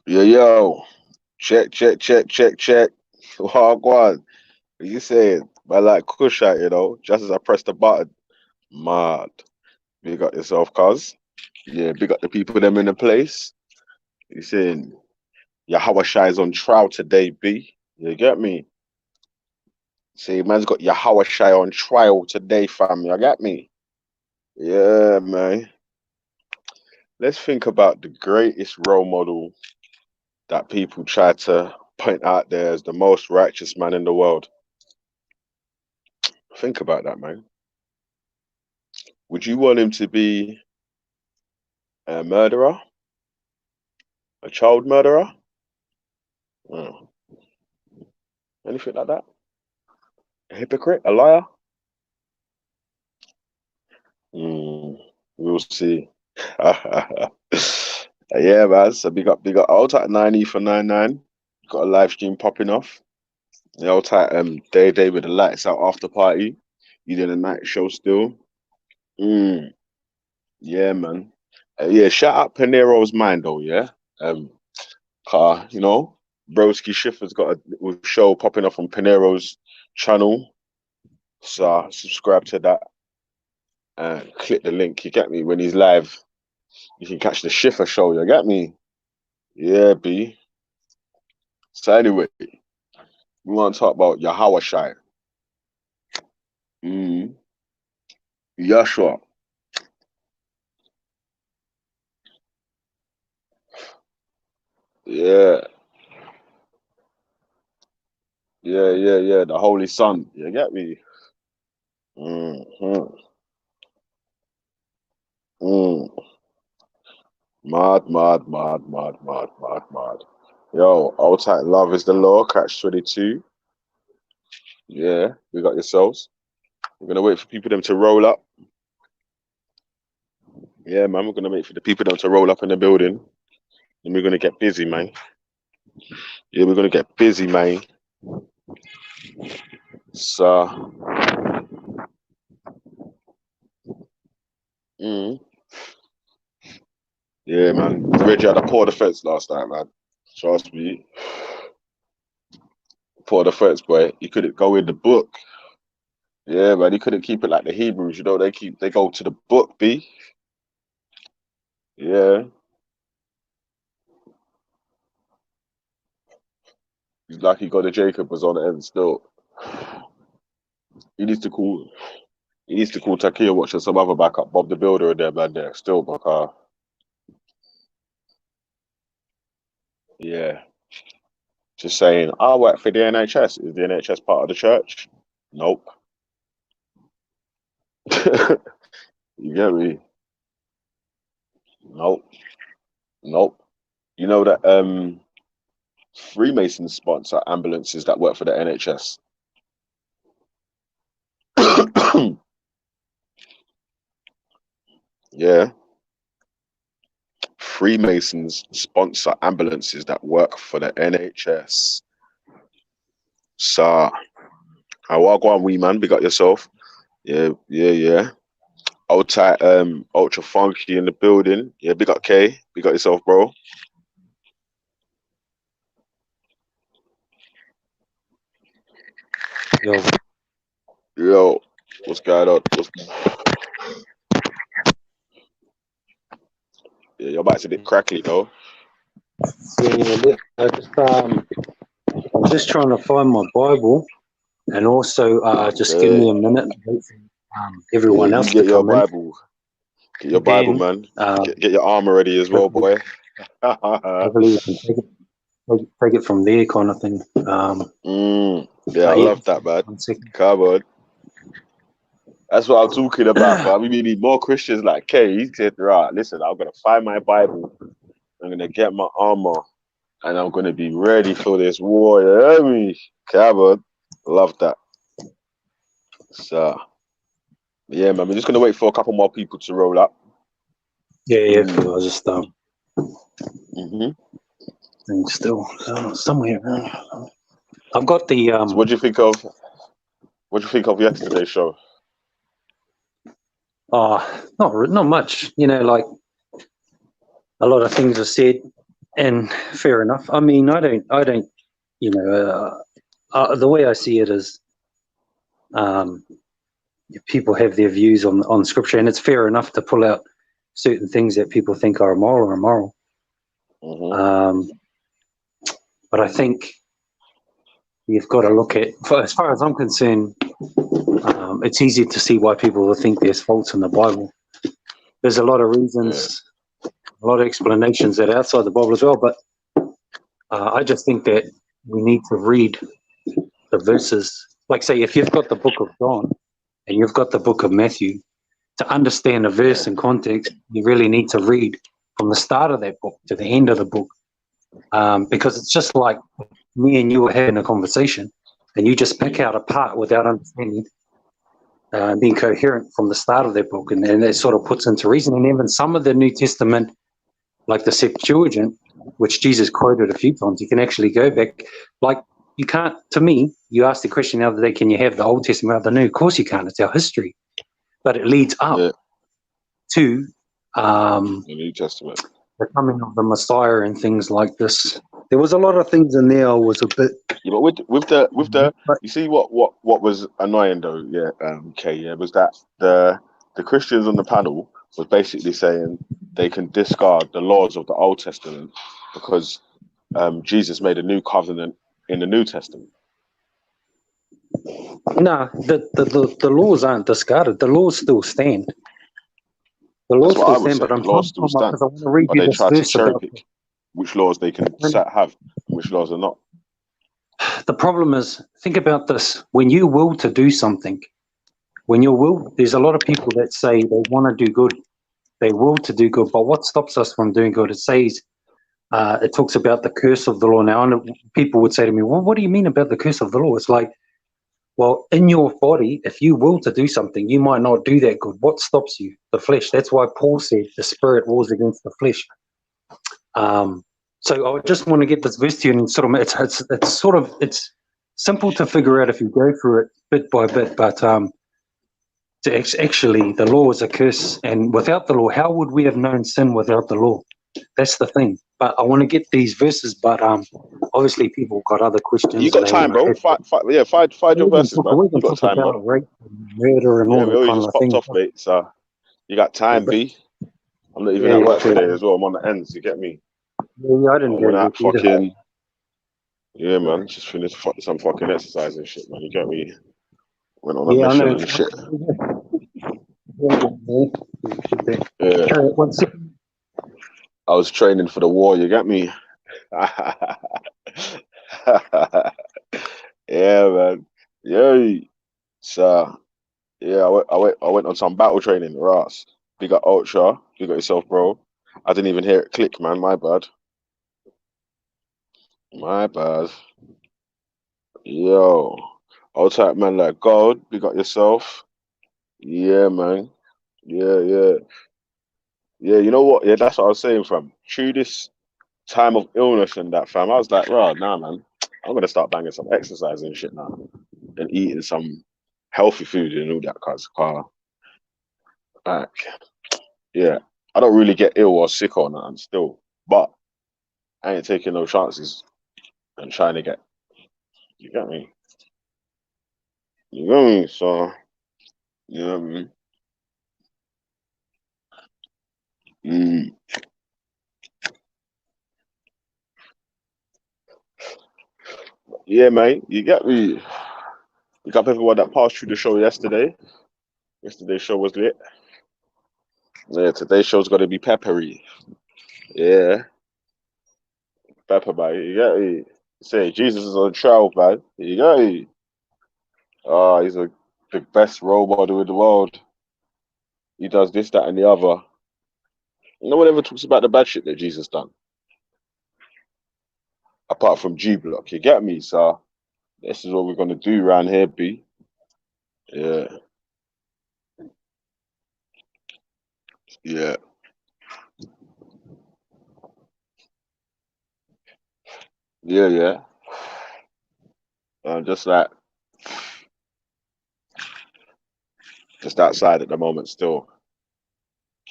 Yo, check, check, check, check, check. Wagwan. What you saying? I like Kush out, just as I press the button. Mad. Big up yourself, cuz. Yeah, big up the people them in the place. You saying Yahweh Shai's on trial today, B. You get me? See, man's got Yahweh Shai on trial today, fam. You get me? Yeah, man. Let's think about the greatest role model that people try to point out there as the most righteous man in the world. Think about that, man. Would you want him to be a murderer, a child murderer, oh, anything like that? A hypocrite, a liar? Mm, we'll see. Yeah, man. So big up. I'll type 90 for 99. Got a live stream popping off. Yeah, I'll type day with the lights out after party. You did a night show still. Mm, yeah, man. Yeah, shout out Panero's mind though. Yeah. Um, car, Broski Schiffer's got a little show popping off on Panero's channel. So subscribe to that and click the link. You get me? When he's live, you can catch the Schiffer show. You get me? Yeah, B. So anyway, we want to talk about Yahweh Shai. Mm. Yashua. Yeah. Yeah. The Holy Son. You get me? Mm-hmm. Mm. Mad. Yo, old tight love is the law. Catch 22. Yeah, we got yourselves. We're gonna wait for people them to roll up. Yeah, man, we're gonna wait for the people them to roll up in the building. And we're gonna get busy, man. Yeah, we're gonna get busy, man. So mm, yeah, man. Reggie had a poor defense last night, man. Trust me. Poor defense, boy. He couldn't go in the book. Yeah, man, he couldn't keep it like the Hebrews, they go to the book, B. Yeah. He's lucky God of Jacob was on the end still. He needs to call he needs to call Takia Watch and some other backup, Bob the Builder and them man there still, because yeah. Just saying, I work for the NHS. Is the NHS part of the church? Nope. You get me? Nope. Nope. You know that Freemasons sponsor ambulances that work for the NHS. Yeah. Freemasons sponsor ambulances that work for the NHS. So, how are going, wee man? Big up yourself. Yeah. Old tight, ultra funky in the building. Yeah, big up K. Big up yourself, bro. Yo, Yo, what's going on? Yeah, your mic's a bit crackly though. yeah, I'm just trying to find my Bible, and also just give me Okay. a minute. Yeah, Everyone you else to get your come in. Bible. Get your Bible, Then man. Get your armor ready as well, hopefully, boy. hopefully we can take it from there, kind of thing. Yeah, I Yeah, love that, man. 1 second. Come on. That's what I'm talking about, fam. We need more Christians like K. He said, right, listen, I'm gonna find my Bible, I'm gonna get my armor, and I'm gonna be ready for this war. You hear me? Come on. Love that. So yeah, man, we're just gonna wait for a couple more people to roll up. Yeah. I Mm. was just Hmm. thing still somewhere. I've got the So what do you think of yesterday's show? not much. Like a lot of things are said. And fair enough. I mean, I don't, you know, the way I see it is, people have their views on scripture, and it's fair enough to pull out certain things that people think are immoral or immoral. Mm-hmm. But I think you've got to look at, as far as I'm concerned, it's easy to see why people will think there's faults in the Bible. There's a lot of reasons, a lot of explanations that are outside the Bible as well, but I just think that we need to read the verses. Like, say, if you've got the book of John and you've got the book of Matthew, to understand a verse in context, you really need to read from the start of that book to the end of the book, because it's just like me and you were having a conversation, and you just pick out a part without understanding, being coherent from the start of that book, and it sort of puts into reason. And even some of the New Testament, like the Septuagint, which Jesus quoted a few times, you can actually go back. Like, you can't, to me, you asked the question the other day, can you have the Old Testament without the New? Of course you can't, it's our history. But it leads up to The New Testament. the coming of the Messiah and things like this. There was a lot of things in there I was a bit... Yeah, but with the you see what was annoying though, was that the Christians on the panel was basically saying they can discard the laws of the Old Testament because Jesus made a new covenant in the New Testament. No, the laws aren't discarded. The laws still stand. The laws That's what still I would stand, say. but The I'm trying laws to still come up stand, because I want to read but you they this try to verse cherry about... pick which laws they can have and which laws are not. The problem is, think about this. When you will to do something, there's a lot of people that say they want to do good. They will to do good, but what stops us from doing good? It says, it talks about the curse of the law. Now, I know people would say to me, well, what do you mean about the curse of the law? It's like, well, in your body, if you will to do something, you might not do that good. What stops you? The flesh. That's why Paul said the spirit wars against the flesh. So I just want to get this verse to you, and sort of, it's simple to figure out if you go through it bit by bit, but actually the law is a curse, and without the law, how would we have known sin without the law? That's the thing. But I want to get these verses, but obviously people got other You questions and got they time, want to bro. have... Find your verses, man. We You can got talk time, about bro. rape and murder and Yeah, all we that already kind just of popped thing. off, mate. So you got Yeah, time, but B. I'm not even yeah, at yeah, work true. today as well. I'm on the ends. You get me? Yeah, I I didn't go went to out work either. fucking. Yeah, man. Just finished some fucking exercise and shit, man. You get me? Went on a Yeah, I mission know. and shit. Yeah, One second. I was training for the war. You get me? Yeah, man. Yeah. So yeah, I went on some battle training. Ross, big up Ultra. Big up yourself, bro. I didn't even hear it click, man. My bad. My bad. Yo, old type man like God. Big up yourself. Yeah, man. Yeah, yeah, yeah. You know what? Yeah, that's what I was saying, fam. Through this time of illness and that, fam, I was like, right, nah, man. I'm gonna start banging some exercise and shit now, and eating some healthy food and all that kind of car. Like, yeah, I don't really get ill or sick or nothing still, but I ain't taking no chances and trying to get. You get me? You get me? So, you know what I mean? Mm. Yeah, mate. You get me? You got everyone that passed through the show yesterday. Yesterday's show was lit. Yeah, today's show's got to be peppery. Yeah, pepper, man. You get me? Say Jesus is on trial, man. You get me? Oh, he's the best role model in the world. He does this, that, and the other. No one ever talks about the bad shit that Jesus done, apart from G Block. You get me? So this is what we're gonna do around here, B. Yeah, yeah, yeah, yeah. Just like just outside at the moment still.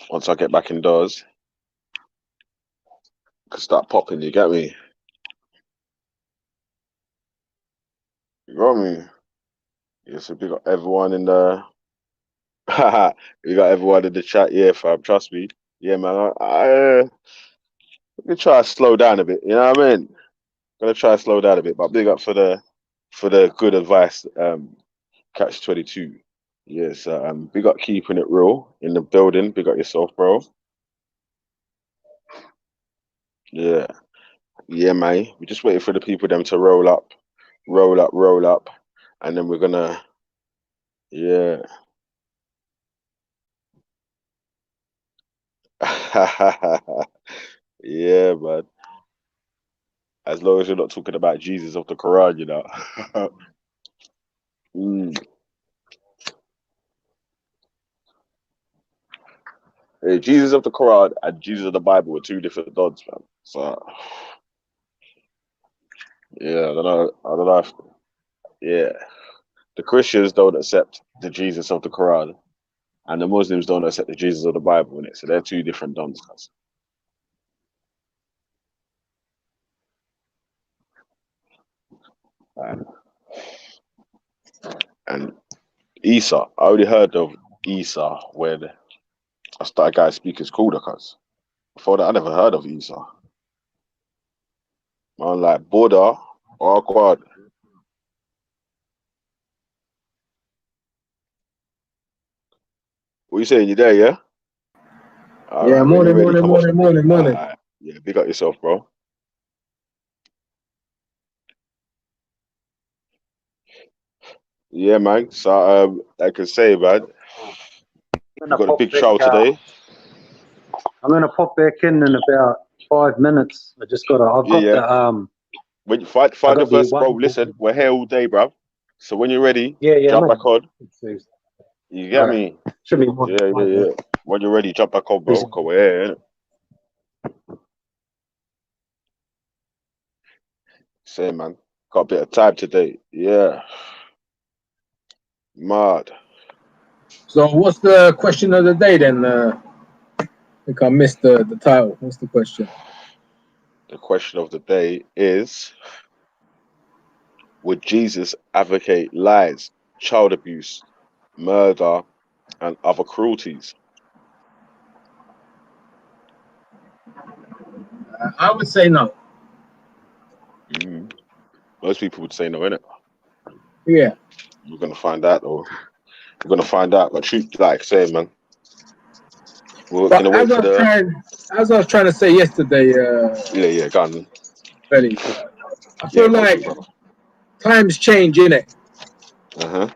Once I get back indoors. could start popping. You get me? You got me? Yeah, so we got everyone in the. We got everyone in the chat. Yeah, fam. Trust me. Yeah, man. We try to slow down a bit. You know what I mean? Gonna try to slow down a bit, but big up for the good advice. Catch 22. Yes, big up keeping it real in the building. Big up yourself, bro. Yeah, yeah, man. We're just waiting for the people them to roll up, and then we're gonna, yeah. Yeah, man. As long as you're not talking about Jesus of the Quran, you know. Mm. Hey, Jesus of the Quran and Jesus of the Bible were two different gods, man. So yeah, I don't know. Yeah, the Christians don't accept the Jesus of the Quran, and the Muslims don't accept the Jesus of the Bible in it. So they're two different dons, cuz. And, and Isa, I only heard of Isa when I started guy speakers called her, cuz. Before that, I never heard of Isa. Man, like Buddha, oh God. What you saying? You there? Yeah. All Yeah, right. When you're morning, ready, morning, come off the morning, mic. morning, All morning. right. Yeah. Big up yourself, bro. Yeah, man. So like I say, man, I'm we gonna got a pop big back. show today. I'm gonna pop back in about 5 minutes. I've Yeah, got yeah. the When you I find the got the first, bro. one. Listen, we're here all day, bro. So when you're ready, Yeah, yeah, jump back man. on. You get All right, me? should be more than Yeah, yeah, 5 minutes. yeah. When you're ready, jump back on, bro. Busy. Cause we're here. Innit? Same, man. Got a bit of time today. Yeah. Mad. So, what's the question of the day then? I think I missed the title. What's the question? The question of the day is: would Jesus advocate lies, child abuse, murder, and other cruelties? I would say no. Mm. Most people would say no, innit? Yeah. We're gonna find out, though. We're gonna find out. But truth, like I say, man, we're But gonna wait for the. as I was trying to say yesterday, Yeah, yeah, go on. Vellemy, I Yeah, feel go like through, brother. times change, innit? Uh huh.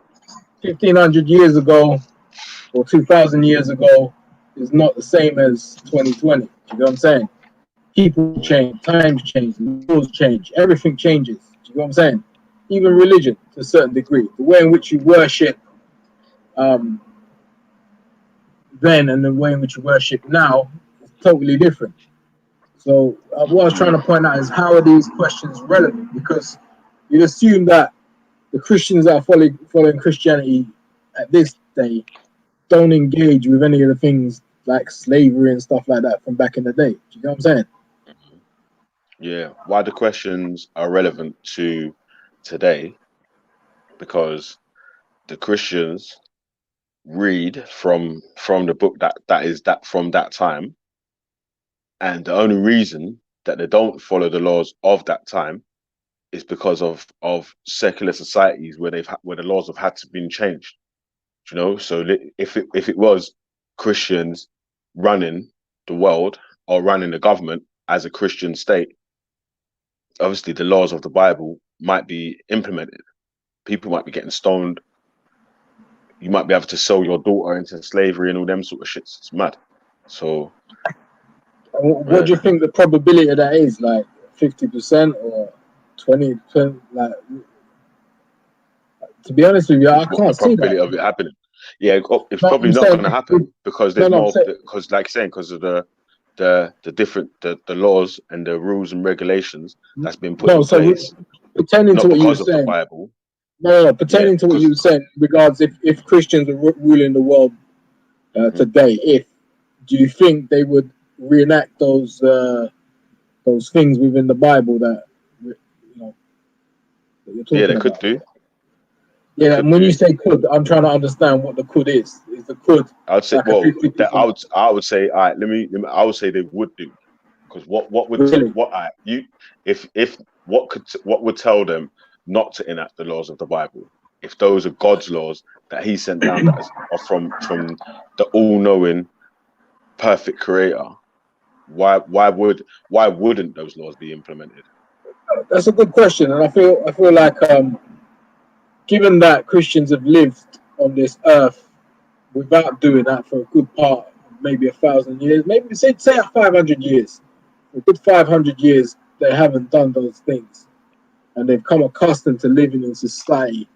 1,500 years ago or 2,000 years ago is not the same as 2020. You know what I'm saying? People change, times change, laws change, everything changes. You know what I'm saying? Even religion to a certain degree. The way in which you worship um, then and the way in which you worship now is totally different. So what I was trying to point out is how are these questions relevant? Because you'd assume that the Christians that are following Christianity at this day don't engage with any of the things like slavery and stuff like that from back in the day. Do you know what I'm saying? Yeah. Why the questions are relevant to today? Because the Christians read from the book that is that from that time, and the only reason that they don't follow the laws of that time is because of secular societies where where the laws have had to been changed. You know, so if it was Christians running the world or running the government as a Christian state, obviously the laws of the Bible might be implemented. People might be getting stoned. You might be able to sell your daughter into slavery and all them sort of shits. It's mad. So, What yeah, do you think the probability of that is? Like 50% or 20%? Like, to be honest with you, I what the can't see that. probability of it happening? Yeah, it's No, probably I'm not saying, going to happen because no, there's no, I'm more saying, because, like saying, because of the different the laws and the rules and regulations that's been put no. in So place, pertaining to not what you were because of the saying, Bible. no, Yeah, pertaining to what you because were saying, regards if Christians are ruling the world today, if do you think they would reenact those those things within the Bible that you know that you're Yeah, talking they could about. do. Yeah, and Could when do. you say could, I'm trying to understand what the could is. Is the could I'd say, like a well, that 50%? I would say, all right, I would say they would do, because Really? what would tell them not to enact the laws of the Bible if those are God's laws that He sent down are from the all-knowing, perfect Creator? Why wouldn't those laws be implemented? That's a good question, and I feel like given that Christians have lived on this earth without doing that for a good part, maybe 1,000 years, maybe say 500 years, a good 500 years, they haven't done those things, and they've come accustomed to living in society,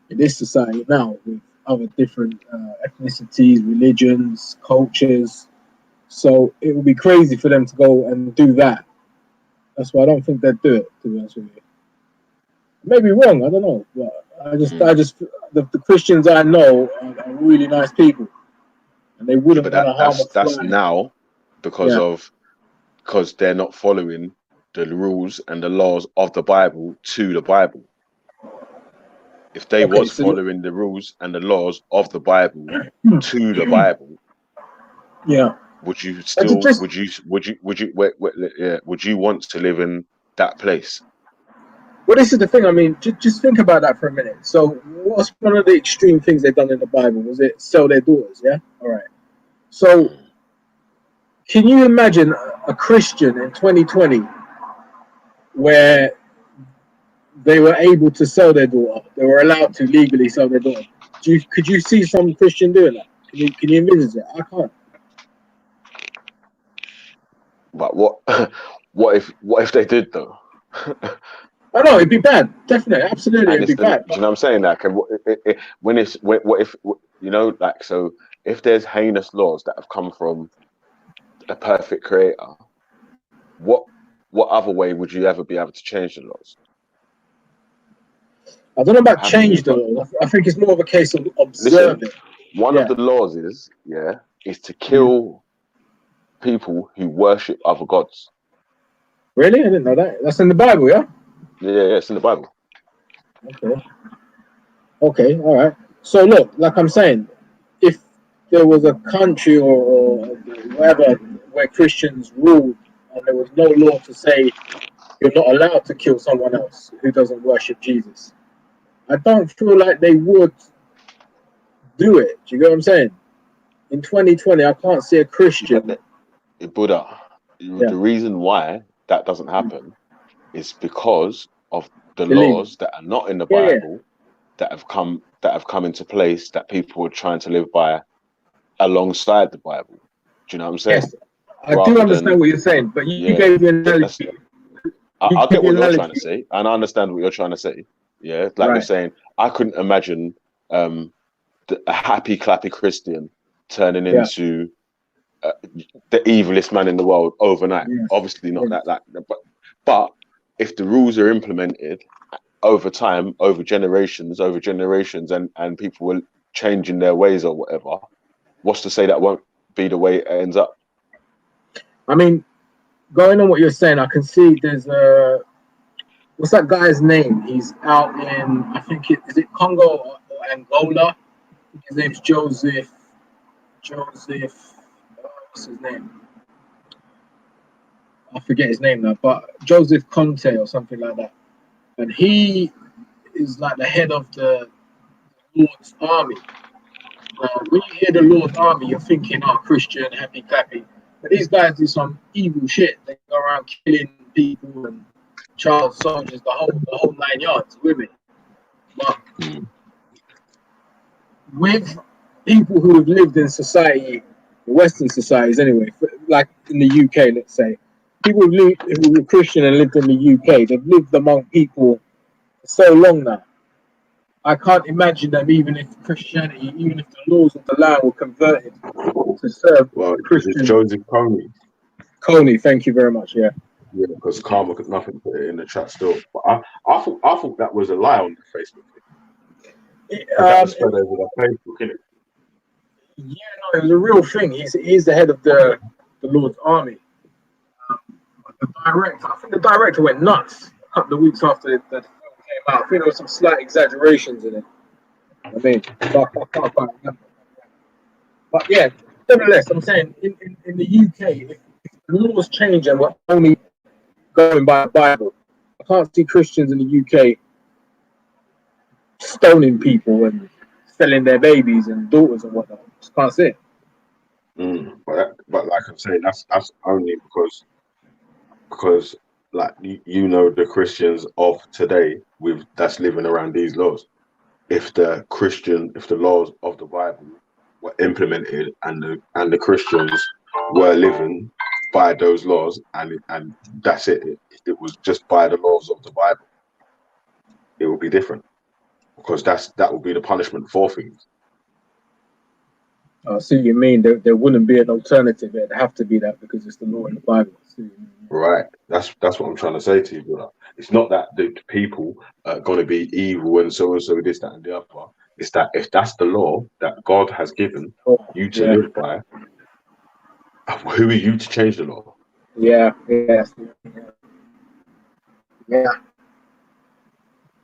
in this society now, with other different ethnicities, religions, cultures. So it would be crazy for them to go and do that. That's why I don't think they'd do it, to be honest with you. Maybe wrong, I don't know, but the Christians I know are really nice people, and they Yeah, wouldn't but want to harm a that's fly. now because Yeah. they're not following the rules and the laws of the Bible to the Bible. If they Okay, was so following the rules and the laws of the Bible to the Bible, yeah, would you and still just would you want to live in that place? well, this is the thing. I mean, just think about that for a minute. So, what's one of the extreme things they've done in the Bible? Was it sell their daughters? Yeah. All right. So, can you imagine a Christian in 2020 where they were able to sell their daughter? They were allowed to legally sell their daughter. Could you see some Christian doing that? Can you envisage it? I can't. But what if they did though? I know it'd be bad. Definitely, absolutely, And it'd be it's do bad. you know what I'm saying? Like, what if you know, like, so if there's heinous laws that have come from a perfect Creator, what other way would you ever be able to change the laws? I don't know about Haven't you change got? though. I think it's more of a case of Listen, observing. one of Yeah. the laws is to kill people who worship other gods. Really? I didn't know that. That's in the Bible, yeah? Yeah, it's in the Bible. Okay. Okay, all right. So look, like I'm saying, if there was a country or whatever where Christians ruled and there was no law to say you're not allowed to kill someone else who doesn't worship Jesus, I don't feel like they would do it. Do you get what I'm saying? In 2020, I can't see a Christian. Buddha, Yeah. the reason why that doesn't happen is because of the Believe. laws that are not in the Yeah. Bible that have come into place that people are trying to live by alongside the Bible. Do you know what I'm saying? Yes, I do Rather understand than what you're saying, but you yeah, gave the that's analogy. You I gave get the what you're trying to analogy. say, and I understand what you're trying to say. Yeah, like you're Right. saying, I couldn't imagine a happy clappy Christian turning Yeah. into the evilest man in the world overnight. Yes. Obviously not Yes. that, but if the rules are implemented over time, over generations, and people were changing their ways or whatever, what's to say that won't be the way it ends up? I mean, going on what you're saying, I can see there's what's that guy's name? He's out in, I think is it Congo or Angola? His name's Joseph. What's his name? I forget his name now, but Joseph Conte or something like that. And he is like the head of the Lord's army. When you hear the Lord's army, you're thinking, oh, Christian, happy clappy. But these guys do some evil shit. They go around killing people and child soldiers, the whole 9 yards, women. But with people who have lived in society, Western societies anyway, like in the UK, let's say, people who were Christian and lived in the UK, they've lived among people for so long now. I can't imagine them, even if Christianity, even if the laws of the land were converted to serve Christian. Joseph Coney. Coney, thank you very much. Yeah. Yeah, because Karma could nothing put it in the chat still. But I thought that was a lie on the Facebook thing. That was spread over the Facebook, innit? Yeah, no, it was a real thing. He's the head of the Lord's army. I think the director went nuts a couple of weeks after the film came out. I think there was some slight exaggerations in it. I mean, but I can't quite remember. But yeah, nevertheless, I'm saying in the UK, if the laws change and we're only going by the Bible, I can't see Christians in the UK stoning people and selling their babies and daughters and whatnot. Just can't see it. But like I'm saying, that's only because like you know the Christians of today with that's living around these laws. If the laws of the Bible were implemented and the Christians were living by those laws and that's it. It was just by the laws of the Bible, it would be different because that would be the punishment for things. I see what you mean. There wouldn't be an alternative. It'd have to be that because it's the law in the Bible. Right. That's what I'm trying to say to you, brother. It's not that the people are going to be evil and so this, that, and the other. It's that if that's the law that God has given you to live by, who are you to change the law? Yeah.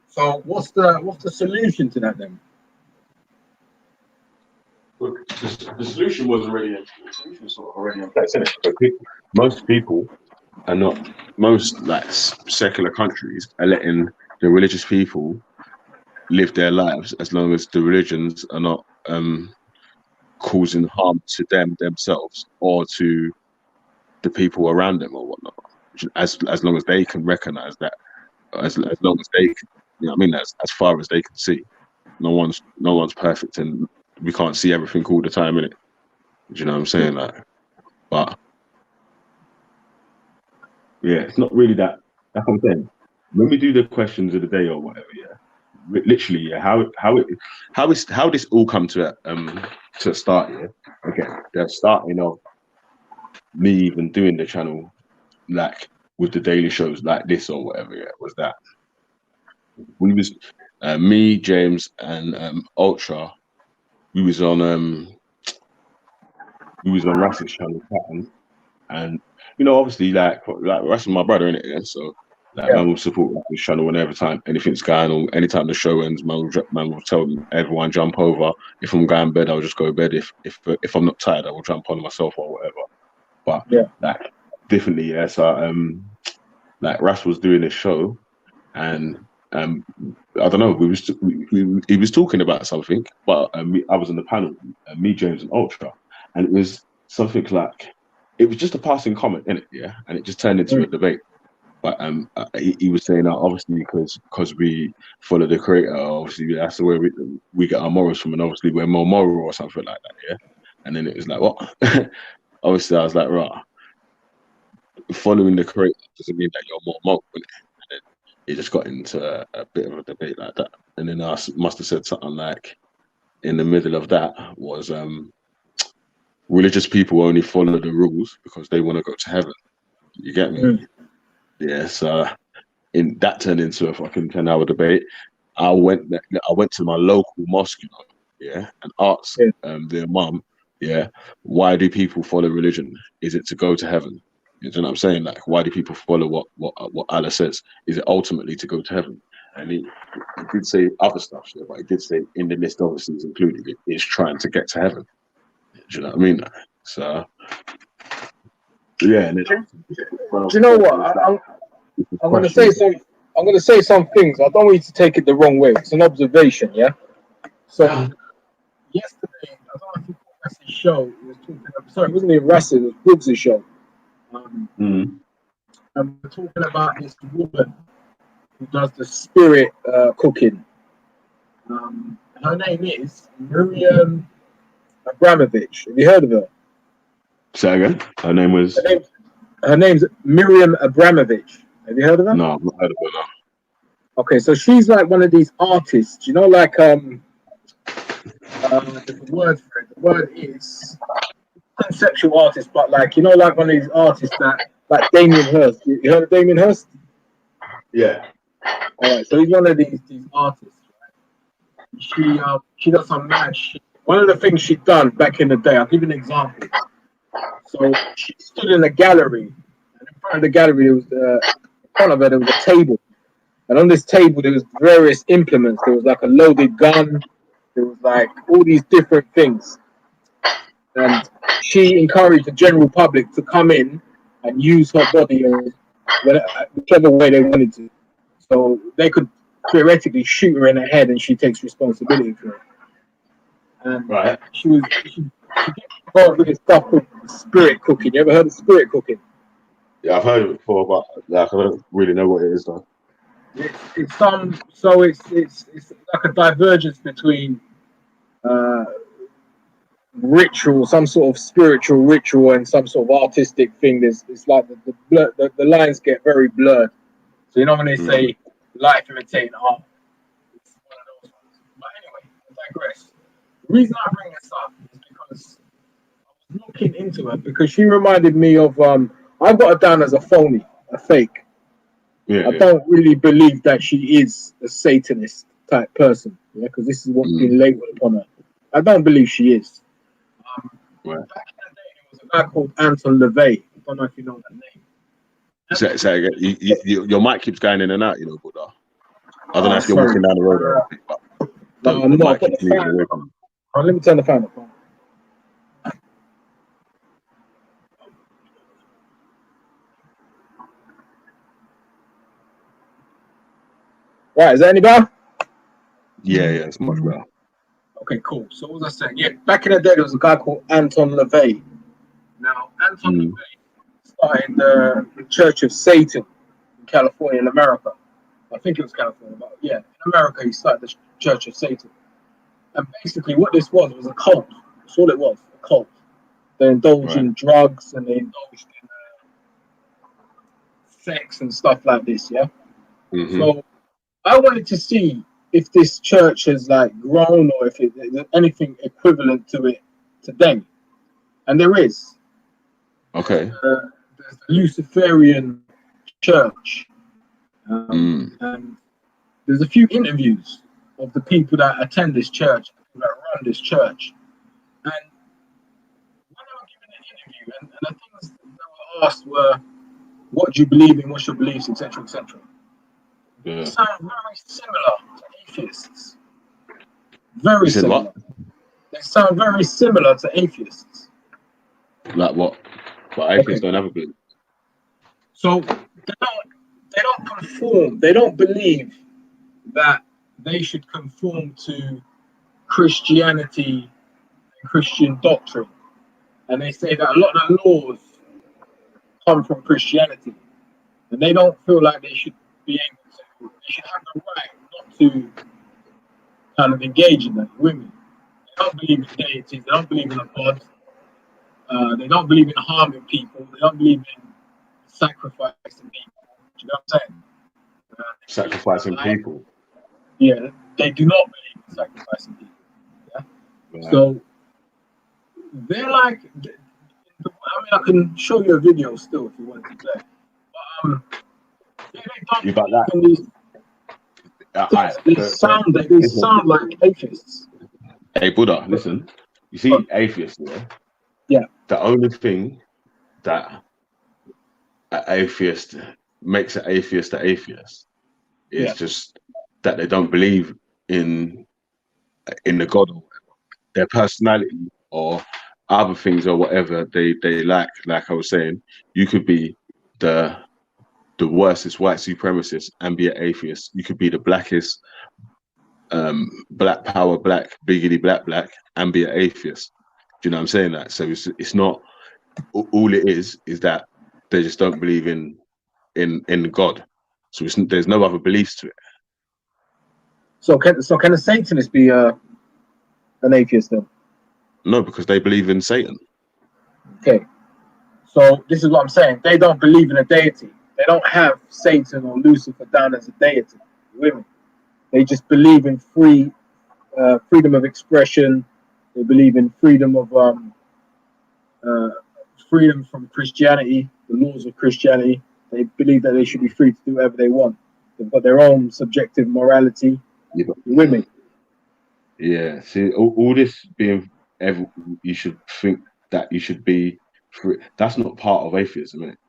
So what's the solution to that then? Look, the solution was already in place, isn't it? Most people are not. Most like secular countries are letting the religious people live their lives as long as the religions are not causing harm to themselves or to the people around them or whatnot. As long as they can recognize that, as long as they can, you know what I mean, as far as they can see, no one's perfect and we can't see everything all the time, innit? Do you know what I'm saying? Like, but yeah, it's not really that. That's what I'm saying. When we do the questions of the day or whatever, yeah, literally, yeah, how this all come to start? Yeah, okay, the starting of me even doing the channel, like with the daily shows like this or whatever, yeah, was that we was me, James, and Ultra. We was on Russ's channel chatting, and you know, obviously, like Russ is my brother, innit? Yeah? So, like, man will support this channel whenever time anything's going on. Anytime the show ends, man will tell everyone jump over. If I'm going to bed, I'll just go to bed. If I'm not tired, I will jump on myself or whatever. But like, definitely, yeah. So, like Russ was doing this show, and I don't know. He was talking about something, but I was on the panel, me, James, and Ultra, and it was something like it was just a passing comment, innit? Yeah, and it just turned into a debate. But he was saying that obviously because we follow the creator, obviously that's the way we get our morals from, and obviously we're more moral or something like that. Yeah, and then it was like what? Obviously, I was like, right, following the creator doesn't mean that you're more moral. It just got into a bit of a debate like that. And then I must have said something like, in the middle of that was, religious people only follow the rules because they want to go to heaven. You get me? Yeah, so that turned into a fucking 10-hour debate. I went to my local mosque, yeah, and asked their mum, yeah, why do people follow religion? Is it to go to heaven? You know what I'm saying? Like, why do people follow what Allah says? Is it ultimately to go to heaven? And he did say other stuff, but he did say in the list, obviously, is included. It is trying to get to heaven. Do you know what I mean? So, yeah. Do you know what? I'm going to say some. I'm going to say some things. I don't want you to take it the wrong way. It's an observation, yeah. So yesterday, I don't know if you caught Russ's show. He was talking. Sorry, it wasn't even Russ's. It was Brooks' show. And we're talking about this woman who does the spirit cooking. Her name is Miriam Abramovich. Have you heard of her? Say again. Her name was. Her name's Miriam Abramovich. Have you heard of her? No, I've not heard of her. No. Okay, so she's like one of these artists. You know, like there's a word for it. The word is conceptual artist, but like like one of these artists that like Damien Hirst. You heard of Damien Hirst? Yeah. All right, so he's one of these artists. Right? She does some mad shit. One of the things she'd done back in the day, I'll give you an example. So she stood in a gallery, and in front of the gallery, there was in front of her there was a table, and on this table there was various implements. There was like a loaded gun. There was like all these different things, and she encouraged the general public to come in and use her body in whichever way they wanted to. So they could theoretically shoot her in the head, and she takes responsibility for it. And Right. she gets involved with this stuff called spirit cooking. You ever heard of spirit cooking? Yeah, I've heard of it before, but like I don't really know what it is though. It's like a divergence between ritual, some sort of spiritual ritual, and some sort of artistic thing. It's like the lines get very blurred. So you know when they say life imitating art, it's one of those ones. But anyway, I digress. The reason I bring this up is because I was looking into her because she reminded me of I've got her down as a phony, a fake. Yeah, I don't really believe that she is a Satanist type person, yeah, because this is what's been labeled upon her. I don't believe she is. Right. Back in the day, there was a guy called Anton LaVey. I don't know if you know that name. Say again. Your mic keeps going in and out, you know, Buddha. I don't know if you're Sorry. walking down the road or anything, but No, the no, mic keeps moving away from you. Let me turn the fan up. Right, is that any better? Yeah, it's much better. Okay, cool. So what was I saying? Yeah, back in the day, there was a guy called Anton LaVey. Now, Anton LaVey started the Church of Satan in California, in America. I think it was California, but yeah, in America, he started the Church of Satan. And basically, what this was a cult. That's all it was, a cult. They indulged in drugs and they indulged in sex and stuff like this, yeah? So I wanted to see if this church has like grown or if there's anything equivalent to it today. And there is. Okay. There's the Luciferian church. And there's a few interviews of the people that attend this church, that run this church. And when they were given an interview, and the things that were asked were, what do you believe in, what's your beliefs, etc., etc. They sound very similar to atheists. Very similar. What? They sound very similar to atheists. Like what? But atheists don't have a belief. So they don't conform. They don't believe that they should conform to Christianity and Christian doctrine. And they say that a lot of the laws come from Christianity. And they don't feel like they should be able to, they should have the right not to kind of engage in that with me. They don't believe in deities, they don't believe in a God, they don't believe in harming people, they don't believe in sacrificing people. Do you know what I'm saying? Sacrificing people. Yeah, they do not believe in sacrificing people. Yeah? So they're like, I mean, I can show you a video still if you want to play. But they don't that? in these they sound like atheists. Hey Buddha, listen. You see atheists, yeah? The only thing that an atheist makes an atheist is just that they don't believe in the God or their personality or other things or whatever they like. Like I was saying, you could be the worstest white supremacist and be an atheist. You could be the blackest black power black biggity black and be an atheist. Do you know what I'm saying? That so it's not all it is that they just don't believe in God. So there's no other beliefs to it. So can a Satanist be an atheist then? No, because they believe in Satan. Okay. So this is what I'm saying. They don't believe in a deity. They don't have Satan or Lucifer down as a deity. Women. They just believe in freedom of expression. They believe in freedom of freedom from Christianity, the laws of Christianity. They believe that they should be free to do whatever they want. They've got their own subjective morality. Women. Yeah. See, all this being, you should think that you should be free. That's not part of atheism, isn't it?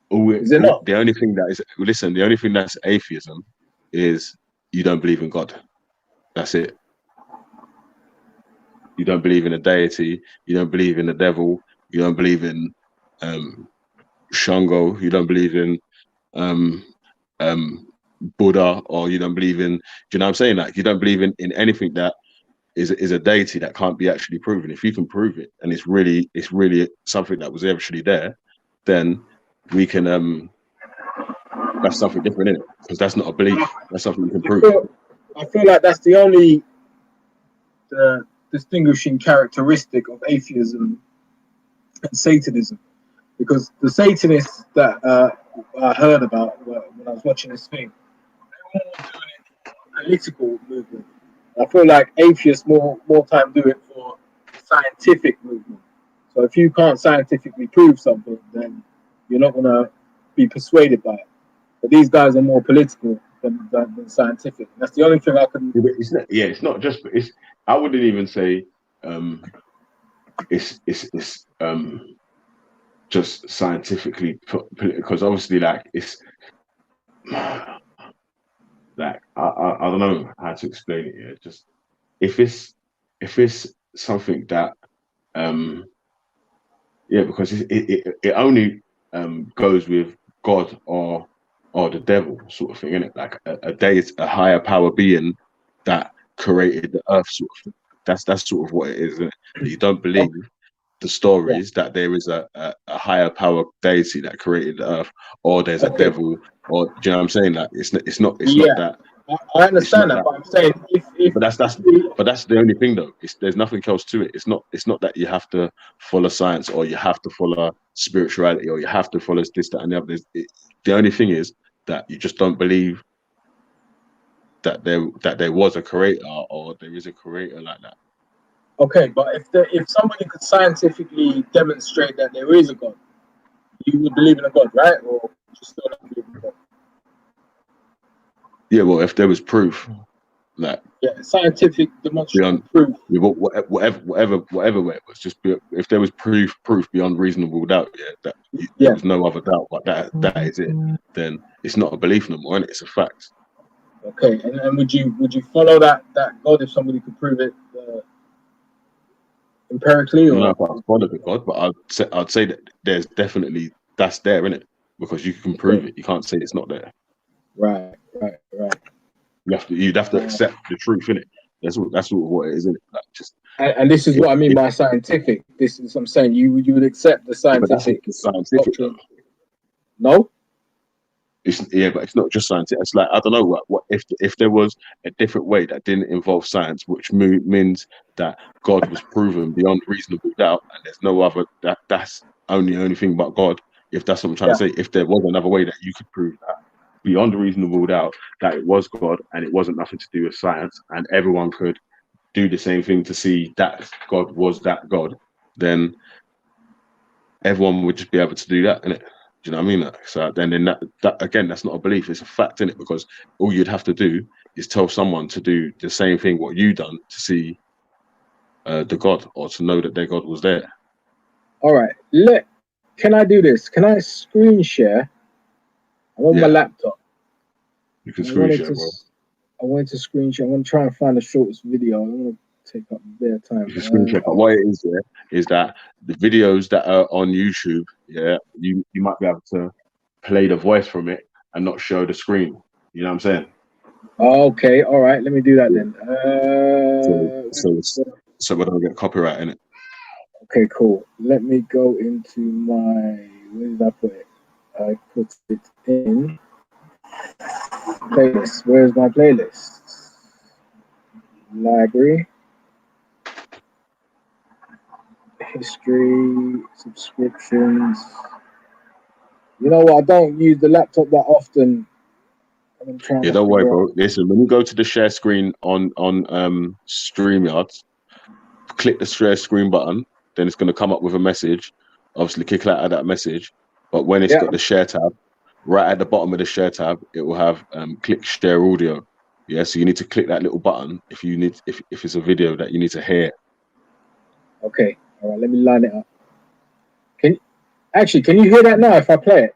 Is it not? The only thing that is, listen, the only thing that's atheism is you don't believe in God. That's it. You don't believe in a deity. You don't believe in the devil. You don't believe in Shango. You don't believe in um, Buddha, or you don't believe in. Do you know what I'm saying? Like, you don't believe in anything that is a deity that can't be actually proven. If you can prove it, and it's really something that was actually there, then we can. That's something different, isn't it? Because that's not a belief. That's something you can prove. I feel like that's the only distinguishing characteristic of atheism and Satanism, because the Satanists that I heard about when I was watching this thing, they were more doing it for political movement. I feel like atheists more time do it for scientific movement. So if you can't scientifically prove something, then you're not gonna be persuaded by it. But these guys are more political than scientific. That's the only thing I can. It's not just. It's. I wouldn't even say. It's just scientifically, because obviously, like, it's like I don't know how to explain it. Yeah, just if it's something that because it only goes with God or the devil, sort of thing, isn't it? Like a deity, a higher power being that created the earth, sort of thing. That's sort of what it is, isn't it? That you don't believe the stories that there is a higher power deity that created the earth, or there's a devil, or do you know what I'm saying? Like, it's not that. I understand that, but I'm saying if but that's the only thing, though. There's nothing else to it. It's not that you have to follow science, or you have to follow spirituality, or you have to follow this, that, and the other. The only thing is that you just don't believe that there was a creator, or there is a creator like that. Okay, but if somebody could scientifically demonstrate that there is a God, you would believe in a God, right? Or you still not believe in God? Yeah, well, if there was proof, like scientific demonstrable proof. Whatever way it was, just if there was proof beyond reasonable doubt, there was no other doubt, but that is it. Then it's not a belief no more, and it's a fact. Okay, and would you follow that God if somebody could prove it empirically? Or no, if I follow the God, but I'd say that there's definitely that's there, isn't it? Because you can prove it. You can't say it's not there. Right. You'd have to accept the truth, innit? That's what it is, isn't it? Like, just. And this is what I mean by scientific. This is what I'm saying. You would accept the scientific. But scientific. No. But it's not just scientific. It's like, I don't know what if there was a different way that didn't involve science, which means that God was proven beyond reasonable doubt, and there's no other that's only thing but God. If that's what I'm trying to say, if there was another way that you could prove that beyond reasonable doubt that it was God and it wasn't nothing to do with science, and everyone could do the same thing to see that God was that God, then everyone would just be able to do that, innit? Do you know what I mean? So then that again, that's not a belief; it's a fact, innit? Because all you'd have to do is tell someone to do the same thing what you done to see the God, or to know that their God was there. All right. Can I do this? Can I screen share? I'm on my laptop. You can screen share, bro. I wanted to screen share. I'm going to try and find the shortest video. I'm going to take up their time. You can screen share. But what it is there is that the videos that are on YouTube, you might be able to play the voice from it and not show the screen. You know what I'm saying? Okay. All right. Let me do that then. So we don't get copyright in it. Okay, cool. Let me go into my. Where did I put it? I put it in playlist. Where's my playlist? Library, history, subscriptions. You know what? I don't use the laptop that often. Don't worry, bro. Listen, when you go to the share screen on StreamYard, click the share screen button. Then it's going to come up with a message. Obviously, click out of that message. But when it's got the share tab, right at the bottom of the share tab, it will have click share audio. Yeah, so you need to click that little button if it's a video that you need to hear. Okay, all right. Let me line it up. Can you hear that now if I play it?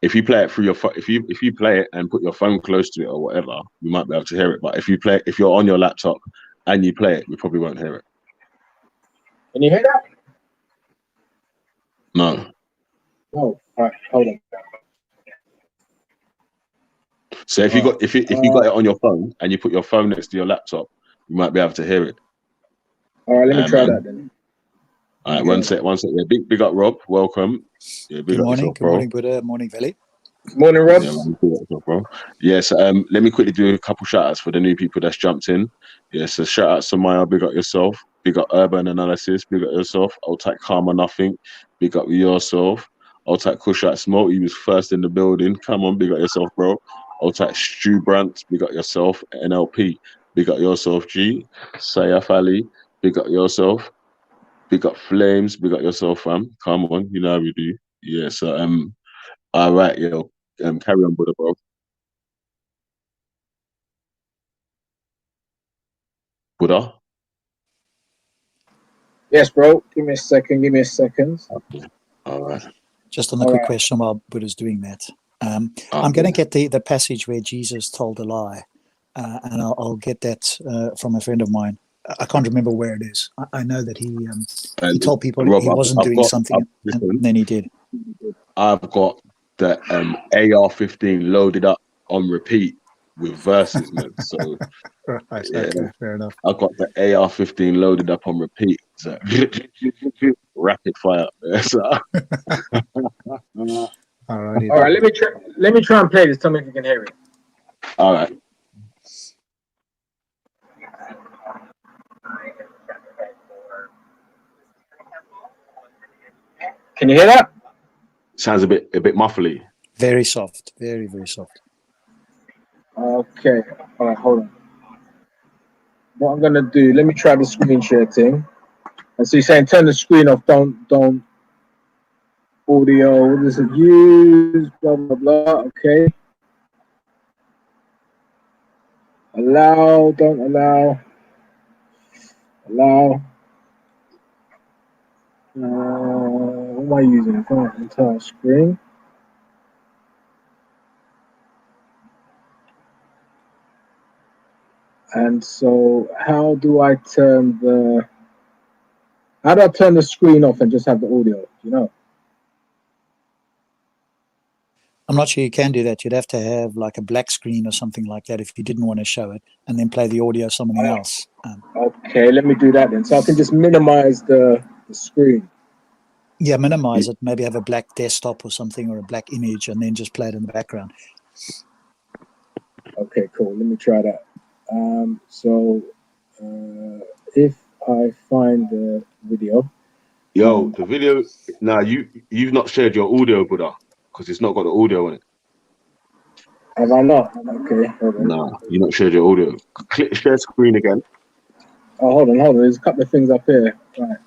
if you play it through your phone, if you play it and put your phone close to it or whatever, you might be able to hear it. But if you're on your laptop and you play it, you probably won't hear it. Can you hear that? No. Oh, all right, hold on. So if you got it on your phone and you put your phone next to your laptop, you might be able to hear it. All right, let me try that then. All right, one sec. Yeah, big up, Rob. Welcome. Yeah, Good morning. Good morning, Buddha. Morning, Veli. Morning, Rob. Yeah, bro. Yes, let me quickly do a couple shout outs for the new people that's jumped in. Yeah, so shout out to Maya, big up yourself. Big up Urban Analysis, big up yourself. Old type Karma Nothing, big up yourself. Old type Kushat Smoke, he was first in the building. Come on, big up yourself, bro. Old type Stu Brandt, big up yourself. NLP, big up yourself. G. Sayaf Ali, big up yourself. Big up Flames, big up yourself, fam. Come on, you know how we do. Yeah, so all right, yo. Carry on, Buddha, bro. Buddha? Yes, bro. Give me a second. Okay. All right. Just on the quick question while Buddha's doing that. I'm going to get the passage where Jesus told a lie, and I'll get that from a friend of mine. I can't remember where it is. I know that he told people Rob, he wasn't doing something, and then he did. I've got the AR-15 loaded up on repeat with verses, man. So Right, yeah, okay, fair enough. I've got the AR-15 loaded up on repeat. So rapid fire. So, All right, let me try and play this. Tell me if you can hear it. All right. Can you hear that? Sounds a bit muffly. Very soft, very, very soft. Okay. All right, hold on. What I'm gonna do? Let me try the screen share thing. And so you're saying turn the screen off. Don't audio. What does it use? Blah blah blah. Okay. Allow. Don't allow. Allow. What am I using? Entire screen. And so, how do I turn the screen off and just have the audio? You know. I'm not sure you can do that. You'd have to have like a black screen or something like that if you didn't want to show it, and then play the audio of something else. Okay, let me do that then. So I can just minimize the screen. Yeah, minimize it. Maybe have a black desktop or something, or a black image, and then just play it in the background. Okay, cool. Let me try that. If I find the video. Yo, the video. Nah, you've not shared your audio, Buddha, because it's not got the audio on it. Have I not? Okay, hold on. Nah, you've not shared your audio. Click share screen again. Oh, hold on. There's a couple of things up here. Right.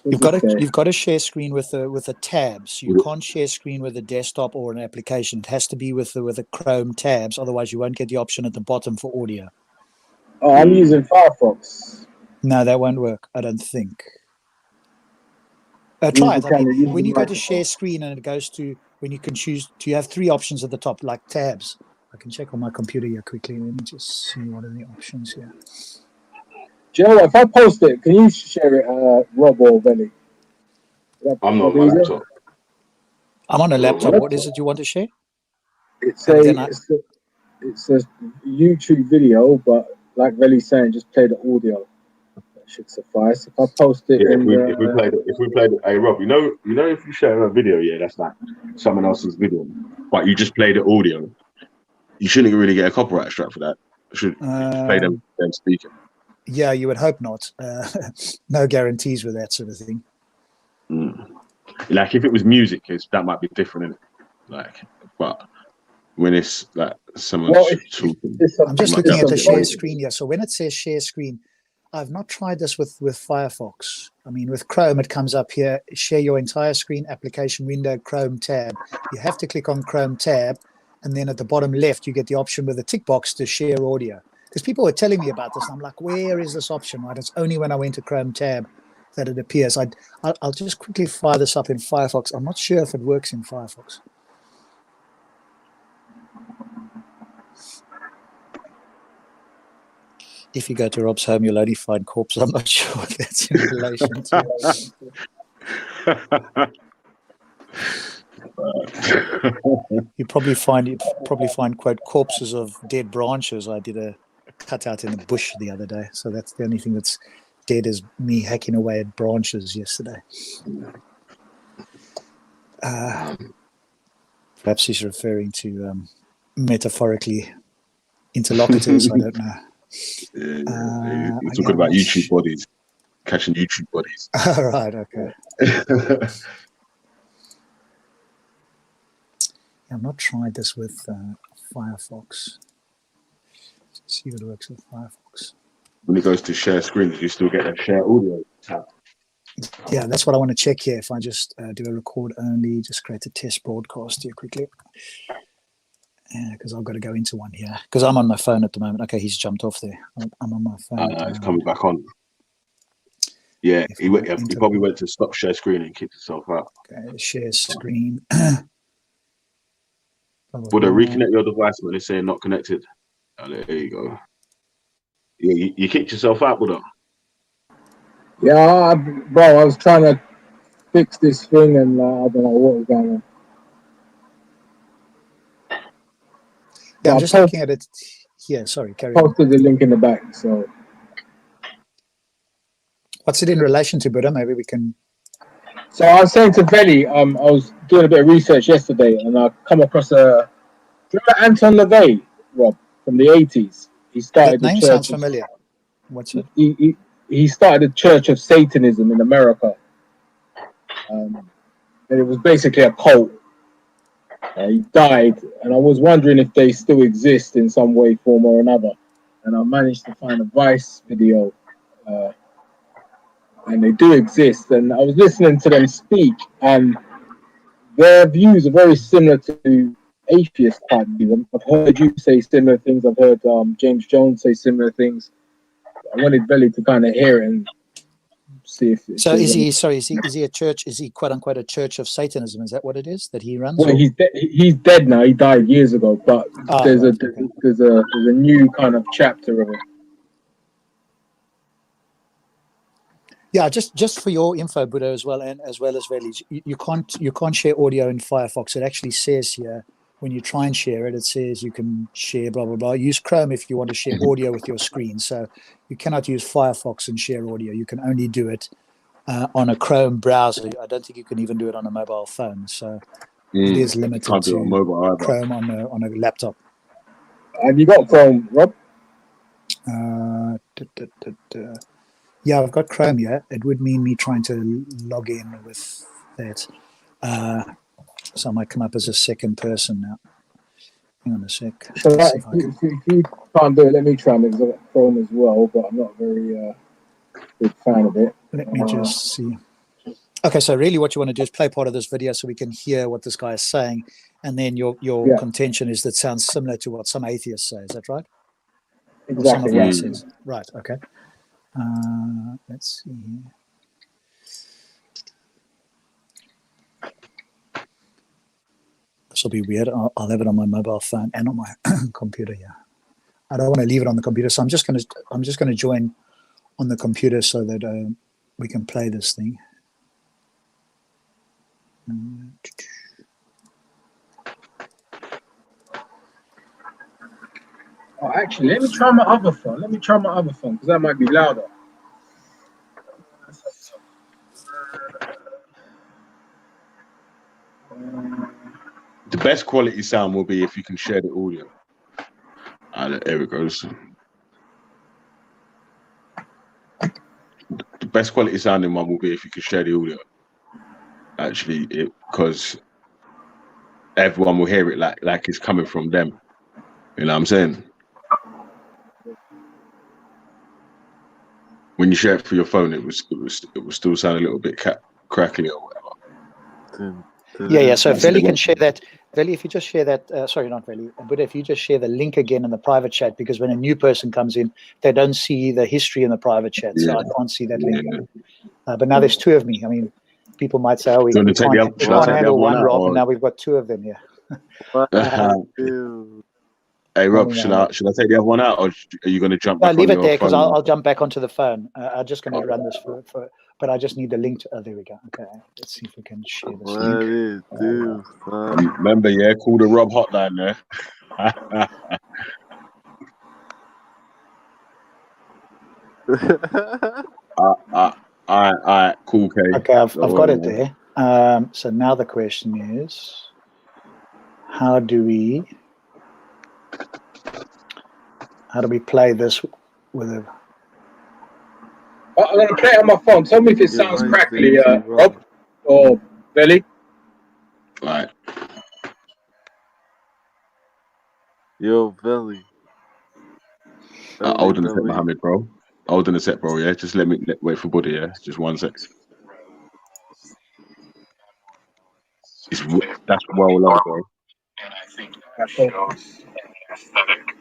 You've got to share screen with a tabs. You can't share screen with a desktop or an application. It has to be with the Chrome tabs. Otherwise, you won't get the option at the bottom for audio. Oh, I'm using Firefox. No, that won't work. I don't think. Try it. I mean, when you go to share screen and it goes to when you can choose, you have three options at the top, like tabs. I can check on my computer here quickly. Let me just see what are the options here. Do you know what? If I post it, can you share it, Rob or Vellemy? I'm not on my laptop. I'm on a laptop. What is it you want to share? It's a YouTube video, but like Velley's saying, just play the audio. That should suffice. If I post it, if we played it, hey Rob, you know, if you share a video, yeah, that's like someone else's video, but you just play the audio, you shouldn't really get a copyright strike for that. You should just play them speaking. Yeah, you would hope not. No guarantees with that sort of thing. Like if it was music, that might be different, innit? Like, but when it's like someone's talking, I'm just looking at the share screen here. So when it says share screen, I've not tried this with Firefox. I mean, with Chrome, it comes up here, share your entire screen, application window, Chrome tab. You have to click on Chrome tab, and then at the bottom left, you get the option with a tick box to share audio. Because people were telling me about this, and I'm like, where is this option? Right? It's only when I went to Chrome tab that it appears. I'll just quickly fire this up in Firefox. I'm not sure if it works in Firefox. If you go to Rob's home, you'll only find corpses. I'm not sure what that's in relation to. You probably find quote corpses of dead branches. I did a cutout in the bush the other day, so that's the only thing that's dead is me hacking away at branches yesterday. Perhaps he's referring to metaphorically interlocutors. I don't know. He's talking about YouTube bodies, catching YouTube bodies. All right, okay. I've not tried this with Firefox. Let's see what works with Firefox. When it goes to share screens, you still get a share audio tab. Yeah, that's what I want to check here. If I just do a record only, just create a test broadcast here quickly. Because I've got to go into one here. Because I'm on my phone at the moment. Okay, he's jumped off there. I'm on my phone. He's coming back on. Yeah, he probably went to stop share screen and kicked himself out. Okay, share screen. Would I reconnect your device when it's saying not connected? Oh, there you go. Yeah, you kicked yourself out, Buddha. Yeah, bro, I was trying to fix this thing and I don't know what was going on. Yeah, I'm just looking at it here. Sorry, carry on. Posted the link in the back. So, what's it in relation to, Buddha? Maybe we can. So I was saying to Vellemy, I was doing a bit of research yesterday, and I come across remember Anton LaVey, Rob, from the 80s. He started that name sounds familiar. What's it? He started a Church of Satanism in America. And it was basically a cult. He died, and I was wondering if they still exist in some way, form, or another. And I managed to find a Vice video, and they do exist. And I was listening to them speak, and their views are very similar to atheist type views. I've heard you say similar things. I've heard James Jones say similar things. I wanted Vellemy to kind of hear it and see if. So is he? Sorry, is he a church? Is he quote unquote a Church of Satanism? Is that what it is that he runs? Well, he's dead now. He died years ago. But there's a new kind of chapter of it. Yeah, just for your info, Buddha, as well, and as well as Vellemy, you can't share audio in Firefox. It actually says here when you try and share it, it says you can share blah blah blah. Use Chrome if you want to share audio with your screen. So you cannot use Firefox and share audio. You can only do it on a Chrome browser. I don't think you can even do it on a mobile phone. So it is limited to mobile Chrome on a laptop. Have you got Chrome, Rob? Yeah, I've got Chrome here. It would mean me trying to log in with that. So I might come up as a second person now. Hang on a sec. So if you can't do it, let me try it, because I've got Chrome as well, but I'm not very big fan of it. Let me just see. Okay, so really what you want to do is play part of this video so we can hear what this guy is saying, and then your contention is that sounds similar to what some atheists say. Is that right? Exactly. Or some of right, okay. Let's see here. This will be weird. I'll have it on my mobile phone and on my computer here. I don't want to leave it on the computer, so I'm just going to join on the computer so that we can play this thing. Oh, actually, let me try my other phone. Because that might be louder. The best quality sound will be if you can share the audio. There it goes. The best quality sounding one will be if you can share the audio. Actually, because everyone will hear it like it's coming from them. You know what I'm saying? When you share it through your phone, it will still sound a little bit crackly or whatever. Yeah. So Vellemy can share that. Vellemy, if you just share that, sorry, not Vellemy, but if you just share the link again in the private chat, because when a new person comes in, they don't see the history in the private chat, so I can't see that link. But now there's two of me. I mean, people might say, "Oh, we can't handle one Rob," and now we've got two of them here. Hey Rob, No. should I take the other one out, or are you going to jump No, back leave on it your there because phone? I'll jump back onto the phone. I'm just going to run this but I just need the link to. Oh, there we go. Okay, let's see if we can share this What link. it do, son? Remember, yeah, call the Rob hotline there. All right, cool, K. Okay, I've Don't got worry, it man. there. So now the question is, how do we play this with a? I'm gonna play it on my phone. Tell me if it Your sounds voice crackly, is too Rob raw. or Belly. All right. Yo, Vellemy. Hold on a sec, Mohammed, bro. Hold on a sec, bro. Yeah, just wait for Buddha. Yeah, just 1 sec. That's well long, bro. And I think that shows aesthetic.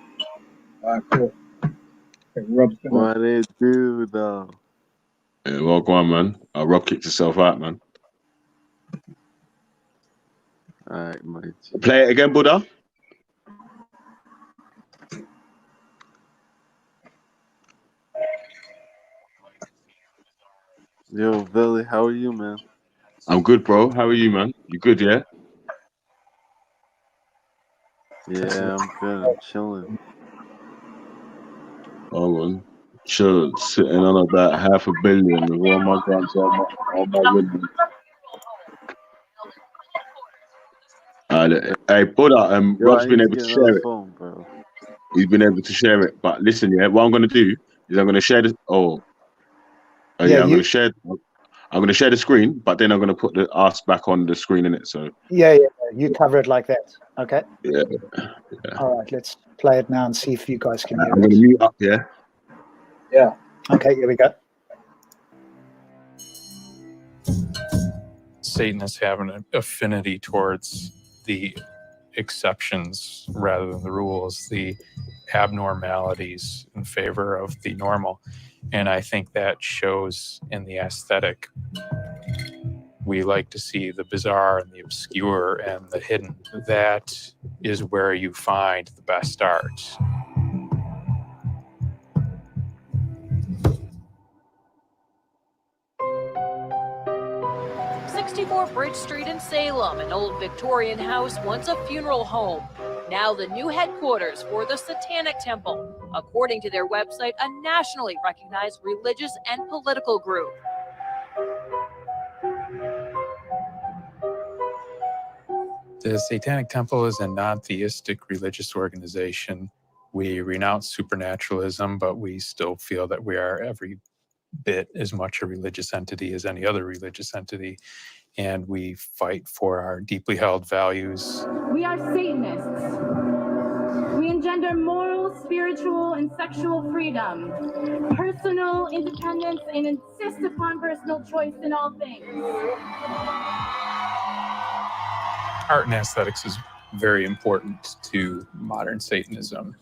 Cool. Okay, Rob's gonna. What it do, though? Yeah, well, go on, man. Rob kicked himself out, man. Alright, mate. Play it again, Buddha. Yo, Vellemy, how are you, man? I'm good, bro. How are you, man? You good, yeah? Yeah, I'm good. I'm chilling. Oh, man. Sure, sitting on about $500 million with all my grants, all my winnings. Hey, Buddha, Yo, Rob's I been need to able get to another share it. phone, bro. He's been able to share it. But listen, yeah, what I'm going to do is I'm going to share this. Yeah, I'm going to share. I'm going to share the screen, but then I'm going to put the us back on the screen in it. So yeah, you cover it like that. Okay. yeah. All right, let's play it now and see if you guys can hear I'm going to it. mute up. Yeah. Yeah. Okay, here we go. Satanists have an affinity towards the exceptions rather than the rules, the abnormalities in favor of the normal. And I think that shows in the aesthetic. We like to see the bizarre and the obscure and the hidden. That is where you find the best art. Bridge Street in Salem, an old Victorian house, once a funeral home. Now the new headquarters for the Satanic Temple, according to their website, a nationally recognized religious and political group. The Satanic Temple is a non-theistic religious organization. We renounce supernaturalism, but we still feel that we are every bit as much a religious entity as any other religious entity. And we fight for our deeply held values. We are Satanists. We engender moral, spiritual, and sexual freedom, personal independence, and insist upon personal choice in all things. Art and aesthetics is very important to modern Satanism.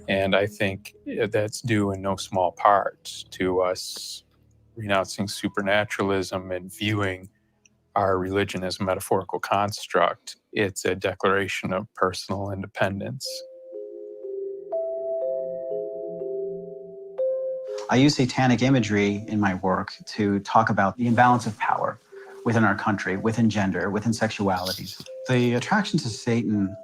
And I think that's due in no small part to us renouncing supernaturalism and viewing our religion as a metaphorical construct. It's a declaration of personal independence. I use satanic imagery in my work to talk about the imbalance of power within our country, within gender, within sexuality. The attraction to Satan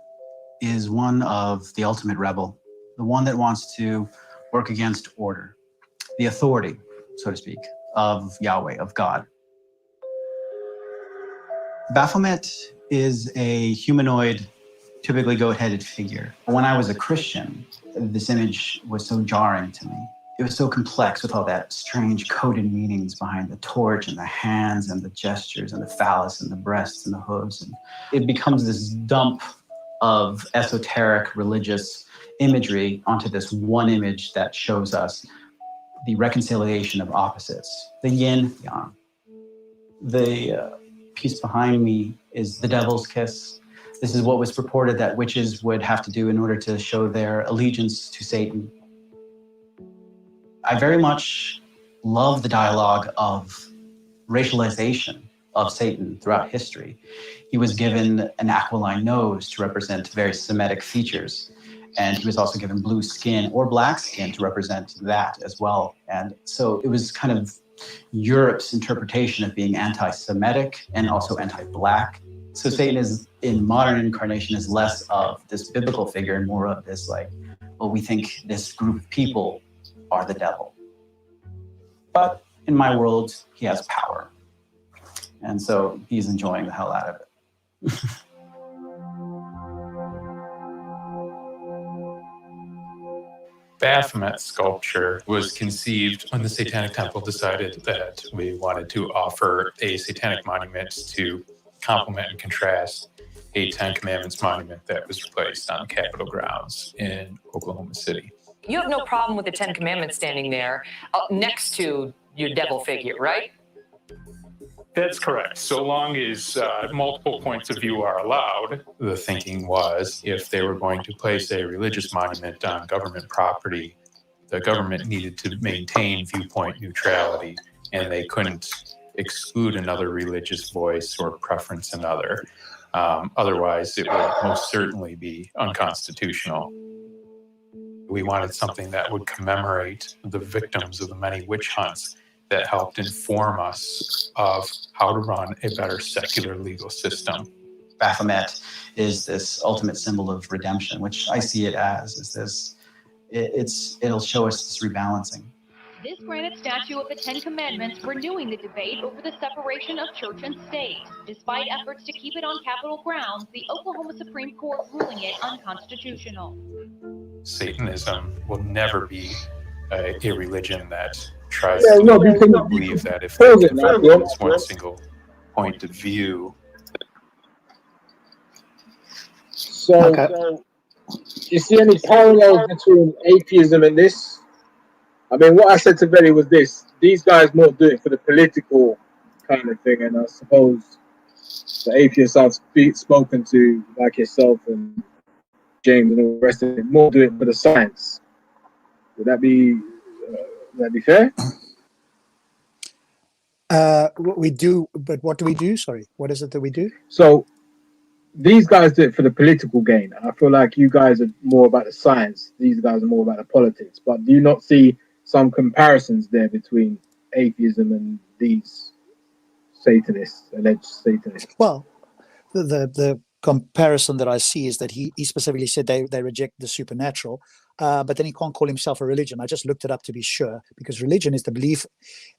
is one of the ultimate rebel, the one that wants to work against order, the authority, so to speak, of Yahweh, of God. Baphomet is a humanoid, typically goat-headed figure. When I was a Christian, this image was so jarring to me. It was so complex with all that strange coded meanings behind the torch and the hands and the gestures and the phallus and the breasts and the hooves. And it becomes this dump of esoteric religious imagery onto this one image that shows us the reconciliation of opposites, the yin, yang. The piece behind me is the devil's kiss. This is what was purported that witches would have to do in order to show their allegiance to Satan. I very much love the dialogue of racialization of Satan throughout history. He was given an aquiline nose to represent very Semitic features, And he was also given blue skin or black skin to represent that as well. And so it was kind of Europe's interpretation of being anti-Semitic and also anti-black. So Satan is, in modern incarnation, is less of this biblical figure and more of this like, well, we think this group of people are the devil. But in my world, he has power. And so he's enjoying the hell out of it. Baphomet sculpture was conceived when the Satanic Temple decided that we wanted to offer a satanic monument to complement and contrast a Ten Commandments monument that was placed on Capitol grounds in Oklahoma City. You have no problem with the Ten Commandments standing there next to your devil figure, right? That's correct. So long as multiple points of view are allowed, the thinking was if they were going to place a religious monument on government property, the government needed to maintain viewpoint neutrality, and they couldn't exclude another religious voice or preference another. Otherwise, it would most certainly be unconstitutional. We wanted something that would commemorate the victims of the many witch hunts that helped inform us of how to run a better secular legal system. Baphomet is this ultimate symbol of redemption, which I see it as, is this, it'll show us this rebalancing. This granite statue of the Ten Commandments renewing the debate over the separation of church and state. Despite efforts to keep it on Capitol grounds, the Oklahoma Supreme Court ruling it unconstitutional. Satanism will never be a religion that tries to believe that if they convert one single point of view. So, you see any parallels between atheism and this? I mean, what I said to Vellemy was this: these guys more do it for the political kind of thing, and I suppose the atheists I've spoken to, like yourself and James and all the rest of it, more do it for the science. Would that be fair? We do, but what do we do? Sorry, what is it that we do? So these guys do it for the political gain. I feel like you guys are more about the science. These guys are more about the politics. But do you not see some comparisons there between atheism and these Satanists, alleged Satanists? Well, the comparison that I see is that he specifically said they reject the supernatural, but then he can't call himself a religion. I just looked it up to be sure, because religion is the belief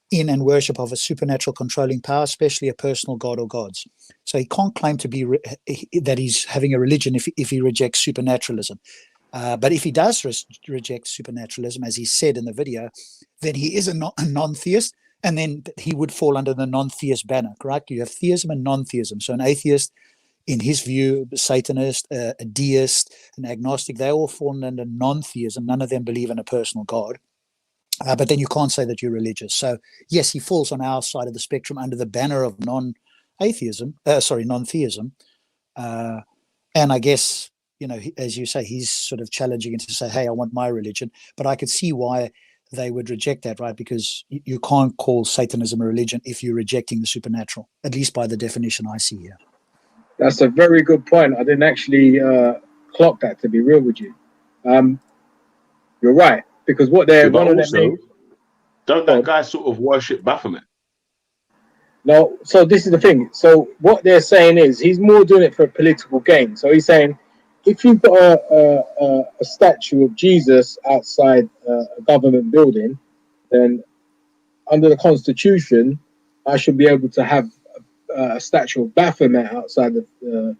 in and worship of a supernatural controlling power, especially a personal god or gods. So he can't claim to be that he's having a religion if he rejects supernaturalism. But if he does reject supernaturalism, as he said in the video, then he is a non-theist, and then he would fall under the non-theist banner, correct? You have theism and non-theism. So an atheist, in his view, a Satanist, a deist, an agnostic, they all fall under non-theism. None of them believe in a personal God. But then you can't say that you're religious. So yes, he falls on our side of the spectrum under the banner of non-theism. And I guess, you know, as you say, he's sort of challenging it to say, hey, I want my religion. But I could see why they would reject that, right? Because you can't call Satanism a religion if you're rejecting the supernatural, at least by the definition I see here. That's a very good point. I didn't actually clock that, to be real with you. You're right, because what they're don't that guy sort of worship Baphomet? No, so this is the thing. So what they're saying is he's more doing it for a political gain. So he's saying, if you've got a statue of Jesus outside a government building, then under the Constitution, I should be able to have a statue of Baphomet outside the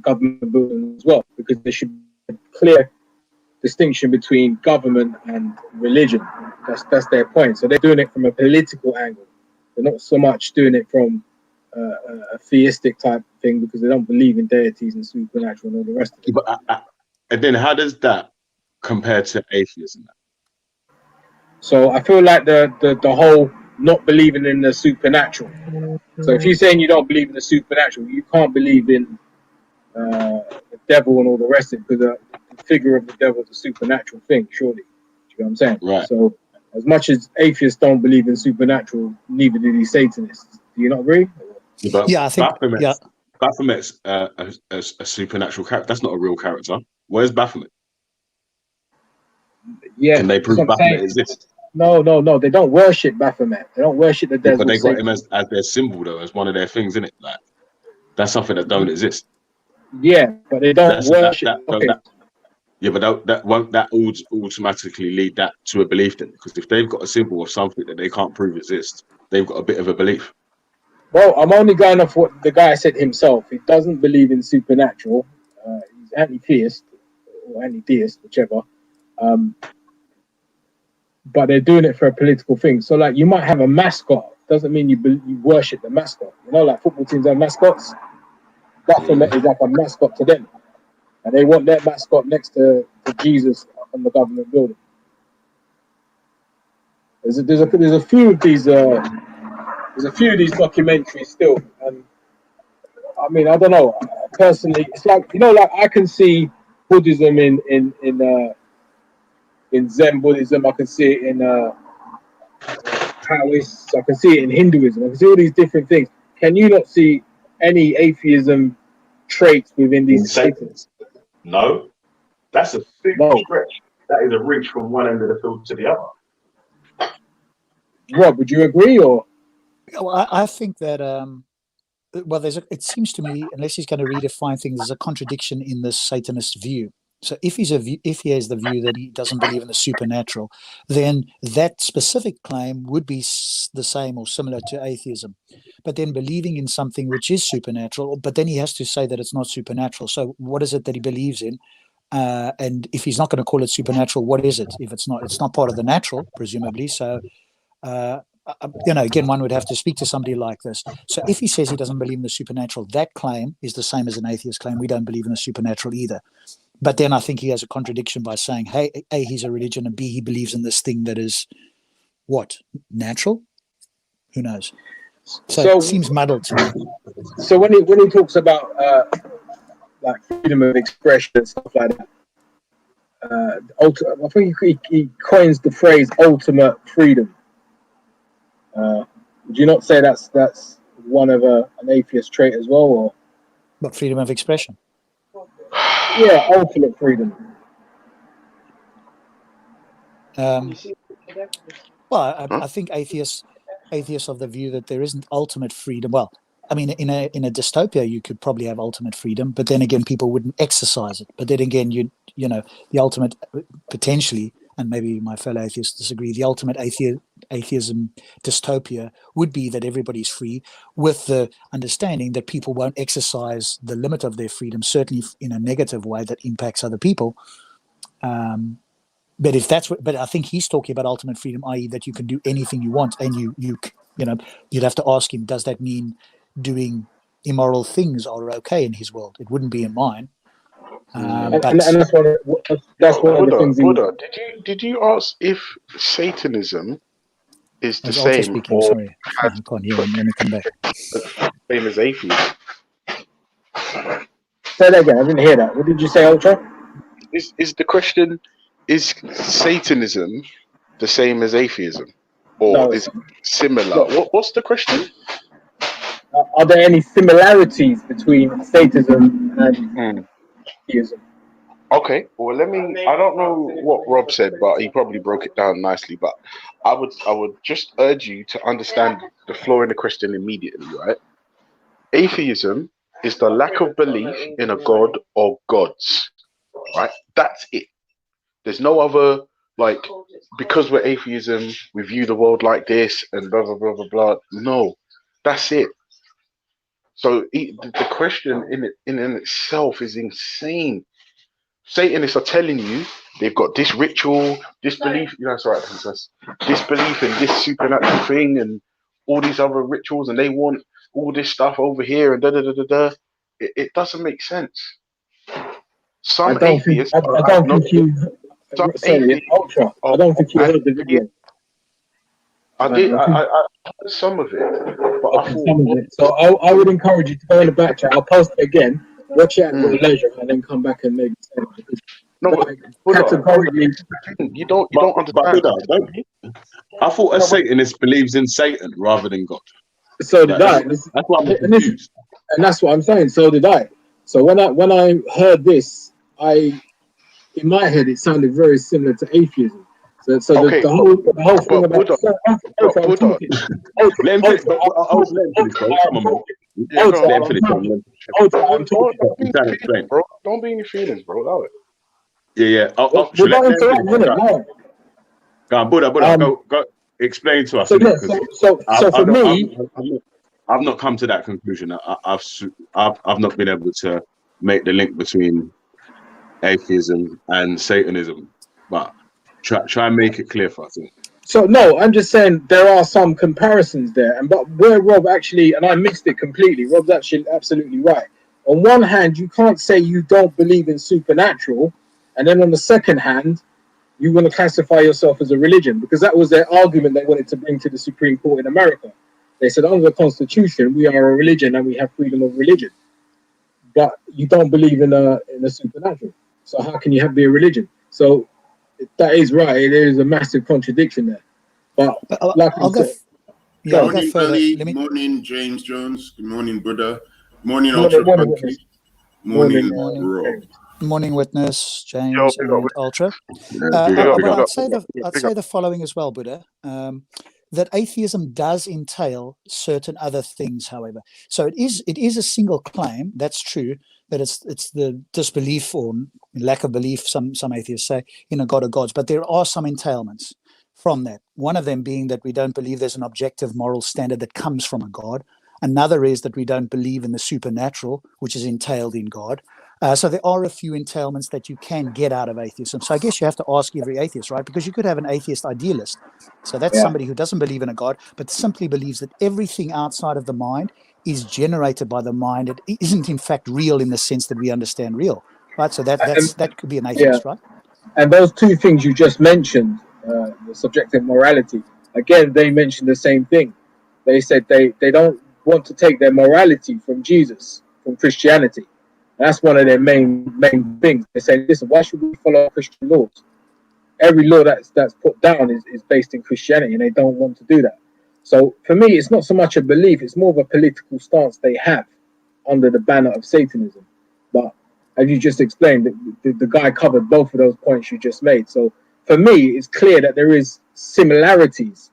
government building as well, because there should be a clear distinction between government and religion. That's their point. So they're doing it from a political angle. They're not so much doing it from a theistic type thing, because they don't believe in deities and supernatural and all the rest of it. But and then how does that compare to atheism? So I feel like the whole not believing in the supernatural. So if you're saying you don't believe in the supernatural, you can't believe in the devil and all the rest of it, because the figure of the devil is a supernatural thing, surely. Do you know what I'm saying? Right. So as much as atheists don't believe in supernatural, neither do these Satanists. Do you not agree? But yeah, I think Baphomet's a supernatural character. That's not a real character. Where's Baphomet? Yeah, Can they that's prove what I'm Baphomet saying. exists? No. They don't worship Baphomet. They don't worship the Yeah, but desert they got Satan. him as their symbol though, as one of their things, isn't it? Like that's something that don't exist. Yeah, but they don't That's that worship. that Okay, that. Yeah, but that won't that automatically lead that to a belief then? Because if they've got a symbol of something that they can't prove exists, they've got a bit of a belief. well, I'm only going off what the guy said himself. He doesn't believe in supernatural. He's anti-theist or anti-deist, whichever. But they're doing it for a political thing. So, like, you might have a mascot. Doesn't mean you worship the mascot. You know, like football teams have mascots. Baphomet is like a mascot to them, and they want their mascot next to Jesus on the government building. There's a few of these documentaries still, and I mean, I don't know. Personally, it's like, you know, like I can see Buddhism in Zen Buddhism. I can see it in Taoists. I can see it in Hinduism. I can see all these different things. Can you not see any atheism traits within these statements? No, that's a big stretch. That is a reach from one end of the field to the other. Rob, would you agree, or? Well, I think that well, it seems to me, unless he's going to redefine things, there's a contradiction in this Satanist view. So if he has the view that he doesn't believe in the supernatural, then that specific claim would be the same or similar to atheism. But then believing in something which is supernatural, but then he has to say that it's not supernatural. So what is it that he believes in? And if he's not going to call it supernatural, what is it? If it's not part of the natural, presumably. So, again, one would have to speak to somebody like this. So if he says he doesn't believe in the supernatural, that claim is the same as an atheist claim. We don't believe in the supernatural either. But then I think he has a contradiction by saying, hey, A, he's a religion, and B, he believes in this thing that is what? Natural? Who knows? So it seems muddled to me. So when he talks about like freedom of expression and stuff like that, I think he coins the phrase ultimate freedom. Would you not say that's one of an atheist trait as well, or? But freedom of expression. Yeah, ultimate freedom. Well, I think atheists of the view that there isn't ultimate freedom. Well, I mean, in a dystopia, you could probably have ultimate freedom, but then again, people wouldn't exercise it. But then again, you know, the ultimate potentially, and maybe my fellow atheists disagree, the ultimate atheism dystopia would be that everybody's free, with the understanding that people won't exercise the limit of their freedom, certainly in a negative way that impacts other people. But if that's but I think he's talking about ultimate freedom, i.e., that you can do anything you want, and you'd have to ask him, does that mean doing immoral things are okay in his world? It wouldn't be in mine. And that's one of the things. Buddha, did you ask if Satanism is the same speaking, or sorry. I can't hear him. Let me come back. Same as atheism? Say that again. I didn't hear that. What did you say, Ultra? Is the question, is Satanism the same as atheism, or is it similar? What's the question? Are there any similarities between Satanism and theism? Okay, well, I don't know what Rob said, but he probably broke it down nicely. But I would just urge you to understand the flaw in the question immediately, right? Atheism is the lack of belief in a god or gods, right? That's it. There's no other, like, because we're atheism, we view the world like this and blah, blah, blah, blah, blah. No, that's it. So the question in itself is insane. Satanists are telling you they've got this ritual, this belief, it's all right, princess, this belief in this supernatural thing and all these other rituals, and they want all this stuff over here and da da da da da. It doesn't make sense. Some atheists. I don't think you heard the video. I did. I heard some of it, but I thought some of it. So I would encourage you to go in the back chat. I'll post it again. Watch it at your leisure, and then come back and maybe say it. Categorically, you don't understand. I thought a Satanist believes in Satan rather than God. So did I. That's why I'm confused. And that's what I'm saying. So did I. So when I heard this, I in my head, it sounded very similar to atheism. So Okay, the whole thing but about Buddha, Ultra, I'm Buddha. talking. Ultra, Let him finish. Ultra, I was letting him finish, bro. Come on, man. Yeah, go Let on. him finish. Come on. Ultra, Buddha, I'm talking. don't be I'm in trying your to explain. feelings, bro. Don't be in your feelings, bro. Allow it. Yeah. We're Let not him finish. interrupting, innit? No. Go on, Buddha. Um. Go. Explain to us, So innit? yeah. Because So for me, I've not come to that conclusion. I've not been able to make the link between atheism and Satanism, but try and make it clear for us. so no, I'm just saying there are some comparisons there, and but where Rob actually, and I missed it completely. Rob's actually absolutely right. On one hand, you can't say you don't believe in supernatural, and then on the second hand, you want to classify yourself as a religion, because that was their argument they wanted to bring to the Supreme Court in America. They said under the Constitution we are a religion and we have freedom of religion, but you don't believe in a supernatural. So how can you be a religion? So that is right. There is a massive contradiction there. But like I'll I go. said, Yeah, I'll go Morning, further. Belly. Let me. Morning, James Jones. Good morning, Buddha. Morning, morning, Ultra morning, Country. witness. Morning, Morning. Rob. Morning, Witness, Yo, James, big up, and Ultra. Big up, big But up. I'd say the following as well, Buddha. That atheism does entail certain other things, however. So it is a single claim. That's true. That it's the disbelief or lack of belief. Some atheists say in a god of gods, but there are some entailments from that. One of them being that we don't believe there's an objective moral standard that comes from a god. Another is that we don't believe in the supernatural, which is entailed in God. So there are a few entailments that you can get out of atheism. So I guess you have to ask every atheist, right? Because you could have an atheist idealist. So that's somebody who doesn't believe in a God, but simply believes that everything outside of the mind is generated by the mind. It isn't in fact real in the sense that we understand real, right? So that could be an atheist, right? And those two things you just mentioned, the subjective morality, again, they mentioned the same thing. They said they don't want to take their morality from Jesus, from Christianity. That's one of their main things. They say, listen, why should we follow Christian laws? Every law that's put down is based in Christianity, and they don't want to do that. So for me, it's not so much a belief; it's more of a political stance they have under the banner of Satanism. But as you just explained, the guy covered both of those points you just made. So for me, it's clear that there is similarities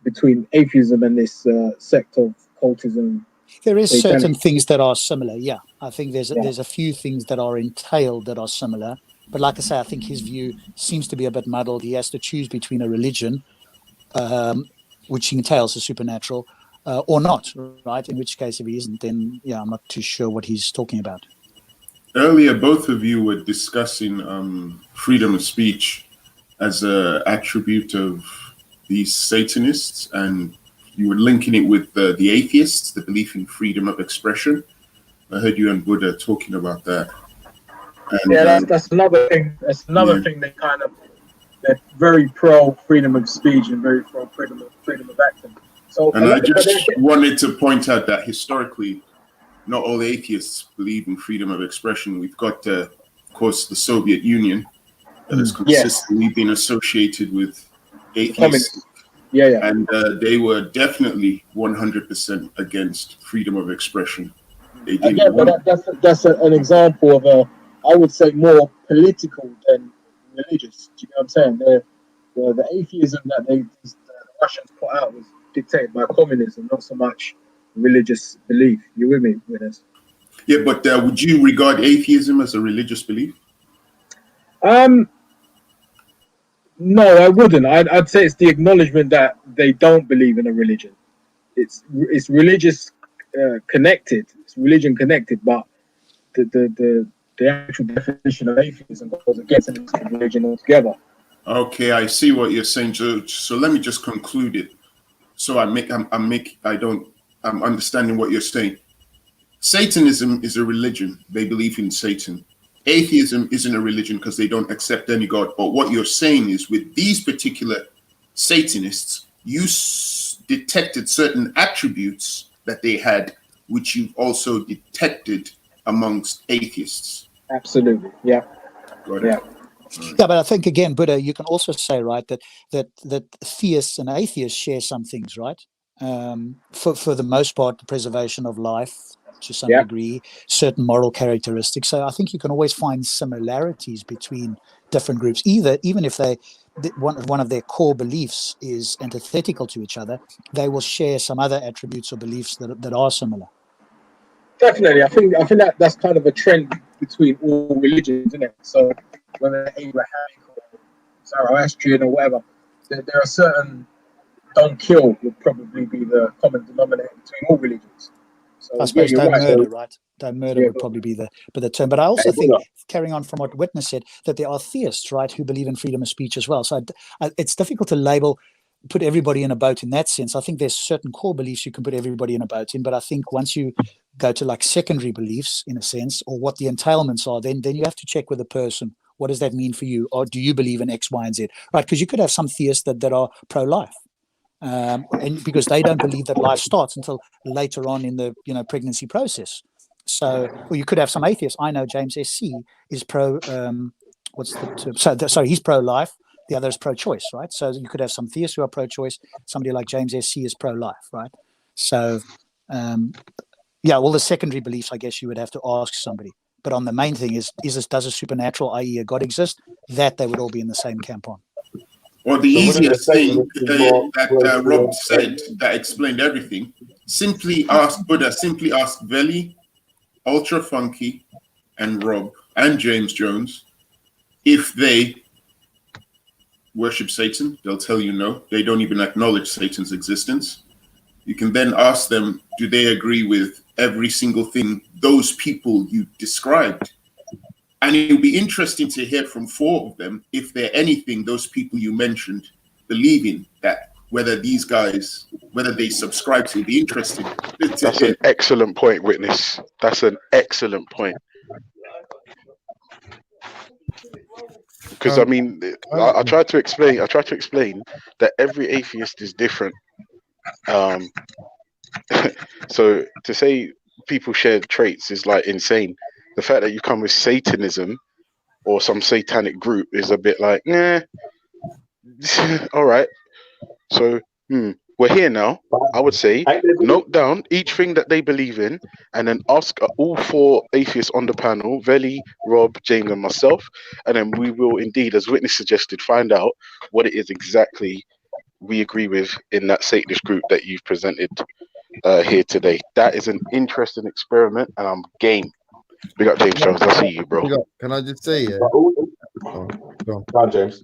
between atheism and this sect of cultism. There is satanic. certain things that are similar. Yeah, I think there's a few things that are entailed that are similar. But like I say, I think his view seems to be a bit muddled. He has to choose between a religion, which entails the supernatural, or not, right? In which case, if he isn't, then yeah, I'm not too sure what he's talking about. Earlier, both of you were discussing freedom of speech as an attribute of these Satanists, and you were linking it with the atheists, the belief in freedom of expression. I heard you and Buddha talking about that. And, that's another thing. That's another thing they kind of, they're very pro freedom of speech and very pro freedom of action. So, and I just wanted to point out that historically, not all atheists believe in freedom of expression. We've got, of course, the Soviet Union that has consistently been associated with atheists. And they were definitely 100% against freedom of expression. They didn't again, but that's an example of a, I would say, more political than religious. Do you know what I'm saying? The atheism that the Russians put out was dictated by communism, not so much religious belief. You with me with this? Yeah, but would you regard atheism as a religious belief? No, I wouldn't. I'd say it's the acknowledgement that they don't believe in a religion. It's religious connected. It's religion connected, but the actual definition of atheism goes against religion altogether. Okay, I see what you're saying. So let me just conclude it. So I'm understanding what you're saying. Satanism is a religion. They believe in Satan. Atheism isn't a religion because they don't accept any God. But what you're saying is with these particular Satanists, you detected certain attributes that they had, which you've also detected amongst atheists. Absolutely. Yeah. Yeah, but I think again, Buddha, you can also say, right, that theists and atheists share some things, right? For the most part, the preservation of life, to some degree, certain moral characteristics. So I think you can always find similarities between different groups, even if one of their core beliefs is antithetical to each other, they will share some other attributes or beliefs that are similar. Definitely, I think that's kind of a trend between all religions, isn't it? So whether Abrahamic or Zoroastrian or whatever, there are certain don't kill would probably be the common denominator between all religions. So I suppose you're don't right. murder, right? Don't murder would probably be the term. But I also think, carrying on from what Witness said, that there are theists, right, who believe in freedom of speech as well. So it's difficult to put everybody in a boat in that sense. I think there's certain core beliefs you can put everybody in a boat in, but I think once you go to like secondary beliefs, in a sense, or what the entailments are, then you have to check with the person. What does that mean for you? Or do you believe in X, Y, and Z? Right? Because you could have some theists that are pro-life. And because they don't believe that life starts until later on in the pregnancy process. So, or you could have some atheists. I know James SC is pro. What's the term? So he's pro-life. The other is pro-choice, right? So you could have some theists who are pro-choice. Somebody like James SC is pro-life, right? So, all the secondary beliefs, I guess you would have to ask somebody. But on the main thing does a supernatural, i.e., a God exist? That they would all be in the same camp on. Or the easiest thing that Rob said that explained everything. Simply ask Vellemy, Ultra Funky, and Rob and James Jones if they worship Satan. They'll tell you no. They don't even acknowledge Satan's existence. You can then ask them, do they agree with every single thing those people you described? And it would be interesting to hear from four of them if they're anything those people you mentioned believe in, that whether these guys, whether they subscribe to, it'd be interesting. That's an excellent point, Witness. That's an excellent point. Because I mean, I tried to explain that every atheist is different. So to say people share traits is like insane. The fact that you come with Satanism or some satanic group is a bit like, nah, all right. So we're here now. I would say note down each thing that they believe in and then ask all four atheists on the panel, Veli, Rob, James, and myself, and then we will indeed, as Witness suggested, find out what it is exactly we agree with in that Satanist group that you've presented here today. That is an interesting experiment, and I'm game. Big up, James Jones. I see you, bro. Can I just say, go on, James.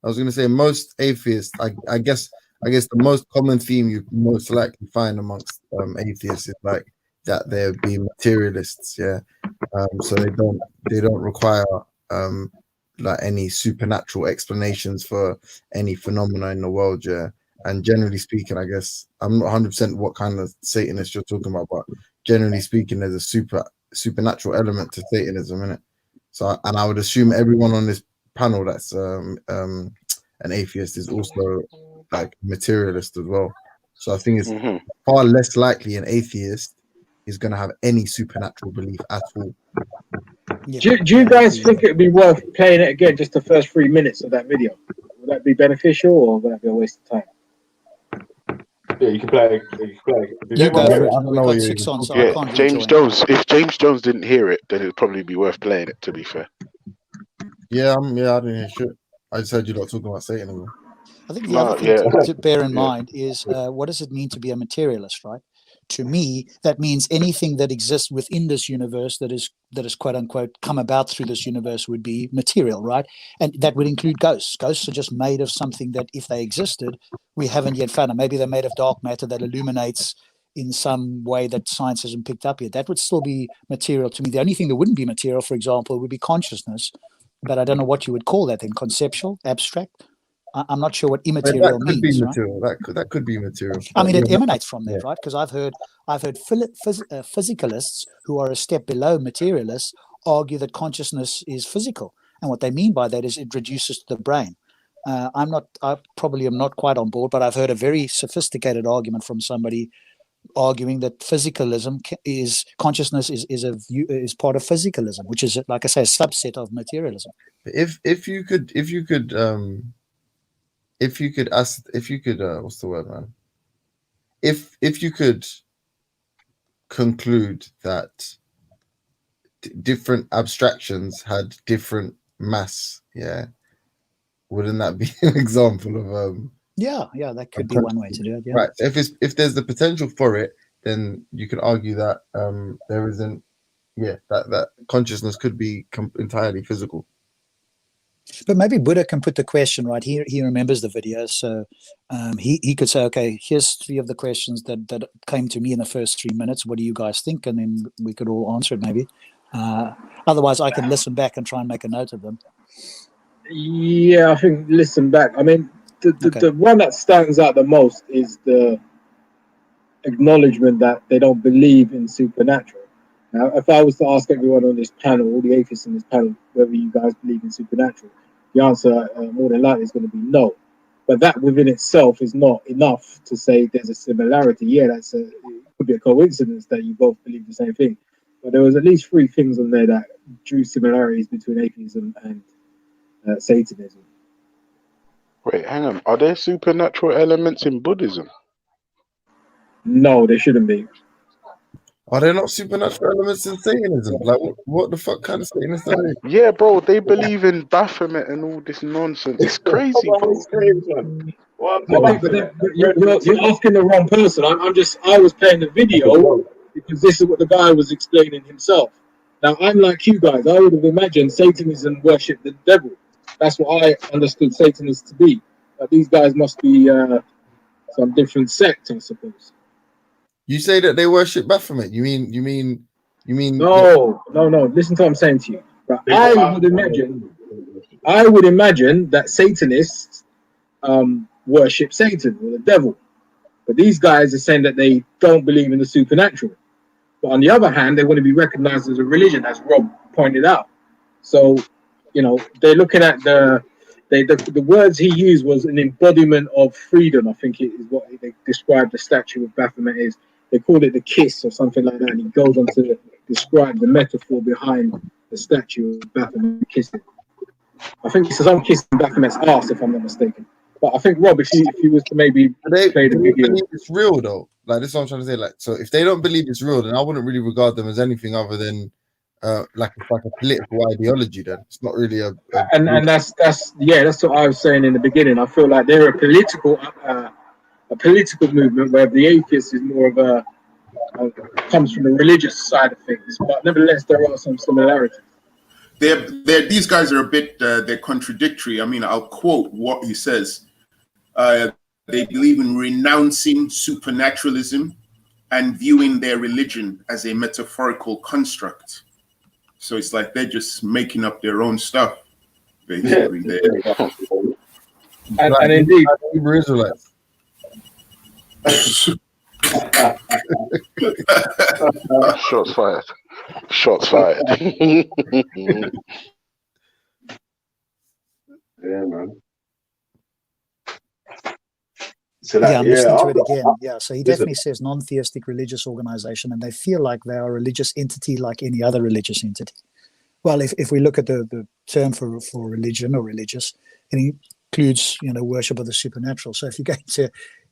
I was going to say most atheists. I guess the most common theme you most likely find amongst atheists is like that they're being materialists. Yeah, so they don't require like any supernatural explanations for any phenomena in the world. Yeah. And generally speaking, I guess I'm not 100% what kind of Satanist you're talking about, but generally speaking, there's a supernatural element to Satanism, innit? So, and I would assume everyone on this panel that's an atheist is also like materialist as well. So I think it's far less likely an atheist is going to have any supernatural belief at all. Do you guys think it would be worth playing it again, just the first 3 minutes of that video? Would that be beneficial, or would that be a waste of time? Yeah, you can play. You go for it. We've got 6 on, so I can't James rejoin. Jones. If James Jones didn't hear it, then it'd probably be worth playing it. To be fair. Yeah, I didn't hear shit. I just heard you lot talking about Satanism. I think the other thing to bear in mind is what does it mean to be a materialist, right? To me, that means anything that exists within this universe that is quote unquote come about through this universe would be material, right? And that would include ghosts. Ghosts are just made of something that, if they existed, we haven't yet found. And maybe they're made of dark matter that illuminates in some way that science hasn't picked up yet. That would still be material to me. The only thing that wouldn't be material, for example, would be consciousness. But I don't know what you would call that then. Conceptual, abstract. I'm not sure what immaterial means. Be material. Right? That could be material. I mean, it emanates from that, right? Because I've heard physicalists who are a step below materialists argue that consciousness is physical, and what they mean by that is it reduces to the brain. I probably am not quite on board, but I've heard a very sophisticated argument from somebody arguing that physicalism is consciousness is part of physicalism, which is, like I say, a subset of materialism. If you could what's the word, man? If you could conclude that different abstractions had different mass, yeah, wouldn't that be an example of Yeah, that could be one way to do it. Yeah. right? If there's the potential for it, then you could argue that there isn't. Yeah, that consciousness could be entirely physical. But maybe Buddha can put the question right. He remembers the video, so he could say, okay, here's 3 of the questions that came to me in the first 3 minutes. What do you guys think? And then we could all answer it maybe. Otherwise, I can listen back and try and make a note of them. Yeah, I think listen back. I mean, the one that stands out the most is the acknowledgement that they don't believe in supernatural. Now, if I was to ask everyone on this panel, all the atheists in this panel, whether you guys believe in supernatural, the answer more than likely is going to be no. But that within itself is not enough to say there's a similarity. Yeah, it could be a coincidence that you both believe the same thing. But there was at least 3 things on there that drew similarities between atheism and Satanism. Wait, hang on. Are there supernatural elements in Buddhism? No, there shouldn't be. Are there not supernatural elements in Satanism? Like, what the fuck kind of Satanist are they? Yeah, bro, they believe in Baphomet and all this nonsense. It's crazy, bro. You're asking the wrong person. I was playing the video because this is what the guy was explaining himself. Now, I'm like you guys. I would have imagined Satanism worship the devil. That's what I understood Satanists to be. But these guys must be some different sect, I suppose. You say that they worship Baphomet. You mean? No. Listen to what I'm saying to you. But I would imagine that Satanists worship Satan or the devil. But these guys are saying that they don't believe in the supernatural. But on the other hand, they want to be recognized as a religion, as Rob pointed out. So, they're looking at the words he used was an embodiment of freedom. I think it is what they described the statue of Baphomet is. They called it the kiss or something like that. And he goes on to describe the metaphor behind the statue of Baphomet kissing. I think it's some kissing Baphomet's ass, if I'm not mistaken. But I think, Rob, if you was to maybe play the video. Believe it's real, though. Like, this is what I'm trying to say. Like, so if they don't believe it's real, then I wouldn't really regard them as anything other than like a political ideology. Then it's not really and that's what I was saying in the beginning. I feel like they're a political movement, where the atheist is more of a comes from the religious side of things. But nevertheless, there are some similarities. These guys are a bit they're contradictory. I mean, I'll quote what he says. They believe in renouncing supernaturalism and viewing their religion as a metaphorical construct. So it's like they're just making up their own stuff, basically. Yeah. And indeed, Hebrew Israelites. Shots fired. Shots fired. Yeah, man. So I'm listening to it again. Yeah, so he definitely says non-theistic religious organization, and they feel like they are a religious entity like any other religious entity. Well, if we look at the term for religion or religious, it includes worship of the supernatural. So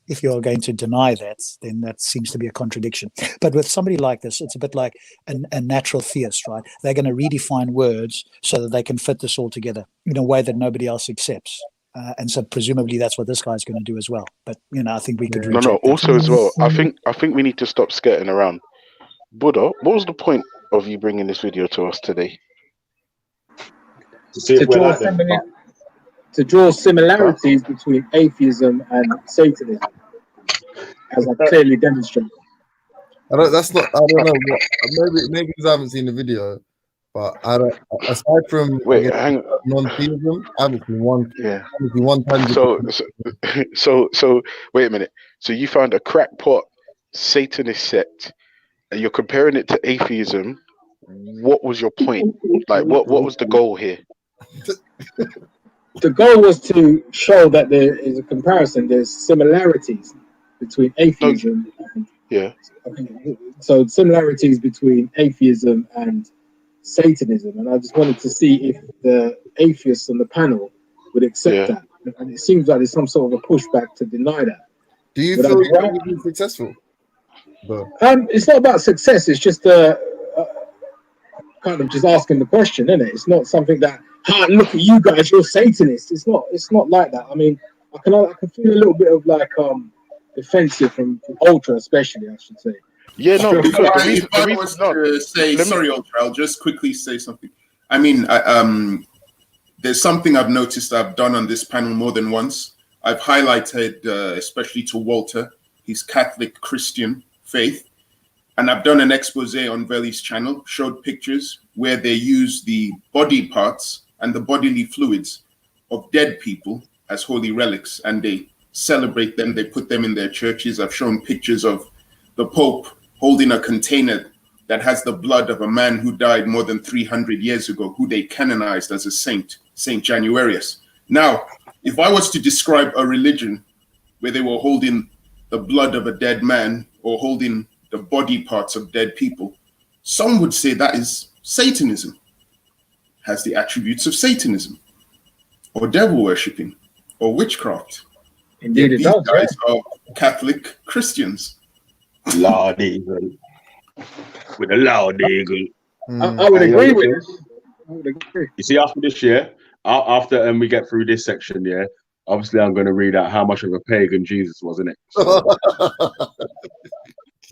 if you are going to deny that, then that seems to be a contradiction. But with somebody like this, it's a bit like a natural theist, right? They're going to redefine words so that they can fit this all together in a way that nobody else accepts. And so presumably that's what this guy's going to do as well. But I think we could No. Also as well, I think we need to stop skirting around. Buddha, what was the point of you bringing this video to us today? To draw similarities between atheism and Satanism, as I clearly demonstrated. I don't know. Maybe because I haven't seen the video, but I don't. Aside from non-theism, I haven't seen one. Yeah. One time. So wait a minute. So you found a crackpot Satanist sect, and you're comparing it to atheism. What was your point? Like, what was the goal here? The goal was to show that there is a comparison. There's similarities between atheism and so similarities between atheism and Satanism, and I just wanted to see if the atheists on the panel would accept that. And it seems like there's some sort of a pushback to deny that. Do you feel you've been successful? But It's not about success. It's just kind of just asking the question, isn't it? It's not something that, look at you guys, you're Satanists. It's not like that. I mean, I can feel a little bit of like defensive from Ultra, especially, I should say. Yeah, no, because If I was to say, sorry, Ultra, I'll just quickly say something. I mean, there's something I've noticed I've done on this panel more than once. I've highlighted, especially to Walter, his Catholic Christian faith. And I've done an expose on Velley's channel, showed pictures where they use the body parts and the bodily fluids of dead people as holy relics, and they celebrate them. They put them in their churches. I've shown pictures of the Pope holding a container that has the blood of a man who died more than 300 years ago, who they canonized as a saint, Saint Januarius. Now, if I was to describe a religion where they were holding the blood of a dead man or holding the body parts of dead people, some would say that is Satanism, has the attributes of Satanism, or devil worshipping, or witchcraft. Indeed, it these does. guys are Catholic Christians. Loud eagle. With a loud eagle. I would agree with this. I would agree. You see, after this year, after we get through this section, yeah, obviously I'm going to read out how much of a pagan Jesus was, innit? So,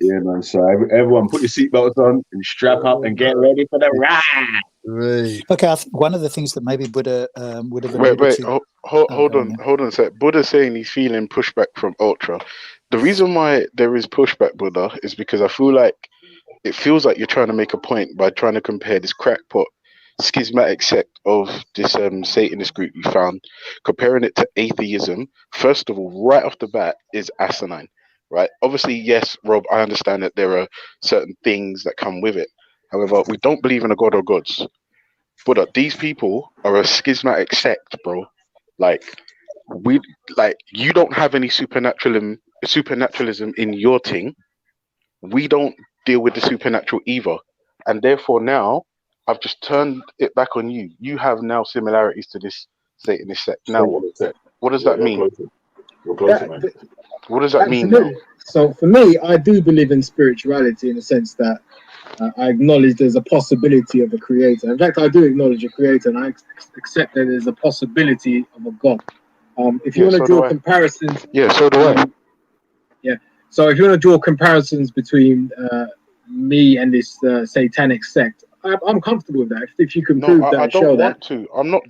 yeah, man. So everyone, put your seatbelts on and strap up and get ready for the ride. Right. Okay, one of the things that maybe Buddha would have Wait, alluded to. hold on a sec. Buddha's saying he's feeling pushback from Ultra. The reason why there is pushback, Buddha, is because I feel like it feels like you're trying to make a point by trying to compare this crackpot schismatic sect of this Satanist group you found, comparing it to atheism. First of all, right off the bat, is asinine, right? Obviously, yes, Rob, I understand that there are certain things that come with it. However, we don't believe in a god or gods. Buddha, these people are a schismatic sect, bro. You don't have any supernaturalism in your thing. We don't deal with the supernatural either. And therefore now I've just turned it back on you. You have now similarities to this Satanist sect. Now what does that mean? What does that mean now? So for me, I do believe in spirituality in the sense that I acknowledge there's a possibility of a creator. In fact, I do acknowledge a creator, and I accept that there's a possibility of a God. If you want to draw comparisons, so do I. Yeah. So if you want to draw comparisons between me and this satanic sect, I'm comfortable with that. If you can prove that and show that. I'm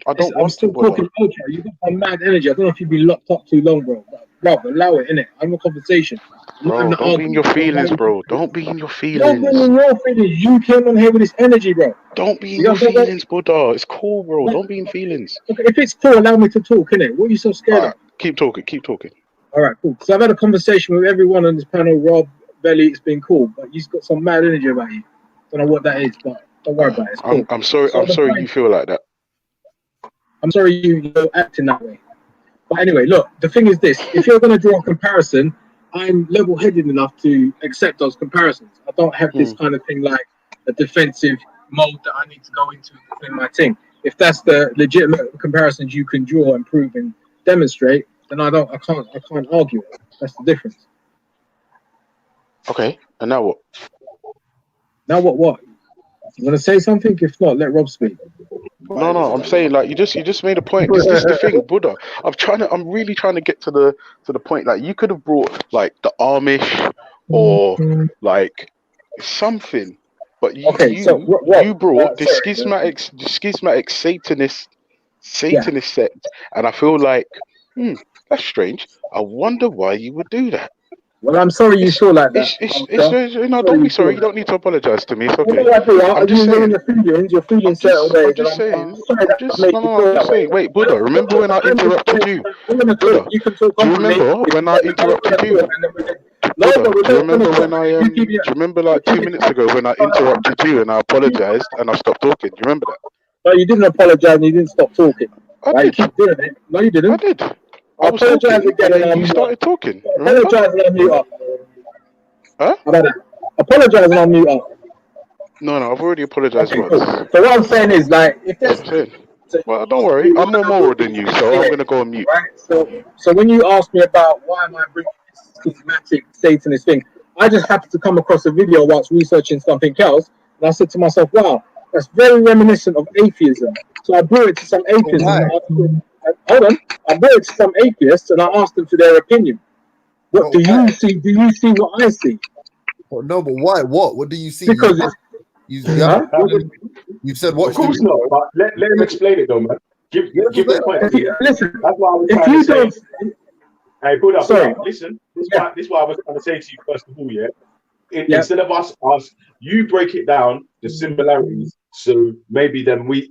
still talking Ultra. You've got some mad energy. I don't know if you've been locked up too long, bro. Bro, allow it, innit? I'm a conversation. Bro, don't be in your feelings, bro. Don't be in your feelings. Don't be in your feelings. You came on here with this energy, bro. Don't be in your feelings, Buddha. It's cool, bro. Don't be in feelings. Okay, if it's cool, allow me to talk, innit? What are you so scared of? Keep talking. All right, cool. So I've had a conversation with everyone on this panel. Rob, Velley, it's been cool, but you've got some mad energy about you. Don't know what that is, but don't worry about it. It's cool. I'm sorry you feel like that. I'm sorry you're acting that way. But anyway, look, the thing is this. If you're going to draw a comparison, I'm level-headed enough to accept those comparisons. I don't have this kind of thing like a defensive mode that I need to go into in my team. If that's the legitimate comparisons you can draw and prove and demonstrate, then I can't argue it. That's the difference. Okay, and now what? Now what? You want to say something? If not, let Rob speak. No, I'm saying like you just made a point. This is the thing, Buddha. I'm really trying to get to the point. Like you could have brought like the Amish or like something, but you brought the schismatic Satanist sect, and I feel like that's strange. I wonder why you would do that. Well, I'm sorry you feel like that. No, don't be sorry. You don't need to apologize to me. It's okay. I'm just saying. Your feelings I'm just saying. Wait, Buddha, remember when I interrupted you? Buddha, do you remember when I interrupted you? Buddha, do you remember when do you remember like 2 minutes ago when I interrupted you and I apologized and I stopped talking? Do you remember that? No, you didn't apologize and you didn't stop talking. I did. You keep doing it. No, you didn't. I did. I apologize again and you started talking. Apologize and I'll mute up. Huh? How about that? Apologize and I'll mute up. No, I've already apologized once. Cool. So what I'm saying is, like, if there's... Well, don't worry. I'm more moral than you, so I'm going to go on mute. Right? So when you ask me about why am I bringing this schismatic Satanist thing, I just happened to come across a video whilst researching something else, and I said to myself, "Wow, that's very reminiscent of atheism." So I brought it to some atheists. Why? And I asked them, hold on, I brought it to some atheists, and I asked them for their opinion. What do you see? Do you see what I see? Well, no, but why? What do you see? Because You've said watch Of course the not. But let him explain it though, man. Give the point. listen, That's why I was if trying you to say. don't, Hey, put up. sorry, Listen, this yeah, is why I was trying to say to you first of all, yeah. yeah. Instead of us, you break it down the similarities, so maybe then we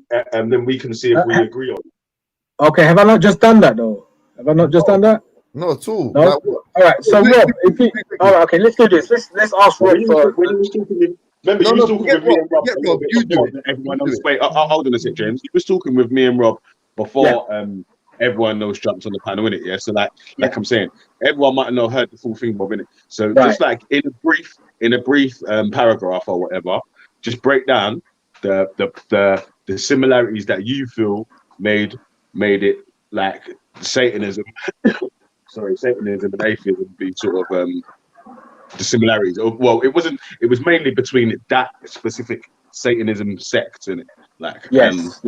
can see if we agree on it. Okay, have I not just done that though? Have I not just done that? No, at all. No. Like what? All right. So Rob, if you, all right, okay, let's do this. Let's ask Rob for. When you was talking with, remember you was talking with me and Rob a little bit before everyone else. Wait, hold on a sec, James. You was talking with me and Rob before everyone else jumped on the panel, innit? Yeah. So like I'm saying, everyone might not have heard the full thing, Bob, innit? So just like in a brief paragraph or whatever, just break down the similarities that you feel made it like Satanism. Sorry, Satanism and atheism be sort of the similarities. Well, it wasn't. It was mainly between that specific Satanism sect, and like yes.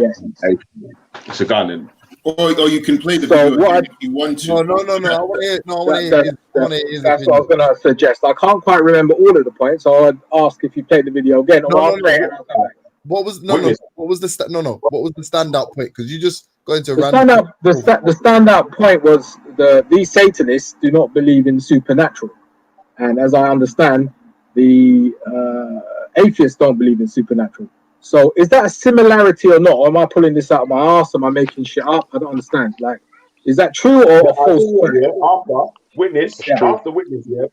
So go on then. Or you can play the video again if you want to. No. I want to hear. No, I want to hear his That's opinion. what I was going to suggest. I can't quite remember all of the points, so I'd ask if you played the video again. Or I'll play it. What was What was the What was the standout point? Because you just go into the standout point was these Satanists do not believe in supernatural, and as I understand, the atheists don't believe in supernatural. So is that a similarity or not? Or am I pulling this out of my ass? Am I making shit up? I don't understand. Like, is that true or false? After witness,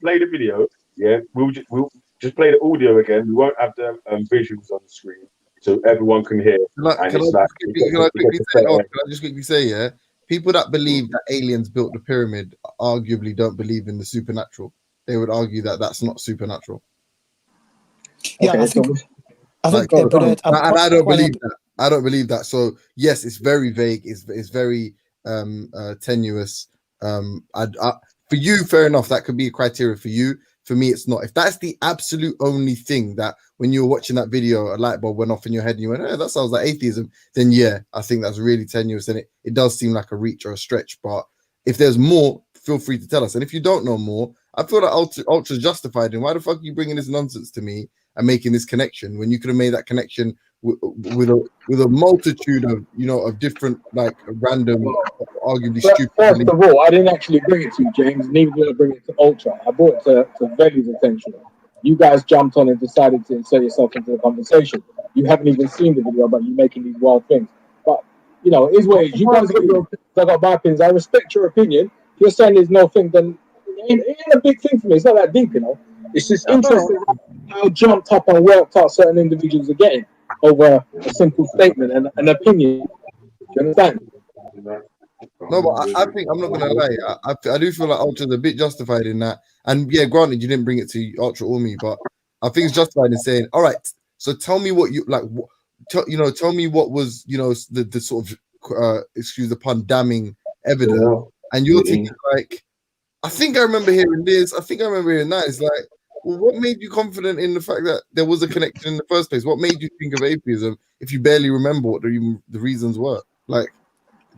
play the video. Yeah, we'll just play the audio again. We won't have the visuals on the screen, so everyone can hear. Can I just quickly say, yeah, people that believe that aliens built the pyramid arguably don't believe in the supernatural. They would argue that that's not supernatural. Yeah, okay, I think they put it. I don't believe that. I don't believe that. So yes, it's very vague. It's very tenuous. For you, fair enough. That could be a criteria for you. For me, it's not. If that's the absolute only thing that when you were watching that video, a light bulb went off in your head and you went, "Oh, that sounds like atheism," then yeah, I think that's really tenuous and it does seem like a reach or a stretch. But if there's more, feel free to tell us. And if you don't know more, I feel like Ultra's justified. And why the fuck are you bringing this nonsense to me and making this connection when you could have made that connection with a multitude of of different like random, arguably stupid. First of all, I didn't actually bring it to you, James. Neither did I bring it to Ultra. I brought it to Velley's attention. You guys jumped on and decided to insert yourself into the conversation. You haven't even seen the video, but you're making these wild things. But it is what it is. You guys got your opinions, I got my opinions. I respect your opinion. If you're saying there's no thing, then it ain't a big thing for me. It's not that deep, It's just interesting how jumped up and worked out certain individuals are getting over a simple statement and an opinion. Do you understand? No, but I think I'm not gonna lie. I do feel like Ultra's a bit justified in that. And yeah, granted, you didn't bring it to Ultra or me, but I think it's justified in saying, "All right, so tell me what you like. Tell me what was the sort of excuse the pun, damning evidence." Yeah. And you're thinking like, I think I remember hearing this. I think I remember hearing that. It's like, well, what made you confident in the fact that there was a connection in the first place? What made you think of atheism if you barely remember what the reasons were? Like,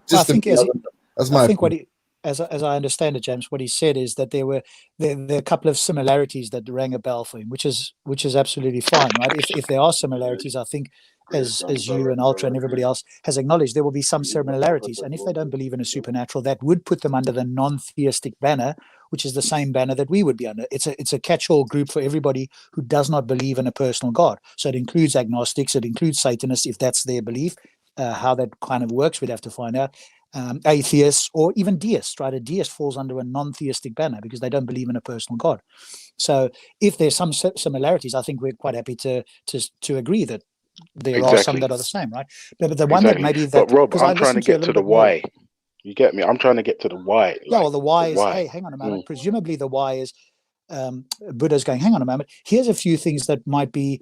just that's my. I think as I understand it, James, what he said is that there are a couple of similarities that rang a bell for him, which is absolutely fine, right? If there are similarities, I think as you and Ultra and everybody else has acknowledged, there will be some similarities. And if they don't believe in a supernatural, that would put them under the non-theistic banner, which is the same banner that we would be under. It's a catch-all group for everybody who does not believe in a personal God. So it includes agnostics, it includes Satanists, if that's their belief. How that kind of works, we'd have to find out. Atheists or even deists, right? A deist falls under a non-theistic banner because they don't believe in a personal God. So if there's some similarities, I think we're quite happy to agree that there are some that are the same, right? But the one that maybe that. But Rob, I'm trying to get to the why. You get me? I'm trying to get to the why. Yeah, well, the why is, hey, hang on a moment. Presumably the why is Buddha's going, hang on a moment. Here's a few things that might be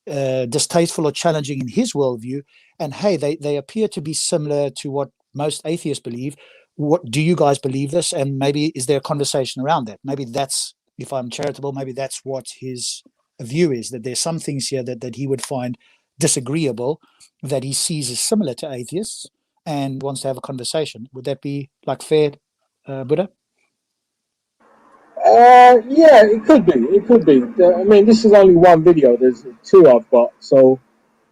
distasteful or challenging in his worldview, and hey, they appear to be similar to what most atheists believe. What do you guys believe this? And maybe is there a conversation around that? Maybe that's if I'm charitable, maybe that's what his view is, that there's some things here that he would find disagreeable, that he sees as similar to atheists and wants to have a conversation. Would that be like fair, Buddha? Yeah, it could be. It could be. I mean, this is only one video. There's two I've got, so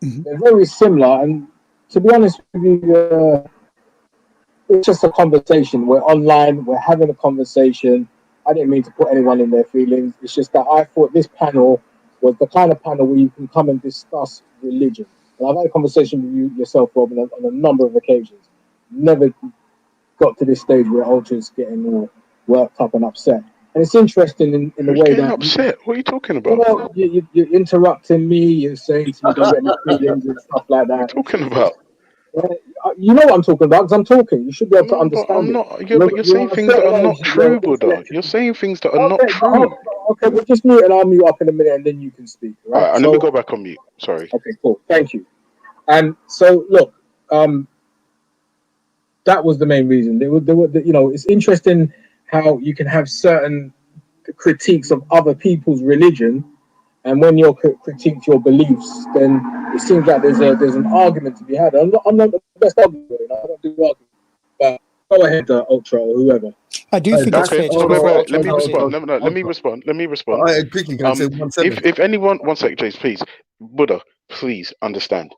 they're very similar. And to be honest with you, it's just a conversation. We're online. We're having a conversation. I didn't mean to put anyone in their feelings. It's just that I thought this panel was the kind of panel where you can come and discuss religion. And I've had a conversation with you yourself, Robin, on a number of occasions. Never got to this stage where Ultra's getting all worked up and upset. And it's interesting in the way that upset. What are you talking about? Well, you're interrupting me. You're saying to me, "Don't get any feelings" and stuff like that. What are you talking about? You know what I'm talking about because I'm talking. You should be able to understand. I'm not. You're saying things that are not true, Buddha. You're saying things that are not true. Okay, we'll just mute and I'll mute up in a minute and then you can speak. Right? All right, let me go back on mute. Sorry. Okay, cool. Thank you. And so, look, that was the main reason. There were, it's interesting how you can have certain critiques of other people's religion, and when you're critiqued your beliefs, then it seems like there's an argument to be had. I'm not the best argument. I don't do argument, but go ahead, Ultra or whoever. I do think it's fair. Let me respond. Let me respond. Quickly, can I say one sentence? If anyone, one second, James, please, Buddha, please understand.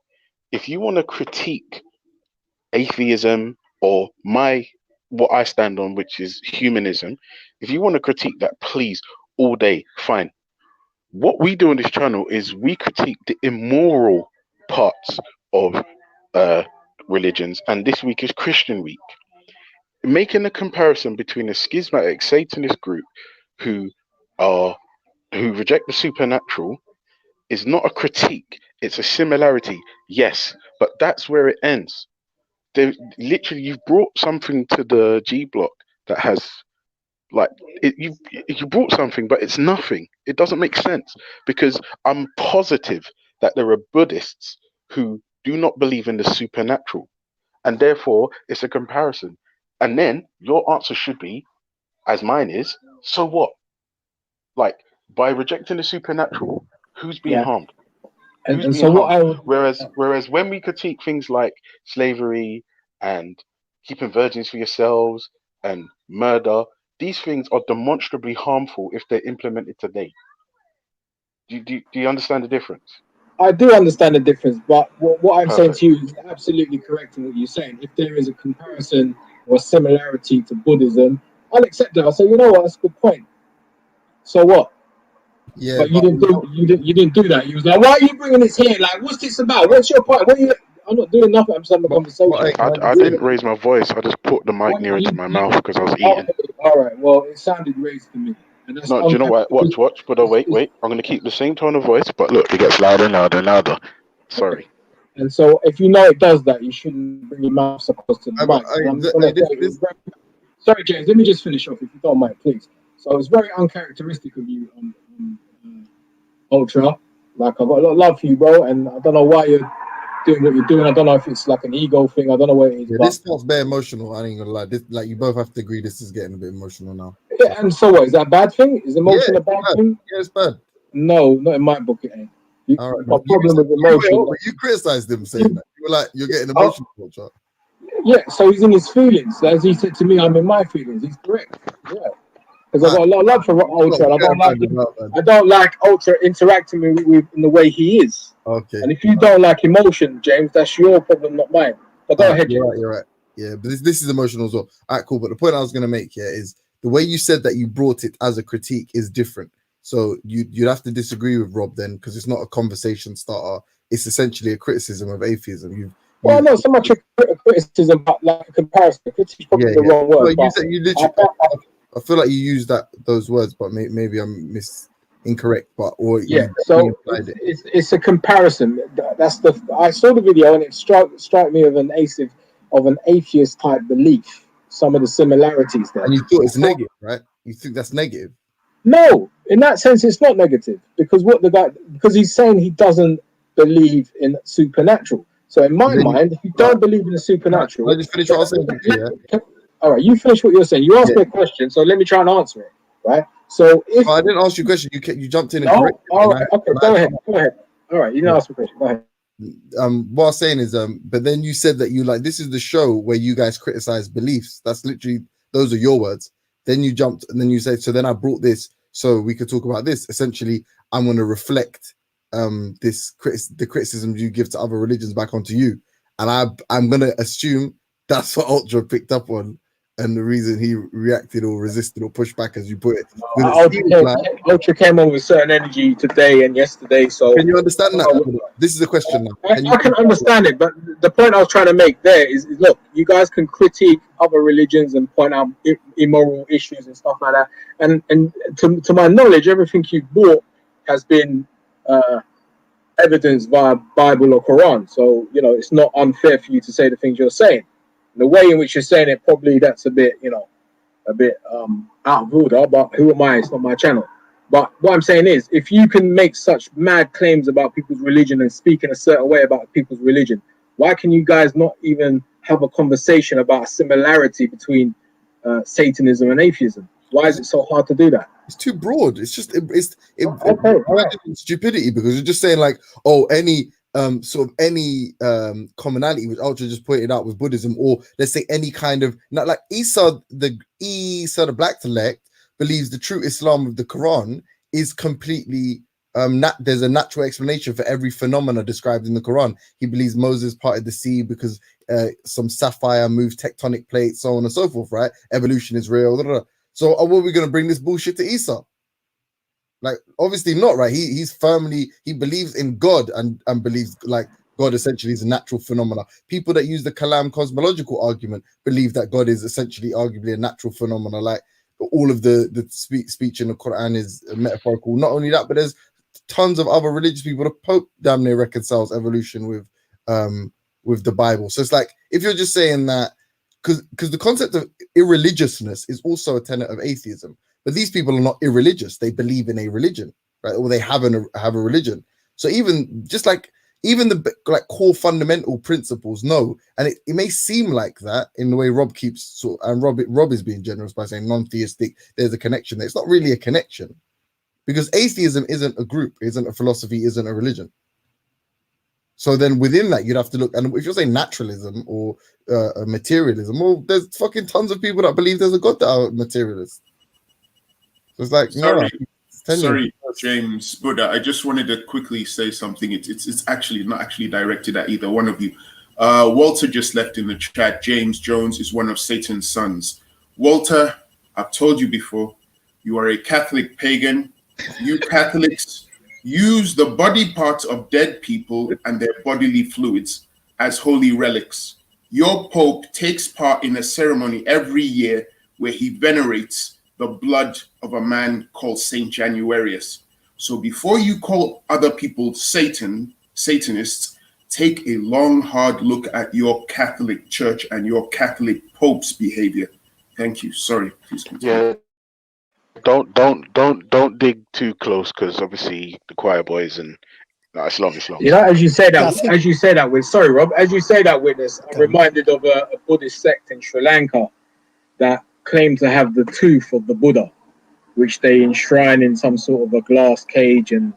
If you want to critique atheism or what I stand on, which is humanism, if you want to critique that, please, all day, fine. What we do on this channel is we critique the immoral parts of religions, and this week is Christian week. Making a comparison between a schismatic Satanist group who reject the supernatural is not a critique, it's a similarity, yes, but that's where it ends. Literally, you've brought something to the G block that has, you brought something, but it's nothing. It doesn't make sense, because I'm positive that there are Buddhists who do not believe in the supernatural, and therefore it's a comparison. And then your answer should be, as mine is, so what? Like, by rejecting the supernatural, who's being harmed? Who's being harmed? Whereas when we critique things like slavery and keeping virgins for yourselves and murder, these things are demonstrably harmful if they're implemented today. Do you understand the difference? I do understand the difference, but what I'm saying to you is absolutely correct in what you're saying. If there is a comparison or similarity to Buddhism, I'll accept it. I'll say, you know what, that's a good point. So what? Yeah, but you didn't do that. You was like, why are you bringing this here? Like, what's this about? What's your point? I'm not doing nothing. I'm just having a conversation. I didn't raise my voice. I just put the mic nearer to my mouth because I was eating. All right. Well, it sounded raised to me. And that's no, do you know what? Watch. But wait. I'm going to keep the same tone of voice. But look, it gets louder and louder and louder. Sorry. And so, if you know it does that, you shouldn't bring your mouth so close to the mic. Sorry, James. Let me just finish off, if you don't mind, please. So it's very uncharacteristic of you, Ultra. Like, I've got a lot of love for you, bro, and I don't know why you're doing what you're doing. I don't know if it's like an ego thing. I don't know what it is. Yeah, this stuff's very emotional. I ain't gonna lie. This, like, you both have to agree, this is getting a bit emotional now. Yeah, and so what? Is that a bad thing? Is emotion a bad thing? Yeah, it's bad. No, not in my book, it ain't. All right, my problem with emotion. You criticized him saying that. You were like, you're getting emotional, Ultra. Yeah, so he's in his feelings. As he said to me, I'm in my feelings. He's correct. Yeah. Because I've got a lot of love for Ultra. I don't like Ultra interacting with in the way he is. Okay. And if you don't like emotion, James, that's your problem, not mine. But go ahead, James. You're right. Yeah, but this is emotional as well. All right, cool. But the point I was going to make here is the way you said that you brought it as a critique is different. So you'd have to disagree with Rob then, because it's not a conversation starter. It's essentially a criticism of atheism. Well, no, so much a criticism, but like a comparison. Critique is probably the wrong word. Well, I feel like you used those words, but maybe I'm incorrect. So it's a comparison. I saw the video and it struck me of an atheist type belief. Some of the similarities there. And you thought it's negative, right? You think that's negative? No, in that sense, it's not negative because he's saying he doesn't believe in supernatural. So in my mind, if you don't believe in the supernatural, I just finish what I was saying. All right, you finish what you're saying. You asked me a question, so let me try and answer it. Right? So if I didn't ask you a question. You jumped in and no, corrected. all right, okay, go ahead. All right, you didn't ask me a question. Go ahead. What I was saying is, but then you said that you like this is the show where you guys criticize beliefs. That's literally those are your words. Then you jumped and then you said, so then I brought this so we could talk about this. Essentially, I'm going to reflect the criticisms you give to other religions back onto you, and I'm going to assume that's what Ultra picked up on, and the reason he reacted or resisted or pushed back, as you put it. Ultra came on with certain energy today and yesterday. So can you understand that? This is a question now. I can understand it, but the point I was trying to make there is look, you guys can critique other religions and point out immoral issues and stuff like that. And to my knowledge, everything you brought has been evidenced via Bible or Quran. So, you know, it's not unfair for you to say the things you're saying. The way in which you're saying it, probably that's a bit out of order, but who am I? It's not my channel. But what I'm saying is, if you can make such mad claims about people's religion and speak in a certain way about people's religion, why can you guys not even have a conversation about a similarity between Satanism and atheism? Why is it so hard to do that? It's too broad. It's just stupidity, because you're just saying like, oh, any commonality, which Ultra just pointed out with Buddhism, or let's say any kind of, not like Isa the Black believes the true Islam of the Quran is completely there's a natural explanation for every phenomena described in the Quran. He believes Moses parted the sea because some sapphire moved tectonic plates, so on and so forth, right? Evolution is real. Blah, blah, blah. So are we going to bring this bullshit to Isa? Like, obviously not, right? He believes in God and believes like God essentially is a natural phenomena. People that use the Kalam cosmological argument believe that God is essentially arguably a natural phenomena. Like all of the speech in the Quran is metaphorical. Not only that, but there's tons of other religious people. The Pope damn near reconciles evolution with the Bible. So it's like, if you're just saying that, because the concept of irreligiousness is also a tenet of atheism. But these people are not irreligious. They believe in a religion, right? Or they have a religion. So even the like core fundamental principles, no. And it may seem like that in the way Rob keeps and Rob is being generous by saying non-theistic, there's a connection there. It's not really a connection, because atheism isn't a group, isn't a philosophy, isn't a religion. So then within that, you'd have to look, and if you're saying naturalism or materialism, well, there's fucking tons of people that believe there's a God that are materialists. So it's like, sorry, James Buddha. I just wanted to quickly say something. It's actually not actually directed at either one of you. Walter just left in the chat. James Jones is one of Satan's sons. Walter, I've told you before, you are a Catholic pagan. You Catholics use the body parts of dead people and their bodily fluids as holy relics. Your Pope takes part in a ceremony every year where he venerates the blood of a man called Saint Januarius. So before you call other people Satanists, take a long, hard look at your Catholic Church and your Catholic Pope's behavior. Thank you. Sorry. Please continue. Yeah. Don't dig too close, because obviously the choir boys and it's long. You know, as you say that, sorry, Rob, as you say that witness, I'm reminded of a Buddhist sect in Sri Lanka that claim to have the tooth of the Buddha, which they enshrine in some sort of a glass cage and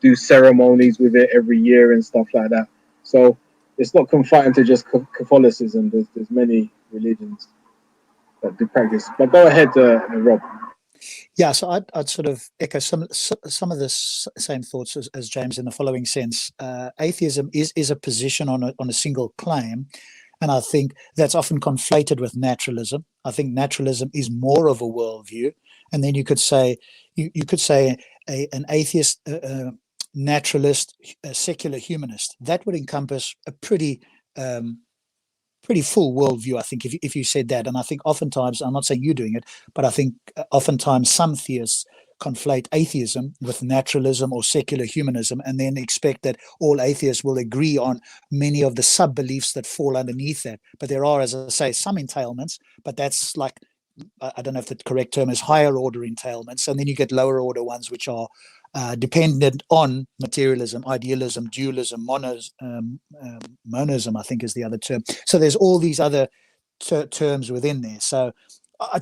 do ceremonies with it every year and stuff like that. So it's not confined to just Catholicism. There's many religions that do practice. But go ahead, Rob. Yeah, so I'd sort of echo some of the same thoughts as James in the following sense. Atheism is a position on a single claim, and I think that's often conflated with naturalism. I think naturalism is more of a worldview, and then you could say an atheist, naturalist, a secular humanist. That would encompass a pretty full worldview, I think, if you said that. And I think oftentimes, I'm not saying you're doing it, but I think oftentimes some theists conflate atheism with naturalism or secular humanism, and then expect that all atheists will agree on many of the sub-beliefs that fall underneath that. But there are, as I say, some entailments, but that's like, I don't know if the correct term is higher order entailments, and then you get lower order ones which are dependent on materialism, idealism, dualism, monism, I think is the other term. So there's all these other terms within there. So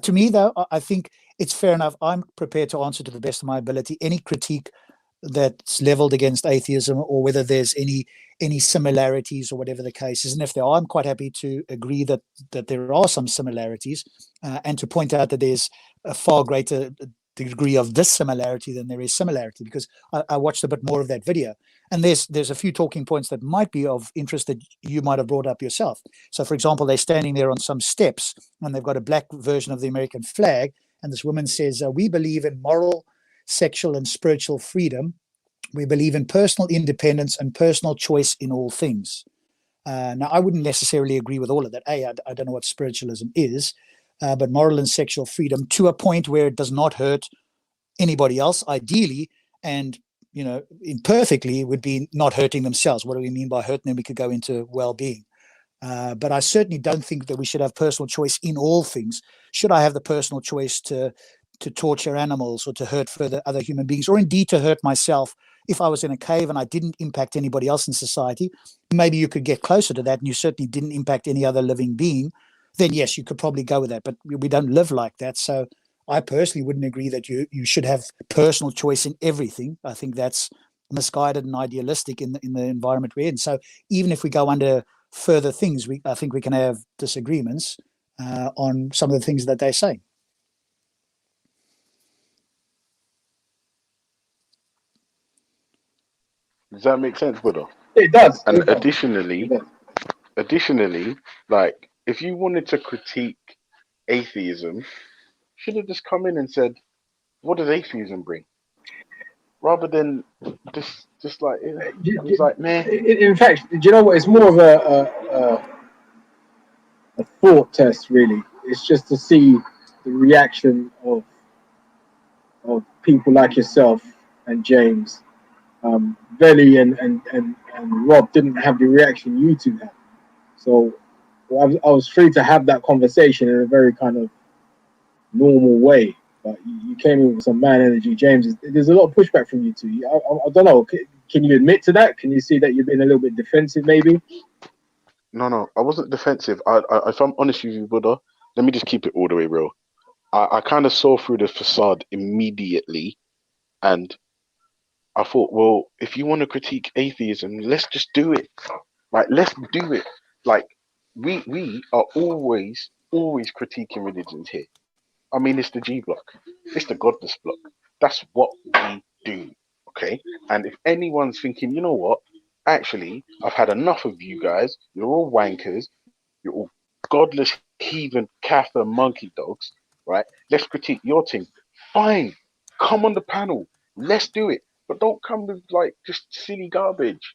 to me, though, I think it's fair enough. I'm prepared to answer to the best of my ability any critique that's leveled against atheism, or whether there's any similarities or whatever the case is. And if there are, I'm quite happy to agree that there are some similarities, and to point out that there's a far greater degree of dissimilarity than there is similarity, because I watched a bit more of that video, and there's a few talking points that might be of interest that you might have brought up yourself. So, for example, they're standing there on some steps and they've got a black version of the American flag, and this woman says, "We believe in moral, sexual, and spiritual freedom. We believe in personal independence and personal choice in all things." Now, I wouldn't necessarily agree with all of that. I don't know what spiritualism is, but moral and sexual freedom to a point where it does not hurt anybody else, ideally, and imperfectly would be not hurting themselves. What do we mean by hurting them? We could go into well-being. But I certainly don't think that we should have personal choice in all things. Should I have the personal choice to torture animals, or to hurt further other human beings, or indeed to hurt myself if I was in a cave and I didn't impact anybody else in society? Maybe you could get closer to that, and you certainly didn't impact any other living being. Then yes, you could probably go with that. But we don't live like that. So I personally wouldn't agree that you should have personal choice in everything. I think that's misguided and idealistic in the environment we're in. So even if we go under further things, I think we can have disagreements on some of the things that they say. Does that make sense, Buddha? It does. And It does. additionally, like, if you wanted to critique atheism, should have just come in and said, what does atheism bring? Rather than just like, it was like, man. In fact, do you know what? It's more of a thought test, really. It's just to see the reaction of people like yourself and James. Vellemy and Rob didn't have the reaction you two had. So I was free to have that conversation in a very kind of normal way. But you came in with some man energy, James. There's a lot of pushback from you two. I don't know. Can you admit to that? Can you see that you've been a little bit defensive, maybe? No, I wasn't defensive. If I'm honest with you, Buddha, let me just keep it all the way real. I kind of saw through the facade immediately, and I thought, well, if you want to critique atheism, let's just do it. Like, let's do it. Like, we are always critiquing religions here. I mean, it's the G block. It's the godless block. That's what we do, okay? And if anyone's thinking, you know what? Actually, I've had enough of you guys. You're all wankers. You're all godless, heathen, kafir, monkey dogs, right? Let's critique your team. Fine. Come on the panel. Let's do it. But don't come with, like, just silly garbage.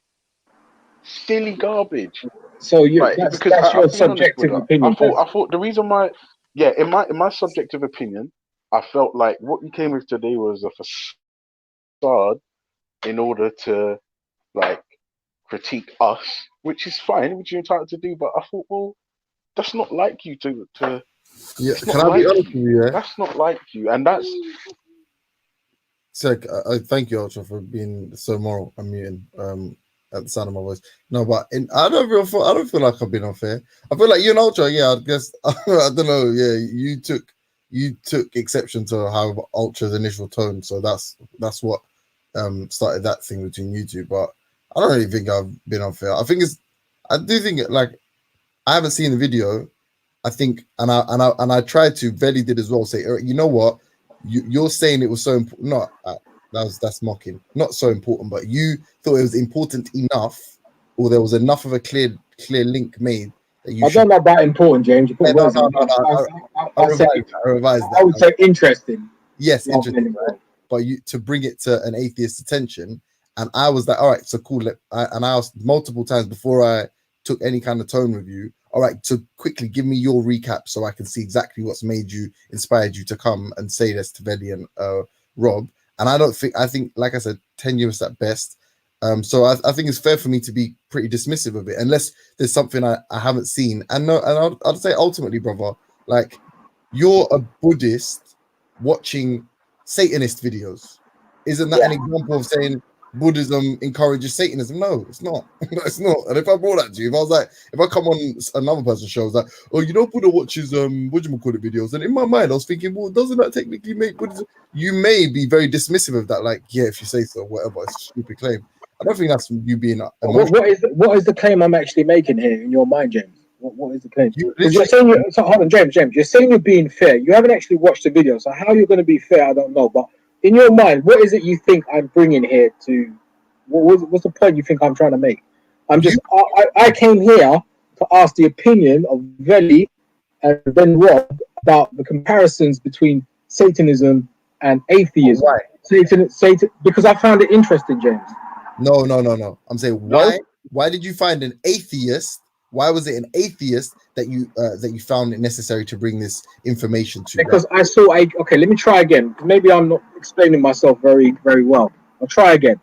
Silly garbage. So that's your subjective opinion. I thought the reason why, yeah, in my subjective opinion, I felt like what you came with today was a facade in order to, like, critique us, which is fine, which you're entitled to do. But I thought, well, that's not like you to. Yeah, can I be honest with you? Yeah? That's not like you, and that's. So I thank you, Ultra, for being so moral. I'm muting at the sound of my voice. No, but I don't feel like I've been unfair. I feel like you and Ultra, yeah, I guess I don't know. Yeah, you took exception to how Ultra's initial tone, so that's what started that thing between you two. But I don't really think I've been unfair. I do think like I haven't seen the video. I think, and I tried to. Veli did as well. Say, you know what? You're saying it was so important. Not that's mocking. Not so important, but you thought it was important enough, or there was enough of a clear link made that you. I don't know about important, James. You put words in. I revised that. I would say interesting. Yes, interesting. Right? But to bring it to an atheist's attention, and I was like, all right, so cool. And I asked multiple times before I took any kind of tone with you. All right, so quickly give me your recap so I can see exactly what's inspired you to come and say this to Veli and Rob. And I think, like I said, 10 years at best. So I think it's fair for me to be pretty dismissive of it, unless there's something I haven't seen. And I'd say ultimately, brother, like, you're a Buddhist watching Satanist videos. Isn't that an example of saying Buddhism encourages Satanism. No, it's not. It's not. And if I brought that to you, if I was like, if I come on another person's show, I was like, oh, you know, Buddha watches whatchamacallit videos, and in my mind, I was thinking, well, doesn't that technically make Buddhism? You may be very dismissive of that, like, yeah, if you say so, whatever. It's a stupid claim. I don't think that's you being emotional. What is the claim I'm actually making here in your mind, James? What is the claim? You Because you're saying so hold on, James. You're saying you're being fair. You haven't actually watched the video, so how you're going to be fair, I don't know. But in your mind, what is it you think I'm bringing here to? What's the point you think I'm trying to make? I came here to ask the opinion of Veli and then Rob about the comparisons between Satanism and atheism. Right. Satan, because I found it interesting, James. No. I'm saying why did you find an atheist? Why was it an atheist that you found it necessary to bring this information to? Because I saw okay, let me try again. Maybe I'm not explaining myself very, very well. I'll try again.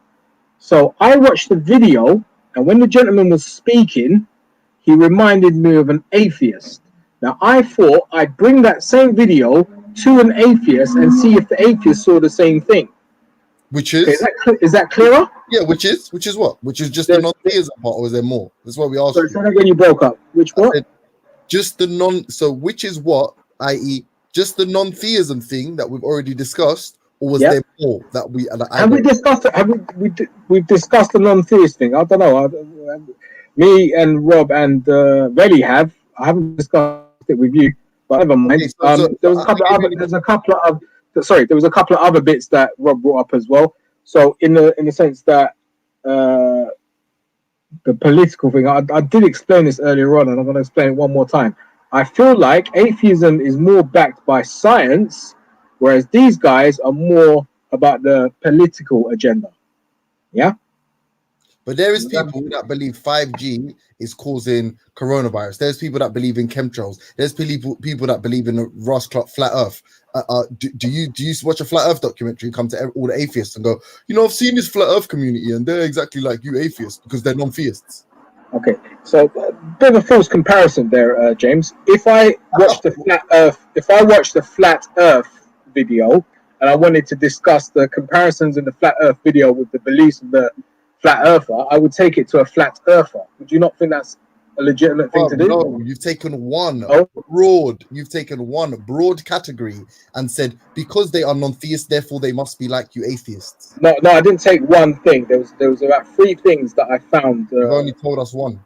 So I watched the video, and when the gentleman was speaking, he reminded me of an atheist. Now I thought I'd bring that same video to an atheist and see if the atheist saw the same thing. Which is is that clearer? Yeah, which is what? Which is just the non-theism part, or is there more? That's what we asked. So say that again, you broke up. Which what? Just the non. So which is what? I.e., just the non-theism thing that we've already discussed, or was there more that we? Have we discussed it? We've discussed the non-theist thing? I don't know. Me and Rob and Veli have. I haven't discussed it with you, but never mind. There was a couple of other bits that Rob brought up as well. So in the sense that the political thing, I did explain this earlier on, and I'm going to explain it one more time. I feel like atheism is more backed by science, whereas these guys are more about the political agenda. Yeah. But there is people that believe 5G is causing coronavirus. There's people that believe in chemtrails. There's people that believe in a Ross Clock flat Earth. Do you watch a flat Earth documentary and come to all the atheists and go, you know, I've seen this flat Earth community and they're exactly like you atheists because they're non-theists. Okay, so bit of a false comparison there, James. If I watched the flat Earth video and I wanted to discuss the comparisons in the flat Earth video with the beliefs of the flat earther, I would take it to a flat earther. Would you not think that's a legitimate thing to do? No, you've taken one broad category and said because they are non-theists, therefore they must be like you atheists. No, I didn't take one thing. There was about three things that I found. You've only told us one.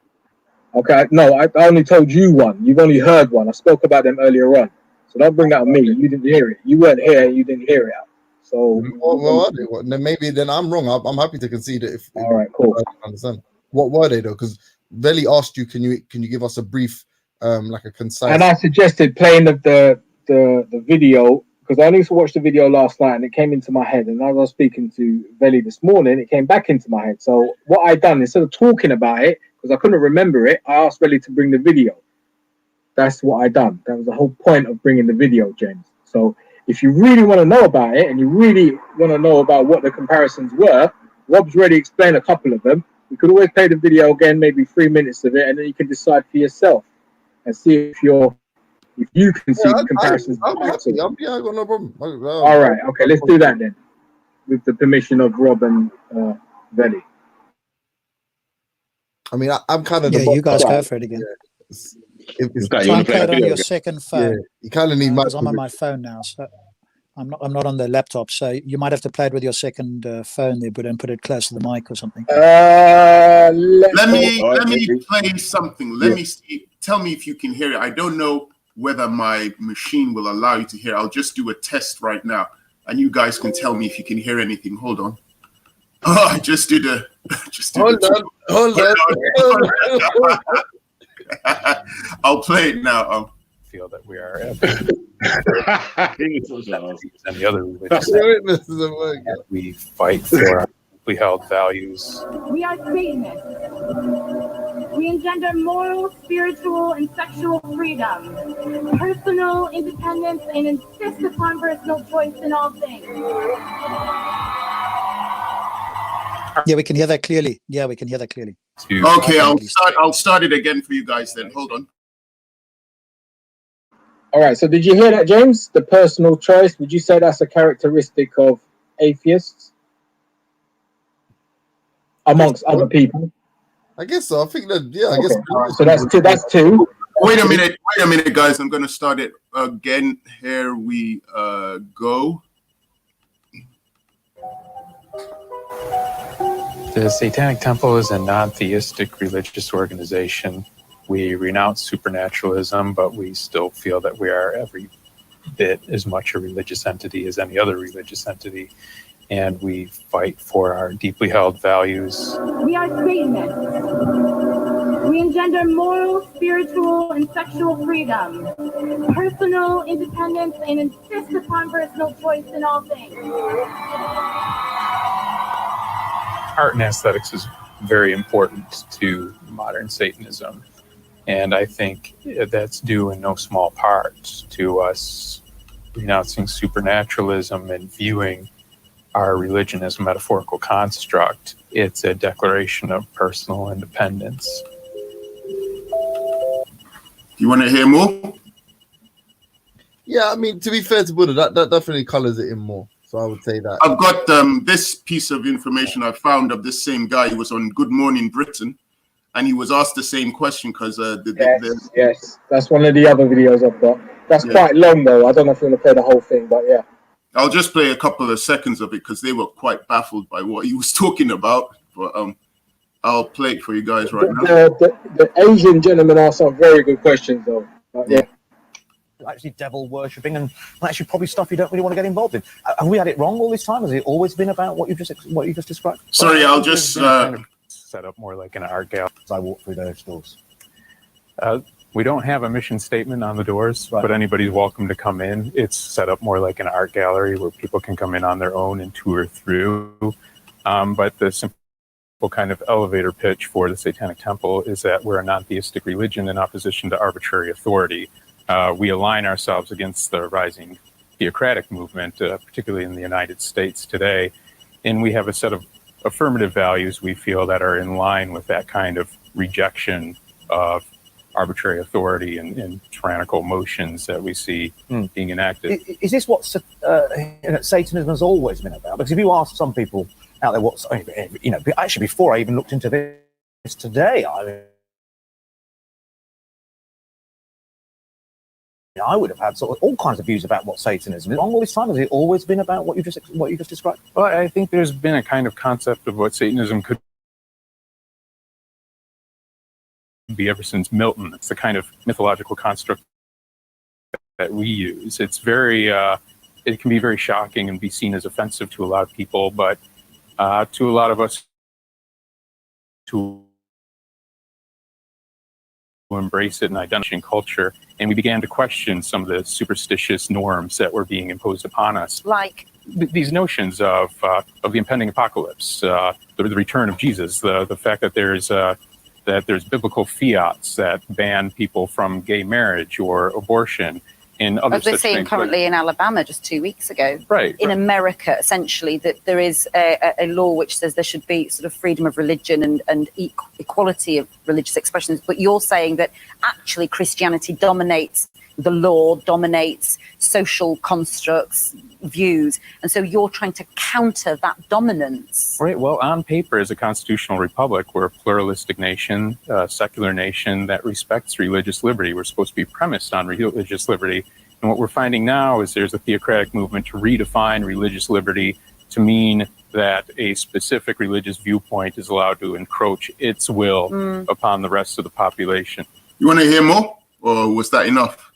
Okay, no, I only told you one. You've only heard one. I spoke about them earlier on. So don't bring that on me. You didn't hear it. You weren't here. You didn't hear it. So then I'm wrong. I'm happy to concede it. All right, cool. I understand. What were they though? Because Veli asked you, can you give us a brief, like a concise? And I suggested playing the video because I only watched the video last night and it came into my head. And as I was speaking to Veli this morning, it came back into my head. So what I done instead of talking about it because I couldn't remember it, I asked Veli to bring the video. That's what I done. That was the whole point of bringing the video, James. So if you really want to know about it and you really want to know about what the comparisons were, Rob's already explained a couple of them. You could always play the video again, maybe 3 minutes of it, and then you can decide for yourself and see if you can see the comparisons. I'm happy. I got no problem. All right, okay, let's do that then, with the permission of Rob and Veli. I mean, I'm kind of you guys go for it again. Try and play it on your second phone. Yeah, you kind of need my. I'm on my phone now, so I'm not on the laptop. So you might have to play it with your second phone there, but then put it close to the mic or something. Let me play something. Let me see. Tell me if you can hear it. I don't know whether my machine will allow you to hear. I'll just do a test right now, and you guys can tell me if you can hear anything. Hold on. Oh, I just did a. Hold on. I'll play it now. Feel that we are and the other religions. We fight for our we held values. We are Satanists. We engender moral, spiritual, and sexual freedom, personal independence, and insist upon personal choice in all things. Yeah, we can hear that clearly. Okay, I'll start it again for you guys then. Hold on. All right, so did you hear that, James? The personal choice. Would you say that's a characteristic of atheists? amongst other people. I guess so. I think that I Okay. guess All right. So that's two. That's two. Wait a minute, guys. I'm going to start it again. Here we go. The Satanic Temple is a non-theistic religious organization. We renounce supernaturalism, but we still feel that we are every bit as much a religious entity as any other religious entity. And we fight for our deeply held values. We are Satanists. We engender moral, spiritual, and sexual freedom, personal independence, and insist upon personal choice in all things. Art and aesthetics is very important to modern Satanism. And I think that's due in no small part to us renouncing supernaturalism and viewing our religion as a metaphorical construct. It's a declaration of personal independence. You want to hear more? Yeah, I mean, to be fair to Buddha, that definitely colors it in more. So I would say that. I've got this piece of information I found of this same guy. He was on Good Morning Britain, and he was asked the same question because yes, that's one of the other videos I've got. That's quite long though. I don't know if you want to play the whole thing, but yeah. I'll just play a couple of seconds of it because they were quite baffled by what he was talking about. But I'll play it for you guys right now. The Asian gentleman asked some very good questions though. Yeah. Actually devil worshipping and actually probably stuff you don't really want to get involved in. Have we had it wrong all this time? Has it always been about what you just described? Sorry, I'll just set up more like an art gallery. As I walk through those doors. We don't have a mission statement on the doors, but anybody's welcome to come in. It's set up more like an art gallery where people can come in on their own and tour through. But the simple kind of elevator pitch for the Satanic Temple is that we're a non-theistic religion in opposition to arbitrary authority. We align ourselves against the rising theocratic movement, particularly in the United States today. And we have a set of affirmative values we feel that are in line with that kind of rejection of arbitrary authority and tyrannical motions that we see being enacted. Is this what Satanism has always been about? Because if you ask some people out there what, actually before I even looked into this today, I would have had sort of all kinds of views about what Satanism is. All this time, has it always been about what you just described? Well, I think there's been a kind of concept of what Satanism could be ever since Milton. It's the kind of mythological construct that we use. It's very, it can be very shocking and be seen as offensive to a lot of people, but to a lot of us to embrace it in identity and culture. And we began to question some of the superstitious norms that were being imposed upon us. Like? These notions of the impending apocalypse, the return of Jesus, the fact that there's biblical fiats that ban people from gay marriage or abortion and other as we're such seeing things. currently in Alabama just 2 weeks ago. Right. In America, essentially, that there is a law which says there should be sort of freedom of religion and equality of religious expressions. But you're saying that actually Christianity dominates the law, dominates social constructs, views, and so you're trying to counter that dominance. Right. Well, on paper, as a constitutional republic, we're a pluralistic nation, a secular nation that respects religious liberty. We're supposed to be premised on religious liberty. And what we're finding now is there's a theocratic movement to redefine religious liberty to mean that a specific religious viewpoint is allowed to encroach its will upon the rest of the population. You want to hear more, or was that enough?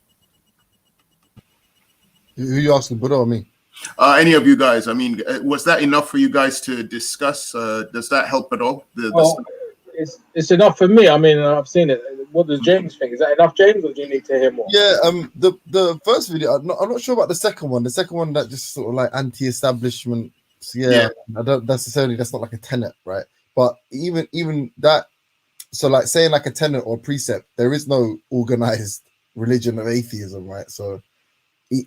Who you asking, Buddha or me? Any of you guys? I mean, was that enough for you guys to discuss? Does that help at all? It's enough for me. I mean, I've seen it. What does James think? Is that enough, James, or do you need to hear more? Yeah, the first video, I'm not sure about the second one. The second one that just sort of like anti-establishment. Yeah. I don't necessarily. That's not like a tenet, right? But even that. So like saying like a tenet or precept, there is no organized religion of atheism, right? So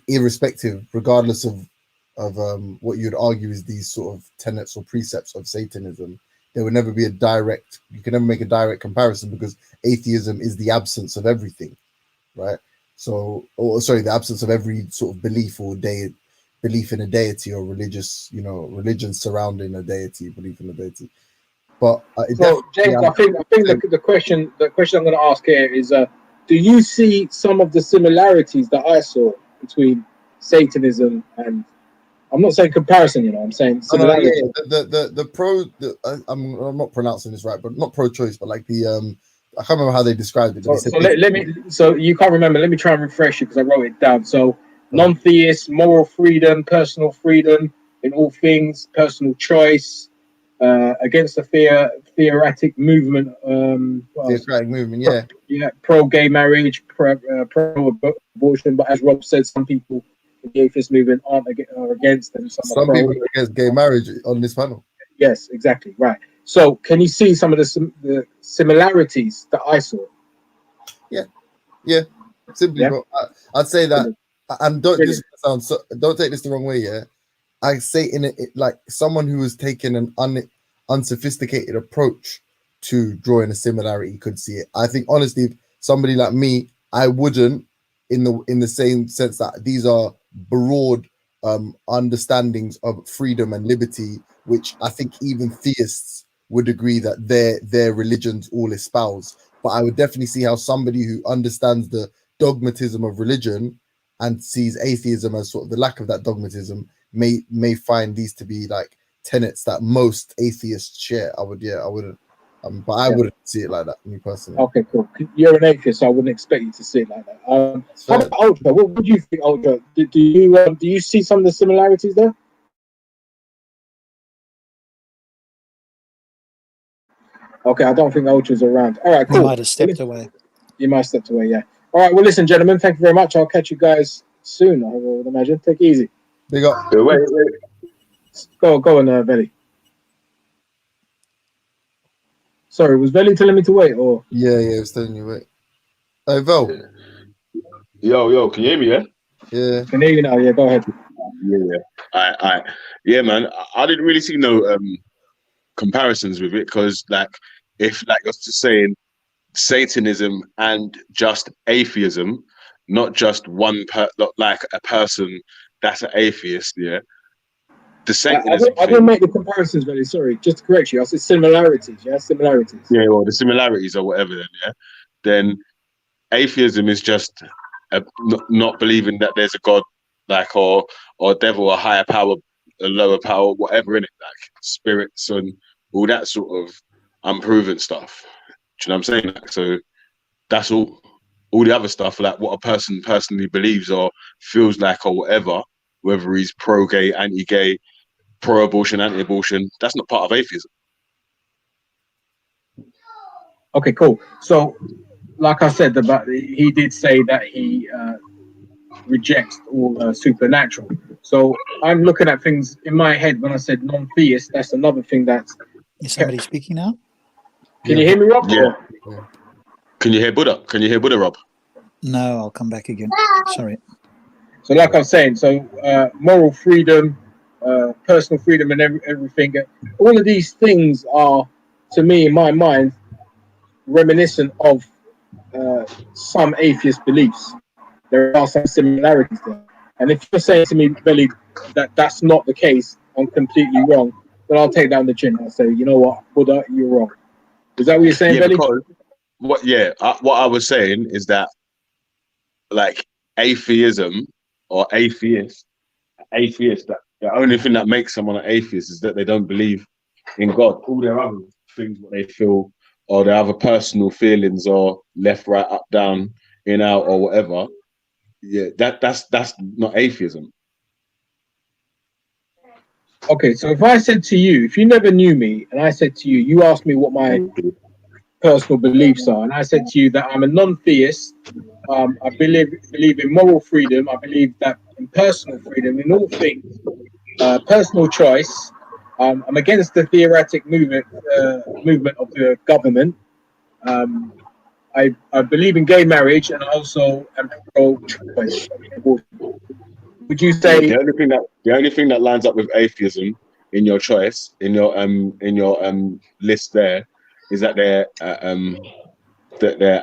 irrespective, regardless of what you'd argue is these sort of tenets or precepts of Satanism, there would never be you can never make a direct comparison because atheism is the absence of everything, right? So, the absence of every sort of belief or belief in a deity or religious, religion surrounding a deity, belief in a deity. But so, James, I think the question I'm going to ask here is, do you see some of the similarities that I saw between Satanism and, I'm not saying comparison, you know, I'm saying similarity. I'm not pronouncing this right, but not pro-choice, but like the I can't remember how they described it. But So let me. So you can't remember. Let me try and refresh you because I wrote it down. So non-theist, moral freedom, personal freedom in all things, personal choice, against the theoretic movement. Theocratic movement, yeah. Pro-gay marriage, pro-abortion. But as Rob said, some people in the atheist movement are against, and some are people are against gay marriage on this panel. Yes, exactly, right. So, can you see some of the similarities that I saw? Yeah. Simply, bro, I'd say that, and don't don't take this the wrong way. Yeah, I say in it like someone who has taken an unsophisticated approach to drawing a similarity could see it. I think honestly, somebody like me, I wouldn't in the same sense that these are broad understandings of freedom and liberty, which I think even theists would agree that their religions all espouse. But I would definitely see how somebody who understands the dogmatism of religion and sees atheism as sort of the lack of that dogmatism may find these to be like tenets that most atheists share. I wouldn't. But I wouldn't see it like that, me personally. Okay, cool. You're an atheist, so I wouldn't expect you to see it like that. How about Ultra? What would you think, Ultra? Do you see some of the similarities there? Okay, I don't think Ultra's around. All right, cool. He might have stepped away. You might have stepped away, yeah. All right, well, listen, gentlemen, thank you very much. I'll catch you guys soon, I would imagine. Take it easy. Big up. Wait. Go on, Veli. Sorry, was Veli telling me to wait, or? Yeah, it was telling you wait. Hey, Vel. Yo, can you hear me, yeah? Yeah. Can hear you now, yeah, go ahead. Yeah. All right. Yeah, man, I didn't really see no comparisons with it, because like if like you're just saying Satanism and just atheism, not just like a person that's an atheist, yeah. The Satanism I didn't make the comparisons, Veli, sorry. Just to correct you, I said similarities, yeah? Similarities. Yeah, well, the similarities or whatever then, yeah. Then atheism is just not believing that there's a God, like, or devil, a higher power, a lower power, whatever in it, like spirits and all that sort of unproven stuff. Do you know what I'm saying? Like, so that's all the other stuff, like what a person personally believes or feels like or whatever, whether he's pro-gay, anti-gay, pro-abortion, anti-abortion, that's not part of atheism. Okay, cool. So, like I said, he did say that he rejects all supernatural. So I'm looking at things in my head when I said non-theist. That's another thing that's. Is somebody speaking now? Can you hear me, Rob? Yeah. Can you hear Buddha? Rob? No, I'll come back again. Sorry. So, like I was saying, moral freedom, personal freedom, and everything. All of these things are, to me, in my mind, reminiscent of some atheist beliefs. There are some similarities there. And if you're saying to me, Billy, that that's not the case, I'm completely wrong, then I'll take down the chin. I'll say, you know what, Buddha, you're wrong. Is that what you're saying, Billy? What I was saying is that, like, atheism or atheist, that the only thing that makes someone an atheist is that they don't believe in God. All their other things, what they feel, or their other personal feelings, or left, right, up, down, in, out, or whatever. Yeah, that's not atheism. Okay, so if I said to you, if you never knew me, and I said to you, you asked me what my personal beliefs are, and I said to you that I'm a non-theist, I believe in moral freedom, I believe that in personal freedom, in all things, personal choice. I'm against the theoretic movement of the government. I believe in gay marriage, and I also am pro-choice. Would you say the only thing that lines up with atheism in your choice, in your list there, is that they're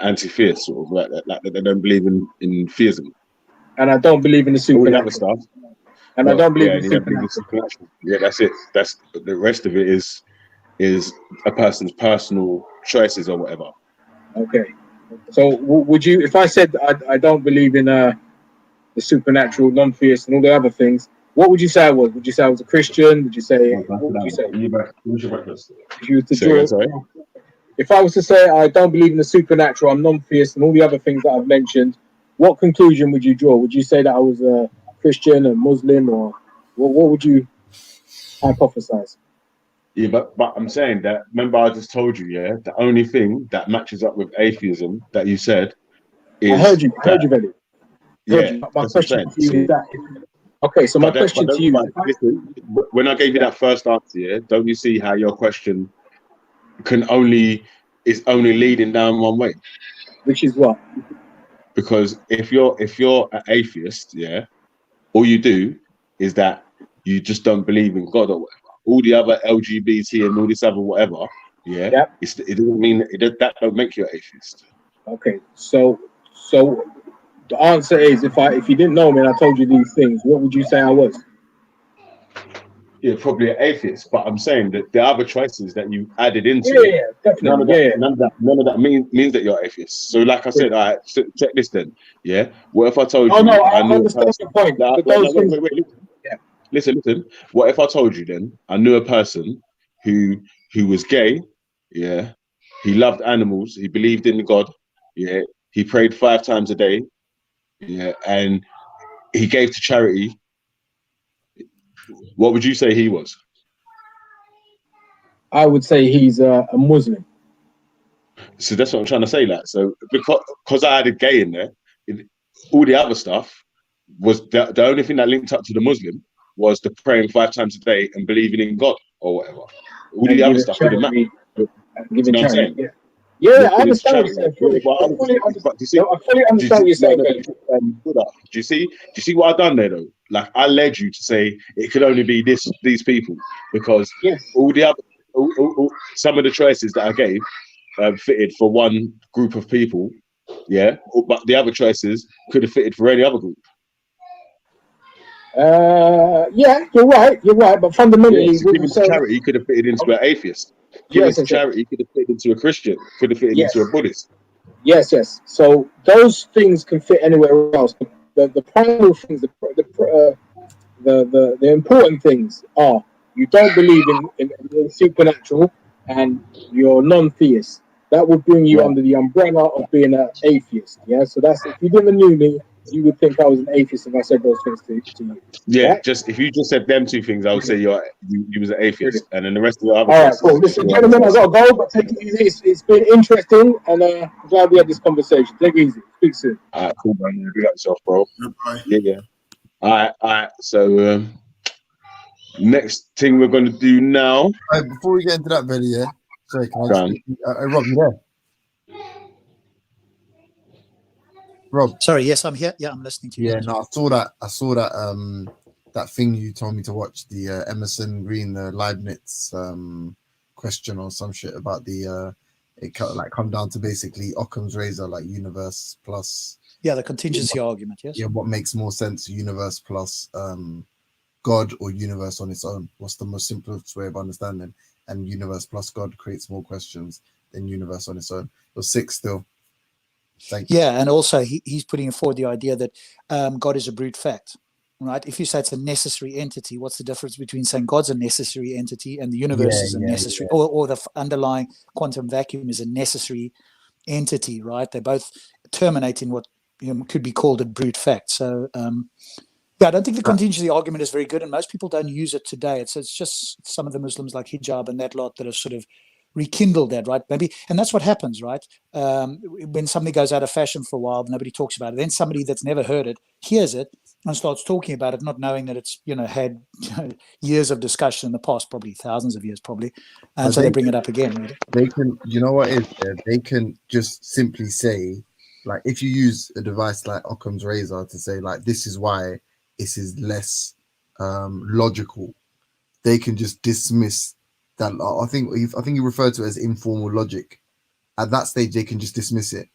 anti-theist, sort of like that they don't believe in theism. And I don't believe in the supernatural. All the other stuff. And I don't believe in supernatural. Yeah, that's it. That's the rest of it is is a person's personal choices or whatever. Okay. So would you, if I said I don't believe in the supernatural, non-theist, and all the other things, what would you say I was? Would you say I was a Christian? Would you say, what would you say? Finish your breakfast. If you was to Say again, draw, sorry? if I was to say I don't believe in the supernatural, I'm non-theist, and all the other things that I've mentioned, what conclusion would you draw? Would you say that I was a Christian, a Muslim, or what would you hypothesize? Yeah, but I'm saying that, remember I just told you, yeah, the only thing that matches up with atheism that you said is I heard you, that, Vellemy. yeah, My that's what I'm question saying. to you is that, okay, so my question to you, Listen, when I gave you that first answer, yeah, don't you see how your question is only leading down one way? Which is what? Because if you're an atheist, yeah, all you do is that you just don't believe in God or whatever. All the other LGBT and all this other whatever, yeah, Yep. it doesn't mean that don't make you an atheist. Okay, so the answer is, if you didn't know me and I told you these things, what would you say I was? Yeah, probably an atheist. But I'm saying that the other choices that you added into Yeah, definitely. none of that means that you're atheist. So, like I said, all right, so check this then. Yeah, what if I told Oh you no, I I knew a understand person? your point. No, But no, those things, wait. yeah. Listen. What if I told you then I knew a person who was gay? Yeah, he loved animals. He believed in God. Yeah, he prayed 5 times a day. Yeah, and he gave to charity. What would you say he was? I would say he's a Muslim. So that's what I'm trying to say. Like, so because I added gay in there, all the other stuff was the only thing that linked up to the Muslim was the praying 5 times a day and believing in God or whatever. All the And other giving stuff didn't matter. charity, You giving know what I'm charity. saying? Yeah, yeah, I Giving to understand what charity. you're saying. Yeah, but I fully understand what you're saying. do you see what I've done there though? Like I led you to say it could only be these people because yes, all the other some of the choices that I gave fitted for one group of people, yeah, but the other choices could have fitted for any other group. Yeah, you're right. But fundamentally, Yeah, so what we're giving to saying, charity could have fitted into an atheist. Giving yes, to yes, yes, charity could have fitted into a Christian. Could have fitted into a yes, Buddhist. yes. So those things can fit anywhere else. The primal things, the important things are you don't believe in the supernatural and you're non-theist. That would bring you Right. under the umbrella of being an atheist. Yeah. So that's, if you didn't know me, you would think I was an atheist if I said those things to you. Yeah, Right? just if you just said them two things, I would say you was an atheist, and then the rest of the other All right, choices. cool. Listen, gentlemen, I gotta go, but take it easy. It's been interesting, and I'm glad we had this conversation. Take it easy. Speak soon. All right, cool, man. Do that yourself, bro. Goodbye. Yeah. All right. So next thing we're gonna do now. Before we get into that, Belly, yeah. Sorry, can I Go on. just Rob, you there? Rob. Sorry, yes, I'm here. Yeah, I'm listening to you. Yeah, no, I saw that that thing you told me to watch, the Emerson Green, the Leibniz question or some shit about the it come down to basically Occam's razor, like universe plus the contingency argument. Yes. Yeah, what makes more sense, universe plus God or universe on its own? What's the most simplest way of understanding? And universe plus God creates more questions than universe on its own. It was 6 still. Thank you. Yeah, and also he's putting forward the idea that God is a brute fact, right? If you say it's a necessary entity, what's the difference between saying God's a necessary entity and the universe is a necessary, or the underlying quantum vacuum is a necessary entity, right? They both terminate in what could be called a brute fact. So, I don't think the contingency argument is very good, and most people don't use it today. It's just some of the Muslims like hijab and that lot that are sort of rekindled that, right? Maybe, and that's what happens, right? When something goes out of fashion for a while, nobody talks about it. Then somebody that's never heard it hears it and starts talking about it, not knowing that it's had years of discussion in the past, probably thousands of years, probably, and so they bring it up again. Really. They can, you know what is there? They can just simply say, like, if you use a device like Occam's razor to say, like, this is why this is less logical, they can just dismiss that. I think you referred to it as informal logic. At that stage, they can just dismiss it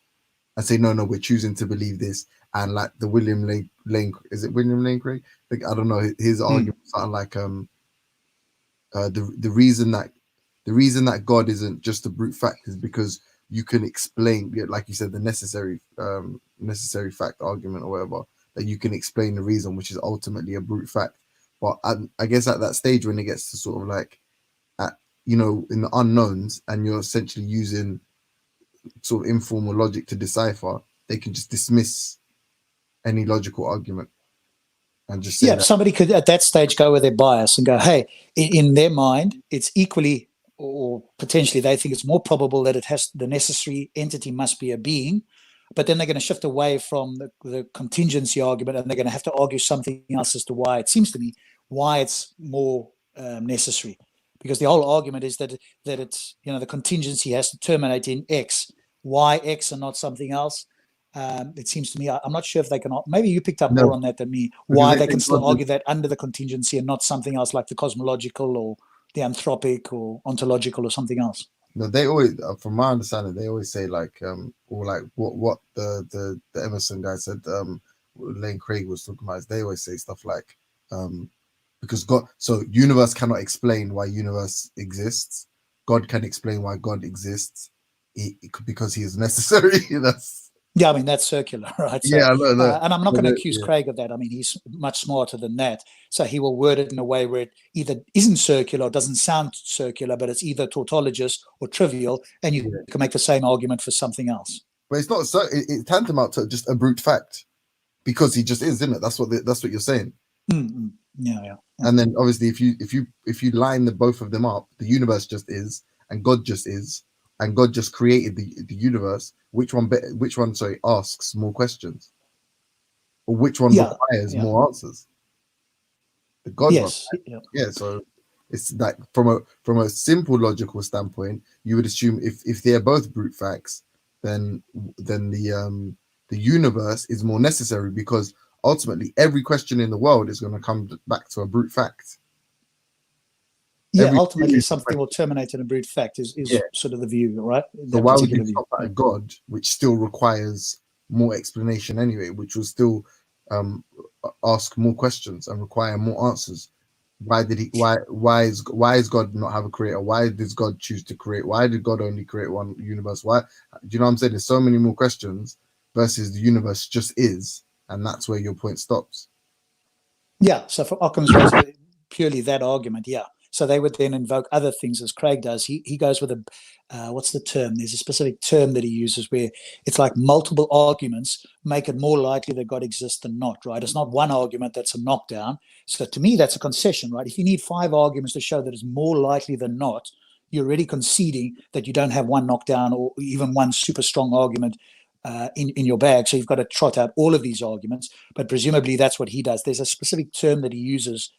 and say, no, we're choosing to believe this. And like the William Lane, is it William Lane Craig? Like, I don't know, his argument something like the reason that The reason that God isn't just a brute fact is because you can explain, like you said, the necessary fact argument or whatever, that you can explain the reason, which is ultimately a brute fact. But I guess at that stage when it gets to sort of like, in the unknowns, and you're essentially using sort of informal logic to decipher, they can just dismiss any logical argument and just say that. Somebody could at that stage go with their bias and go, hey, in their mind, it's equally, or potentially they think it's more probable that it has the necessary entity must be a being, but then they're going to shift away from the contingency argument, and they're going to have to argue something else as to why it seems to me why it's more necessary, because the whole argument is that it's, the contingency has to terminate in X, why X and not something else. It seems to me, I'm not sure if they can, maybe you picked up more on that than me, why they can still argue that under the contingency and not something else like the cosmological or the anthropic or ontological or something else. No, they always, from my understanding, they always say like, or like what the Emerson guy said, Lane Craig was talking about, is they always say stuff like, because God, so universe cannot explain why universe exists. God can explain why God exists, because he is necessary. Yeah, I mean, that's circular, right? So, yeah, no. And I'm not going to accuse Craig of that. I mean, he's much smarter than that. So he will word it in a way where it either isn't circular or doesn't sound circular, but it's either tautologous or trivial, and you can make the same argument for something else. But it's not so. It's tantamount to just a brute fact, because he just is, isn't it? That's what you're saying. Mm-hmm. Yeah. And then obviously, if you line the both of them up, the universe just is, and God just is, and God just created the universe. Which one asks more questions, or which one requires more answers? The God one. Yeah. So it's like from a simple logical standpoint, you would assume if they're both brute facts, then the universe is more necessary, because ultimately every question in the world is going to come back to a brute fact. Yeah, ultimately something will terminate in a brute fact is sort of the view, right? So why would you stop at God, which still requires more explanation anyway, which will still ask more questions and require more answers? Why is God not have a creator? Why does God choose to create? Why did God only create one universe? Why? Do you know what I'm saying? There's so many more questions versus the universe just is, and that's where your point stops. Yeah. So for Occam's razor, purely that argument, yeah. So they would then invoke other things, as Craig does. He goes with what's the term? There's a specific term that he uses where it's like multiple arguments make it more likely that God exists than not, right? It's not one argument that's a knockdown. So to me, that's a concession, right? If you need 5 arguments to show that it's more likely than not, you're already conceding that you don't have one knockdown or even one super strong argument in your bag. So you've got to trot out all of these arguments, but presumably that's what he does. There's a specific term that he uses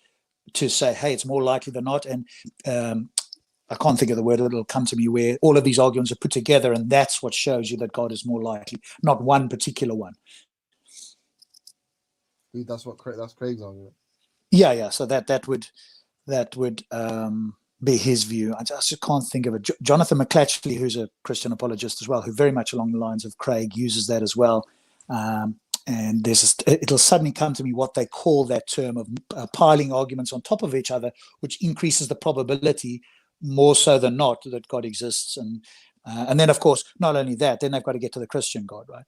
to say, hey, it's more likely than not. And I can't think of the word that'll come to me, where all of these arguments are put together, and that's what shows you that God is more likely, not one particular one. That's Craig's argument. Yeah. So that would be his view. I just can't think of it. Jonathan McClatchley, who's a Christian apologist as well, who very much along the lines of Craig uses that as well. And it'll suddenly come to me what they call that term of piling arguments on top of each other, which increases the probability more so than not that God exists. And then, of course, not only that, then they've got to get to the Christian God, right?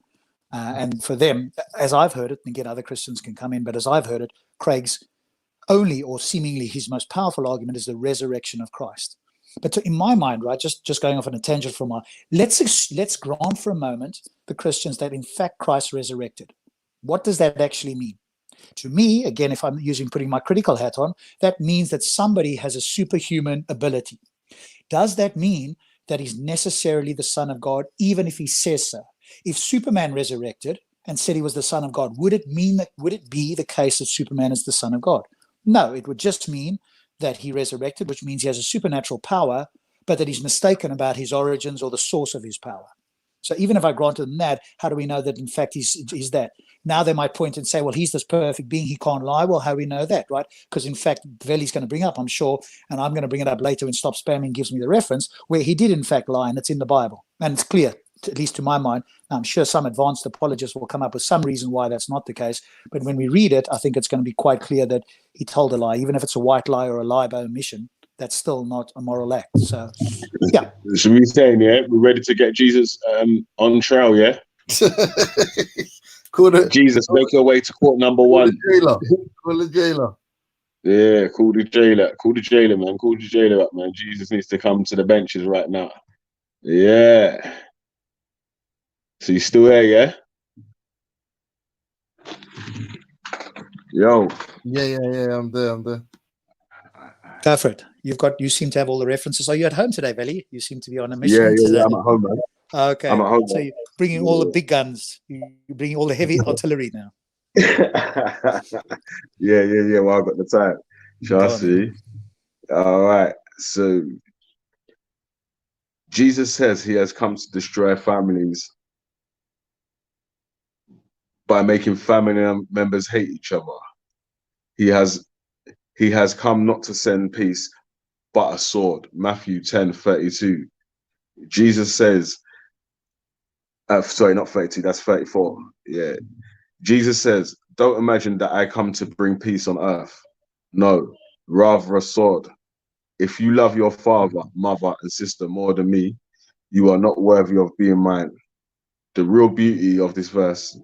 And for them, as I've heard it, and again, other Christians can come in, but as I've heard it, Craig's only or seemingly his most powerful argument is the resurrection of Christ. But in my mind, right, just going off on a tangent from let's grant for a moment the Christians that in fact Christ resurrected. What does that actually mean? To me, again, if I'm putting my critical hat on, that means that somebody has a superhuman ability. Does that mean that he's necessarily the Son of God, even if he says so? If Superman resurrected and said he was the Son of God, would it be the case that Superman is the Son of God? No, it would just mean that he resurrected, which means he has a supernatural power, but that he's mistaken about his origins or the source of his power. So even if I granted them that, how do we know that in fact he's that? Now they might point and say, well, he's this perfect being, he can't lie. Well, how do we know that, right? Because in fact, Velley's going to bring up, I'm sure, and I'm going to bring it up later when Stop Spamming gives me the reference, where he did in fact lie, and it's in the Bible. And it's clear, at least to my mind. Now, I'm sure some advanced apologists will come up with some reason why that's not the case. But when we read it, I think it's going to be quite clear that he told a lie, even if it's a white lie or a lie by omission. that's still not a moral act. So, yeah. Should we saying, yeah, we're ready to get Jesus on trial, yeah? Jesus, make your way to court number one. Call the jailer. Yeah, call the jailer. Call the jailer, man. Call the jailer up, man. Jesus needs to come to the benches right now. Yeah. So you still there, yeah? Yo. Yeah. I'm there. Go for it. You seem to have all the references. Are you at home today, Veli? You seem to be on a mission today. Yeah. I'm at home, man. Okay. I'm at home. So you're bringing all the big guns. You're bringing all the heavy artillery now. Yeah. Well, I've got the time. Trust me. All right. So Jesus says he has come to destroy families by making family members hate each other. He has come not to send peace, but a sword. Matthew 10:32. Jesus says, sorry, not 32, that's 34. Yeah. Jesus says, don't imagine that I come to bring peace on earth. No, rather a sword. If you love your father, mother, and sister more than me, you are not worthy of being mine. The real beauty of this verse.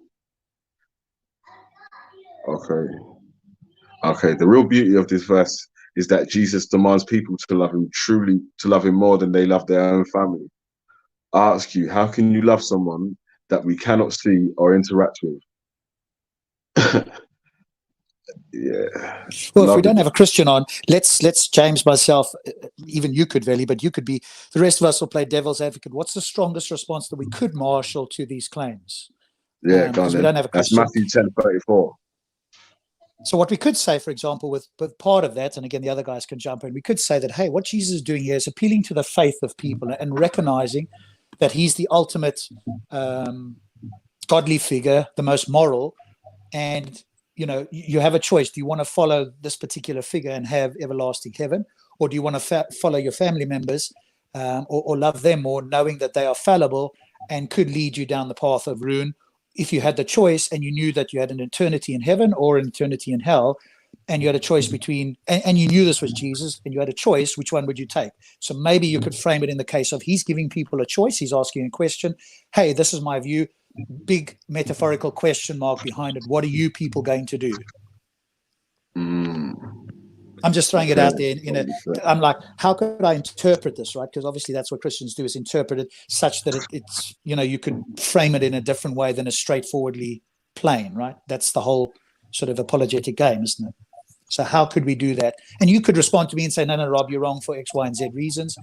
Okay. The real beauty of this verse is that Jesus demands people to love him truly, to love him more than they love their own family. I ask you, how can you love someone that we cannot see or interact with? Yeah. Well, if we don't have a Christian on, let's James, myself, even you could, Veli, but you could be, the rest of us will play devil's advocate. What's the strongest response that we could marshal to these claims? Yeah, because we don't have a that's Christian. Matthew 10:34. So what we could say, for example, with part of that, and again, the other guys can jump in, we could say that, hey, what Jesus is doing here is appealing to the faith of people and recognizing that he's the ultimate godly figure, the most moral, and you have a choice. Do you want to follow this particular figure and have everlasting heaven, or do you want to follow your family members or love them more, knowing that they are fallible and could lead you down the path of ruin? If you had the choice and you knew that you had an eternity in heaven or an eternity in hell, and you had a choice between, and you knew this was Jesus, and you had a choice, which one would you take? So maybe you could frame it in the case of he's giving people a choice. He's asking a question. Hey, this is my view. Big metaphorical question mark behind it. What are you people going to do? I'm just throwing it out there. I'm like, how could I interpret this, right? Because obviously that's what Christians do, is interpret it such that it's, you could frame it in a different way than a straightforwardly plain, right? That's the whole sort of apologetic game, isn't it? So how could we do that? And you could respond to me and say, no, Rob, you're wrong for X, Y, and Z reasons.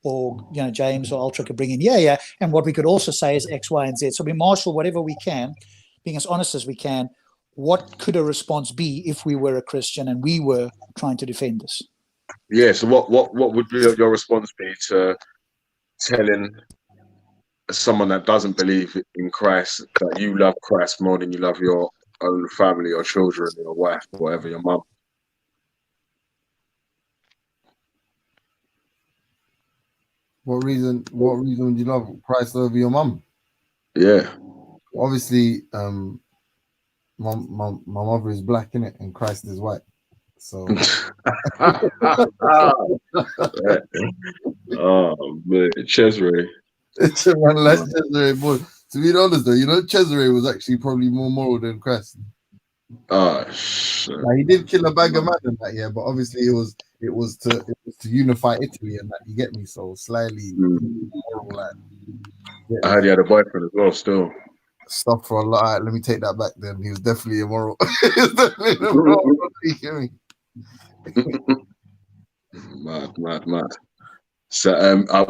Or, James or Ultra could bring in, yeah. And what we could also say is X, Y, and Z. So we marshal whatever we can, being as honest as we can. What could a response be if we were a Christian and we were trying to defend this? Yeah, so what would be your response be to telling someone that doesn't believe in Christ that you love Christ more than you love your own family or children, your wife, whatever, your mum? What reason would you love Christ over your mum? Yeah. Obviously, my mother is black, innit, and Christ is white. So oh man, Cesare. Cesare, boy. To be honest though, Cesare was actually probably more moral than Christ. Shit. Now, he did kill a bag of man in that year, but obviously it was to unify Italy and that, you get me? So slightly moral, like. I heard he had a boyfriend as well, still. Stuff for a lot. Right, let me take that back then. He was definitely immoral. He was definitely immoral. You get me? Mad. So,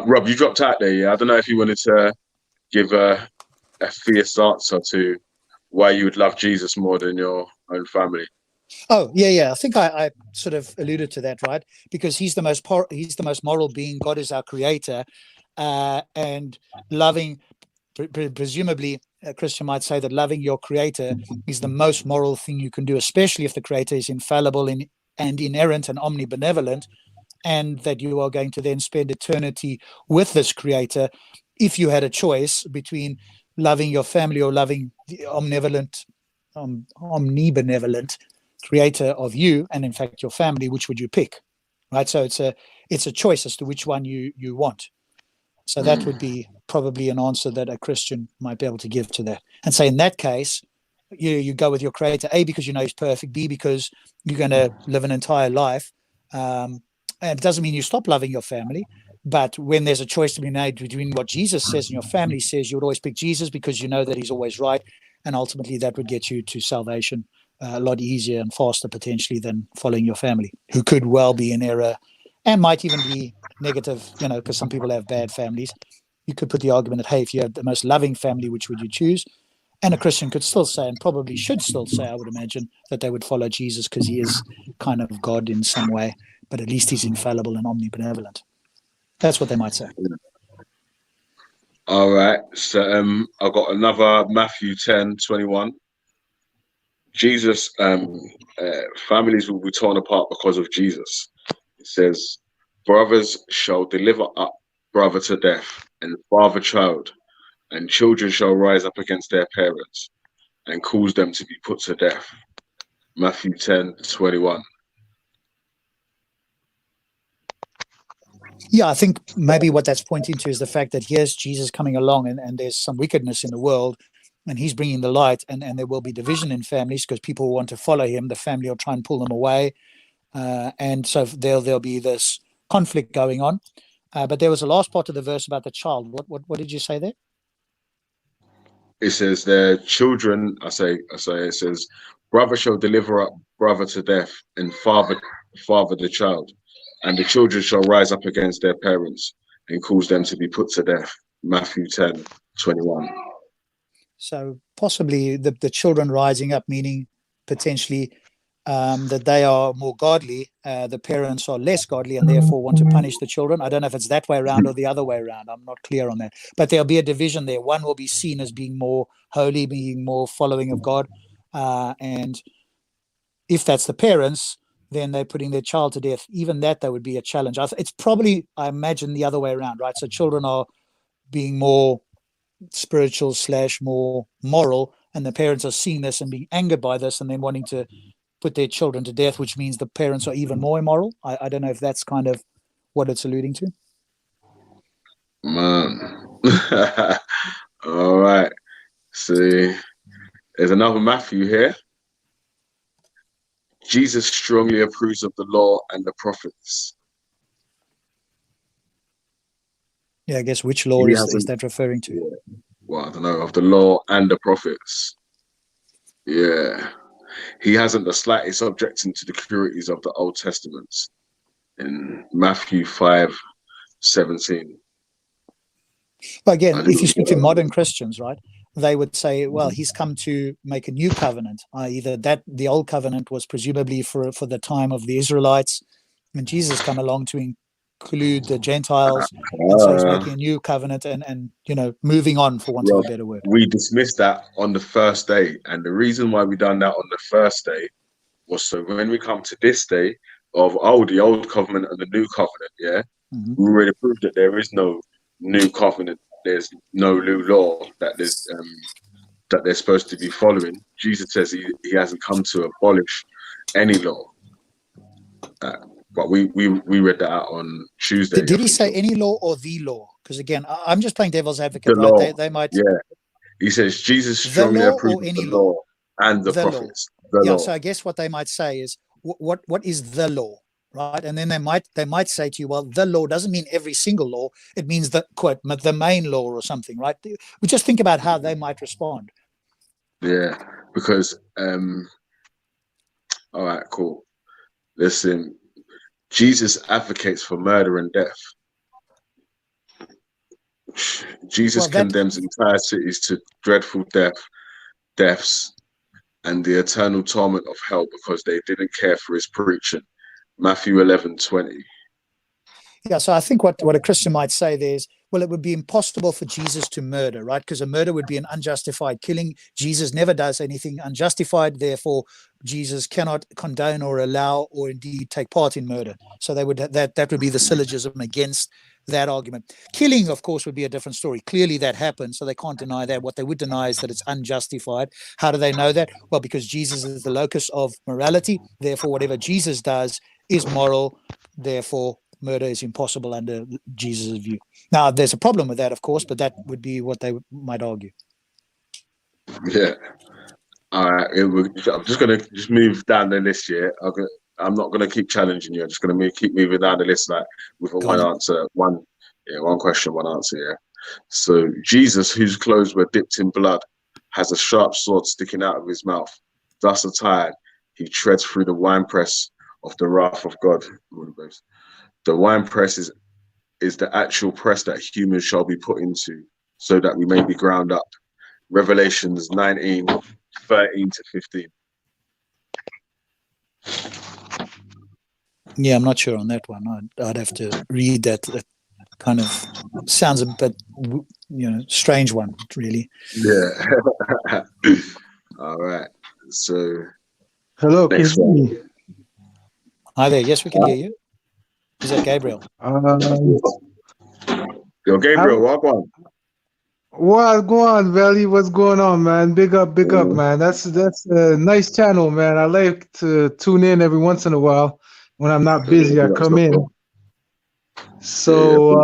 Rob, you dropped out there, yeah? I don't know if you wanted to give a fierce answer to why you would love Jesus more than your own family. Oh, yeah. I think I sort of alluded to that, right? Because he's the most moral being. God is our creator, and loving, presumably, a Christian might say that loving your creator is the most moral thing you can do, especially if the creator is infallible and inerrant and omnibenevolent, and that you are going to then spend eternity with this creator. If you had a choice between loving your family or loving the omnibenevolent creator of you and in fact your family, which would you pick? Right? So It's a choice as to which one you want. So that would be probably an answer that a Christian might be able to give to that, and say in that case, you go with your Creator, A, because you know He's perfect, B, because you're going to live an entire life, and it doesn't mean you stop loving your family. But when there's a choice to be made between what Jesus says and your family says, you would always pick Jesus because you know that He's always right, and ultimately that would get you to salvation a lot easier and faster potentially than following your family, who could well be in error and might even be negative, because some people have bad families. You could put the argument that, hey, if you had the most loving family, which would you choose? And a Christian could still say, and probably should still say, I would imagine, that they would follow Jesus because He is kind of God in some way, but at least He's infallible and omnibenevolent. That's what they might say. All right. So I've got another Matthew 10:21. Jesus, families will be torn apart because of Jesus. It says, brothers shall deliver up brother to death, and father child, and children shall rise up against their parents and cause them to be put to death. Matthew 10:21. Yeah, I think maybe what that's pointing to is the fact that here's Jesus coming along and there's some wickedness in the world and He's bringing the light, and there will be division in families because people want to follow Him. The family will try and pull them away. And so there'll be this conflict going on. But there was a last part of the verse about the child. What did you say there? It says their children, it says, brother shall deliver up brother to death, and father the child, and the children shall rise up against their parents and cause them to be put to death. Matthew 10:21. So possibly the children rising up, meaning potentially that they are more godly, the parents are less godly and therefore want to punish the children. I don't know if it's that way around or the other way around. I'm not clear on that. But there'll be a division there. One will be seen as being more holy, being more following of God. And if that's the parents, then they're putting their child to death. Even that would be a challenge. It's probably, I imagine, the other way around, right? So children are being more spiritual / more moral, and the parents are seeing this and being angered by this and then wanting to put their children to death, which means the parents are even more immoral. I don't know if that's kind of what it's alluding to. Man. All right. See, there's another Matthew here. Jesus strongly approves of the law and the prophets. Yeah, I guess which law is that referring to? Yeah. Well, I don't know, of the law and the prophets. Yeah. He hasn't the slightest objection to the cruelties of the Old Testament in Matthew 5:17. But again, if you speak to modern Christians, right, they would say, well, He's come to make a new covenant, i.e. that the old covenant was presumably for the time of the Israelites, and Jesus come along to include the Gentiles, and so He's making a new covenant and moving on, for want of a better word. We dismissed that on the first day, and the reason why we done that on the first day was so when we come to this day of the old covenant and the new covenant, we already proved that there is no new covenant, there's no new law that they're supposed to be following. Jesus says he hasn't come to abolish any law. But we read that out on Tuesday. Did He say any law or the law? Because again, I'm just playing devil's advocate, the right? law, They might. Yeah. He says Jesus strongly approves of the law and the prophets. The law. So I guess what they might say is, what is the law, right? And then they might say to you, well, the law doesn't mean every single law. It means the quote the main law or something, right? We just think about how they might respond. Yeah, because all right, cool. Listen, Jesus advocates for murder and death. Jesus condemns entire cities to dreadful deaths and the eternal torment of hell because they didn't care for His preaching. Matthew 11:20. Yeah, so I think what a Christian might say there is, well, it would be impossible for Jesus to murder, right? Because a murder would be an unjustified killing. Jesus never does anything unjustified. Therefore, Jesus cannot condone or allow or indeed take part in murder. So that would be the syllogism against that argument. Killing, of course, would be a different story. Clearly that happened, so they can't deny that. What they would deny is that it's unjustified. How do they know that? Well, because Jesus is the locus of morality. Therefore, whatever Jesus does is moral. Therefore, murder is impossible under Jesus' view. Now, there's a problem with that, of course, but that would be what they might argue. Yeah. All right. I'm just gonna move down the list here. I'm not gonna keep challenging you. I'm just gonna keep moving down the list like with a one answer, one question, one answer. Yeah. So Jesus, whose clothes were dipped in blood, has a sharp sword sticking out of his mouth. Thus attired, he treads through the winepress of the wrath of God. The winepress is the actual press that humans shall be put into, so that we may be ground up. Revelations 19:13-15. Yeah, I'm not sure on that one. I'd have to read that. That kind of sounds a bit, strange one, really. Yeah. All right. So, hello, can you hear me? Hi there. Yes, we can hear you. Is that Gabriel? Yo, Gabriel, welcome. What go on, Valley? What's going on, man? Big up, man. That's a nice channel, man. I like to tune in every once in a while when I'm not busy. I come in. So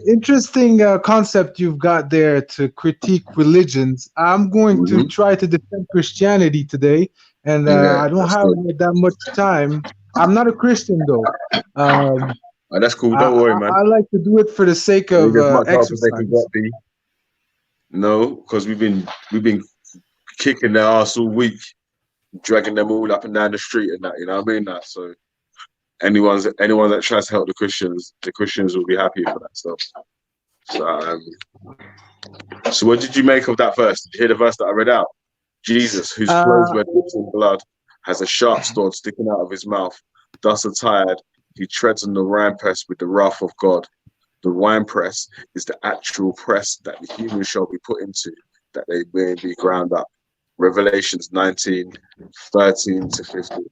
interesting concept you've got there to critique religions. I'm going to try to defend Christianity today, and I don't have that much time. I'm not a Christian though. That's cool. Don't worry, man. I like to do it for the sake of exercise. No, because we've been kicking their ass all week, dragging them all up and down the street and that. You know what I mean? That so. Anyone that tries to help the Christians will be happy for that stuff. So what did you make of that verse? Did you hear the verse that I read out? Jesus, whose clothes were dipped in blood, has a sharp sword sticking out of his mouth. Thus attired, he treads on the winepress with the wrath of God. The winepress is the actual press that the humans shall be put into, that they may be ground up. Revelations 19:13-15.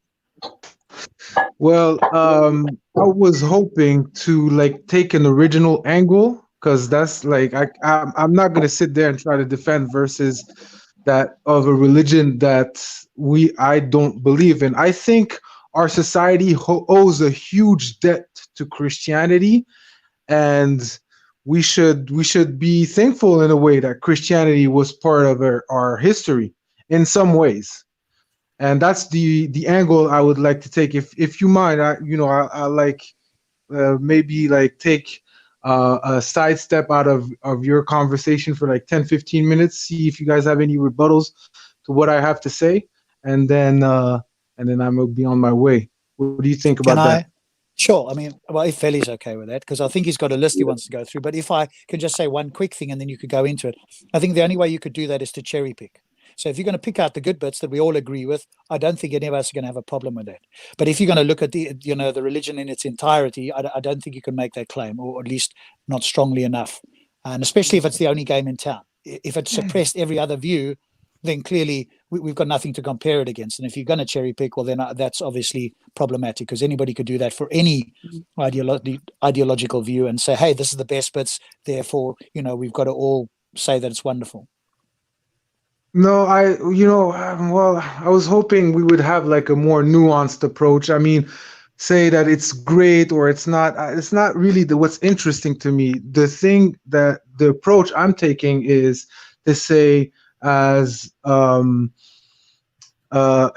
Well, I was hoping to take an original angle, because that's I'm not gonna sit there and try to defend verses that of a religion that I don't believe in. I think our society owes a huge debt to Christianity, and we should be thankful in a way that Christianity was part of our history in some ways. And that's the angle I would like to take. If you mind, I maybe take a sidestep out of your conversation for 10-15 minutes, see if you guys have any rebuttals to what I have to say, and then I'm gonna be on my way. What do you think about that? Sure. I mean, well, if Veli's okay with that, because I think he's got a list he wants to go through. But if I can just say one quick thing and then you could go into it. I think the only way you could do that is to cherry pick. So if you're going to pick out the good bits that we all agree with, I don't think any of us are going to have a problem with that. But if you're going to look at the religion in its entirety, I don't think you can make that claim, or at least not strongly enough. And especially if it's the only game in town. If it suppressed every other view, then clearly we've got nothing to compare it against. And if you're going to cherry pick, well, then that's obviously problematic, because anybody could do that for any ideological view and say, hey, this is the best bits. Therefore, we've got to all say that it's wonderful. No, I was hoping we would have a more nuanced approach. I mean, say that it's great or it's not. It's not really what's interesting to me. The approach I'm taking is to say, as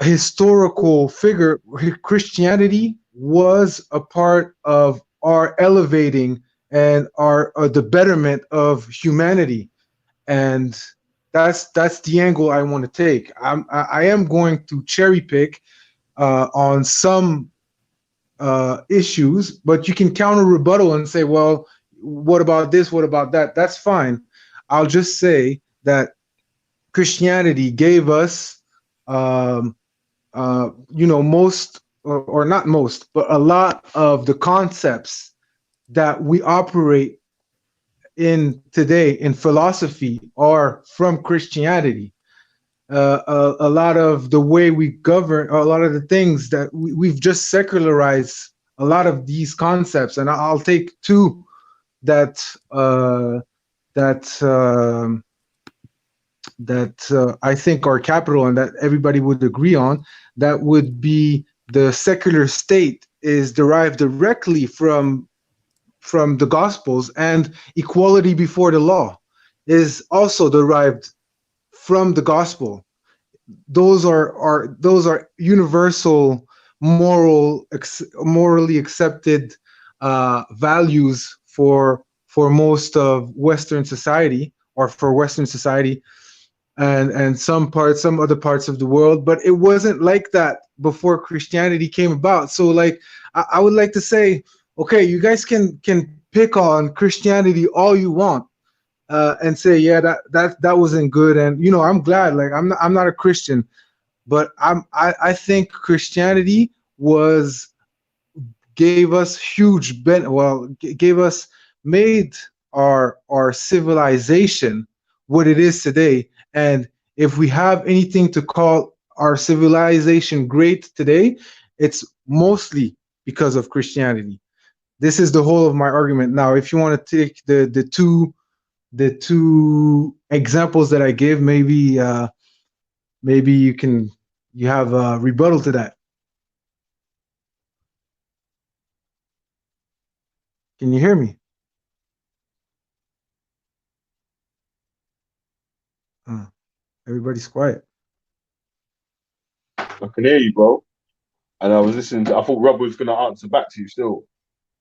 historical figure, Christianity was a part of our elevating and the betterment of humanity, and that's the angle I want to take. I am going to cherry pick on some issues, but you can counter rebuttal and say, well, what about this? What about that? That's fine. I'll just say that Christianity gave us, most, or not most, but a lot of the concepts that we operate in today in philosophy are from Christianity. A lot of the way we govern, a lot of the things that we've just secularized a lot of these concepts, and I'll take two that I think are capital and that everybody would agree on. That would be the secular state is derived directly from the Gospels, and equality before the law is also derived from the Gospel. Those are universal morally accepted values for most of Western society, or for Western society, and some other parts of the world. But it wasn't like that before Christianity came about. So like I would like to say, okay, you guys can pick on Christianity all you want, and say, yeah, that wasn't good. And I'm glad, like I'm not a Christian, but I think Christianity gave us huge gave us, made our civilization what it is today. And if we have anything to call our civilization great today, it's mostly because of Christianity. This is the whole of my argument. Now, if you want to take the two examples that I gave, maybe you have a rebuttal to that. Can you hear me? Everybody's quiet. I can hear you, bro. And I was listening to. I thought Rob was gonna answer back to you still,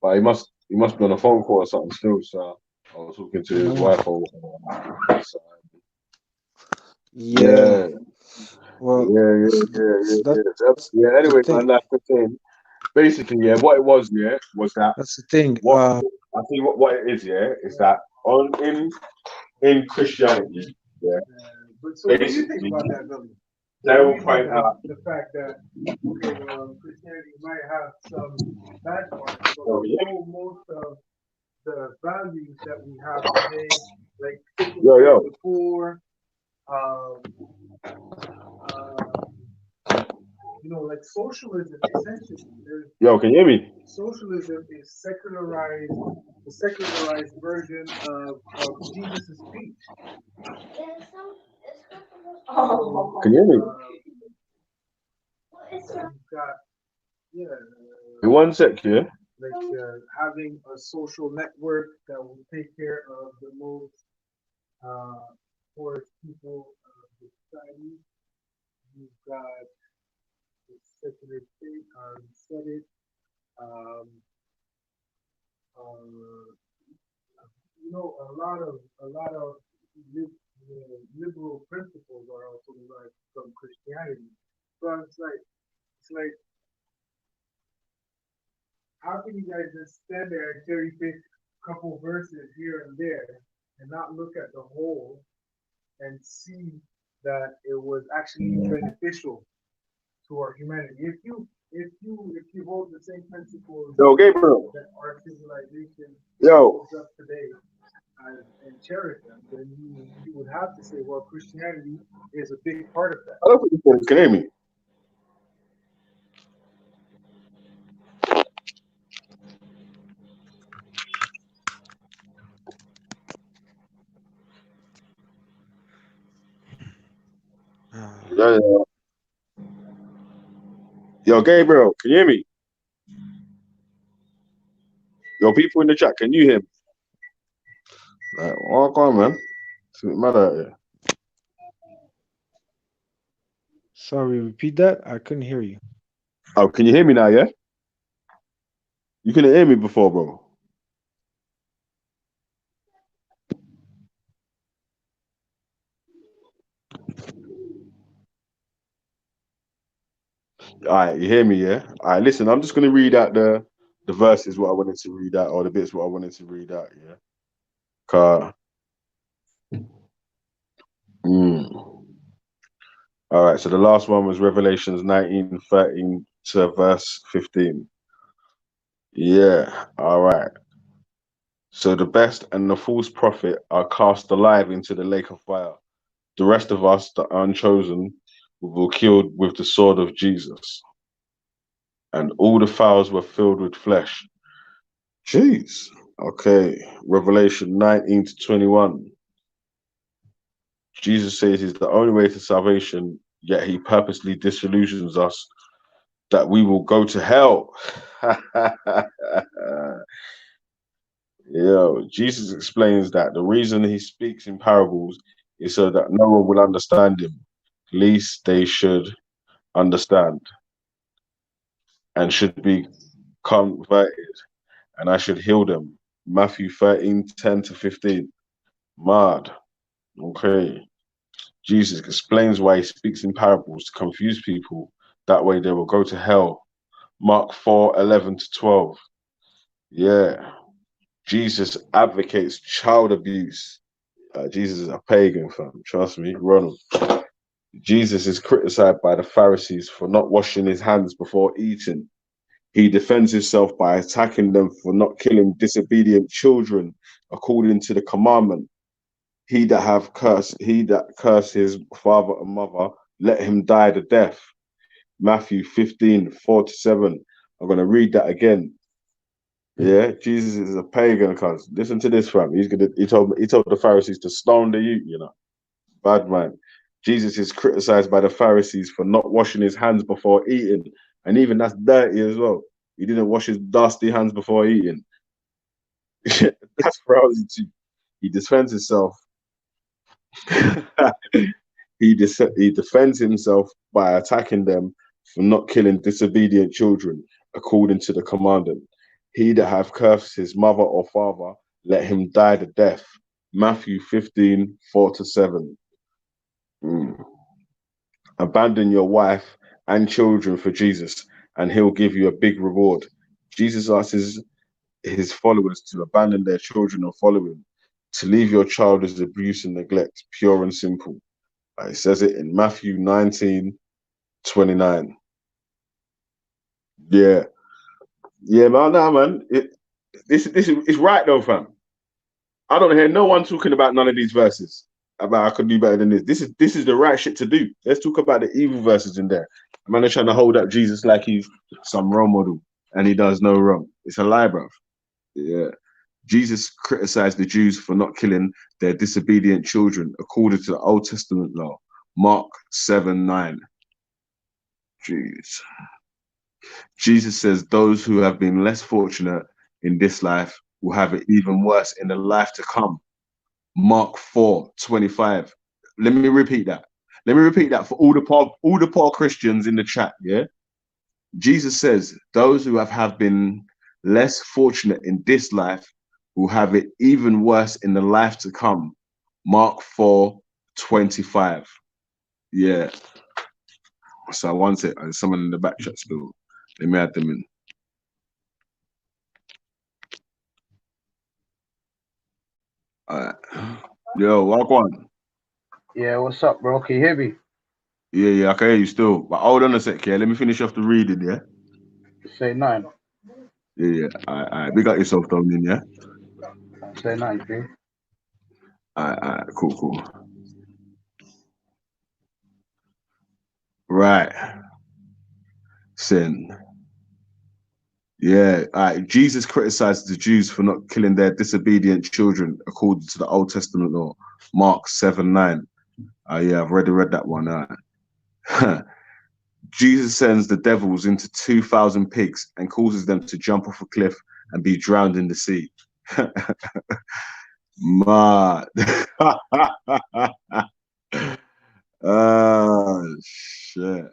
but he must be on a phone call or something still. So I was talking to his wife or whatever. So, Yeah. Well, yeah. Anyway, man, like I said, basically, yeah, what it was, yeah, was that. That's the thing. I think what it is, yeah, is that in Christianity, yeah. So what do you think about that, Vellemy? They will point out the fact that Christianity might have some bad parts, but most of the values that we have today, like taking care of the poor, like socialism, essentially. Can you hear me? Socialism is the secularized version of Jesus' speech. Can you hear me? One sec, yeah. Like having a social network that will take care of the most poorest people of the society. You've got the secular state, you said it. A lot of liberal principles are also derived from Christianity. So it's like, how can you guys just stand there and cherry pick a couple verses here and there and not look at the whole and see that it was actually beneficial to our humanity? If you hold the same principles Gabriel. that our civilization holds up today and cherish them, then you would have to say, well, Christianity is a big part of that. I don't think you can hear me. Yeah. Yo, Gabriel, can you hear me? Yo, people in the chat, can you hear me? Like, walk on, man. It's mad out here. Sorry, repeat that. I couldn't hear you. Oh, can you hear me now? Yeah. You couldn't hear me before, bro. All right, you hear me, yeah? All right, listen, I'm just going to read out the verses what I wanted to read out, or the bits what I wanted to read out, yeah? All right, so the last one was Revelations 19:13 to verse 15. Yeah, all right. So the best and the false prophet are cast alive into the lake of fire. The rest of us, the unchosen, were killed with the sword of Jesus. And all the fowls were filled with flesh. Jeez. Okay. Revelation 19 to 21. Jesus says he's the only way to salvation, yet he purposely disillusions us that we will go to hell. Jesus explains that the reason he speaks in parables is so that no one will understand him, least they should understand and should be converted, and I should heal them. Matthew 13:10-15. Mad. Okay. Jesus explains why he speaks in parables to confuse people. That way they will go to hell. Mark 4:11-12. Yeah. Jesus advocates child abuse. Jesus is a pagan, fam. Trust me, Ronald. Jesus is criticized by the Pharisees for not washing his hands before eating. He defends himself by attacking them for not killing disobedient children according to the commandment. He that curse his father and mother, let him die the death. Matthew 15:4-7. I'm gonna read that again. Yeah, Jesus is a pagan, cuz. Listen to this, fam. He told the Pharisees to stone the youth, you know. Bad man. Jesus is criticized by the Pharisees for not washing his hands before eating. And even that's dirty as well. He didn't wash his dusty hands before eating. That's crazy too. He defends himself. He defends himself by attacking them for not killing disobedient children according to the commandment. He that hath cursed his mother or father, let him die the death. Matthew 15:4-7. Abandon your wife and children for Jesus, and he'll give you a big reward. Jesus asks his followers to abandon their children and follow him. To leave your child is abuse and neglect, pure and simple. It says it in Matthew 19:29. Yeah, man. Nah, man. This is right though, fam. I don't hear no one talking about none of these verses about I could do better than this. This is the right shit to do. Let's talk about the evil verses in there. Man, they're trying to hold up Jesus like he's some role model and he does no wrong. It's a lie, bruv. Yeah. Jesus criticized the Jews for not killing their disobedient children according to the Old Testament law. Mark 7:9. Jeez. Jesus says those who have been less fortunate in this life will have it even worse in the life to come. Mark 4:25. Let me repeat that. For all the poor Christians in the chat. Yeah. Jesus says those who have been less fortunate in this life will have it even worse in the life to come. Mark 4:25. Yeah. So I want it. There's someone in the back chat still. Let me add them in. Alright. Yo, walk on. Yeah, what's up, bro? Can you hear me? Yeah, I can hear you still. But hold on a sec, yeah. Let me finish off the reading, yeah? Say 9. Yeah. Alright. Big up yourself, Dominion, yeah? Say 9, G. Alright, cool. Right. Sin. Yeah, Jesus criticized the Jews for not killing their disobedient children according to the Old Testament law. Mark 7:9. Yeah, I've already read that one. Jesus sends the devils into 2,000 pigs and causes them to jump off a cliff and be drowned in the sea. Mad. Oh, shit.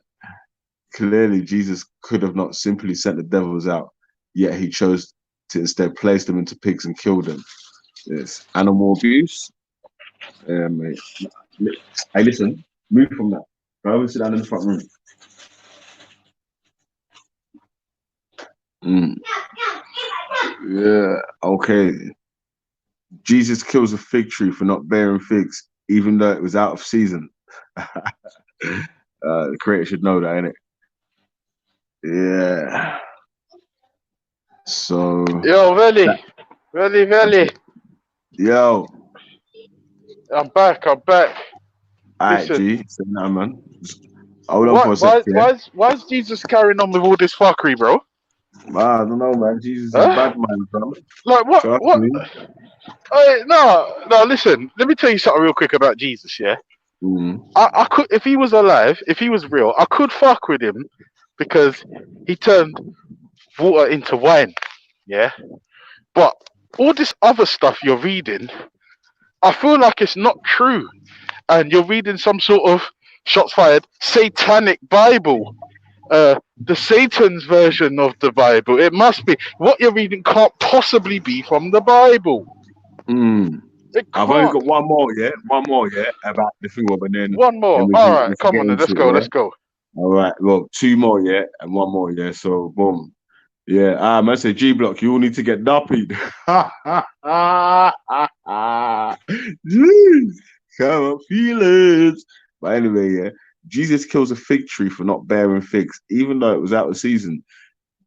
Clearly, Jesus could have not simply sent the devils out, yet he chose to instead place them into pigs and kill them. Yes. Animal abuse. Yeah, mate. Hey, listen, move from that. Go over and sit down in the front room. Yeah, okay. Jesus kills a fig tree for not bearing figs, even though it was out of season. The creator should know that, innit? Yeah. So. Yo, Vellemy. Yo. I'm back. Alright, Listen. G. Say that, man. Hold on for a second. Why is Jesus carrying on with all this fuckery, bro? I don't know, man. Jesus is a bad man, bro. Like what? Trust What? me. No. Listen. Let me tell you something real quick about Jesus. Yeah. I could, if he was alive, if he was real, I could fuck with him, because he turned water into wine. Yeah, but all this other stuff you're reading, I feel like it's not true, and you're reading some sort of shots fired satanic Bible. The Satan's version of the Bible. It must be what you're reading can't possibly be from the Bible. I've only got one more, about the thing, and One more. then All we right, can come get on, then. Let's into go. it, Let's go. All right, well, two more, and one more, So boom, I say G Block, you all need to get duppied. Jeez, come on, feelings. But anyway, Jesus kills a fig tree for not bearing figs, even though it was out of season.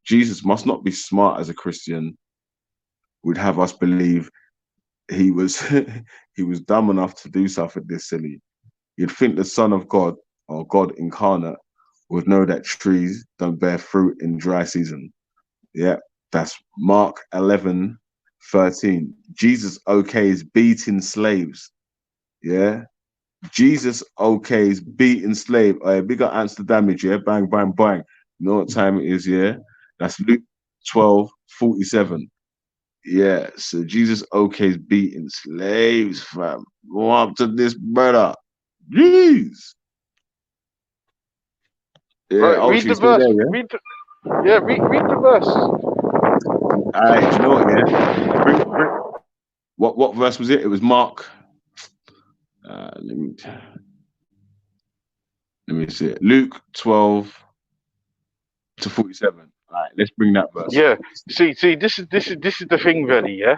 Jesus must not be smart as a Christian. Would have us believe he was he was dumb enough to do something this silly. You'd think the Son of God or God incarnate would know that trees don't bear fruit in dry season. Yeah, that's Mark 11:13. Jesus okays beating slaves. Yeah, Jesus okays beating slave. Big up ants to damage. Yeah, bang, bang, bang. You know what time it is? Yeah, that's Luke 12:47. Yeah, so Jesus okays beating slaves, fam. Go up to this brother. Jeez. Yeah, Right, read the still verse. there, yeah? Read the verse. All right, do you know what, yeah? What verse was it? It was Mark. Let me see it. Luke 12:47. All right, let's bring that verse. Yeah. See, this is the thing, really. Yeah.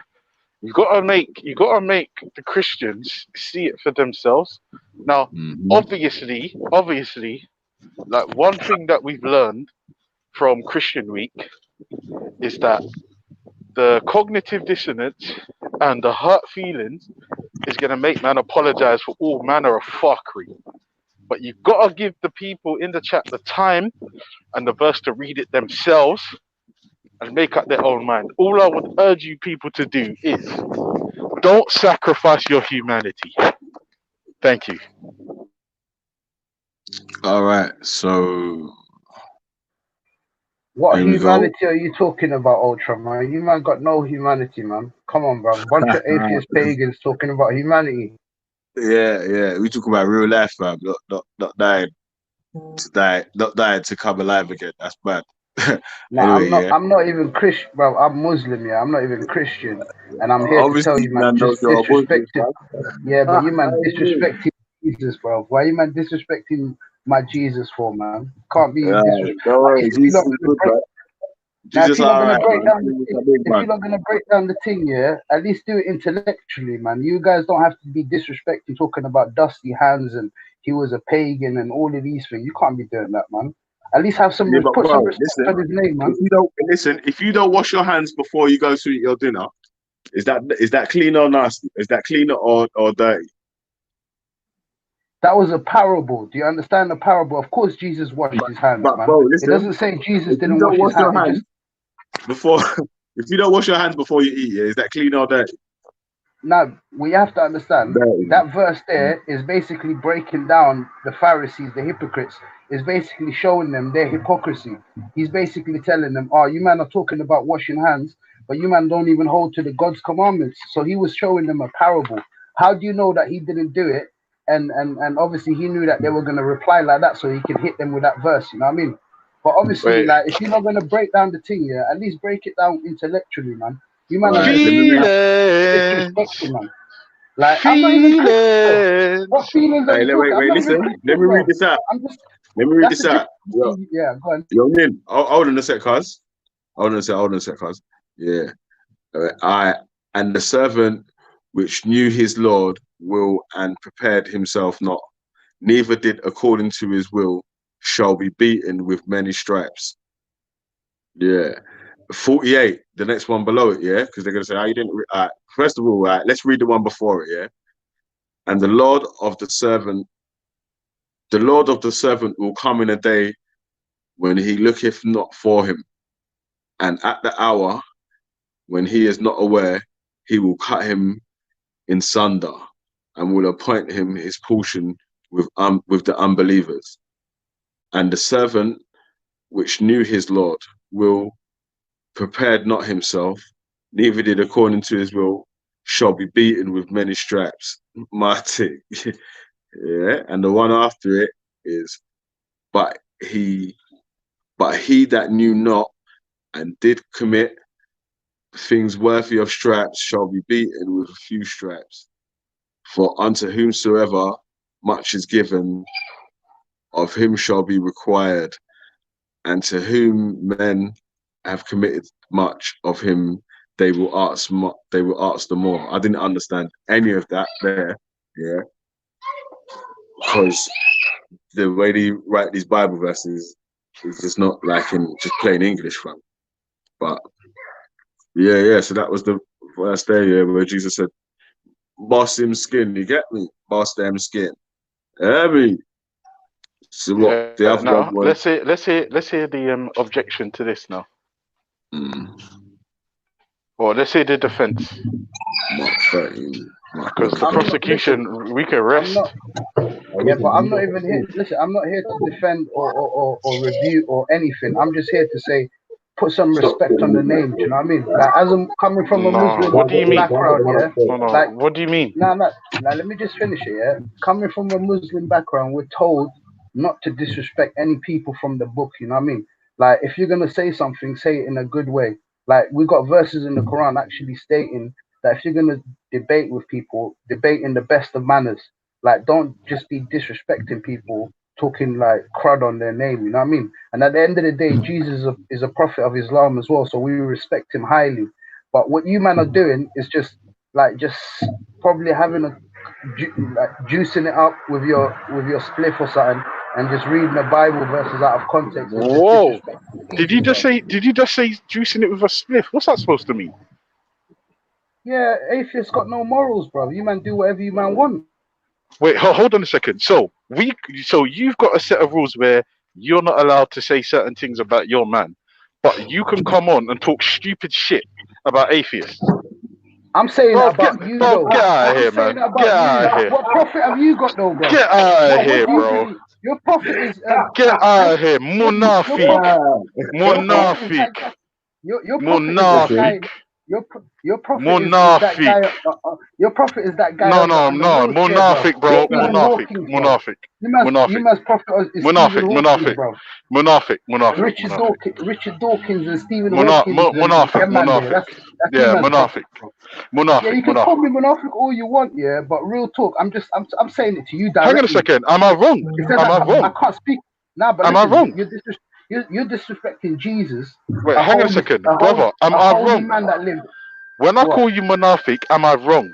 You gotta make the Christians see it for themselves. Now, obviously, like one thing that we've learned from Christian Week is that the cognitive dissonance and the hurt feelings is gonna make man apologize for all manner of fuckery. But you gotta give the people in the chat the time and the verse to read it themselves and make up their own mind. All I would urge you people to do is don't sacrifice your humanity. Thank you. All right, so What here we go. humanity are you talking about, Ultra, man? You man got no humanity, man. Come on, bro. Bunch of atheist pagans talking about humanity. Yeah. We talking about real life, fam. Not dying to come alive again. That's bad. Nah, Anyway, I'm not even Christian, bro. I'm Muslim, yeah. I'm not even Christian, and I'm here to tell obviously, you, man, knows just you're a Muslim, disrespecting. fam. Yeah, but you man How you doing? disrespecting Jesus, bro. Why you man disrespecting my Jesus for, man? Can't be disrespect. Don't Like, worry, Jesus is good, bro. now, if Jesus, you're not all gonna right, break man. down, Jesus is a big if man. you're not gonna break down the thing, yeah, at least do it intellectually, man. You guys don't have to be disrespecting, talking about dusty hands and he was a pagan and all of these things. You can't be doing that, man. At least have some Yeah, but put some bro, respect listen. on his name, man. If you don't wash your hands before you go to eat your dinner, is that clean or nasty? Is that clean or dirty? That was a parable. Do you understand the parable? Of course, Jesus washed his hands, But man. bro, It listen. doesn't say Jesus If you didn't don't wash his wash your hands. hands before, if you don't wash your hands before you eat, is that clean or dirty? Now, we have to understand Dirty. that verse there is basically breaking down the Pharisees, the hypocrites, is basically showing them their hypocrisy. He's basically telling them, oh, you man are talking about washing hands, but you man don't even hold to the God's commandments. So he was showing them a parable. How do you know that he didn't do it? And obviously he knew that they were going to reply like that, so he could hit them with that verse, you know what I mean? But obviously, Wait. like, if you're not going to break down the thing, yeah, at least break it down intellectually, man. You man are disrespecting, man. Like, I'm not even Christian. What feelings are you talking? I'm not even Listen. Christian, Let me read bro. this out. I'm just. Let me read That's this the out. difference. Yeah, go on. Yo, Min, hold on a sec, cuz. Hold on a sec, cuz. Yeah. And the servant which knew his Lord will and prepared himself not, neither did according to his will, shall be beaten with many stripes. Yeah. 48, the next one below it, yeah? Because they're going to say, you didn't. First of all, let's read the one before it, yeah? And the Lord of the servant will come in a day when he looketh not for him, and at the hour when he is not aware, he will cut him in sunder, and will appoint him his portion with the unbelievers. And the servant which knew his Lord, will prepared not himself, neither did according to his will, shall be beaten with many stripes. Marty. Yeah, and the one after it is, but he that knew not and did commit things worthy of stripes shall be beaten with a few stripes. For unto whomsoever much is given, of him shall be required, and to whom men have committed much, of him they will ask the more. I didn't understand any of that there, yeah, because the way they write these Bible verses is just not like in just plain English, fam. But yeah. So that was the verse there, yeah, where Jesus said, "Boss him skin." You get me? Boss them skin. Every. So what the other now, one? let's hear the objection to this now. Well, let's hear the defense. Because the prosecution, we can rest. Yeah, but I'm not even here. Listen, I'm not here to defend or review or anything. I'm just here to say, put some respect on the name. Do you know what I mean? Like, as I'm coming from a Muslim What do you mean? background, yeah. No, Like, what do you mean? No. Now let me just finish it. Yeah, coming from a Muslim background, we're told not to disrespect any people from the book. You know what I mean? Like, if you're gonna say something, say it in a good way. Like, we got verses in the Quran actually stating that if you're gonna debate with people, debate in the best of manners. Like, don't just be disrespecting people, talking like crud on their name. You know what I mean? And at the end of the day, Jesus is a prophet of Islam as well, so we respect him highly. But what you man are doing is just probably having juicing it up with your spliff or something, and just reading the Bible verses out of context. And Whoa! just Did you just say juicing it with a spliff? What's that supposed to mean? Yeah, atheists got no morals, bro. You man do whatever you man want. Wait, hold on a second. So you've got a set of rules where you're not allowed to say certain things about your man, but you can come on and talk stupid shit about atheists. I'm saying that about you, though. Get out of here, man. Get out of here. What profit have you got, though, bro? Get out of here, bro. Your profit is get out of here, Munafiq. Munafiq. Your profit is that guy. Your profit is that guy. No, Munafiq, bro. Munafiq. Munafiq. Richard Dawkins and Stephen Hawking. Munafiq. Yeah, Munafiq. Yeah, you can call me Munafiq all you want, yeah, but real talk, I'm saying it to you directly. Hang on a second. Am I wrong? I can't speak. Nah, but am I wrong? You're disrespecting Jesus. Wait, hang on a second, brother. Am I wrong? Man that lived. When I call you Munafiq, am I wrong?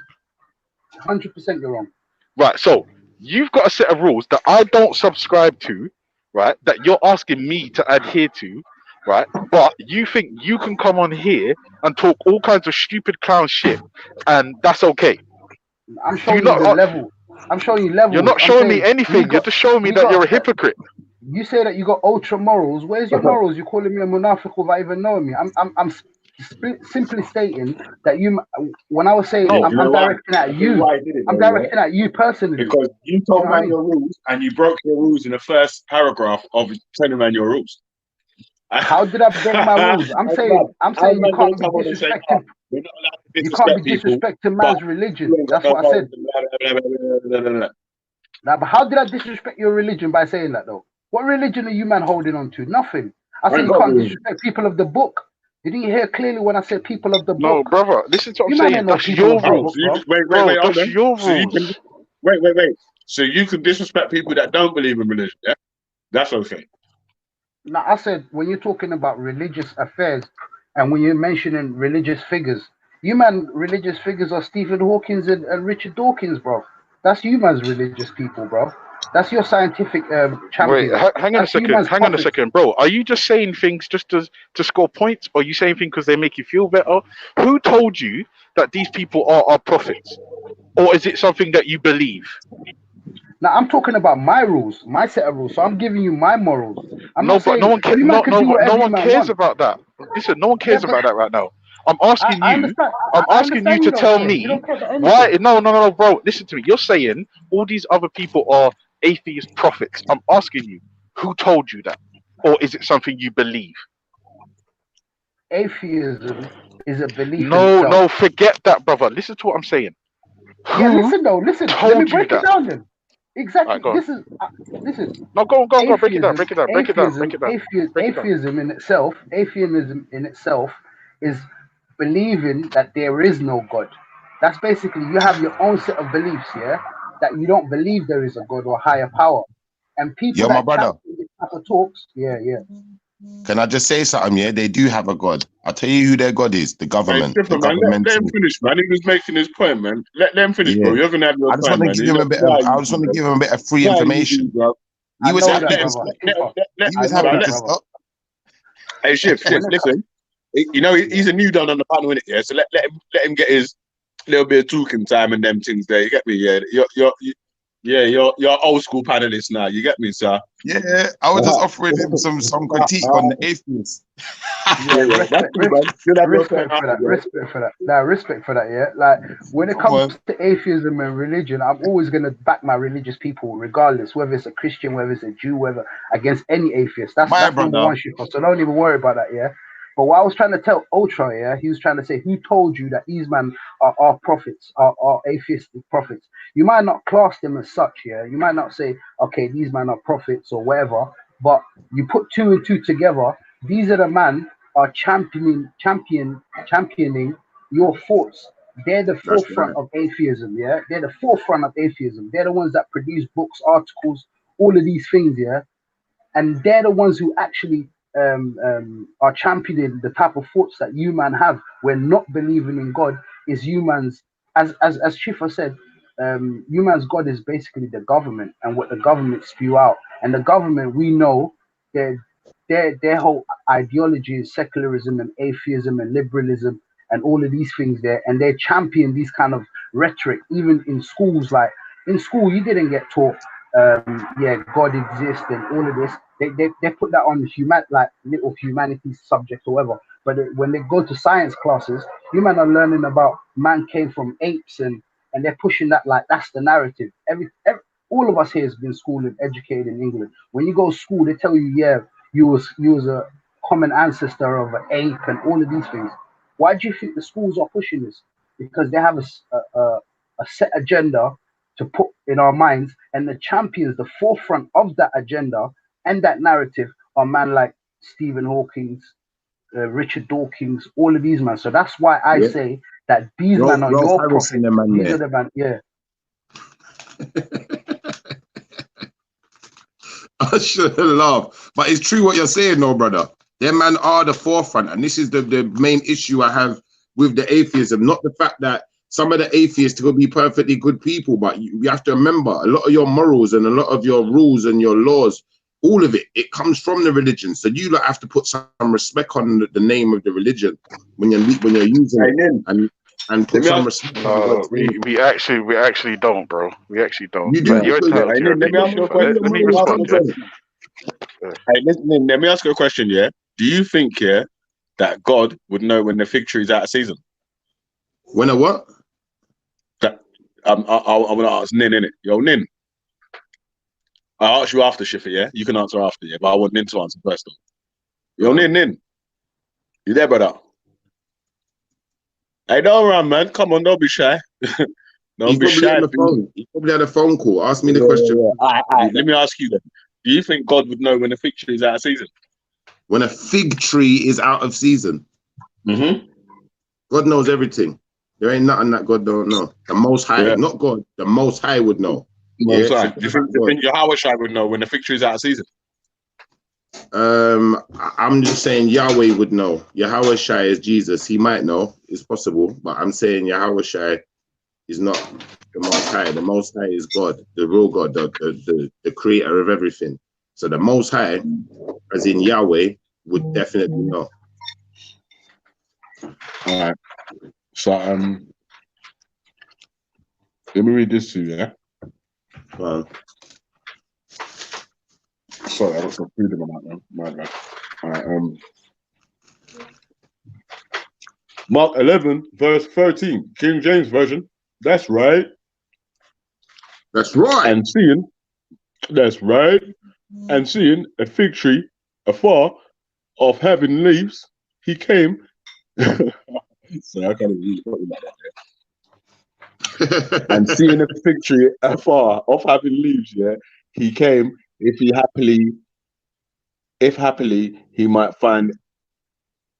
100% you're wrong. Right, so you've got a set of rules that I don't subscribe to, right? That you're asking me to adhere to, right? But you think you can come on here and talk all kinds of stupid clown shit, and that's okay. I'm showing you the level. I'm showing you levels. You're not showing me anything. You're just showing me that you're a hypocrite. You say that you got ultra morals. Where's your morals? You're calling me a Munafiq without even knowing me. I'm simply stating that you. When I was saying, I'm directing at you. I'm directing at you personally. Because you told man your rules and you broke your rules in the first paragraph of telling man your rules. How did I break my rules? I'm saying you can't be disrespecting. You can't be disrespecting man's religion. That's what I said. Now, but how did I disrespect your religion by saying that though? What religion are you man holding on to? Nothing. I said you can't disrespect people of the book. Did you hear clearly when I said people of the book? No, brother. Listen to what I'm saying. That's your rules. Wait. That's your rules. Wait. So you can disrespect people that don't believe in religion, yeah? That's okay. Now, I said when you're talking about religious affairs and when you're mentioning religious figures, you man, religious figures are Stephen Hawking and Richard Dawkins, bro. That's you man's religious people, bro. That's your scientific champion. Wait, hang on a second, bro. Are you just saying things just to score points, or are you saying things because they make you feel better? Who told you that these people are prophets, or is it something that you believe? Now I'm talking about my rules, my set of rules. So I'm giving you my morals. No one cares about that. Listen, no one cares about that right now. I'm asking you to tell me why. No, bro. Listen to me. You're saying all these other people are atheist prophets. I'm asking you, who told you that? or is it something you believe? Atheism is a belief in No, itself. no, forget that, brother. Listen to what I'm saying. Yeah, Who listen though, listen. Let me told you break it that? down then. All Exactly. right, go on. This is listen. No, go on. Break it down. Atheism, Break it down. Break it down. Break it down. Break it down. atheism in itself is believing that there is no God. That's basically you have your own set of beliefs, yeah, that you don't believe there is a God or higher power. And people Yo, my that brother, champion this type of talks, yeah. can I just say something? Yeah, they do have a God. I'll tell you who their God is. The Hey, government. The Tripper, man, let him governmental. finish, man. He was making his point, man. Let them finish, Yeah. bro. You're gonna have your I just time, want to man. give You him know, a bit you know of. how I you just do, want to bro. give him a bit of free You know how you do, information. bro. He was know happy that, to. brother. He was I know happy that, to brother. stop. Hey, Shiv, When it listen. You know he's a new don on the panel, innit? Yeah, so let him get his little bit of talking time and them things there. You get me? Yeah, you're old school panelist now. You get me, sir? Yeah, I was just offering him some critique on the atheists. Yeah, that's cool, man. You'll have your time respect for after, that. bro. Respect for that. Nah, respect for that. Yeah, like when it Come comes on. to atheism and religion, I'm always gonna back my religious people, regardless whether it's a Christian, whether it's a Jew, whether against any atheist. That's My number brother. one shit. So don't even worry about that. Yeah. But what I was trying to tell Ultra, yeah, he was trying to say, who told you that these men are prophets, are atheistic prophets? You might not class them as such, yeah. You might not say, okay, these men are prophets or whatever, but you put two and two together. These are the men are championing your thoughts. They're the That's forefront right. of atheism, yeah. They're the forefront of atheism. They're the ones that produce books, articles, all of these things, yeah. And they're the ones who actually are championing the type of thoughts that you man have when not believing in God is humans. As Shifa said, humans' God is basically the government and what the government spew out. And the government, we know, their whole ideology is secularism and atheism and liberalism and all of these things there. And they champion these kind of rhetoric, even in schools. Like in school, you didn't get taught, God exists and all of this. They put that on like little humanities subject or whatever. But when they go to science classes, you men are learning about man came from apes and they're pushing that like that's the narrative. All of us here has been schooled and educated in England. When you go to school, they tell you, yeah, you was a common ancestor of an ape and all of these things. Why do you think the schools are pushing this? Because they have a set agenda to put in our minds, and the champions, the forefront of that agenda and that narrative are man like Stephen Hawking, Richard Dawkins, all of these men. So that's why I say that these men are Rolf your Harrison, prophets. the man These there. are the man, yeah. I should laugh. But it's true what you're saying, no, brother. Them man are the forefront. And this is the main issue I have with the atheism. Not the fact that some of the atheists could be perfectly good people, but you have to remember a lot of your morals and a lot of your rules and your laws, all of it comes from the religion. So you like have to put some respect on the name of the religion when you're using it. And put some respect on God's name. We actually don't, bro. We actually don't. You do. But you're entitled to your Let me ask you opinion. a question. Let me respond, yeah. Hey, listen, let me ask you a question, yeah? Do you think, yeah, that God would know when the fig tree is out of season? When a what? That I want to ask Nin, innit? Yo, Nin. I asked you after, Shifa, yeah? You can answer after, yeah? But I want Nin to answer first, though. Yo, Nin. You there, brother? Hey, don't run, man. Come on, don't be shy. He's probably on the phone. He probably had a phone call. Ask me the question. Yeah. All right. Let me ask you then. Do you think God would know when the fig tree is out of season? When a fig tree is out of season? Mm-hmm. God knows everything. There ain't nothing that God don't know. The Most High, not God. The Most High would know. Most High. Do you think Yahweh Shai would know when the fig tree is out of season? I'm just saying Yahweh would know. Yahweh Shai is Jesus. He might know. It's possible. But I'm saying Yahweh Shai is not the Most High. The Most High is God, the real God, the creator of everything. So the Most High, as in Yahweh, would definitely know. All right. So let me read this to you, yeah? Sorry, I got some freedom on that, man. My bad. All right, Mark 11, verse 13, King James Version. That's right. That's right. And seeing a fig tree afar of having leaves, he came. So I can't even put it like that. And seeing a fig tree afar of having leaves, yeah, he came. If happily he might find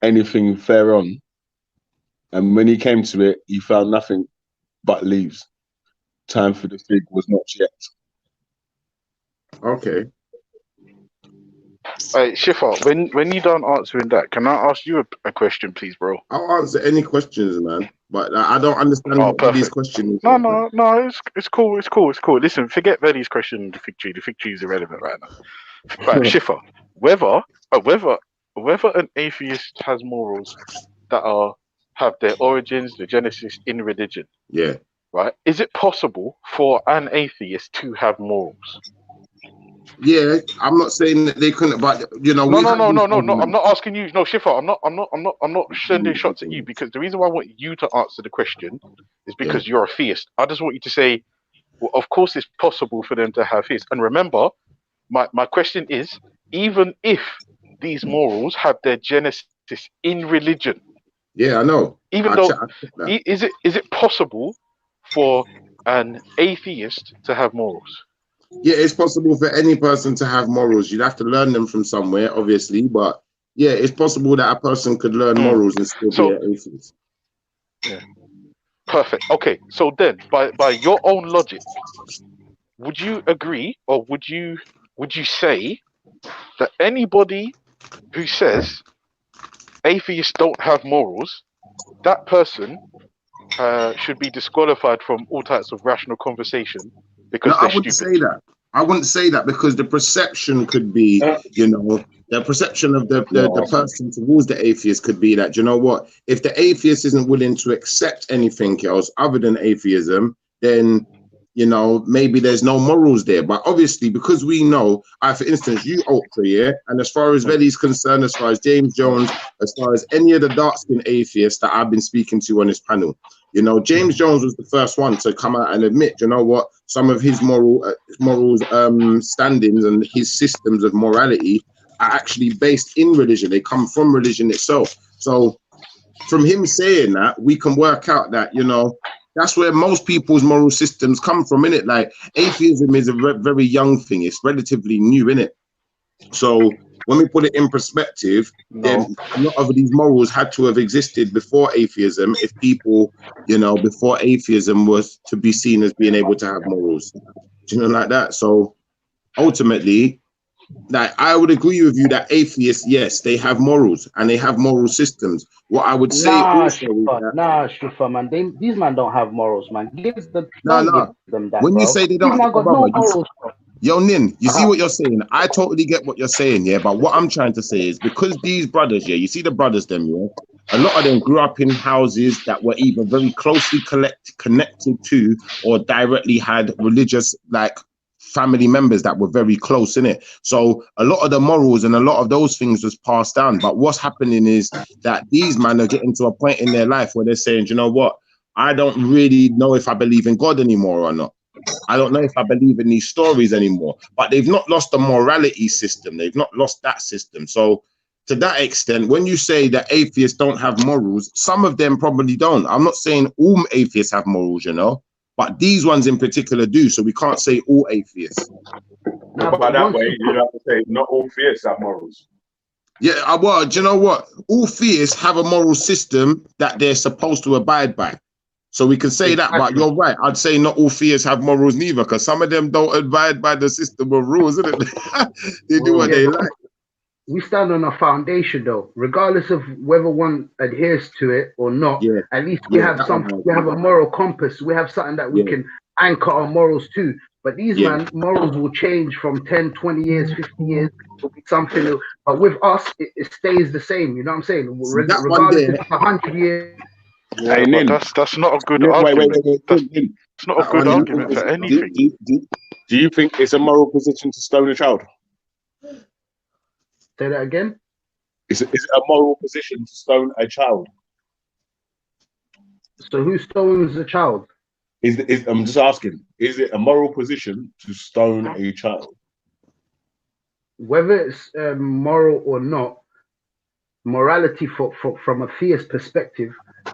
anything fair on. And when he came to it, he found nothing but leaves. Time for the fig was not yet. Okay. Hey, Schiffer, when you done answering that, can I ask you a question, please, bro? I'll answer any questions, man. But I don't understand what these questions. No, it's cool. Listen, forget Velley's question. The fig tree is irrelevant right now. Right, Schiffer, whether an atheist has morals that have their origins, the genesis in religion. Yeah. Right? Is it possible for an atheist to have morals? Yeah, I'm not saying that they couldn't, but No. I'm not asking you. No, Schiffer, I'm not sending shots at you, because the reason why I want you to answer the question is because you're a theist. I just want you to say, well, of course it's possible for them to have his. And remember, my question is, even if these morals have their genesis in religion. Yeah, I know. Even though, is it possible for an atheist to have morals? Yeah, it's possible for any person to have morals. You'd have to learn them from somewhere, obviously, but yeah, it's possible that a person could learn morals and still be an atheist. Yeah. Perfect. Okay, so then, by your own logic, would you agree, or would you say that anybody who says atheists don't have morals, that person should be disqualified from all types of rational conversation because No, they're I wouldn't stupid? say that. I wouldn't say that, because the perception could be, the perception of the person towards the atheist could be that, you know what, if the atheist isn't willing to accept anything else other than atheism, then, maybe there's no morals there. But obviously, because we know, for instance, you Ultra, yeah, and as far as Velley's concerned, as far as James Jones, as far as any of the dark-skinned atheists that I've been speaking to on this panel, James Jones was the first one to come out and admit, you know what, some of his morals standings and his systems of morality are actually based in religion. They come from religion itself. So from him saying that, we can work out that, that's where most people's moral systems come from, innit? Like, atheism is a very young thing. It's relatively new, innit? So when we put it in perspective, then a lot of these morals had to have existed before atheism, if people, before atheism was to be seen as being able to have morals. Like that. So ultimately, like, I would agree with you that atheists, yes, they have morals and they have moral systems. What I would say Shuffa, man. These men don't have morals, man. Give them that, when bro. you say they These don't man got no morals, bro. Yo, Nin, you see what you're saying? I totally get what you're saying, yeah. But what I'm trying to say is, because these brothers, yeah, you see the brothers, them, yeah, a lot of them grew up in houses that were either very closely connected to or directly had religious, like, family members that were very close in it. So a lot of the morals and a lot of those things was passed down. But what's happening is that these men are getting to a point in their life where they're saying, you know what? I don't really know if I believe in God anymore or not. I don't know if I believe in these stories anymore, but they've not lost the morality system. They've not lost that system. So to that extent, when you say that atheists don't have morals, some of them probably don't. I'm not saying all atheists have morals, but these ones in particular do. So we can't say all atheists. By that way, you'd have to say not all theists have morals. Yeah, well, do you know what? All theists have a moral system that they're supposed to abide by. So we can say that, but you're right. I'd say not all theists have morals neither, because some of them don't abide by the system of rules, isn't it? They do what they like. We stand on a foundation, though, regardless of whether one adheres to it or not. Yeah. At least we have we have a moral compass. We have something that we can anchor our morals to. But these morals will change from 10, 20 years, 50 years. It'll be something new. But with us, it stays the same. You know what I'm saying? Regardless if it's 100 years. Yeah, hey, but Nin, that's not a good Nin, argument. Wait. It's not a good argument for anything. Do you think it's a moral position to stone a child? Say that again? Is it a moral position to stone a child? So who stones a child? I'm just asking, is it a moral position to stone a child? whether it's moral or not, morality from a theist perspective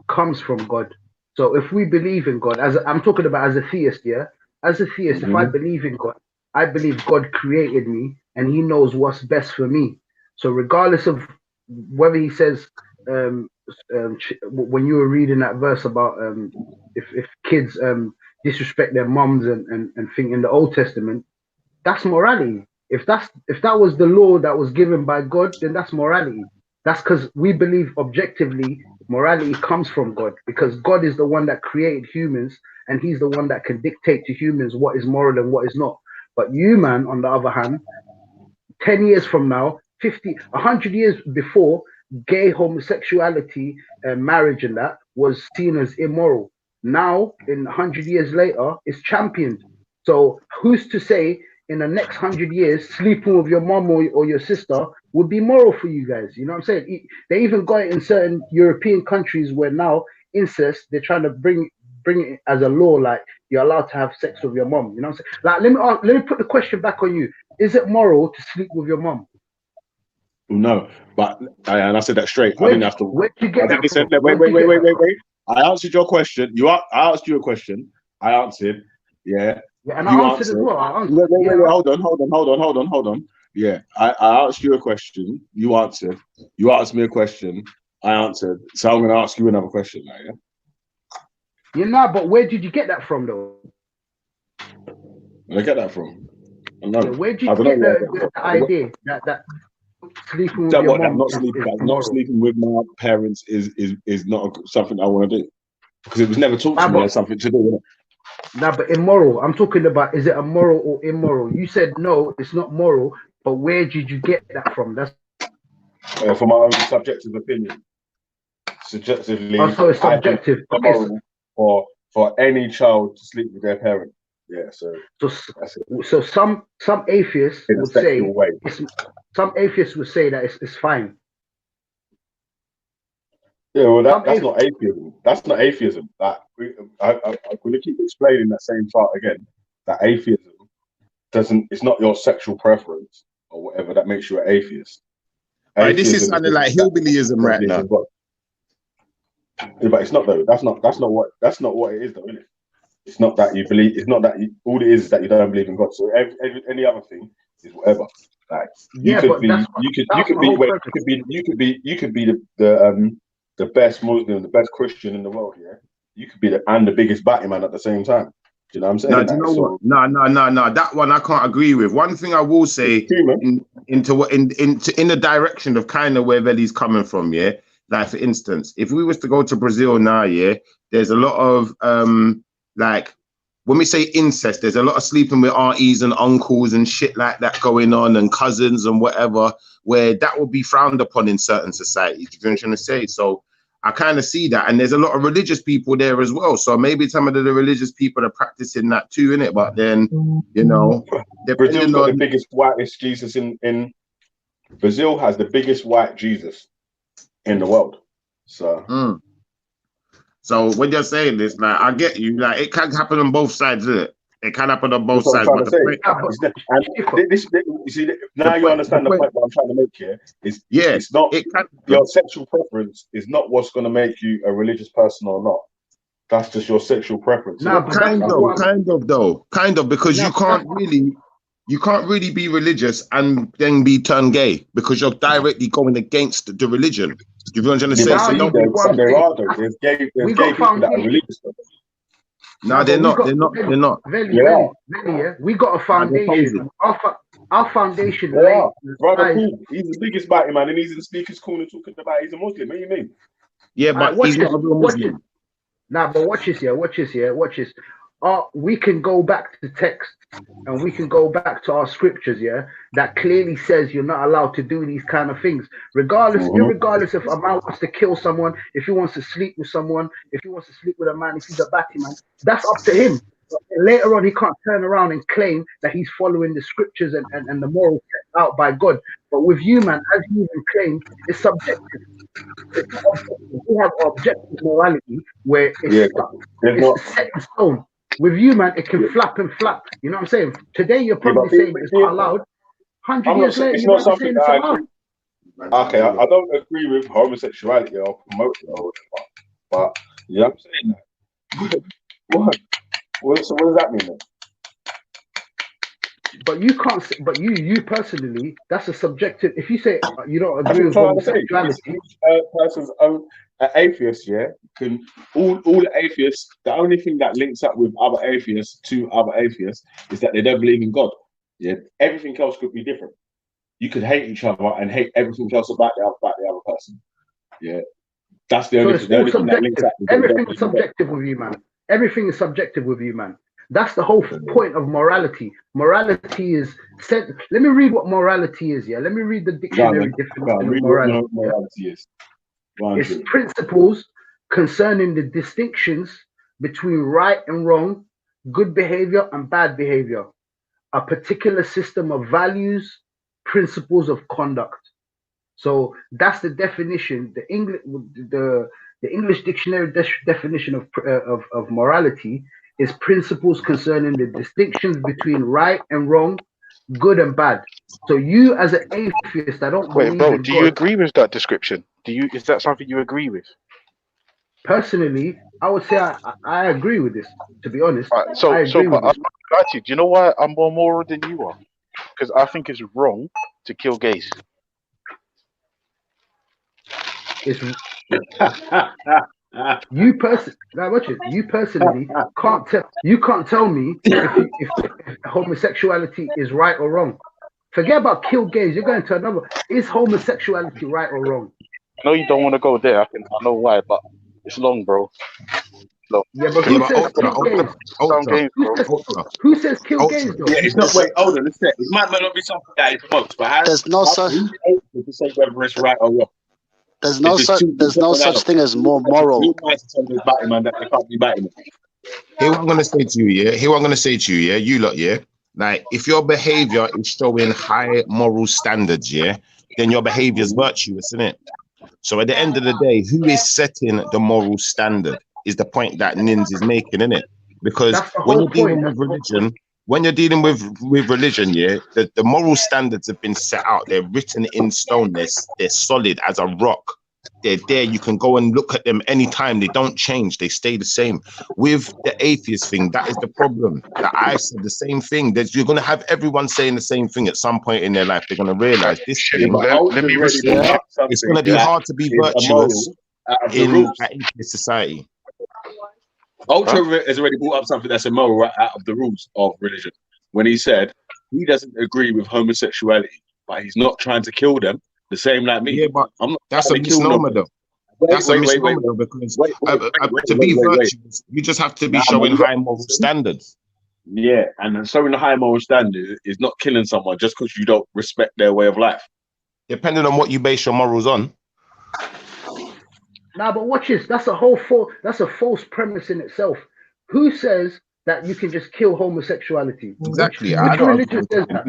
comes from God. So if we believe in God, I'm talking about as a theist, yeah, as a theist, if I believe in God, I believe God created me and He knows what's best for me. So regardless of whether He says, when you were reading that verse about if kids disrespect their moms and think in the Old Testament, that's morality. If that was the law that was given by God, then that's morality. That's because we believe objectively morality comes from God, because God is the one that created humans and He's the one that can dictate to humans what is moral and what is not. But you, man, on the other hand, 10 years from now, 50, 100 years before, gay homosexuality and marriage and that was seen as immoral. Now, in 100 years later, it's championed. So who's to say in the next 100 years, sleeping with your mom or your sister would be moral for you guys? You know what I'm saying? They even got it in certain European countries where now incest, they're trying to bring it as a law, like you're allowed to have sex with your mom. You know what I'm saying? Like, let me put the question back on you. Is it moral to sleep with your mom? No, but and I said that straight. I didn't have to. Where'd you get that from? Wait. I answered your question. I asked you a question. I answered. Yeah. Yeah, and I answered as well. Hold on. Yeah, I asked you a question. You answered. You asked me a question. I answered. So I'm going to ask you another question now. Yeah. Yeah, nah, but where did you get that from, though? Where did I get that from? Yeah, where did you get the idea that sleeping with your mom not sleeping with my parents is not something I want to do, because it was never taught to me as something to do with it. Nah, but immoral. I'm talking about, is it a moral or immoral? You said no, it's not moral. But where did you get that from? That's from my own subjective opinion. Subjectively, so it's subjective. Moral for any child to sleep with their parent. Yeah, so some atheists would say it's fine. Yeah, well, that's not atheism. That's not atheism. I'm going to keep explaining that same part again. That atheism it's not your sexual preference or whatever that makes you an atheist. Right, this is sounding like hillbillyism right now. Yeah, but it's not though. That's not what it is though, isn't it? It's not that you believe. It's not that all it is that you don't believe in God. So any other thing is whatever. Like you could be the best Muslim, the best Christian in the world. Yeah, you could be the biggest batty man at the same time. Do you know what I'm saying? No, do you know what? No. That one I can't agree with. One thing I will say in the direction of kind of where Velley's coming from. Yeah, like for instance, if we was to go to Brazil now, yeah, there's a lot of like when we say incest, there's a lot of sleeping with aunties and uncles and shit like that going on, and cousins and whatever, where that would be frowned upon in certain societies. You know what I'm trying to say? So I kind of see that, and there's a lot of religious people there as well. So maybe some of the religious people are practicing that too, innit? But then, you know, Brazil's got the biggest whitest Jesus in Brazil has the biggest white Jesus in the world. So. So when you're saying this, like, I get you. Like, it can happen on both sides, isn't it? It can happen on both sides. But now you understand the point that I'm trying to make here. It's not your sexual preference is not what's going to make you a religious person or not. That's just your sexual preference. No, kind of, because you can't really be religious and then be turned gay, because you're directly going against the religion. You know what I'm trying to say? There's gay people that are religious. No, they're not. They're not. We got a foundation. Our foundation. Brother, he's the biggest batty man, and he's in the speaker's corner talking about he's a Muslim. What do you mean? Yeah, but he's not a real Muslim. Nah, but watch this. We can go back to text and we can go back to our scriptures, that clearly says you're not allowed to do these kind of things, irregardless if a man wants to kill someone, if he wants to sleep with someone, if he wants to sleep with a man, if he's a batty man, that's up to him. Later on, he can't turn around and claim that he's following the scriptures and the morals set out by God. But with you, man, as you even claimed, it's subjective. We have objective morality where it's set in stone. With you, man, it can flap and flap. You know what I'm saying? Today, you're probably saying it's not allowed. 100 I'm not. years later, It's you not might be something saying that it's I haram. agree. Okay, I don't agree with homosexuality or promote it or whatever. But yeah, I'm saying that. So what does that mean then? But you can't. But you personally, that's a subjective. If you say you don't That's agree what I'm with trying to say. homosexuality, Each person's own atheist, yeah, can all the atheists. The only thing that links up with other atheists to other atheists is that they don't believe in God. Yeah, everything else could be different. You could hate each other and hate everything else about the other person. Yeah, that's the so only it's thing. The all only thing that links subjective. up is that you don't Everything is believe in God. subjective with you, man. Everything is subjective with you, man. That's the whole point of morality. Morality is said. Let me read what morality is. Yeah, let me read the Go on, dictionary man. Go on, definition of read what morality. Yeah? morality is. Go on, It's Jim. principles concerning the distinctions between right and wrong, good behavior and bad behavior, a particular system of values, principles of conduct. So that's the definition. The English dictionary definition of morality is principles concerning the distinctions between right and wrong, good and bad. So you, as an atheist, I don't Wait, believe bro, in do you God. agree with that description? Is that something you agree with? Personally, I would say I agree with this. To be honest, Right, I agree but with I'm this. not gonna lie to you. Do you know why I'm more moral than you are? Because I think it's wrong to kill gays. It's you now watch it. You personally can't tell me if homosexuality is right or wrong. Forget about kill gays. You're going to another. Is homosexuality right or wrong? I know you don't want to go there. I know why, but it's long, bro. Long. Yeah, but Yeah, who but says kill gays? Some games, bro. Who says kill gays though? Yeah, it's not. Wait, hold on. Let's say it might not be something that he promotes, but There's no such who's able to say whether it's right or wrong? there's no such thing as more moral. Who am I to tell this batty man that they can't be batty man? Here what I'm gonna say to you, yeah. Here what I'm gonna say to you, yeah. You lot, yeah. Like if your behavior is showing high moral standards, yeah, then your behavior is virtuous, isn't it? So at the end of the day, who is setting the moral standard is the point that Nins is making, isn't it? Because when you're dealing with religion, yeah, the moral standards have been set out. They're written in stone. They're solid as a rock. They're there. You can go and look at them anytime. They don't change. They stay the same. With the atheist thing, that is the problem. That I said the same thing. You're going to have everyone saying the same thing at some point in their life. They're going to realize this thing. It's going to be hard to be virtuous in atheist society. Ultra has already brought up something that's immoral right out of the rules of religion when he said he doesn't agree with homosexuality, but he's not trying to kill them the same like me. Yeah, but I'm not that's a misnomer though. That's a misnomer though, because to be virtuous, you just have to be showing high moral standards. Yeah, and showing a high moral standard is not killing someone just because you don't respect their way of life. Depending on what you base your morals on. Nah, but watch this. That's a false premise in itself. Who says that you can just kill homosexuality? Exactly. Which religion says that?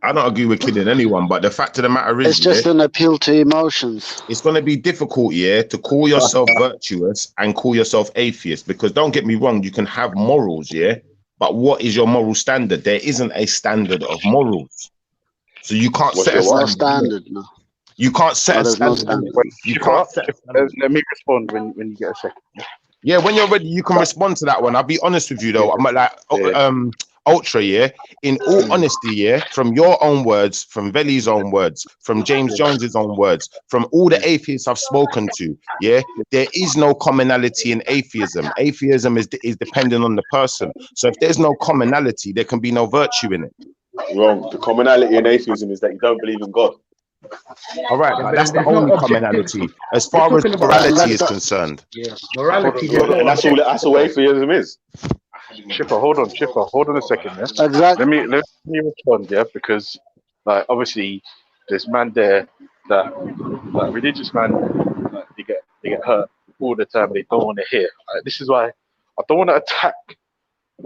I don't agree with killing anyone, but the fact of the matter is, It's just an appeal to emotions. It's going to be difficult, yeah, to call yourself virtuous and call yourself atheist. Because don't get me wrong, you can have morals, yeah, but what is your moral standard? There isn't a standard of morals, so you can't set a standard. No. You can't set a standard. Let me respond when you get a second. Yeah, when you're ready, you can respond to that one. I'll be honest with you though. I'm like, Ultra, yeah. In all honesty, yeah, from your own words, from Velley's own words, from James Jones's own words, from all the atheists I've spoken to, yeah, there is no commonality in atheism. Atheism is dependent on the person. So if there's no commonality, there can be no virtue in it. Wrong. The commonality in atheism is that you don't believe in God. All right, but that's the only commonality as far as morality is concerned. Yeah, morality. That's all atheism is. Chipper, hold on a second. Yeah? Exactly. Let me respond, yeah, because like obviously there's man there that like religious man, like, they get hurt all the time. They don't want to hear. This is why I don't want to attack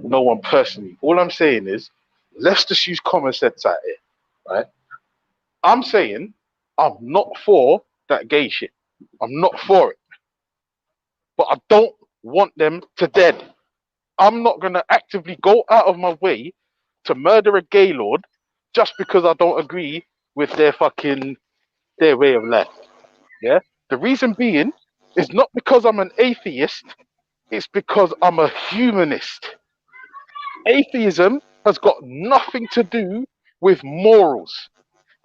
no one personally. All I'm saying is let's just use common sense out here, right? I'm saying I'm not for that gay shit. I'm not for it, but I don't want them to dead. I'm not going to actively go out of my way to murder a gay lord just because I don't agree with their way of life. Yeah. The reason being is not because I'm an atheist, it's because I'm a humanist. Atheism has got nothing to do with morals.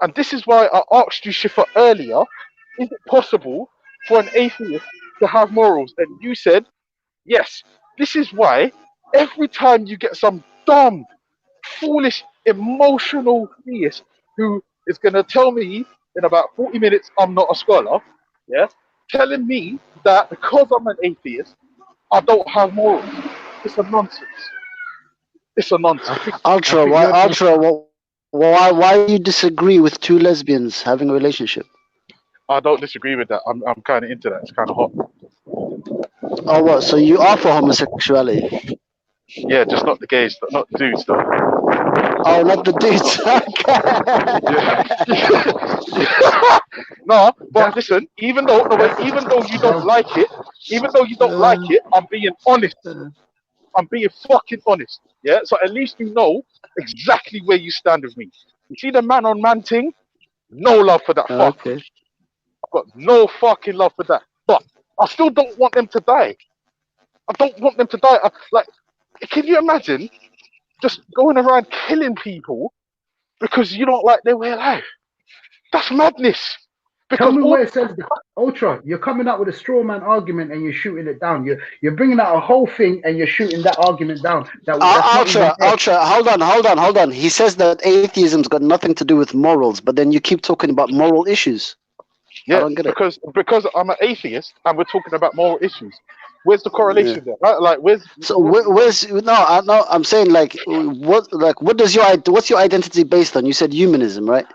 And this is why I asked you, Shifa, earlier, is it possible for an atheist to have morals? And you said, yes. This is why every time you get some dumb, foolish, emotional theist who is going to tell me in about 40 minutes I'm not a scholar, yeah, telling me that because I'm an atheist, I don't have morals. It's a nonsense. It's a nonsense. Ultra, why do you disagree with two lesbians having a relationship? I don't disagree with that. I'm kind of into that. It's kind of hot. Oh, what? So you are for homosexuality? Yeah, just not the gays, not the dudes, though. Oh, not the dudes. No, but listen. Even though you don't like it, I'm being honest. I'm being fucking honest. Yeah. So at least you know exactly where you stand with me. You see the man on man thing? No love for that fuck. Okay. I've got no fucking love for that. But I still don't want them to die. I don't want them to die. Can you imagine just going around killing people because you don't like their way of life? That's madness. Tell me where it says that. Ultra, you're coming up with a straw man argument and you're shooting it down. You're bringing out a whole thing and you're shooting that argument down. Ultra, hold on. He says that atheism's got nothing to do with morals, but then you keep talking about moral issues. Yeah, because I'm an atheist and we're talking about moral issues. Where's the correlation there? Right? Like, where's I'm saying what's your identity based on? You said humanism, right?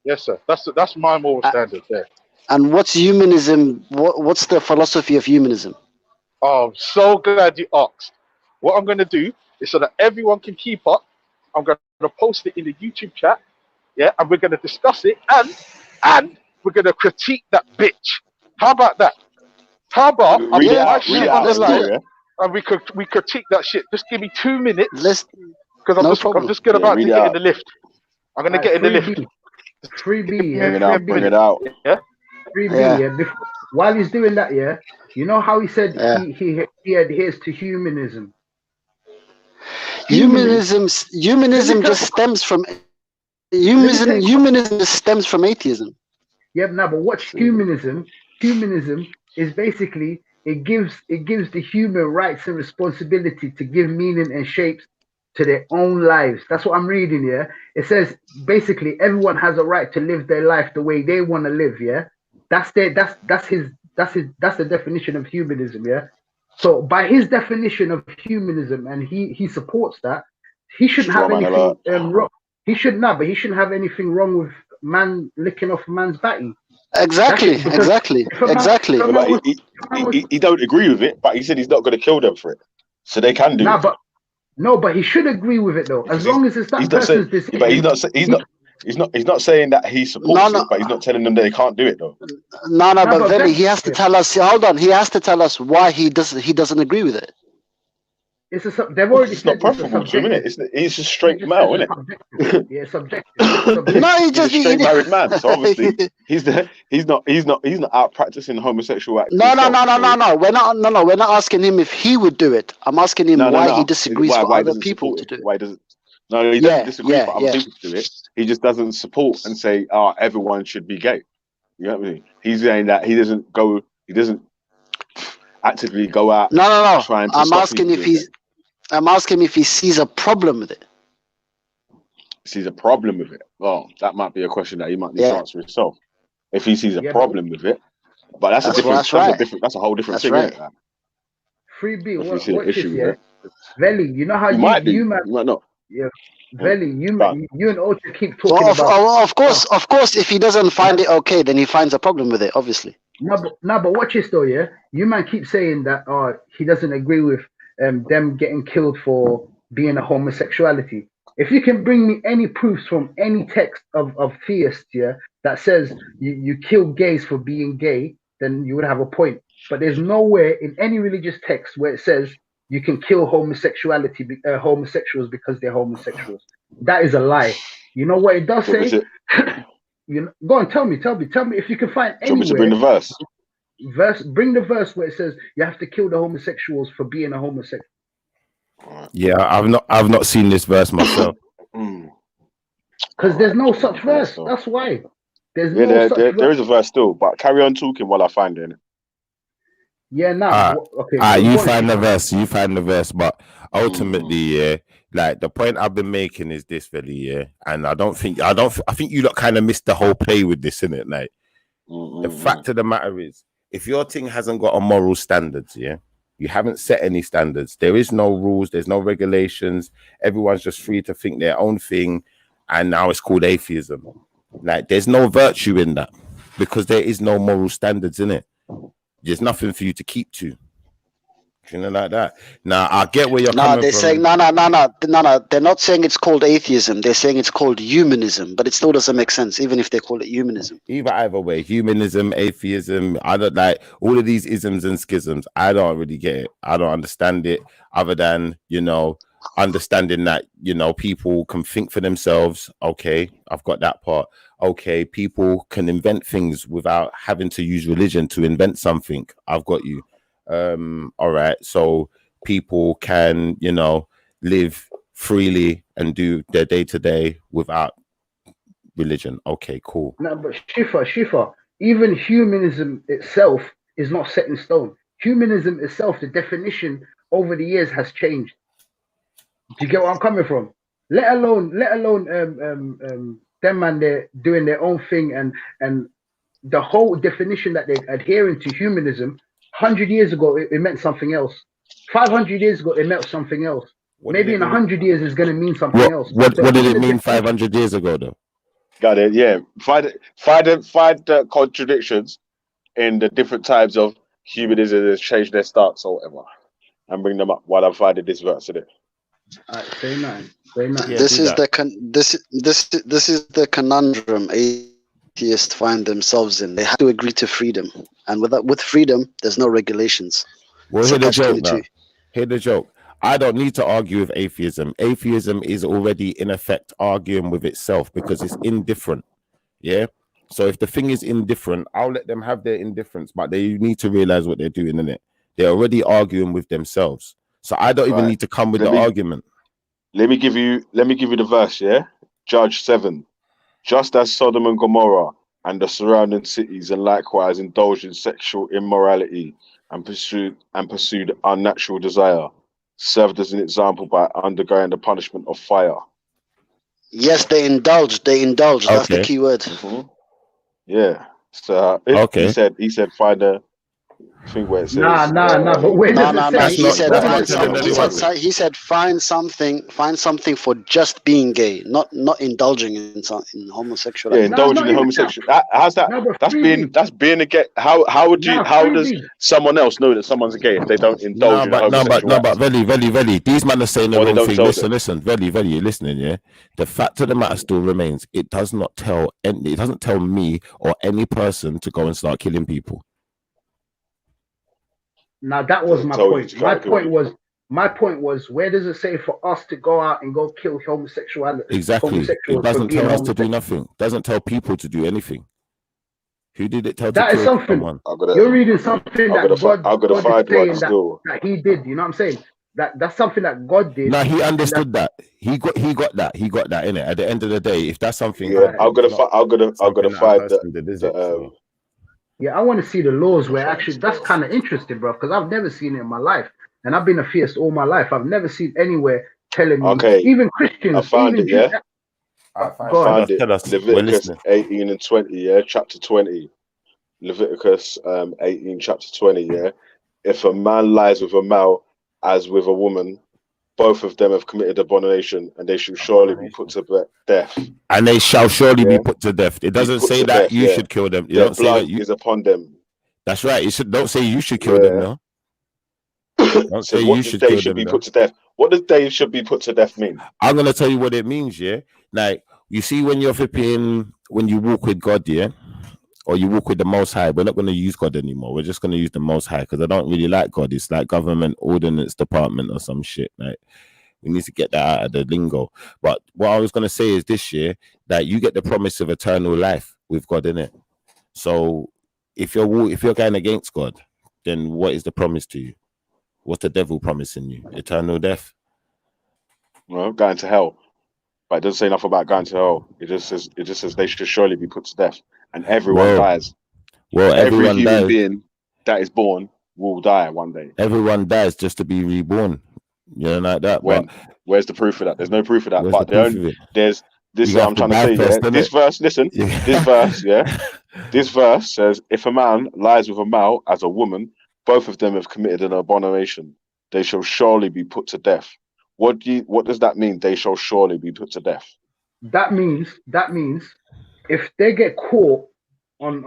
Yes, sir. That's my moral standard there. And what's humanism? What's the philosophy of humanism? Oh, I'm so glad you asked. What I'm going to do is so that everyone can keep up. I'm going to post it in the YouTube chat. Yeah, and we're going to discuss it and we're going to critique that bitch. How about that? How about I put my shit on the line and we critique that shit? Just give me 2 minutes. Because I'm just about to get in the lift. I'm going to get in the lift. Freebie, yeah. Bring it out. Yeah. Freebie, yeah. While he's doing that, yeah. You know how he said he adheres to humanism. Humanism just stems from humanism just stems from atheism. Yeah, but watch humanism. Humanism is basically it gives the human rights and responsibility to give meaning and shapes to their own lives. That's what I'm reading. Yeah, it says basically everyone has a right to live their life the way they want to live. Yeah, that's the definition of humanism. Yeah, so by his definition of humanism, and he supports that, he shouldn't have anything wrong. He shouldn't have anything wrong with man licking off a man's batty. Exactly. He don't agree with it, but he said he's not going to kill them for it, so they can do it. But he should agree with it though, as long as it's that person's decision. But he's not saying that he supports it, but he's not telling them that they can't do it though. No, but Vellemy, he has to tell us. Hold on, he has to tell us why he doesn't agree with it. They've already it's not preferable to him, innit? He's a straight male, isn't it? Yeah, subjective. No, he's a straight married man. So obviously he's not out practicing homosexual acts. No. We're not asking him if he would do it. I'm asking him why he disagrees for other people to do it. Why doesn't? No, he doesn't disagree for other people to do it. He just doesn't support and say, everyone should be gay. You know what I mean? He's saying that he doesn't actively go out. No. Trying to I'm asking if he sees a problem with it. Sees a problem with it. Well, that might be a question that he might need to answer himself. If he sees a problem with it, but that's a whole different thing. Right. Freebie, what is it? Veli, you know how you might not. Yeah, Veli, you and Ultra keep talking about. Of course, if he doesn't find it okay, then he finds a problem with it. Obviously. No, but watch this though. Yeah, you man keep saying that. He doesn't agree with them getting killed for being a homosexuality. If you can bring me any proofs from any text of theists, yeah, that says you kill gays for being gay, then you would have a point. But there's nowhere in any religious text where it says you can kill homosexuals because they're homosexuals. That is a lie. You know what it does What was say? it? You know, go on, tell me if you can find Do you want me to bring the anywhere. verse? Bring the verse where it says you have to kill the homosexuals for being a homosexual. Yeah, I've not seen this verse myself. Because there's no such verse. That's why. There's Yeah, no such verse. there is a verse still, but carry on talking while I find it. Yeah, nah. Okay. You go on, find the Shifa. verse. You find the verse, but ultimately, yeah, like the point I've been making is this, really, yeah, and I think you lot kind of missed the whole play with this, innit? Like, the fact of the matter is, if your thing hasn't got a moral standards, yeah, you haven't set any standards. There is no rules. There's no regulations. Everyone's just free to think their own thing, and now it's called atheism. Like, there's no virtue in that because there is no moral standards in it. There's nothing for you to keep to. You know, like that. Now, I get where you're coming they're from. saying no. They're not saying it's called atheism. They're saying it's called humanism, but it still doesn't make sense, even if they call it humanism. Either way, humanism, atheism, I don't like all of these isms and schisms. I don't really get it. I don't understand it, other than, you know, understanding that, you know, people can think for themselves. Okay, I've got that part. Okay, people can invent things without having to use religion to invent something. I've got you. All right, so people can, you know, live freely and do their day-to-day without religion. Okay, cool. No, but Shifa, even humanism itself is not set in stone. Humanism itself, the definition over the years has changed. Do you get what I'm coming from? Let alone them man, they're doing their own thing, and the whole definition that they're adhering to humanism. 100 years ago, it meant something else. 500 years ago, it meant something else. Maybe in 100 years, it's going to mean something else. What So did even it the mean 500 years ago, though? Got it. Yeah. Find the contradictions in the different types of humanism that's changed their stance or whatever, and bring them up while I'm finding this verse in it. Say nine. Yeah, this is this is the conundrum atheists find themselves in. They have to agree to freedom, and with freedom, there's no regulations. Well, So hear the catch joke 22. now. Hear the joke. I don't need to argue with atheism. Atheism is already, in effect, arguing with itself because it's indifferent. Yeah? So if the thing is indifferent, I'll let them have their indifference, but they need to realize what they're doing, innit? They're already arguing with themselves. So I don't even need to come with the argument. Let me give you the verse, yeah? Judge 7. Just as Sodom and Gomorrah and the surrounding cities and likewise indulged in sexual immorality and pursued unnatural desire, served as an example by undergoing the punishment of fire. Yes, they indulged. That's the Okay. key word. Yeah. So he said find a thing where it says Nah. But where does it say? He said find something for just being gay, not indulging in homosexuality. Yeah, indulging in homosexuality. How's that? That's being a gay. How does someone else know that someone's a gay if they don't indulge in homosexuality? No, but Veli, these men are saying the Or they wrong don't thing. tell Listen, Veli, you're listening, yeah? The fact of the matter still remains. It doesn't tell me or any person to go and start killing people. Now that was my point. My point was, where does it say for us to go out and go kill homosexuality? Exactly. Homosexuals It doesn't for being tell us to do homosexual? nothing. It doesn't tell people to do anything. Who did it tell That to is kill something. someone? You're reading something that God is find saying one still. that He did. You know what I'm saying? That's something that God did. No, he understood that. He got that in it. At the end of the day, if that's something, Yeah, I'm gonna find the Yeah, I want to see the laws where actually that's kind of interesting, bro, because I've never seen it in my life, and I've been a theist all my life. I've never seen anywhere telling me, even Christians, I found even it. Yeah, Jews. I Go on. found it. Leviticus 18 and 20. Yeah, chapter 20. Leviticus 18, chapter 20. Yeah, if a man lies with a male as with a woman, both of them have committed abomination, and they shall surely be put to death. And they shall surely be put to death. It doesn't say that you should kill them. You Their don't say blood that you. is upon them. That's right. Don't say you should kill them. No. Don't So say what you does should they kill should them. be No. put to death? What does they should be put to death mean? I'm gonna tell you what it means. Yeah, like you see when you're flipping, when you walk with God, yeah, or you walk with the Most High. We're not gonna use God anymore. We're just gonna use the Most High because I don't really like God. It's like government ordinance department or some shit. Like We need to get that out of the lingo. But what I was going to say is this year that you get the promise of eternal life with God in it. So if you're going against God, then what is the promise to you? What's the devil promising you? Eternal death? Well, going to hell. But it doesn't say enough about going to hell. It just says they should surely be put to death. And everyone dies. Well, every everyone human dies. being that is born will die one day. Everyone dies just to be reborn. You know, like that. When? But Where's the proof of that? There's no proof of that. where's But the proof of it? there's this is You what have I'm to trying to die say. first, Yeah, innit? this verse. Listen, this verse. Yeah, this verse says, if a man lies with a male as a woman, both of them have committed an abomination. They shall surely be put to death. What does that mean? They shall surely be put to death. That means if they get caught on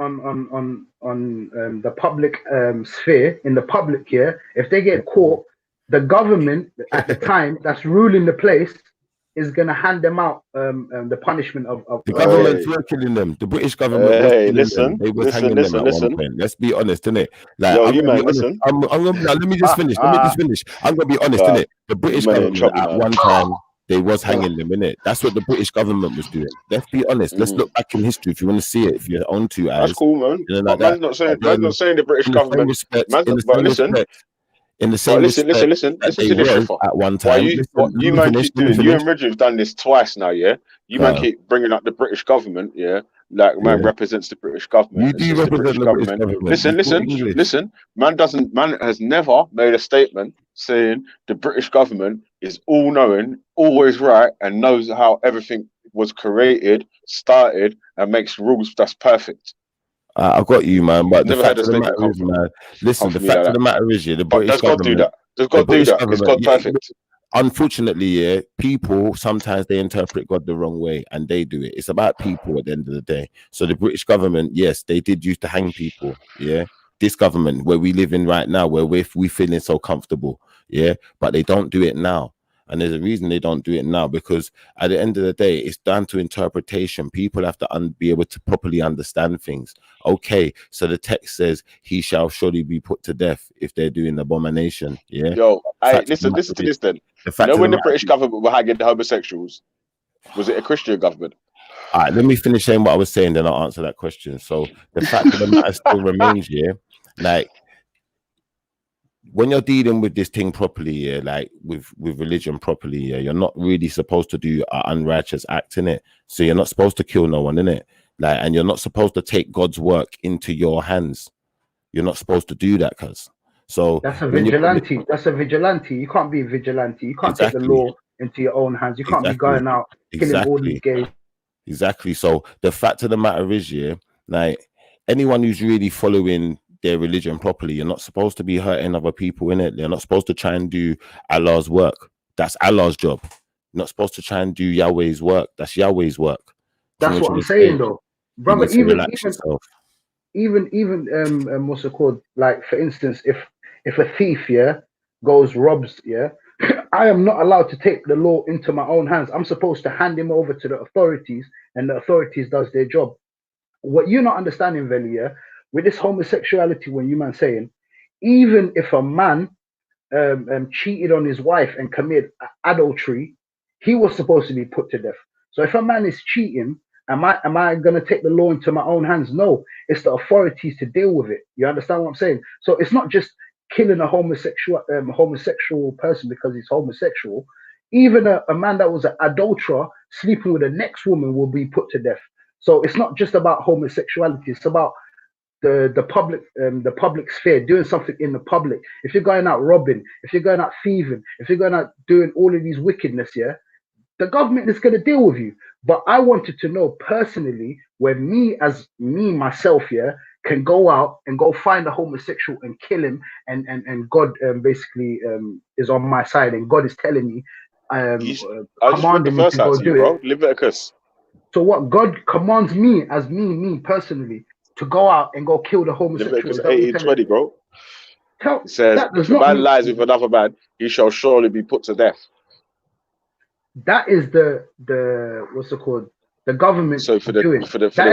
the public sphere, in the public here, if they get caught, the government at the time that's ruling the place is going to hand them out the punishment of the governments were killing them. The British government was killing them. They was hanging them at one point. Let's be honest, innit? Like, Yo, I'm you gonna man, be honest. listen. I'm gonna, let me just finish. I'm gonna be honest, innit? The British man in government trouble, at man. one time, they was hanging them, innit? That's what the British government was doing. Let's be honest. Let's look back in history if you want to see it. If you're on two eyes, That's cool, man. you know, But like man's that. not saying But man's not saying the British in the same government. respect, Man's in not, the but same listen. respect, in the But same listen respect that to they this, was Rafa. at one Why time. you Listen, what you let me man finish, keep let me doing? You finish. and Reggie have done this twice now, yeah. You man keep bringing up the British government, yeah. Like man Yeah. represents the British government. You And do since the represent British the British government, government. You talk English. Man has never made a statement saying the British government is all knowing, always right, and knows how everything was created, started, and makes rules that's perfect. I got you, man. But the Never heard fact a of the statement matter is, man. Listen, the from me like fact of that. the matter is, yeah, the But British does God do government. that? Does The God do British that? Is government. God Yeah, perfect? unfortunately, yeah, people sometimes they interpret God the wrong way, and they do it. It's about people at the end of the day. So the British government, yes, they did used to hang people. Yeah, this government where we live in right now, where we feeling so comfortable. Yeah, but they don't do it now. And there's a reason they don't do it now, because at the end of the day, it's down to interpretation. People have to be able to properly understand things. Okay, so the text says, he shall surely be put to death if they're doing abomination. Yeah. Yo, listen to this then. You know when the British government were hanging the homosexuals, was it a Christian government? All right, let me finish saying what I was saying, then I'll answer that question. So the fact of the matter still remains here, like, when you're dealing with this thing properly, yeah, like with religion properly, yeah, you're not really supposed to do an unrighteous act in it. So you're not supposed to kill no one in it, like, and you're not supposed to take God's work into your hands. You're not supposed to do that, cuz. So that's a vigilante. That's a vigilante. You can't be a vigilante. You can't take the law into your own hands. You can't be going out killing all these gays. Exactly. So the fact of the matter is, yeah, like anyone who's really following their religion properly, you're not supposed to be hurting other people in it. You're not supposed to try and do Allah's work. That's Allah's job. You're not supposed to try and do Yahweh's work. That's Yahweh's work. That's what I'm saying, though, brother. Even what's it called? Like, for instance, if a thief, yeah, goes robs, yeah, I am not allowed to take the law into my own hands. I'm supposed to hand him over to the authorities, and the authorities does their job. What you're not understanding, Veli, yeah, with this homosexuality, when you man saying, even if a man cheated on his wife and committed adultery, he was supposed to be put to death. So if a man is cheating, am I gonna take the law into my own hands? No, it's the authorities to deal with it. You understand what I'm saying? So it's not just killing a homosexual person because he's homosexual. Even a man that was an adulterer sleeping with the next woman will be put to death. So it's not just about homosexuality. It's about the public sphere, doing something in the public. If you're going out robbing, if you're going out thieving, if you're going out doing all of these wickedness, yeah, the government is going to deal with you. But I wanted to know personally where myself, yeah, can go out and go find a homosexual and kill him, and God basically is on my side, and God is telling me, commanding me to go do it. Leviticus. So what God commands me as me personally to go out and go kill the homosexual. Leviticus 18:20, bro. It says, if a man lies with another man, he shall surely be put to death. That is the what's it called? The government. So for the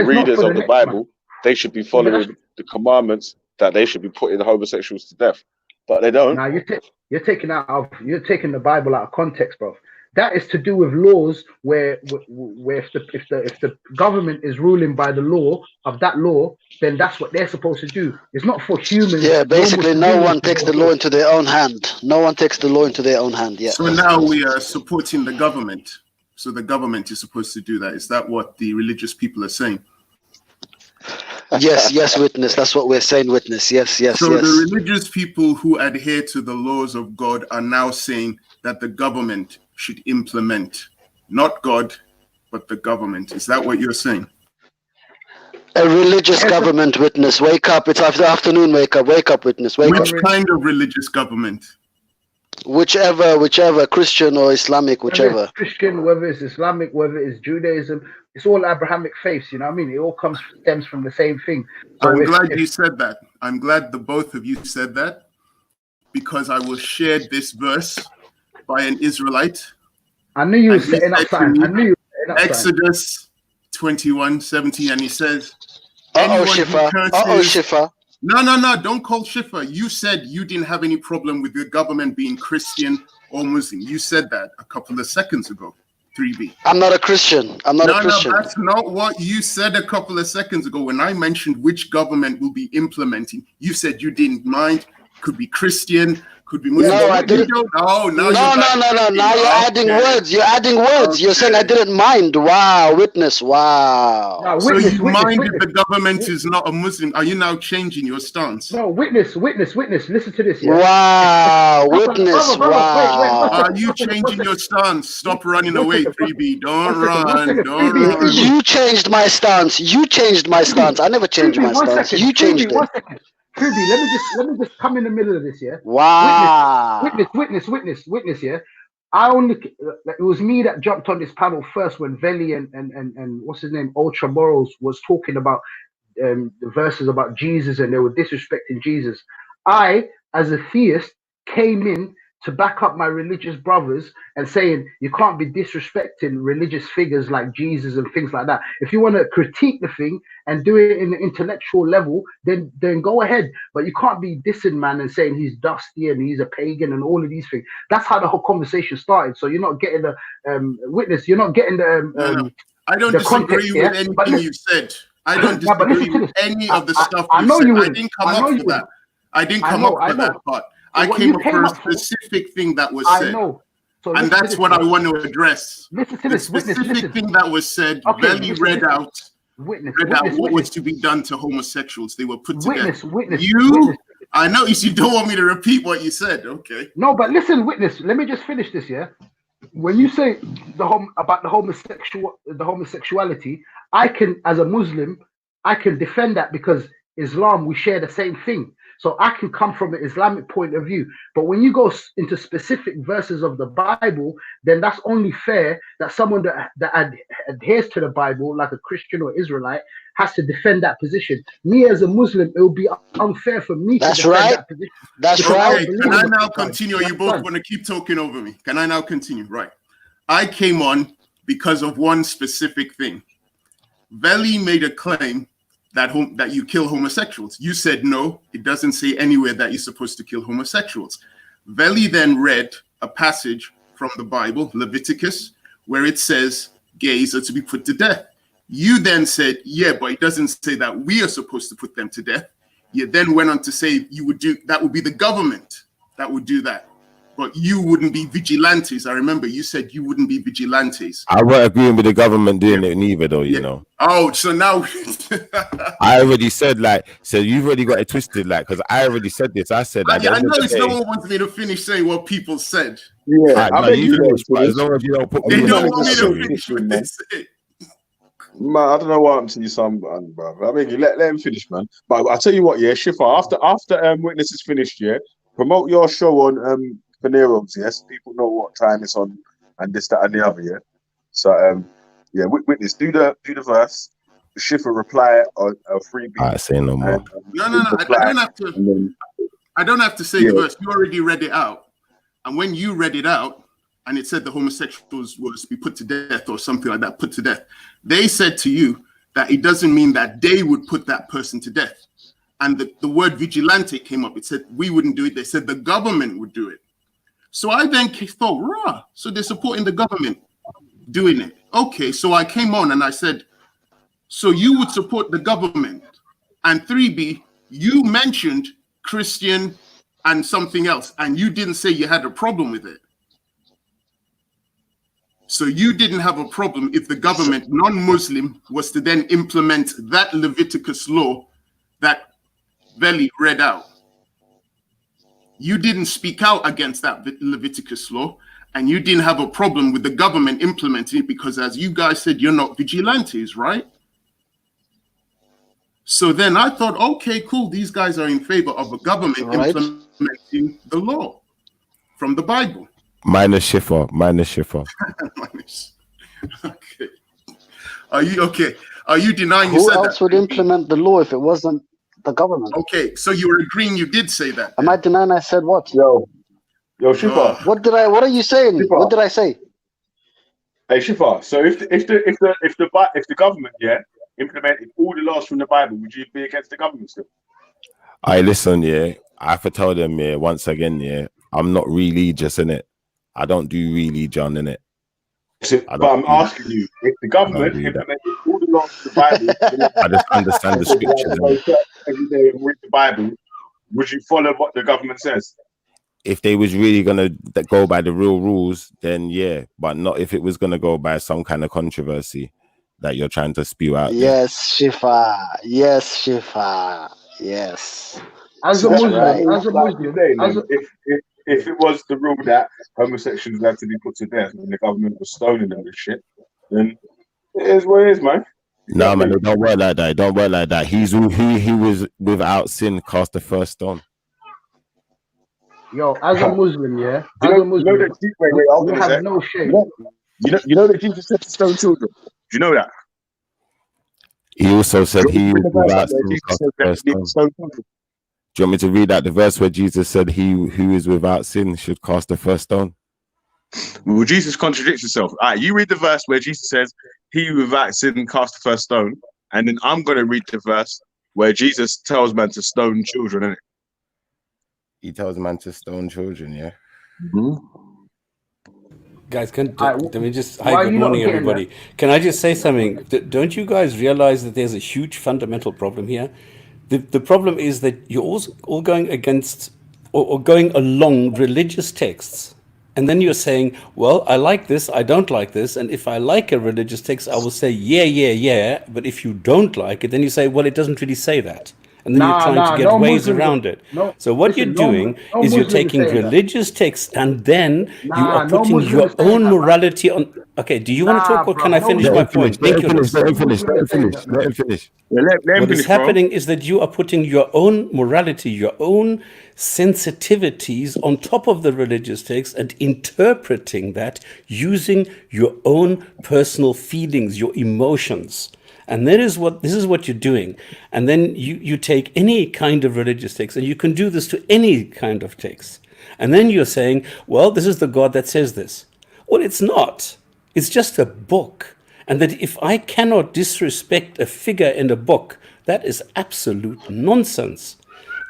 readers of the Bible, they should be following the commandments that they should be putting the homosexuals to death, but they don't. Now You're taking the Bible out of context, bro. That is to do with laws where if the government is ruling by the law of that law, then that's what they're supposed to do. It's not for humans. Yeah, basically, no civilians one to takes go the law do. into their own hand. No one takes the law into their own hand. Yeah. So now we are supporting the government. So the government is supposed to do that. Is that what the religious people are saying? Yes, witness. That's what we're saying, witness. Yes. So the religious people who adhere to the laws of God are now saying that the government should implement, not God, but the government. Is that what you're saying? A religious government, witness. Wake up. It's after afternoon. Wake up, witness. Wake up. Which kind of religious government? Whichever, Christian or Islamic, whichever. Whether it's Christian, whether it's Islamic, whether it's Judaism, it's all Abrahamic faiths, you know what I mean? It all stems from the same thing. So I'm glad you said that. I'm glad the both of you said that, because I was shared this verse by an Israelite. I knew you were setting up something. I knew you were setting up Exodus 21:17, and he says, Shifa. No, don't call Shifa. You said you didn't have any problem with the government being Christian or Muslim. You said that a couple of seconds ago, 3B. I'm not a Christian. No, that's not what you said a couple of seconds ago. When I mentioned which government will be implementing, you said you didn't mind. Could be Christian, could be Muslim. No, I didn't. No. Now you're adding words. You're adding words. You're saying I didn't mind. Wow, witness. Wow. So you mind if the government is not a Muslim? Are you now changing your stance? No, witness. Listen to this. Yeah? Wow, witness. Wow. Are you changing your stance? Stop running away, 3B. Don't run. You changed my stance. I never changed my stance. You changed it. Kirby, let me just come in the middle of this, yeah. Wow. Witness, yeah. It was me that jumped on this panel first when Vellemy and what's his name, Ultra Morals, was talking about the verses about Jesus and they were disrespecting Jesus. I, as a theist, came in to back up my religious brothers and saying you can't be disrespecting religious figures like Jesus and things like that. If you want to critique the thing and do it in the intellectual level, then go ahead. But you can't be dissing man and saying he's dusty and he's a pagan and all of these things. That's how the whole conversation started. So you're not getting the witness. You're not getting the. I don't disagree with anything you said. I don't disagree with any of the stuff you said. I didn't come up for that. I didn't come up for that part. I came up for a specific thing that was said. So and that's what I want to address. Listen to the this. specific thing that was said. Vellemy read out what was to be done to homosexuals. They were put to death. I know you don't want me to repeat what you said. Okay. No, but listen, witness. Let me just finish this. Yeah. When you say about the homosexuality, I can, as a Muslim, I can defend that because Islam, we share the same thing. So I can come from an Islamic point of view. But when you go into specific verses of the Bible, then that's only fair that someone that adheres to the Bible, like a Christian or Israelite, has to defend that position. Me as a Muslim, it would be unfair for me to defend that position. That's right. Can I now continue? You both want to keep talking over me. Can I now continue? Right. I came on because of one specific thing. Vellemy made a claim that you kill homosexuals. You said no, it doesn't say anywhere that you're supposed to kill homosexuals. Vellemy then read a passage from the Bible, Leviticus, where it says gays are to be put to death. You then said, yeah, but it doesn't say that we are supposed to put them to death. You then went on to say that would be the government that would do that. But you wouldn't be vigilantes. I remember you said you wouldn't be vigilantes. I wasn't agreeing with the government doing it neither, though, you know. Oh, so now... I already said, so you've already got it twisted, because I already said this. I said... I noticed no one wants me to finish saying what people said. Yeah, you finish, but as long as you don't put me... They don't want me to finish what they say. Man, I don't know what I'm to you, son, bro. I mean, let him finish, man. But I'll tell you what, yeah, Shifa, after Witness is finished, yeah, promote your show on... Paneros, yes, people know what time it's on, and this, that, and the other, yeah. So, yeah, Witness, do the verse. Shifa reply or freebie. I say no more. No. I don't have to say the verse. You already read it out, and when you read it out, and it said the homosexuals was to be put to death or something like that, put to death. They said to you that it doesn't mean that they would put that person to death, and the word vigilante came up. It said we wouldn't do it. They said the government would do it. So I then thought, rah, so they're supporting the government doing it. Okay, so I came on and I said, so you would support the government. And 3B, you mentioned Christian and something else, and you didn't say you had a problem with it. So you didn't have a problem if the government, non-Muslim, was to then implement that Leviticus law that Vellemy read out. You didn't speak out against that Leviticus law, and you didn't have a problem with the government implementing it because, as you guys said, you're not vigilantes, right? So then I thought, okay, cool. These guys are in favor of a government implementing the law from the Bible. Minus Schiffer. Okay. Are you okay? Are you denying you Who said else that? would implement the law if it wasn't the government? Okay, so you're agreeing you did say that. Am I denying I said what? Yo, Shifa. What are you saying? Shifa. Oh. What did I say? Hey, Shifa. So if the government implemented all the laws from the Bible, would you be against the government still? I listen, yeah. I have to tell them, yeah, once again, yeah, I'm not religious in it. I don't do religion in it. But I'm asking you, if the government implemented all the laws of the Bible, I just understand the scriptures. Every day and read the Bible, would you follow what the government says? If they was really gonna go by the real rules, then yeah, but not if it was gonna go by some kind of controversy that you're trying to spew out. Yes, Shifa. Yes, Shifa. Yes. As a Muslim, If it was the rule that homosexuals had to be put to death and the government was stoning them and shit, then it is what it is, man. No, man, it don't work like that. It don't work like that. He was without sin cast the first stone. Yo, as a Muslim, yeah, You have no shame. You know that Jesus said to stone children. Do you know that? He also said he was without sin cast the first stone. Do you want me to read out the verse where Jesus said he who is without sin should cast the first stone? Well, Jesus contradicts himself. All right, you read the verse where Jesus says he who without sin cast the first stone, and then I'm going to read the verse where Jesus tells man to stone children, innit? He tells man to stone children, yeah? Guys, let me just... Hi, good morning, everybody. Can I just say something? Don't you guys realize that there's a huge fundamental problem here? The problem is that you're all going against or going along religious texts. And then you're saying, well, I like this, I don't like this. And if I like a religious text, I will say, yeah. But if you don't like it, then you say, well, it doesn't really say that. And then you're trying to get ways around it. So what you're doing is you're taking religious texts and then you are putting your own morality on. Okay, do you want to talk or can I finish my point? Let him finish. What is happening is that you are putting your own morality, your own sensitivities on top of the religious text and interpreting that using your own personal feelings, your emotions. And this is what you're doing. And then you take any kind of religious text, and you can do this to any kind of text. And then you're saying, well, this is the God that says this. Well, it's not. It's just a book. And that if I cannot disrespect a figure in a book, that is absolute nonsense.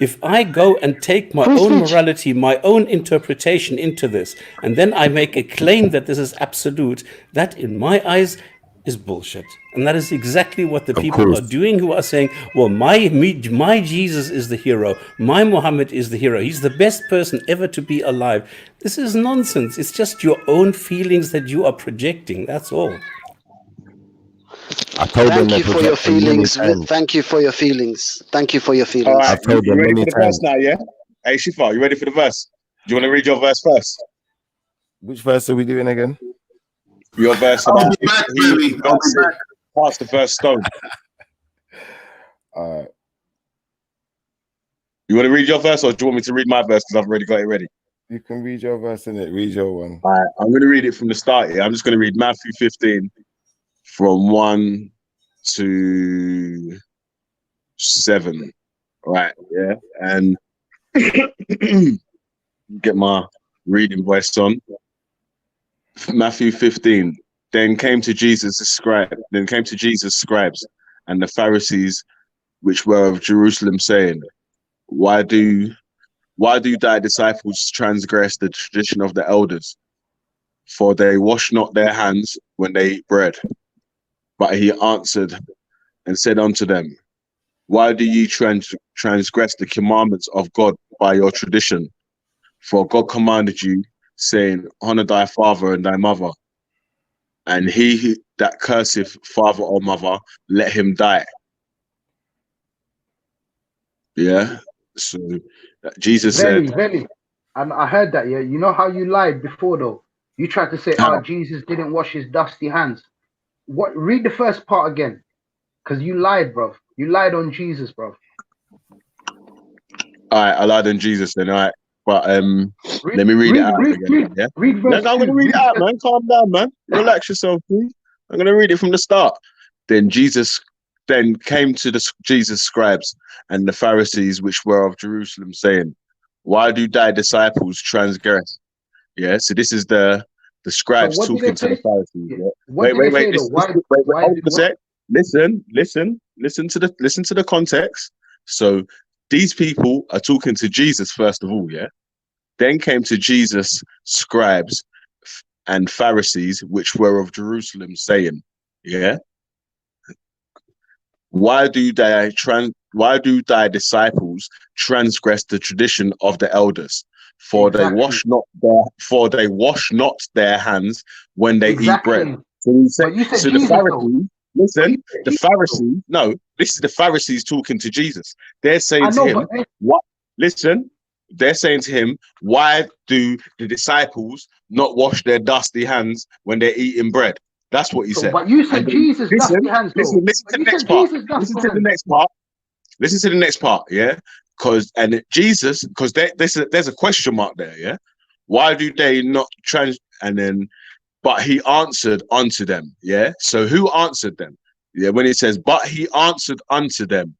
If I go and take my own morality, my own interpretation into this, and then I make a claim that this is absolute, that in my eyes is bullshit. And that is exactly what the people are doing who are saying, well, my Jesus is the hero. My Muhammad is the hero. He's the best person ever to be alive. This is nonsense. It's just your own feelings that you are projecting. That's all. Thank you for your feelings. Thank you for your feelings. Thank you for your feelings. All right, you ready for the verse now, yeah? Hey, Shifa, you ready for the verse? Do you want to read your verse first? Which verse are we doing again? Your verse about past the first stone. You want to read your verse, or do you want me to read my verse because I've already got it ready? You can read your verse in it. Read your one. All right, I'm going to read it from the start here. I'm just going to read Matthew 15 from 1 to 7. All right, yeah, and get my reading voice on. Matthew 15. Then came to Jesus scribes and the Pharisees which were of Jerusalem, saying, Why do why do thy disciples transgress the tradition of the elders? For they wash not their hands when they eat bread. But he answered and said unto them, why do ye transgress the commandments of God by your tradition? For God commanded you, saying, honor thy father and thy mother. And he that curseth father or mother, let him die. Yeah. So Jesus said, Vellemy, and I heard that. Yeah, you know how you lied before though. You tried to say, how? Jesus didn't wash his dusty hands. What? Read the first part again, because you lied, bro. You lied on Jesus, bro. All right, I lied on Jesus then. All right, but let me read it out again. Yeah, read verse I'm gonna read it out, man. Calm down, man. Relax yourself, please. I'm gonna read it from the start. Then Jesus came to the Jesus scribes and the Pharisees which were of Jerusalem, saying, why do thy disciples transgress? Yeah, so this is the scribes talking to the Pharisees. Yeah? Wait, hold a sec. Listen to the context. So these people are talking to Jesus first of all, yeah. Then came to Jesus scribes and Pharisees which were of Jerusalem, saying, yeah, why do thy disciples transgress the tradition of the elders? For they wash not their hands when they eat bread. So he said, so the Pharisees, listen, the Pharisees, no, this is the Pharisees talking to Jesus. They're saying to him, what? Listen, they're saying to him, why do the disciples not wash their dusty hands when they're eating bread? That's what he said. But you said Jesus dusty hands, though. Listen to the next part. Listen to the next part. Listen to the next part, yeah? Because there's a question mark there, yeah? Why do they not but he answered unto them, yeah? So who answered them? Yeah, when it says, but he answered unto them,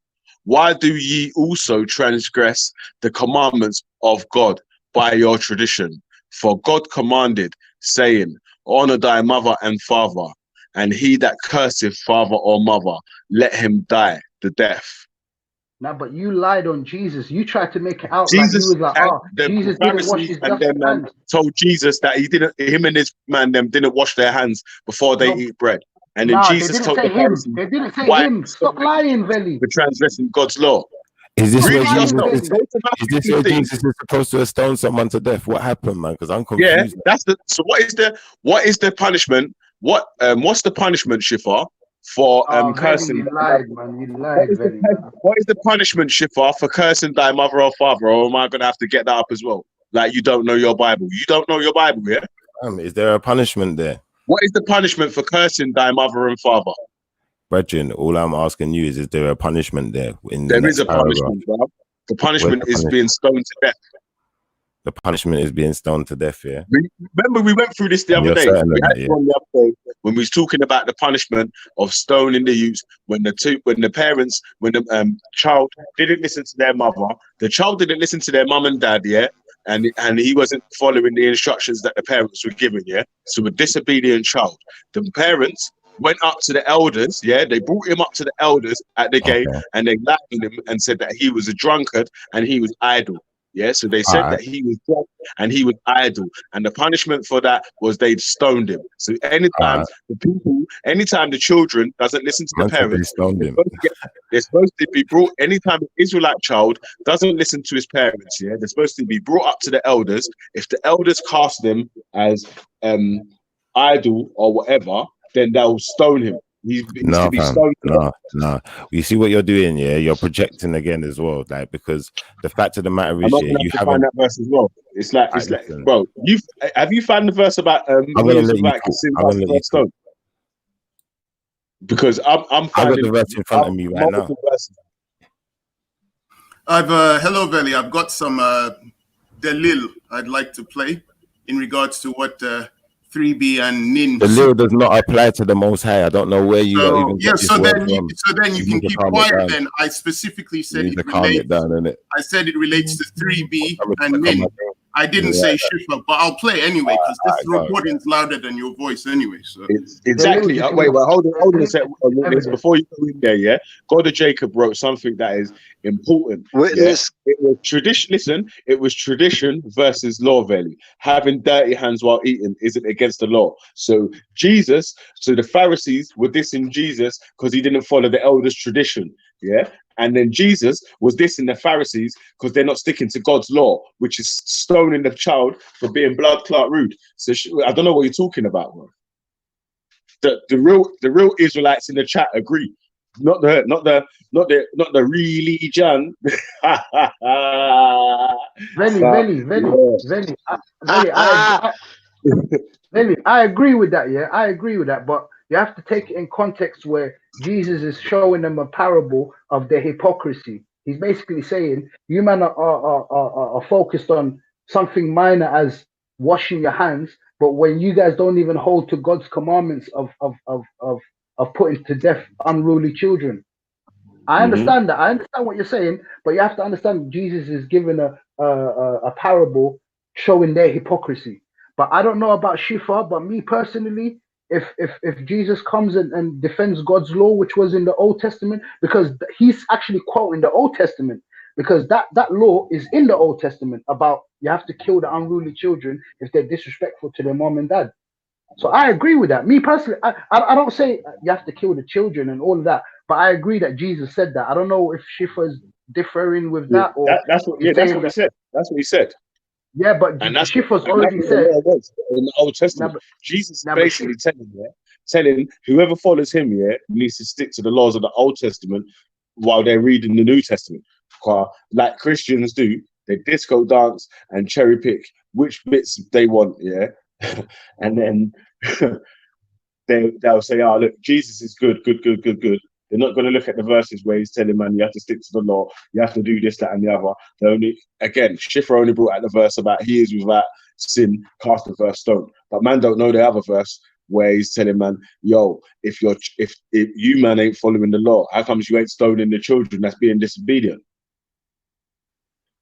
why do ye also transgress the commandments of God by your tradition? For God commanded, saying, honor thy mother and father, and he that curseth father or mother, let him die the death. Nah, but you lied on Jesus. You tried to make it out Jesus like you was like, Jesus didn't wash his dusty hands. Told Jesus that him and his man didn't wash their hands before they eat bread. And then Jesus told the Pharisees, they didn't say him. Stop lying, Vellemy. For transgressing God's law. Is this where Jesus is supposed to stone someone to death? What happened, man? Because I'm confused. Yeah, so what is the punishment? What's the punishment, Shifar, for cursing? You lied, man. You lied, what is the punishment, Shifar, for cursing thy mother or father? Or am I gonna have to get that up as well? Like you don't know your Bible. You don't know your Bible, yeah? Is there a punishment there? What is the punishment for cursing thy mother and father? Brethren, all I'm asking you is there a punishment there? There is a punishment, bro. The punishment is being stoned to death. The punishment is being stoned to death, yeah? Remember, we went through this the other day. When we was talking about the punishment of stoning the youths when the child didn't listen to their mother, the child didn't listen to their mum and dad, yeah? And he wasn't following the instructions that the parents were giving, yeah? So a disobedient child. The parents went up to the elders, yeah? They brought him up to the elders at the gate and they laughed at him and said that he was a drunkard and he was idle. Yeah, so they said that he was drunk and he was idle, and the punishment for that was they stoned him. So anytime the children doesn't listen to the parents, they're supposed to be brought. Anytime an Israelite child doesn't listen to his parents, yeah, they're supposed to be brought up to the elders. If the elders cast them as idle or whatever, then they'll stone him. He's to be stoned. No. You see what you're doing, yeah? You're projecting again as well, like, because the fact of the matter is, you haven't find that verse as well. It's like, bro, have you found the verse about stone? Because I'm finding the verse in front of me right now. Hello, Vellemy. I've got some Delil I'd like to play in regards to what 3B and Nin. The law does not apply to the Most High. I don't know where you even get this word from. So then you can keep quiet. Then I specifically said it relates. I said it relates to 3B and Nin. I didn't say Schiffer, but I'll play anyway because this recording's louder than your voice anyway. So Exactly. Wait, hold on a sec. Before you go in there, yeah. God of Jacob wrote something that is important. Witness. Yeah? It was tradition. Listen, it was tradition versus law. Vellemy. Having dirty hands while eating isn't against the law. So the Pharisees were dissing Jesus because he didn't follow the elders' tradition. Yeah. And then Jesus was dissing the Pharisees because they're not sticking to God's law, which is stoning the child for being blood clot rude. So I don't know what you're talking about, bro. The real Israelites in the chat agree. Not the religion. Vellemy, I agree with that. Yeah, I agree with that. But you have to take it in context where Jesus is showing them a parable of their hypocrisy. He's basically saying, you man are focused on something minor as washing your hands, but when you guys don't even hold to God's commandments of putting to death unruly children. I understand that. I understand what you're saying, but you have to understand Jesus is giving a parable showing their hypocrisy. But I don't know about Shifa, but me personally, if Jesus comes and defends God's law, which was in the Old Testament, because he's actually quoting the Old Testament, because that law is in the Old Testament about you have to kill the unruly children if they're disrespectful to their mom and dad. So I agree with that. Me personally, I don't say you have to kill the children and all of that, but I agree that Jesus said that. I don't know if Shifa's differing with that or that's what he said. That's what he said. Yeah, but Shifa's already said in the Old Testament. Jesus basically telling whoever follows him, needs to stick to the laws of the Old Testament while they're reading the New Testament. Like Christians do, they disco dance and cherry pick which bits they want, and then they'll say, "Oh, look, Jesus is good." They're not going to look at the verses where he's telling man you have to stick to the law, you have to do this, that, and the other. Schiffer only brought out the verse about he is without sin, cast the first stone. But man don't know the other verse where he's telling man, yo, if you man ain't following the law, how comes you ain't stoning the children that's being disobedient?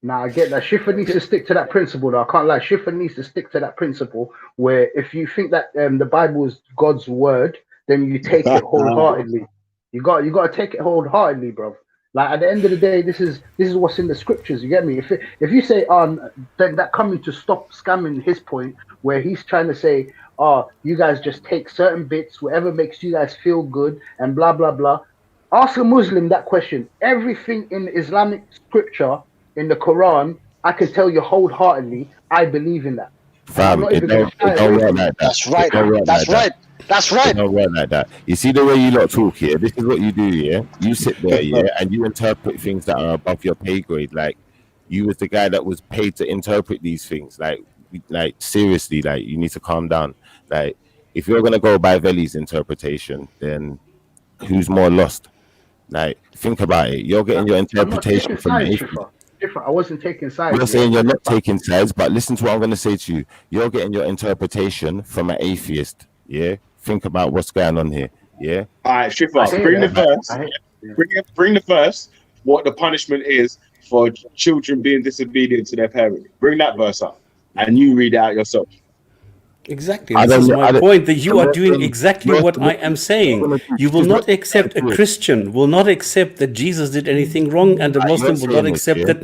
Now I get that. Schiffer needs to stick to that principle, though. I can't lie. Schiffer needs to stick to that principle where if you think that the Bible is God's word, then you take it wholeheartedly. You got to take it wholeheartedly, bro. Like at the end of the day, this is what's in the scriptures. You get me? If you say then that coming to stop scamming his point, where he's trying to say, you guys just take certain bits, whatever makes you guys feel good, and blah blah blah. Ask a Muslim that question. Everything in Islamic scripture, in the Quran, I can tell you wholeheartedly, I believe in that. Fam, it don't work like that. That's right. That's right. It don't work like that. You see the way you lot talk here? This is what you do, You sit there, and you interpret things that are above your pay grade. Like, you was the guy that was paid to interpret these things. Like seriously, like, you need to calm down. Like, if you're going to go by Veli's interpretation, then who's more lost? Like, think about it. You're getting your interpretation from the atheist. I wasn't taking sides. You're saying you're not taking sides, but listen to what I'm going to say to you. You're getting your interpretation from an atheist. Think about what's going on here. All right, Shifa, bring the verse. Bring the verse. What the punishment is for children being disobedient to their parents. Bring that verse up, and you read it out yourself. Exactly. This is my point, that you are doing exactly what I am saying. You will not accept, a Christian will not accept that Jesus did anything wrong, and a Muslim will not accept that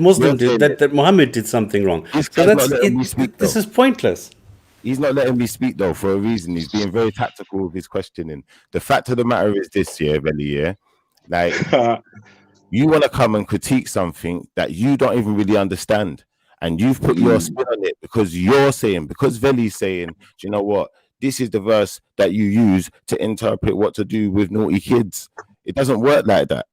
that Muhammad did something wrong. So this is pointless. He's not letting me speak though for a reason. He's being very tactical with his questioning. The fact of the matter is this, Vellemy, like you want to come and critique something that you don't even really understand. And you've put your spin on it because Veli's saying, do you know what? This is the verse that you use to interpret what to do with naughty kids. It doesn't work like that.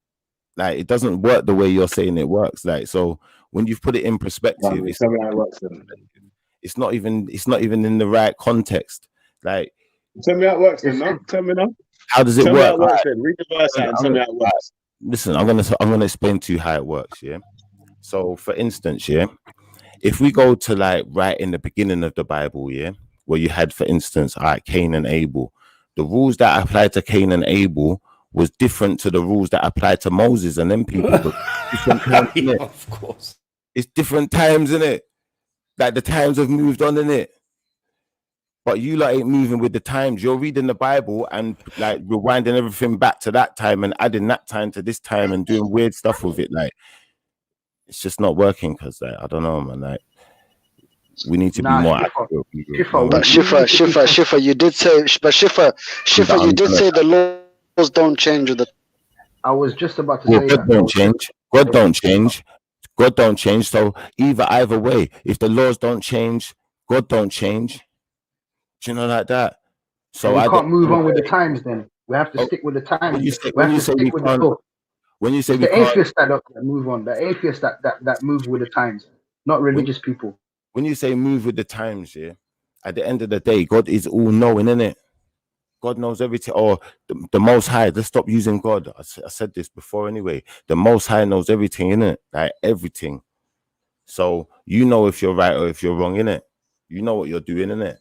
Like, it doesn't work the way you're saying it works. Like, so when you've put it in perspective, it's not even in the right context. Like, tell me how it works then, no? Tell me now. How does it work? How it works then. Read the verse out and tell me how it works. Listen, I'm gonna explain to you how it works, So, for instance, if we go to like right in the beginning of the Bible, where you had, for instance, Cain and Abel, the rules that applied to Cain and Abel was different to the rules that applied to Moses and them people. Different times, of course, it's different times, isn't it? Like the times have moved on, innit? But you lot ain't moving with the times. You're reading the Bible and like rewinding everything back to that time and adding that time to this time and doing weird stuff with it. Like it's just not working because like, I don't know, man. Like we need to be more accurate. But Shifa, you did say, you did say the laws don't change with the. I was just about to Well, say God that. don't change. God don't change. God don't change. So either way, if the laws don't change, God don't change. Do you know like that? So we I can't move on with the times. Then we have to stick with the times. When you say we can't, it's the atheists that move on. The atheists that move with the times, not religious people. When you say move with the times, yeah, at the end of the day, God is all knowing, innit? God knows everything. Or the Most High. Let's stop using God. I said this before anyway. The Most High knows everything, innit? Like everything. So you know if you're right or if you're wrong, innit? You know what you're doing, innit?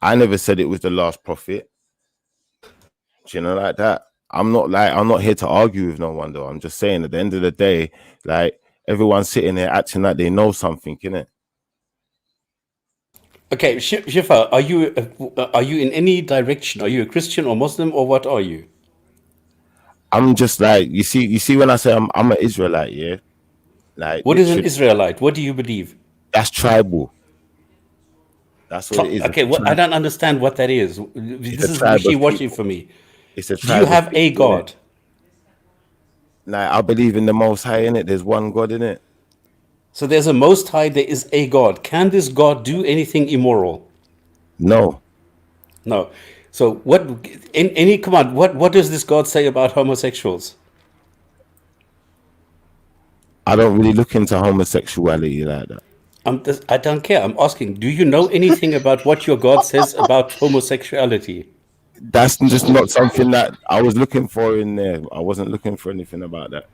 I never said it was the last prophet. Do you know like that? I'm not here to argue with no one though. I'm just saying at the end of the day, like everyone's sitting there acting like they know something, innit? Okay, Shifa, are you in any direction? Are you a Christian or Muslim or what are you? I'm just like you see when I say I'm an Israelite, yeah. Like what is an Israelite? What do you believe? That's tribal. That's what it is. Okay, I don't understand what that is. This is wishy-washy for me. It's a tribe. Do you have a God? Like I believe in the Most High, in it. There's one God in it. So there's a Most High. There is a God. Can this God do anything immoral? No. No. So what? Come on. What does this God say about homosexuals? I don't really look into homosexuality like that. I don't care. I'm asking. Do you know anything about what your God says about homosexuality? That's just not something that I was looking for in there. I wasn't looking for anything about that.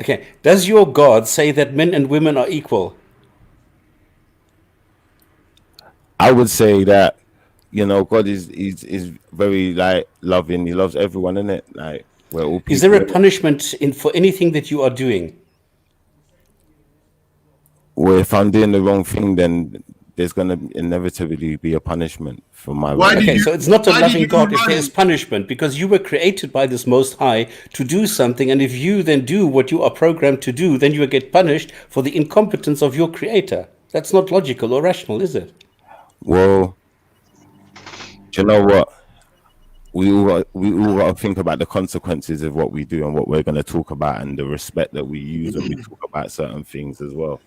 Okay. Does your God say that men and women are equal? I would say that, you know, God is very like loving. He loves everyone, innit? Like we're all people. Is there a punishment for anything that you are doing? Well, if I'm doing the wrong thing, then there's going to inevitably be a punishment for my. Okay, so it's not a loving God if there's punishment, because you were created by this Most High to do something, and if you then do what you are programmed to do, then you will get punished for the incompetence of your Creator. That's not logical or rational, is it? Well, do you know what? We all got to think about the consequences of what we do and what we're going to talk about, and the respect that we use when we talk about certain things as well.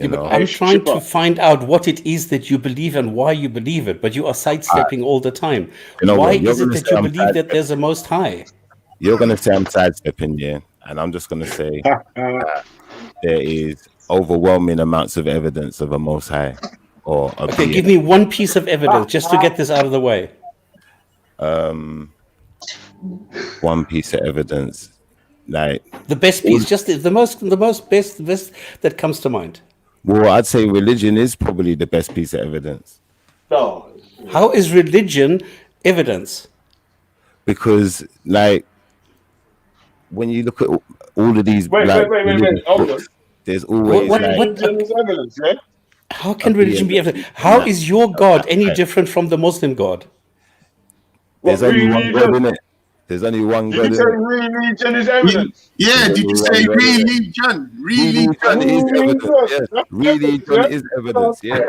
But I'm trying to find out what it is that you believe and why you believe it, but you are sidestepping all the time. Why is it that you believe that there's a Most High? You're going to say I'm sidestepping, yeah, and I'm just going to say that there is overwhelming amounts of evidence of a Most High. Okay, give me one piece of evidence just to get this out of the way. One piece of evidence, like the best piece, just the most best that comes to mind. Well, I'd say religion is probably the best piece of evidence. No. How is religion evidence? Because, like, when you look at all of these, wait, books, there's always religion is evidence, yeah? How can religion be evidence? How is your God any different from the Muslim God? There's only one God in it. There's only one God. Did you say religion is evidence? Yeah, did you say religion? Religion is evidence. Yeah. Religion is evidence. Yeah.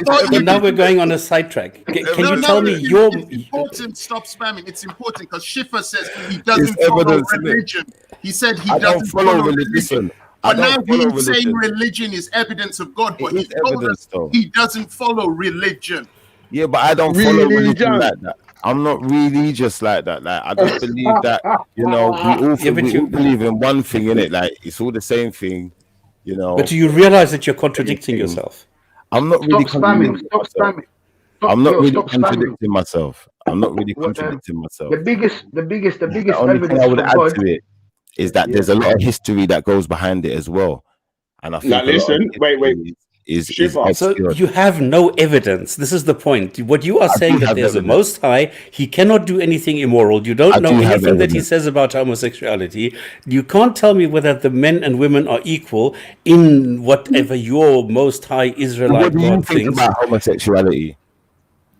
But now we're going on a sidetrack. Can you tell me your? It's important. Stop spamming. It's important because Schiffer says he doesn't follow religion. He said he doesn't follow religion. But now he's saying religion is evidence of God, but he told us he doesn't follow religion. Yeah, but I don't follow religion like that. I'm not religious like that. Like I just believe that, you know, we all believe in one thing, innit? Like it's all the same thing, you know. But do you realize that you're contradicting yourself? I'm not really spamming. Stop spamming. I'm not really contradicting myself. I'm not really contradicting myself. The biggest the only thing I would add to it is that there's a lot of history that goes behind it as well. And I think listen, wait. is Shiva. So obscured. you have no evidence. This is the point. What you are I saying do that have there's a evidence. Most High, he cannot do anything immoral. You I don't know do have anything that he evidence. says about homosexuality. You can't tell me whether the men and women are equal in whatever your Most High What Israelite do you God think thinks. about homosexuality?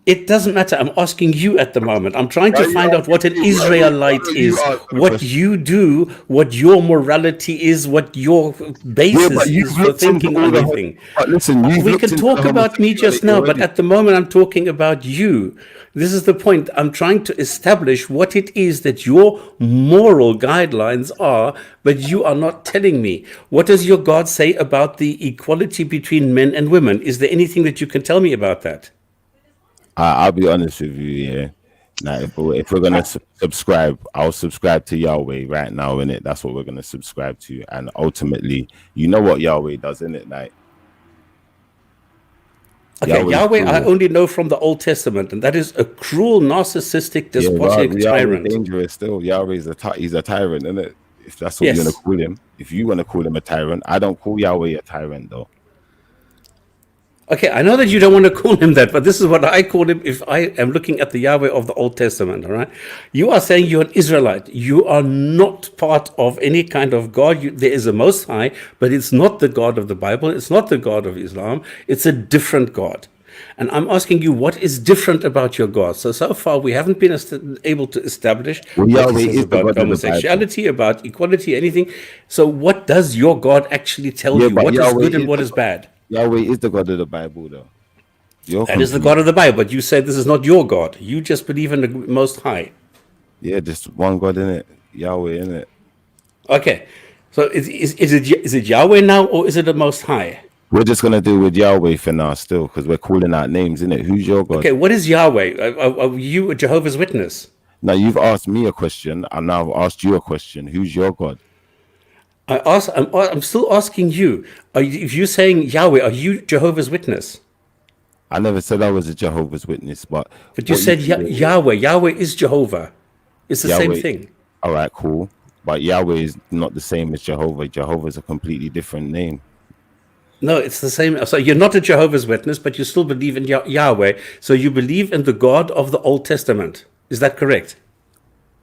It doesn't matter. I'm asking you at the moment. I'm trying Why to are you find out what an asking me? Why Israelite don't you is, answer the what question? you do, what your morality is, what your Yeah, basis but is you've for looked into thinking all the. anything. But listen, you've We looked can into talk the about me just homosexuality now, but already. at the moment I'm talking about you. This is the point. I'm trying to establish what it is that your moral guidelines are, but you are not telling me. What does your God say about the equality between men and women? Is there anything that you can tell me about that? I'll be honest with you, yeah. Now, if we're gonna subscribe, I'll subscribe to Yahweh right now, innit? That's what we're gonna subscribe to, and ultimately, you know what Yahweh does, innit? Like Okay, Yahweh's Yahweh I cruel. only know from the Old Testament, and that is a cruel, narcissistic, Yeah, despotic Yahweh's tyrant. dangerous still. Yahweh's he's a tyrant, innit? If that's what you wanna Yes. call him. If you wanna call him a tyrant, I don't call Yahweh a tyrant though. Okay, I know that you don't want to call him that, but this is what I call him if I am looking at the Yahweh of the Old Testament, all right? You are saying you're an Israelite. You are not part of any kind of God. There is a Most High, but it's not the God of the Bible. It's not the God of Islam. It's a different God. And I'm asking you, what is different about your God? So far, we haven't been able to establish Well, what he Yahweh says is the about God of the Bible. homosexuality, about equality, anything. So what does your God actually tell Yeah, you? but What is good and Yahweh what is bad? is the God of the Bible though. You're That is the confused. God of the Bible, but you said this is not your God. You just believe in the Most High. Yeah, just one God in it. Yahweh in it. Okay, so is it Yahweh now or is it the Most High? We're just gonna do with Yahweh for now, still, because we're calling out names, innit? Who's your God? Okay, what is Yahweh? Are you a Jehovah's Witness? Now you've asked me a question, and now I've asked you a question. Who's your God? I'm still asking you. If you're saying Yahweh, are you Jehovah's Witness? I never said I was a Jehovah's Witness, but But you what said you Yahweh. Yahweh is Jehovah. It's the same Yahweh. thing. All right, cool. But Yahweh is not the same as Jehovah. Jehovah is a completely different name. No, it's the same. So you're not a Jehovah's Witness, but you still believe in Yahweh. So you believe in the God of the Old Testament. Is that correct?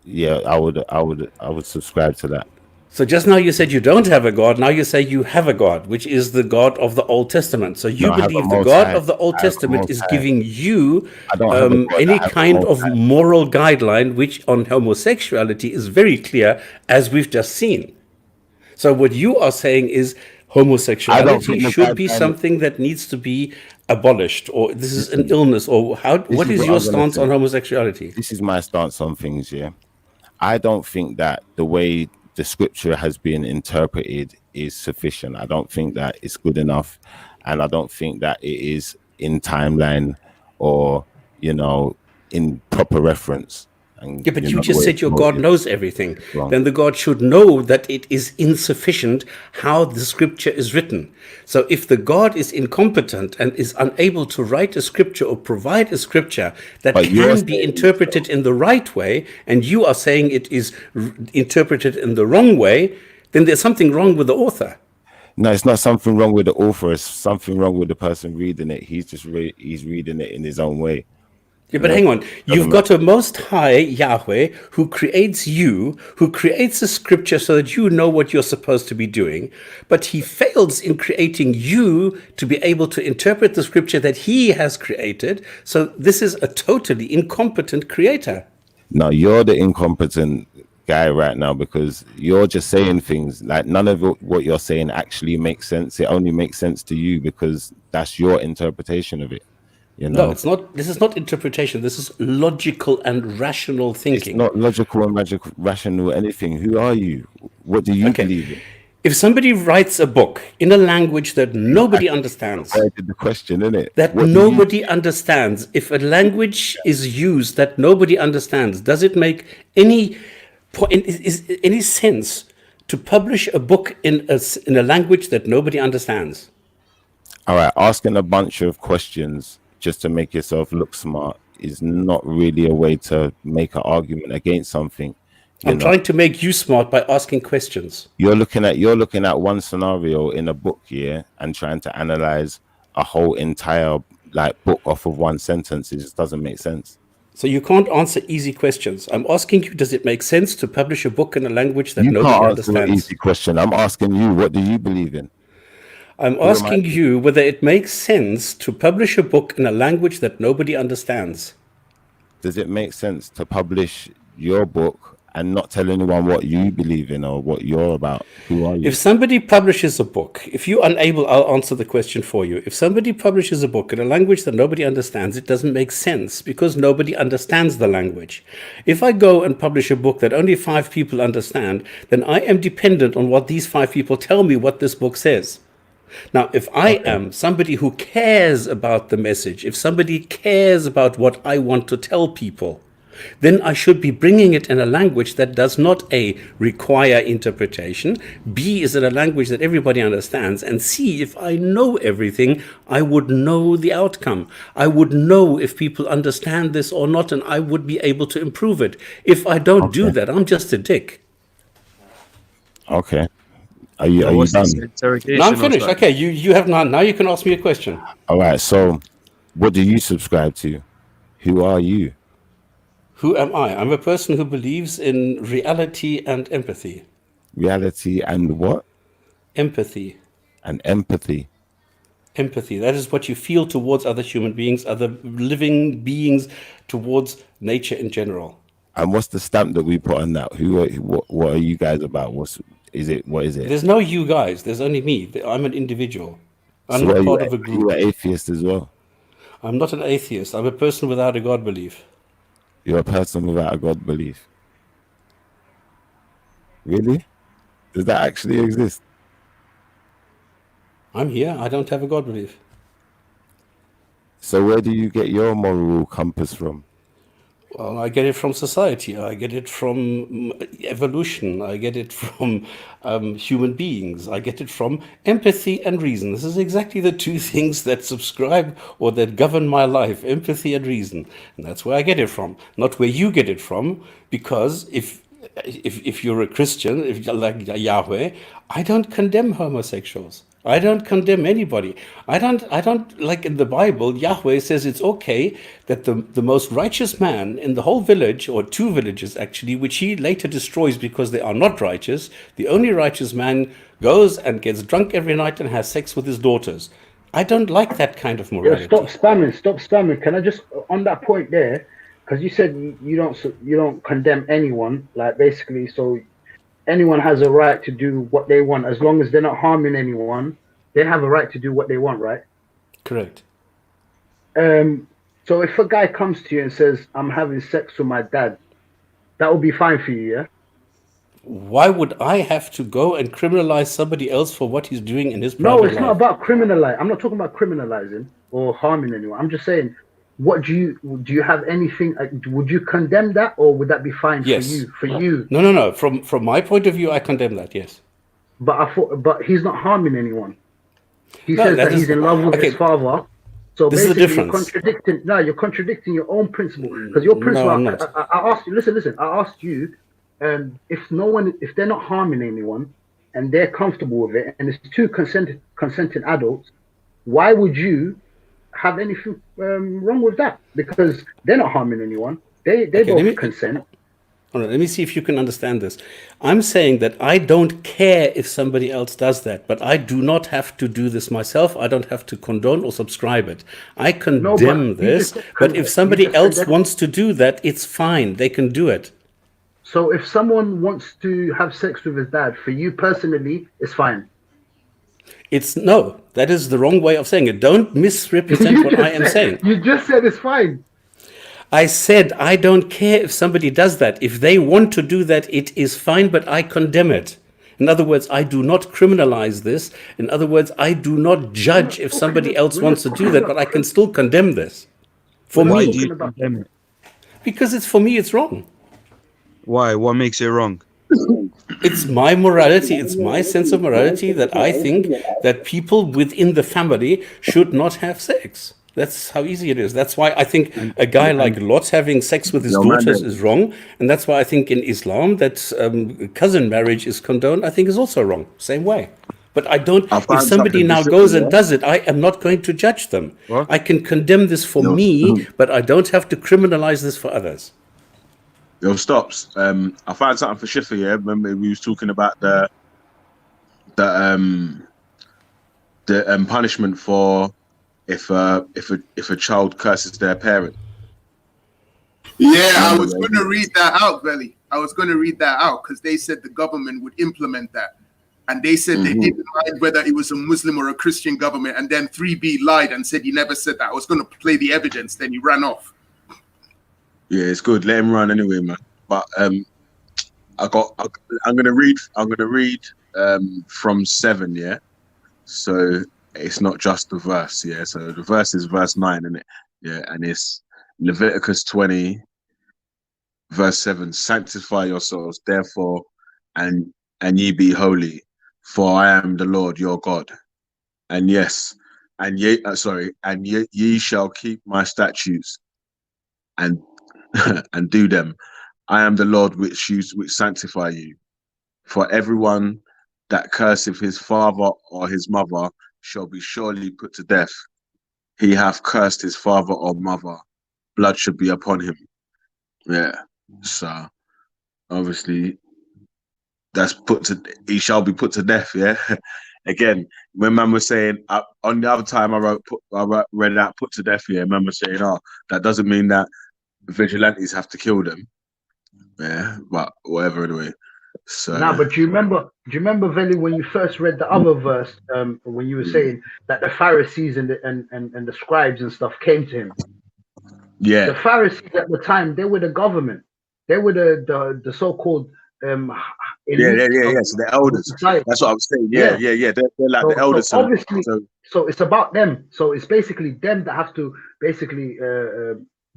Yeah, I would subscribe to that. So just now you said you don't have a God. Now you say you have a God, which is the God of the Old Testament. So you No, I have a believe the Most God High. of the Old I have a Testament Most is High. giving you I don't have a God. any I have a kind Most of High. moral guideline, which on homosexuality is very clear, as we've just seen. So what you are saying is I don't homosexuality think the should be guideline. something that needs to be abolished, or this is an Listen, illness, or how? this What is is what your I'm gonna stance say. on homosexuality? This is my stance on things. Yeah, I don't think that the way the scripture has been interpreted is sufficient. I don't think that it's good enough, and I don't think that it is in timeline or in proper reference. And Yeah, but you the just way said it's your God quoted knows everything. is wrong. Then the God should know that it is insufficient how the scripture is written. So if the God is incompetent and is unable to write a scripture or provide a scripture that But you're can be saying interpreted in the right way, and you are saying it is interpreted in the wrong way, then there's something wrong with the author. no, it's not something wrong with the author. It's something wrong with the person reading it. He's just he's reading it in his own way. Yeah, And but hang on. You've doesn't got a Most High Yahweh who creates you, who creates a scripture so that you know what you're supposed to be doing, but he fails in creating you to be able to interpret the scripture that he has created. So this is a totally incompetent creator. No, you're the incompetent guy right now because you're just saying things like none of what you're saying actually makes sense. It only makes sense to you because that's your interpretation of it. No, it's not. This is not interpretation. This is logical and rational thinking. It's not logical and rational anything. Who are you? What do you believe in? If somebody writes a book in a language that nobody understands, avoided the question, innit? that nobody understands, if a language is used that nobody understands, does it make any any sense to publish a book in a language that nobody understands? All right, asking a bunch of questions just to make yourself look smart is not really a way to make an argument against something. I'm trying to make you smart by asking questions. You're looking at one scenario in a book, yeah, and trying to analyze a whole entire like book off of one sentence. It just doesn't make sense. So you can't answer easy questions. I'm asking you, does it make sense to publish a book in a language that You nobody can't answer an understands? easy question. I'm asking you, what do you believe in? I'm Who am I? asking you whether it makes sense to publish a book in a language that nobody understands. Does it make sense to publish your book and not tell anyone what you believe in or what you're about? Who are you? If somebody publishes a book, if you're unable, I'll answer the question for you. If somebody publishes a book in a language that nobody understands, it doesn't make sense because nobody understands the language. If I go and publish a book that only 5 people understand, then I am dependent on what these 5 people tell me what this book says. Now, if I am somebody who cares about the message, if somebody cares about what I want to tell people, then I should be bringing it in a language that does not A, require interpretation, B, is in a language that everybody understands, and C, if I know everything, I would know the outcome. I would know if people understand this or not, and I would be able to improve it. If I don't do that, I'm just a dick. Okay. Are you done? No, I'm finished. Okay, you have now you can ask me a question. All right. So, what do you subscribe to? Who are you? Who am I? I'm a person who believes in reality and empathy. Reality and what? Empathy. And empathy. Empathy. That is what you feel towards other human beings, other living beings, towards nature in general. And what's the stamp that we put on that? What are you guys about? What is it? There's no you guys. There's only me. I'm an individual. I'm So not part of a group. You're an atheist as well. I'm not an atheist. I'm a person without a God belief. You're a person without a God belief. Really? Does that actually exist? I'm here. I don't have a God belief. So where do you get your moral compass from? Well, I get it from society. I get it from evolution. I get it from human beings. I get it from empathy and reason. This is exactly the 2 things that subscribe or that govern my life, empathy and reason. And that's where I get it from, not where you get it from, because if you're a Christian, if you're like Yahweh, I don't condemn homosexuals. I don't condemn anybody. I don't like in the Bible, Yahweh says it's okay that the most righteous man in the whole village, or 2 villages actually, which he later destroys because they are not righteous, the only righteous man goes and gets drunk every night and has sex with his daughters. I don't like that kind of morality. Stop spamming. Can I just, on that point there, because you said you don't condemn anyone, like basically, so anyone has a right to do what they want as long as they're not harming anyone. They have a right to do what they want, right? Correct. So if a guy comes to you and says, "I'm having sex with my dad," that will be fine for you, yeah? Why would I have to go and criminalize somebody else for what he's doing in his private No, it's life? not about criminalizing. I'm not talking about criminalizing or harming anyone. I'm just saying, do you have anything? Would you condemn that, or would that be fine Yes. for you? No. From my point of view, I condemn that. Yes. But he's not harming anyone. He No, says that that he's is- in love with okay. his father. So This is the basically, difference. you're contradicting your own principle, because your principle. I'm not. I asked you. Listen. I asked you, if they're not harming anyone, and they're comfortable with it, and it's 2 consenting adults, why would you have anything wrong with that? Because they're not harming anyone. They both consent. All right, let me see if you can understand this. I'm saying that I don't care if somebody else does that, but I do not have to do this myself. I don't have to condone or subscribe it. I condemn you this, just but if somebody said else that- wants to do that, it's fine. They can do it. So if someone wants to have sex with his dad, for you personally, it's fine. No, that is the wrong way of saying it. Don't misrepresent what I am saying. You just said it's fine. I said I don't care if somebody does that. If they want to do that, it is fine, but I condemn it. In other words, I do not criminalize this. In other words, I do not judge if somebody else wants to do that, but I can still condemn this. For Why me, do you condemn it? because for me, it's wrong. Why? What makes it wrong? It's my morality, it's my sense of morality that I think that people within the family should not have sex. That's how easy it is. That's why I think a guy like Lot having sex with his daughters is wrong. And that's why I think in Islam that cousin marriage is condoned, I think is also wrong. Same way. But I don't, I if find somebody something now for goes shifty, and yeah. does it, I am not going to judge them. What? I can condemn this for me, but I don't have to criminalize this for others. Yo, stops. I found something for Schiffer, yeah. Remember we was talking about the punishment for if a child curses their parent. Yeah, I Remember, was going to read that out, Velley. I was going to read that out because they said the government would implement that. And they said they didn't mind whether it was a Muslim or a Christian government. And then 3B lied and said he never said that. I was going to play the evidence. Then he ran off. Yeah, it's good. Let him run anyway, man. But I'm gonna read from 7, yeah. So it's not just the verse, yeah. So the verse is verse 9, isn't it? Yeah, and it's Leviticus 20, verse 7. Sanctify yourselves, therefore, and ye be holy, for I am the Lord your God. And yes, and ye shall keep my statutes and and do them. I am the Lord which sanctify you. For everyone that curseth his father or his mother shall be surely put to death. He hath cursed his father or mother. Blood should be upon him. Yeah. So obviously that's he shall be put to death, yeah. Again, when man was saying on the other time I read out put to death, yeah, man was saying, that doesn't mean that vigilantes have to kill them. Yeah, but whatever anyway. So but do you remember, Veli, when you first read the other verse, when you were saying that the Pharisees and the scribes and stuff came to him? Yeah. The Pharisees at the time, they were the government. They were the so-called elite. Yeah. So the elders. Society. That's what I was saying. Yeah. They're like the elders. So obviously, so it's about them. So it's basically them that have to basically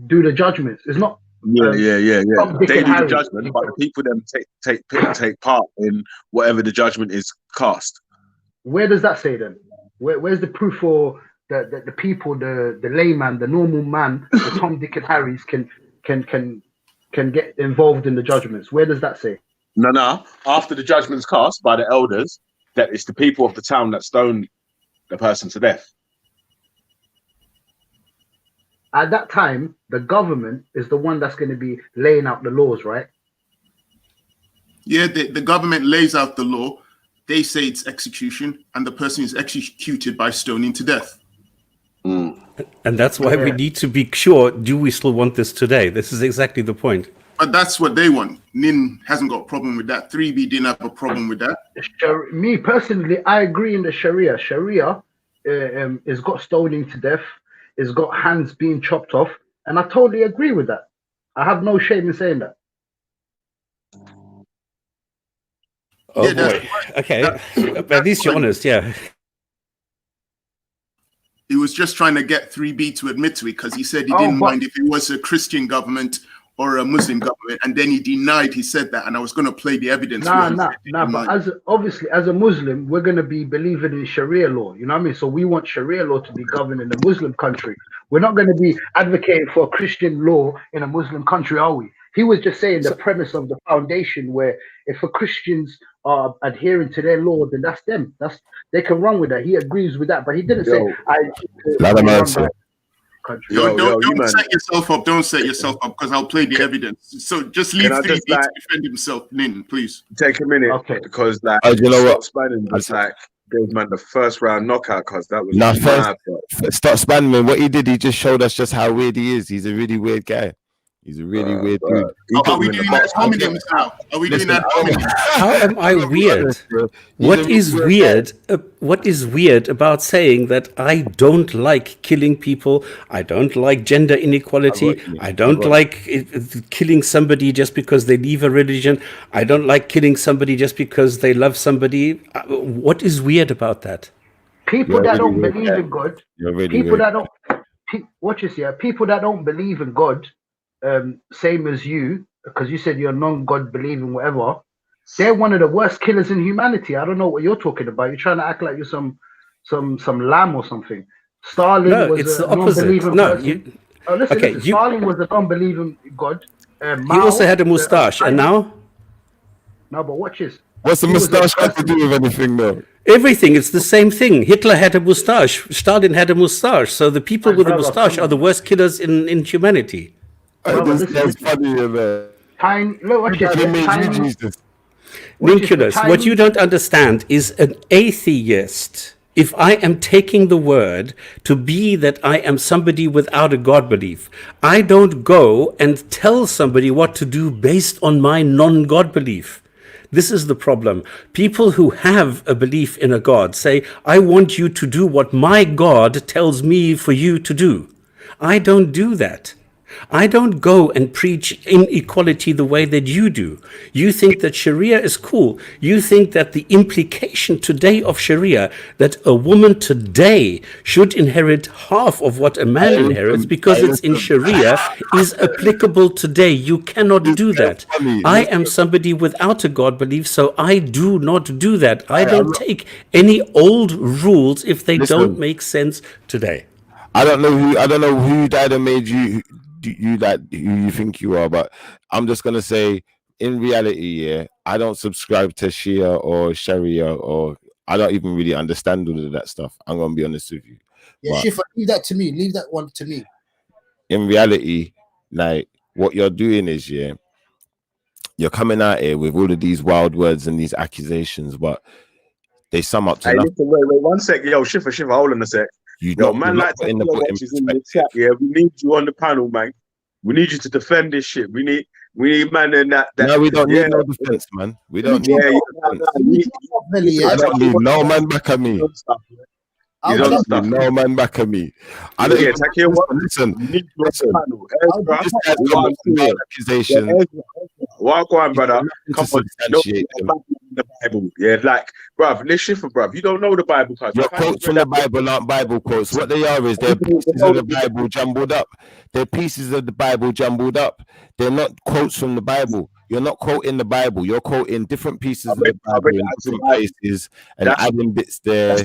do the judgments. It's not. Yeah. They do the Harry. judgment, but the people then take part in whatever the judgment is cast. Where does that say then? Where's the proof for the people, the layman, the normal man, the Tom, Dick, and Harrys can get involved in the judgments? Where does that say? No. After the judgment's cast by the elders, that it's the people of the town that stoned the person to death. At that time, the government is the one that's going to be laying out the laws, right? Yeah, the government lays out the law. They say it's execution, and the person is executed by stoning to death. And that's why we need to be sure, do we still want this today? This is exactly the point. But that's what they want. Nin hasn't got a problem with that. 3B didn't have a problem with that. Me personally, I agree in the Sharia. Sharia has got stoning to death. It's got hands being chopped off, and I totally agree with that. I have no shame in saying that. Oh boy. Okay. At least you're honest, yeah. He was just trying to get 3B to admit to it because he said he didn't mind if it was a Christian government or a Muslim government, and then he denied he said that, and I was going to play the evidence. But obviously, as a Muslim, we're going to be believing in Sharia law, you know what I mean? So we want Sharia law to be governed in a Muslim country. We're not going to be advocating for Christian law in a Muslim country, are we? He was just saying the premise of the foundation, where if the Christians are adhering to their law, then that's them. They can run with that. He agrees with that, but he didn't say country. Don't set yourself up. Don't set yourself up because I'll play the evidence. So just leave 3B to defend himself, Nin, please. Take a minute, because you know what? Spanning was gave man the first round knockout because that was stop spanning, man. What he did, he just showed us just how weird he is. He's a really weird guy. He's a really weird dude. Are we doing that hominums now? Are we doing that hominums? How am I weird? What is weird? What is weird about saying that I don't like killing people? I don't like gender inequality. I don't like killing somebody just because they leave a religion. I don't like killing somebody just because they love somebody. What is weird about that? People that don't believe in God. People that don't. Watch this, yeah. People that don't believe in God. Same as you, because you said you're non-God believing whatever, they're one of the worst killers in humanity. I don't know what you're talking about. You're trying to act like you're some lamb or something. Stalin was a non-believing person. Listen, Stalin was a non-believing God. He also had a mustache, and now? No, but watch this. What's the moustache got to do with anything, though? Everything. It's the same thing. Hitler had a moustache. Stalin had a moustache. So the people with a moustache are the worst killers in humanity. That's funny, Tiny, look, watch this. He made you Tiny, Jesus. Ninculus, what you don't understand is an atheist. If I am taking the word to be that I am somebody without a God belief, I don't go and tell somebody what to do based on my non-God belief. This is the problem. People who have a belief in a God say, I want you to do what my God tells me for you to do. I don't do that. I don't go and preach inequality the way that you do. You think that Sharia is cool. You think that the implication today of Sharia, that a woman today should inherit half of what a man inherits because it's in Sharia, is applicable today. You cannot do that. I am somebody without a God belief, so I do not do that. I don't take any old rules if they don't make sense today. I don't know who died and made you that who you think you are, but I'm just gonna say, in reality, I don't subscribe to Shia or Sharia, or I don't even really understand all of that stuff. I'm gonna be honest with you. Yeah, Shifa, leave that to me. Leave that one to me. In reality, like, what you're doing is, you're coming out here with all of these wild words and these accusations, but they sum up to nothing. Listen, wait, 1 sec. Yo, Shifa, hold on a sec. Man, like in the chat, we need you on the panel, man. We need you to defend this shit. We need man in that. No, we don't need no defense, man. We don't need no defense. I don't need no man back at me. You don't need no man back at me. I don't listen. Accusations. Walk on, brother. Come on, the Bible. Yeah, like, bruv, let's shift, bruv. You don't know the Bible, cuz. Your quotes from the Bible aren't Bible quotes. What they are is they're pieces of the Bible jumbled up. They're pieces of the Bible jumbled up. They're not quotes from the Bible. You're not quoting the Bible. You're quoting different pieces of the Bible in different places and adding bits there.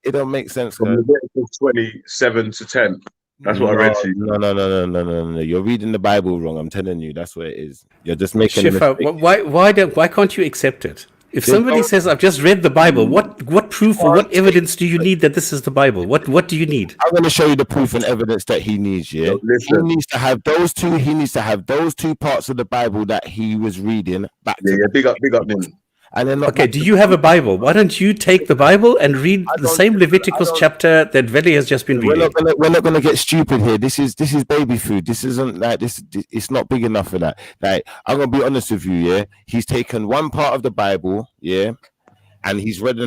It don't make sense. From Leviticus 27-10. That's what I read to you. No. You're reading the Bible wrong. I'm telling you, that's what it is. You're just making Shifa, why can't you accept it? If somebody says, I've just read the Bible, what proof or what evidence do you need that this is the Bible? What do you need? I'm going to show you the proof and evidence that he needs, He needs to have those two. He needs to have those two parts of the Bible that he was reading back to. Big up, man. And then okay, do you have a Bible? Why don't you take the Bible and read the same Leviticus chapter that Veli has just been reading? We're not gonna get stupid here. This is baby food. This isn't like this. It's not big enough for that. Like, I'm gonna be honest with you. He's taken one part of the Bible, and he's read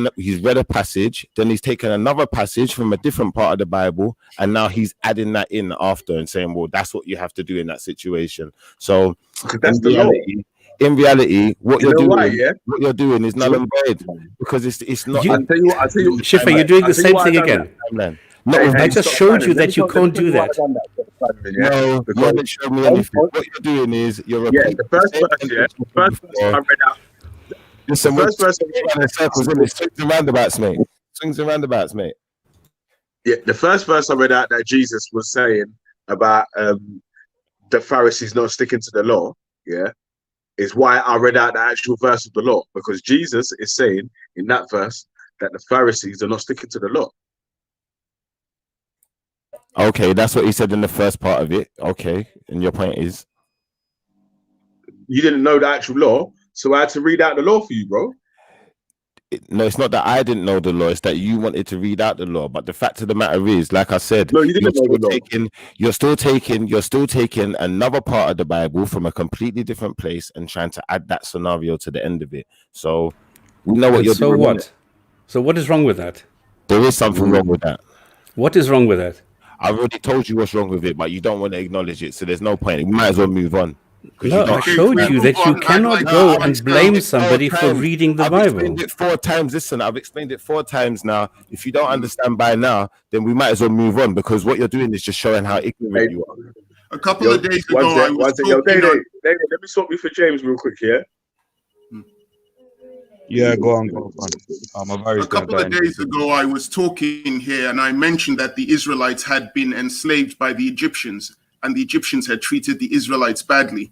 a passage. Then he's taken another passage from a different part of the Bible, and now he's adding that in after and saying, "Well, that's what you have to do in that situation." So that's the reality. In reality, what you're doing is null and void because it's not. I'll tell you, Shifa, you're doing the same thing again. I just showed you that you can't do that. No, you haven't shown me anything. What you're doing is you're repeating the first verse I read out. Listen, the first verse circles in it. Swings and roundabouts, mate. Swings and roundabouts, mate. Yeah, the first verse I read out that Jesus was saying about the Pharisees not sticking to the law, is why I read out the actual verse of the law, because Jesus is saying in that verse that the Pharisees are not sticking to the law. Okay, that's what he said in the first part of it. Okay, and your point is? You didn't know the actual law, so I had to read out the law for you, bro. No, it's not that I didn't know the law, it's that you wanted to read out the law. But the fact of the matter is, like I said, no, you didn't know the law. You're still taking another part of the Bible from a completely different place and trying to add that scenario to the end of it. So we know what you're doing. So what? So what is wrong with that? There is something wrong with that. What is wrong with that? I've already told you what's wrong with it, but you don't want to acknowledge it. So there's no point. We might as well move on. No, I showed you that you cannot go and blame somebody for reading the Bible. I've explained it 4 times. Listen, I've explained it 4 times now. If you don't understand by now, then we might as well move on, because what you're doing is just showing how ignorant you are. A couple of days ago, I was David, let me swap you for James real quick, Yeah, go on. A couple of days ago, I was talking here, and I mentioned that the Israelites had been enslaved by the Egyptians, and the Egyptians had treated the Israelites badly.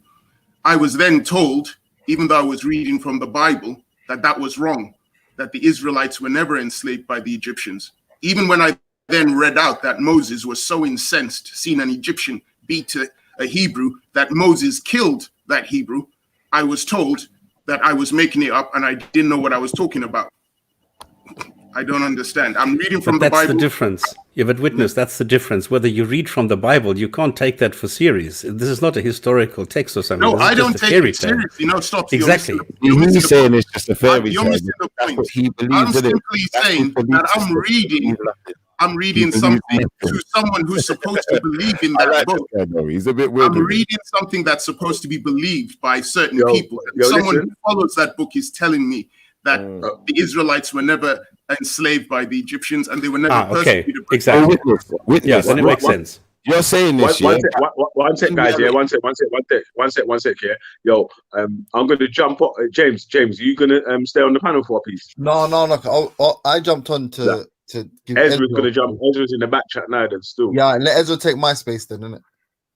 I was then told even though I was reading from the Bible, that was wrong, that the Israelites were never enslaved by the Egyptians. Even when I then read out that Moses was so incensed seeing an Egyptian beat a Hebrew that Moses killed that Hebrew, I was told that I was making it up and I didn't know what I was talking about. I don't understand. I'm reading from the Bible. That's the difference. Yeah, but witness, that's the difference. Whether you read from the Bible, you can't take that for serious. This is not a historical text or something. No, this is I don't just a take fairy it tale. seriously. No, stop. Exactly. He's saying it's just a fairy You're tale. missing the That's point. what he believes. I'm isn't it? simply That's his saying belief that I'm system. reading He something believes to someone who's supposed to believe in I that like book. this guy, though. He's a bit weird. I'm reading something that's supposed to be believed by certain people. yo, Someone listen. who follows that book is telling me that the Israelites were never enslaved by the Egyptians and they were never persecuted by Exactly. Witness. Yeah, then it makes sense. You're saying this, One yeah? sec, guys. Yeah, one sec. Yeah, yo, I'm gonna jump up. James, you gonna stay on the panel for a piece? No. I jumped on to give Ezra's gonna jump. Ezra's in the back chat now. Then still. Yeah, let Ezra take my space then, innit?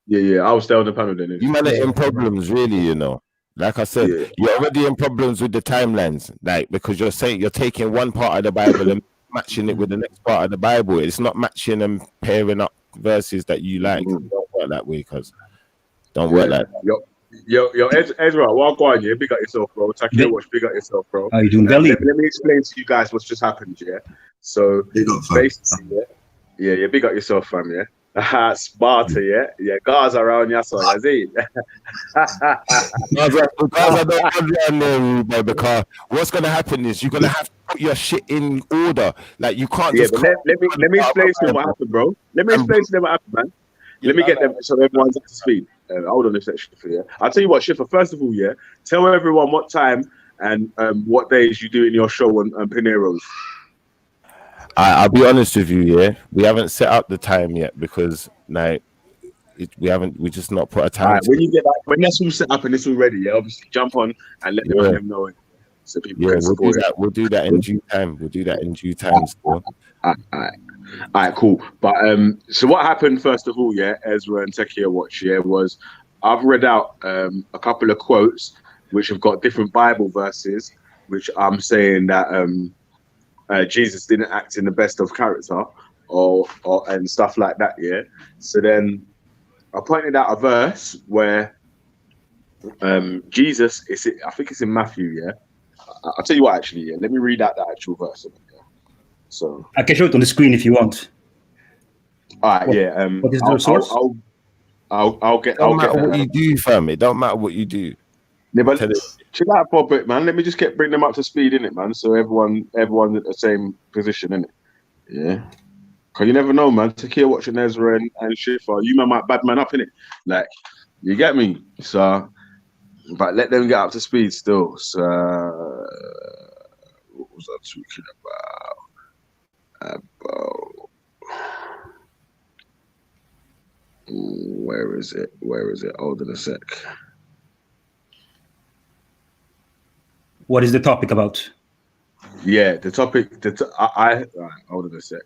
Yeah. I'll stay on the panel then. You man are in problems, really. You know, like I said, you're already in problems with the timelines, like because you're saying you're taking one part of the Bible and matching it with the next part of the Bible. It's not matching and pairing up verses that you like. Don't work that way, cuz. Don't work like that. Yo, Ezra, well, go on, yeah. Big up yourself, bro. Takeo Watch, big up yourself, bro. How you doing, Vellemy? Let me explain to you guys what's just happened, yeah. So basically, yeah, big up yourself, fam, yeah. Sparta, yeah. Gaza around your son, I see. Gaza don't run there, because what's gonna happen is you're gonna have to put your shit in order. Like you can't just. But let me explain to them what happened, bro. Let me explain to them what happened, man. Let me get them so everyone's up to speed. Hold on a sec, Schiffer, yeah. I'll tell you what, Schiffer, first of all, yeah, tell everyone what time and what days you do in your show on Pinero's. I'll be honest with you, yeah. We haven't set up the time yet because we just not put a time. Right, when you get that, when that's all set up and it's all ready, yeah, obviously jump on and let them know it. So people can support it. We'll do that in due time. We'll do that in due time. Still. All right, cool. But so what happened first of all, yeah, Ezra and Takeo Watch, yeah, was I've read out a couple of quotes which have got different Bible verses, which I'm saying that Jesus didn't act in the best of character, or and stuff like that, yeah. So then I pointed out a verse where Jesus I think it's in Matthew, yeah. I'll tell you what, actually, yeah. Let me read out the actual verse. Yeah? So I can show it on the screen if you want. All right, yeah. What is the source? I'll get. Don't matter what you do, fam. It don't matter what you do. Yeah, but chill out for a bit, man. Let me just bring them up to speed, innit, man? So everyone's at the same position, innit? Yeah. Cause you never know, man. Takeo watching Ezra and Schiffer, you man might bad man up, innit? Like, you get me? So, but let them get up to speed still. So, what was I talking about? Where is it? Hold on a sec. What is the topic about? Yeah, the topic. Hold on a sec.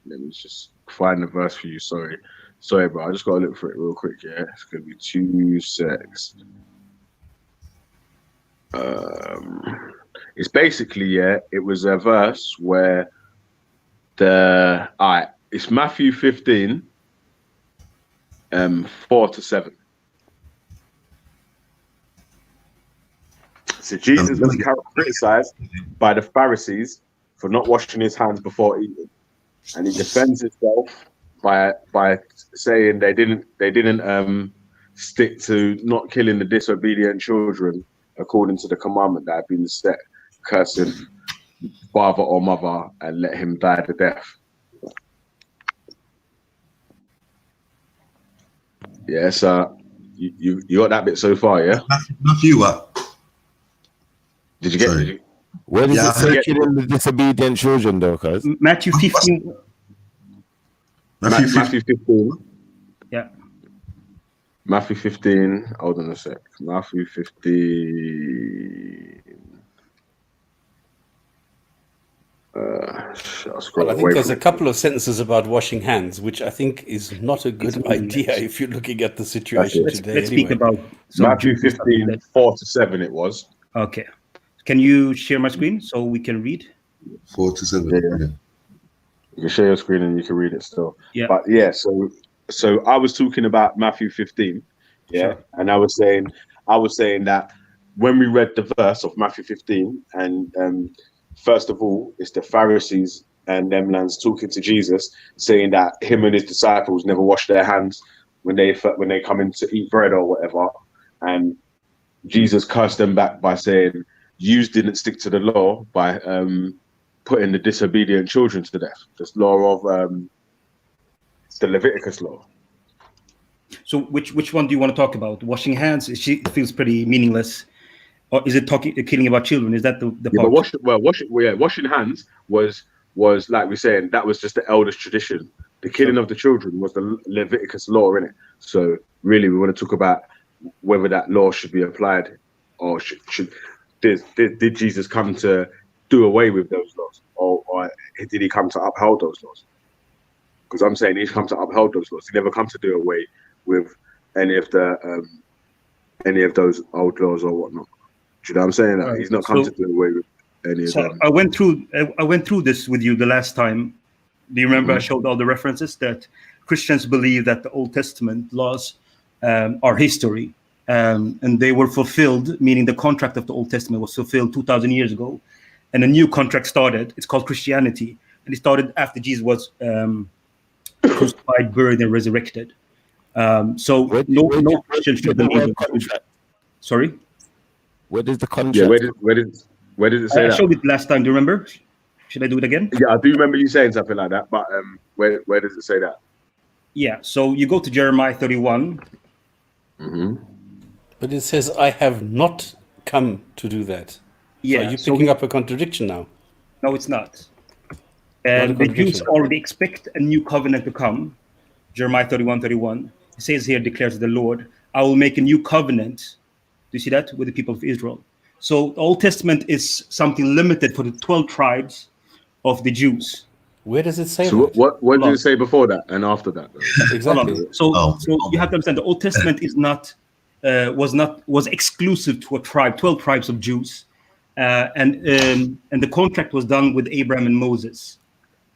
Let me just find the verse for you. Sorry, bro. I just gotta look for it real quick. Yeah, it's gonna be 2 secs. It's basically it was a verse where it's Matthew 15, 4-7. So Jesus was criticized by the Pharisees for not washing his hands before eating, and he defends himself by saying they didn't stick to not killing the disobedient children according to the commandment that had been set, cursing father or mother and let him die the death. Yeah, so you got that bit so far, yeah? Matthew, what? Did you get it? Where does it say killing the disobedient children, though, cuz? Matthew 15. Matthew 15. Yeah. Matthew 15. Hold on a sec. Matthew 15. Well, I think there's a couple of sentences about washing hands, which I think is not a good idea if you're looking at the situation today. Let's speak Anyway. about Matthew 15, 4-7 it was. Okay. Can you share my screen so we can read? 4-7. Yeah. You can share your screen and you can read it still. Yeah. But yeah, so I was talking about Matthew 15, yeah, Sure. and I was saying that when we read the verse of Matthew 15, and first of all, it's the Pharisees and them lands talking to Jesus, saying that him and his disciples never wash their hands when they come in to eat bread or whatever, and Jesus cursed them back by saying, "You didn't stick to the law by putting the disobedient children to death." This law of the Leviticus law. So which one do you want to talk about? Washing hands? It feels pretty meaningless. Or is it killing about children? Is that the Yeah, part? but washing hands was like we're saying, that was just the eldest tradition. The killing of the children was the Leviticus law, innit? So really, we want to talk about whether that law should be applied, or did Jesus come to do away with those laws, or did he come to uphold those laws? Because I'm saying he's come to uphold those laws. He never come to do away with any of those old laws or whatnot. Do you know what I'm saying? Like, he's not come to do away with any of them. I went through this with you the last time. Do you remember I showed all the references that Christians believe that the Old Testament laws are history, and they were fulfilled, meaning the contract of the Old Testament was fulfilled 2,000 years ago, and a new contract started. It's called Christianity, and it started after Jesus was crucified, buried, and resurrected. So no Christian should believe in contract. Sorry? Where does the contract? Yeah, where did it say I that? showed it last time. Do you remember? Should I do it again? Yeah, I do remember you saying something like that, but where does it say that? Yeah, so you go to Jeremiah 31. But it says, "I have not come to do that." Yeah, So are you so picking up a contradiction now? No, it's not. Not a And the Jews contradiction. already expect a new covenant to come. Jeremiah 31:31. It says here, declares the Lord, "I will make a new covenant." Do you see that? With the people of Israel. So the Old Testament is something limited for the 12 tribes of the Jews. Where does it say So that? what did it say before that and after that? Exactly. So you have to understand the Old Testament is not was exclusive to a tribe, 12 tribes of Jews, and the contract was done with Abraham and Moses,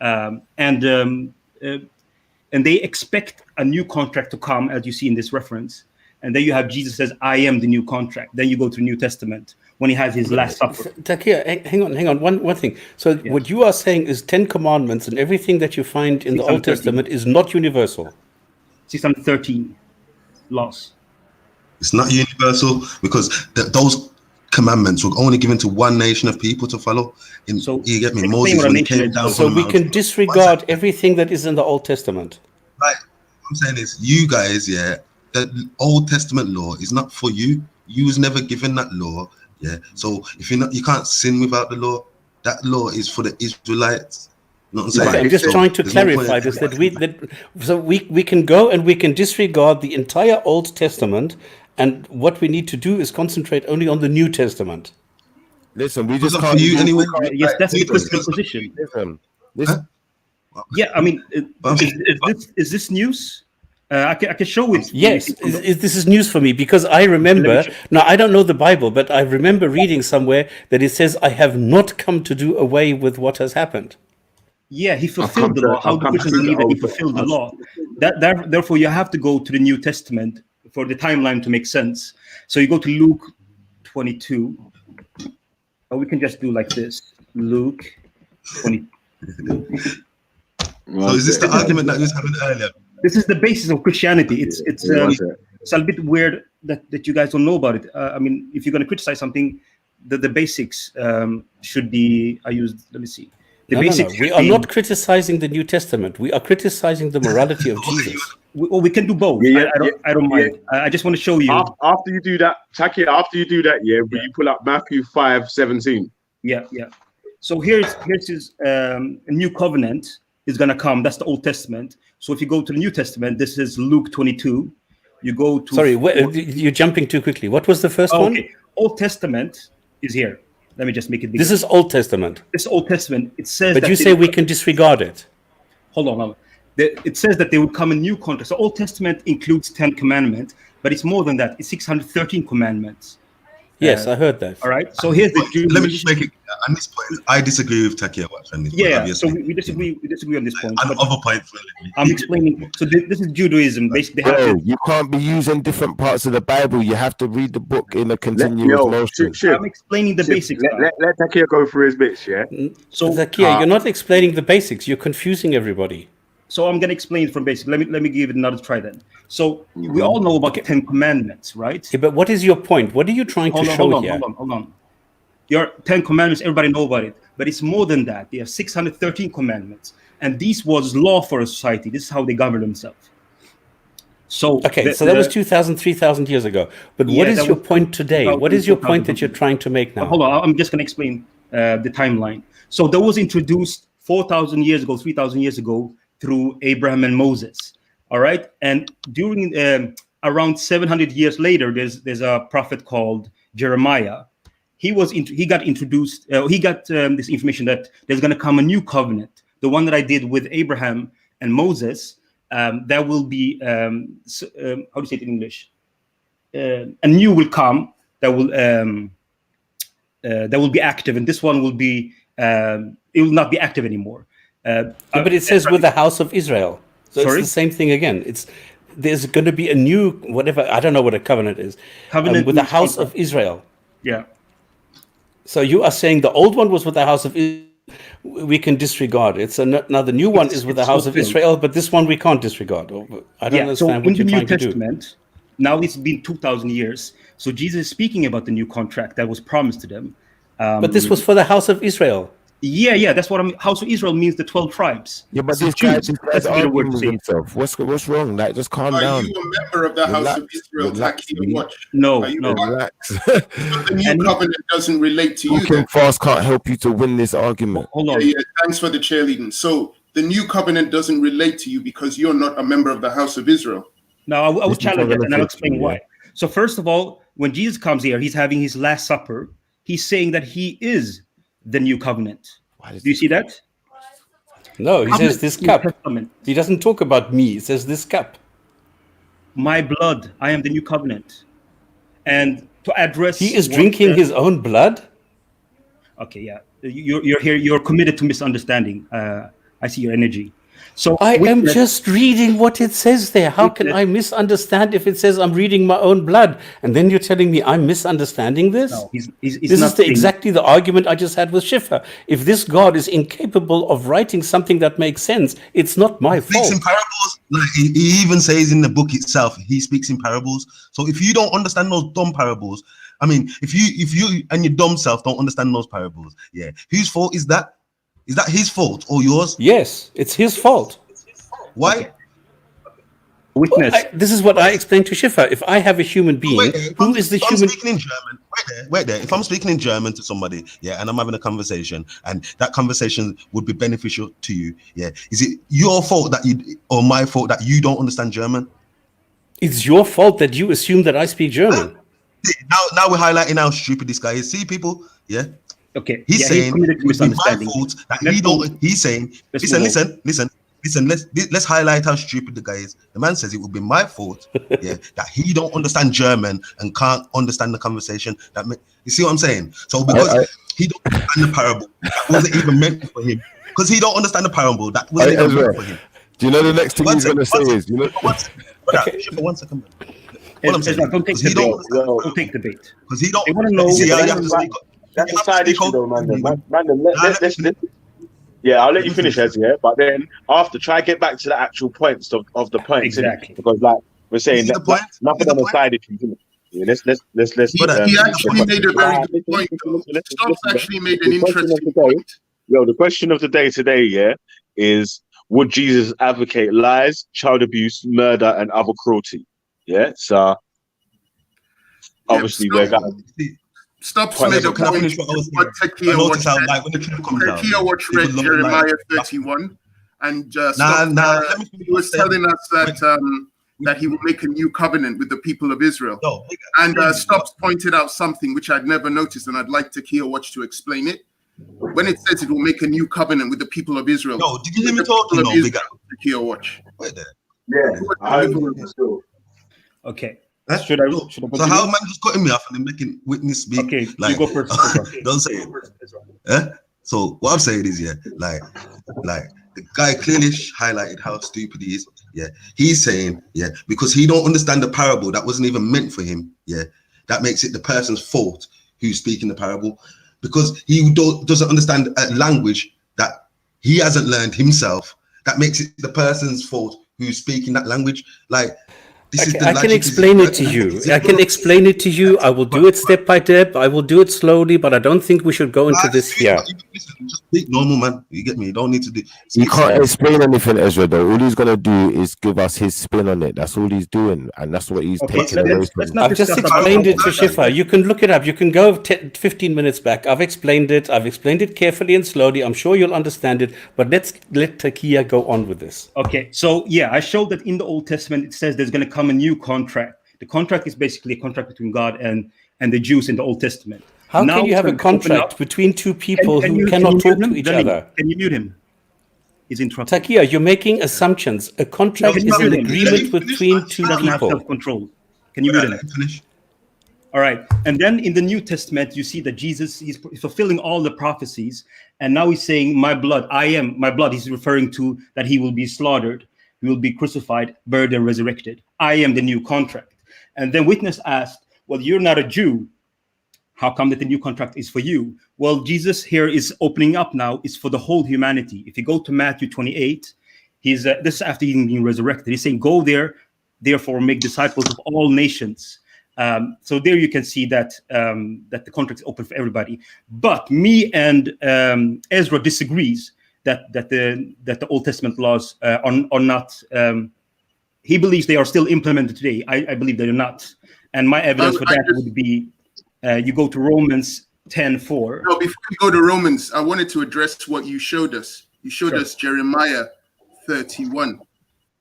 and they expect a new contract to come, as you see in this reference. And then you have Jesus says, "I am the new contract." Then you go to the New Testament when he has his last supper. Takia, hang on. One thing. So what you are saying is 10 commandments and everything that you find in the Old 613. Testament is not universal. 613 laws. It's not universal because those commandments were only given to one nation of people to follow. You get me? Moses, when he came down So from the we can mountain. disregard everything that is in the Old Testament. Right. What I'm saying is, you guys, the Old Testament law is not for you. You was never given that law. Yeah. So if you're not, you can't sin without the law. That law is for the Israelites. You know what I'm saying? Okay, I'm just trying to There's no point clarify in- this, we can go and we can disregard the entire Old Testament, and what we need to do is concentrate only on the New Testament. Listen, we Was just that can't. for you anyway? Yes, that's the Christian position. Listen, Yeah, I mean, is this news? I can show it. Yes, this is news for me because I remember, now I don't know the Bible, but I remember reading somewhere that it says, "I have not come to do away with what has happened." Yeah, he fulfilled the law. How do Christians believe that he fulfilled the law? Therefore, you have to go to the New Testament for the timeline to make sense. So you go to Luke 22. Or we can just do like this. Luke 22. So is this the argument that we was having earlier? This is the basis of Christianity. It's a bit weird that you guys don't know about it. I mean, if you're going to criticize something, the basics should be. Let me see. The basics. We are not criticizing the New Testament. We are criticizing the morality of Jesus. We can do both. I don't mind. I just want to show you. After you do that, Taki, will you pull up Matthew 5:17? Yeah. So here's his a new covenant is going to come. That's the Old Testament. So if you go to the New Testament, this is Luke 22. You go to... Sorry, you're jumping too quickly. What was the first one? Okay. Old Testament is here. Let me just make it bigger. This is Old Testament. This Old Testament. It says. But that you say we can disregard it. Hold on. It says that there will come a new contract. So Old Testament includes 10 commandments, but it's more than that. It's 613 commandments. Yes, I heard that. All right. So here's the Jewish. Let me just make it clear. On this point, I disagree with Takia Watch on this. Yeah. So we disagree. We disagree on this point. And other points. I'm explaining. So this is Judaism. Basically, Bro, you can't be using different parts of the Bible. You have to read the book in a continuous motion. I'm explaining the basics. Let Takia go through his bits, yeah? So Takia, you're not explaining the basics. You're confusing everybody. So I'm going to explain from basics. Let me give it another try then. So we all know about the 10 commandments, right? Yeah, but what is your point? What are you trying to show here? Hold on. Your 10 commandments, everybody know about it. But it's more than that. There are 613 commandments. And this was law for a society. This is how they govern themselves. So okay, so that was 2,000, 3,000 years ago. But what is your point today? What is your point that you're trying to make now? Hold on, I'm just going to explain the timeline. So that was introduced 4,000 years ago, 3,000 years ago, through Abraham and Moses, all right? And during around 700 years later, there's a prophet called Jeremiah. He got introduced. He got this information that there's going to come a new covenant, the one that I did with Abraham and Moses. That will be how do you say it in English? A new will come that will be active, and this one will be it will not be active anymore. But it says with the house of Israel. So Sorry? it's the same thing again. There's going to be a new whatever. I don't know what a covenant is. Covenant with the means house contract. of Israel. Yeah. So you are saying the old one was with the house of Israel. We can disregard it. So now the new one is with the house of fulfilled. Israel, but this one we can't disregard. I don't understand what you're trying to do. Now it's been 2,000 years. So Jesus is speaking about the new contract that was promised to them. But this was for the house of Israel. Yeah, that's what I mean. House of Israel means the 12 tribes. Yeah, but So this Jews, guy's that's a better word arguing to with say. himself. What's wrong? Like, just calm Are down. you a member of the House of Israel? Relax, Takia Watch? No, Are you no. Relax. The new covenant doesn't relate to you. Talking Then. fast can't help you to win this argument. Hold on. Yeah, thanks for the cheerleading. So the new covenant doesn't relate to you because you're not a member of the House of Israel. Now, I will This is challenge it, and I'll relative, explain yeah. why. So first of all, when Jesus comes here, he's having his Last Supper. He's saying that he is the new covenant. Do you see that? No, he says this New cup. Testament. He doesn't talk about me. He says this cup. My blood, I am the new covenant. And to address... He is what drinking the- his own blood? Okay, yeah. You're here. You're committed to misunderstanding. I see your energy. So I am witness- just reading what it says there. How can I misunderstand if it says I'm reading my own blood? And then you're telling me I'm misunderstanding this? No, he's This not is saying- exactly the argument I just had with Schiffer. If this God is incapable of writing something that makes sense, it's not my Speaks fault. in parables. Like he even says in the book itself, he speaks in parables. So if you don't understand those dumb parables, I mean, if you and your dumb self don't understand those parables, yeah, whose fault is that? Is that his fault or yours? Yes, it's his fault. Why? Witness. This is what I explained to Schiffer. If I have a human being, who is the If I'm human? speaking in German, wait there. If I'm speaking in German to somebody, yeah, and I'm having a conversation, and that conversation would be beneficial to you, yeah, is it your fault that you or my fault that you don't understand German? It's your fault that you assume that I speak German. Now we're highlighting how stupid this guy is. See, people, yeah. Okay. He's yeah, saying committed to it would be my misunderstanding. fault that Let's he move. don't. He's saying, Let's listen. move Let's highlight how stupid the guy is. The man says it would be my fault, yeah, that he don't understand German and can't understand the conversation. You see what I'm saying? So because he don't understand the parable, that wasn't even meant for him. Because he don't understand the parable, that wasn't even meant for him. Do you know the next thing he's going to say is, you know? For 1 second. What I'm saying, Don't take because he don't understand. Don't take the bait. Because he don't. They want to know. See how you have to speak. That's a side issue, though, man. Let's yeah, I'll let you finish, Ez, yeah. But then after, try to get back to the actual points of the points, Exactly. innit? Because like we're saying, nothing on the side issues. Yeah, let's. He actually made a very good point. Stubbs actually made an interesting point. Yo, the question of the day today, yeah, is would Jesus advocate lies, child abuse, murder, and other cruelty? Yeah, so obviously we're going. Stubbs made a point. What Takia Watch read Jeremiah 31, and he was telling us that that he will make a new covenant with the people of Israel. And Stops pointed out something which I'd never noticed, and I'd like Takia Watch to explain it. When it says it will make a new covenant with the people of Israel. No, did you hear me talking? No, bigger. Takia Watch. Wait there. Okay. Should I so how man just cutting me off and then making witness speak? Okay, like, you go first. Don't say it. So what I'm saying is, like the guy clearly highlighted how stupid he is. Yeah, he's saying, because he don't understand the parable that wasn't even meant for him. Yeah, that makes it the person's fault who's speaking the parable, because he doesn't understand a language that he hasn't learned himself. That makes it the person's fault who's speaking that language. Like, I can explain it to you. I can explain it to you. I will do it step by step. I will do it slowly, but I don't think we should go into this here. Just speak normal, man. You get me? You don't need to do. You can't explain anything, Ezra, though. All he's going to do is give us his spin on it. That's all he's doing. And that's what he's taking away from. I've just explained it to Shifa. You can look it up. You can go 15 minutes back. I've explained it. I've explained it carefully and slowly. I'm sure you'll understand it. But let's let Takia go on with this. Okay. So, I showed that in the Old Testament, it says there's going to come a new contract. The contract is basically a contract between God and the Jews in the Old Testament. How can you have a contract between two people who cannot talk to each other? Can you mute him? He's interrupting. Takia, you're making assumptions. A contract is an agreement between two doesn't have people. self-control. Can you mute him? All right. And then in the New Testament, you see that Jesus is fulfilling all the prophecies. And now he's saying, my blood, I am my blood. He's referring to that he will be slaughtered. He will be crucified, buried, and resurrected. I am the new contract. And then witness asked, well, you're not a Jew. How come that the new contract is for you? Well, Jesus here is opening up now. It's for the whole humanity. If you go to Matthew 28, this is after he's being resurrected. He's saying, go there, therefore make disciples of all nations. So there you can see that that the contract is open for everybody. But me and Ezra disagrees that the Old Testament laws are not. He believes they are still implemented today. I believe they're not. And my evidence for that would be, you go to Romans 10:4. No, before you go to Romans, I wanted to address what you showed us. You showed us Jeremiah 31.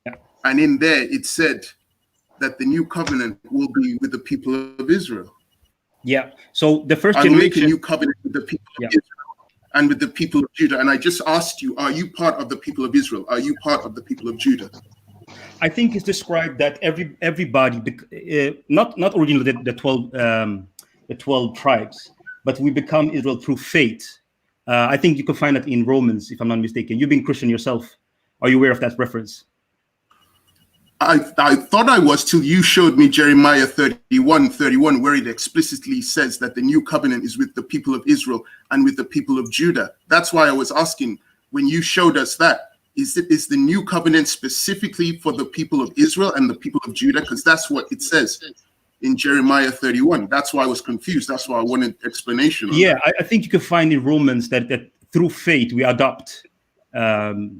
Yeah. And in there, it said that the new covenant will be with the people of Israel. Yeah. So the first I'll generation. make a new covenant with the people of Israel and with the people of Judah. And I just asked you, are you part of the people of Israel? Are you part of the people of Judah? I think it's described that everybody, not originally the 12 tribes, but we become Israel through faith. I think you can find that in Romans, if I'm not mistaken. You've been Christian yourself. Are you aware of that reference? I thought I was till you showed me Jeremiah 31, where it explicitly says that the new covenant is with the people of Israel and with the people of Judah. That's why I was asking, when you showed us that, is the new covenant specifically for the people of Israel and the people of Judah? Because that's what it says in Jeremiah 31. That's why I was confused. That's why I wanted explanation on that. I think you can find in Romans that through faith we adopt the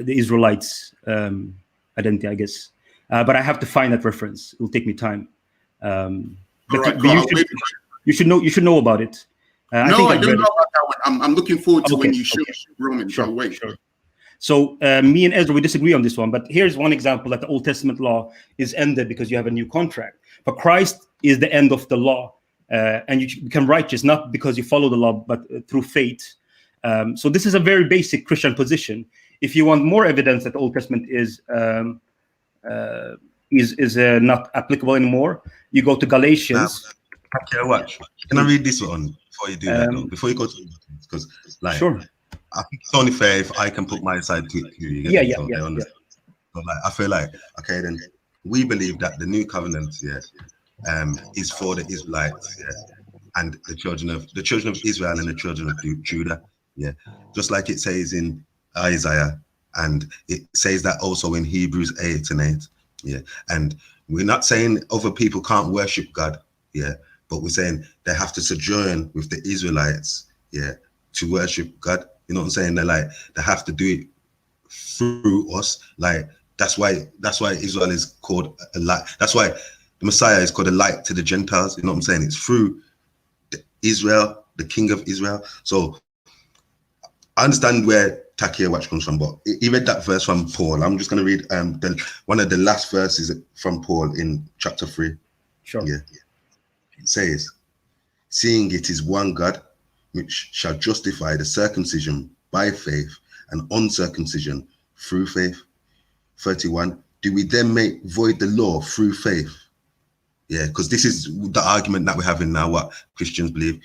Israelites' identity, I guess. But I have to find that reference. It will take me time. You should know about it. I don't know about that one. I'm looking forward to when you show Romans. Sure. So me and Ezra, we disagree on this one. But here's one example that the Old Testament law is ended because you have a new contract. But Christ is the end of the law. And you become righteous, not because you follow the law, but through faith. So this is a very basic Christian position. If you want more evidence that the Old Testament is not applicable anymore, you go to Galatians. Okay, watch. Can I read this one before you do that? No? Before you go to, because sure. I think it's only fair if I can put my side to it. Yeah. So I feel like, okay, then we believe that the new covenant, is for the Israelites, and the children of Israel and the children of Judah, just like it says in Isaiah, and it says that also in Hebrews 8:8, and we're not saying other people can't worship God, but we're saying they have to sojourn with the Israelites, to worship God. You know what I'm saying? They have to do it through us. Like that's why Israel is called a light. That's why the Messiah is called a light to the Gentiles. You know what I'm saying? It's through Israel, the King of Israel. So I understand where Takia watch comes from, but he read that verse from Paul. I'm just going to read one of the last verses from Paul in chapter 3. Sure. Yeah. It says, seeing it is one God, which shall justify the circumcision by faith and uncircumcision through faith. 31. Do we then make void the law through faith? Yeah, because this is the argument that we're having now, what Christians believe.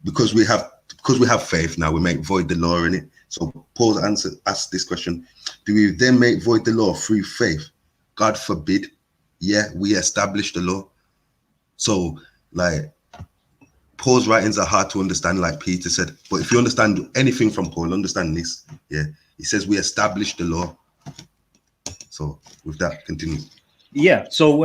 Because we have faith now, we make void the law in it. So Paul asks this question: do we then make void the law through faith? God forbid. Yeah, we establish the law. So, like, Paul's writings are hard to understand, like Peter said. But if you understand anything from Paul, understand this. Yeah, he says we establish the law. So with that, continue. Yeah, so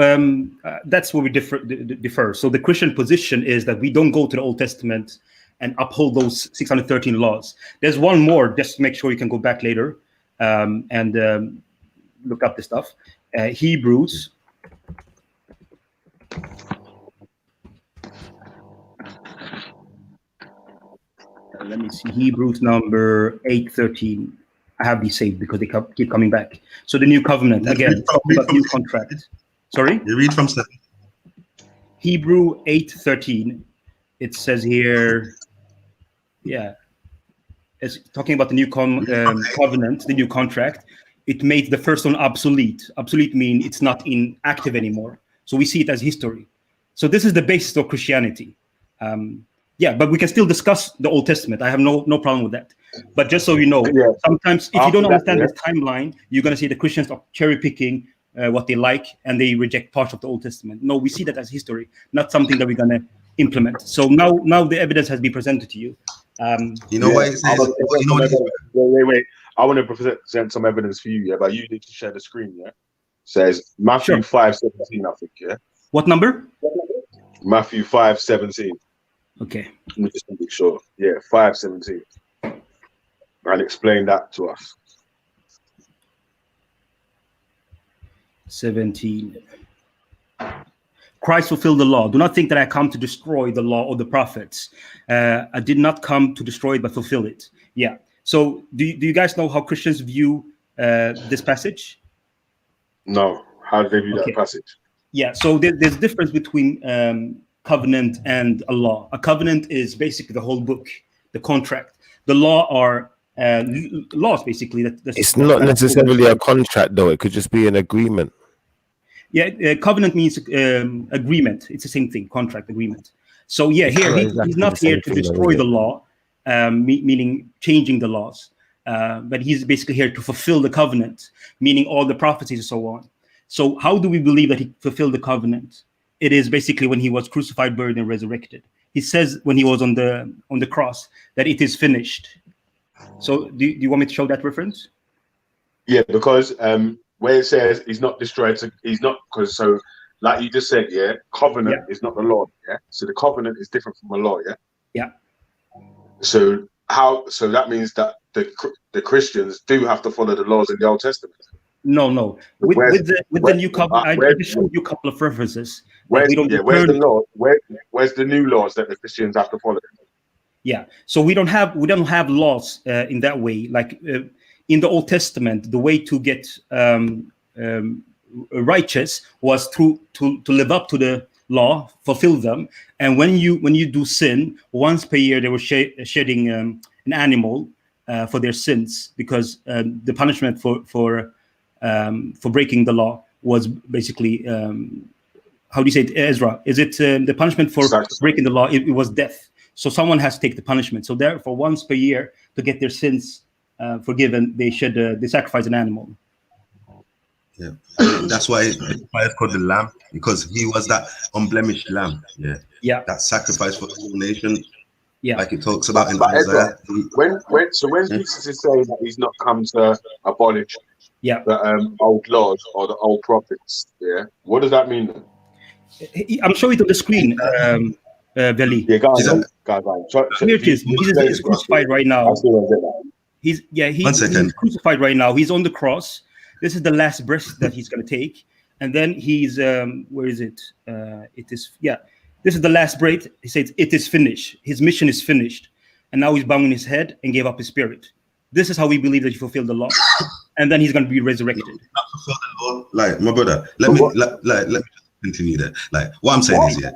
that's where we differ. So the Christian position is that we don't go to the Old Testament and uphold those 613 laws. There's one more, just to make sure you can go back later and look up the stuff. Hebrews. Let me see, Hebrews number 8:13. I have these saved because they keep coming back. So the new covenant, again, talking about new contract. Sorry? You read from 7. Hebrew 8:13. It says here, yeah, it's talking about the new covenant, the new contract. It made the first one obsolete. Obsolete means it's not inactive anymore. So we see it as history. So this is the basis of Christianity. Yeah, but we can still discuss the Old Testament. I have no problem with that. But just so you know, sometimes if you don't understand this timeline, you're going to see the Christians are cherry picking what they like and they reject parts of the Old Testament. No, we see that as history, not something that we're going to implement. So now the evidence has been presented to you. You know why it says? You know what it is? Wait. I want to present some evidence for you, yeah, but you need to share the screen, yeah? Says Matthew 5:17, I think, yeah? What number? Matthew 5:17. Okay. Let me just make sure. Yeah, 5:17. And explain that to us. 17. Christ fulfilled the law. Do not think that I come to destroy the law or the prophets. I did not come to destroy it, but fulfill it. Yeah. So do you guys know how Christians view this passage? No. How do they view that passage? Yeah. So there's a difference between covenant and a law. A covenant is basically the whole book, the contract. The law are laws, basically. It's not necessarily a contract, though. It could just be an agreement. Yeah, covenant means agreement. It's the same thing, contract, agreement. So yeah, here he's not here to destroy the law, meaning changing the laws, but he's basically here to fulfill the covenant, meaning all the prophecies and so on. So how do we believe that he fulfilled the covenant? It is basically when he was crucified, buried, and resurrected. He says when he was on the cross that it is finished. So do you want me to show that reference? Yeah, because where it says he's not destroyed, he's not, because so like you just said, yeah, covenant is not the law, yeah. So the covenant is different from a law, yeah. Yeah. So that means that the Christians do have to follow the laws in the Old Testament. No. With the new covenant, I just showed you a couple of references. Where's the law? Where's the new laws that the Christians have to follow? Yeah. So we don't have laws in that way. Like in the Old Testament, the way to get righteous was to live up to the law, fulfill them. And when you do sin, once per year they were shedding an animal for their sins, because the punishment for breaking the law was basically how do you say it, Ezra? Is it the punishment for breaking the law? It was death. So someone has to take the punishment. So therefore, once per year, to get their sins forgiven, they sacrifice an animal. Yeah, that's why it's called the lamb, because he was that unblemished lamb. Yeah, that sacrifice for the whole nation. Yeah, like it talks about in Isaiah. When Jesus is saying that he's not come to abolish the old laws or the old prophets, what does that mean? I'm showing it on the screen. Vellemy. Yeah, guys. Here it is. Jesus is crucified right now. He's crucified right now. He's on the cross. This is the last breath that he's going to take, and then he's where is it? This is the last breath. He says it is finished. His mission is finished, and now he's bowing his head and gave up his spirit. this is how we believe that you fulfill the law, and then he's going to be resurrected. Not fulfill the law, like my brother. Let me just continue there. Like what I'm saying is, yeah,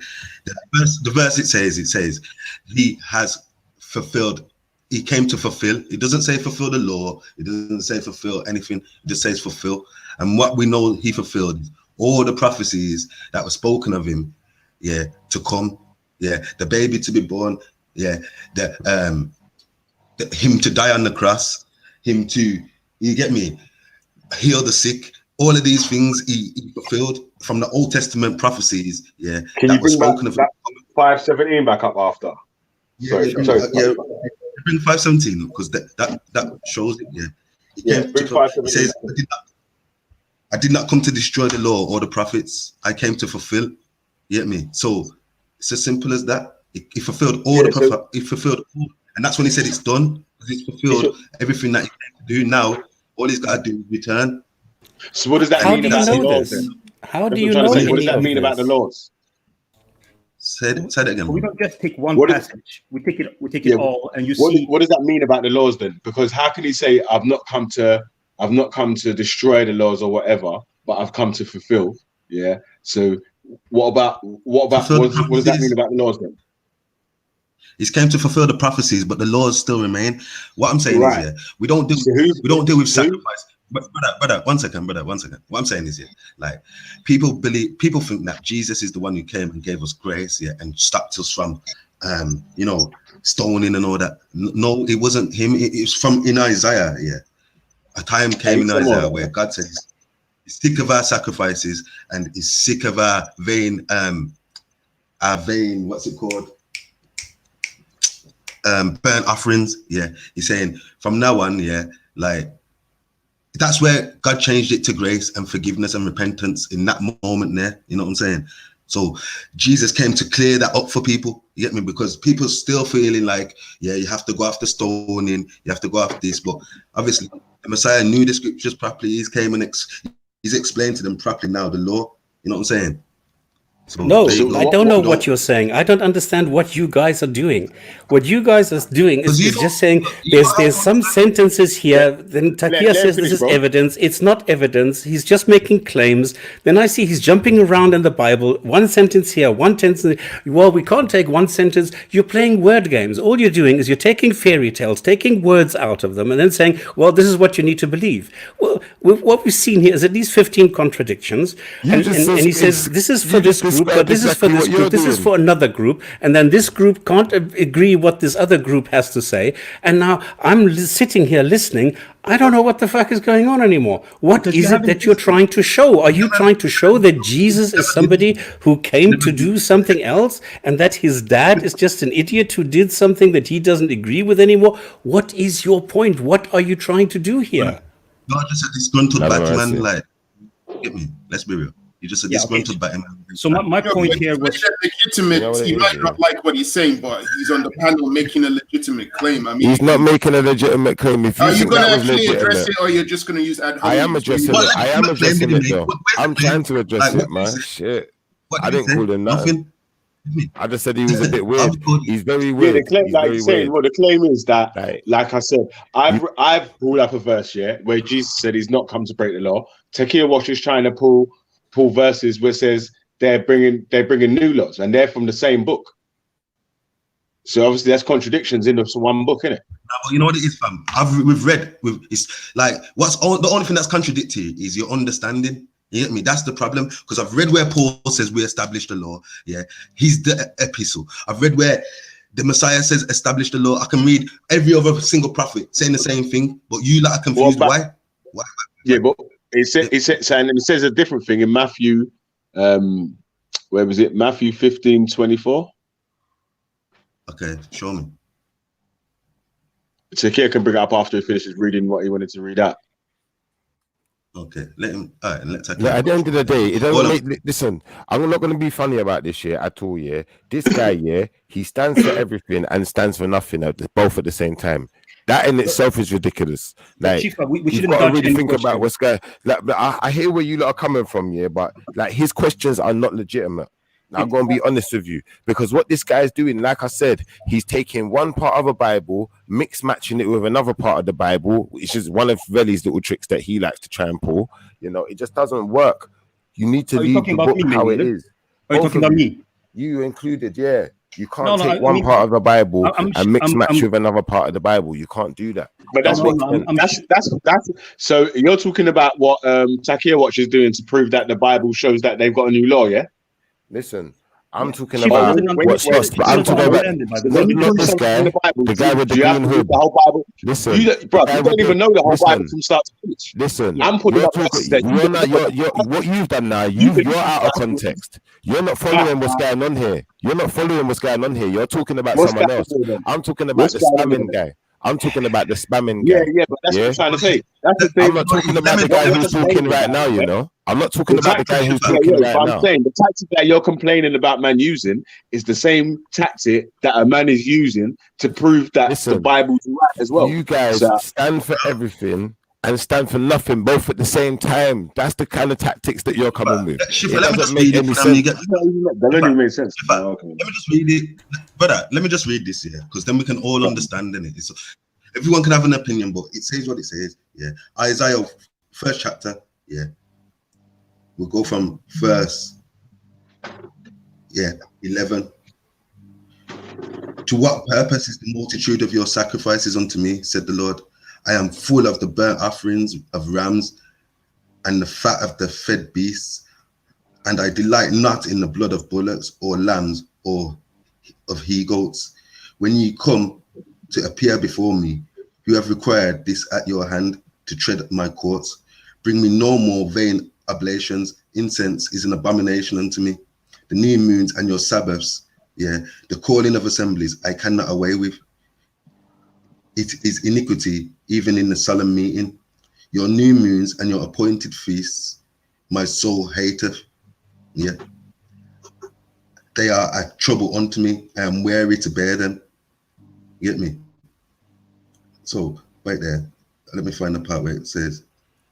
the verse it says he has fulfilled. He came to fulfill. It doesn't say fulfill the law. It doesn't say fulfill anything. It just says fulfill. And what we know he fulfilled, all the prophecies that were spoken of him, yeah, to come, yeah, the baby to be born, yeah, him to die on the cross, him to, you get me, heal the sick. All of these things he fulfilled from the Old Testament prophecies, yeah. Can you bring that 5:17 back up after? Yeah, bring 5:17 because that shows it. Yeah, bring 5:17. It says, I did not come to destroy the law or the prophets. I came to fulfill. You get me? So it's as simple as that. He fulfilled all the prophets. He fulfilled all, and that's when he said it's done. He's fulfilled everything that he came to do. Now all he's got to do is return. So what does that mean about the laws then? How do you know? What does that mean about the laws? Say that again. We don't just take one passage. We take it all, and you see. What does that mean about the laws then? Because how can he say, "I've not come to destroy the laws or whatever, but I've come to fulfill"? Yeah. So what does that mean about the laws then? He came to fulfill the prophecies, but the laws still remain. What I'm saying is, yeah, we don't deal with sacrifice. But brother, one second. What I'm saying is, yeah, like people think that Jesus is the one who came and gave us grace, yeah, and stopped us from, stoning and all that. No, it wasn't him. It's from in Isaiah, yeah. A time came in Isaiah where God says, "He's sick of our sacrifices and he's sick of our vain, what's it called? Burnt offerings." Yeah, he's saying from now on, yeah, like. That's where God changed it to grace and forgiveness and repentance in that moment there. You know what I'm saying? So Jesus came to clear that up for people. You get me? Because people still feeling like, yeah, you have to go after stoning, you have to go after this. But obviously, the Messiah knew the scriptures properly. He came and he's explained to them properly now the law. You know what I'm saying? So no, I don't know what you're saying. I don't understand what you guys are doing. What you guys are doing is just saying there's some sentences here. Then Takia says this is evidence. It's not evidence. He's just making claims. Then I see he's jumping around in the Bible. One sentence here, one sentence. Well, we can't take one sentence. You're playing word games. All you're doing is you're taking fairy tales, taking words out of them, and then saying, well, this is what you need to believe. Well, what we've seen here is at least 15 contradictions. And he says, this is for this group, but this is for this group, this is for another group, and then this group can't agree what this other group has to say, and now I'm sitting here listening. I don't know what the fuck is going on anymore. What is it that you're trying to show? Are you trying to show that Jesus is somebody who came to do something else, and that his dad is just an idiot who did something that he doesn't agree with anymore? What is your point? What are you trying to do here? You're just a disgruntled Batman, like, get me, let's be real. You're just a disgruntled Batman. So my point here was legitimate. He might not like what he's saying, but he's on the panel making a legitimate claim. I mean, he's not making a legitimate claim. If are you going to actually address it, or you're just going to use ad hominem? I am addressing it. I am addressing it, though. I'm trying to address it, man. Shit, I didn't call him nothing. I just said he was a bit weird. He's very weird. Yeah, the claim, like you're saying, well, the claim is that, like I said, I've pulled up a verse, yeah, where Jesus said he's not come to break the law. Takia Wash is trying to pull verses where it says they're bringing new laws, and they're from the same book. So obviously that's contradictions in the one book, isn't it? Well, you know what it is, fam. It's like the only thing that's contradictory is your understanding. You get me? That's the problem, because I've read where Paul says we establish the law. Yeah, he's the epistle. I've read where the Messiah says establish the law. I can read every other single prophet saying the same thing, but you are confused. Why? Yeah, but it says a different thing in Matthew. Where was it? Matthew 15:24. Okay, show me. Takia can bring it up after he finishes reading what he wanted to read out. Okay, let him. All right, let's. At the end of the day, it doesn't make. Listen, I'm not going to be funny about this year at all. Yeah, this guy, yeah, he stands for everything and stands for nothing both at the same time. That in itself is ridiculous. Like, we shouldn't really think about what's going. Like, I hear where you lot are coming from, yeah, but like his questions are not legitimate. Now, I'm going to be honest with you, because what this guy is doing, like I said, he's taking one part of a Bible, mix matching it with another part of the Bible, which is one of Veli's little tricks that he likes to try and pull. You know, it just doesn't work. You need to Are you leave talking the about book me, how maybe? it is. Are you Both talking of about you. me? You included, yeah. You can't No, no, take I one mean, part of the Bible I'm and mix match I'm with another part of the Bible. You can't do that. But Don't make sense. that's so you're talking about what Takia Watch is doing to prove that the Bible shows that they've got a new law, yeah? Listen, I'm talking Shiva about doesn't what's Shiva lost, but I'm doesn't talking about understand the Bible. when you not prove this something in guy, the Bible, the guy with the do you have green to read hood. the whole Bible? Listen, Bro, the guy you with don't even the know the whole Bible listen. from start to finish. Listen, I'm putting you're up talking. verses that you You're don't not. know. You're what you've done now. You You're think out of context. You're not following what's going on here. You're not following what's going on here. You're talking about what's someone going else. on then? I'm talking about What's the going on spamming then? guy. I'm talking about the spamming Yeah, guy. yeah, but that's what Yeah, I'm trying to say. That's the I'm thing. not talking about the What guy you're who's talking complaining right about, now. You yeah? know, I'm not The talking about the tactic, guy who's yeah, talking yeah, right but I'm now. saying the tactic that you're complaining about man using is the same tactic that a man is using to prove that the Listen, Bible's right as well. you guys So stand for everything and stand for nothing both at the same time. That's the kind of tactics that you're coming with. Shiva, It let me doesn't just make read it any for them. You sense. get that don't even make sense. Shiva, let me just read it, brother. Let me just read this here, because then we can all understand in it. It's, everyone can have an opinion, but it says what it says. Yeah, Isaiah, first chapter. Yeah, we'll go from verse 11. To what purpose is the multitude of your sacrifices unto me, said the Lord? I am full of the burnt offerings of rams and the fat of the fed beasts, and I delight not in the blood of bullocks or lambs or of he-goats. When ye come to appear before me, you have required this at your hand to tread my courts. Bring me no more vain oblations. Incense is an abomination unto me. The new moons and your Sabbaths, the calling of assemblies, I cannot away with. It is iniquity, even in the solemn meeting. Your new moons and your appointed feasts, my soul hateth. Yeah. They are a trouble unto me. I am weary to bear them. You get me? So, right there, let me find the part where it says,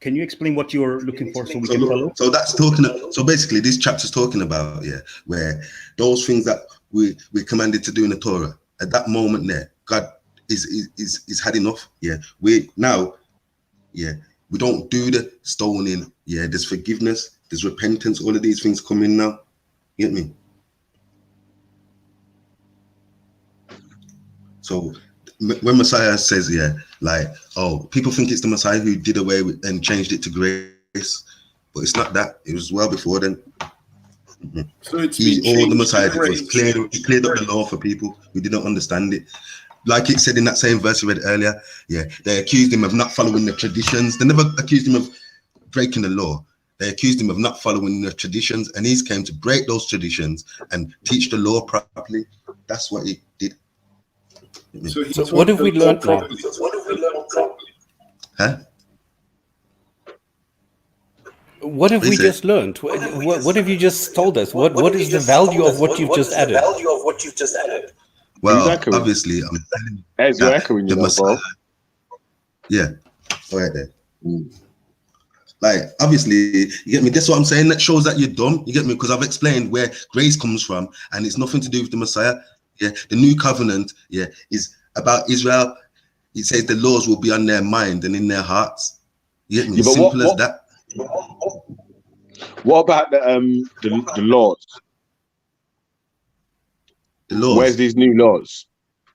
Can you explain what you're looking for so we can follow? So that's talking. So basically, this chapter's talking about where those things that we're commanded to do in the Torah. At that moment, there, God is had enough. Yeah, we now, we don't do the stoning. Yeah, there's forgiveness, there's repentance. All of these things come in now. You get me? So when Messiah says, like, oh, people think it's the Messiah who did away with and changed it to grace, but it's not that. It was well before then. So it's All the Messiah did was grace. he cleared up the law for people who didn't understand it. Like it said in that same verse we read earlier, they accused him of not following the traditions. They never accused him of breaking the law. They accused him of not following the traditions, and he came to break those traditions and teach the law properly. That's what he did. So what have we learned now? Huh? What have we just learned? What have you just told us? What is the value of what you've just added? Well, obviously, I'm telling you as you're echoing, the Messiah. Yeah, right there. Like, obviously, you get me? That's what I'm saying. That shows that you're dumb. You get me? Because I've explained where grace comes from, and it's nothing to do with the Messiah. Yeah, the new covenant, is about Israel. It says the laws will be on their mind and in their hearts. You get me? Simple as that. What about the laws? The laws. Where's these new laws?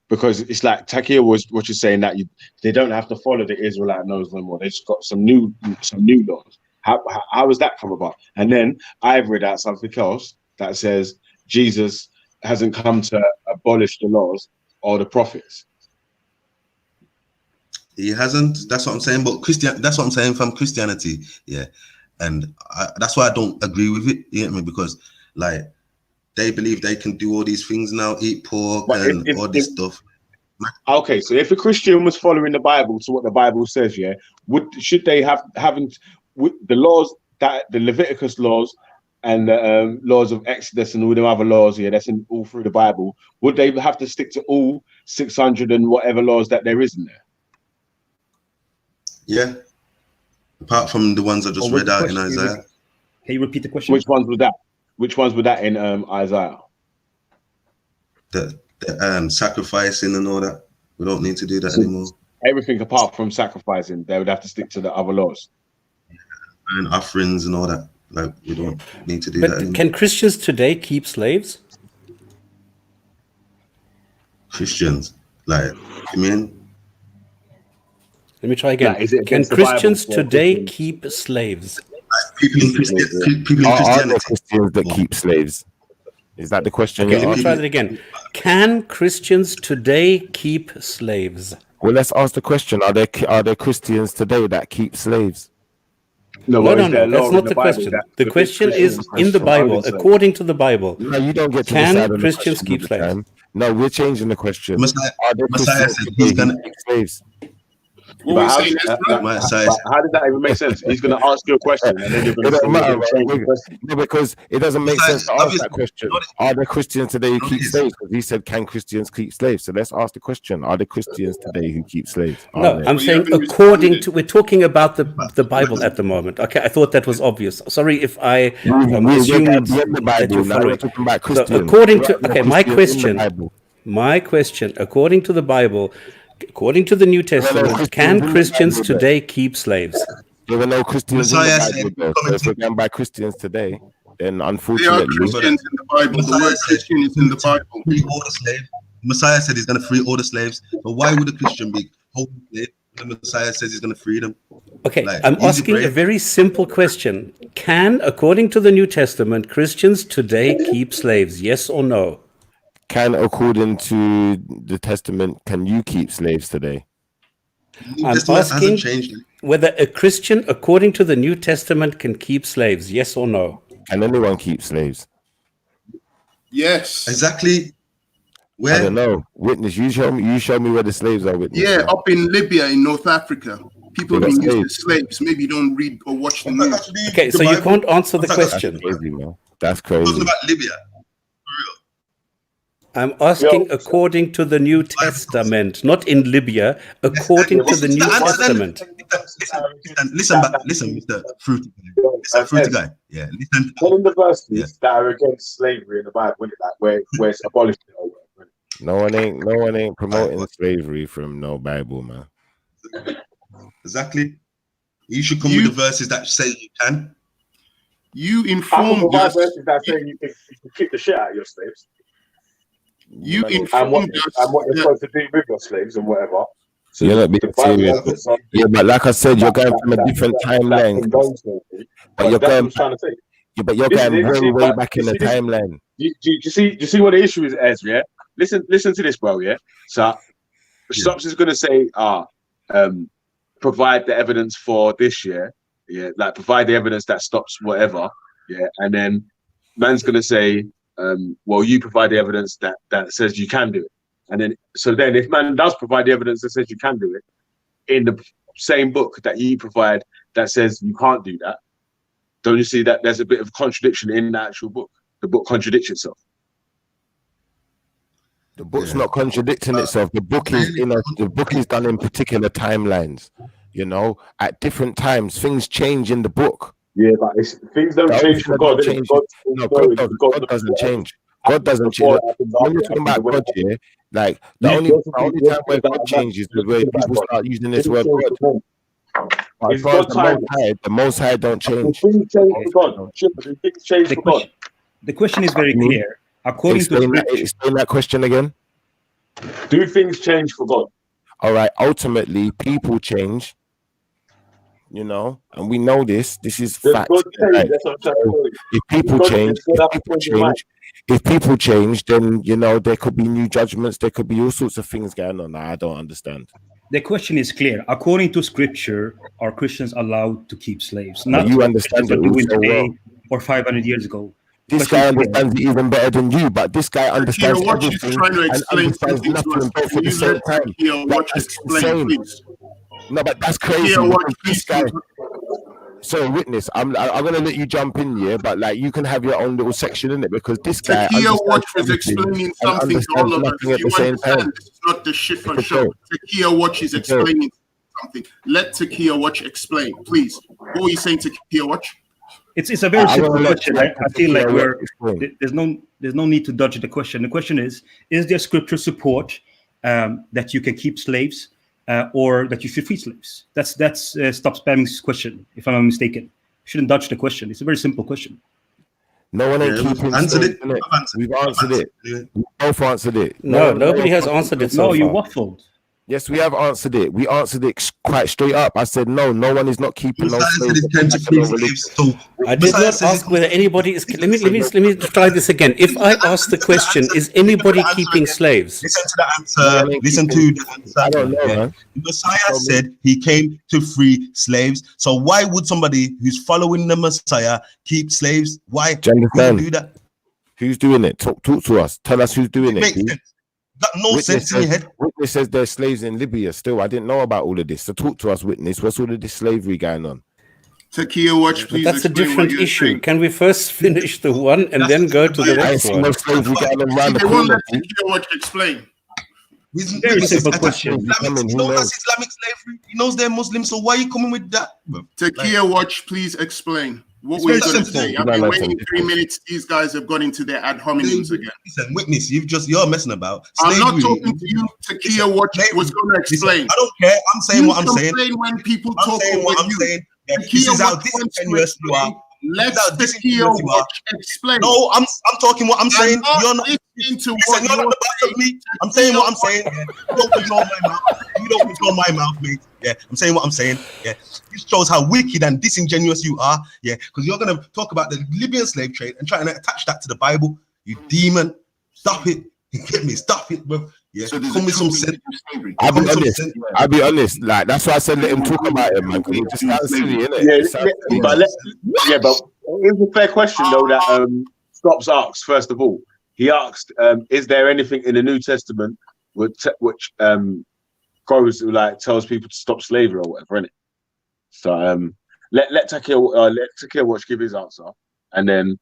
Because it's like Takia was what you're saying, that they don't have to follow the Israelite laws no more. They just got some new laws. How has that come about? And then I've read out something else that says Jesus hasn't come to abolish the laws or the prophets. He hasn't. That's what I'm saying. But that's what I'm saying from Christianity. Yeah, and that's why I don't agree with it. You get me? Because like they believe they can do all these things now, eat pork and all this stuff. Okay, so if a Christian was following the Bible to what the Bible says, should they haven't the laws that the Leviticus laws and the laws of Exodus and all the other laws, that's in all through the Bible, would they have to stick to all 600 and whatever laws that there is in there? Yeah, apart from the ones I just read out in Isaiah. Can you repeat the question? Which ones was that? Which ones were that in Isaiah? The sacrificing and all that. We don't need to do that So anymore. everything apart from sacrificing, they would have to stick to the other laws. And offerings and all that. Like, we don't need to do But that anymore. can Christians today keep slaves? Christians, like, you mean? Let me try again. Like, is it Can against the Bible Christians for today Christians? keep slaves? People in Christianity. Are there Christians that keep slaves? Is that the question? Okay, you're let me try asking? that again. Can Christians today keep slaves? Well, let's ask the question: Are there Christians today that keep slaves? No, No, well, no, is there no. a law That's in not the the Bible question. that The forbids question is Christians in the from Bible, owning slaves? according to the Bible. No, you don't get to Can decide on the Christians question keep all the slaves? time. No, we're changing the question. Messiah, Are there Messiah Christians said today he's who gonna. keep slaves? What But were you how, saying, Ezra? Messiah but said, how does that even make sense? He's going to ask you a question, and then you're going It to say don't you're matter, going to change the man. question. No, because it doesn't make Messiah, sense to ask obviously, that question. Are there Christians today who keep slaves? Because he said, "Can Christians keep slaves?" So let's ask the question: Are there Christians today who keep slaves? Are No, there? I'm But you saying haven't according responded. to. We're talking about the Bible at the moment. Okay, I thought that was obvious. Sorry if I We're assumed beyond the that Bible. you're Now we're following. talking about So Christians. according There are to no okay, Christians in the Bible. my question, according to the Bible, according to the New There are no Testament, Christians can in the Christians Bible. There. today keep slaves? There are no Christians in the Messiah Bible. said, Though. So if we're going by Christians today, then They are unfortunately, Christians in the Bible. The Messiah word said Christian is in the Bible. free all the slaves. Messiah said he's going to free all the slaves. But why would a Christian be holding slaves when the Messiah says he's going to free them? Okay, Like, I'm easy asking a break. very simple question. Can, according to the New Testament, Christians today keep slaves? Yes or no? can according to the Testament, can you keep slaves today? New I'm Testament hasn't asking changed. whether a Christian, according to the New Testament, can keep slaves. Yes or no? Can anyone keep slaves? Yes. Exactly. I don't Where? know. Witness, you show me where the slaves are. Witness. Yeah, man. up in Libya, in North Africa, people They have got been used slaves. as slaves. Maybe you don't read or watch the news. Okay, so you can't answer the question. That's crazy, man. That's Talking crazy. about Libya. I'm asking according to the New Testament, not in Libya, according to the New Testament. Listen, Mr. Fruity Guy. Listen, Fruity Guy. Yeah, listen. Tell him the verses that are against slavery in the Bible, isn't it? Like where it's abolished or whatever. No one ain't promoting slavery from no Bible, man. Exactly. You should come with the verses that say you can. You I can informed provide us. verses that say you can kick the shit out of your slaves. You and informed what us. you're supposed to do with your slaves and whatever. So You're not the being Bible serious. has got something Yeah, but like I said, you're going from a different that timeline. condones slavery. But you're That's what going I'm trying to say. Yeah, but you're This is going it. way, See, way back in the timeline. Do you see what the issue is, Ezra? Yeah? Listen to this, bro. Yeah. So Stops is gonna say, provide the evidence for this year. Yeah, like provide the evidence that stops whatever. Yeah, and then man's gonna say, well, you provide the evidence that says you can do it. And then if man does provide the evidence that says you can do it in the same book that you provide that says you can't do that, don't you see that there's a bit of contradiction in the actual book? The book contradicts itself. The book's not contradicting itself. The book is the book is done in particular timelines. You know, at different times, things change in the book. Yeah, but things don't change for God. God doesn't change. God doesn't change. When you're talking about God, yeah, like the only time where God changes is where people start using this word God. But as far as the Most High don't change. Things change for God. Things change for God. The question is very clear. According to explain that question again. Do things change for God? All right. Ultimately, people change. You know, and we know this. This is fact. Right? If people change, then you know there could be new judgments. There could be all sorts of things going on. I don't understand. The question is clear. According to Scripture, are Christians allowed to keep slaves? Not you understand it today well. Or 500 years ago. This guy understands it even better than you, but this guy understands everything trying to and explain understands nothing both at the same time. That's insane. No, but that's crazy. This guy. So, witness, I'm gonna let you jump in here, but like you can have your own little section in it because this guy. Takia Watch was explaining something to all of us. You at the same time. This is not the shit on show. Takia Watch is explaining something. Let Takia Watch explain, please. What were you saying, Takia Watch? It's a very I simple wanna let question. Jack I feel like explain. there's no need to dodge the question. The question is there scripture support that you can keep slaves or that you should free slaves? That's Stop Spamming's question, if I'm not mistaken. You shouldn't dodge the question. It's a very simple question. No one ain't Yeah, keeping answered slaves, it. innit? We've answered it. We both answered it. No, one- nobody one has answered answered it the so No, you far. waffled. Yes, we have answered it. We answered it quite straight up. I said no. No one is not keeping no Messiah said slaves. it came to free slaves. So I did Messiah not says ask whether anybody is. Let me try this again. If I ask the question, is anybody keeping slaves? Listen to the answer. Listen to the answer. I don't know, Yeah. man. The Messiah said he came to free slaves. So why would somebody who's following the Messiah keep slaves? Why? Do you Who would understand? do that? Who's doing it? Talk to us. Tell us who's doing it. Makes Please. sense. Got no sense in your head. Witness says there's slaves in Libya still. I didn't know about all of this. So talk to us, Witness. What's all of this slavery going on? Takia, watch, please. But that's a explain what different you're issue. saying. Can we first finish the one and then go to the I next see one? no slavery going on around the They won't corner. let Takia watch explain. Very simple question. He knows that's Islamic slavery. He knows they're Muslims. So why are you coming with that? Takia, watch, please explain. What It's we're very going to simple. say. I've been waiting 3 minutes. These guys have got into their ad hominems again. Listen, Witness, you're messing about. I'm not Slavery- talking to you. Takia, watch was going to explain. I don't care. I'm saying what I'm saying. Complain when people I'm talk saying over what I'm you. saying. Yeah, Takia, this is how watch wants to disingenuous you are. explain. Let This is how Takia disingenuous you are. watch explain. No, I'm talking what I'm saying. not You're not listening to listen, what you're not you're the boss of me. I'm saying what I'm saying. You don't control my mouth. You don't control my mouth, mate. Yeah, I'm saying what I'm saying. Yeah, this shows how wicked and disingenuous you are. Yeah, because you're gonna talk about the Libyan slave trade and trying to attach that to the Bible. You demon, stop it. You get me? Stop it, bro. Yeah, So there's come a with some truth sense. I'll be Come with some honest. sense. I'll be honest. Like that's why I said let him talk about it, man. Because it just sounds silly, innit? Yeah, It sounds silly. but it's a fair question though that Stops asks. First of all, he asked, "Is there anything in the New Testament which goes like tells people to stop slavery or whatever?" Innit? So let Takia Watch give his answer, and then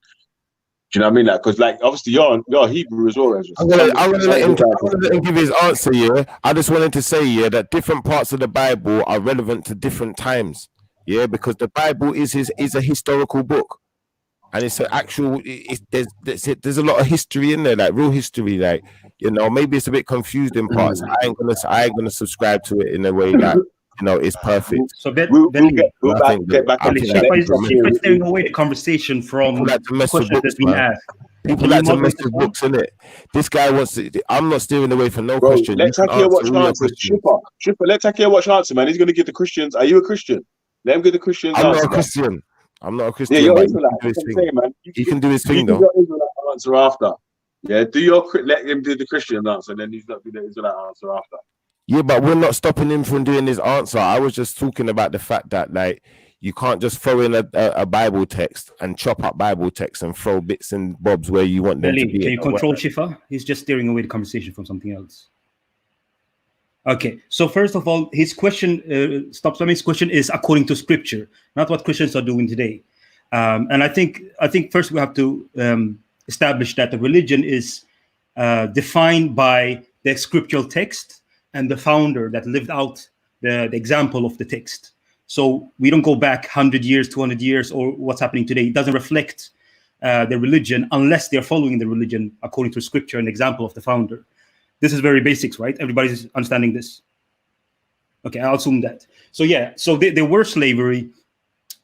do you know what I mean? Like, because like obviously you're Hebrew as well. Ezra. I'm gonna let him give his answer. Yeah, I just wanted to say that different parts of the Bible are relevant to different times. Yeah, because the Bible is a historical book, and it's an actual. There's a lot of history in there, like real history. Like maybe it's a bit confused in parts. I ain't gonna subscribe to it in a way that it's perfect. So get back on Shifa is steering away the conversation from like to mess with questions books, that's been man. asked. People like to mess with books, innit? This guy wants to. I'm not steering away from no question. Let Takia Watch answer. Shipper, let Takia Watch answer, man. He's gonna give the Christians. Are you a Christian? Let him give the Christians. I'm answer, not a Christian. I'm not a Christian. Yeah, you're but Israelite. he can do his That's what I'm thing. saying, man. He can do his thing, You though. do your Israelite answer after. Yeah, let him do the Christian answer, and then he's not do the Israelite answer after. Yeah, but we're not stopping him from doing his answer. I was just talking about the fact that like you can't just throw in a Bible text and chop up Bible text and throw bits and bobs where you want them to Vellemy, be. can you control Shifa? He's just steering away the conversation from something else. Okay, so first of all, his question, Stop Spamming's question, is according to Scripture, not what Christians are doing today. And I think first we have to establish that the religion is defined by the scriptural text and the founder that lived out the example of the text. So we don't go back 100 years, 200 years, or what's happening today. It doesn't reflect the religion unless they're following the religion according to Scripture and example of the founder. This is very basics, right? Everybody's understanding this. Okay, I'll assume that. So yeah, so there were slavery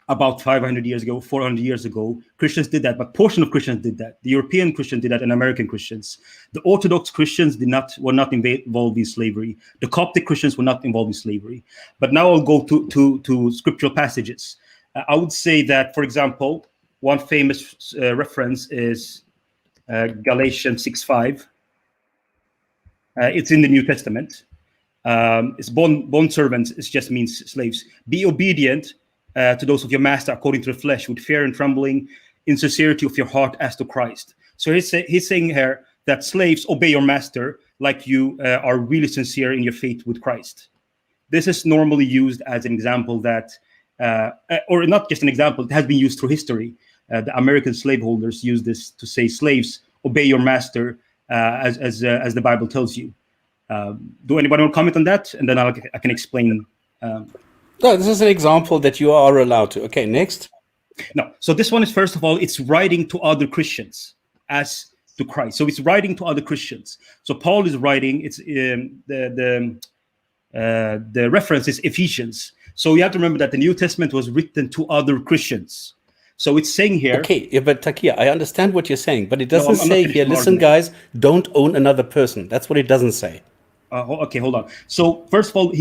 about 500 years ago, 400 years ago. Christians did that, but portion of Christians did that. The European Christians did that, and American Christians. The Orthodox Christians were not involved in slavery. The Coptic Christians were not involved in slavery. But now I'll go to scriptural passages. I would say that, for example, one famous reference is Galatians 6:5. It's in the New Testament. It's bond servants. It just means slaves. Be obedient to those of your master according to the flesh, with fear and trembling, in sincerity of your heart as to Christ. So he's saying here that slaves obey your master like you are really sincere in your faith with Christ. This is normally used as an example that, or not just an example, it has been used through history. The American slaveholders use this to say, slaves, obey your master as the Bible tells you. Do anybody want to comment on that? And then I can explain. No, this is an example that you are allowed to. Okay, next. No. So this one is, first of all, it's writing to other Christians as to Christ. So it's writing to other Christians. So Paul is writing. It's the reference is Ephesians. So you have to remember that the New Testament was written to other Christians. So it's saying here. Okay, yeah, but Takia, I understand what you're saying, but it doesn't I'm not say finished here, my listen, argument. guys, don't own another person. That's what it doesn't say. Okay, hold on. So first of all,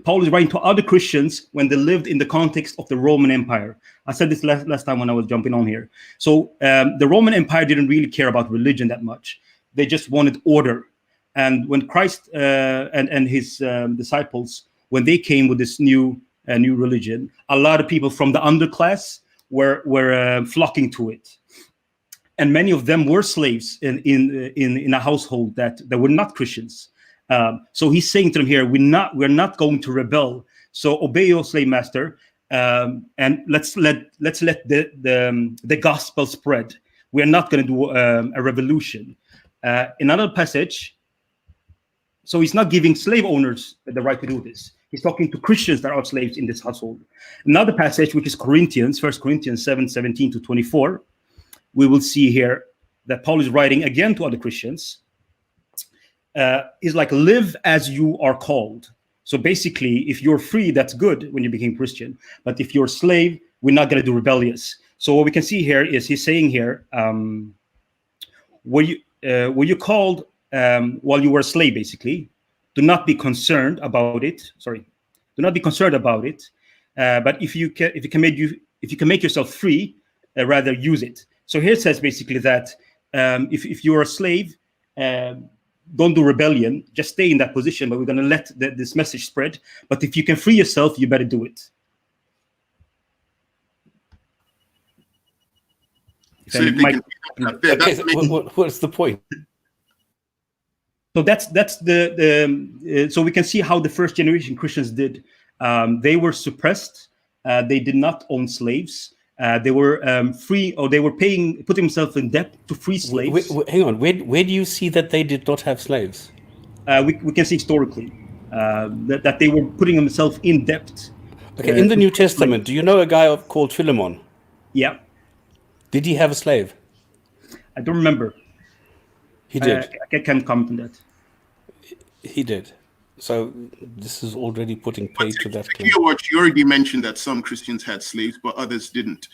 Paul is writing to other Christians when they lived in the context of the Roman Empire. I said this last time when I was jumping on here. So the Roman Empire didn't really care about religion that much. They just wanted order. And when Christ and his disciples, when they came with this new religion, a lot of people from the underclass were flocking to it. And many of them were slaves in a household that were not Christians. So he's saying to them here, we're not going to rebel. So obey your slave master, and let's let the gospel spread. We're not going to do a revolution. In another passage, so he's not giving slave owners the right to do this. He's talking to Christians that are slaves in this household. Another passage, which is Corinthians, 1 Corinthians 7:17-24, we will see here that Paul is writing again to other Christians. Is like, live as you are called. So basically, if you're free, that's good when you became Christian. But if you're a slave, we're not going to do rebellious. So what we can see here is he's saying here, were you called while you were a slave, basically? Do not be concerned about it. Sorry, do not be concerned about it. But if you can make yourself free, rather use it. So here it says basically that if you're a slave, don't do rebellion, just stay in that position, but we're going to let this message spread. But if you can free yourself, you better do it. So if they what's the point? So that's the so we can see how the first generation Christians did. They were suppressed. They did not own slaves. They were free, or they were putting themselves in debt to free slaves. Hang on, where do you see that they did not have slaves? We can see historically that they were putting themselves in debt. Okay, in the New Testament, do you know a guy called Philemon? Yeah. Did he have a slave? I don't remember. He did. I can't comment on that. He did. So this is already putting pay to that claim. You already mentioned that some Christians had slaves, but others didn't.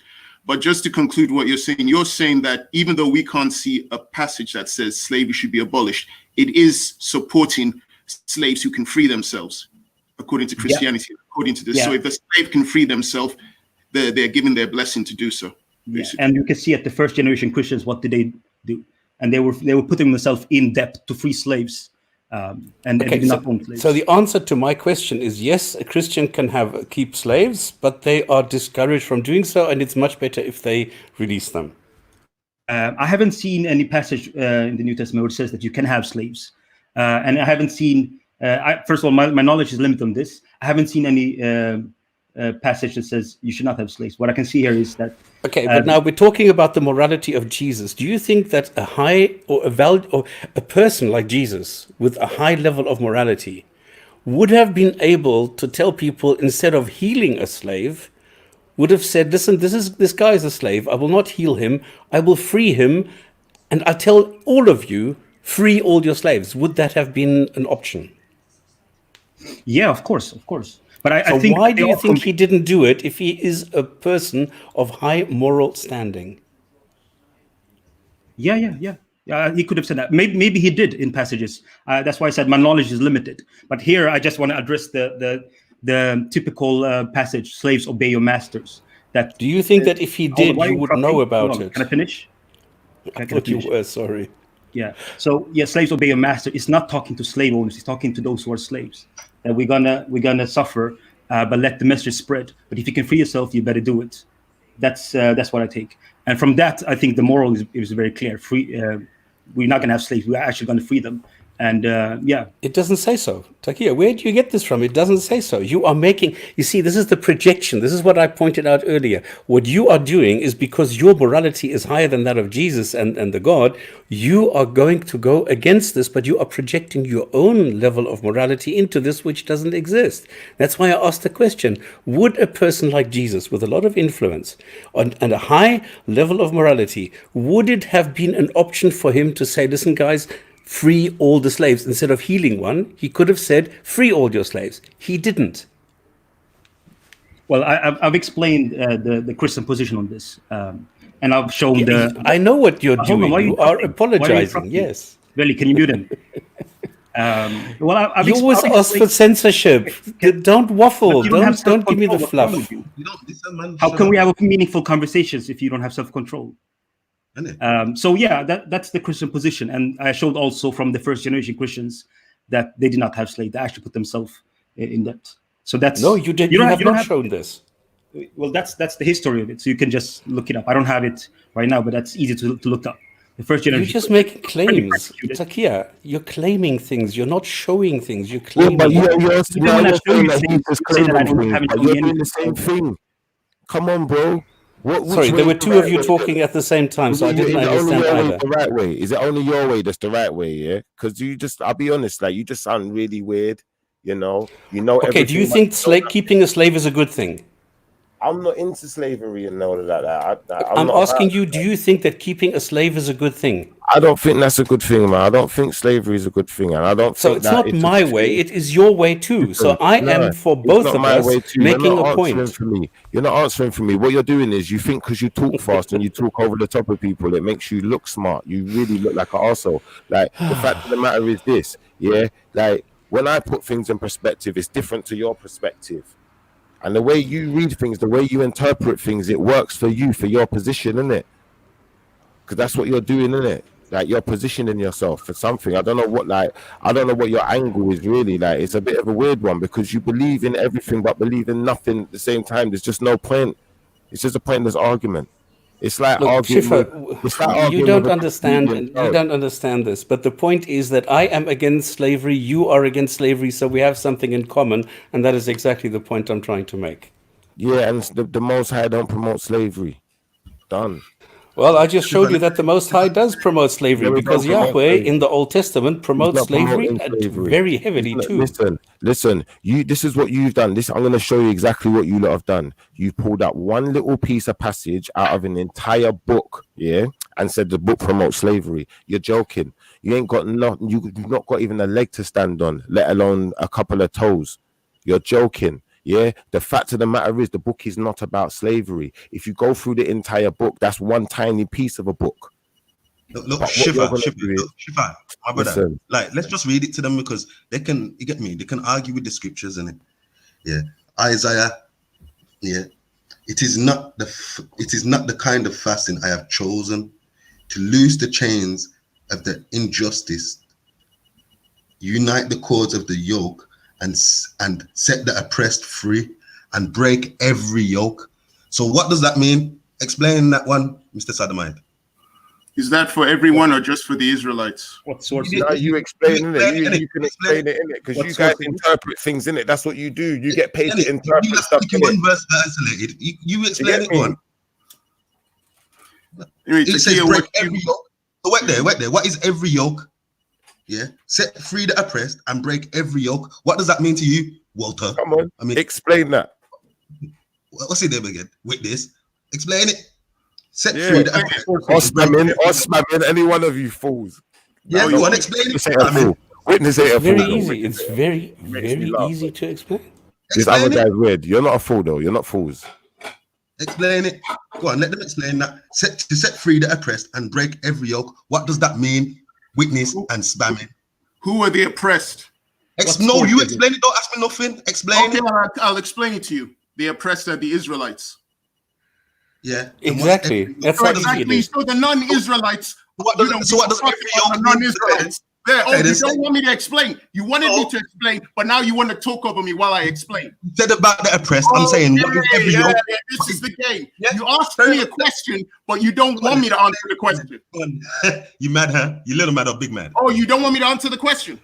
But just to conclude what you're saying that even though we can't see a passage that says slavery should be abolished, it is supporting slaves who can free themselves, according to Christianity, according to this. Yeah. So if the slave can free themselves, they're given their blessing to do so. Yeah. And you can see at the first generation Christians, what did they do? And they were putting themselves in debt to free slaves. And they did not own slaves. So the answer to my question is yes, a Christian can keep slaves, but they are discouraged from doing so, and it's much better if they release them. I haven't seen any passage in the New Testament which says that you can have slaves, and I haven't seen. First of all, my knowledge is limited on this. I haven't seen any passage that says you should not have slaves. What I can see here is that. Okay, but now we're talking about the morality of Jesus. Do you think that a high or a person like Jesus with a high level of morality would have been able to tell people, instead of healing a slave, would have said, listen, this guy is a slave. I will not heal him. I will free him. And I tell all of you, free all your slaves. Would that have been an option? Yeah, of course. But I so think why do you think he didn't do it if he is a person of high moral standing? Yeah. He could have said that. Maybe he did in passages. That's why I said my knowledge is limited. But here I just want to address the typical passage: "Slaves, obey your masters." That. Do you think that if he did, you would know about it? Can I finish? I thought you were. Sorry. Yeah. So slaves, obey your master. It's not talking to slave owners. It's talking to those who are slaves. That we're gonna suffer, but let the message spread. But if you can free yourself, you better do it. That's what I take. And from that, I think the moral is very clear. We're not gonna have slaves. We're actually gonna free them. And yeah, it doesn't say so. Takia, where do you get this from? It doesn't say so. You are making, you see, this is the projection. This is what I pointed out earlier. What you are doing is because your morality is higher than that of Jesus and the God, you are going to go against this, but you are projecting your own level of morality into this which doesn't exist. That's why I asked the question, would a person like Jesus with a lot of influence and a high level of morality, would it have been an option for him to say, listen, guys, free all the slaves? Instead of healing one, he could have said, free all your slaves. He didn't. Well, I've explained the Christian position on this, and I've shown I know what you're hold on, doing. why You are interrupting? Why are you apologizing. interrupting? Yes. Veli, can you mute him? Well, I've You always I've ask for explained- censorship. Don't waffle. But you don't have Don't give me the self-control. fluff. What's wrong with you? How can we have meaningful conversations if you don't have self-control? So yeah, that's the Christian position, and I showed also from the first generation Christians that they did not have slaves; they actually put themselves in that. So that's No, you did. You have not shown this. Well, that's the history of it. So you can just look it up. I don't have it right now, but that's easy to look up. The first You're generation. just making claims. Takia, you're claiming things. You're not showing things. You're Yeah, claiming. but you're when I show you things, just you say that I claiming haven't things, but shown you're you doing the anything. same thing. Come on, bro. Sorry, there were two of you talking at the same time, so I didn't understand either. The right way? Is it only your way that's the right way? Yeah, because I'll be honest, like you just sound really weird. You know. Okay, do you think keeping a slave is a good thing? I'm not into slavery and all of that. I'm asking you, do you think that keeping a slave is a good thing? I don't think that's a good thing, man. I don't think slavery is a good thing, and I don't So think it's not my way, it is your way too. So I am for both of us making a point. You're not answering for me. What you're doing is you think because you talk fast and you talk over the top of people, it makes you look smart. You really look like an arsehole. Like the fact of the matter is this, yeah? Like when I put things in perspective, it's different to your perspective. And the way you read things, the way you interpret things, it works for you, for your position, innit? Because that's what you're doing, innit? Like you're positioning yourself for something. I don't know what your angle is really. Like it's a bit of a weird one because you believe in everything but believe in nothing at the same time. There's just no point. It's just a pointless argument. It's like arguing. You don't understand. You don't understand this. But the point is that I am against slavery. You are against slavery. So we have something in common, and that is exactly the point I'm trying to make. Yeah, and the Most High don't promote slavery. Done. Well, I just showed you that the Most High does promote slavery because Yahweh in the Old Testament promotes slavery very heavily too. Listen. This is what you've done. I'm going to show you exactly what you lot have done. You pulled out one little piece of passage out of an entire book, yeah, and said the book promotes slavery. You're joking. You ain't got nothing. You've not got even a leg to stand on, let alone a couple of toes. You're joking. Yeah, the fact of the matter is the book is not about slavery. If you go through the entire book, that's one tiny piece of a book. Look, Shiva, my brother. Listen. Like, let's just read it to them because they can. You get me? They can argue with the scriptures, innit? Yeah, Isaiah. Yeah, it is not the kind of fasting I have chosen to loose the chains of the injustice, unite the cords of the yoke, and set the oppressed free and break every yoke. So what does that mean? Explain that one, Mr. Sodomite. Is that for everyone or just for the Israelites? What source? You explain it. You can explain it in it because you guys interpret things in it. That's what you do. You get paid to interpret stuff. One verse isolated. You explain it one. It says break every yoke. So wait there. What is every yoke? Yeah, set free the oppressed and break every yoke. What does that mean to you, Walter? Come on, I mean, explain that. What's it name again? Witness, explain it. Set free the oppressed. Or spamming any one of you fools. Yeah, you want to explain it? Witness ain't a fool. Very easy. It's very easy to explain. This other guy's weird. You're not a fool though. You're not fools. Explain it. Go on, let them explain that. To set free the oppressed and break every yoke. What does that mean? Witness and spamming. Who are the oppressed? No, you explain it. Don't ask me nothing. Explain it. I'll explain it to you. The oppressed are the Israelites. Yeah, exactly. That's how easy it is. So the non-Israelites. So what does every yoke non-Israelites? There, Okay, you then don't want me to explain. You wanted me to explain, but now you want to talk over me while I explain. You said about the oppressed. I'm saying, what is every yoke? This is the game. You asked me a question, but you don't want me to answer the question. You mad, huh? You little mad or big man? Oh, you don't want me to answer the question?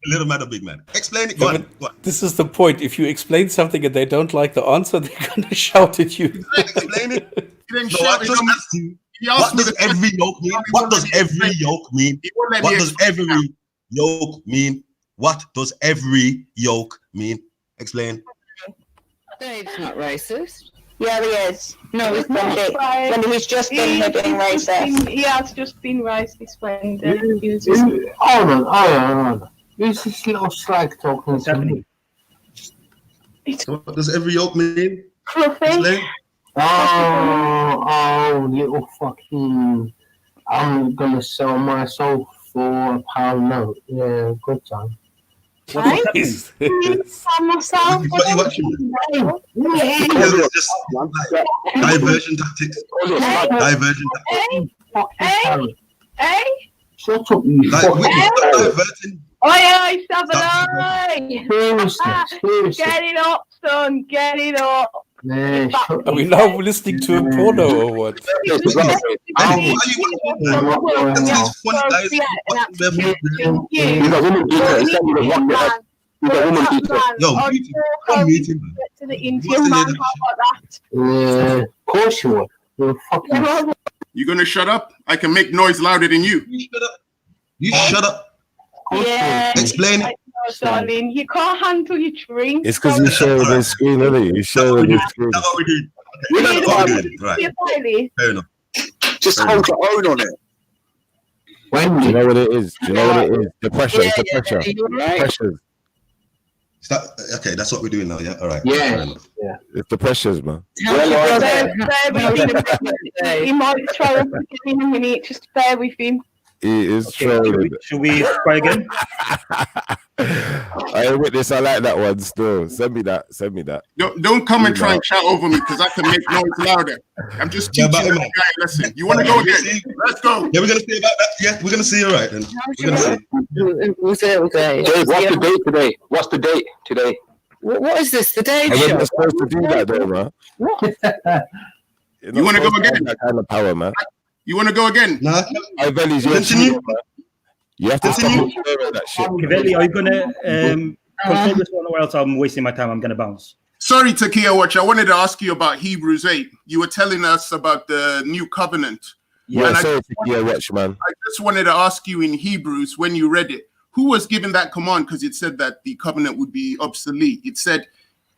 Little mad or big man? Explain it. Yeah, but this is the point. If you explain something and they don't like the answer, they're going to shout at you. Explain it. Then No, I just asked you. What does every yoke mean? What does every yoke mean? What does every yoke mean? What does every yoke mean? Explain. Dave's not racist. Yeah, he is. No, he's not. When he's just been here being racist. He has just been racist when he was just... Hold on. Who's this little slag talking to me? So what does every yoke mean? Fluffy. Explain. Oh, little fucking... I'm gonna sell my soul for a £1 note. Yeah, good time. What is this? Myself. Diversion tactics. Diversion tactics. Hey? Shut up, you diverting. Oi, Seriously. Get it up, son. Get it up. Are we now listening to a porno or what? To the Indian man, how about that? Of course you would. You're fucking... You gonna shut up? I can make noise louder than you. You shut up. Yeah. Explain it. Darling, you can't handle your drink. It's because he's sharing the screen, isn't he? He's sharing the screen. That's what we do. Right. Fair enough. Just hold your own on it. Do you know what it is? The pressure. It's the pressure. Pressures. Okay, that's what we're doing now, yeah? All right. Yeah. It's the pressures, man. He might throw up in a minute. Just bear with him. He is trolling. Should we try again? I witness. I like that one still. Send me that. Don't come and try and shout over me because I can make noise louder. I'm just teaching the guy a lesson. You want to go again? Let's go. Yeah, we're gonna see about that. Yeah, we're gonna see. All right then. We're gonna see. Okay. Dave, what's the date today? What's the date today? What is this? The day I show? wasn't supposed to do that, though, man. You want to go again? That kind of power, man. You want to go again? Nah. Continue. You have to stop that shit. Vellemy, are you gonna control this one, or else I'm wasting my time? I'm gonna bounce. Sorry, Takia Watch. I wanted to ask you about Hebrews 8. You were telling us about the new covenant. Yeah, sorry, Takia Watch, man. I just wanted to ask you in Hebrews, when you read it, who was given that command? Because it said that the covenant would be obsolete. It said,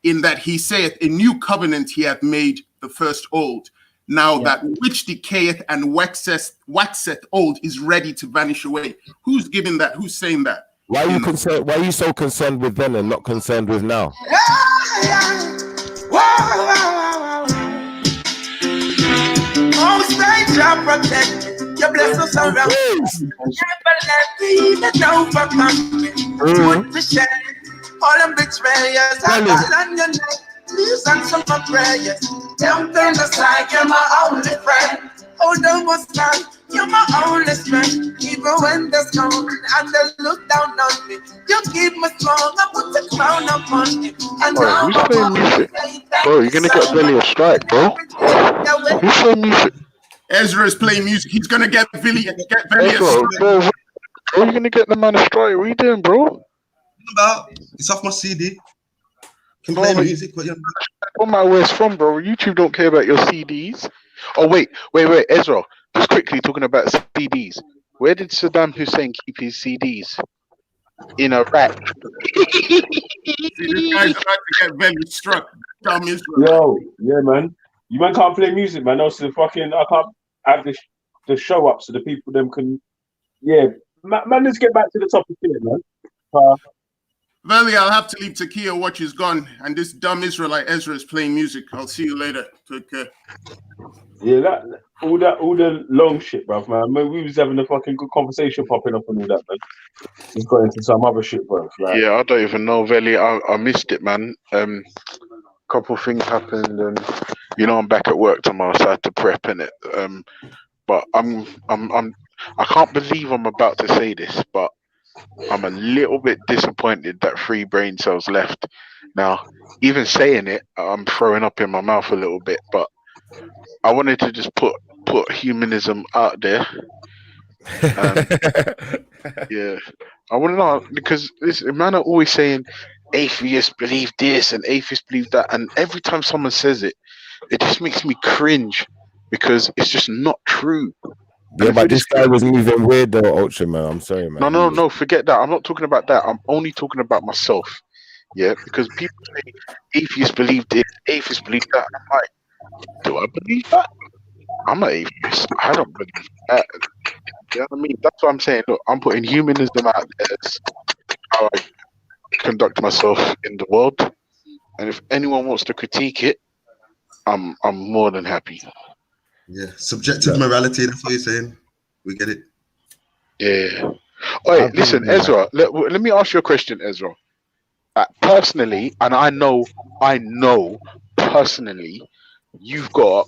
in that he saith, a new covenant he hath made the first old. Now that which decayeth and waxeth old is ready to vanish away. Who's giving that? Who's saying that? Why are you concerned? Why are you so concerned with then and not concerned with now? Oh, stranger, protect me. Your blessings around me. Never let me even overcome me. To share all them betrayers. I call on your name. Please answer my prayers. Don't turn aside, you're my only friend. Hold on, what's right? You're my only strength. Even when there's storm and they look down on me, you keep me strong. I put the crown upon me. And Bro, who's playing music? Bro, you're gonna get Vellemy a strike, bro. Who's playing music? Ezra's playing music. He's gonna get Vellemy a Ezra, bro, you're gonna get the man a strike. What are you doing, bro? It's off my CD. Can play music, but don't matter where it's from, bro. YouTube don't care about your CDs. Oh wait, Ezra. Just quickly talking about CDs. Where did Saddam Hussein keep his CDs? In Iraq. See, this guy's about to get Vellemy struck. Dumb Israel. Yo, yeah, man. You man can't play music, man. Also, fucking, I can't have the show up so the people them can. Yeah, man. Let's get back to the topic here, man. Vellemy, I'll have to leave. Takia Watch is gone, and this dumb Israelite Ezra is playing music. I'll see you later. Take care. Yeah, all the long shit, bruv, man. We was having a fucking good conversation popping up and all that, man. Just got into some other shit, bruv. Like, yeah, I don't even know, Vellemy. I missed it, man. Couple things happened, and I'm back at work tomorrow, so I had to prep in it. But I can't believe I'm about to say this, but I'm a little bit disappointed that 3 brain cells left. Now, even saying it, I'm throwing up in my mouth a little bit, but I wanted to just put humanism out there. Yeah, I want to know, because this man are always saying atheists believe this and atheists believe that, and every time someone says it, it just makes me cringe because it's just not true. Yeah, but this guy was moving weird though, Ultra man. I'm sorry, man. No, forget that. I'm not talking about that. I'm only talking about myself. Yeah, because people say atheists believe this, atheists believe that. I'm like, do I believe that? I'm an atheist. I don't believe that. You know what I mean? That's what I'm saying. Look, I'm putting humanism out there as how I conduct myself in the world. And if anyone wants to critique it, I'm more than happy. Yeah, subjective morality. That's what you're saying. We get it. Yeah. Wait, listen, Ezra. Let me ask you a question, Ezra. Personally, and I know personally, you've got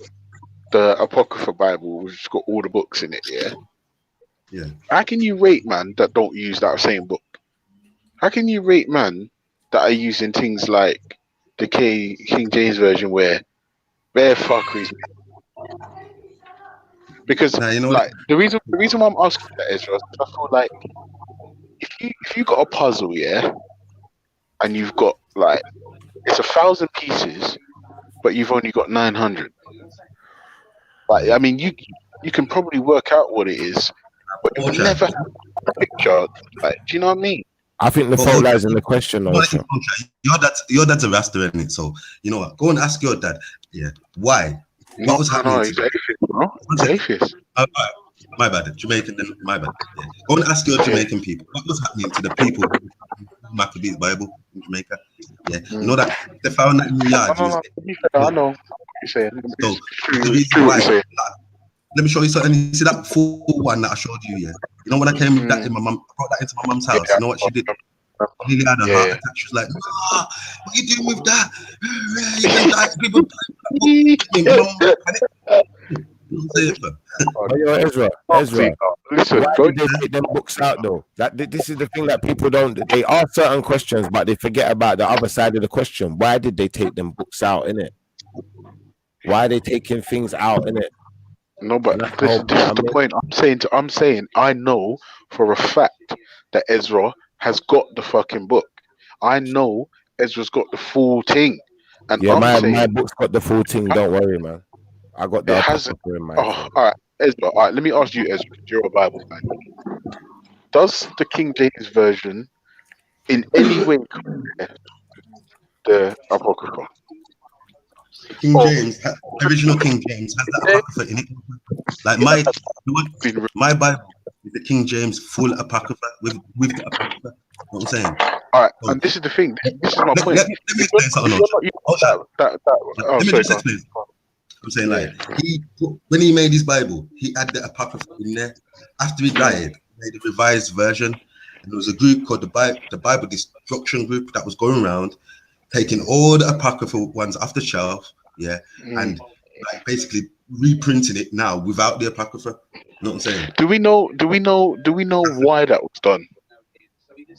the Apocrypha Bible, which has got all the books in it. Yeah. Yeah. How can you rate man that don't use that same book? How can you rate man that are using things like the King James version where bare fuckeries? Because like the reason why I'm asking that is, I feel like if you got a puzzle, yeah, and you've got like it's 1,000 pieces, but you've only got 900. Like I mean, you can probably work out what it is, but you never have a picture. Like, do you know what I mean? I think the fault lies in the question, also. Your dad's a Rasta, isn't it? So you know what? Go and ask your dad. Yeah, why? What was happening? No, he's atheist, bro. He's atheist. My bad, Jamaican. Then my bad. Yeah. Go and ask your Jamaican people what was happening to the people Maccabees Bible in Jamaica. Yeah, you know that they found that in the yard. I know what you're saying. So the reason why. Let me show you something. You see that full one that I showed you, yeah? You know when I came with that in my mum, I brought that into my mum's house. You know what she did? She nearly had a heart attack. She was like, "Ah, what are you doing with that? You can die." Yo, Ezra, listen, why did they take them books out though? This is the thing that people don't. They ask certain questions, but they forget about the other side of the question. Why did they take them books out? In it, why are they taking things out? In it. No, but this is the point. I'm saying I know for a fact that Ezra has got the fucking book. I know Ezra's got the full thing. And yeah, my book's got the full thing. Don't worry, man. I got the in my all right, Ezra. All right, let me ask you, Ezra. You're a Bible man. Does the King James version in any way compare the Apocrypha? King James, original King James has that apocrypha in it. Like my Bible is the King James full apocrypha with the apocrypha. You know what I'm saying? All right, and this is the thing. This is my point. Let me explain something. Let me just explain. I'm saying like when he made his Bible, he had the apocrypha in there. After he died, he made a revised version, and there was a group called the Bible Destruction Group that was going around taking all the apocryphal ones off the shelf, yeah, and like basically reprinting it now without the apocrypha. You know what I'm saying? Do we know why that was done?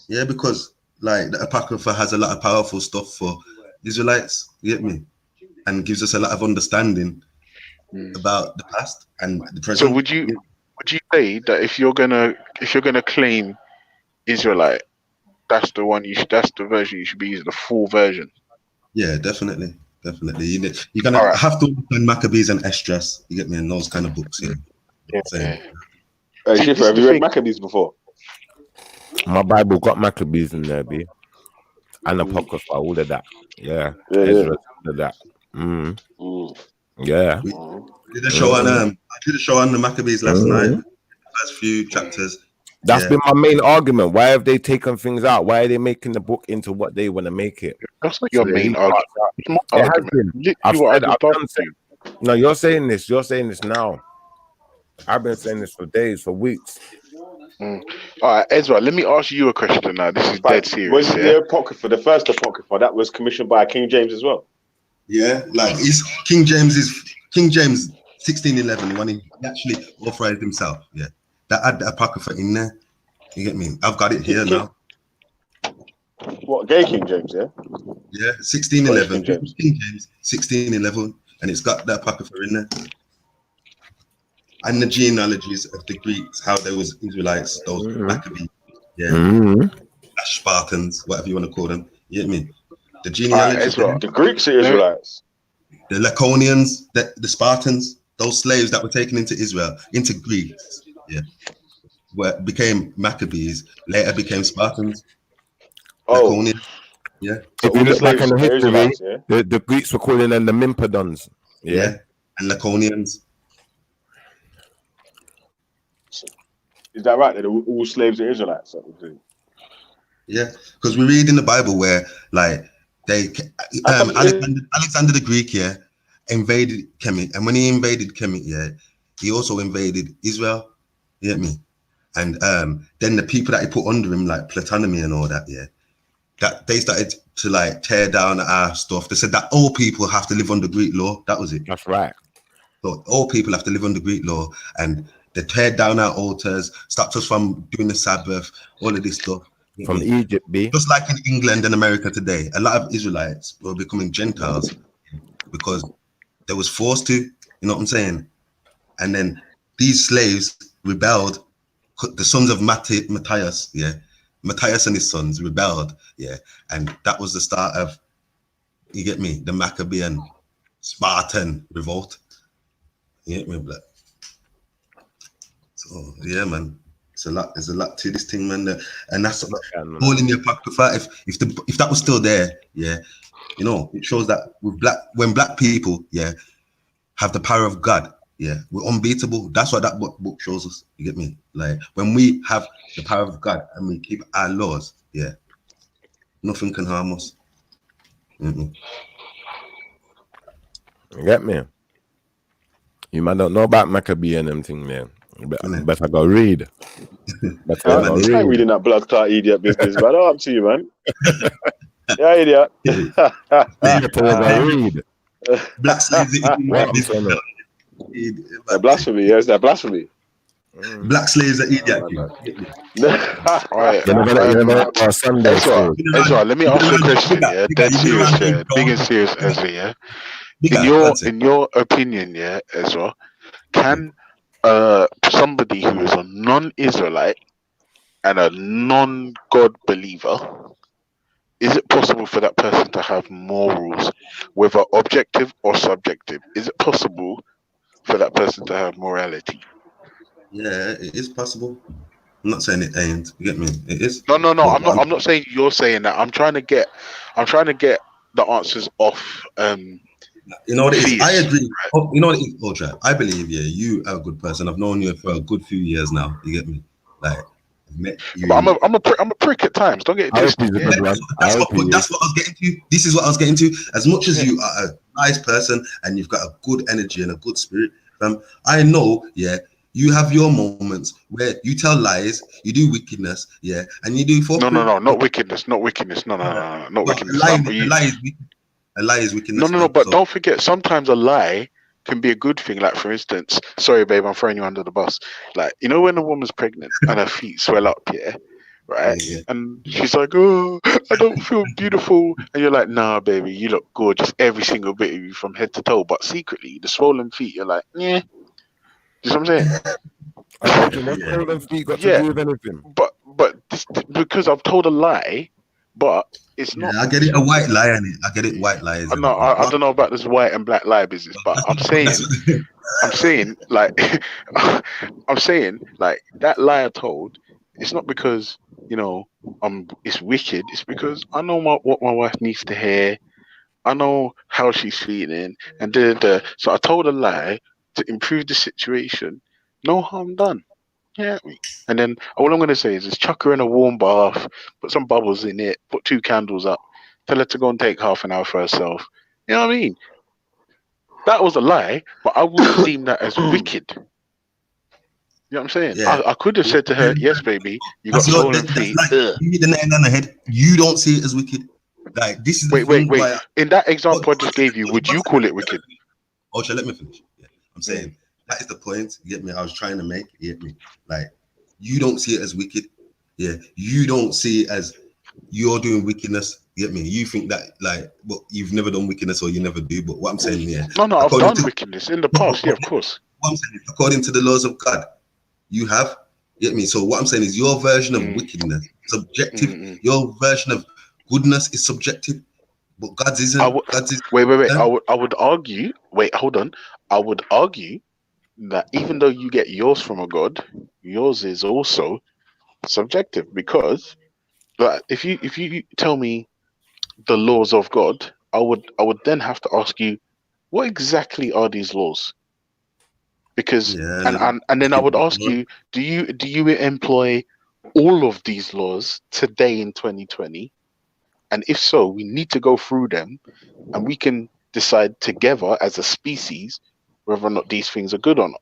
Yeah, because like the apocrypha has a lot of powerful stuff for Israelites. You get me? And gives us a lot of understanding about the past and the present. So would you say that if you're gonna claim Israelite, that's the version you should be using, the full version? Yeah, definitely. You're gonna have to understand Maccabees and Esdras. You get me? In those kind of books. Yeah. Schiffer, have you read Maccabees before? My Bible got Maccabees in there, B. And Apocrypha, all of that. Yeah. Ezra, all of that. Yeah. I did a show on the Maccabees last night. First few chapters. That's been my main argument. Why have they taken things out? Why are they making the book into what they want to make it? That's not your main argument. It has been. I've done. No, you're saying this. You're saying this now. I've been saying this for days, for weeks. All right, Ezra, let me ask you a question now. This is dead serious. Was the Apocrypha, the first Apocrypha, that was commissioned by King James as well? Yeah, like King James 1611 when he actually authorized himself. Yeah, that had the Apocrypha in there. You get me? I've got it here now. What, gay King James, yeah? Yeah, Scottish 1611. King James. King James, 1611, and it's got that apocrypha in there. And the genealogies of the Greeks, how there was Israelites, those Maccabees, Spartans, whatever you want to call them. You get me? The genealogies. The Greeks are Israelites. The Laconians, the Spartans, those slaves that were taken into Israel, into Greece, became Maccabees, later became Spartans. Laconians, yeah. So if you look back in the history, the Greeks were calling them the Myrmidons. Yeah, and Laconians. Is that right? That all slaves are Israelites? Yeah, because we read in the Bible where like Alexander the Greek, invaded Kemet, and when he invaded Kemet, he also invaded Israel. You get me? And then the people that he put under him, like Ptolemy and all that, that they started to like tear down our stuff. They said that all people have to live under Greek law. That was it. That's right. So all people have to live under Greek law, and they teared down our altars, stopped us from doing the Sabbath, all of this stuff. From Egypt, just like in England and America today, a lot of Israelites were becoming Gentiles because they was forced to. You know what I'm saying? And then these slaves rebelled. The sons of Matthias, Matthias and his sons rebelled, and that was the start of, you get me, the Maccabean Spartan revolt. You get me, black? So yeah, man, there's a lot to this thing, man, and that's all in the apocrypha. If that was still there, you know, it shows that when black people, have the power of God. Yeah, we're unbeatable. That's what that book shows us. You get me? Like when we have the power of God and we keep our laws, nothing can harm us. You get me? You might not know about Maccabee and them thing, man. Better go read. I'm reading that blood clot idiot business, man. Up to you, man. Yeah, idiot. Read. Black slaves. Blasphemy, yes, that blasphemy. Black slaves are idiot. Ezra, let me ask you a question. Dead serious, big and serious, Ezra. In your opinion, Ezra, can somebody who is a non-Israelite and a non-God believer, is it possible for that person to have morals, whether objective or subjective? Is it possible for that person to have morality? Yeah, it is possible. I'm not saying it ain't. You get me? It is. No. I'm not saying you're saying that. I'm trying to get the answers off. You know what it is? I agree. Right? You know what it is, Ultra? I believe, you are a good person. I've known you for a good few years now. You get me? Like, but I'm a prick at times. Don't get it twisted. That's what I was getting to. This is what I was getting to. As much as you are a nice person and you've got a good energy and a good spirit, I know, you have your moments where you tell lies, you do wickedness, and you do No, not wickedness. No, not wickedness. A lie is wickedness. No, but don't forget, sometimes a lie can be a good thing. Like, for instance, sorry, babe, I'm throwing you under the bus. Like, you know, when a woman's pregnant and her feet swell up, right? Yeah. And she's like, oh, I don't feel beautiful. And you're like, nah, baby, you look gorgeous, every single bit of you from head to toe. But secretly, the swollen feet, you're like, yeah. You know what I'm saying? Swollen feet got to do with anything. But because I've told a lie, but it's not. I get it, a white lie, and I get it, white lies. I don't know about this white and black lie business, but I'm saying, like that lie I told. It's not because it's wicked. It's because I know what my wife needs to hear. I know how she's feeling, and so I told a lie to improve the situation. No harm done. Yeah, and then all I'm gonna say is just chuck her in a warm bath, put some bubbles in it, put 2 candles up, tell her to go and take half an hour for herself. You know what I mean? That was a lie, but I wouldn't deem that as wicked. You know what I'm saying? Yeah. I could have said to her, "Yes, baby, you got swollen feet." You hit the nail on the head. You don't see it as wicked. Like this is wait. In that example I just gave you, would you call it wicked? Ocha, let me finish. Yeah. I'm saying. That is the point. You get me? I was trying to make. You get me? Like, you don't see it as wicked. yeah, you don't see it as you're doing wickedness. You get me? You think that like, well, you've never done wickedness or you never do. But what I'm saying, yeah, No, I've according done to wickedness in the past. Yeah, of course. what I'm saying, according to the laws of God, you have. You get me? So what I'm saying is your version of wickedness subjective. Your version of goodness is subjective, but God's isn't. God's is. Wait. I would argue. Wait, hold on. I would argue that even though you get yours from a God, yours is also subjective because, like, if you tell me the laws of God, I would then have to ask you, what exactly are these laws? Because and then I would ask you, do you employ all of these laws today in 2020? And if so, we need to go through them, and we can decide together as a species whether or not these things are good or not.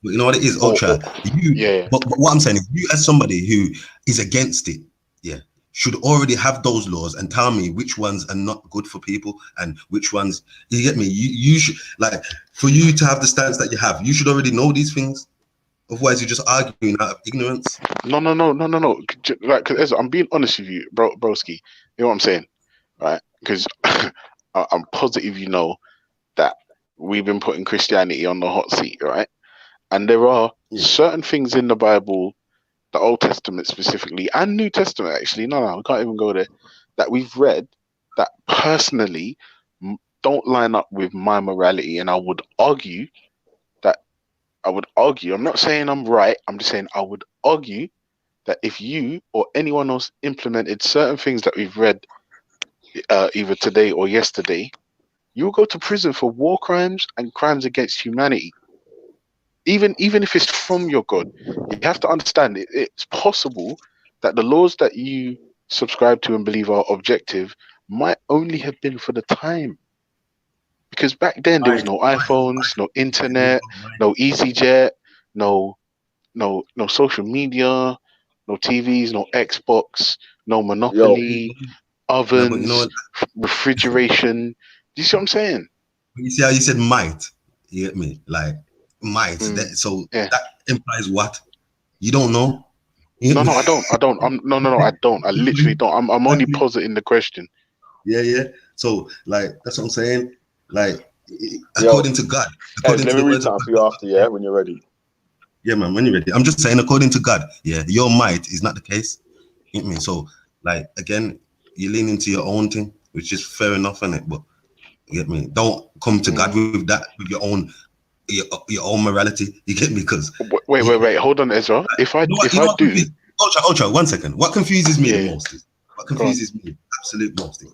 But you know what it is, Ultra. But what I'm saying is, you as somebody who is against it, yeah, should already have those laws and tell me which ones are not good for people and which ones. You get me? You should, like, for you to have the stance that you have, you should already know these things. Otherwise, you're just arguing out of ignorance. No. Like, cause I'm being honest with you, broski. You know what I'm saying, right? Because I'm positive you know that we've been putting Christianity on the hot seat, right? And there are certain things in the Bible, the Old Testament specifically, and New Testament actually. No, we can't even go there. That we've read that personally don't line up with my morality, and I would argue. I'm not saying I'm right. I'm just saying I would argue that if you or anyone else implemented certain things that we've read either today or yesterday, you'll go to prison for war crimes and crimes against humanity. Even if it's from your God, you have to understand it's possible that the laws that you subscribe to and believe are objective might only have been for the time. Because back then there was no iPhones, no internet, no EasyJet, no social media, no TVs, no Xbox, no Monopoly, ovens, refrigeration. Do you see what I'm saying? You see how you said might? You get me? Like might. That implies what? You don't know? No, I don't. I don't. I don't. I literally don't. I'm only positing the question. Yeah. So like that's what I'm saying. Like according to God, according let to me the read words of something for you after, yeah, when you're ready. Yeah, man, when you're ready. I'm just saying, according to God, yeah, your might is not the case. You get me? So, like, again, you lean into your own thing, which is fair enough, innit? But you get me? Don't come to God with that, with your own morality. You get me? Because wait, hold on, Ezra. If I do, Ultra, 1 second. What confuses me the most is absolute most is,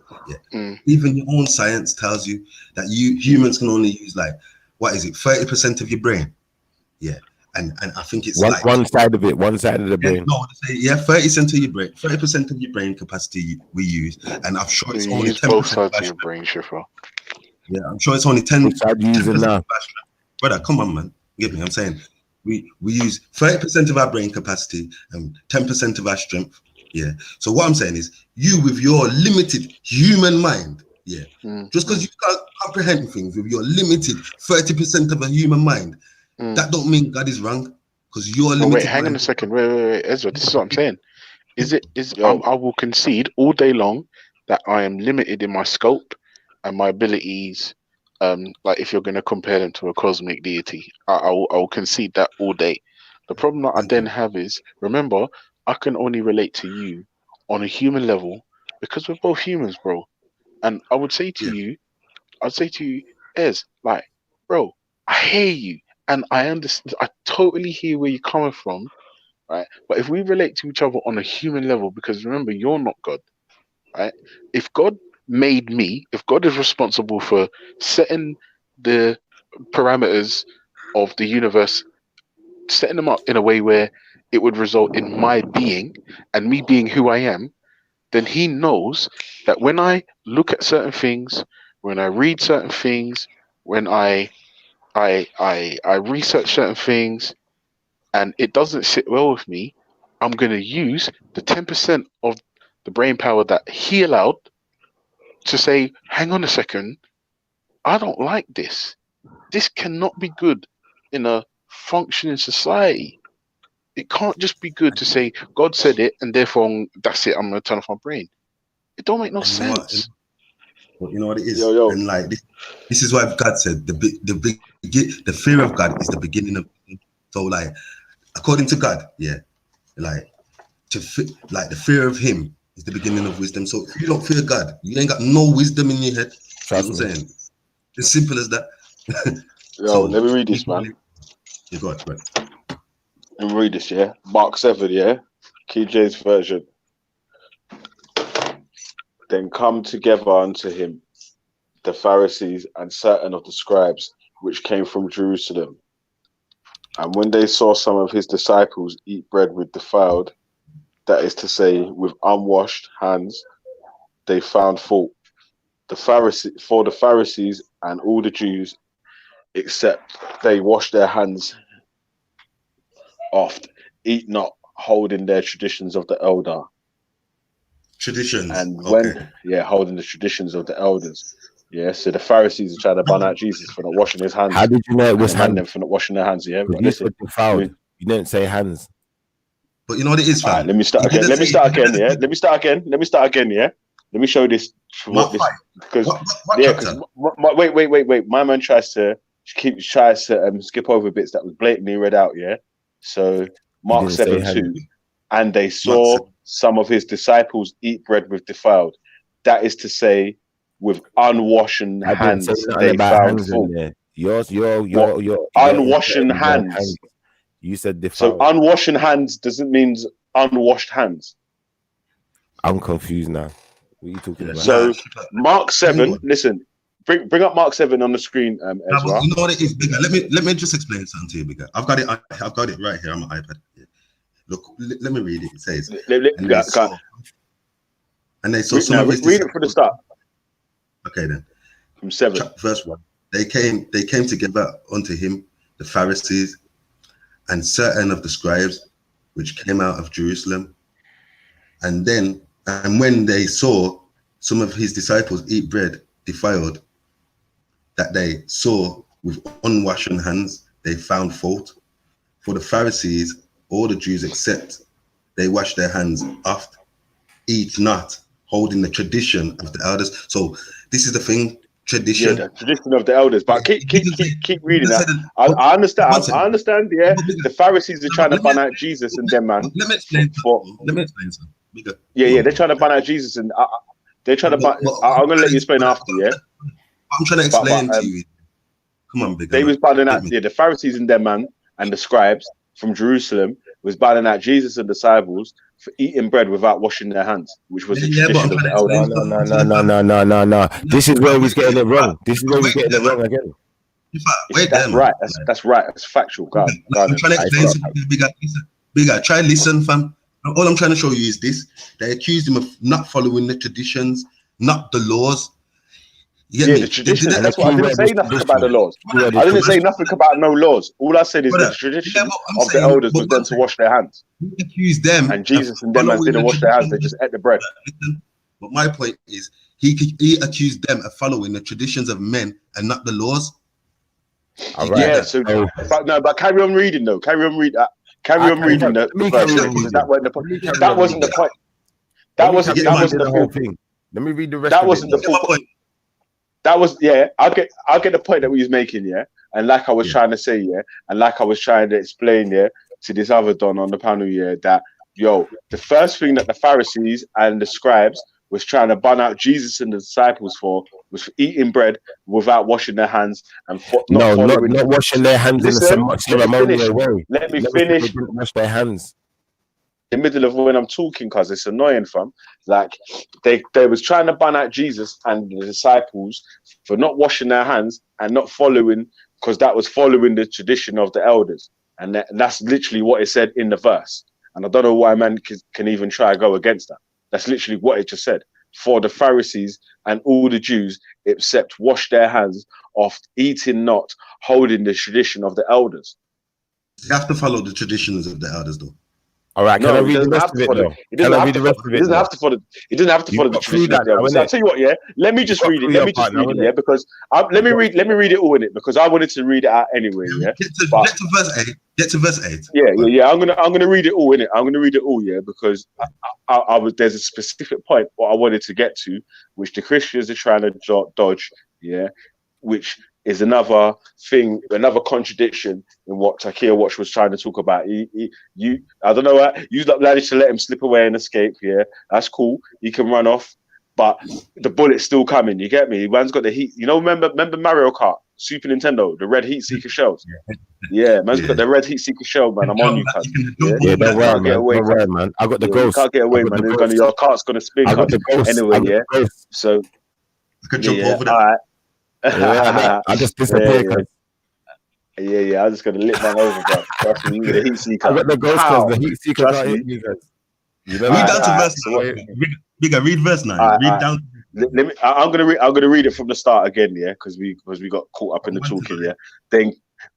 even your own science tells you that humans can only use like 30% of your brain. Yeah. And I think it's one side of the brain. No, 30% of your brain capacity we use, and I'm sure it's only 10%. Both sides of your brain, Shifra. Yeah, I'm sure it's only 10%. Now? Brother, come on, man. Get me? I'm saying we use 30% of our brain capacity and 10% of our strength. Yeah. So what I'm saying is, you with your limited human mind, just because you can't comprehend things with your limited 30% of a human mind. That don't mean God is wrong, because you're limited. Wait, hang on a second. Wait, Ezra. This is what I'm saying. I will concede all day long that I am limited in my scope and my abilities. Like if you're going to compare them to a cosmic deity, I will concede that all day. The problem that I then have is, remember, I can only relate to you on a human level because we're both humans, bro. And I would say to you, Ez, like, bro, I hear you. And I understand, I totally hear where you're coming from, right? But if we relate to each other on a human level, because remember, you're not God, right? If God made me, if God is responsible for setting the parameters of the universe, setting them up in a way where it would result in my being and me being who I am, then he knows that when I look at certain things, when I read certain things, when I research certain things and it doesn't sit well with me, I'm going to use the 10% of the brain power that he allowed to say, hang on a second, I don't like this. This cannot be good in a functioning society. it can't just be good to say God said it and therefore that's it. I'm gonna turn off my brain. It don't make no sense. But you know what it is, Yo. and like this is why God said the fear of God is the beginning of. So like, according to God, yeah, like the fear of Him is the beginning of wisdom. So if you don't fear God, you ain't got no wisdom in your head. You know what I'm saying? As simple as that. Yo, let me read this, man. You got it, right? Let me read this, yeah. Mark 7, yeah. King James version. Then come together unto him the Pharisees and certain of the scribes which came from Jerusalem. And when they saw some of his disciples eat bread with defiled, that is to say, with unwashed hands, they found fault. The Pharisees and all the Jews, except they wash their hands oft, eat not, holding their traditions of the elder. Traditions. And when, holding the traditions of the elders. Yeah, so the Pharisees are trying to ban out Jesus for not washing his hands. How did you know it was hands? hands? For not washing their hands, yeah. But you said defiled. You didn't say hands. But you know what it is, fam? All right, let me start again. Let me start again, yeah. Let me show this. Because wait. My man tries to skip over bits that was blatantly read out, yeah. So Mark 7:2, and they saw some of his disciples eat bread with defiled. That is to say, with unwashed hands, they found fault. Your unwashed hands. You said defiled. So unwashed hands doesn't mean unwashed hands. I'm confused now. What are you talking about? So Mark 7, listen, bring up Mark 7 on the screen, Ezra. You know what it is, Bigger. Let me just explain something to you, Bigger. I've got it right here on my iPad. Yeah. Look, let me read it. It says, and they saw some of his read it from the start. Okay, then. From 7. Verse 1. They came together unto him, the Pharisees, and certain of the scribes, which came out of Jerusalem. And when they saw some of his disciples eat bread defiled, that they saw with unwashed hands, they found fault. For the Pharisees, all the Jews except they wash their hands oft, eat not, holding the tradition of the elders. So this is the thing. Tradition. Yeah, the tradition of the elders. But keep reading that. I understand. Yeah, the Pharisees are trying to ban out Jesus and them, man. Let me explain something. Yeah, they're trying to ban out Jesus and they're trying to ban. I'm gonna let you explain after. Yeah, I'm trying to explain to you. Come on, big. They was banning out. Yeah, the Pharisees and them, man, and the scribes from Jerusalem was banning out Jesus and disciples for eating bread without washing their hands, which was the tradition of the elders. No. This is where he's getting it wrong. This is where he's getting it wrong again. That's right. That's right. That's factual. God, I'm trying to explain something. Bigger. Try and listen, fam. All I'm trying to show you is this. They accused him of not following the traditions, not the laws. The tradition. That's what I didn't say nothing about the laws. I didn't say nothing about no laws. All I said is the tradition of the elders was them to wash their hands. He accused them, and Jesus and them didn't wash their hands. They just ate the bread. But my point is, he accused them of following the traditions of men and not the laws. All right. Yeah. So, but carry on reading though. Carry on reading the verse. That wasn't the point. That wasn't the whole thing. Let me read the rest. That wasn't the full point. That was I'll get the point that we was making, yeah. And like I was trying to say, yeah, and like I was trying to explain, yeah, to this other don on the panel, yeah, that the first thing that the Pharisees and the scribes was trying to ban out Jesus and the disciples for was for eating bread without washing their hands and not washing their hands in a ceremonial way. Let me finish. Wash their hands. In the middle of when I'm talking, cause it's annoying, fam. Like they was trying to ban out Jesus and the disciples for not washing their hands and not following, because that was following the tradition of the elders, and that's literally what it said in the verse. And I don't know why man can even try to go against that. That's literally what it just said. For the Pharisees and all the Jews, except wash their hands off, eating not, holding the tradition of the elders. You have to follow the traditions of the elders, though. All right, can I read the rest of it though? Can I read the rest of it? He doesn't have to follow. He doesn't have to follow the tradition of the elders. So I'll tell you what, yeah. Let me just read it. Let me just read it, yeah. Because let me read it all in it because I wanted to read it out anyway, yeah. Get to verse 8. Get to verse 8. Yeah. I'm gonna read it all in it. I'm gonna read it all, yeah, because I was there's a specific point what I wanted to get to, which the Christians are trying to dodge, yeah, which is another thing, another contradiction in what Takia Watch was trying to talk about. I don't know what you managed to let him slip away and escape. Yeah, that's cool. He can run off, but the bullet's still coming. You get me? Man's got the heat. You know, remember Mario Kart, Super Nintendo, the red heat seeker shells. Yeah, man's got the red heat seeker shell, man. I'm on you, cuz. Yeah, don't worry, man. Don't worry, man. I got the ghost. You can't get away, man. Your cart's gonna spin. I got the ghost. Anyway, yeah. So I could jump over that. All right. I just disappeared. Yeah. I'm just gonna lick my over, bro. Trust me, the heat seeker. I got the ghost cause the heat seeker can't hit you guys. Read down to verse 9. Read verse 9. Read down. I'm gonna read it from the start again, yeah, because we got caught up in the talking, yeah.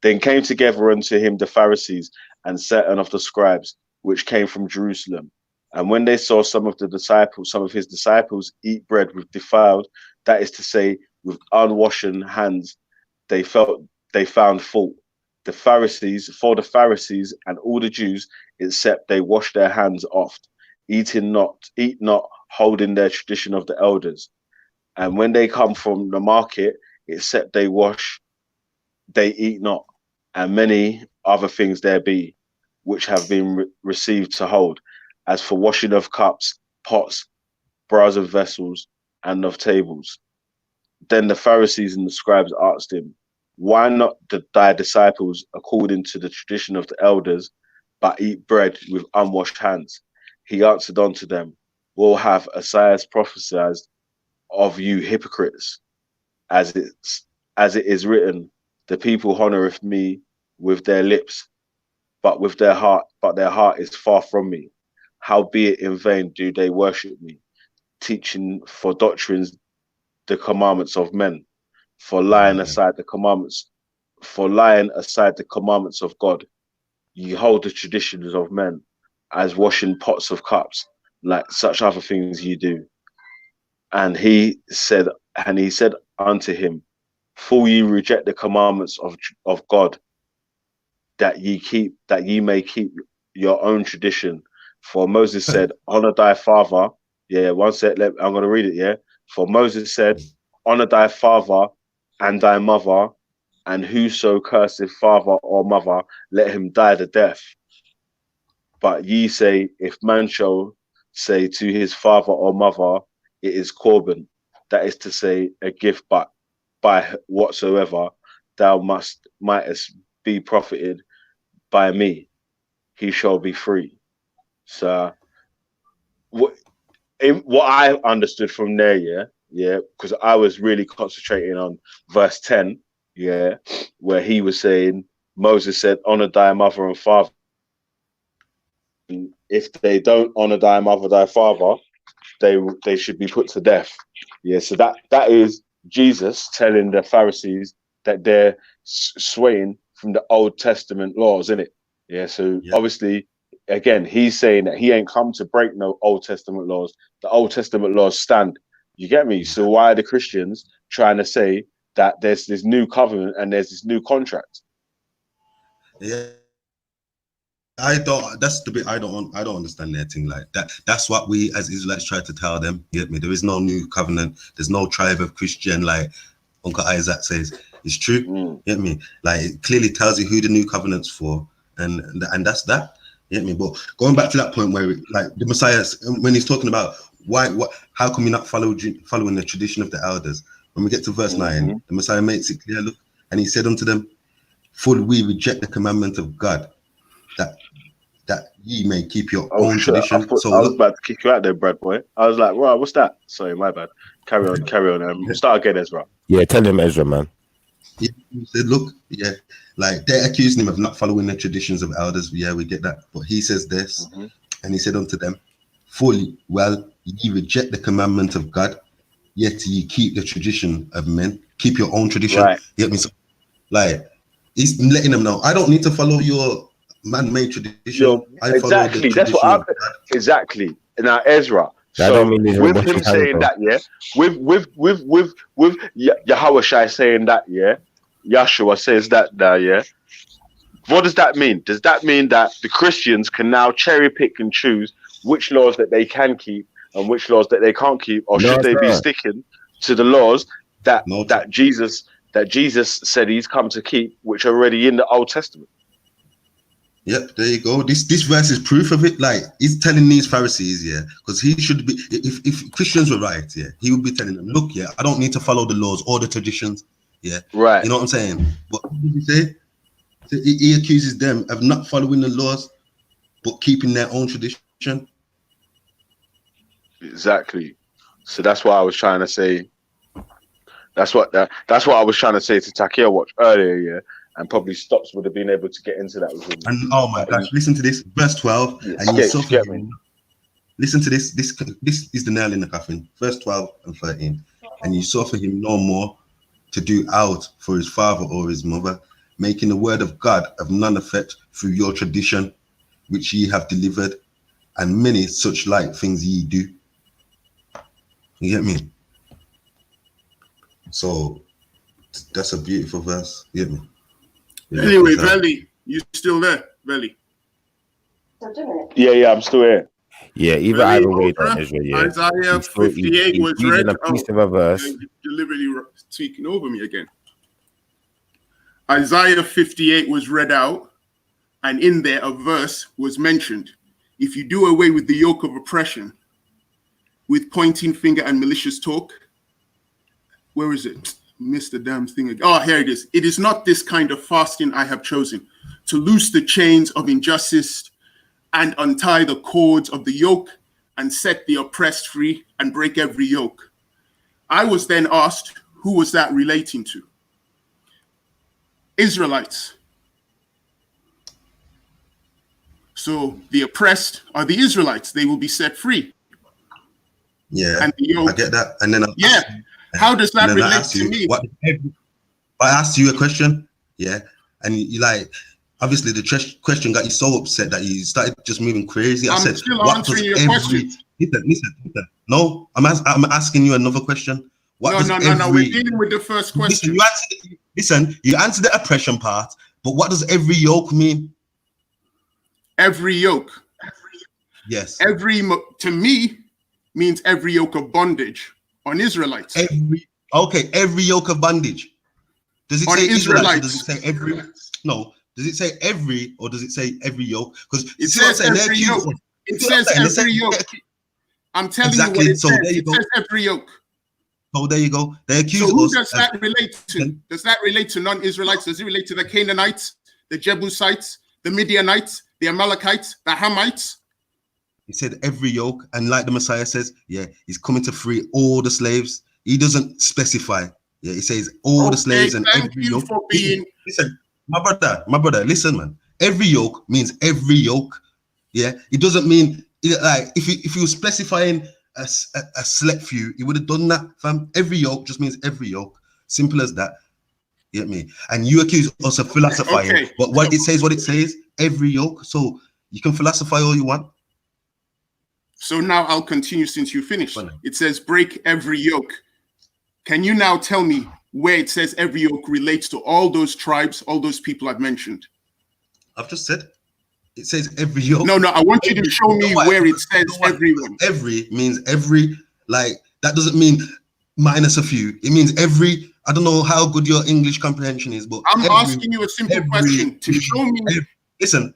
Then came together unto him the Pharisees and certain of the scribes, which came from Jerusalem. And when they saw some of his disciples eat bread with defiled, that is to say, with unwashen hands, they found fault. The Pharisees and all the Jews, except they wash their hands oft, eat not, holding their tradition of the elders. And when they come from the market, except they wash, they eat not. And many other things there be, which have been received to hold, as for washing of cups, pots, brass of vessels, and of tables. Then the Pharisees and the scribes asked him, why not thy disciples according to the tradition of the elders, but eat bread with unwashed hands? He answered unto them, will have Isaiah prophesied of you hypocrites, as it is written, the people honoreth me with their lips, but their heart is far from me. Howbeit in vain do they worship me, teaching for doctrines the commandments of men, for lying aside the commandments of God. Ye hold the traditions of men, as washing pots of cups, like such other things ye do. And he said unto him, fool, ye reject the commandments of God, that ye may keep your own tradition. For Moses said, honor thy father. Yeah, one sec, I'm going to read it, yeah. For Moses said, honor thy father and thy mother, and whoso curseth father or mother, let him die the death. But ye say, if man shall say to his father or mother, it is Corban, that is to say, a gift, but by whatsoever thou mightest be profited by me, he shall be free. So what I understood from there, yeah, because I was really concentrating on verse 10, yeah, where he was saying, Moses said, honor thy mother and father. And if they don't honor thy mother, thy father, they should be put to death. Yeah, so that is Jesus telling the Pharisees that they're swaying from the Old Testament laws, innit? Yeah, so obviously, again, he's saying that he ain't come to break no Old Testament laws. The Old Testament laws stand. You get me? So why are the Christians trying to say that there's this new covenant and there's this new contract? Yeah. That's the bit I don't understand their thing like that. That's what we as Israelites try to tell them. Get me? There is no new covenant. There's no tribe of Christian like Uncle Isaac says. It's true. Get me? Like it clearly tells you who the new covenant's for, and that's that. Get me? But going back to that point where like the Messiah, when he's talking about how come you're not following the tradition of the elders? When we get to verse 9, the Messiah makes it clear. Look, and he said unto them, "For we reject the commandment of God, that ye may keep your own tradition." So I was about to kick you out there, Brad boy. I was like, "Wow, what's that?" Sorry, my bad. Carry on. Start again, Ezra. Yeah, tell him, Ezra, man. He said, "Look, yeah, like they're accusing him of not following the traditions of elders." Yeah, we get that, but he says this, and he said unto them, "Fully, well, ye reject the commandment of God, yet ye keep the tradition of men. Keep your own tradition." Right. You get me? So, like, he's letting them know, I don't need to follow your man-made tradition. Yo, I follow the exactly. That's what tradition. exactly. Now Ezra. That So don't mean he's with watching him Harry, saying bro. that, yeah, with Yahweh Shai saying that, yeah, Yahshua says that now, yeah. What does that mean? Does that mean that the Christians can now cherry pick and choose which laws that they can keep and which laws that they can't keep, or No, should they be sir. sticking to the laws that No, that Jesus said he's come to keep, which are already in the Old Testament? Yep, there you go. This verse is proof of it. Like, he's telling these Pharisees, yeah, because he should be, if Christians were right, yeah, he would be telling them, look, yeah, I don't need to follow the laws or the traditions, yeah. Right. You know what I'm saying? But what did he say? He accuses them of not following the laws, but keeping their own tradition. Exactly. So that's why I was trying to say. That's what I was trying to say to Takia Watch earlier, yeah. And probably Stops would have been able to get into that with him. And oh my gosh, listen to this, verse 12. Yeah, and you sketch, suffer get him. me. Listen to this. This is the nail in the coffin. Verse 12 and 13. And you suffer him no more to do out for his father or his mother, making the word of God of none effect through your tradition, which ye have delivered, and many such like things ye do. You get me? So that's a beautiful verse. You get me? Yeah, Anyway, Vellemy, you still there, Vellemy? Yeah, I'm still here. Yeah, either way, don't Israel. Yeah, Isaiah 58 was read. Reading a piece of a verse. You're deliberately speaking over me again. Isaiah 58 was read out, and in there a verse was mentioned. If you do away with the yoke of oppression, with pointing finger and malicious talk, where is it? Missed the damn thing again. Oh, here it is. It is not this kind of fasting I have chosen, to loose the chains of injustice and untie the cords of the yoke and set the oppressed free and break every yoke. I was then asked, who was that relating to? Israelites. So the oppressed are the Israelites. They will be set free. Yeah, and the yoke, I get that. And then how does that relate to me? I asked you a question, yeah, and you like, obviously the question got you so upset that you started just moving crazy. I'm still answering your question. Listen. No, I'm asking you another question. No. We're dealing with the first question. You answered the oppression part, but what does every yoke mean? Every yoke. Yes. To me, means every yoke of bondage on Israelites. Every yoke of bondage. Does it on say Israelites? Or does it say every? No. Does it say every or does it say every yoke? Because it says every yoke. It says every yoke. I'm telling you what it says. It says every yoke. Oh, there you go. They accuse us. So who does that relate to? Does that relate to non-Israelites? Does it relate to the Canaanites, the Jebusites, the Midianites, the Amalekites, the Hamites? He said every yoke, and like the Messiah says, yeah, he's coming to free all the slaves. He doesn't specify. Yeah, he says all the slaves and every yoke. For being... Listen, my brother, listen, man. Every yoke means every yoke. Yeah, it doesn't mean like if you were specifying a select few, he would have done that, fam. Every yoke just means every yoke. Simple as that. You get me? And you accuse us of philosophizing, but what it says, every yoke. So you can philosophize all you want. So now I'll continue since you finished. It says break every yoke. Can you now tell me where it says every yoke relates to all those tribes, all those people I've mentioned? I've just said it says every yoke. No, I want you to show me where it says everyone. Every means every, like that doesn't mean minus a few. It means every. I don't know how good your English comprehension is, but I'm asking you a simple question to show me. Listen,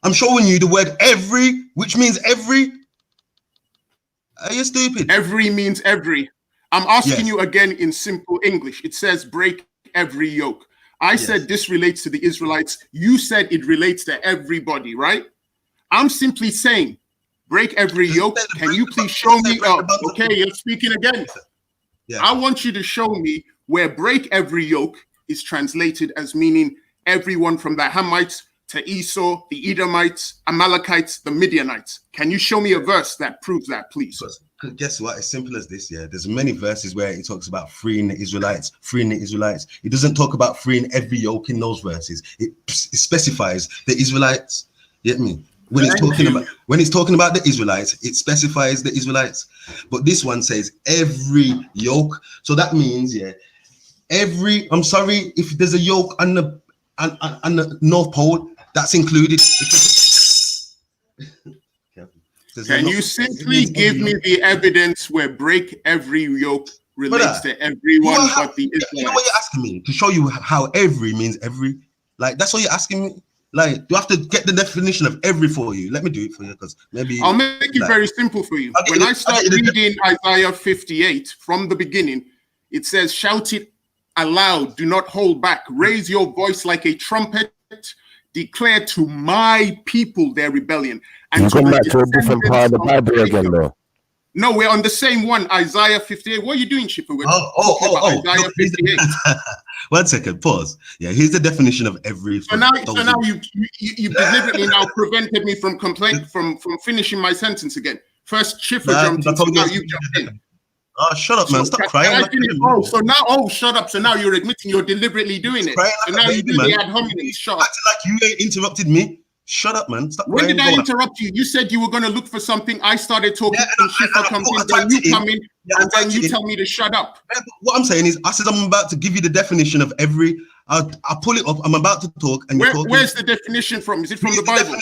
I'm showing you the word every, which means every. Are you stupid? Every means every. I'm asking you again in simple English. It says break every yoke. I said this relates to the Israelites. You said it relates to everybody, right? I'm simply saying break every yoke. Can you please show me? Okay, you're speaking again. Yeah. I want you to show me where break every yoke is translated as meaning everyone from the Hamites to Esau, the Edomites, Amalekites, the Midianites. Can you show me a verse that proves that, please? Guess what? As simple as this, yeah. There's many verses where it talks about freeing the Israelites, freeing the Israelites. It doesn't talk about freeing every yoke in those verses. It specifies the Israelites. You get me? When it's talking about the Israelites, it specifies the Israelites. But this one says every yoke. So that means, yeah, I'm sorry if there's a yoke on the North Pole, that's included. Can you simply give me the evidence where break every yoke relates to everyone but the Israelites? You know what you're asking me? To show you how every means every. Like, that's what you're asking me? Like, do I have to get the definition of every for you? Let me do it for you, because maybe... I'll make it very simple for you. When I start reading Isaiah 58 from the beginning, it says, shout it aloud, do not hold back. Raise your voice like a trumpet. Declare to my people their rebellion. And you come back to a different part of the Bible again, though. No, we're on the same one, Isaiah 58. What are you doing, Chipper? Isaiah 58. 1 second, pause. Yeah, here's the definition of every. So now you deliberately now prevented me from finishing my sentence again. First, Chipper jumped in, so now you jumped in. Oh, shut up, man! Stop crying. Shut up. So now you're admitting you're deliberately doing it. So now you do the ad hominem. Shut up. Acting like you ain't interrupted me. Shut up, man. Stop. When did I interrupt you? You said you were going to look for something. I started talking, and Shifa comes in, then you come in, and then you tell me to shut up. What I'm saying is, I said I'm about to give you the definition of every. I'll pull it up. I'm about to talk, and where's the definition from? Is it from the Bible?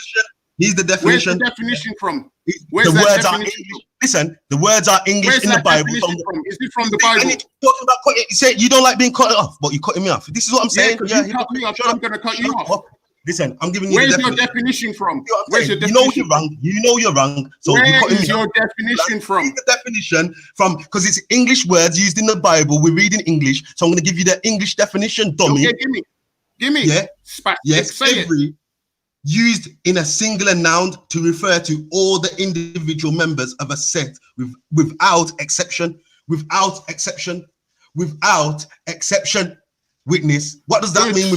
Here's the definition. Where's the definition from? Where's the words are English. Listen, the words are English in the Bible. Is it from the Bible? Talking about you say you don't like being cut off, but you're cutting me off. This is what I'm saying. Yeah, you cut me off. I'm going to cut you off. Listen, I'm giving you. Where's your definition from? Where's your definition? You know you're wrong. You know you're wrong. So where is your definition from? The definition from, because it's English words used in the Bible. We're reading English, so I'm going to give you the English definition, dummy. Okay, give me. Yeah. Yes. Every used in a singular noun to refer to all the individual members of a set without exception. Without exception. Without exception. Witness. What does that mean?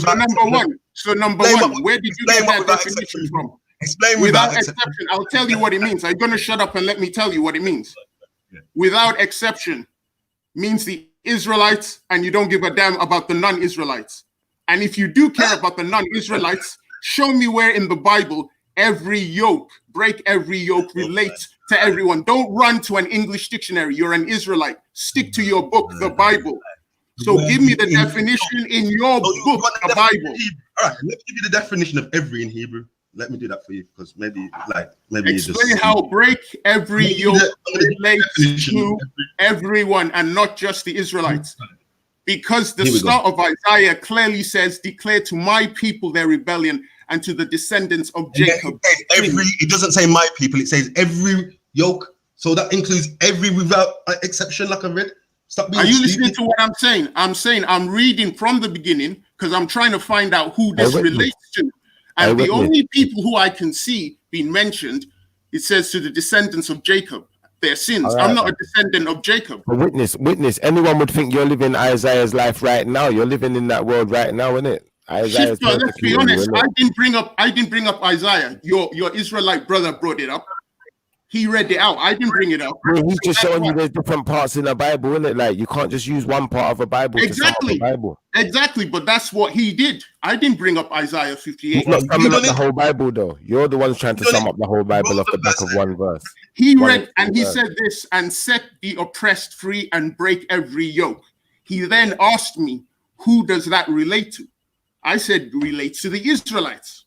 So number one, where did you get that definition from? Explain without exception. I'll tell you what it means. Are you going to shut up and let me tell you what it means? Without exception means the Israelites, and you don't give a damn about the non-Israelites. And if you do care about the non-Israelites, show me where in the Bible every yoke, break every yoke, relates to everyone. Don't run to an English dictionary. You're an Israelite. Stick to your book, the Bible. So give me the definition in your book, the Bible. All right, let me give you the definition of every in Hebrew. Let me do that for you, because maybe explain how break every yoke relates to everyone and not just the Israelites. Because the start of Isaiah clearly says, declare to my people their rebellion and to the descendants of Jacob. It doesn't say my people, it says every yoke. So that includes every without exception, like I read. Stop being Are you stupid. listening to what I'm saying? I'm reading from the beginning because I'm trying to find out who this relates to. And the only people who I can see being mentioned, it says to the descendants of Jacob, their sins. I'm not a descendant of Jacob. Witness. Anyone would think you're living Isaiah's life right now. You're living in that world right now, isn't it? Shifter, let's be honest. I didn't bring up Isaiah. Your Israelite brother brought it up. He read it out. I didn't bring it up. Well, he's just showing you there's different parts in the Bible, isn't it? Like, you can't just use one part of a Bible to sum up the Bible. Exactly, but that's what he did. I didn't bring up Isaiah 58. He's not summing up the whole Bible, though. You're the ones trying to sum up the whole Bible off the back of one verse. He read and he said this, and set the oppressed free and break every yoke. He then asked me, who does that relate to? I said, relates to the Israelites.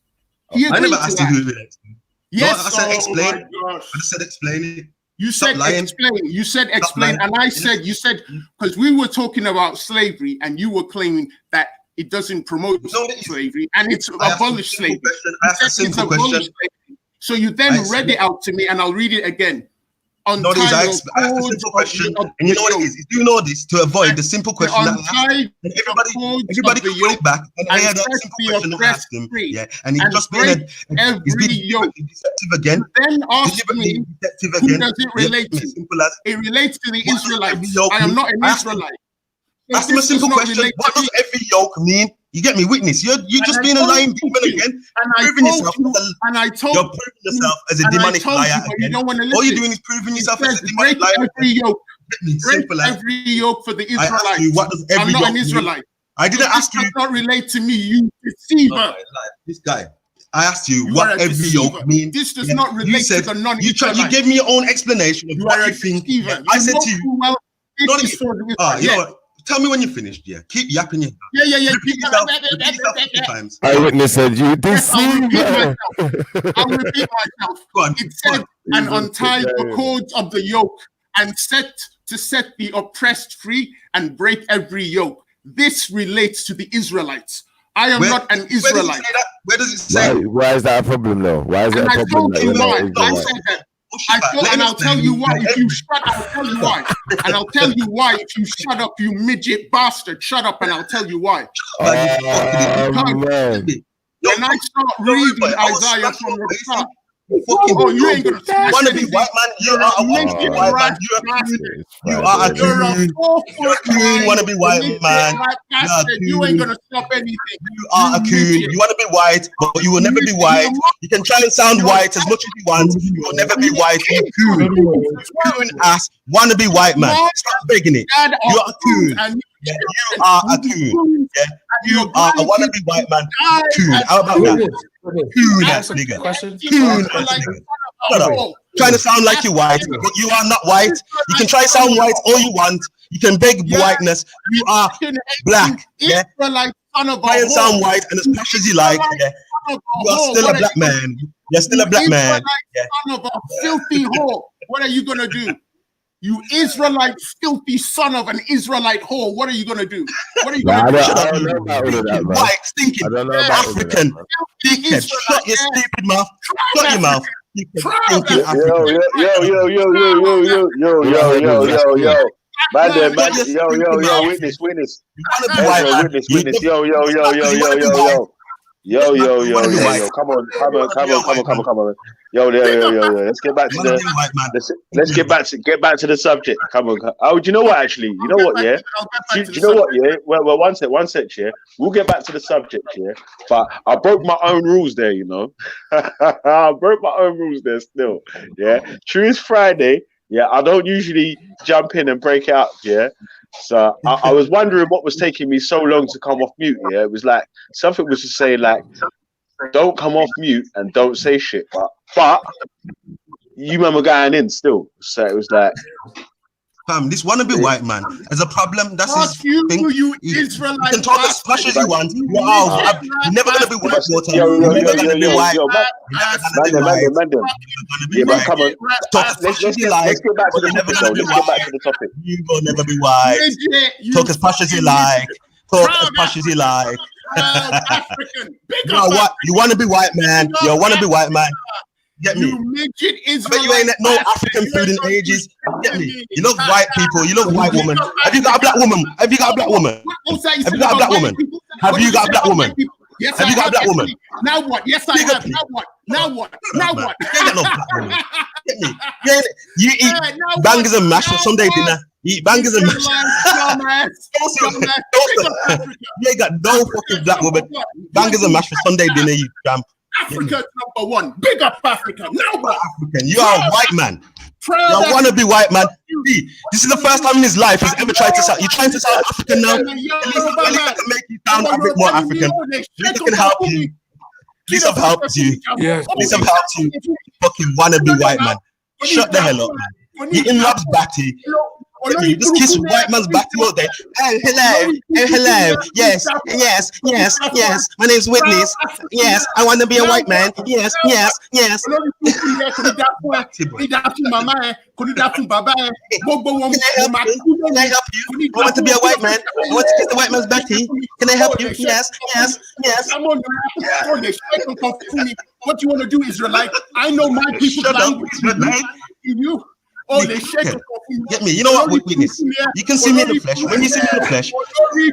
I never asked you who it relates to. Yes, no, I said explain. I just said explain it. You said explain. You said explain, and I said because we were talking about slavery, and you were claiming that it doesn't promote slavery and it's abolished slavery. So you then read it out to me, and I'll read it again. I asked a simple question, and you know what it is? You know this to avoid the simple question that I asked, and everybody can go back and hear that simple question that I asked him. Yeah, and he's just been deceptive again. Then ask me, who does it relate to? It relates to the Israelites. I am not an Israelite. Ask him a simple question. What does every yoke mean? You get me, witness. You're just being a lying demon again. Proving yourself. You're proving yourself as a demonic liar again. All you're doing is proving yourself as a demonic liar. Break every yoke for the Israelites. What does every I'm not yoke an mean? Israelite. I didn't ask you. Does not relate to me, you deceiver. This guy. I asked you You what are a every yoke deceiver. means. This does not relate to the non-Israelites. You gave me your own explanation of You what are you a think. deceiver. I You said know to you, too well, it is for the you Israelites. know what? Tell me when you're finished. Yeah, keep yapping your. Yeah. Repeat yourself 2 times. Eyewitness said you Yes, I'll repeat deceiver. myself. I'll repeat myself. Go on, It said, and untie the Yeah. cords of the yoke and set the oppressed free and break every yoke. This relates to the Israelites. I am not an Israelite. Where does it say? Why is that a problem though? Why is it And a I problem told that you you're not why. I Israelite? said that. And I'll tell you why. If you shut up, I'll tell you why. And I'll tell you why. If you shut up, you midget bastard, shut up, and I'll tell you why. Man. When I start reading Isaiah from the start, you ain't gonna wanna be white man. You are a midget white man. You are a coon. You're a coon. Wanna be white man. You ain't gonna stop anything. You are a coon. You wanna be white, but you will never be white. You can try and sound white as much as you want. You will never be white. You coon. Coon ass. Wanna be white man. Stop begging it. You're a coon. Yeah, you are a coon. Yeah, you are a wanna be white man. Coon. How about that? Coon ass nigga. Coon ass nigga. Shut up. Trying to sound like you're white, but you are not white. You can try to sound white all you want. You can beg whiteness. You are black. Yeah. Try and sound white and as posh as you like. Yeah. You are still a black man. You're still a black man. Yeah. Son of a filthy whore. What are you gonna do? You Israelite, filthy son of an Israelite whore. What are you gonna do? What are you gonna do? I don't know about all of that, man. White, stinking, African, dickhead. Shut your stupid mouth. Shut your mouth. Yo. Man, witness. Yo. Come on. Yo. Let's get back to the subject. Come on. Oh, do you know what? Actually, you know what? Yeah. Do you know what? Yeah. Well, one sec. Yeah. We'll get back to the subject. Yeah. But I broke my own rules there. You know. I broke my own rules there. Still. Yeah. True is Friday. Yeah. I don't usually jump in and break out. Yeah. So I was wondering what was taking me so long to come off mute. Yeah. It was like something was to say like, don't come off mute and don't say shit. But you remember going in still. So it was like, this wannabe white man is a problem. That's his thing. You Israelite. You can talk as posh as you want. You're never gonna be white water. You're never gonna be white. Yeah, but come on. Let's get back to the topic. You will never be white. Talk as posh as you like. Talk as posh as you like. You want to be white man. You want to be white man. Get me? You midget Israelite. I bet you ain't no African food in ages. Get me? You love white people. You love white women. Have you got a black woman? Have you got a black woman? Have you got a black woman? Have you got a black woman? Yes, have you got a black woman? Now what? Yes, I have. Now what? You ain't got no black woman. Get me? You eat bangers and mash for Sunday dinner. You eat bangers and mash. You ain't got no fucking black woman. Bangers and mash for Sunday dinner, you damn. Africa's number one. Big up Africa. Now what? African. You are a white man. You want to be white man. This is the first time in his life he's ever tried to sound. You're trying to sound African now. At least I can make you sound a bit more African. At least I can help you. At least I've helped you. At least I've helped you. Fucking wanna be white man. Shut the hell up, man. You in Rob's batty. You just kiss white man's back all day. Oh, hello. Yes. My name's Witness. Yes, I want to be a white man. Yes. Can I help you? I want to be a white man. I want to kiss the white man's batty. Can I help you? Yes. What you want to do, Israelite? I know my people's language. You. Oh, they shake it. Get me? You know what, Witness? You can see me in the flesh. When you see me in the flesh,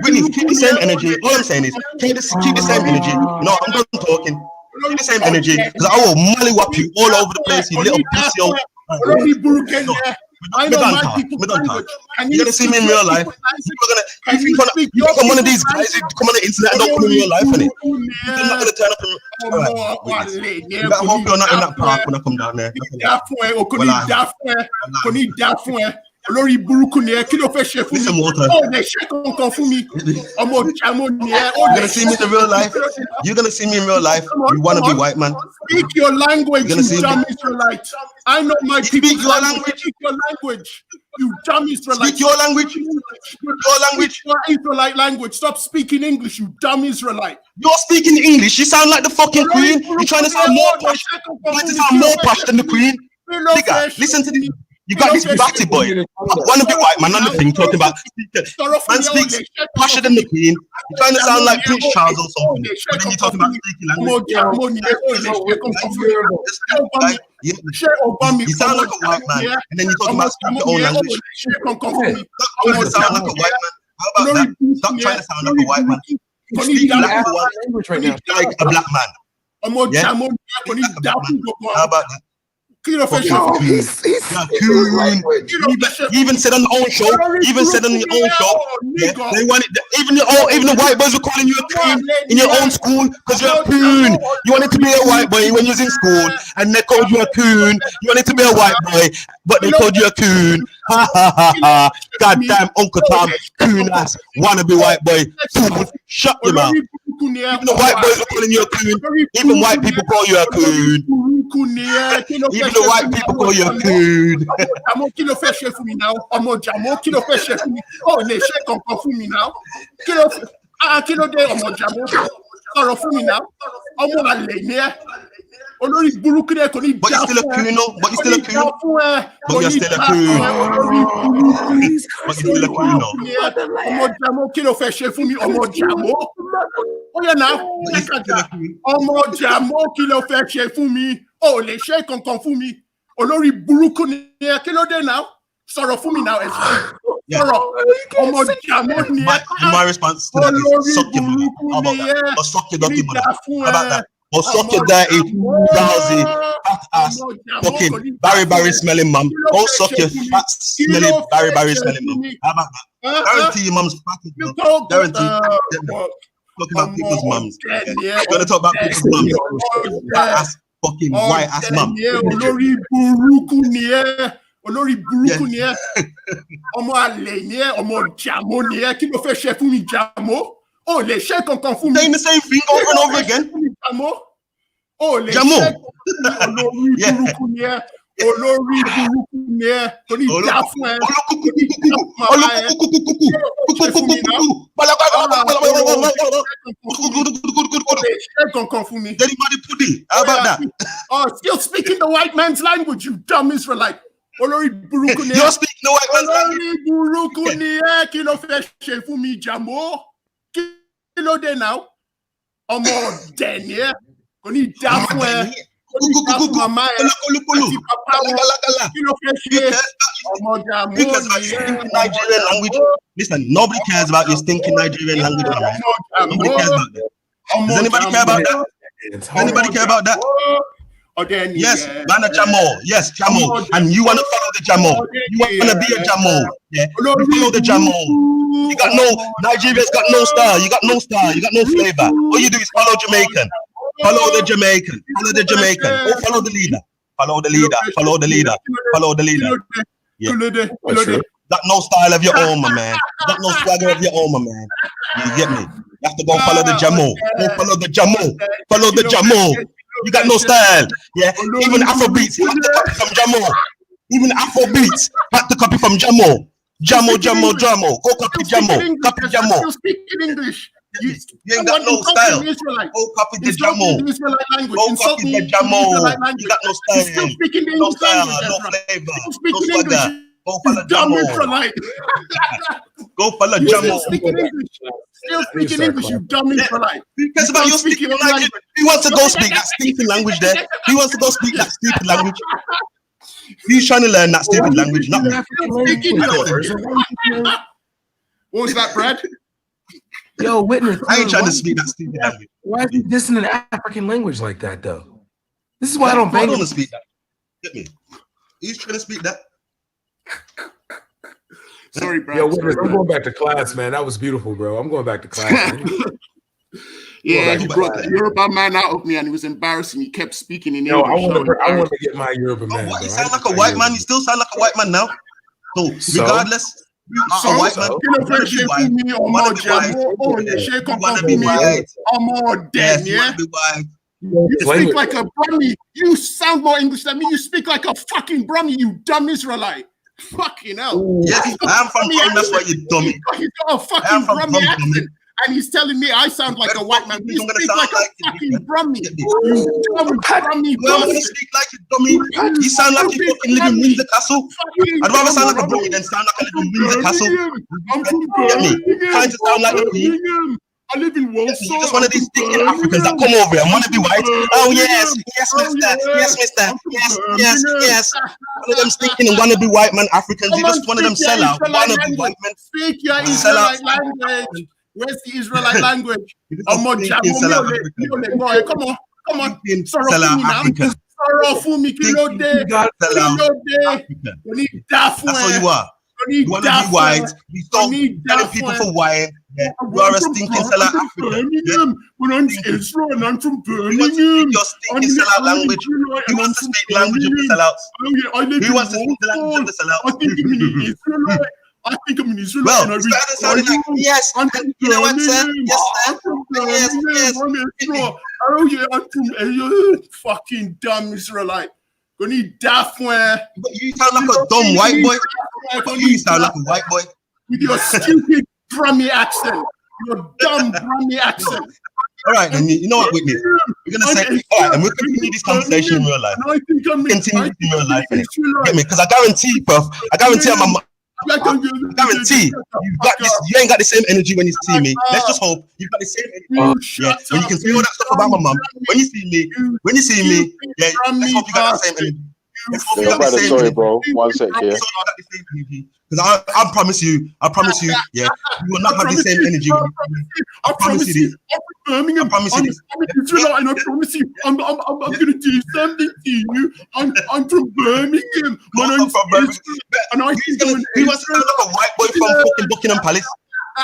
Witness, keep the same energy. All I'm saying is, keep the same energy. No, I'm done talking. Keep the same energy, because I will mollywop you all over the place, you little pussy. I know my people's language. You're gonna see me in real life. You think I'm one of these guys who come on the internet and don't come in real life, innit? I'm not gonna turn up and you better hope you're not in that park when I come down there. Olórí burúkú ni ẹ kí ló fẹ́ ṣe fún mi? Ó lè ṣe kankan fún mi. Ọmọ jàmọ́ ni ẹ. You're gonna see me in real life. You're gonna see me in real life. You wanna be white man? Speak your language, you dumb Israelite. I know my people. Speak your language. Speak your language. You dumb Israelite. Speak your language. Your language. Your Israelite language. Stop speaking English, you dumb Israelite. You're speaking English. You sound like the fucking queen. You're trying to sound more posh. You're trying to sound more posh than the queen. Nigga, listen to this. You got this batty boy. One of the white man on the thing talking about man speaks posher than the queen. You're trying to sound like Prince Charles or something. But then you're talking about speaking language. You sound like a white man, and then you're talking about speaking your own language. You trying to sound like a white man. How about that? Stop trying to sound like a white man. You speak like a black man. Yeah? How about that? You even said on the own show. Even said on your own show. Yeah, they wanted even the white boys were calling you a coon in your own school because you're a coon. You wanted to be a white boy when you was in school, and they called you a coon. You wanted to be a white boy, but they called you a coon. Ha ha ha ha! Goddamn Uncle Tom, coon ass, wanna be white boy. Shut your mouth. Even the white boys were calling you a coon. Even white people call you a coon. Even the white people call you a coon. Kí ló fẹ́ ṣe fún mi now? Ọmọ Jàmọ́, kí ló fẹ́ ṣe fún mi? Ó lè ṣe kankan fún mi now. Kí ló dé ọmọ Jàmọ́? Sọ̀rọ̀ fún mi now. Ọmọ àlè ni ẹ́. Olórí burúkú ni ẹ kò ní But you're still a coon, no? But you're still a coon. But you're still a coon. But you're still a coon, no? Ọmọ Jàmọ́, kí ló fẹ́ ṣe fún mi? Ọmọ Jàmọ́. Ó yẹ náà. Ọmọ Jàmọ́, kí ló fẹ́ ṣe fún mi? Ó lè ṣe kankan fún mi. Olórí burúkú ni ẹ kí ló dé now? Sọ̀rọ̀ fún mi now. Sọ̀rọ̀. Ọmọ Jàmọ́ ni ẹ. My response to that is suck your mouth. How about that? Or suck your dirty mother. How about that? Or suck your dirty, lousy, fat ass, fucking Barry smelling mum. Or suck your fat, smelly Barry smelling mum. How about that? Guarantee your mum's fat. Guarantee. Talking about people's mums. You're gonna talk about people's mums. Fat ass, fucking white ass mum. Olórí burúkú ni ẹ́. Olórí burúkú ni ẹ́. Ọmọ àlè ni ẹ́. Ọmọ Jàmọ́ ni ẹ́. Kí ló fẹ́ ṣe fún mi Jàmọ́? Ó lè ṣe kankan fún mi. Saying the same thing over and over again. Jàmọ́. Ó lè ṣe kankan fún mi. Olórí burúkú ni ẹ́. Olórí burúkú ni ẹ́. Kò ní dá fún ẹ. How about that? Oh, still speaking the white man's language, you dumb Israelite. Olórí burúkú ni ẹ́. You're speaking the white man's language. Olórí burúkú ni ẹ́. Kí ló fẹ́ ṣe fún mi Jàmọ́? Kí ló dé now? Ọmọ ọ̀dẹ̀ ni ẹ́. Kò ní dá fún ẹ. Mama ẹ. Àti papa wọn. Kí ló fẹ́ ṣe? Ọmọ Jàmọ́ Who cares about your stinking Nigerian language? Listen, nobody cares about your stinking Nigerian language, man. Nobody cares about that. Does anybody care about that? Does anybody care about that? Yes, Bana Jamo. Yes, Jamo. And you want to follow the Jamo. You want to be a Jamo. Yeah, you follow the Jamo. You got no, Nigeria's got no style. You got no style. You got no flavor. All you do is follow Jamaican. Follow the Jamaican. Follow the Jamaican. Oh, follow the leader. Follow the leader. Follow the leader. Follow the leader. Yeah. Got no style of your own, my man. Got no swagger of your own, my man. You get me? You have to go follow the Jamo. Go follow the Jamo. Follow the Jamo. You got no style. Yeah. Even Afrobeats had to copy from Jamo. Even Afrobeats had to copy from Jamo. Jamo. Go copy Jamo. Copy Jamo. You speak in English. You ain't got no style. Go copy the Jamo. Go copy the Jamo. You got no style. Still speaking the no English style, language. no flavor, no Speaking swagger. English. Go follow Dumb Jamo. Israelite. Go follow You Jamo. still speaking English. Still speaking English, you dumb Israelite. Who cares about your speaking language? Who wants to go speak that stupid language there? Who wants to go speak that stupid language? Who's trying to learn that stupid language? Not me. What was that, Brad? Yo, Witness. I ain't trying to speak that stupid language. Why is he dissing an African language like that, though? This is why I don't bang want him. to speak that. Get me? He's trying to speak that. Sorry, Brad. Yo, Sorry, I'm Brad. going back to class, man. That was beautiful, bro. I'm going back to class. Man. Yeah, he brought the Yoruba man out of me, and it was embarrassing. He kept speaking in Yo, English. I want to get my Yoruba man. What? Bro. You sound like a white man. You still sound like a white man now. So regardless, you are a white man. You know, Wanna be white? Wanna be white? You speak like a Brummy. You sound more English than me. You speak like a fucking Brummy, you dumb Israelite. Fucking hell. Yes, I am from Brum, that's why you dummy. He's got a fucking Brummy accent. And he's telling me I sound like a white man. You speak like a fucking Brummy. You dumb Brummy. Well, I'm gonna speak like a dummy. You sound like you fucking live in Windsor Castle. I'd rather sound like a Brummy than sound like I live in Windsor Castle. I'm from Get me? Birmingham. Trying to sound like a queen. I live in Walsall. You're just one of these thinking Africans that come over here and want to be white. Oh yes, yes, mister, yes, mister, yes, yes, yes. One of them stinking and want to be white man Africans. You're just one of them sellout. Want to be white men. Speak your Israelite language. Where's the Israelite language? Come on, come on. Sorrow for me, kilo day. That's all you are. You want to be white. You stop telling people for white. Yeah. You are a stinking sellout African. Yeah. When I'm Israel and I'm from Birmingham. Your stinking sellout language. Who wants to speak language of the sellouts? Who wants to speak the language of the sellouts? I think I'm in Israel. Well, you started sounding like, yes, you know what, sir? Yes, sir. Yes. Oh, yeah, I'm from fucking dumb Israelite. Gonna need daft where. But you sound like a dumb white boy. You sound like a white boy. With your stupid Brummy accent. Your dumb Brummy accent. All right, then you know what, Whitney? We're gonna say, all right, and we'll continue this conversation in real life. Continue in real life, get me? Because I guarantee, bro. I guarantee you've got this. You ain't got the same energy when you see me. Let's just hope you've got the same energy. Yeah, when you can say all that stuff about my mum. When you see me, yeah, let's hope you got the same energy. Let's hope you got the same energy. Bro. One sec here. Because I promise you, yeah, you will not have the same energy. I promise you this. Birmingham. I promise you this. And I promise you, I'm gonna do something to you. I'm from Birmingham. And who wants to sound like a white boy from fucking Buckingham Palace?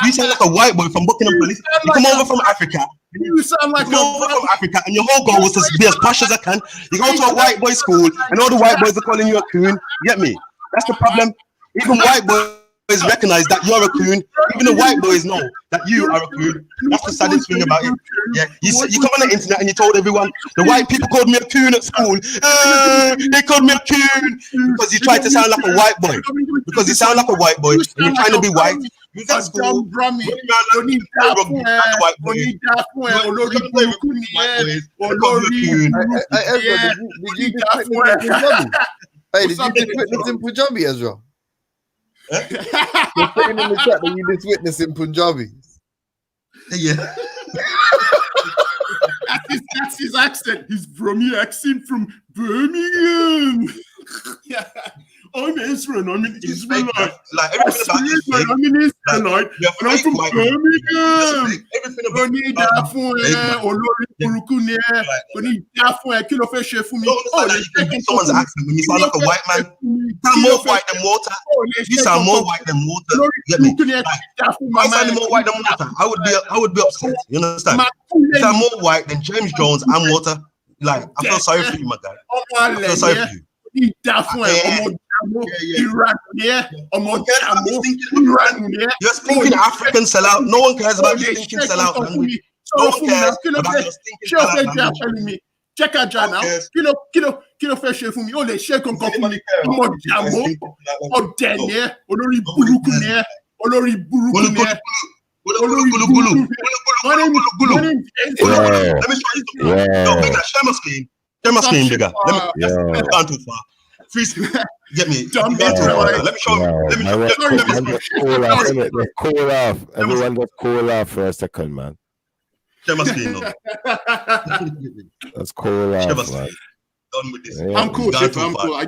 You sound like a white boy from Buckingham Palace. You come over from Africa. You sound like from Africa, and your whole goal was to be as posh as I can. You go to a white boy school, and all the white boys are calling you a coon. Get me? That's the problem. Even white boys recognize that you're a coon. Even the white boys know that you are a coon. That's the saddest thing about it. Yeah, you come on the internet and you told everyone the white people called me a coon at school. They called me a coon because you tried to sound like a white boy. Because you sound like a white boy and you're trying to be white. You at school. Hey, did you just witness in Punjabi, Ezra? You're saying in the chat that you just witnessed in Punjabi. Yeah. That's his accent. His Brummy accent from Birmingham. Yeah. I'm Israel. I'm an Israelite. Like everything about you. I'm an Israelite. And I'm from Birmingham. Everything about you. Someone's accent when you sound like a white man. You sound more white than water. You sound more white than water. Get me? I sound more white than water. I would be upset. You understand? You sound more white than James Jones and water. Like I feel sorry for you, my guy. I feel sorry for you. You're stinking African sellout. No one cares about your stinking sellout language. No one cares about your stinking sellout language. Check out John now. Kilo fresh for me. Oh, they shake on coffee. Oh, Jamo. Oh, Daniel. Olori Burukune. Olori Burukune. Let me show you something. No, bigger. Share my screen. Share my screen, bigger. Let me. That's gone too far. Get me. Let me show you. Let me cool off. Everyone just cool off for a second, man. Share my screen, though. That's cool off, man. Done with this. I'm cool, Chef. I'm cool. I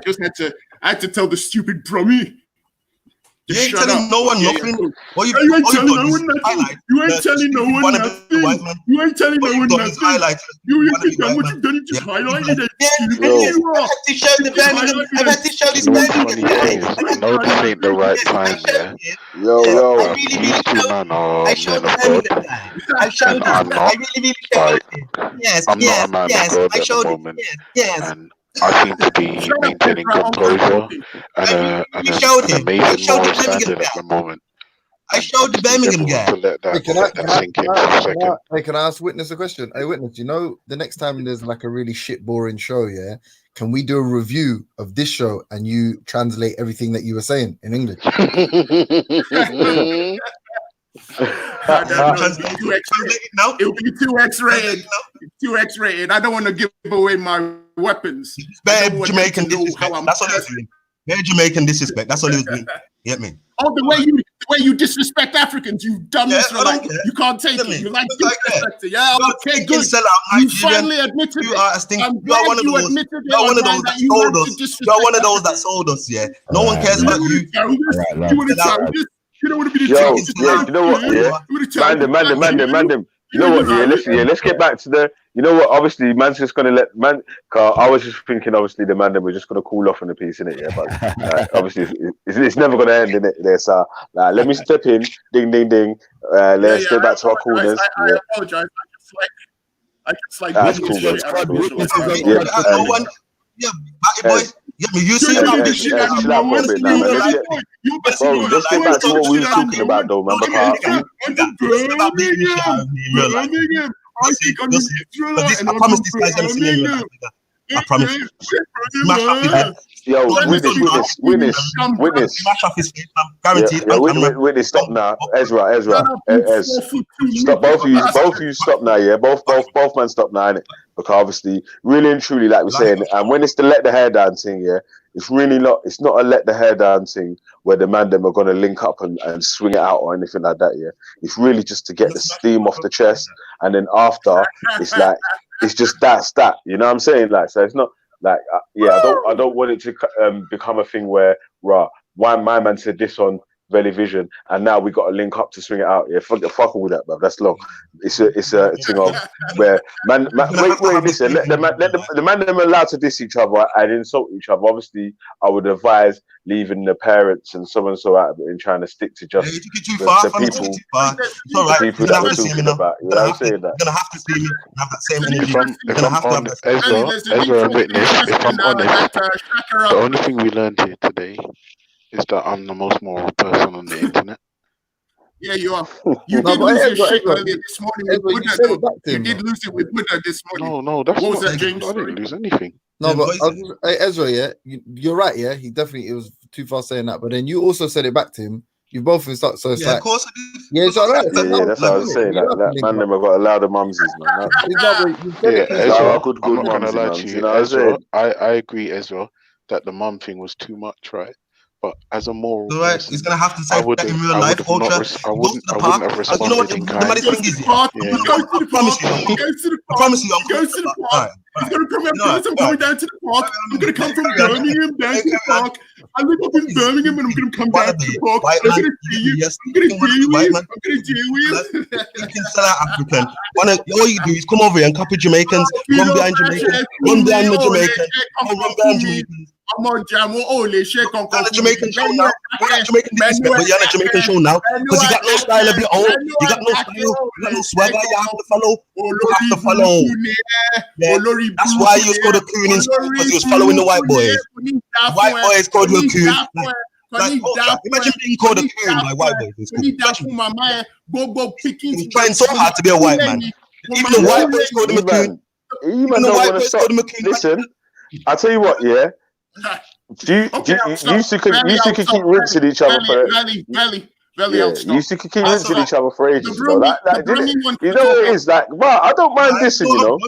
had to tell the stupid Brummy. You ain't shut telling up. no one Yeah, nothing. cool. All You ain't telling no done one is nothing. highlight. You ain't telling no one wanna be nothing. white man. You ain't telling no What one you've done is nothing. highlight. You wanna ain't be done white what man. you've done. You just highlighted it. Yo, You are. to show the You just Birmingham. highlighted I've it. had to show this You know what's Birmingham funny, guy. yeah, is I know this ain't the right time, yeah. Yo, These two men are I men showed the of God, Birmingham guy. I showed and this I'm guy. not. I really showed Like, it. Yes, I'm not a man of God I at the showed it. moment, Yes. and I seem to be maintaining composure and an showed him. I amazing showed the moral Birmingham standard guy. at the moment. I showed the I need Birmingham everyone guy. to let Hey, that sink in for a second. can I ask Witness a question? Hey, Witness, you know, the next time there's like a really shit boring show, yeah, can we do a review of this show and you translate everything that you were saying in English? I don't know. It'll be 2x rated. 2x rated. I don't want to give away my weapons. Bad Jamaican disrespect. That's all he was doing. Bad Jamaican disrespect. That's all he was doing. You get me? Oh, the way you disrespect Africans, you dumb Israelite. You can't take it. You like disrespect. Yeah, okay, good. You finally admitted it. I'm glad you admitted it. You're one of those that sold us. You're one of those that Africans. sold us, yeah. No one cares about you. You want to challenge this? You don't want to be the Yo, challenge. yeah, you know what? Yeah, man them. You know what? Let's get back to the. You know what? Obviously, man's just gonna let man. Cause I was just thinking, obviously, the man them we're just gonna cool off on the piece, innit? Yeah, but obviously, it's never gonna end in it. There, so let me step in. Ding, ding, ding. Let's get back to our corners. I apologize. I just like that's cool, bro. Yeah, boy. Yeah, you see chill out for a bit now, man. Let's get back to what we were talking about, though, man. I promise this guy's gonna see me in real life. I promise you. Smash off his head. Yo, witness. Smash off his face, guaranteed. Witness, stop now. Ezra. Stop, both of you stop now, yeah? Both man stop now, innit? Because obviously, really and truly, like we're saying, and when it's the let the hair down thing, yeah, it's not a let the hair down thing where the man them are gonna link up and swing it out or anything like that, yeah. It's really just to get the steam off the chest, and then after, it's like it's just that, you know what I'm saying? Like, so it's not like I don't want it to become a thing where why my man said this on Vellemy Vision and now we got to link up to swing it out. Yeah, fuck all that, bro. That's long. It's a thing of where wait, listen. Let the man them allowed to diss each other and insult each other. Obviously, I would advise leaving the parents and so and so out of it and trying to stick to just the people that we're talking about. You know what I'm saying? That you're gonna have to see me and have that same energy. If I'm honest, Ezra and Witness, if I'm honest, the only thing we learned here today is that I'm the most moral person on the internet. Yeah, you are. You did lose your shit earlier this morning with Buddha, though. You did lose it with Buddha this morning. No, that's what was not. that, James? I didn't lose anything. No, but hey, Ezra, yeah, you're right. Yeah, he definitely it was too fast saying that, but then you also said it back to him. You both been stuck, so it's like, of course I did. Yeah, it's all right. Yeah, that's what I was saying. That man them have got a lot of mumsies, man. Ezra, good I'm not gonna lie to mums, you, know Ezra. I agree, Ezra, that the mum thing was too much, right? But as a moral person, he's gonna have to say that in real life. I wouldn't have responded. You know what the maddest thing is? I promise you. I promise you. Go to the park. He's gonna come up. I'm going down to the park. I'm gonna come from Birmingham down to the park. I live up in Birmingham and I'm gonna come down to the park. I'm gonna see you. I'm gonna deal with you. I'm gonna deal with you. You can sell out African. All you do is come over here and copy Jamaicans, run behind Jamaicans, run behind the Jamaicans, run behind Jamaicans. I'm on Jamo. You're on a Jamaican show now. We're not Jamaican disrespect, but you're on a Jamaican show now because you got no style of your own. You got no style. You got no swagger. You have to follow. You have to follow. Yeah. That's why you scored a coon in school because you was following the white boys. The white boys called you a coon. Imagine being called a coon by white boys in school. He's trying so hard to be a white man. Even the white boys called him a coon. Even the white boys called him a coon. Listen, I tell you what, yeah. You used to keep rinsing each other for you used to keep rinsing each other for ages. You know what it is like. Well, I don't mind dissing. You know,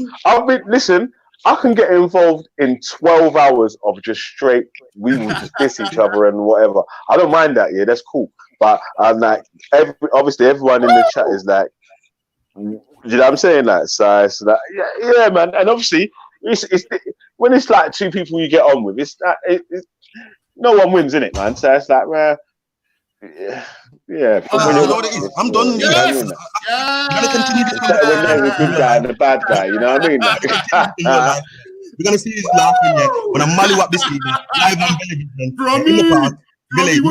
listen. I can get involved in 12 hours of just straight. We will just diss each other and whatever. I don't mind that. Yeah, that's cool. But I'm like, obviously, everyone in the chat is like, you know what I'm saying? Like, so it's like, yeah, man. And obviously, it's when it's like two people you get on with, it's no one wins in it, man. So it's like, Yeah. You know what it is? I'm done. You guys. I'm gonna continue this When there's a good guy and a bad guy, you know what I mean? We're gonna see who's laughing, yeah. When I mollywop this evening, live on television, in the park. Billy, I'm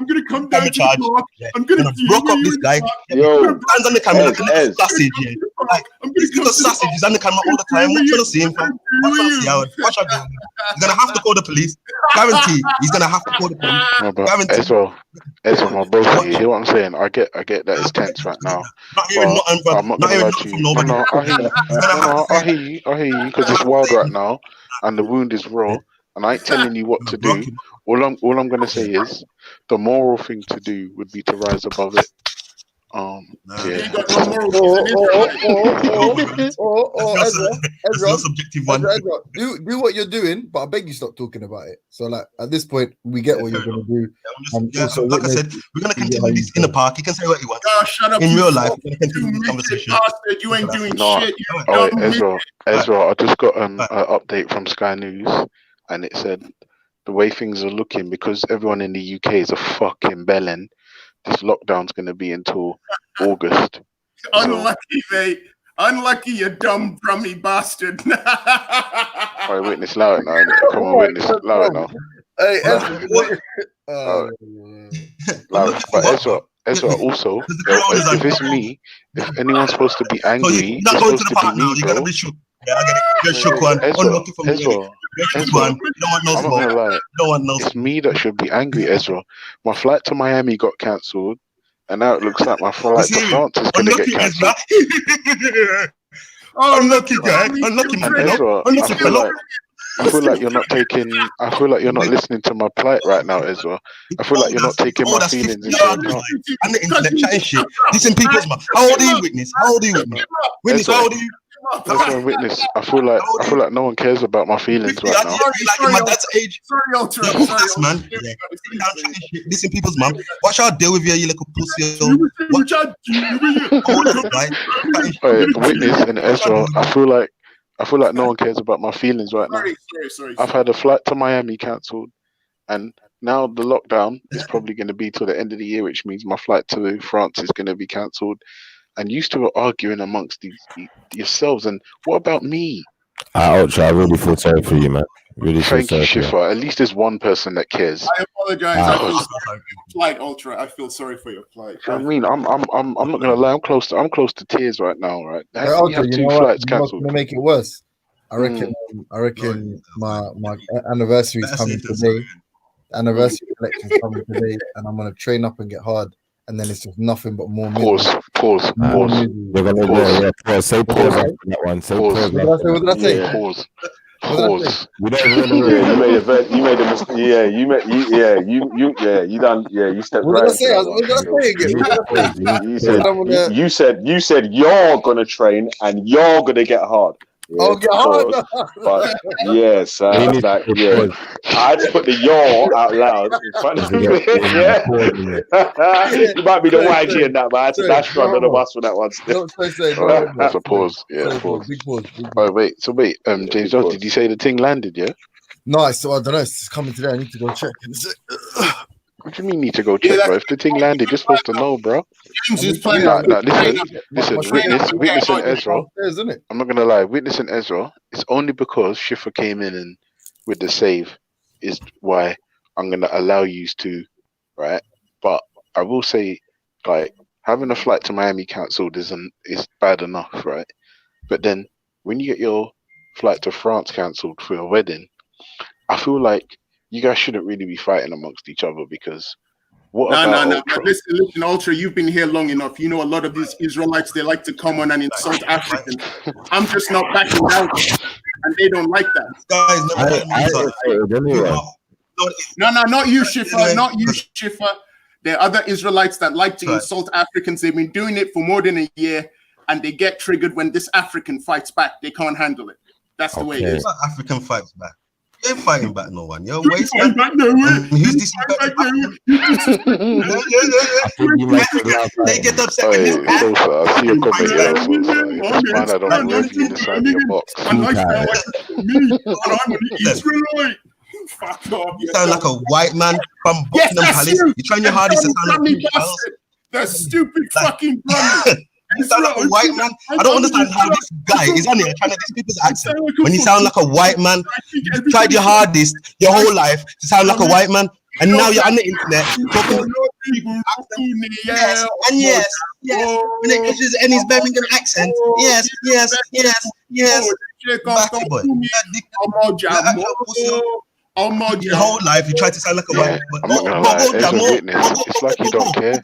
gonna come down to the park. I'm gonna broke up this guy. Yo, hands on the camera like a little sausage, yeah. Like this little sausage is on the camera all the time. What you gonna see him from? What you gonna see, Howard? Watch out, bro. He's gonna have to call the police. Guarantee he's gonna have to call the police. No, but Guarantee. Ezra, my brother, you hear what I'm saying? I get that it's tense right now. I'm not gonna lie to you. No, I hear you, because it's wild right now, and the wound is raw, and I ain't telling you what to do. All I'm gonna say is the moral thing to do would be to rise above it. Yeah. Ezra, do what you're doing, but I beg you stop talking about it. So, like, at this point, we get what you're gonna do. So like I said, we're gonna continue this in the park. He can say what he wants. Shut up. In real life, we're gonna continue this conversation. Bastard, you ain't doing shit. Oh, wait, Ezra, I just got an update from Sky News, and it said the way things are looking, because everyone in the UK is a fucking bellend, this lockdown's going to be until August. Unlucky, mate. Unlucky, you dumb drummy bastard. Alright, witness, allow it now. Come on, witness, allow it now. Hey, But Ezra, also, if it's me, if anyone's supposed to be angry, it's supposed to be me, bro. Yeah, I get it. You're shook one. Unlucky for me. Ezra, I'm not gonna lie. It's me that should be angry, Ezra. My flight to Miami got cancelled, and now it looks like my flight to France is gonna get cancelled. Unlucky guy. Unlucky man. Ezra, I feel like you're not taking. I feel like you're not listening to my plight right now, Ezra. I feel like you're not taking my feelings into account. And the internet chatting shit. Listen, people's man. How old are you, Witness? How old are you, Witness? Witness, how old are you? Ezra, witness. I feel like no one cares about my feelings right now. Like my dad's age. Sorry, Ultra. Man. Listen, people's mom. Watch out, deal with you little pussy. Watch out. Witness and Ezra. I feel like no one cares about my feelings right now. Sorry. I've had a flight to Miami cancelled, and now the lockdown is probably going to be till the end of the year, which means my flight to France is going to be cancelled. And you still are arguing amongst yourselves. And what about me? Ultra, I really feel sorry for you, man. Really feel Thank you, sorry for Shifa. At least there's one person that cares. I apologize. I feel sorry for your plight, Ultra. I feel sorry for your plight. I mean, I'm not gonna lie. I'm close to tears right now. Right? Ultra, You have you two know what? flights You know what's cancelled. gonna make it worse? I reckon my anniversary is coming today. Anniversary collection is coming today, and I'm gonna train up and get hard. And then it's just nothing but more misery. Pause. We're gonna pause. Say pause after that one. Say pause. What did I say? Yeah. Pause. We don't even You made a mistake. Yeah, you done. Yeah, you stepped What right. did I say? What did I say again? You said you're gonna train and you're gonna get hard. Yeah, get hard. But yes, I had to put the yaw out loud in front of me. Yeah. You might be the YG in that, but I had to dash one on the bus for that one. That's a pause. Yeah, pause. Big pause. Oh wait, James Jones, did you say the thing landed? Yeah. No, I don't know. It's coming today. I need to go check. What do you mean need to go check, bro? If the thing landed, you're supposed to know, bro. Listen, witness and Ezra. I'm not gonna lie, witness and Ezra. It's only because Shifa came in and with the save is why I'm gonna allow you to, right? But I will say, like, having a flight to Miami cancelled is bad enough, right? But then when you get your flight to France cancelled for your wedding, I feel like you guys shouldn't really be fighting amongst each other, because No. But listen, Ultra, you've been here long enough. You know, a lot of these Israelites, they like to come on and insult Africans. I'm just not backing down, and they don't like that. No, not you, Shifa. Not you, Shifa. There are other Israelites that like to insult Africans. They've been doing it for more than a year, and they get triggered when this African fights back. They can't handle it. That's the way it is. African fights back. You ain't fighting back no one. You're wasting. Who's this? They get upset. I see your comment here. It's fine. I don't know if you decide your box. Fuck off. You sound like a white man from Yes, Buckingham that's Palace. you. You're trying your hardest to sound like bastard. The stupid fucking dummy. You sound like a white man. I don't understand how this guy is on here trying to diss people's accent when you sound like a white man. You tried your hardest your whole life to sound like a white man, and now you're on the internet talking. Yes, and yes. When it is in his Birmingham accent, yes. Batty boy. Your whole life you try to sound like a white man. I'm not gonna lie, as a witness, it's like you don't care.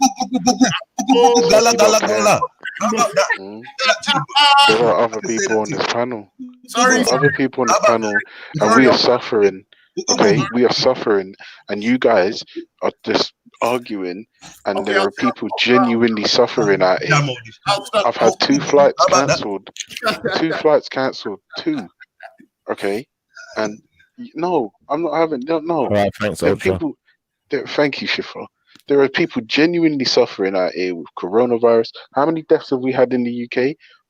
There are other people on this panel. Other people on this panel, and we are suffering. Okay, we are suffering, and you guys are just arguing, and there are people genuinely suffering out here. I've had 2 flights cancelled. 2 flights cancelled. 2. Okay, and no, I'm not having. No. All right, thanks, There are Ultra. people. Thank you, Shifa. There are people genuinely suffering out here with coronavirus. How many deaths have we had in the UK?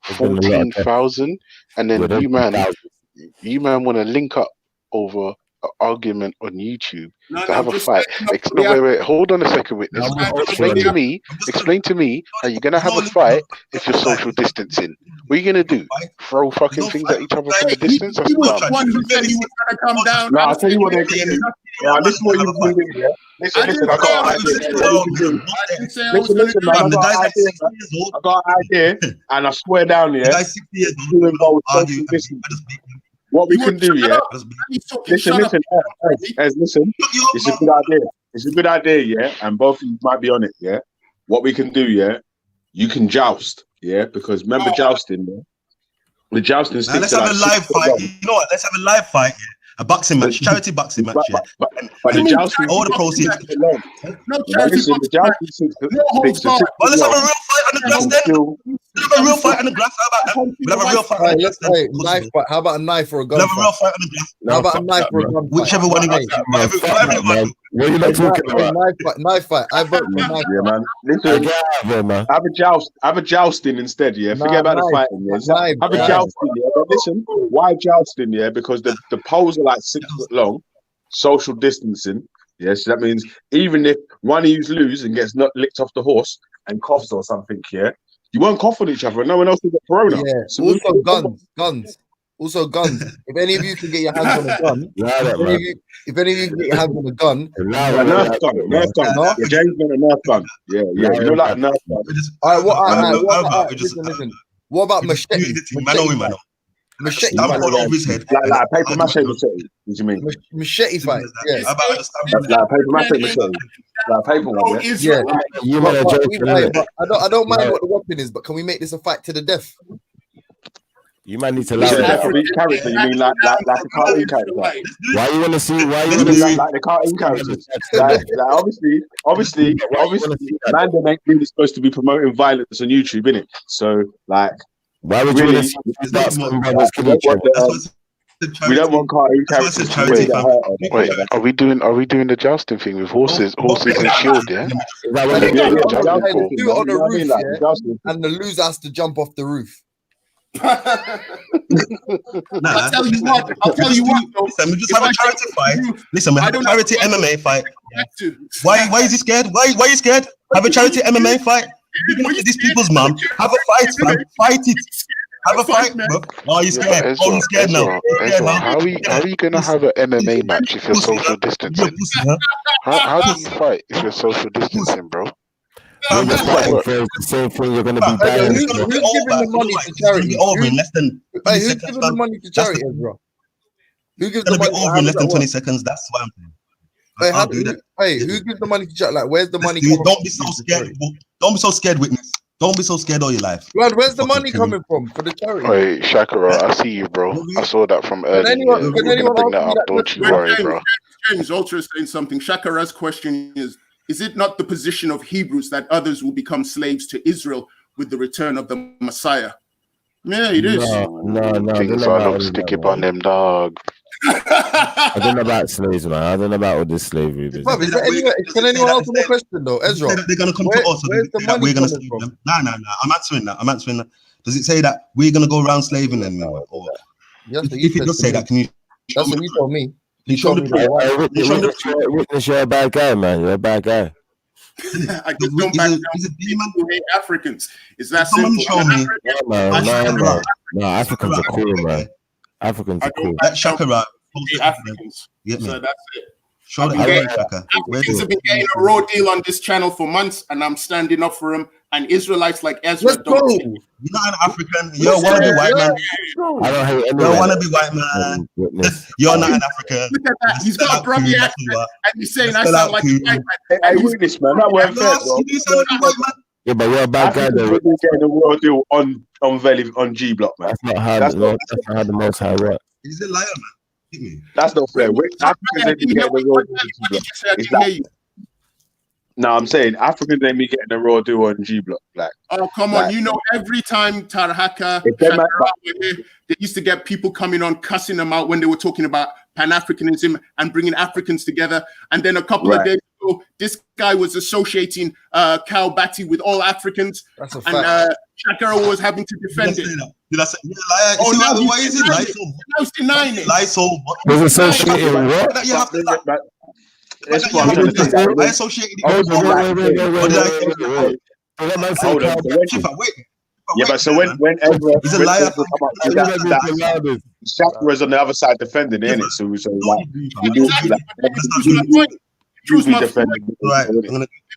There's been a lot of deaths. 14,000. And then Well, there's you been man thousands. want to link up over an argument on YouTube No, to have a just fight. letting up. Wait. Hold on a second, witness. Explain to me how you're gonna have a fight if you're social distancing. What are you gonna do? Throw fucking things at each other from the distance? That's He was dumb. the one who said he was going to come down. No, I'll tell you what they're going to do. Yeah, this is what you can do. Yeah? Listen, I got an idea. I got an idea, and I swear down, yeah, to involve social distancing. What we can do, yeah. Listen. Listen. It's a good idea. It's a good idea, yeah. And both of you might be on it, yeah. What we can do, yeah. You can joust, yeah, because remember jousting, yeah. The jousting sticks. Let's have a live fight. You know what? Let's have a live fight. Yeah. A boxing match, charity boxing match. Yeah. But the jousting, all the proceeds. No charity boxing. Well, let's have a real fight on the grass then. Let's have a real fight on the grass. How about that? We'll have a real fight on the grass then. Knife fight. How about a knife or a gun? We'll have a real fight on the grass. How about a knife or a gun? Whichever one you want. What are you not talking about? Knife fight. I vote for knife. Yeah, man. Listen, have a joust. Have a jousting instead. Yeah, forget about the fighting. Yeah, have a jousting. Yeah, but listen, why jousting? Yeah, because the poles are like 6 foot long, social distancing. Yes, that means even if one of you lose and gets not licked off the horse and coughs or something, yeah, you won't cough on each other. And no one else will get corona. Yeah. So also guns. Also guns. If any of you can get your hands on a gun, if any of you can get your hands on a gun, Nerf gun. Yeah, James got a Nerf gun. Yeah. You know, like Nerf gun. All right, listen. What about machete? Machete. Stamp all over his head. Like a paper mache machete. What do you mean? Machete fight. Yeah. Like a paper mache machete. Like a paper one. Yeah. You man are joking. I don't mind what the weapon is, but can we make this a fight to the death? You might need to allow each character. You mean like a cartoon character? Why you want to see? Why you want to see like the cartoon characters? Like obviously, man, they ain't really supposed to be promoting violence on YouTube, innit? So like, why would you want to see? We don't want cartoon characters to really get hurt. Wait, are we doing the jousting thing with horses and shield? Yeah. Do it on the roof, yeah? And the loser has to jump off the roof. I'll tell you what. Listen, we just have a charity fight. Listen, we have a charity MMA fight. Why is he scared? Why are you scared? Have a charity MMA fight. You're gonna these people's mom. Have a fight, man. Fight it. Have a fight, bro. Oh, you scared? Oh, you scared now? How are you gonna have an MMA match if you're social distancing? How do you fight if you're social distancing, bro? The same thing. You're going to be dying. Who's giving the money to charity? Who's giving the money to charity, bro? Who gives the money? Over in less than 20 seconds. That's why I'm saying. Hey, who gives the money to charity? Like, where's the money coming from? Don't be so scared. Don't be so scared, witness. Don't be so scared all your life. Lad, where's the money coming from for the charity? Hey, Shakira, I see you, bro. I saw that from earlier. You're gonna bring that up. Don't you worry, bro. James Ultra is saying something. Shakira's question is it not the position of Hebrews that others will become slaves to Israel with the return of the Messiah? Yeah, it is. No. Things are look sticky on them, dog. I don't know about slaves, man. I don't know about all this slavery business. Can anyone answer the question, though? Ezra, they're going to come to us. Where's the money coming from? No. I'm answering that. Does it say that we're going to go around slaving them? Or if it does say that, can you? That's what you told me. He showed the proof. Witness, you're a bad guy, man. You're a bad guy. I just don't back down people who hate Africans. It's that Someone simple. show me. No, Africans are cool, man. Africans are cool. That Shakara. Africans. Get me. So that's it. Show the Africans have been getting a raw deal on this channel for months, and I'm standing up for them. And Israelites like Ezra Let's go. You're not an African. You don't want to be white man. I don't hate anyone. You don't want to be white man. You're not an African. Look at that. He's got a brummy accent, and he's saying I sound like a white man. Hey, witness, man. That weren't fair, bro. You sound like a white man. Yeah, but you're a bad guy, though. We're getting a raw deal on Vellemy on G Block, man. That's not how the most high works. He's a liar, man. Hit me. That's not fair. Africans ain't getting a raw deal. No, I'm saying Africans ain't me getting a raw deal on G Block. Like, oh, come on. You know, every time Tarhaka, they used to get people coming on cussing them out when they were talking about Pan-Africanism and bringing Africans together. And then a couple of days ago, this guy was associating Cal Batty with all Africans. That's a fact. And Shakara was having to defend it. Did I say liar? Oh, no, why is it Lysol? I was denying it. Lysol. Was associated with what? You have to That's what I'm trying to say. I associated it Hold on, yeah, but so when Ezra, he's a liar. Shakira's on the other side defending, isn't it? So like, you do like, proves my point. Right.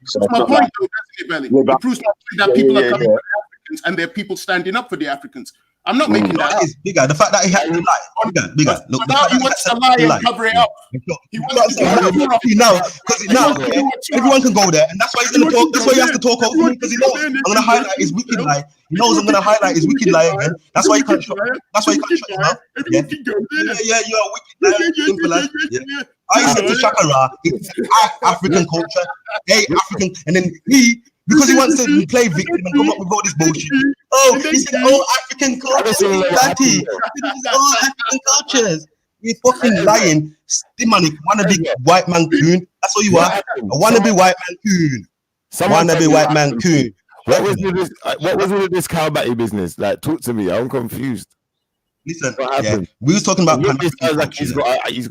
So my point, though, doesn't it, Belly? It proves my point that people are coming for the Africans and there are people standing up for the Africans. I'm not making that up. Bigger. The fact that he had to lie. Bigger. Look, now he wants to lie and cover it up. He wants to now everyone can go there, and that's why he's gonna talk. That's why he has to talk over me, because he knows I'm gonna highlight his wicked lie. He knows I'm gonna highlight his wicked lie again. That's why he can't shut. That's why he can't shut him out. Yeah, you're a wicked liar. Simple as. Yeah. I said to Shakara, it's African culture, hey African, and then because he wants to play victim and come up with all this bullshit. Oh, he said all African cultures, daddy. All African cultures. You're fucking lying, demonic, wannabe white man coon. That's what you are. A wannabe white man coon. Wannabe white man coon. What was with this Cal Batty business? Like, talk to me. I'm confused. Listen, we was talking about. This sounds like he's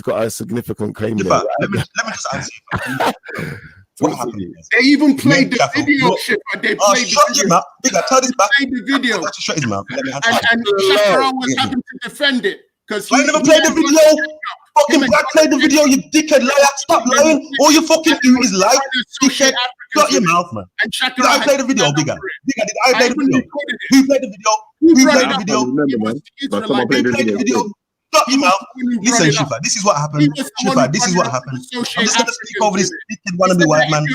got a significant claim. There. Let me just answer you. What happened? They even played the video. They played the video. Tell this back. They played the video. Shut his mouth. And Shakara was having to defend it because I never played the video. Fucking black played the video. You dickhead liar. Stop lying. All you fucking do is lie. Dickhead. Shut your mouth, man. Did I play the video, Bigger? Did I play the video? Who played the video? Who played the video? Who played the video? Shut your mouth. Listen, Shifa, this is what happened. Shifa, this is what happened. I'm just going to speak over this wicked wannabe white man.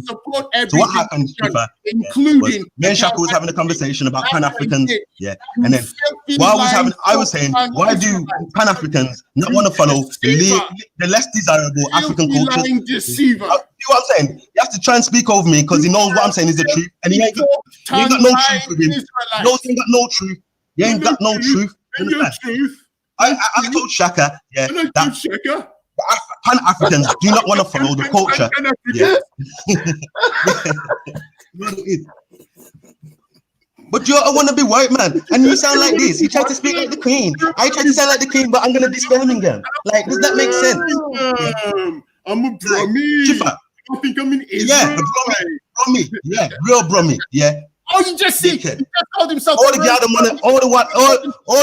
So what happened, Shifa? Including me and Shaka was having a conversation about Pan-Africans. Yeah. And then I was saying, why do Pan-Africans not want to follow the less desirable African cultures? You know what I'm saying? He has to try and speak over me because he knows what I'm saying is the truth. And he ain't got no truth with him. He knows he ain't got no truth. He ain't got no truth. I told Shaka, that Pan-Africans do not want to follow the culture. But you're a wannabe white man, and you sound like this. You try to speak like the queen. I try to sound like the queen, but I'm gonna disclaim again. Like, does that make sense? I'm a brummy. I think I'm in Israel. Yeah, brummy. Yeah, real brummy. Yeah. Oh, you just see, he just called himself. All the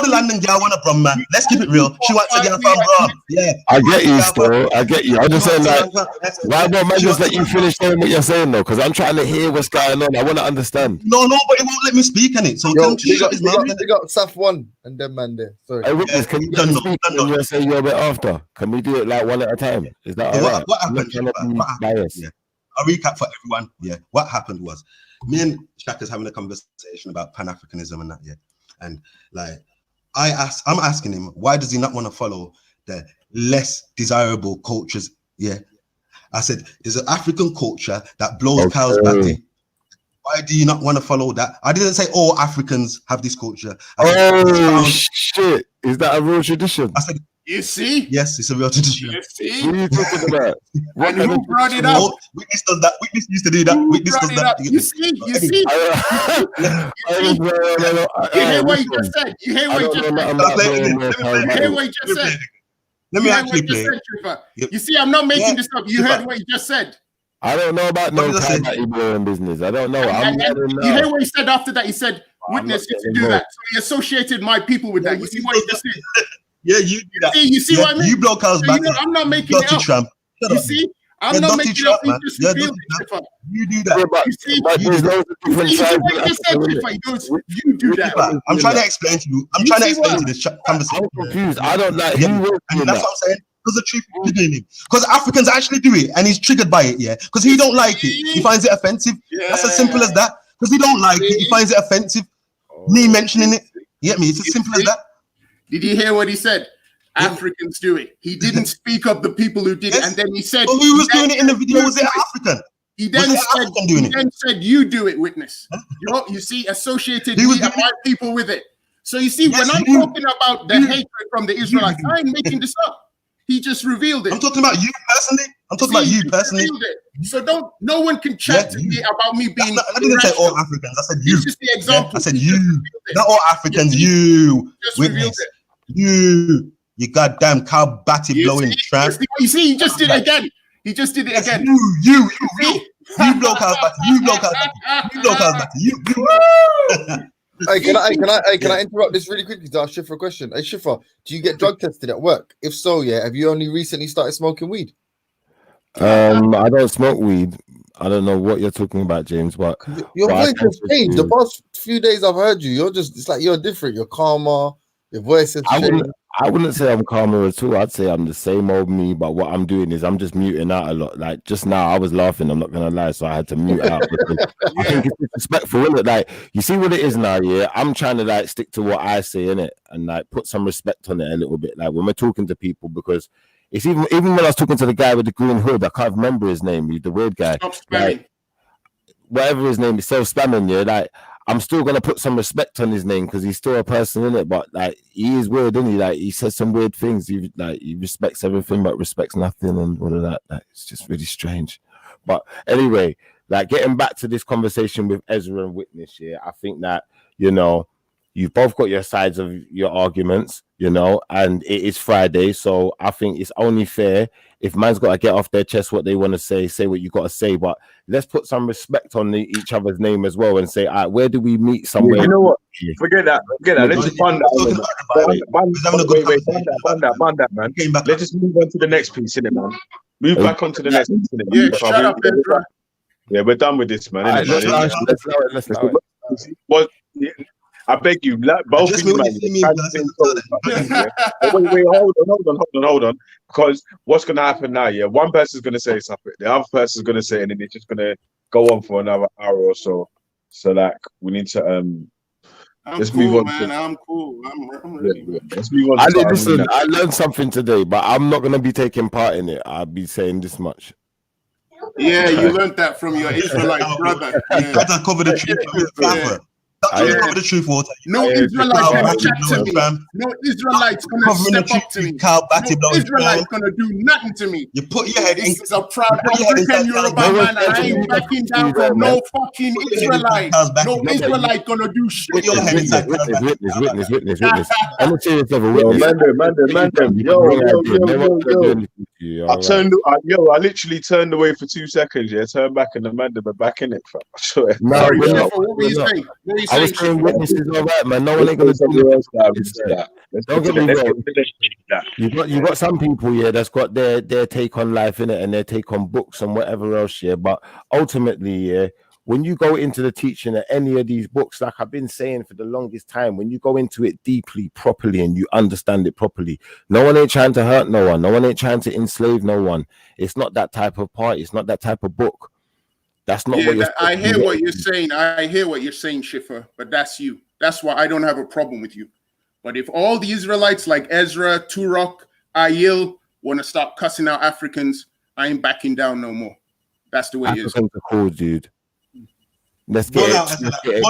London girl want a brum, man. Let's keep it real. She wants a girl from Brum. Yeah. I get you, still. I get you. I'm just saying, like, why don't man just let you finish saying what you're saying, though? Because I'm trying to hear what's going on. I want to understand. No, but it won't let me speak in it. So they got Saf 1 and then man there. Sorry. Hey, Witness, can you speak and you'll say you're a bit after? Can we do it like one at a time? Is that all right? What happened? Yeah. I'll recap for everyone. Yeah. What happened was, me and Shaka's having a conversation about Pan-Africanism and that, yeah. And like, I'm asking him, why does he not want to follow the less desirable cultures? Yeah. I said, there's an African culture that blows cows back. Why do you not want to follow that? I didn't say all Africans have this culture. Shit. Is that a real tradition? I said, You see? Yes, it's a real tradition. You see? What are you talking about? And who brought it up? Witness does that. Witness used to do that. Who Witness brought does it that. up? You see? You see? You hear what he just said? You hear what he just said? You hear what he just said? Let me actually play. You see, I'm not making this up. You heard what he just said. I don't know about no time that Igbo business. I don't know. You hear what he said after that? He said, "Witness, if you do that." So he associated my people with that. You see what he just did? Yeah, you do that. You see what I mean? You blow cows back. I'm not making it up. Tramp. You see? I'm not making it up. He just revealed it. You do that. You see? There's loads of different You see tribes. what he just said, Tifa? He goes, "You do that." I'm trying to explain to you. I'm trying to explain to this conversation. I'm confused. I don't like That's what I'm saying. Because the truth is triggering him. Because Africans actually do it, and he's triggered by it. Yeah. Because he don't like it. He finds it offensive. That's as simple as that. Because he don't like it. He finds it offensive. Me mentioning it. You get me? It's as simple as that. Did you hear what he said? Africans do it. He didn't speak of the people who did it, and then he said, "Well, who was doing it in the video? Was it African?" He then said, "You do it, witness." You see, associated me and my people with it. So you see, when I'm talking about the hatred from the Israelites, I ain't making this up. He just revealed it. I'm talking about you personally. I'm talking about you personally. So no one can chat to me about me being. I didn't say all Africans. I said you. This is the example. I said you. Not all Africans. You. Witness. You goddamn cow batty blowing tramp. You see, he just did it again. He just did it again. You blow cows batty. You blow cows batty. You blow cows batty. You. Hey, can I interrupt this really quickly to ask Shifa a question? Hey, Shifa, do you get drug tested at work? If so, yeah, have you only recently started smoking weed? I don't smoke weed. I don't know what you're talking about, James, but your voice has changed. The past few days I've heard you. It's like you're different. You're calmer. Your voice has changed. I wouldn't say I'm calmer at all. I'd say I'm the same old me, but what I'm doing is I'm just muting out a lot. Like just now, I was laughing. I'm not gonna lie, so I had to mute out. I think it's disrespectful, isn't it? Like you see what it is now. Yeah, I'm trying to like stick to what I say, innit, and like put some respect on it a little bit. Like when we're talking to people, because it's even when I was talking to the guy with the green hood, I can't remember his name. He's the weird guy. Stop spamming. Like, whatever his name is, self-spamming. Yeah, like. I'm still gonna put some respect on his name because he's still a person in it, but like he is weird, isn't he? Like he says some weird things. He respects everything but respects nothing and all of that. Like, it's just really strange. But anyway, like getting back to this conversation with Ezra and Witness, yeah, I think that you've both got your sides of your arguments, and it is Friday, so I think it's only fair if man's got to get off their chest what they want to say what you got to say, but let's put some respect on each other's name as well and say, all right, where do we meet somewhere? You know what? Forget that. Let's just fund that. Fund that, man. Let's just move on to the next piece, innit, man? Move back on to the next piece, innit, man? Yeah, shut up, Ezra. Yeah, we're done with this, man. Right, let's Well, I beg you, both of you, man. Wait, hold on. Because what's going to happen now, yeah? One person's going to say something, the other person's going to say, and then it's just going to go on for another hour or so. So, like, we need to let's move on. Man, I'm cool. I'm ready. Let's move on. I learned something today, but I'm not going to be taking part in it. I'll be saying this much. Yeah, you learned that from your Israelite brother. You got to cover the truth. Cover the truth, Walter. No Israelites gonna chat to me. No Israelites gonna step up to me. No Israelites gonna do nothing to me. You put your head in. This is a proud African Yoruba man, and I ain't backing down from no fucking Israelite. No Israelite gonna do shit. Put your head inside. Witness. I'm a serious level witness. Yo, I literally turned away for 2 seconds. Yeah, turned back and the man were back in it. Sorry, what were you saying? I was saying Witness is all right, man. No one ain't gonna do that. Don't get me wrong. You got some people, yeah, that's got their take on life in it and their take on books and whatever else, yeah. But ultimately, yeah, when you go into the teaching of any of these books, like I've been saying for the longest time, when you go into it deeply, properly, and you understand it properly, no one ain't trying to hurt no one. No one ain't trying to enslave no one. It's not that type of party. It's not that type of book. That's not what you're I hear what you're saying. I hear what you're saying, Shifa, but that's you. That's why I don't have a problem with you. But if all the Israelites like Ezra, Turok, Ayil want to start cussing out Africans, I ain't backing down no more. That's the way it is. Africans are cool, dude. Let's get it.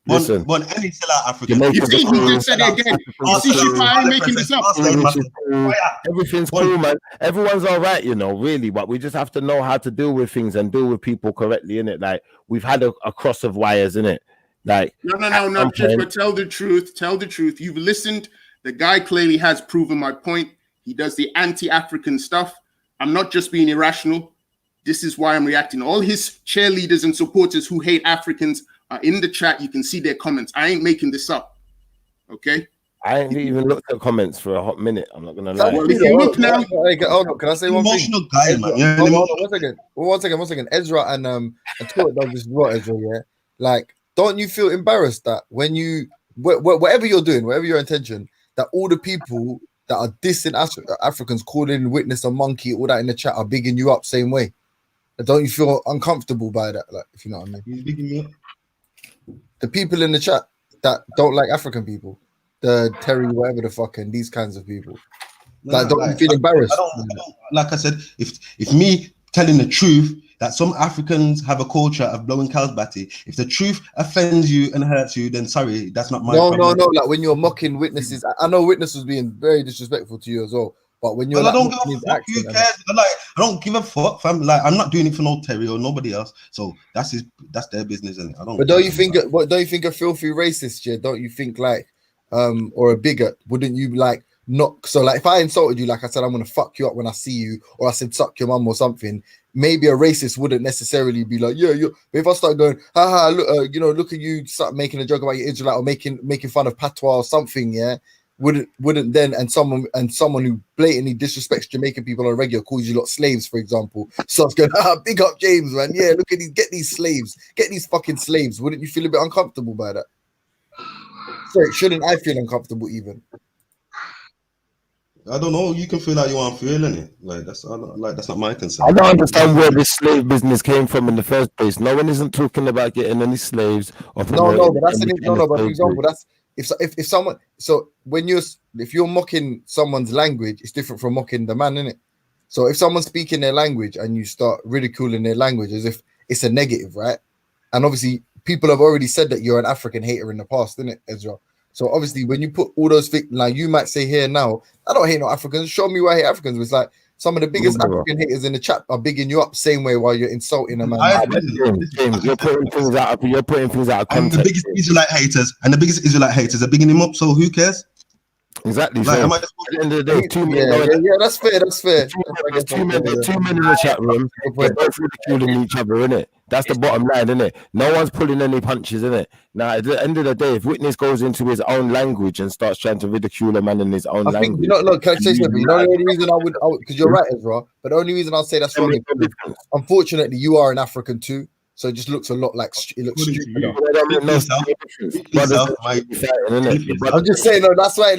Listen, Bon, any sellout African. You see, he just said it again. You see, Shifa, I ain't making this up. Everything's cool, man. Everyone's all right, you know, really, but we just have to know how to deal with things and deal with people correctly, innit? Like, we've had a cross of wires, innit? Like, no, Shifa, tell the truth. Tell the truth. You've listened. The guy clearly has proven my point. He does the anti-African stuff. I'm not just being irrational. This is why I'm reacting. All his cheerleaders and supporters who hate Africans are in the chat. You can see their comments. I ain't making this up. Okay? I ain't even looked at comments for a hot minute. I'm not gonna lie. Well, if you look now, can I say one thing? Emotional guy, man. Yeah, hold on, one second. Ezra and Tua does this as well, Ezra. Yeah, like, don't you feel embarrassed that when you whatever you're doing, whatever your intention, that all the people that are dissing Africans, calling witness a monkey, all that in the chat are bigging you up same way? Don't you feel uncomfortable by that? Like, if you know what I mean? He's bigging me up. The people in the chat that don't like African people, the Terry, whatever the fuck, and these kinds of people. Like, don't you feel embarrassed? I don't, like I said, if me telling the truth that some Africans have a culture of blowing cows batty, if the truth offends you and hurts you, then sorry, that's not my problem. No. Like, when you're mocking witnesses, I know Witness was being very disrespectful to you as well. But when you're, I don't give a fuck. Who cares? Like, I don't give a fuck, fam. Like, I'm not doing it for no Terry or nobody else. So that's their business, and I don't. But don't you think a filthy racist? Yeah, don't you think, like, or a bigot? Wouldn't you, like, not? So, like, if I insulted you, like I said, I'm gonna fuck you up when I see you, or I said suck your mum or something. Maybe a racist wouldn't necessarily be like, yeah. But if I start going, haha, look, look at you, start making a joke about your Israelite or making fun of patois or something, yeah. Wouldn't then, and someone who blatantly disrespects Jamaican people on a regular, calls you lot slaves, for example, starts going, big up James, man, yeah, look at get these fucking slaves. Wouldn't you feel a bit uncomfortable by that? Sorry, shouldn't I feel uncomfortable even? I don't know. You can feel like you aren't feeling it. Like, that's not my concern. I don't understand where this slave business came from in the first place. No one isn't talking about getting any slaves. Or no, but that's but for example, that's if someone, so if you're mocking someone's language, it's different from mocking the man, innit? So if someone's speaking their language and you start ridiculing their language as if it's a negative, right? And obviously people have already said that you're an African hater in the past, innit, Ezra? So obviously when you put all those things, like, you might say here now, I don't hate no Africans. Show me why I hate Africans. It's like some of the biggest African haters in the chat are bigging you up same way while you're insulting a man. James, you're putting things out of context. And the biggest Israelite haters are bigging him up. So who cares? Exactly. Like, so, at the end of the day, two men. Yeah, that's fair. Two men in the chat room. They're both ridiculing each other, innit? That's the bottom line, innit? No one's pulling any punches, innit? Now, at the end of the day, if Witness goes into his own language and starts trying to ridicule a man in his own language, can I say something? The only reason I would, because you're right, Ezra, but the only reason I'll say that's wrong is, unfortunately, you are an African too. So it just looks a lot like it looks stupid. I'm just saying, no, that's why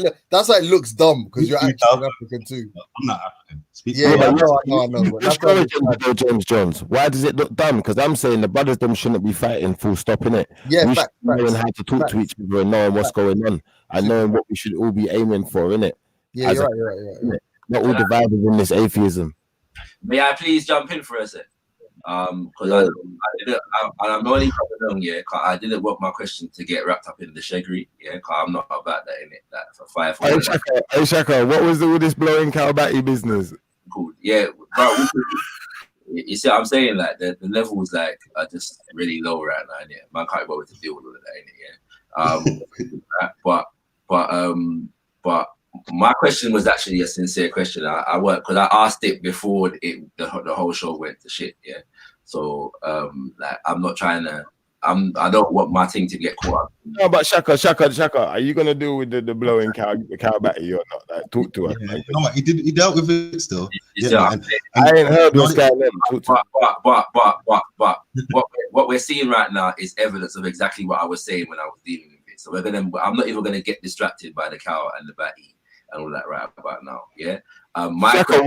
it looks dumb, because you're actually African too. I'm not African. I know. That's James Jones. Why does it look dumb? Because I'm saying the brothers them shouldn't be fighting full stop, innit? Yeah, we should be knowing how to talk to each other and knowing what's going on and knowing what we should all be aiming for, innit? Yeah, you're right. Not all divided in this atheism. May I please jump in for a sec? Because I'm only coming along, yeah. Cause I didn't want my question to get wrapped up in the shaggery, yeah. Cause I'm not about that, innit? That for 5. Hey Shaka, what was all this blowing cow batty business? Cool, yeah, bro. You see what I'm saying? Like the levels like are just really low right now, innit? Man can't bother to deal with all of that, innit? Yeah. But my question was actually a sincere question. I worked because I asked it before the whole show went to shit. Yeah. So like I'm not trying to. I don't want my thing to get caught up. No, but Shaka, are you gonna deal with the blowing cow batty or not? Like, talk to us. Yeah, you know what? He dealt with it still. I ain't heard what's going on. But what we're seeing right now is evidence of exactly what I was saying when I was dealing with it. So I'm not even gonna get distracted by the cow and the batty and all that right about now. Yeah. Shaka,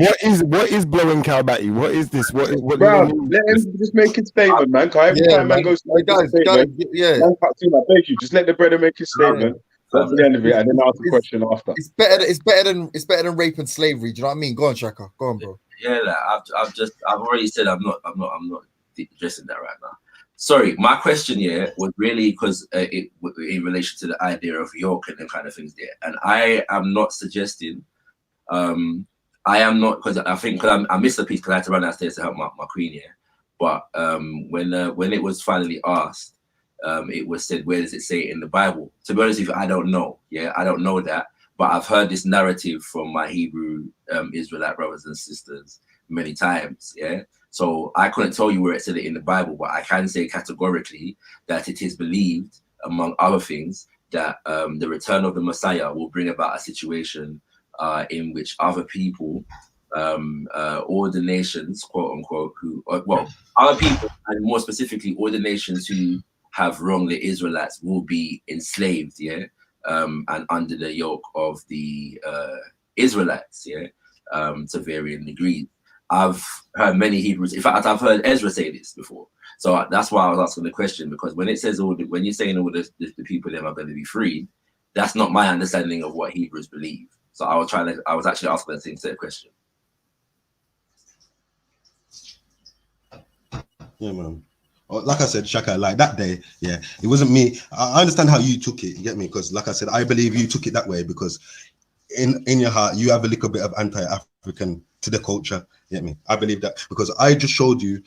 what is blowing cow batty? What is this? What bro, let him just make his statement, man. Every time man goes to guys, thank you. Just let the brother make his statement. That's the end of it, and then ask the question after. It's better than rape and slavery. Do you know what I mean? Go on, Shaka. Go on, bro. Yeah, like, I've already said I'm not addressing that right now. Sorry, my question here was really because in relation to the idea of yoke and them kind of things there, and I am not suggesting, I am not, because I think I missed the piece because I had to run downstairs to help my queen here. But when it was finally asked, it was said, where does it say it in the Bible? To be honest with you, I don't know. Yeah, I don't know that, but I've heard this narrative from my Hebrew Israelite brothers and sisters many times. Yeah. So I couldn't tell you where it said it in the Bible, but I can say categorically that it is believed, among other things, that the return of the Messiah will bring about a situation in which other people, all the nations, quote unquote, who, well, other people, and more specifically, all the nations who have wronged the Israelites will be enslaved, yeah, and under the yoke of the Israelites, yeah, to varying degrees. I've heard many Hebrews. In fact, I've heard Ezra say this before. So that's why I was asking the question, because when it says when you're saying all the people them are going to be freed, that's not my understanding of what Hebrews believe. So I was actually asking the same set of question. Yeah, man. Like I said, Shaka, like that day, yeah, it wasn't me. I understand how you took it, you get me? Because like I said, I believe you took it that way because in your heart, you have a little bit of anti-African to the culture, you get me? I believe that because I just showed you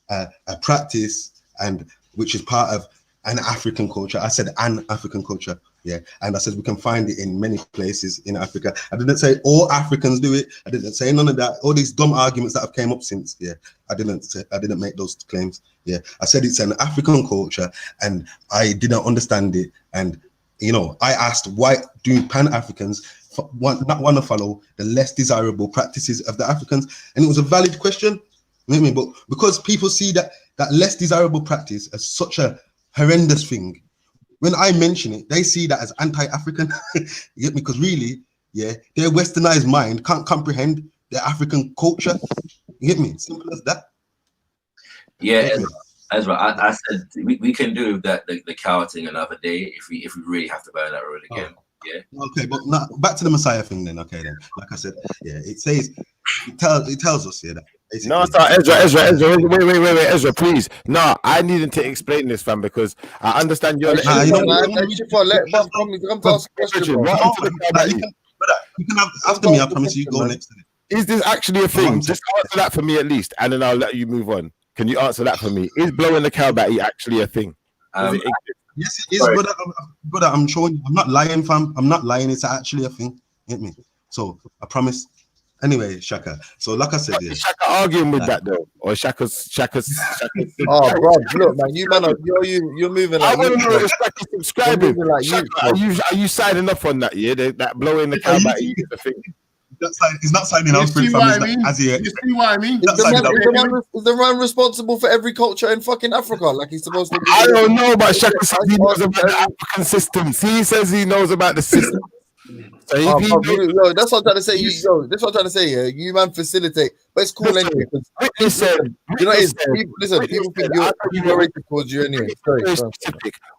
a practice and which is part of an African culture. I said an African culture, yeah, and I said we can find it in many places in Africa. I didn't say all Africans do it. I didn't say none of that. All these dumb arguments that have came up since, yeah, I didn't make those claims. Yeah, I said it's an African culture, and I didn't understand it. And you know, I asked why do Pan-Africans not want to follow the less desirable practices of the Africans, and it was a valid question. You know what I mean? But because people see that less desirable practice as such a horrendous thing, when I mention it, they see that as anti-African. You get me? Because really, yeah, their westernized mind can't comprehend their African culture. You get me? Simple as that. Yeah, Ezra, I said we can do that the cow thing another day if we really have to burn that road again. Yeah. Okay, but now back to the Messiah thing then. Okay, then, like I said, yeah, it tells us here that. No, Ezra, wait, Ezra, please. No, I needed to explain this, fam, because I understand you're. You can have after me. I promise you go next. Is this actually a thing? Just answer that for me at least, and then I'll let you move on. Can you answer that for me? Is blowing the cow batty actually a thing? Yes, it is, brother. I'm showing you. I'm not lying, fam. I'm not lying. It's actually a thing. Get me? So I promise. Anyway, Shaka. So like I said, yeah. Shaka arguing with that though, or Shaka's. Oh, bro, look, man, you're moving like. I want to know if Shaka's subscribing. Like Shaka, are you signing up on that? Yeah, that blowing the cow batty is a thing. He's not signing up for it, fam. You see what I mean? Is the man responsible for every culture in fucking Africa? Like he's supposed to be? I don't know, but Shaka says he knows about the African system. He says he knows about the system. So that's what I'm trying to say. That's what I'm trying to say. Yeah, you man facilitate, but it's cool anyway. People think you're racist towards you anyway.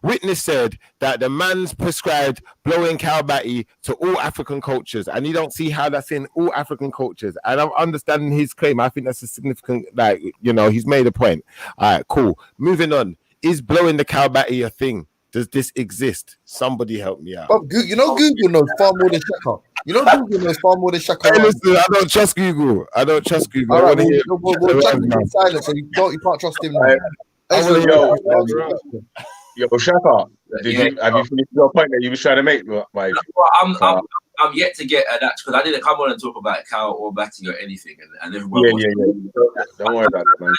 Witness said that the man's prescribed blowing cow batty to all African cultures, and you don't see how that's in all African cultures. And I'm understanding his claim. I think that's a significant, he's made a point. All right, cool. Moving on. Is blowing the cow batty a thing? Does this exist? Somebody help me out. Google knows far more than Shaka. Google knows far more than Shaka. Hey, listen, I don't trust Google. All right, we'll chat in silence, so you can't trust him. Yo, Shaka, have you finished your point that you was trying to make? I'm yet to get at that because I didn't come on and talk about cow or batty or anything, and everyone. Yeah. Don't worry about it, man.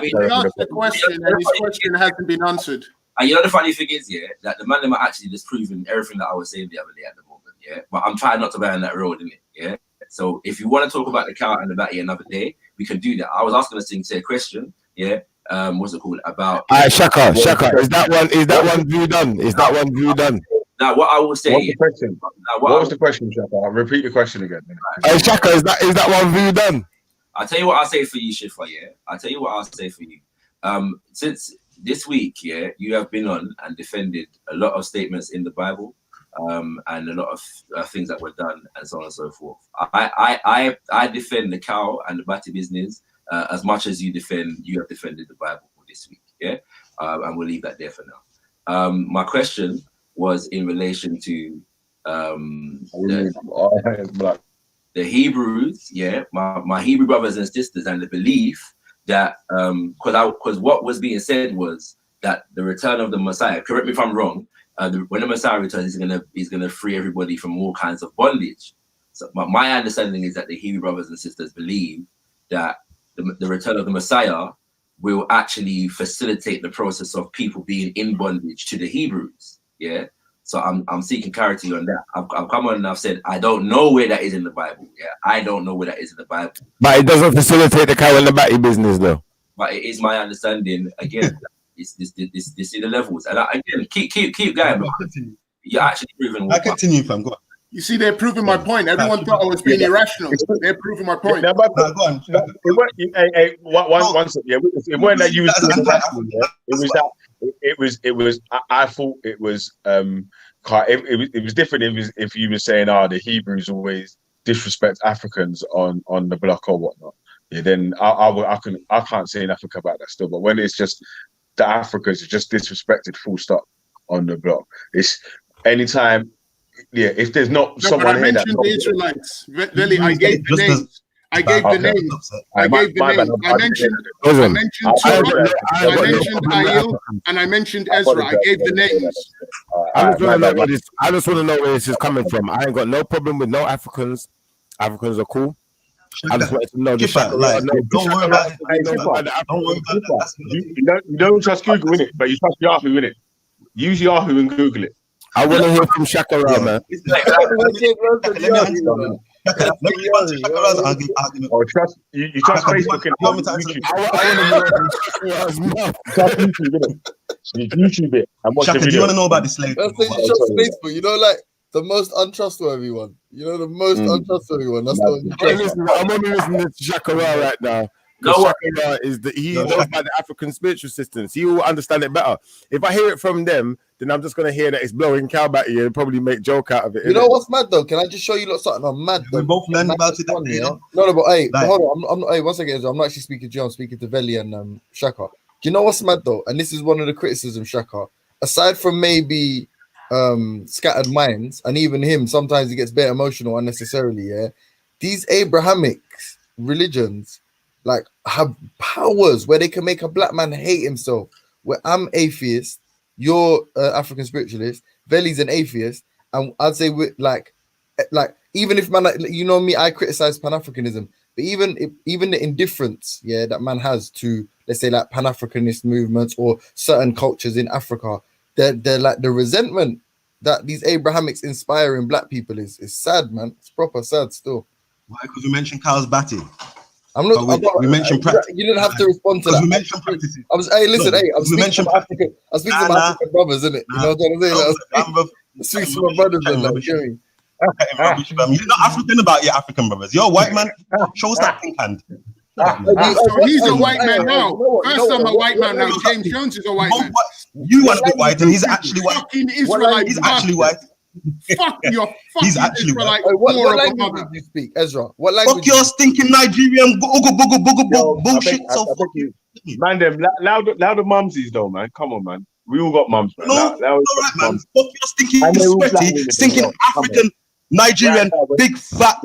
He asked the question, and his question hasn't been answered. And you know the funny thing is, yeah, that the man them are actually disproving everything that I was saying the other day at the moment, yeah. But I'm trying not to go down that road, innit? Yeah. So if you want to talk about the cow and the batty another day, we can do that. I was asking us to say a question, yeah. What's it called? About Shaka. Is that one view done? Is that one view done? Now what I will say. What's the question? What was the question, Shaka? I'll repeat the question again. Hey, Shaka, is that one view done? I'll tell you what I'll say for you, Shifa, yeah. I'll tell you what I'll say for you. Since this week, yeah, you have been on and defended a lot of statements in the Bible, and a lot of things that were done, and so on and so forth. I defend the cow and the batty business as much as you have defended the Bible this week. Yeah. and we'll leave that there for now. My question was in relation to the Hebrews, my Hebrew brothers and sisters, and the belief that because what was being said was that the return of the Messiah. Correct me if I'm wrong. When the Messiah returns, he's gonna free everybody from all kinds of bondage. So my understanding is that the Hebrew brothers and sisters believe that the return of the Messiah will actually facilitate the process of people being in bondage to the Hebrews. Yeah. So I'm seeking clarity on that. I've come on and I've said I don't know where that is in the Bible. Yeah, I don't know where that is in the Bible. But it doesn't facilitate the cow and the batty business, though. But it is my understanding. Again, this is the levels. And again, keep going. You're actually proving. I continue, fam. Go on. You see, they're proving my point. Everyone thought I was being irrational. They're proving my point. Go on. It wasn't that you was being irrational. It was. I thought it was. It was different if you were saying, the Hebrews always disrespect Africans on the block or whatnot. Yeah, then I can't say nothing about that still. But when it's just the Africans are just disrespected, full stop, on the block. It's anytime. Yeah, if there's not someone here that the Israelites, Veli, I gave the names. I gave the names. I mentioned Torah, I mentioned Ayil, and I mentioned Ezra. I gave the names. I just want to know where this is coming from. I ain't got no problem with no Africans. Africans are cool. I just wanted to know the fact. Don't worry about it. Don't worry about it. You don't trust Google, innit? But you trust Yahoo, innit? Use Yahoo and Google it. I want to hear from Shakara, man. Or trust Facebook and YouTube it and watch the video. Do you want to know about the slave? That's Facebook. You know, like the most untrustworthy one. You know, the most untrustworthy one. That's the one. I'm only listening to Shakara right now. Shakara is he knows about the African spiritual systems. He will understand it better. If I hear it from them, then I'm just gonna hear that it's blowing cow batty and probably make joke out of it. You know what's mad though? Can I just show you something? I'm mad. We both learned about it. No, but hey, hold on. I'm not. Hey, once again, I'm not actually speaking to you. I'm speaking to Veli and Shaka. Do you know what's mad though? And this is one of the criticisms, Shaka. Aside from maybe scattered minds, and even him, sometimes he gets a bit emotional unnecessarily. Yeah, these Abrahamic religions like have powers where they can make a black man hate himself. Where I'm atheist, you're African spiritualist, Veli's an atheist, and I'd say we're like even if man, you know me, I criticize Pan-Africanism, but even the indifference, that man has to, let's say, like Pan-Africanist movements or certain cultures in Africa, they're like the resentment that these Abrahamics inspire in black people is sad, man. It's proper sad still. Why? Because we mentioned Carl's batty. We mentioned practice. You didn't have to respond to that. We mentioned practice. I'm speaking to my African brothers, innit? You know what I'm saying? I'm speaking to my brothers, innit? You're not African about your African brothers. You're a white man. Show us that pink hand. So he's a white man now. First, I'm a white man now. James Jones is a white man. You want to be white, and he's actually white. Fucking Israelite. He's actually white. Fuck your He's actually Israelite. What language did you speak, Ezra? What language? Fuck your stinking Nigerian bullshit. So fuck you. Man, them louder mumsies though, man. Come on, man. We all got mums, man. No, all right, man. Fuck your stinking, sweaty, stinking African, Nigerian, big fat,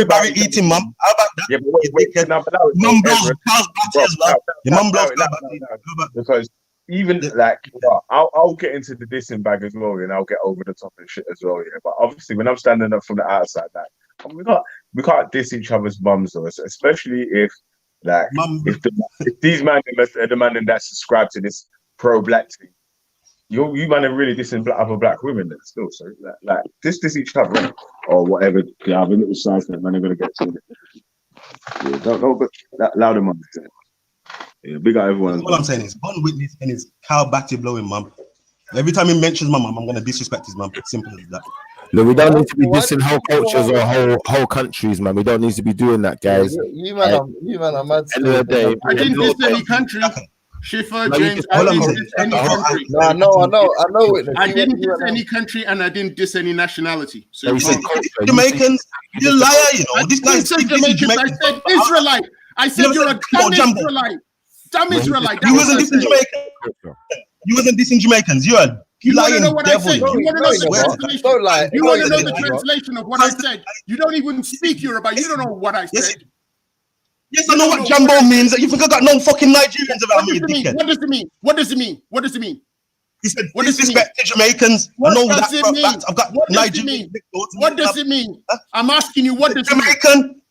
Barry eating mum. How about that? Yeah, but mum blows cows batty as well. Your mum blows because even like I'll get into the dissing bag as well, and I'll get over the top and shit as well. Yeah, but obviously when I'm standing up from the outside, like we can't diss each other's mums though, especially if if these man are the man that subscribe to this pro-black thing. You man are really dissing other black women then still. So like diss each other or whatever. Yeah, I have a little size that man are gonna get to it. Yeah, don't but that louder mum. Yeah, big up everyone. All I'm saying is one witness and his cow batty blowing mum. Every time he mentions my mum, I'm gonna disrespect his mum. Simple as that. No, we don't need to be dissing whole cultures or whole countries, man. We don't need to be doing that, guys. You man are mad. End of the day, I didn't diss any country. Schiffer, James, I didn't diss any country. No, I know it. I didn't diss any country and I didn't diss any nationality. So you said Jamaicans, you're a liar, you know. This guy said Jamaicans. I said Israelite. I said you're a damn Israelite. Damn Israelite. You wasn't dissing Jamaican. You wasn't dissing Jamaicans. You are You want to lying know what devil. I said? You want to know the translation? Don't lie. You want to know the translation of what I said? You don't even speak Yoruba. You don't know what I said. Yes, I know what Jambo means. You think I got no fucking Nigerians around me, dickhead? What does it mean? What does it mean? What does it mean? He said, disrespect to Jamaicans. What I know does that it for a mean? fact. I've got What does it Nigerian. mean? What does it mean? I'm asking you, what does it mean? Jamaican.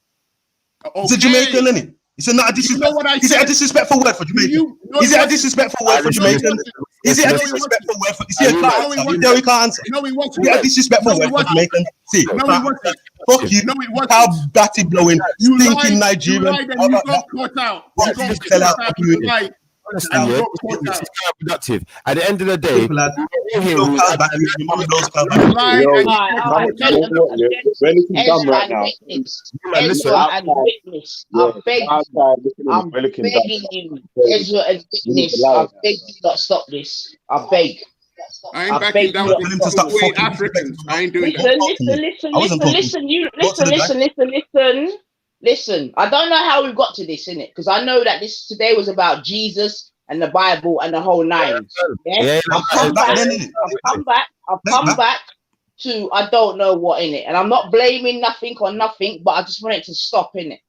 Okay. It's a Jamaican, isn't it? Is it not a disrespect? Is it a disrespectful word for Jamaican? Is it a disrespectful word for Jamaican? Is it a disrespectful word for? See, you can't answer. You can't answer. No, it wasn't. Is it a disrespectful word for Jamaican? See, No, it wasn't. fuck you. No, it wasn't. How batty blowing, You stinking lied, you Nigerian. lied and you got caught out. You got This caught out. You lied. Understand, yeah? This is counterproductive. At the end of the day, Ezra and witness. I beg you. I'm begging you. Ezra and witness. I beg you not stop this. I beg. I ain't backing down with way Africans. I ain't doing Listen. Listen. I don't know how we got to this, innit? Because I know that this today was about Jesus and the Bible and the whole nine. Yeah? I've come back to I don't know what in it. And I'm not blaming nothing on nothing, but I just want it to stop in it.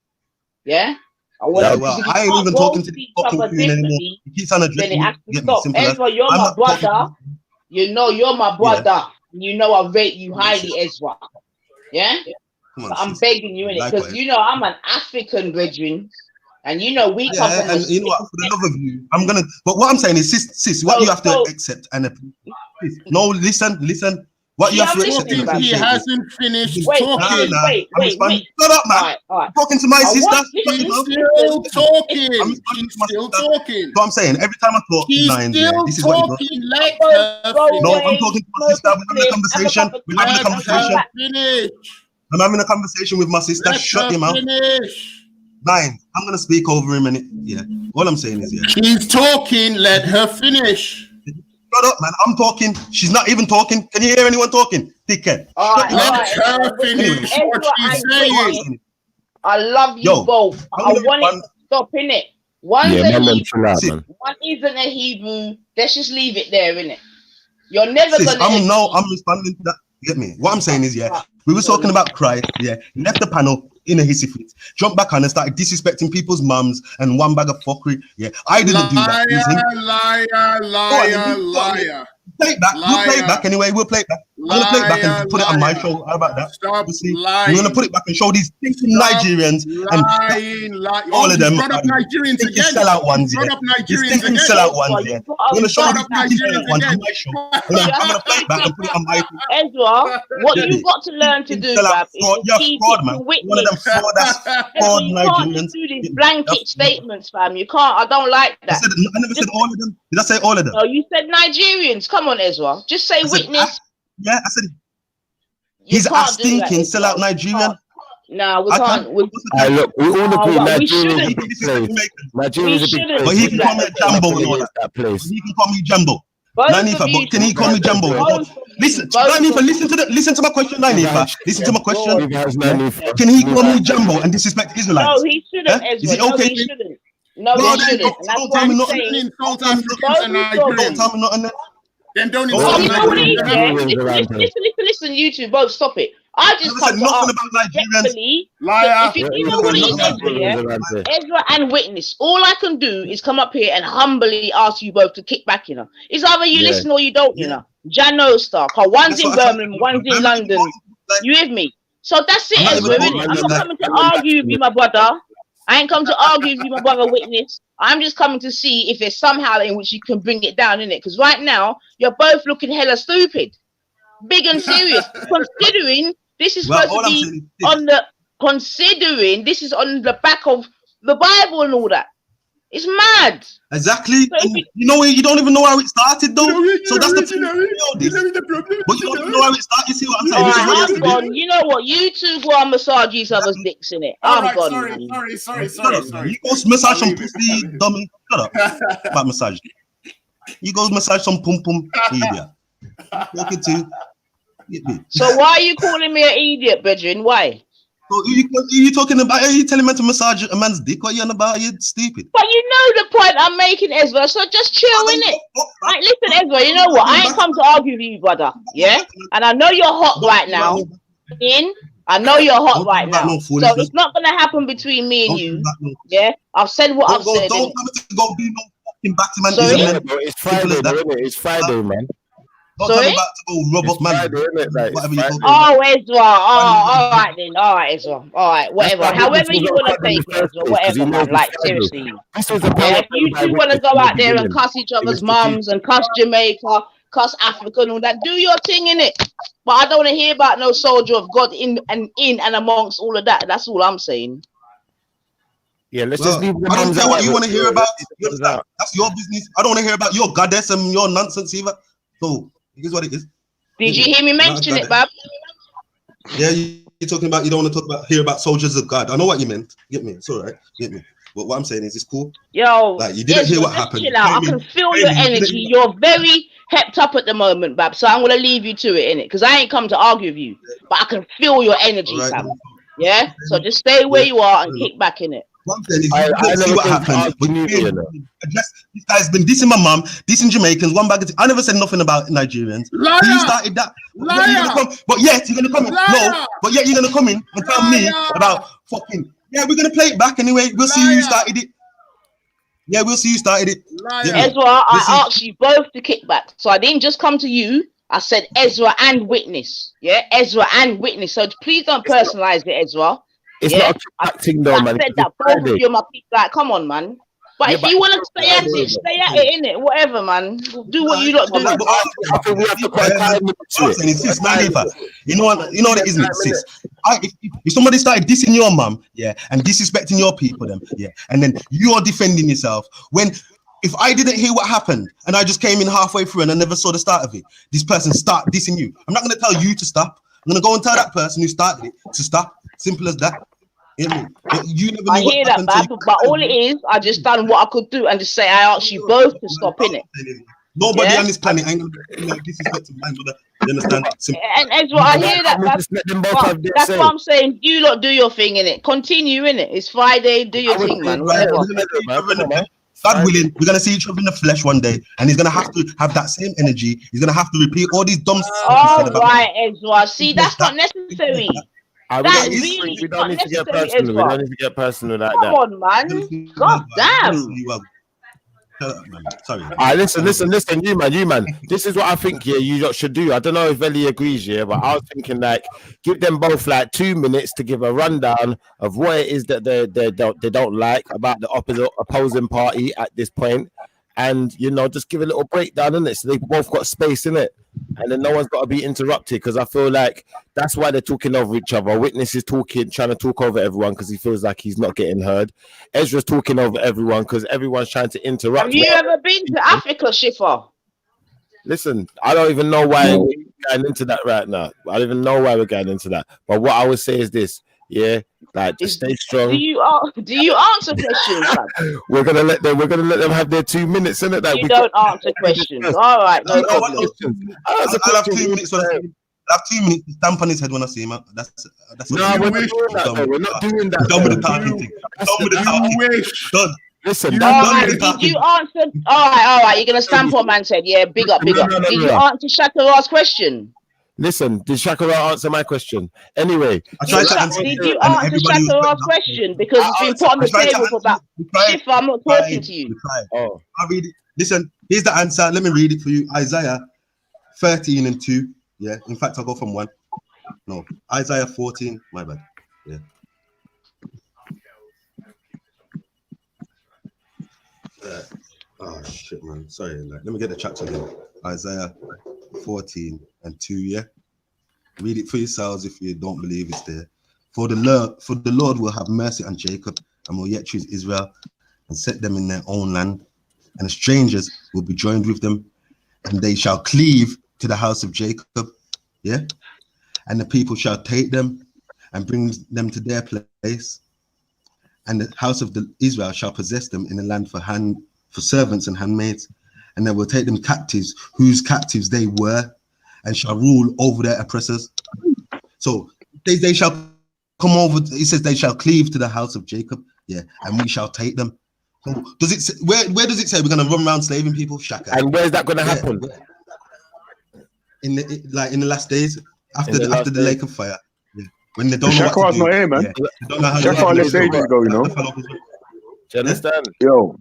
Yeah? I ain't even talking to the fucking queen anymore. He keeps on addressing me. Get me simple. Ezra, you're my brother. You know you're my brother. Yeah. You know I rate you highly, Ezra. Yeah? On, I'm begging you in it because you know I'm an African brethren, and you know we come from. And you know what? For the love of you, I'm gonna. But what I'm saying is, sis, what you have to accept and no, listen. What you have to accept. He hasn't finished talking. Wait. Shut up, man. All right. Talking to my sister. He's still talking. So I'm saying every time I talk, he's still this is talking. what he Let her finish. No, I'm talking to my sister. We're having a conversation. I'm having a conversation with my sister. Shut him out. Nine. I'm gonna speak over him, and yeah. All I'm saying is, yeah. She's talking. Let her finish. Shut up, man. I'm talking. She's not even talking. Can you hear anyone talking? Dickhead. Let her finish what she's saying. I love you both. I want it to stop in it. One isn't a Hebrew. Let's just leave it there, innit? You're never gonna. I'm responding to that. Get me? What I'm saying is, yeah, we were talking about Christ, yeah, left the panel in a hissy fit, jumped back on and started disrespecting people's mums and one bag of fuckery. Yeah, I didn't do that. Liar. Play it back. We'll play it back anyway. We'll play it back. I'm gonna play it back and put it on my show. How about that? We're gonna put it back and show these Nigerians and all of them. Nigerians again. Sellout ones, yeah. These sellout ones, yeah. We're gonna show these Nigerian ones on my show. I'm gonna play it back and put it on my show. Ezra, what you've got to learn to do, Rab, is to keep it to witness. One of them fraud You Nigerians. can't do these blanket statements, fam. You can't. I don't like that. I never said all of them. Did I say all of them? No, you said Nigerians. Come on, Ezra. Just say witness. Yeah, I said he's a stinking sellout Nigerian. No, we can't. Look, we all agree Nigeria is a big place. Nigeria is a big place. But he can call me Jumbo and all that place. He can call me Jumbo. Nanifa, can he call me Jumbo? Listen, Nanifa, listen to my question, Nanifa. Listen to my question. Can he call me Jumbo and disrespect Israelites? No, he shouldn't, Ezra. Is it okay? No, he shouldn't. No, he shouldn't. Don't tell me nothing. South Africans and Nigerians. Don't tell me nothing. Then don't listen, you two both stop it. I just come to ask respectfully. Liar. If you know what it is, Ezra and witness. All I can do is come up here and humbly ask you both to kick back, you know. It's either you listen or you don't, you know. Jano Star. One's in Birmingham, one's in London. You with me? So that's it, Ezra, innit? I'm not coming to argue with you, my brother. I ain't come to argue with you, my brother witness. I'm just coming to see if there's somehow in which you can bring it down, innit? Because right now, you're both looking hella stupid. Big and serious. Considering this is supposed to be on the back of the Bible and all that. It's mad. Exactly. So you don't even know how it started, though. So that's the problem. But you don't even know how it started. You see what I'm saying? I'm gone. You know what? You two go and massage each other's dicks in it. I'm gone. Sorry. You go massage some pussy, dummy. Shut up. About massage. You go massage some pum pum, idiot. Look at you. So why are you calling me an idiot, brethren? Why? So you talking about? Are you telling me to massage a man's dick? What are you on about? Are you stupid? But you know the point I'm making, Ezra. So just chill, innit? Like, listen, Ezra. You know what? I ain't come to argue with you, brother. Yeah, and I know you're hot right now. I know you're hot right now. So it's not gonna happen between me and you. Yeah, I've said what I've said. Don't come to go be no fucking Batman. Sorry? It's Friday, it's Friday, man. Don't tell me about to go rub up, man. Oh, Ezra. Oh, all right then. All right, Ezra. All right, whatever. However you want to take it, Ezra. Whatever, man. Like, seriously. Yeah, if you two want to go out there and cuss each other's mums and cuss Jamaica, cuss Africa and all that, do your thing, innit? But I don't want to hear about no soldier of God in and amongst all of that. That's all I'm saying. Yeah, let's just leave the I don't mums care out what you of want to it. hear about. You understand? That's your business. I don't want to hear about your goddess and your nonsense either. So it is what it is. Did you hear me mention it, Bob? Yeah, you're talking about. You don't want to talk about hear about soldiers of God. I know what you meant. Get me? It's all right. Get me? But what I'm saying is, it's cool. Yo, like you didn't hear what happened. Chill out. I can feel your energy. You're very hepped up at the moment, Bab. So I'm gonna leave you to it, innit? Because I ain't come to argue with you, but I can feel your energy, right. Bab. Yeah. So just stay where you are and kick back in it. One thing is, you don't see what happened. But this guy's been dissing my mum, dissing Jamaicans, one bag of I never said nothing about Nigerians. Liar! You started that. But yet you're gonna come in. No, but yet you're gonna come in and tell me about fucking. Yeah, we're gonna play it back anyway. We'll see who started it. Yeah, we'll see who started it. Ezra, I asked you both to kick back. So I didn't just come to you. I said Ezra and witness. Yeah, Ezra and witness. So please don't personalize it, Ezra. It's not a kickbacking though, man. I said that both of you are my people. Like, come on, man. But if you want to stay at it, stay at it, innit? Whatever, man. Do what you lot do. I think we have to put time into it. You know what it isn't it, sis? If somebody started dissing your mum, yeah, and disrespecting your people, then yeah, and then you're defending yourself. If I didn't hear what happened and I just came in halfway through and I never saw the start of it, this person start dissing you. I'm not going to tell you to stop. I'm going to go and tell that person who started it to stop. Simple as that. You never I hear that, but all it is, I just done what I could do and just say I asked you both to stop, innit? Nobody on this planet ain't going to disrespect my mother. You understand? And Ezra, I hear that, that's what I'm saying. You lot do your thing, innit? Continue, innit? It's Friday, do your thing, man. Whatever. God willing, we're gonna see each other in the flesh one day, and he's gonna have to have that same energy. He's gonna have to repeat all these dumb stuff. All right, Ezra. See, that's not necessary. We don't need to get personal. We don't need to get personal like that. Come on, man. God damn. Sorry. Listen, you man. This is what I think. Yeah, you lot should do. I don't know if Vellemy agrees. Yeah, but I was thinking like give them both like 2 minutes to give a rundown of what it is that they don't like about the opposing party at this point, and just give a little breakdown in it, so they both got space in it, and then no one's got to be interrupted. Because I feel like that's why they're talking over each other. Witness is trying to talk over everyone because he feels like he's not getting heard. Ezra's talking over everyone because everyone's trying to interrupt. Have you ever been to Africa, Schiffer? Listen, I don't even know why we're getting into that right now. I don't even know why we're getting into that. But what I would say is this, yeah, like just stay strong. Do you answer questions? We're gonna let them have their 2 minutes, isn't it? That you don't answer questions. All right, no problem. I'll have 2 minutes. I have 2 minutes to stamp on his head when I see him. That's no, we're not doing that. We're not doing that. Done with the talking thing. Done with the talking. Done. Listen, did you answer? All right. You're gonna stamp on man's head. Yeah, big up. Did you answer Shakara's question? Listen, did Shakara answer my question? Anyway, did you answer Shakara's question? Because it's been put on the table for about. If I'm not talking to you. Oh, I'll read it. Listen, here's the answer. Let me read it for you. Isaiah 13:2. Yeah. In fact, I'll go from 1. No, Isaiah 14. My bad. Yeah. Oh shit, man. Sorry. Let me get the chapter again. Isaiah 14:2. Yeah. Read it for yourselves if you don't believe it's there. For the Lord will have mercy on Jacob and will yet choose Israel and set them in their own land, and the strangers will be joined with them, and they shall cleave to the house of Jacob. Yeah. And the people shall take them and bring them to their place, and the house of Israel shall possess them in the land for servants and handmaids, and they will take them captives, whose captives they were, and shall rule over their oppressors. So they shall come over. He says they shall cleave to the house of Jacob, yeah, and we shall take them. So does it say, where does it say we're gonna run around slaving people? Shaka. And where's that gonna happen? In the last days, after the lake of fire. Yeah. When they don't know Shaka what to do. not here, man. Yeah. They don't know how Shaka left ages ago, you know. Do you understand? Yo,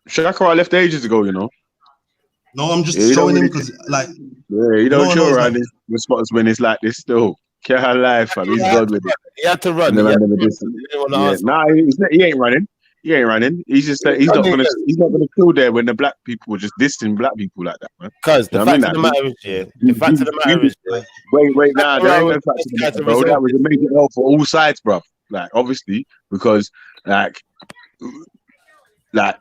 Shaka left ages ago, you know. No, I'm just showing him because, like, he don't show around the spots when it's like this. Still, can't lie, fam. He's good with it. He had to run. He ain't running. He ain't running. He's just he's not gonna kill there when the black people were just dissing black people like that, man. Because the fact of the matter is, wait, now there ain't no fact of the matter, bro. That was a major L for all sides, bro. Like, obviously, because like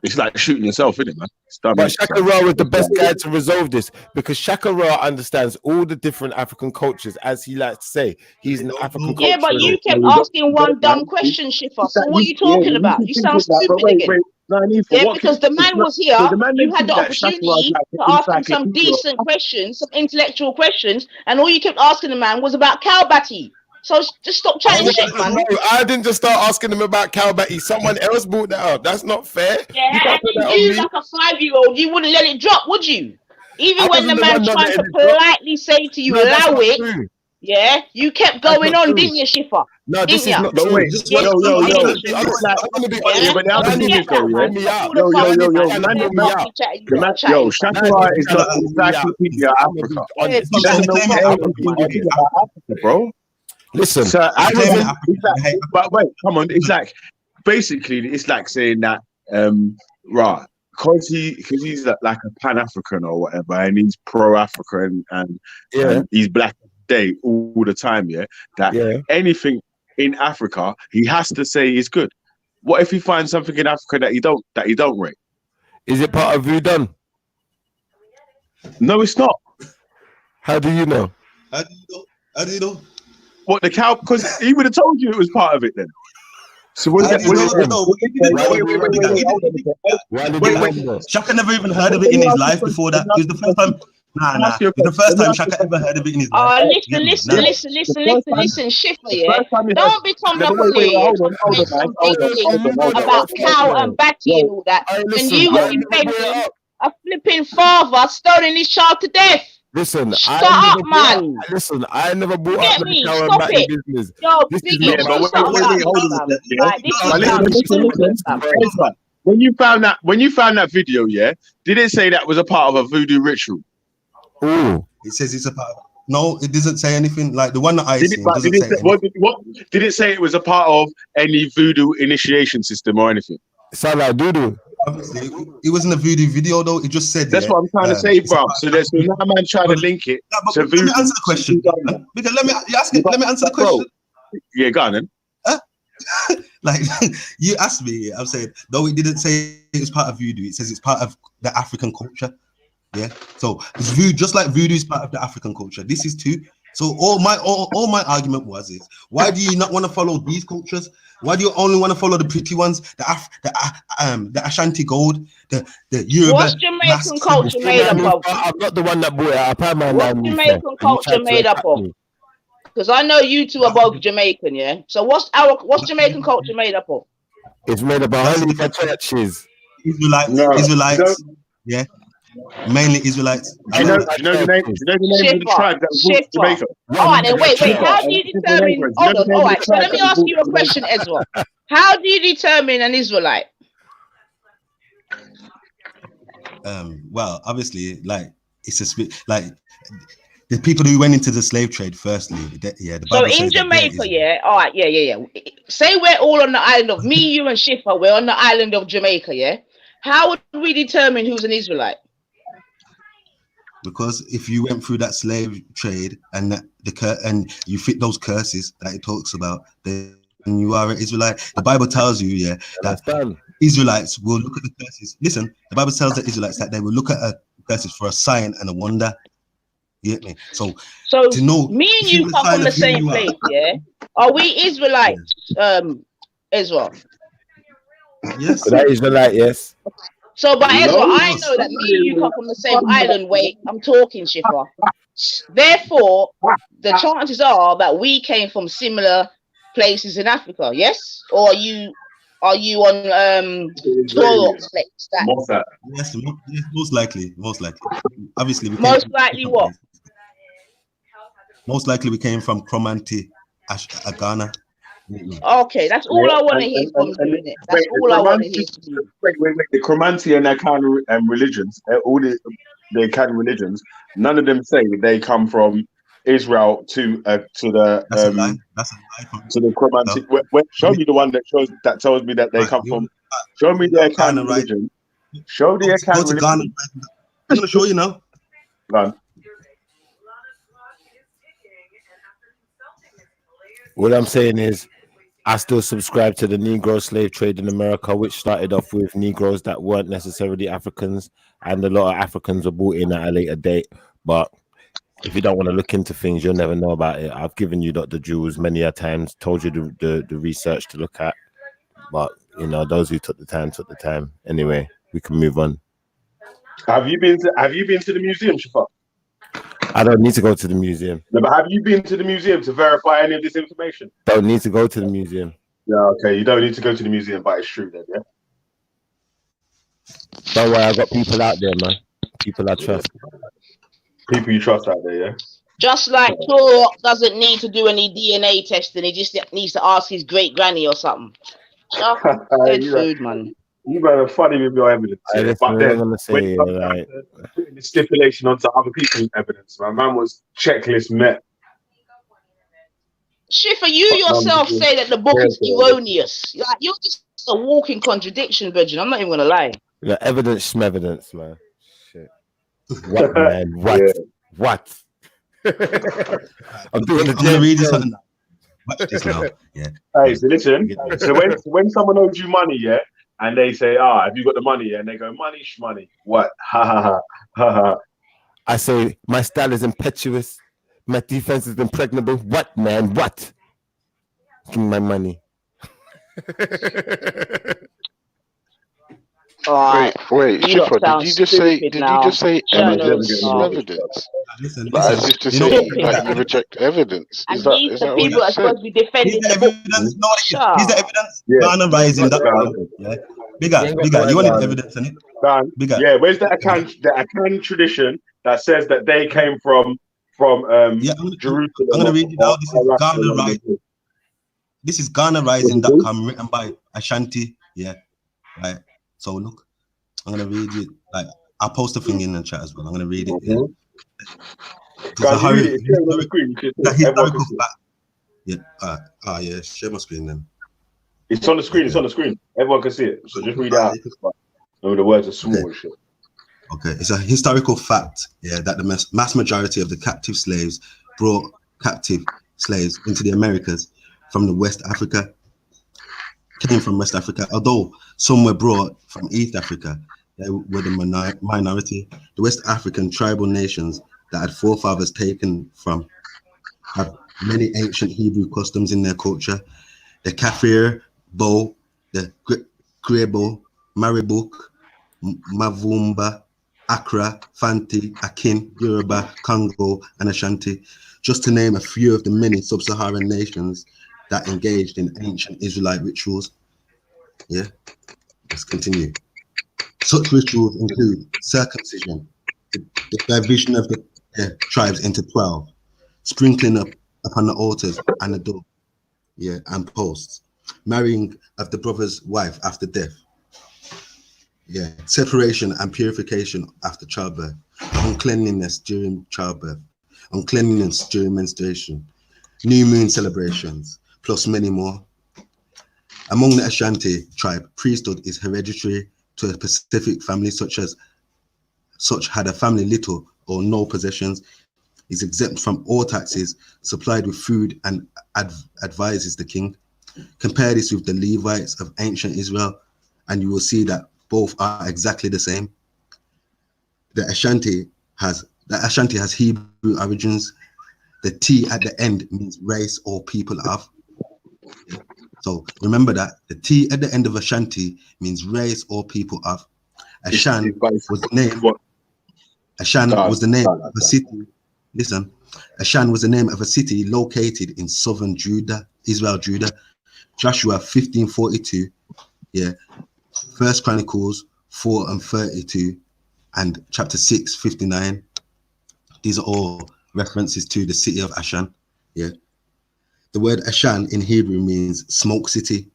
it's like shooting yourself, isn't it, man? But Shaka Ra was the best guy to resolve this because Shaka Ra understands all the different African cultures, as he likes to say. He's an African culture. Yeah, but you kept asking one dumb question, Schiffer. So what are you talking about? You sound stupid again. Yeah, because the man was here. You had the opportunity to ask him some decent questions, some intellectual questions, and all you kept asking the man was about Kalbati. So just stop chatting shit, man. No, I didn't just start asking him about Kalbati. Someone else brought that up. That's not fair. Yeah, and you like a 5-year-old, you wouldn't let it drop, would you? Even when the man tried to politely say to you, allow it, yeah, you kept going on, didn't you, Schiffer? No, this is not true. Yo. Yo, Shaka is not Encyclopedia Africa. Africa, bro. Listen, but wait, come on. It's like basically it's like saying that right, because he's like a Pan-African or whatever, and he's pro-African and he's black day all the time, that anything in Africa he has to say is good. What if he finds something in Africa that he don't rate? Is it part of Voodoo? No, it's not. How do you know? How do you know? What, the cow? Because he would have told you it was part of it then. So what? Shaka never even heard of it in his life before that. It was the first time. Nah. It was the first time Shaka ever heard of it in his life. Listen, Schiffer, yeah. Don't be coming up here about cow and Batty and all that. And you were defending a flipping father stoning his child to death. Listen, I never brought up the cow and Batty business. Yo, when you found that video, did it say that was a part of a voodoo ritual? Oh, it says it's a part. No, it doesn't say anything. Like the one that I seen. Did it say it was a part of any voodoo initiation system or anything? Sound like voodoo. Obviously, it wasn't a voodoo video though. It just said that's what I'm trying to say, bro. So there's another man trying to link it to voodoo. Let me answer the question. Because let me answer the question. Yeah, go on then. Like you asked me, I'm saying though it didn't say it was part of voodoo. It says it's part of the African culture. Yeah. So it's voodoo, just like voodoo is part of the African culture. This is too. So all my argument is why do you not want to follow these cultures? Why do you only want to follow the pretty ones, the Ashanti gold, the Yoruba? What's Jamaican culture made up of? I'm not the one that bought it up. What's Jamaican culture made up of? Because I know you two are both Jamaican, yeah. So what's Jamaican culture made up of? It's made up of only churches. Israelites, yeah. Mainly Israelites. Do you know the name of the tribe that was Jamaica? All right, then wait. How do you determine? Hold on. All right. So let me ask you a question, Ezra. How do you determine an Israelite? Well, obviously, like it's like the people who went into the slave trade. Firstly, the Bible so in Jamaica, all right, yeah. Say we're all on the island of me, you, and Schiffer. We're on the island of Jamaica, yeah. How would we determine who's an Israelite? Because if you went through that slave trade and and you fit those curses that it talks about, then you are an Israelite. The Bible tells you, that Israelites will look at the curses. Listen, the Bible tells the Israelites that they will look at curses for a sign and a wonder. You get me? So to know, me and you come from the same place, yeah? Are we Israelites, Israel? Yes. That Israelite, yes. So, but Ezra, I know that me and you come from the same island. Wait, I'm talking, Schiffer. Therefore, the chances are that we came from similar places in Africa. Yes, or are you on Toro stack? Yes, most likely. Obviously, we Most likely what? places. Most likely, we came from Cromanti, Ghana. Okay, that's all I want to hear from you, innit? That's all I want to hear from you. Wait. The Cromanti and their kind of religions, all the kind of religions, none of them say they come from Israel to the That's a lie. to the Cromanti. Show me the one that tells me that they come from. Show me their kind of religion. Show their kind of religion. Ghana. I'm gonna show you now. Run. What I'm saying is, I still subscribe to the Negro slave trade in America, which started off with Negroes that weren't necessarily Africans, and a lot of Africans were brought in at a later date. But if you don't want to look into things, you'll never know about it. I've given you Dr. Jules many a times, told you the research to look at. But, you know, those who took the time. Anyway, we can move on. Have you been to the museum, Shafa? I don't need to go to the museum. No, but have you been to the museum to verify any of this information? Don't need to go to the museum. Yeah, okay. You don't need to go to the museum, but it's true then, yeah? Don't worry, I've got people out there, man. People I trust. People you trust out there, yeah? Just like Toro doesn't need to do any DNA testing, he just needs to ask his great granny or something. Good food, man. You are funny with your evidence. Yeah? But then, when you come putting the stipulation onto other people's evidence, my man was checklist met. Schiffer, you yourself say that the book is erroneous. Like, you're just a walking contradiction, Virgin. I'm not even gonna lie. Yeah, evidence, man. Shit. What, man? What? Yeah. What? I'm doing the I'm gonna read this something. Watch this now. Yeah. Hey, so listen. So when someone owes you money, yeah, and they say, have you got the money? Yeah? And they go, money, shmoney. What? Ha ha ha ha ha. I say, my style is impetuous. My defense is impregnable. What, man? What? Give me my money. Wait, Shifa, did you just say evidence? Evidence. Listen. As if to say, like, you reject evidence. Is that what you said? Supposed to be defending the evidence. No, he's the evidence. Ghana rising. Yeah. Bigger. You want the evidence, innit? Bigger. Yeah, where's the Akan tradition that says that they came from Jerusalem? I'm gonna read it out. This is Ghana Rising. This is GhanaRising.com, written by Ashanti. Yeah, right. So look, I'm gonna read it. Like, I'll post a thing in the chat as well. I'm gonna read it. Yeah. The historical fact. Yeah. Yeah. Share my screen then. It's on the screen. It's on the screen. Everyone can see it. So just read it out. Remember, the words are small and shit. Okay, it's a historical fact, yeah, that the mass majority of the captive slaves brought captive slaves into the Americas from the West Africa, came from West Africa, although some were brought from East Africa. They were the minority. The West African tribal nations that had forefathers taken from have many ancient Hebrew customs in their culture. The Kafir, Bo, the Krebo, Maribuk, Mavumba, Accra, Fanti, Akin, Yoruba, Congo, and Ashanti, just to name a few of the many sub-Saharan nations that engaged in ancient Israelite rituals. Yeah, let's continue. Such rituals include circumcision, the division of the tribes into 12, sprinkling upon the altars and the door, yeah, and posts, marrying of the brother's wife after death, yeah, separation and purification after childbirth, uncleanliness during childbirth, uncleanliness during menstruation, new moon celebrations, plus many more. Among the Ashanti tribe, priesthood is hereditary to a specific family, such had a family little or no possessions, is exempt from all taxes, supplied with food, and advises the king. Compare this with the Levites of ancient Israel, and you will see that both are exactly the same. The Ashanti has Hebrew origins. The T at the end means race or people of. So remember that the T at the end of Ashanti means race or people of. Ashan was the name. Ashan was the name of a city Listen, Ashan was the name of a city located in southern Judah, Israel, Judah. Joshua 15:42, yeah. First Chronicles 4:32, and chapter 6:59. These are all references to the city of Ashan, yeah. The word Ashan in Hebrew means smoke city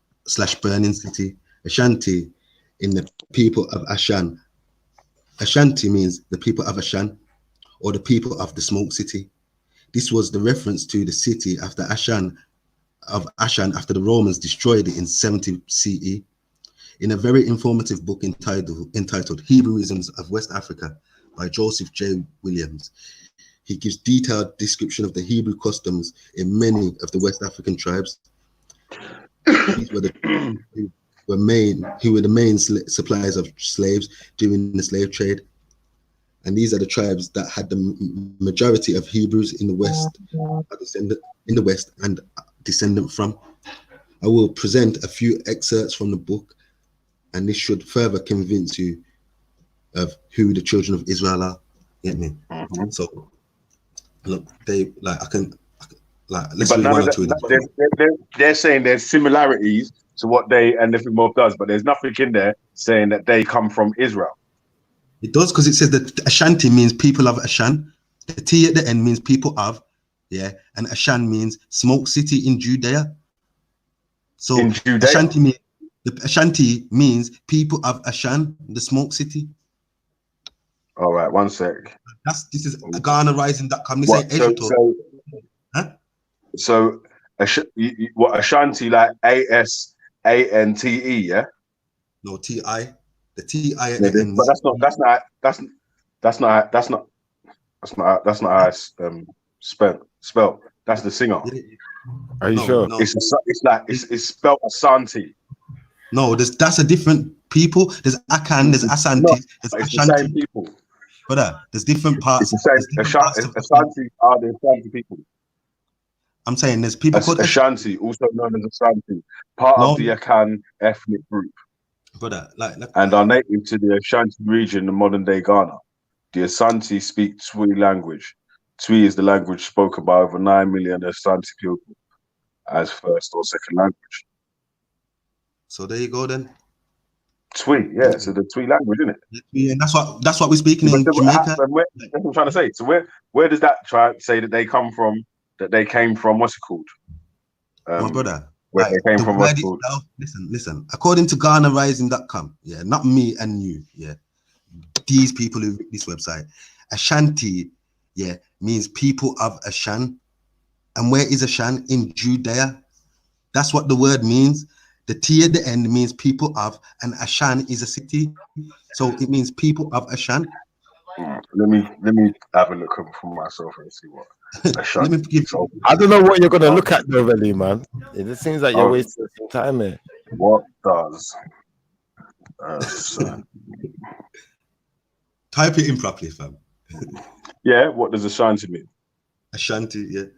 / burning city. Ashanti in the people of Ashan. Ashanti means the people of Ashan, or the people of the smoke city. This was the reference to the city after Ashan after the Romans destroyed it in 70 CE. In a very informative book entitled Hebrewisms of West Africa by Joseph J. Williams, he gives detailed description of the Hebrew customs in many of the West African tribes. These were who were the main suppliers of slaves during the slave trade. And these are the tribes that had the majority of Hebrews in the West, and descendant from. I will present a few excerpts from the book, and this should further convince you of who the children of Israel are. Get me? So, look, they let's read one or two of them. They're saying there's similarities to what they and every mob does, but there's nothing in there saying that they come from Israel. It does, because it says that Ashanti means people of Ashan. The T at the end means people of, yeah, and Ashan means smoke city in Judea. So in Judea? Ashanti means people of Ashan, the smoke city. All right, one sec. This is GhanaRising.com. This ain't Asia talk. So what Ashanti, like ASANTE, yeah? No, TI. The TI at the end. But that's not how it's spelled. That's the singer. Are you sure? No. It's spelled Asante. No, that's a different people. There's Akan, there's Asante, there's Ashanti. Ashanti. The same people. Brother, there's different parts. It's the same. Ashanti are the Ashanti people. I'm saying there's people called Ashanti, also known as Ashanti, part of the Akan ethnic group. Brother, and are native to the Ashanti region in modern-day Ghana. The Asante speak Twi language. Twi is the language spoken by over 9 million Asante people as first or second language. So there you go then. Twi, yeah. So the Twi language, isn't it? Yeah, that's what we're speaking in Jamaica. That's what I'm trying to say. So where does that try say that they come from? That they came from? What's it called? My brother. Where they came from? What's it called? Listen. According to GhanaRising.com, yeah, not me and you, yeah. These people who read this website, Ashanti, yeah, means people of Ashan. And where is Ashan? In Judea. That's what the word means. The T at the end means people of, and Ashan is a city, so it means people of Ashan. Let me have a look for myself and see what Ashan. I don't know what you're gonna look at though, Vellemy, man. It seems like you're wasting some time here. What does type it in properly, fam? Yeah, what does Ashanti mean? Ashanti, yeah.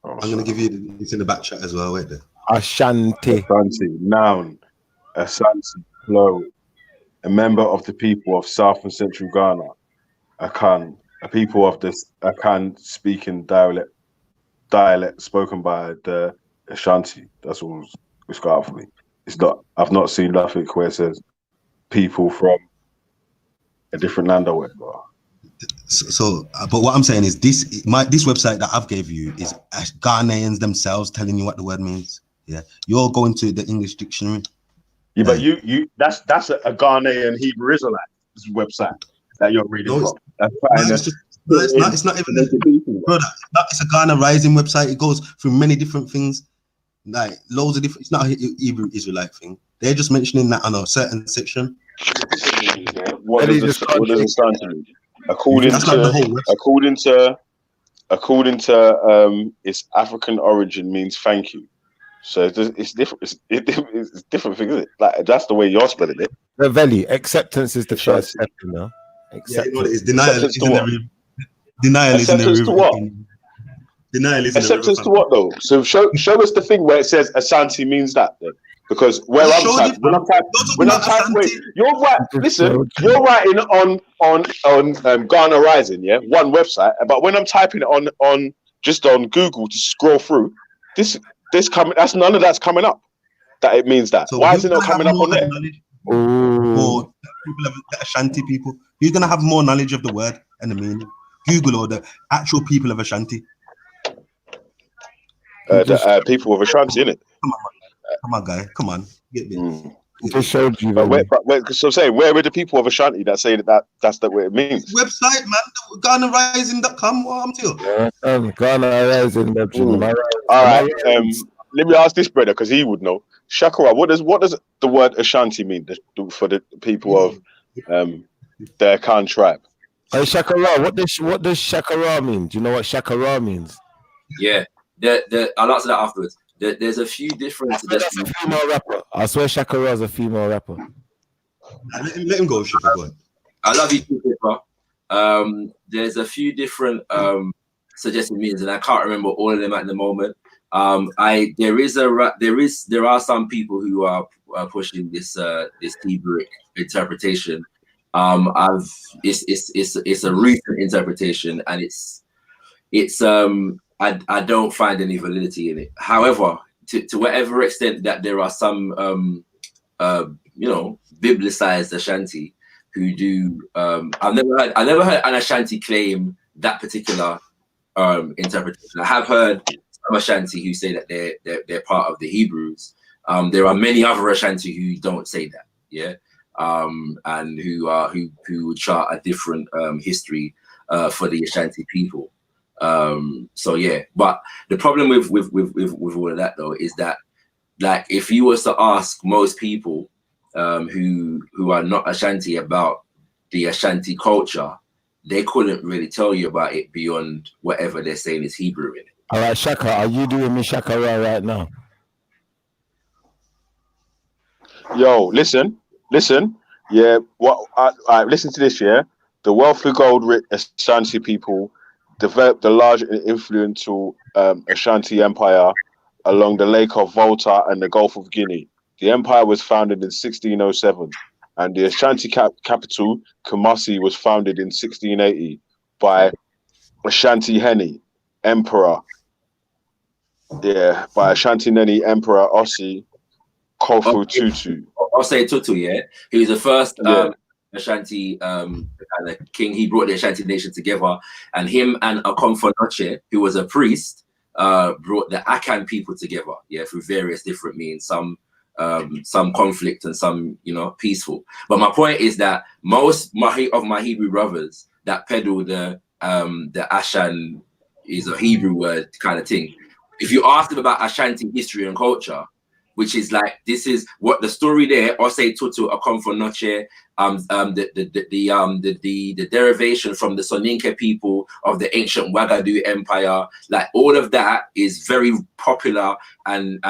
I'm going to give you it's in the back chat as well. Wait there. Ashanti. Ashanti, noun. Ashanti, plural. A member of the people of South and Central Ghana. Akan, a people of this Akan speaking dialect spoken by the Ashanti. That's all it's got out for me. It's not. I've not seen nothing where it says people from a different land or whatever. So, but what I'm saying is this website that I've gave you is Ghanaians themselves telling you what the word means. Yeah, you're going to the English dictionary. Yeah, but that's a Ghanaian Hebrew Israelite website that you're reading from. It's not even brother. It's a GhanaRising website. It goes through many different things, like loads of different. It's not a Hebrew Israelite thing. They're just mentioning that on a certain section. What does it stand to mean? According to its African origin means thank you. So it's different. It's different thing, isn't it? Like that's the way you're spelling it. The Velley, acceptance is the first step, you know. Acceptance. Yeah, it's denial. Denial is in the Denial is acceptance to what though? So show us the thing where it says Ashanti means that then. Because when I'm typing, wait, you're right. Listen, you're writing on Ghana Rising, yeah, one website. But when I'm typing it on just on Google to scroll through, this coming. None of that's coming up. That it means that. So why is it not coming up on there? More people of the Ashanti people. Who's gonna have more knowledge of the word and the meaning? Google or the actual people of Ashanti? The people of Ashanti, innit? Come on, guy. Come on. Get this. Just showed you. So I'm saying, where are the people of Ashanti that say that's what it means? Website, man. GhanaRising.com. What I'm to you. Yeah, Ghana Rising. All right. Let me ask this brother because he would know. Shakara, what does the word Ashanti mean for the people of the Akan tribe? Hey, Shakara, what does Shakara mean? Do you know what Shakara means? Yeah, I'll answer that afterwards. There's a few different. That's a female rapper. I swear Shakara is a female rapper. Let him go, Shakara. I love you too, Pippa. There's a few different suggested meanings, and I can't remember all of them at the moment. There are some people who are pushing this Hebrew interpretation. It's a recent interpretation, and I don't find any validity in it. However, to whatever extent that there are some biblicized Ashanti who do, I never heard an Ashanti claim that particular interpretation. I have heard some Ashanti who say that they're part of the Hebrews. There are many other Ashanti who don't say that, yeah, and who chart a different history for the Ashanti people. So yeah, but the problem with all of that though is that, like, if you was to ask most people who are not Ashanti about the Ashanti culture, they couldn't really tell you about it beyond whatever they're saying is Hebrew in it. All right, Shaka, are you doing me Shakara right now? Yo, listen. Yeah, listen to this. Yeah, the wealthy gold-rich Ashanti people developed the large and influential Ashanti Empire along the Lake of Volta and the Gulf of Guinea. The empire was founded in 1607, and the Ashanti capital, Kumasi, was founded in 1680 by Ashanti Hene, Emperor. Yeah, by Ashanti Neni Emperor Osei Kofu Tutu. Osei Tutu, yeah. He was the first Ashanti king. He brought the Ashanti nation together, and him and Akomfo Noche, who was a priest, brought the Akan people together, yeah, through various different means, some conflict and some, peaceful. But my point is that most of my Hebrew brothers that peddle the Ashan is a Hebrew word kind of thing. If you ask them about Ashanti history and culture, which is like, this is what the story there, Osei Tutu, Akomfo Noche, the derivation from the Soninke people of the ancient Ouagadougou Empire, like all of that is very popular and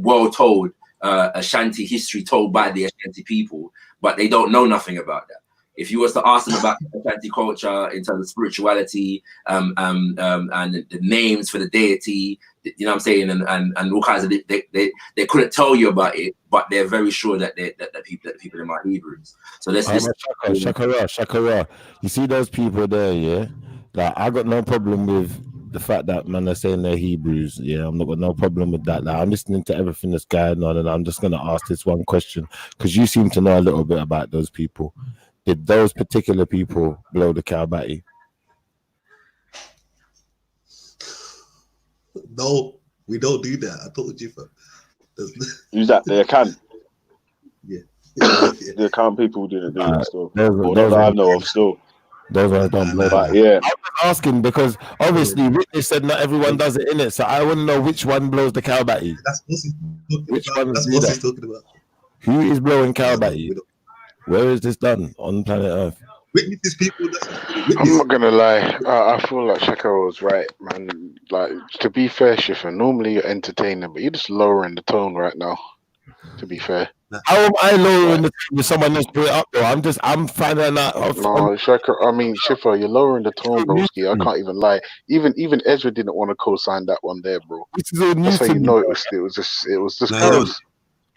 well told Ashanti history told by the Ashanti people, but they don't know nothing about that. If you was to ask them about Ashanti culture in terms of spirituality and the names for the deity, you know what I'm saying, and all kinds of they couldn't tell you about it, but they're very sure that the people in my Hebrews. So let's Shakara. You see those people there, yeah? Like, I got no problem with the fact that man are saying they're Hebrews. Yeah, I'm not got no problem with that. Like, I'm listening to everything that's going on, and I'm just gonna ask this one question because you seem to know a little bit about those people. Did those particular people blow the cow batty? No, we don't do that. I told you. Use that. They can. Yeah. The Akan people didn't do it still. Those I know of still. Those ones don't blow. But yeah, I was asking because obviously Whitney said not everyone does it in it, so I want to know which one blows the cow batty. That's which one that's do what that? he's talking about. Who is blowing cow batty? Where is this done on planet Earth? Witnesses people. I'm not gonna lie. I feel like Shakara was right, man. Like, to be fair, Schiffer, normally you're entertaining, but you're just lowering the tone right now. To be fair. How am I lowering the tone with someone that's put it up though? I'm finding out. No, Schiffer, you're lowering the tone, broski. I can't even lie. Even Ezra didn't want to co-sign that one there, bro. This is all That's how you know it was just gross.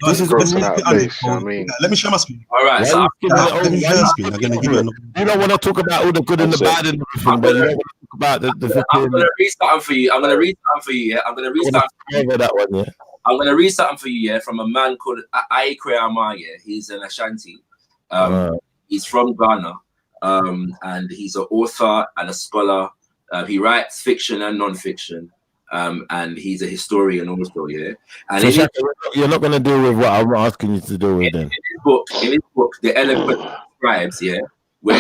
This is broken out of base. I mean, let me share my screen. All right, so let me share my screen. I'm gonna give you another. You don't want to talk about all the good and the bad and everything, but you don't want to talk about the I'm gonna read something for you. I'm gonna read something for you. Yeah, I'm gonna read something. that one, yeah. I'm gonna read something for you. Yeah, from a man called Aikwe Ama. Yeah, he's an Ashanti. He's from Ghana. And he's an author and a scholar. He writes fiction and non-fiction. And he's a historian also, yeah. And So Shaka, you're not going to deal with what I'm asking you to do with then. In his book, The Eloquent Scribes, yeah, where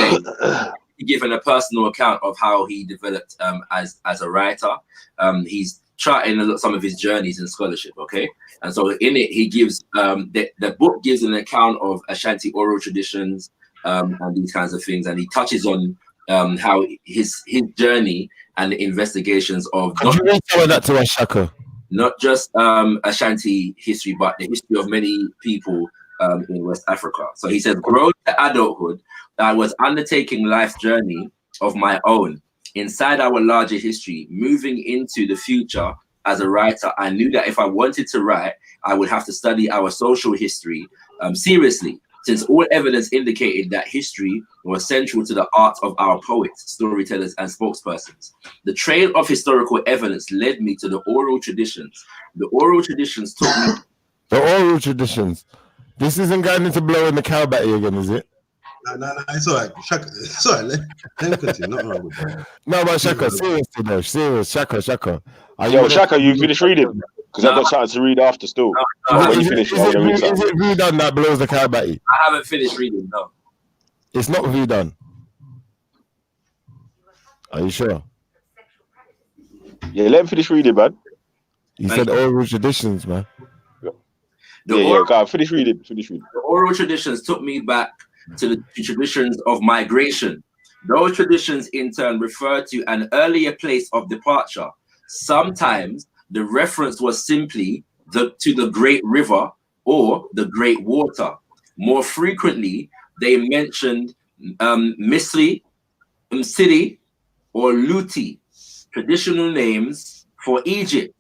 he's given a personal account of how he developed as a writer. He's charting some of his journeys in scholarship, okay? And so in it, he gives the book gives an account of Ashanti oral traditions and these kinds of things, and he touches on how his journey and the investigations of Could you read some of that to us, Shaka? Not just Ashanti history, but the history of many people in West Africa. So he says, growing to adulthood, I was undertaking life's journey of my own. Inside our larger history, moving into the future as a writer, I knew that if I wanted to write, I would have to study our social history seriously, since all evidence indicated that history was central to the art of our poets, storytellers, and spokespersons. The trail of historical evidence led me to the oral traditions. The oral traditions taught me... The oral traditions. This isn't going into blowing the cow batty again, is it? No, it's all right. Shaka, it's all right. Let me continue. Nothing wrong with that. No, but Shaka, seriously though, serious. Shaka. Yo, Shaka, you finished reading? Because I've got something to read after still. When you finish, I want to read something. Is it redone that blows the cow batty? I haven't finished reading, no. It's not redone. Are you sure? Yeah, let him finish reading, man. You said oral traditions, man. Go on, finish reading. The oral traditions took me back to the traditions of migration. Those traditions in turn refer to an earlier place of departure. Sometimes the reference was simply to the great river or the great water. More frequently, they mentioned Misri, Msiri, or Luti, traditional names for Egypt.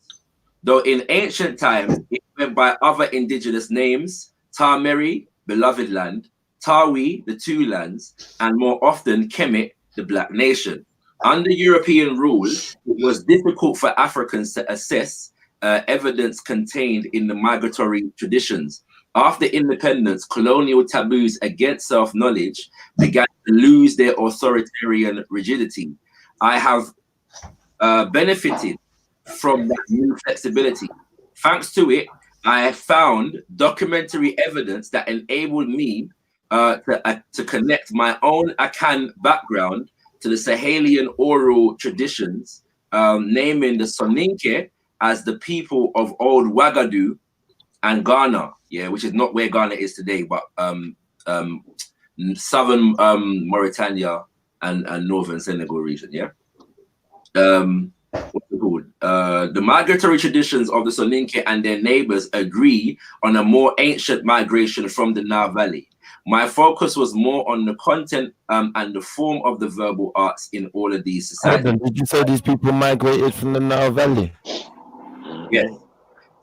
Though in ancient times, it went by other indigenous names, Tameri, beloved land, Tawi, the two lands, and more often Kemet, the black nation. Under European rule, it was difficult for Africans to assess evidence contained in the migratory traditions. After independence, colonial taboos against self-knowledge began to lose their authoritarian rigidity. I have benefited from that new flexibility. Thanks to it, I have found documentary evidence that enabled me to connect my own Akan background to the Sahelian oral traditions, naming the Soninke as the people of old Ouagadougou and Ghana, which is not where Ghana is today, but southern Mauritania and northern Senegal region, what's it called? The migratory traditions of the Soninke and their neighbors agree on a more ancient migration from the Nile Valley. My focus was more on the content and the form of the verbal arts in all of these societies. Did you say these people migrated from the Nile Valley? Yes.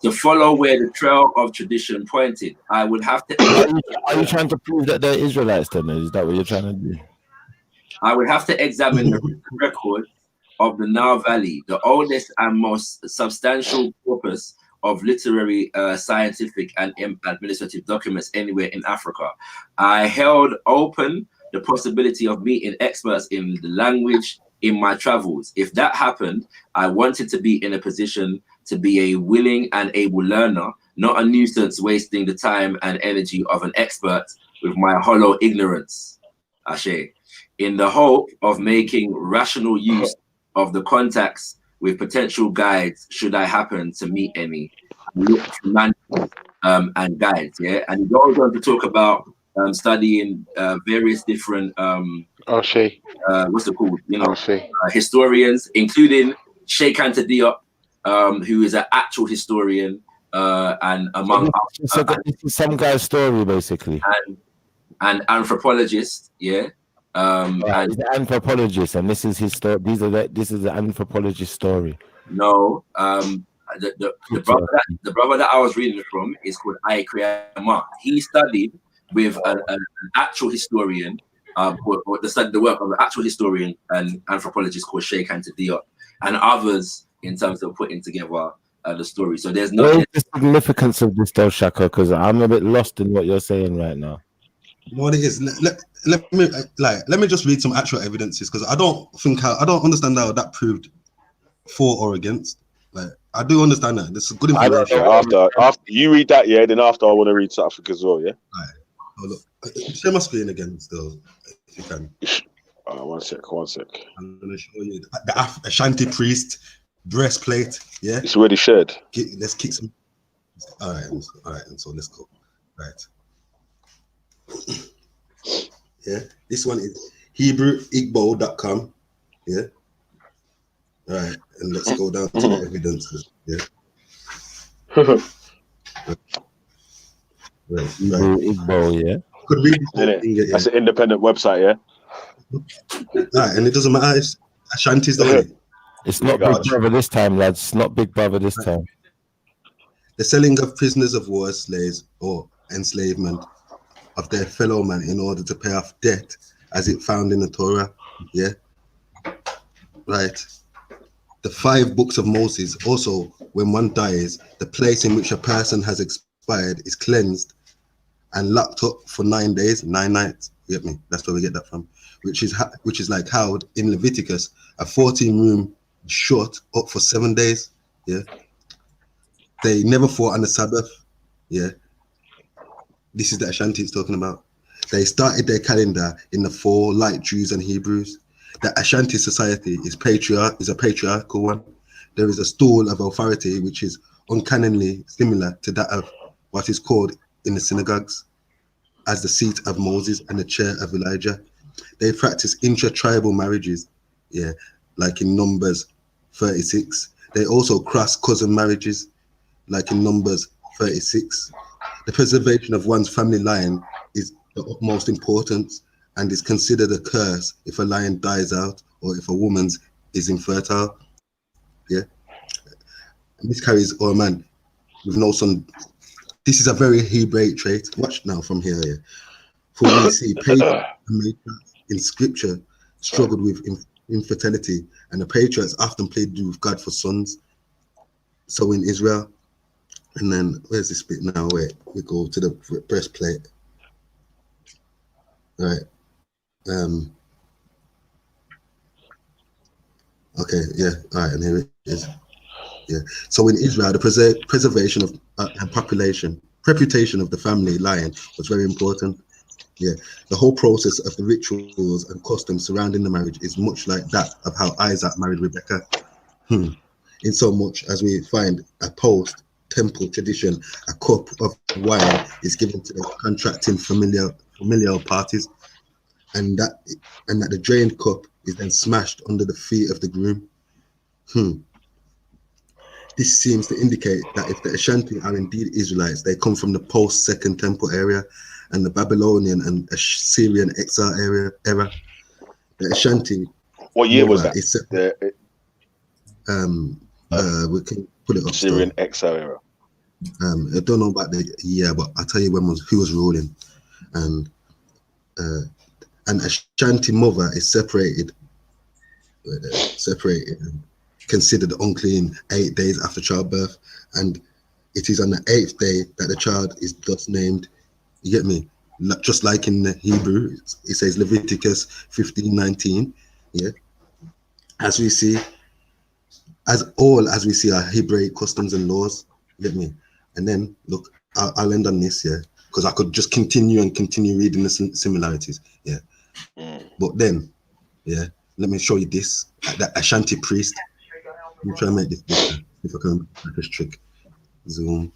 To follow where the trail of tradition pointed, I would have to... Are you trying to prove that they're Israelites then? Is that what you're trying to do? I would have to examine the record of the Nile Valley, the oldest and most substantial corpus of literary, scientific, and administrative documents anywhere in Africa. I held open the possibility of meeting experts in the language in my travels. If that happened, I wanted to be in a position to be a willing and able learner, not a nuisance wasting the time and energy of an expert with my hollow ignorance, Ashe, in the hope of making rational use of the contacts with potential guides should I happen to meet any. Look for manuals and guides, and he goes on to talk about studying various different what's it called, historians, including Sheikh Anta Diop, who is an actual historian, and among this is some guy's story basically, and anthropologist, and he's an anthropologist, and this is his story. This is the anthropologist story. No, the brother that I was reading from is called Aykriyama. He studied with an actual historian, or studied the work of an actual historian and anthropologist called Sheikh Anta Diop, and others in terms of putting together the story. So there's no. What is the significance of this, though, Shaka? Because I'm a bit lost in what you're saying right now. What it is? Let me just read some actual evidences, because I don't understand how that proved for or against. Like, I do understand that. This is good information. After you read that, yeah, then after I want to read South Africa as well, yeah. Right. Oh, look, share my screen again, still, if you can. One sec. I'm gonna show you the Ashanti priest breastplate. Yeah, it's already shared. Let's kick some. All right, and so let's go. Right. Yeah, this one is HebrewIgbo.com. Yeah. All right, and let's go down to the evidences. Yeah. Right. Igbo, yeah. Could read it. That's an independent website, yeah. Right, and it doesn't matter if Ashanti's the way. It's not Big Brother this time, lads. It's not Big Brother this time. The selling of prisoners of war, slaves, or enslavement of their fellow man in order to pay off debt, as it found in the Torah. Yeah. Right. The 5 books of Moses. Also, when one dies, the place in which a person has expired is cleansed and locked up for 9 days, 9 nights. You get me? That's where we get that from. Which is like how in Leviticus, a 14-room shut up for 7 days. Yeah. They never fought on the Sabbath. Yeah. This is the Ashanti it's talking about. They started their calendar in the 4 like Jews and Hebrews. The Ashanti society is a patriarchal one. There is a stool of authority which is uncannily similar to that of what is called in the synagogues as the seat of Moses and the chair of Elijah. They practice intra-tribal marriages, yeah, like in Numbers 36. They also cross-cousin marriages, like in Numbers 36. The preservation of one's family line is the utmost importance and is considered a curse if a lion dies out or if a woman's is infertile. Yeah. Miscarries or a man with no son. This is a very Hebraic trait. Watch now from here. Yeah. For we see patriarchs in scripture struggled with infertility, and the patriarchs often pleaded with God for sons. So in Israel, and then where's this bit now? Wait, we go to the breastplate. All right. Okay, yeah, all right, and here it is. Yeah, so in Israel, the preservation of and reputation of the family line was very important. Yeah, the whole process of the rituals and customs surrounding the marriage is much like that of how Isaac married Rebecca. In so much as we find a post-temple tradition, a cup of wine is given to the contracting familial parties, and that the drained cup is then smashed under the feet of the groom. This seems to indicate that if the Ashanti are indeed Israelites, they come from the post-Second Temple area and the Babylonian and Assyrian exile era. The Ashanti. What year was that? We can put it up. Assyrian exile era. I don't know about the year, but I'll tell you who was ruling. And an Ashanti mother is separated, considered unclean 8 days after childbirth, and it is on the 8th day that the child is thus named. You get me? Just like in the Hebrew, it says Leviticus 15:19. Yeah, as we see our Hebraic customs and laws. You get me? And then look, I'll end on this, yeah, because I could just continue reading the similarities. Yeah, but then, yeah, let me show you this. That Ashanti priest. Let me try and make this better. If I can make this trick. Zoom.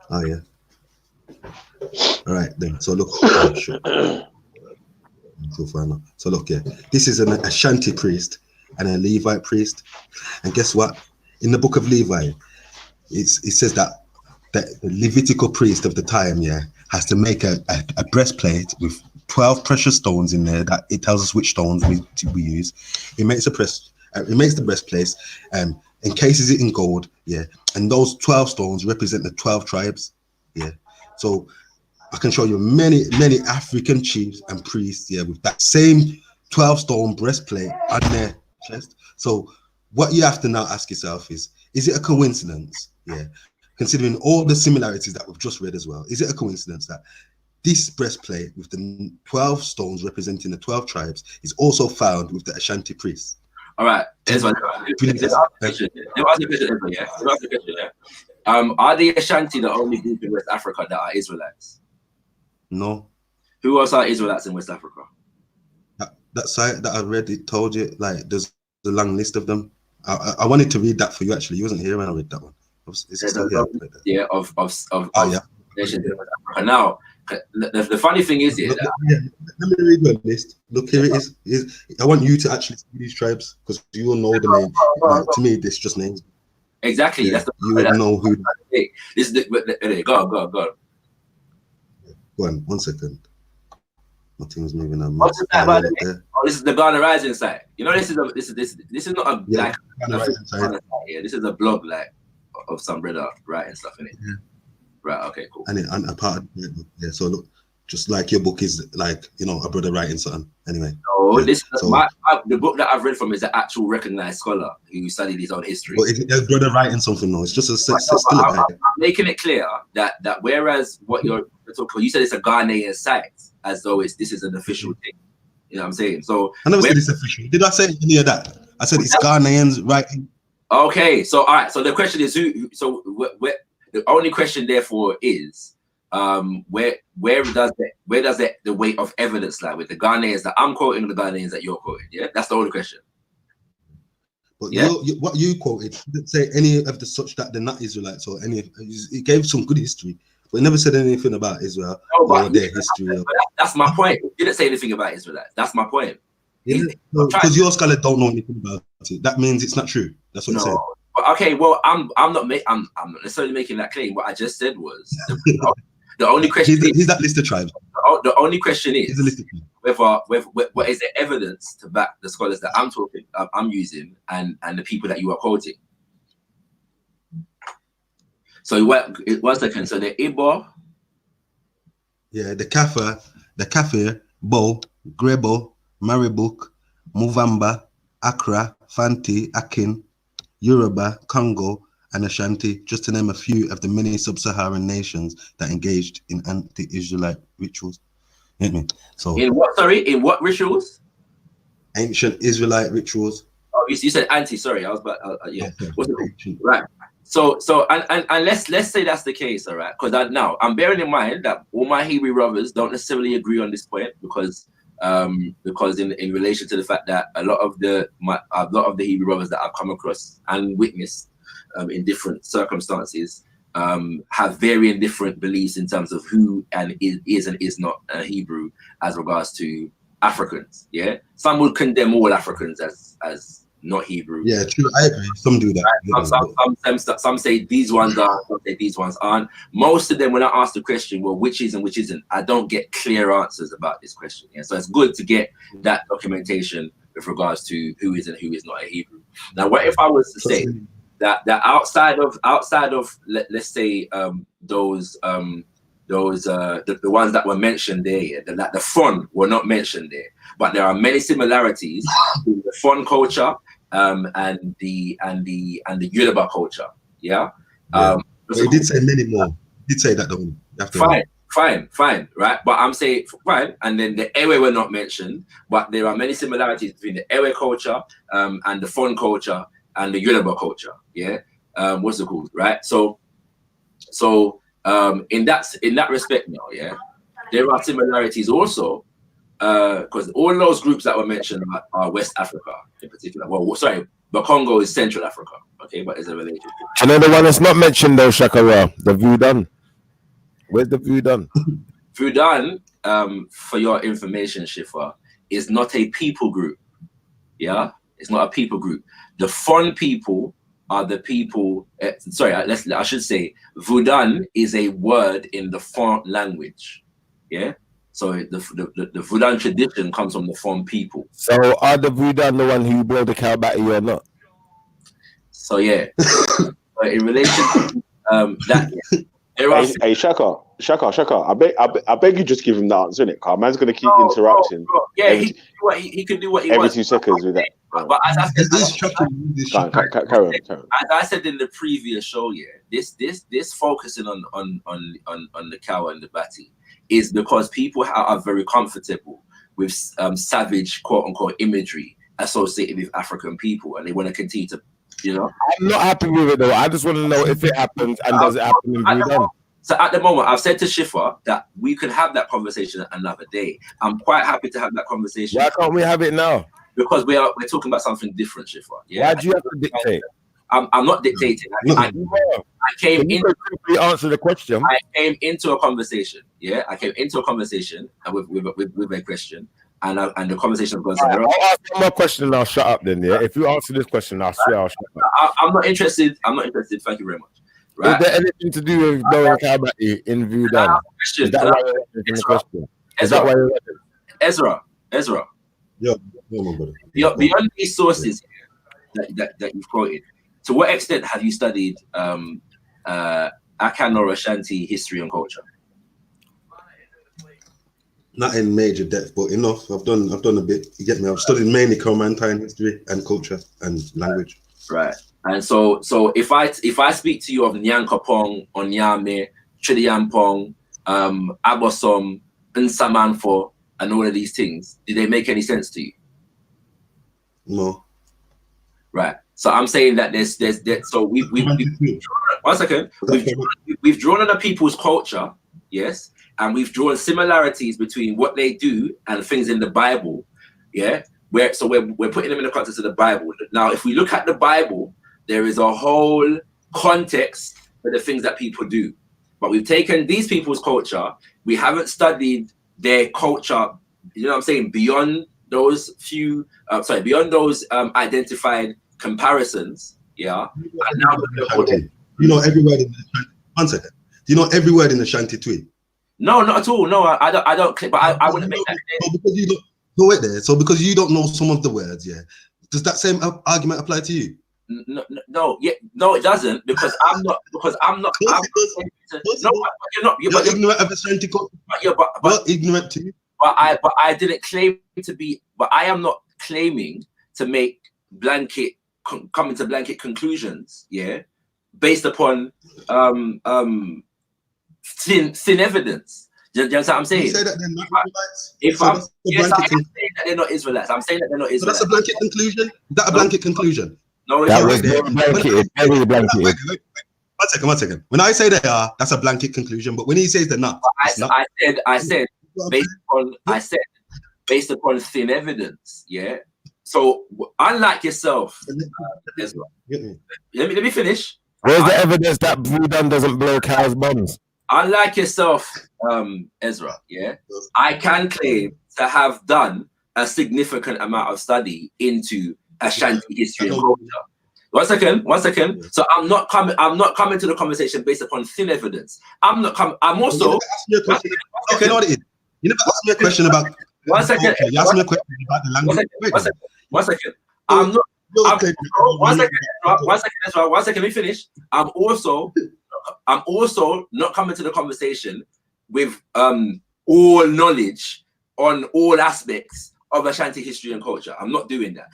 Oh yeah. All right then. So look. So look, yeah. This is an Ashanti priest and a Levite priest. And guess what? In the book of Levi, it says that the Levitical priest of the time, yeah, has to make a breastplate with 12 precious stones in there. That it tells us which stones we use. He makes a It makes the breastplate, encases it in gold, yeah. And those 12 stones represent the 12 tribes, yeah. So I can show you many African chiefs and priests, yeah, with that same 12-stone breastplate on their chest. So what you have to now ask yourself is it a coincidence, yeah, considering all the similarities that we've just read as well, is it a coincidence that this breastplate with the 12 stones representing the 12 tribes is also found with the Ashanti priests? All right, here's one. Are the Ashanti the only group in West Africa that are Israelites? No. Who else are Israelites in West Africa? That site that I read, it told you, like, there's a long list of them. I wanted to read that for you, actually. You wasn't here when I read that one. Is it still here? Yeah, of nations in West Africa. Now, the funny thing is, let me read your list. Look, here it is. I want you to actually see these tribes because you will know the name. Like, to me, this just names. Exactly. Yeah, That's the you would know who. This is the go on. Go on, 1 second. My thing's moving on. What's that, by the way? Oh, this is the Ghana Rising site. You know, this is not a like Ghana Rising site. Yeah, this is a blog like of some brother writing stuff in it. Yeah. Right. Okay. Cool. And a part of yeah. So look, just like your book is like, you know, a brother writing something. Anyway. No, this the book that I've read from is an actual recognized scholar who studied his own history. But is it a brother writing something? No, it's just I'm making it clear that whereas what you're talking, you said it's a Ghanaian site, as though this is an official thing. You know what I'm saying? So I never said it's official. Did I say any of that? I said it's Ghanaians writing. Okay, so all right. So the question is who? So the only question therefore is where does the weight of evidence lie with the Ghanaians that I'm quoting or the Ghanaians that you're quoting? Yeah, that's the only question. But what you quoted didn't say any of the such that they're not Israelites or any. It gave some good history, but it never said anything about Israel or their history. That's my point. It didn't say anything about Israelites. That's my point. Yeah, because your scholar don't know anything about it. That means it's not true. That's what it said. Okay, well, I'm not necessarily making that claim. What I just said was the only question. He's that list of tribes. The only question is whether what is the evidence to back the scholars that I'm using and the people that you are quoting. So 1 second. So the Igbo. Yeah, the Kafir, Bo, Grebo, Maribuk, Muvamba, Accra, Fanti, Akin, Yoruba, Congo, and Ashanti, just to name a few of the many sub-Saharan nations that engaged in anti-Israelite rituals. You know what I mean? So in what? Sorry, in what rituals? Ancient Israelite rituals. Oh, you said anti. Sorry, I was about. Yeah. What's it? Right. So and let's say that's the case, all right? Because now I'm bearing in mind that all my Hebrew brothers don't necessarily agree on this point because in relation to the fact that a lot of the Hebrew brothers that I've come across and witnessed in different circumstances have varying different beliefs in terms of who and is and is not a Hebrew as regards to Africans. Yeah, some would condemn all Africans as not Hebrew. Yeah, true. I agree. Some do that. Some say these ones are, some say these ones aren't. Most of them, when I ask the question, well, which is and which isn't, I don't get clear answers about this question. Yeah, so it's good to get that documentation with regards to who is and who is not a Hebrew. Now, what if I was to say that outside of let's say those the ones that were mentioned there, that the Fon were not mentioned there, but there are many similarities in the Fon culture and the Yoruba culture. Yeah. He did say many more. He did say that though. Fine, right? But I'm saying fine, and then the Ewe were not mentioned, but there are many similarities between the Ewe culture and the Fon culture and the Yoruba culture. Yeah. What's it called? Right. So in that respect now, yeah, there are similarities also, because all those groups that were mentioned are West Africa in particular. Well, sorry, but Congo is Central Africa, okay, but it's a relationship. And then the one that's not mentioned though, Shakara, the Vudan. Where's the Vudan? Vudan, for your information, Shifa, is not a people group. Yeah, it's not a people group. The Fon people are the people. I should say, Vudan is a word in the Fon language. Yeah. So the Vudan tradition comes from the Fon people. So are the Vudan the one who blow the cow battery or not? So yeah, but in relation to that, Hey, Shaka. I beg you, just give him the answer, innit? Car man's gonna keep interrupting. Yeah, he can do what he every wants. 2 seconds with that. But as I said, carry on. as I said in the previous show, yeah, this focusing on the cow and the batty is because people are very comfortable with savage quote unquote imagery associated with African people, and they want to continue to, you know. I'm not happy with it though. I just want to know if it happens and does it happen in Vudan. So at the moment, I've said to Shifa that we could have that conversation another day. I'm quite happy to have that conversation. Why can't we have it now? Because we're talking about something different, Shifa. Yeah. Why do you have to dictate? I'm not dictating. I came in. You answer the question. I came into a conversation. Yeah, I came into a conversation with a question, and the conversation goes. Right, I'll ask one more question and I'll shut up. Then, yeah. If you answer this question, I swear I'll shut up. I'm not interested. I'm not interested. Thank you very much. Right. Is there anything to do with blowing cow battery in Vudan? Is that why you're asking the question? Is that why you're asking? Ezra. Yeah, my brother. Beyond these sources that you've quoted, to what extent have you studied Akan or Ashanti history and culture? Not in major depth, but enough. I've done a bit. You get me? I've studied mainly Coromantine history and culture and language. Right. And so if I speak to you of Nyankopong, Onyame, Chidiampong, Abosom, Nsamanfo, and all of these things, do they make any sense to you? No. Right. So I'm saying that there's so we've one second. We've drawn on the people's culture, yes, and we've drawn similarities between what they do and things in the Bible, yeah. We're putting them in the context of the Bible. Now, if we look at the Bible, there is a whole context for the things that people do. But we've taken these people's culture, we haven't studied their culture, you know what I'm saying, beyond those beyond those identified comparisons, yeah. And now you know every word in the Shanty. One second. You know every word in the Shanty tweet? No, not at all. No, I don't click, but I wouldn't make that claim. Because you don't go wait there. So because you don't know some of the words, yeah. Does that same argument apply to you? No, it doesn't, because I'm not. You're ignorant of the Shanty culture. But ignorant to you. But I didn't claim to be. But I am not claiming to make come into blanket conclusions. Yeah, based upon thin evidence. Do you understand what I'm saying? You say that they're not Israelites? I'm saying that they're not Israelites. I'm saying that they're not Israelites. So that's a blanket conclusion? Is that a blanket conclusion? No, that was blanketed. Very blanketed. Wait. One second. When I say they are, that's a blanket conclusion. But when he says they're not, I said based upon thin evidence. Yeah. So unlike yourself, Ezra, let me finish. Where's the evidence that Vudan doesn't blow cows' bums? Unlike yourself, Ezra, yeah, I can claim to have done a significant amount of study into Ashanti history and culture. One second. So I'm not coming to the conversation based upon thin evidence. I'm also. You never asked me a question about. One second. You asked me a question about the language. One second. I'm not. One second. Let me finish. I'm also not coming to the conversation with all knowledge on all aspects of Ashanti history and culture. I'm not doing that.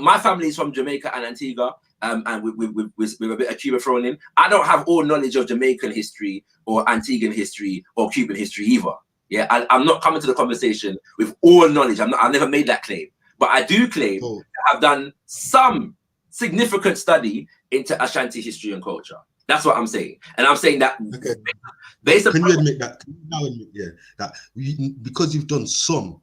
My family is from Jamaica and Antigua, and with a bit of Cuba thrown in. I don't have all knowledge of Jamaican history or Antiguan history or Cuban history either. Yeah, I'm not coming to the conversation with all knowledge. I've never made that claim, but I do claim to have done some significant study into Ashanti history and culture. That's what I'm saying, and I'm saying that. Okay. Based can you admit that? Can you now admit, that because you've done some,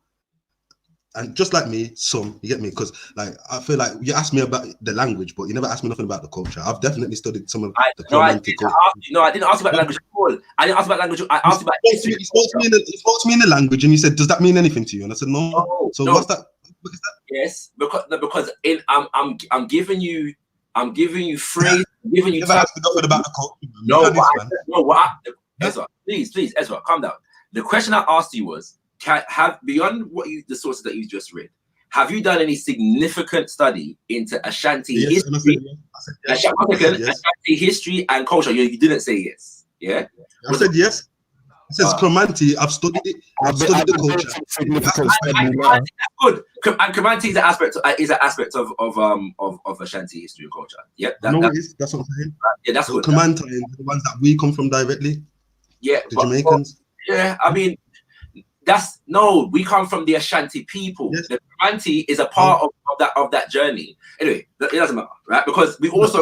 and just like me, some. You get me? Because like I feel like you asked me about the language, but you never asked me nothing about the culture. I've definitely studied some of the Romantic culture. I didn't ask about language at all. I didn't ask about language. I asked about history. You spoke to me in the language, and you said, "Does that mean anything to you?" And I said, "No." So what's that? What is that? Yes, because I'm giving you phrase. I'm giving you. Never asked me nothing about the culture. Ezra, please, Ezra, calm down. The question I asked you was, beyond the sources that you just read, have you done any significant study into Ashanti history? Ashanti history and culture. You didn't say yes. Yeah. I said yes. It says Cromanti. I've studied it. I've studied the culture. Good. And Cromanti is an aspect of Ashanti history and culture. Yep. That's what I'm saying. Yeah, that's good. Cromanti is the ones that we come from directly. Yeah. The Jamaicans. Yeah, I mean, we come from the Ashanti people. Yes. The Cromanti is a part of that journey. Anyway, it doesn't matter, right? Because we also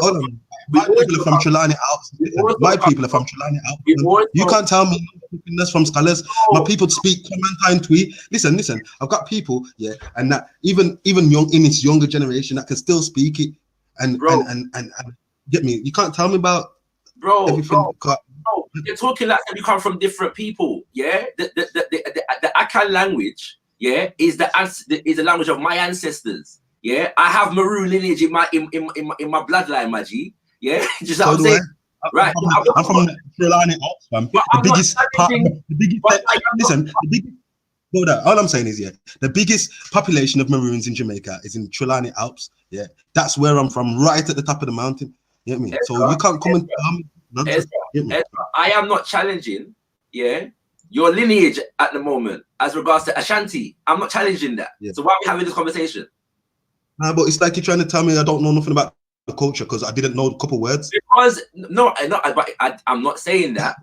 my people are from Trelawney Alps. My people are from Trelawney Alps. You can't tell me that's from scholars. My people speak Clementine Twee. Listen. I've got people, and that even young in this younger generation that can still speak it. And get me. You can't tell me about everything. You're talking like we come from different people. Yeah, the Akan language. Yeah, is the language of my ancestors. Yeah, I have Maroon lineage in my bloodline, my G. Yeah, just what I'm saying. Right, I'm from Trelawney Alps, fam. All I'm saying is, the biggest population of Maroons in Jamaica is in Trelawney Alps. Yeah, that's where I'm from, right at the top of the mountain. You get me? So you can't come and tell me. Ezra, I am not challenging, your lineage at the moment as regards to Ashanti. I'm not challenging that. Yeah. So why are we having this conversation? Nah, but it's like you're trying to tell me I don't know nothing about the culture because I didn't know a couple words. Because I'm not saying that.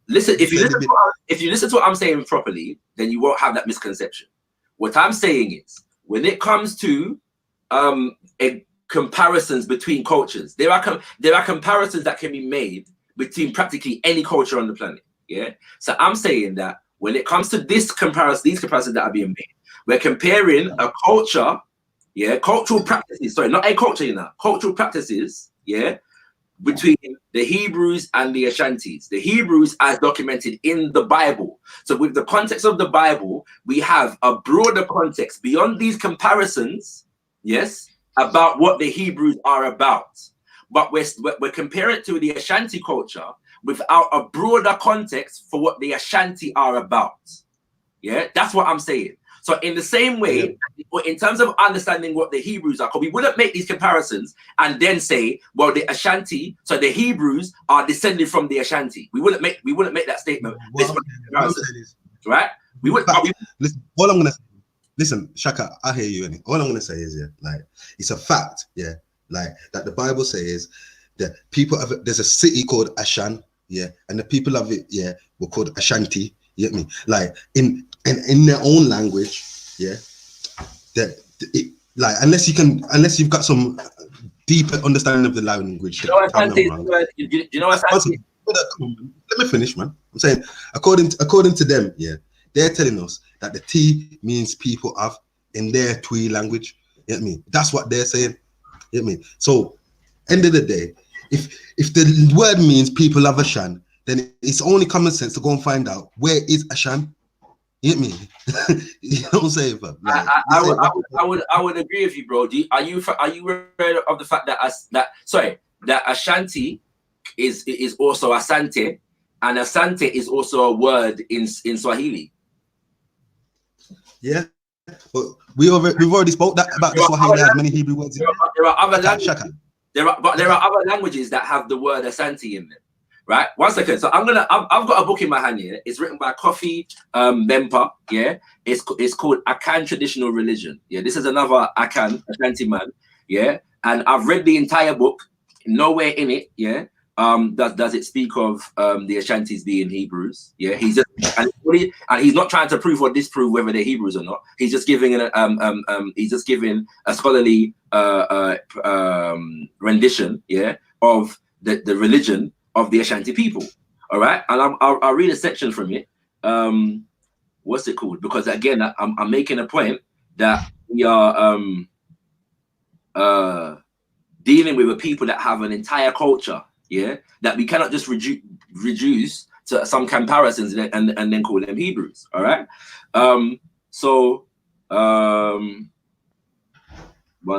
Listen, if you listen to what I'm saying properly, then you won't have that misconception. What I'm saying is, when it comes to comparisons between cultures, there are comparisons that can be made between practically any culture on the planet. Yeah. So I'm saying that when it comes to these comparisons that are being made, we're comparing a culture, cultural practices. Sorry, not a culture, cultural practices, between the Hebrews and the Ashantis. The Hebrews as documented in the Bible. So with the context of the Bible, we have a broader context beyond these comparisons, about what the Hebrews are about. But we're comparing it to the Ashanti culture without a broader context for what the Ashanti are about. Yeah, that's what I'm saying. So in the same way, in terms of understanding what the Hebrews are, because we wouldn't make these comparisons and then say, well, the Ashanti, so the Hebrews are descended from the Ashanti. We wouldn't make that statement. Right? We would. Listen, all I'm gonna say. Listen, Shaka, I hear you. All I'm gonna say is, it's a fact, that the Bible says that people have. There's a city called Ashan, and the people of it, were called Ashanti. You get me? Like in their own language, unless you've got some deeper understanding of the language. You know what Ashanti? You know what Ashanti? Let me finish, man. I'm saying, according to them, they're telling us that the T means people of in their Twi language. You get me? That's what they're saying. You get me? So, end of the day, if the word means people of Ashan, then it's only common sense to go and find out where is Ashan. You get me? You know what I'm saying? I would agree with you, bro. Are you aware of the fact that Ashanti is also Asante, and Asante is also a word in Swahili. Yeah, but we've already spoke about Swahili has many Hebrew words. There are other languages. There are other languages that have the word Asante in them. Right, 1 second. So I've got a book in my hand here. It's written by Kofi Bempa. Yeah, it's called Akan Traditional Religion. Yeah, this is another Ashanti man. Yeah, and I've read the entire book. Nowhere in it, does it speak of the Ashantis being Hebrews. Yeah, he's not trying to prove or disprove whether they're Hebrews or not. He's just giving a scholarly rendition, of the religion of the Ashanti people. All right, and I'll read a section from it. What's it called? Because again, I'm making a point that we are dealing with a people that have an entire culture, that we cannot just reduce to some comparisons and then call them Hebrews. All right. 1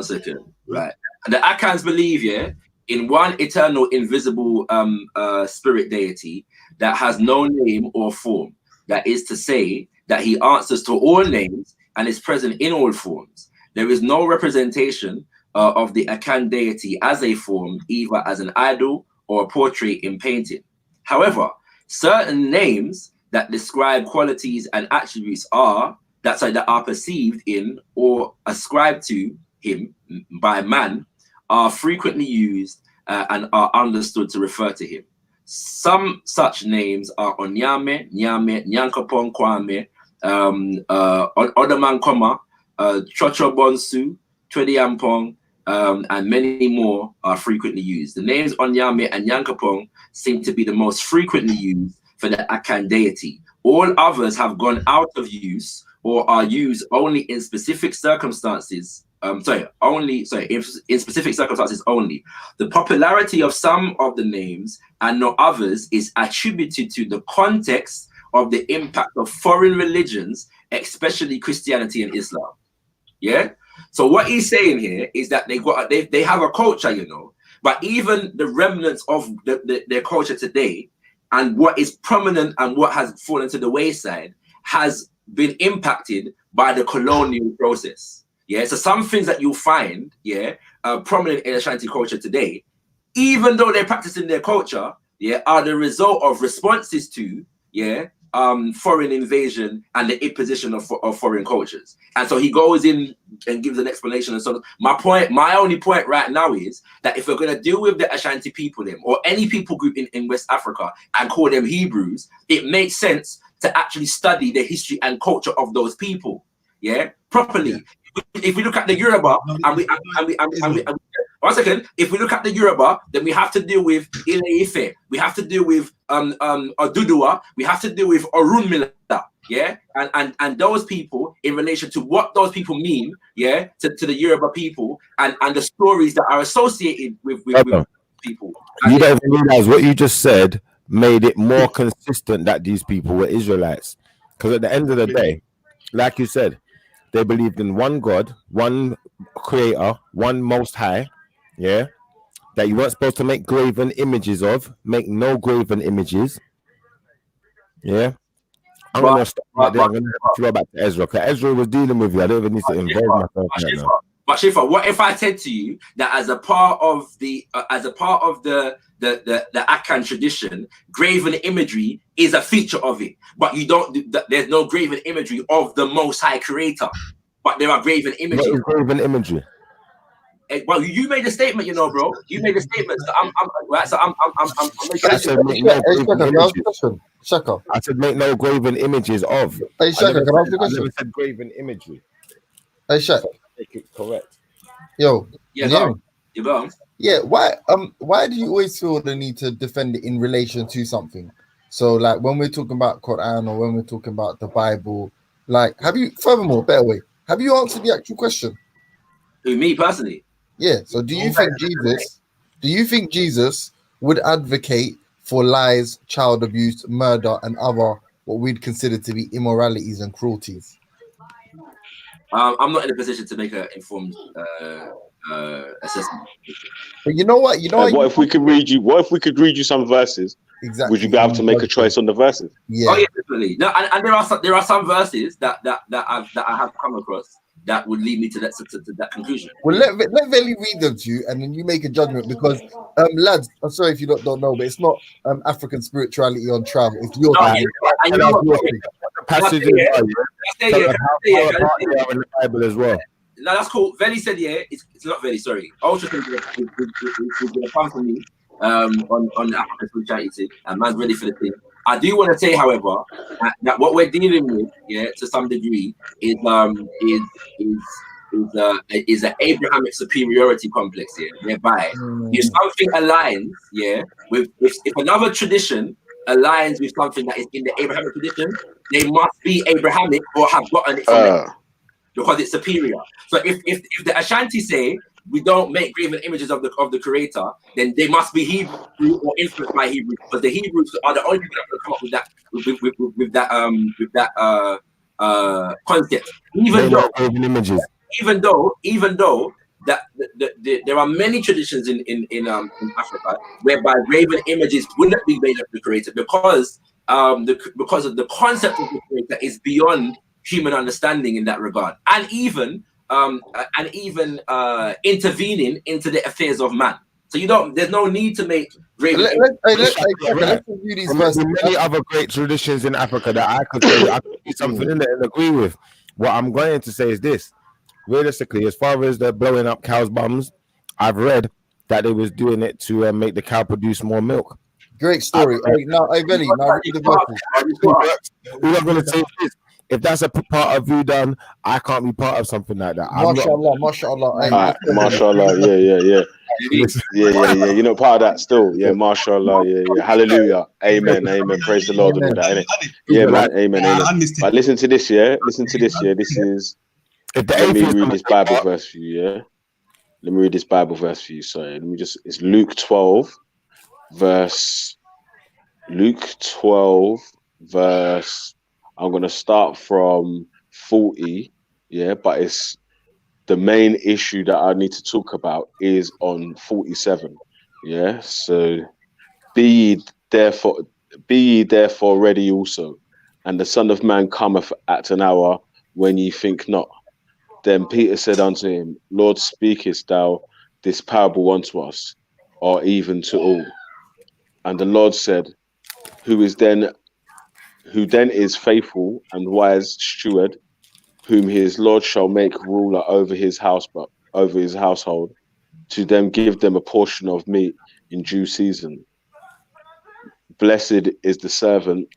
second. Right. The Akans believe, in one eternal, invisible spirit deity that has no name or form. That is to say, that he answers to all names and is present in all forms. There is no representation of the Akan deity as a form, either as an idol or a portrait in painting. However, certain names that describe qualities and attributes that are perceived in or ascribed to him by man are frequently used and are understood to refer to him. Some such names are Onyame, Nyame, Nyankopon Kwame, Odaman Koma, Chocho Bonsu, Twediampong, and many more are frequently used. The names Onyame and Nyankopon seem to be the most frequently used for the Akan deity. All others have gone out of use or are used only in specific circumstances. In specific circumstances only. The popularity of some of the names and not others is attributed to the context of the impact of foreign religions, especially Christianity and Islam. Yeah. So what he's saying here is that they have a culture, you know, but even the remnants of their culture today and what is prominent and what has fallen to the wayside has been impacted by the colonial process. Yeah, so some things that you'll find, prominent in Ashanti culture today, even though they're practicing their culture, are the result of responses to, foreign invasion and the imposition of foreign cultures. And so he goes in and gives an explanation. And so my only point right now is that if we're going to deal with the Ashanti people, or any people group in West Africa and call them Hebrews, it makes sense to actually study the history and culture of those people, properly. Yeah. If we look at the Yoruba one second, if we look at the Yoruba, then we have to deal with Ile Ife, we have to deal with Oduduwa, we have to deal with Orunmila, and those people in relation to what those people mean, to the Yoruba people and the stories that are associated with people. You don't even realize what you just said made it more consistent that these people were Israelites, because at the end of the day, like you said, they believed in one God, one creator, one most high, that you weren't supposed to make graven images of, make no graven images. I'm going to stop right there. I'm going to throw back to Ezra, because Ezra was dealing with you. I don't even need to involve myself right now. But Shifa, what if I said to you that as a part of the Akan tradition, graven imagery is a feature of it, but you don't. There's no graven imagery of the Most High Creator, but there are graven images. What is graven imagery? Well, you made a statement, you know, bro. You made a statement. So I'm making. I said make no graven images. I said make no graven images of. Hey, Shaka, can I ask you a question? I never said graven imagery. Hey, Shaka. Make it correct. Yo, you go. Yeah, why do you always feel the need to defend it in relation to something? So, like, when we're talking about Quran or when we're talking about the Bible, like, have you answered the actual question? Who, me personally? Yeah. So, do you think Jesus would advocate for lies, child abuse, murder, and other what we'd consider to be immoralities and cruelties? I'm not in a position to make an informed assessment. But you know what? What if we could read you some verses? Exactly. Would you be able to make a choice on the verses? Yeah. Oh yeah, definitely. No, and there are some verses that I have come across that would lead me to that conclusion. Well, let Vellemy read them to you, and then you make a judgment. Because, lads, I'm sorry if you don't know, but it's not African spirituality on travel. It's your passages in the Bible as well. No, that's cool. Vellemy said, it's not Vellemy. Sorry, Ultra is going to come for me on the African spirituality, and man's ready for the thing. I do want to say, however, that what we're dealing with, to some degree, is an Abrahamic superiority complex here, whereby if something aligns, with if another tradition aligns with something that is in the Abrahamic tradition, they must be Abrahamic or have gotten it from it because it's superior. So if the Ashanti say we don't make graven images of the Creator, then they must be Hebrew or influenced by Hebrew, because the Hebrews are the only people that can come up with that concept. Even though that there are many traditions in Africa whereby graven images wouldn't be made of the creator because because of the concept of the creator is beyond human understanding in that regard, and even intervening into the affairs of man. So there's no need to make graven let's review these verses. Many other great traditions in Africa that I could say I could see something in there and agree with. What I'm going to say is this: realistically, as far as the blowing up cows' bums, I've read that they was doing it to make the cow produce more milk. Great story. Now read the verses. All I'm going to say is, if that's a part of you done, I can't be part of something like that. Mashallah. Mashallah. Yeah. You know, part of that still. Yeah, mashallah. Yeah. Hallelujah. Amen. Praise the Lord and all that, innit? Yeah, man. Amen. But listen to this, yeah. This is. Let me read this Bible verse for you, yeah. Let me read this Bible verse for you. Sorry. It's Luke 12, verse. I'm going to start from 40, yeah, but it's the main issue that I need to talk about is on 47, yeah. So be ye therefore ready also, and the Son of Man cometh at an hour when ye think not. Then Peter said unto him, Lord, speakest thou this parable unto us, or even to all? And the Lord said, Who then is faithful and wise steward, whom his Lord shall make ruler over his house, but over his household, to them give them a portion of meat in due season. Blessed is the servant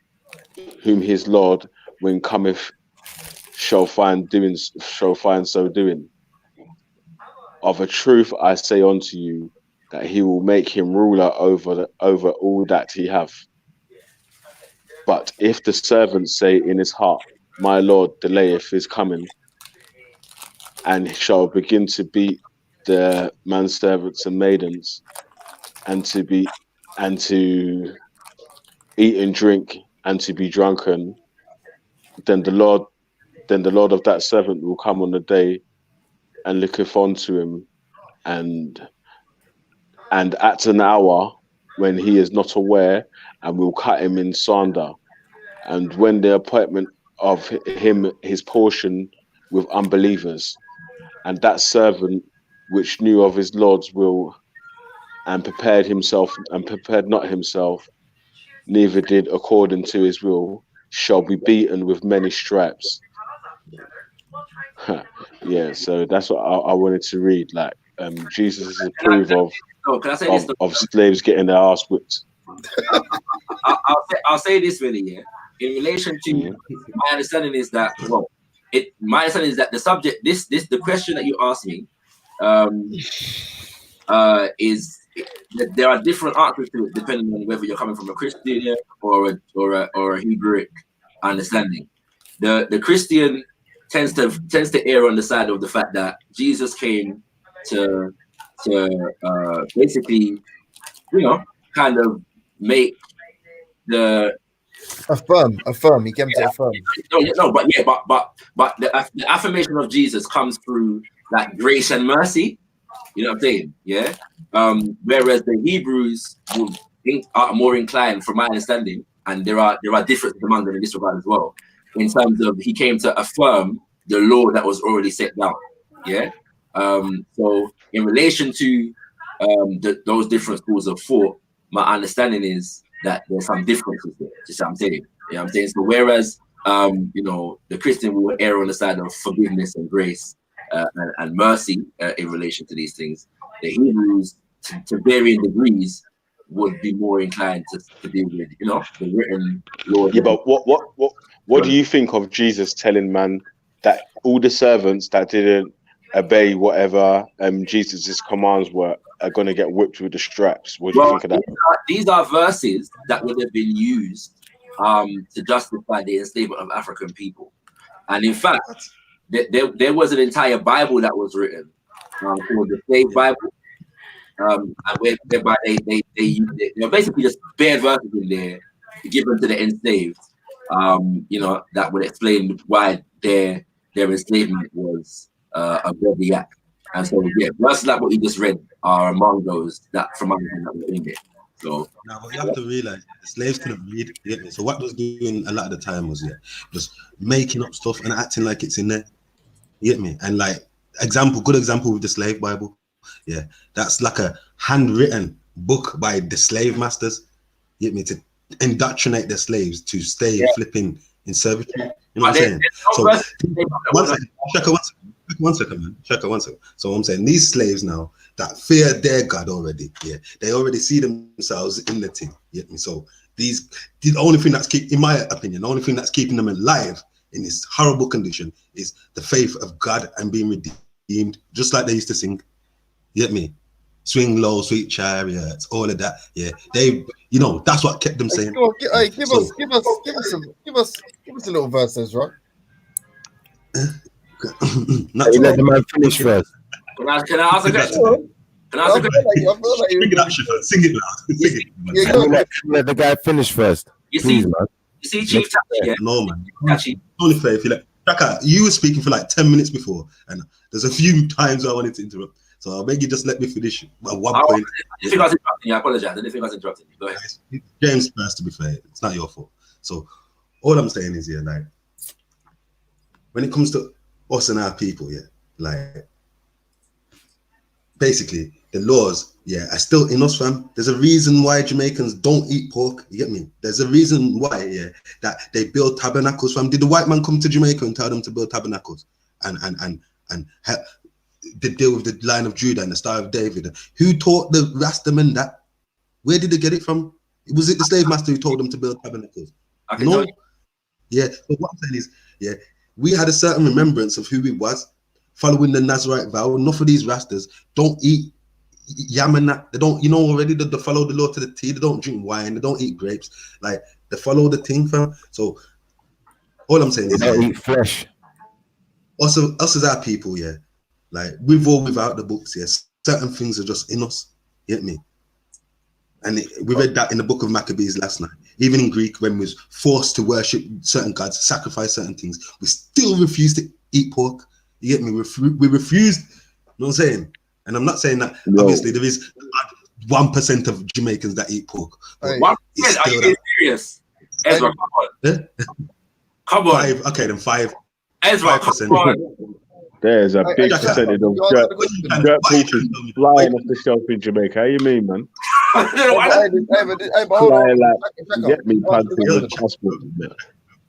whom his Lord, when cometh, shall find so doing. Of a truth I say unto you, that he will make him ruler over all that he hath. But if the servant say in his heart, My Lord delayeth his coming, and shall begin to beat the manservants and maidens, and to eat and drink, and to be drunken, then the Lord of that servant will come on the day, and looketh unto him, and at an hour when he is not aware, and will cut him in sunder. And when the appointment of him his portion with unbelievers, and that servant which knew of his Lord's will, and prepared not himself, neither did according to his will, shall be beaten with many stripes. Yeah, so that's what I wanted to read. Like, Jesus is a proof of slaves getting their ass whipped. I'll say this really, yeah. In relation to my understanding is that my understanding is that the subject, the question that you asked me, is that there are different answers to it depending on whether you're coming from a Christian or a Hebrew understanding. The Christian tends to err on the side of the fact that Jesus came to basically, kind of make the affirm. He came to affirm. But the affirmation of Jesus comes through like grace and mercy. You know what I'm saying? Yeah. Whereas the Hebrews are more inclined, from my understanding, and there are differences among them in this regard as well, in terms of he came to affirm the law that was already set down. Yeah. So in relation to those different schools of thought, my understanding is that there's some differences there. Just what I'm saying. You know what I'm saying? So whereas the Christian will err on the side of forgiveness and grace and mercy in relation to these things, the Hebrews, to varying degrees, would be more inclined to deal with, the written law. Yeah, but what do you think of Jesus telling man that all the servants that didn't obey whatever Jesus's commands were are going to get whipped with the straps? What do you think of that? These are verses that would have been used to justify the enslavement of African people. And in fact, there was an entire Bible that was written called the Slave Bible, whereby they basically just bare verses in there given to the enslaved, that would explain why their enslavement was a bloody act. And so yeah, that's like what you just read are among those that from everything that we're in it. So now, but you have to realize the slaves couldn't read. You get me? So what was doing a lot of the time was just making up stuff and acting like it's in there. You get me? And like good example with the slave Bible. Yeah, that's like a handwritten book by the slave masters. You get me? To indoctrinate the slaves to stay flipping in servitude. You know what I'm saying? So one second, man. One second. So I'm saying these slaves now that fear their God already, they already see themselves in the thing. You get me? So the only thing in my opinion, the only thing that's keeping them alive in this horrible condition is the faith of God and being redeemed, just like they used to sing. You get me? Swing low, sweet chariots, all of that. Yeah, they, that's what kept them saying. Give us a little verses, right? Let the man finish first. Can I ask a question? Sing it loud. Let the guy finish first. You Please, see, man. You see, Chief Tachi, No, man. Actually, only fair if you like. Shaka, you were speaking for like 10 minutes before, and there's a few times I wanted to interrupt. So I'll beg you just let me finish at one point. I think I was interrupting you. I apologize. I didn't think I was interrupting you. Go ahead. James first, to be fair. It's not your fault. So all I'm saying is, like, when it comes to us and our people, like, basically, the laws, are still in us, fam. There's a reason why Jamaicans don't eat pork. You get me? There's a reason why, that they build tabernacles, fam. Did the white man come to Jamaica and tell them to build tabernacles and they deal with the line of Judah and the Star of David? Who taught the Rastaman that? Where did they get it from? Was it the slave master who told them to build tabernacles? No. Yeah. But what I'm saying is, we had a certain remembrance of who we was, following the Nazarite vow. Enough of these Rastas don't eat yam and that. They don't, already they follow the law to the T. They don't drink wine. They don't eat grapes. Like, they follow the thing, fam. So all I'm saying is, they don't eat flesh. Us as our people, like, with or without the books, certain things are just in us. You get me? And we read that in the book of Maccabees last night. Even in Greek, when we was forced to worship certain gods, sacrifice certain things, we still refused to eat pork. You get me? We refused. You know what I'm saying? And I'm not saying that, obviously, there is 1% of Jamaicans that eat pork. 1%? Are you serious? Ezra, come on. Come on. 5, okay, then 5. Ezra, 5%. Come on. There's a big percentage of dirt pieces flying off the shelf in Jamaica. How you mean, man? Get me,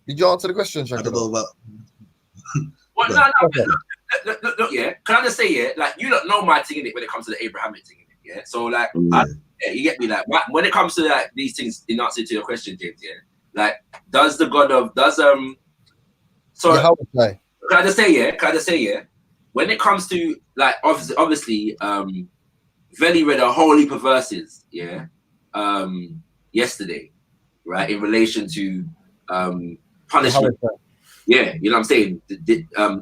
Did you answer the question, Shaka? I don't know about. No, Can I just say, like, you don't know my thing in it when it comes to the Abrahamic thing in it, So, like, you get me, like, when it comes to like these things, in answer to your question, James, like, does the God of can I just say, when it comes to, like, obviously, Vellemy read a whole heap of verses, yesterday, right, in relation to punishment. Yeah, you know what I'm saying?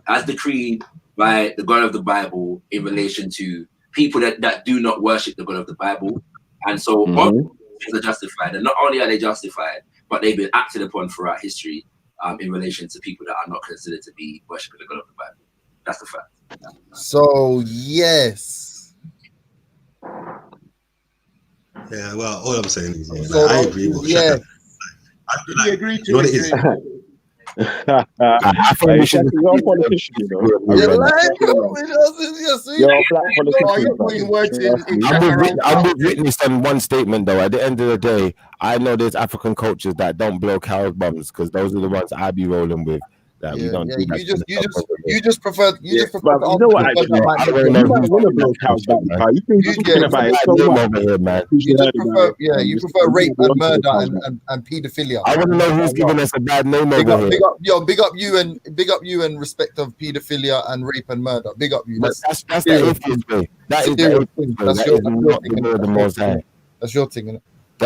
As decreed by the God of the Bible in relation to people that do not worship the God of the Bible. And so all things are justified. And not only are they justified, but they've been acted upon throughout history in relation to people that are not considered to be worshiping the God of the Bible. That's the fact. So, yes. Yeah, well, all I'm saying is, I agree with Shaka. I agree to it. I think we should. You're a politician, You're a black politician. I'm with Witness on one statement, though. At the end of the day, I know there's African cultures that don't blow cow bums because those are the ones I be rolling with. That we don't do that. You just prefer. You just prefer. You know what? Actually, you might want to blow cows back. You think you're talking about it so much over here, man. You just prefer. Yeah, you prefer rape and murder and paedophilia. I want to know who's giving us a bad name over here. Big up you in respect of paedophilia and rape and murder. Big up you. That's the atheist way. That is the atheist way. That is not the Most High. That's your thing, isn't it? I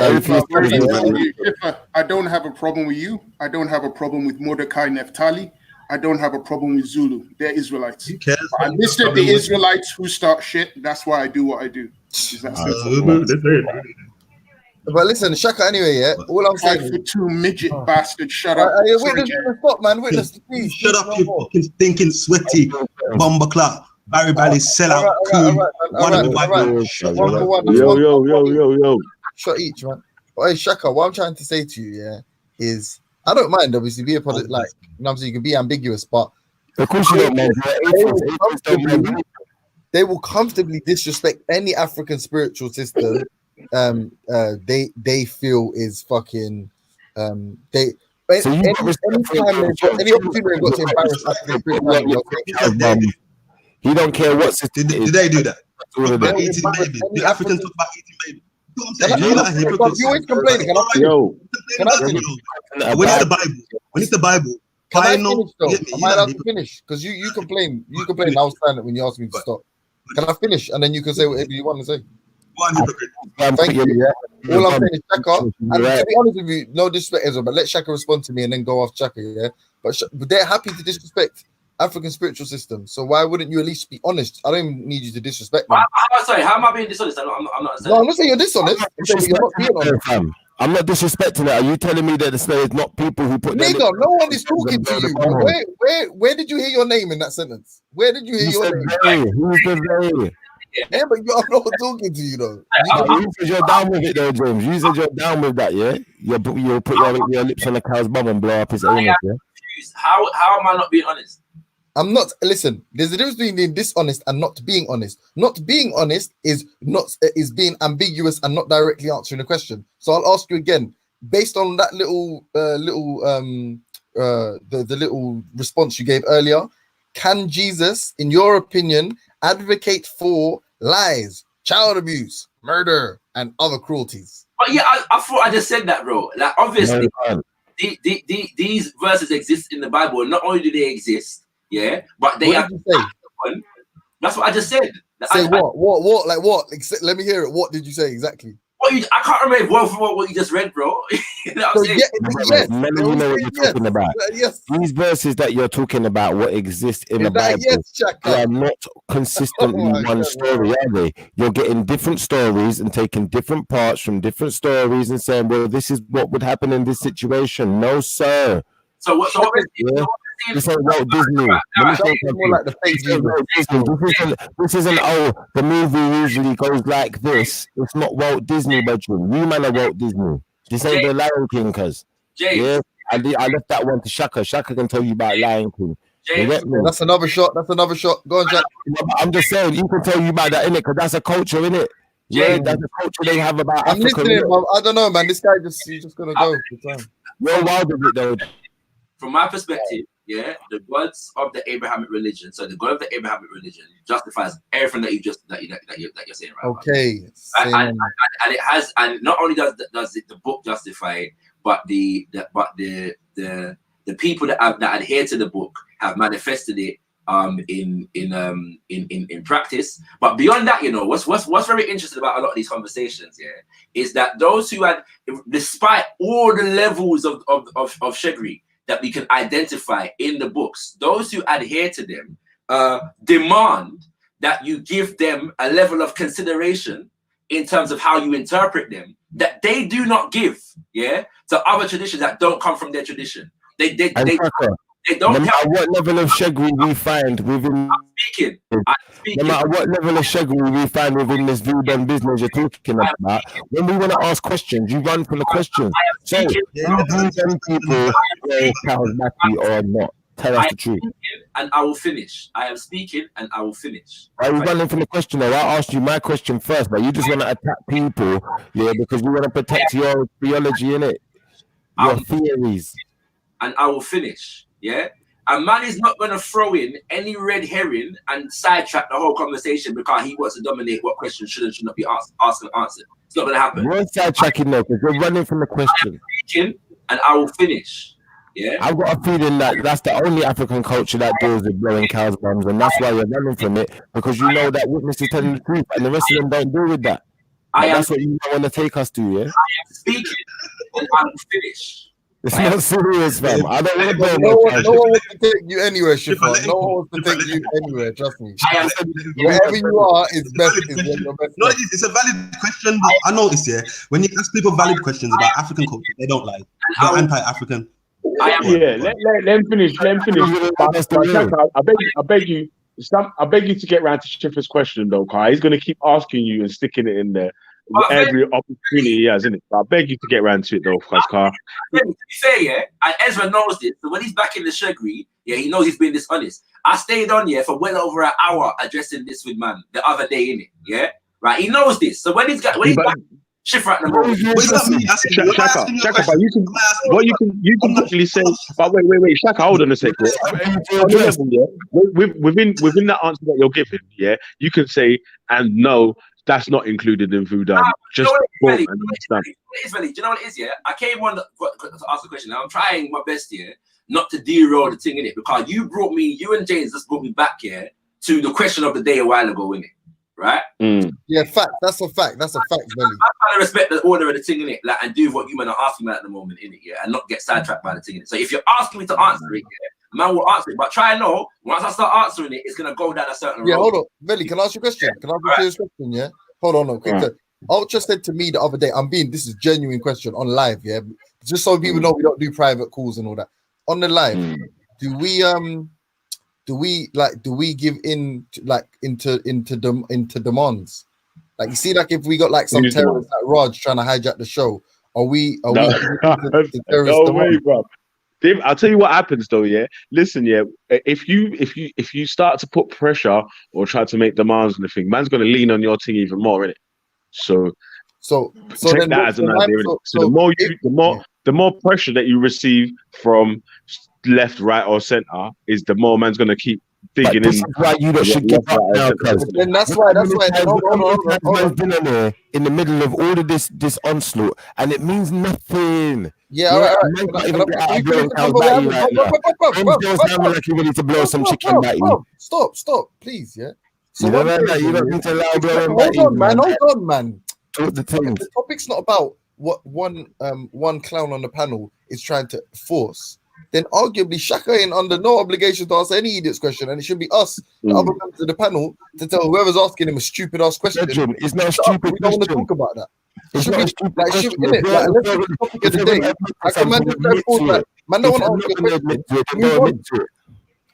don't have a problem with you. I don't have a problem with Mordecai Neftali. I don't have a problem with Zulu. They're Israelites. I listed the Israelites who start shit. That's why I do what I do. But listen, Shaka, anyway, all I'm saying for two midget bastards. Shut up. Witness, stop, man. Witness, please. Shut up, you fucking stinking, sweaty, bomber clock, Barry Bally's sellout, coon, one of the white. Yo. Shot each, man. But hey, Shaka, what I'm trying to say to you, yeah, is I don't mind, obviously, be a product, like, you know what I'm saying, you can be ambiguous, but of course you don't mind. They will comfortably disrespect any African spiritual system they feel is fucking any opportunity they got to embarrass African spirituality. He don't care what system. Did they do that? The Africans talk about eating baby. You know what I'm saying? You're not a hypocrite. You always complaining. Can I finish? When it's the Bible. When it's the Bible. Can I finish though? Am I allowed to finish? Because you complain. You complain. I was silent when you asked me to stop. Can I finish? And then you can say whatever you want to say. One hypocrite. Thank you. Yeah. All I'm saying is Shaka. And to be honest with you, no disrespect, Ezra, but let Shaka respond to me and then go off Shaka. Yeah. But they're happy to disrespect African spiritual system. So why wouldn't you at least be honest? I don't even need you to disrespect them. Sorry, how am I being dishonest? I'm not saying. No, I'm not saying you're dishonest. I'm saying you're not being honest. I'm not disrespecting it. Are you telling me that there's not people who put? Nigga, no one is talking to you. Where did you hear your name in that sentence? Where did you hear your name? Who's the they? Yeah, but you're not talking to you though. You said you're down with it though, James. You said you're down with that, yeah? You'll put your lips on the cow's bum and blow up his anus, yeah? How am I not being honest? I'm not. Listen, there's a difference between being dishonest and not being honest. Not being honest is being ambiguous and not directly answering the question. So I'll ask you again, based on that little little response you gave earlier. Can Jesus, in your opinion, advocate for lies, child abuse, murder, and other cruelties? But yeah, I thought I just said that, bro. Like obviously, these verses exist in the Bible. Not only do they exist. Yeah, but they have. That's what I just said. Say what? Like what? Let me hear it. What did you say exactly? I can't remember what you just read, bro. You know what I'm saying? You know what you're talking about. Yes. These verses that you're talking about, what exist in the Bible, they are not consistently one story, are they? You're getting different stories and taking different parts from different stories and saying, well, this is what would happen in this situation. No, sir. So what? This ain't Walt Disney. This isn't the movie usually goes like this. It's not Walt Disney, bedroom. You man are Walt Disney. This ain't the Lion King, cuz. Yeah, I left that one to Shaka. Shaka can tell you about Lion King. That's another shot. Go on, Jack. I'm just saying, you can tell you about that, innit? Because that's a culture, innit? Yeah, that's a culture they have about I'm Africa. listening, I don't know, man. This guy he's just gonna go for time. You're wild with it, though. From my perspective, yeah, the gods of the Abrahamic religion. So the God of the Abrahamic religion justifies everything that you're saying, right? Okay. And it has, and not only does the book justify it, but the people that adhere to the book have manifested it in practice. But beyond that, you know, what's very interesting about a lot of these conversations, yeah, is that those who had, despite all the levels of shegri that we can identify in the books, those who adhere to them demand that you give them a level of consideration in terms of how you interpret them that they do not give, yeah, to other traditions that don't come from their tradition. They don't. No matter what level of shegri we find within, I'm speaking. No matter what level of shegri we find within this view done business you're talking about, when we want to ask questions, you run from the questions. So, do them people charismatic or not? Tell us the truth. And I will finish. I am speaking, and I will finish. Are you running from the question? Though I asked you my question first, but you just want to attack people, yeah, because you want to protect your theology, innit? Your theories. And I will finish. Yeah, a man is not going to throw in any red herring and sidetrack the whole conversation because he wants to dominate what questions should and should not be asked and answered. It's not going to happen. You're sidetracking though, because you're running from the question. I am speaking, and I will finish. Yeah, I've got a feeling that that's the only African culture that deals with blowing cows' bums, and that's why you're running from it, because you know that witness is telling the truth, and the rest of them don't deal with that. That's what you want to take us to, yeah? I am speaking, and I will finish. It's not serious, fam. I don't want to go. No one wants to take you anywhere, Shifan. No one wants to take you anywhere. Trust me. Wherever you are is best. No, it's a valid question. But I noticed, yeah, when you ask people valid questions about African culture, they don't like. They're anti-African. Let him finish. I beg you. I beg you to get round to Schiffer's question though, Kai. He's going to keep asking you and sticking it in there every opportunity he has, isn't it? But I beg you to get round to it though, because Kai. To be fair, yeah, and Ezra knows this. So when he's back in the Shagri, yeah, he knows he's being dishonest. I stayed on here for well over an hour addressing this with man the other day, innit? Yeah, right. He knows this. So when he's back, Schiffer at the moment. Shaka, but you can quickly say, but wait, Shaka, hold on a second. Within the answer that you're giving, yeah, you can say, and no, that's not included in Voodoo. Just do you know what it is, yeah? I came on to ask a question. Now I'm trying my best here not to derail the thing in it, because you and James just brought me back here to the question of the day a while ago, in it. Right? Yeah, fact. That's a fact. That's a fact, Belly. I'm trying to respect the order of the thing in it, like, and do what you men are asking me at the moment in it, yeah, and not get sidetracked by the thing in it. So if you're asking me to answer it, yeah, man will answer it. But try and know, once I start answering it, it's gonna go down a certain road. Hold on, Belly. Can I ask you a question? Can I ask you a question? Yeah. Hold on, quick. Ultra said to me the other day, this is a genuine question on live, yeah. Just so people know we don't do private calls and all that. On the live, do we give in into demands? Like, you see, like if we got like some terrorists like Raj trying to hijack the show, are we no way, bro. Dave, I'll tell you what happens though, yeah. Listen, yeah, if you start to put pressure or try to make demands on the thing, man's gonna lean on your thing even more, innit? So take then that as an idea. So the more pressure that you receive from left, right, or center is the more man's gonna keep digging in. Why you lot should give up now, then that's why. In the middle of all of this onslaught, and it means nothing. Yeah, all right. Stop, please. Yeah. So you don't need to allow blowing. Hold on, man. The topic's not about what one clown on the panel is trying to force. Then arguably Shaka ain't under no obligation to answer any idiot's question, and it should be us, the other members of the panel, to tell whoever's asking him a stupid ass question. It's not a stupid We don't want to talk about that. It should be like, let's do the topic of the day. Man don't want to ask you.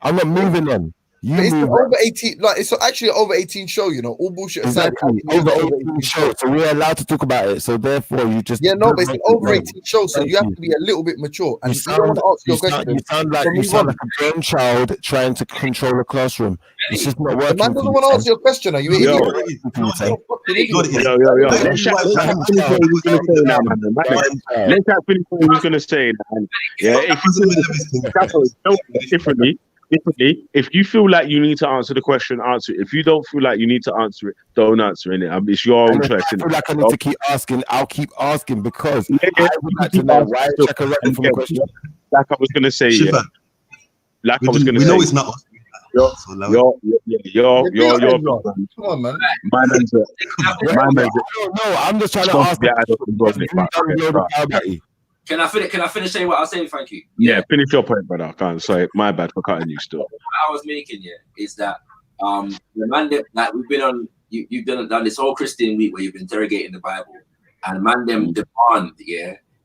I'm not moving on. It's an over 18, like it's actually an over 18 show, you know. All bullshit aside. Exactly. Over 18 show, so we're allowed to talk about it. So therefore, you just but it's an over 18 show, so you have to be a little bit mature. And you don't want to ask your question. You sound like a grown child trying to control a classroom. It's just not working. The man doesn't want to answer your question. Are you an idiot? Let's not finish what he was going to say. Yeah, if you differently. If you feel like you need to answer the question, answer it. If you don't feel like you need to answer it, don't answer it. It's your own choice. I feel like I need to keep asking. I'll keep asking because I would like to know why check a record from the question. Like I was going to say, yeah. Like I was going to say. We know it's not. You're come on, man. My man's No, I'm just trying to ask. Can I finish saying what I was saying, Frankie? Yeah, finish your point, brother. I can't. Sorry, my bad for cutting you still. What I was making, is that the man that, like, we've been on, you've done this whole Christian week where you've been interrogating the Bible, and man them demand,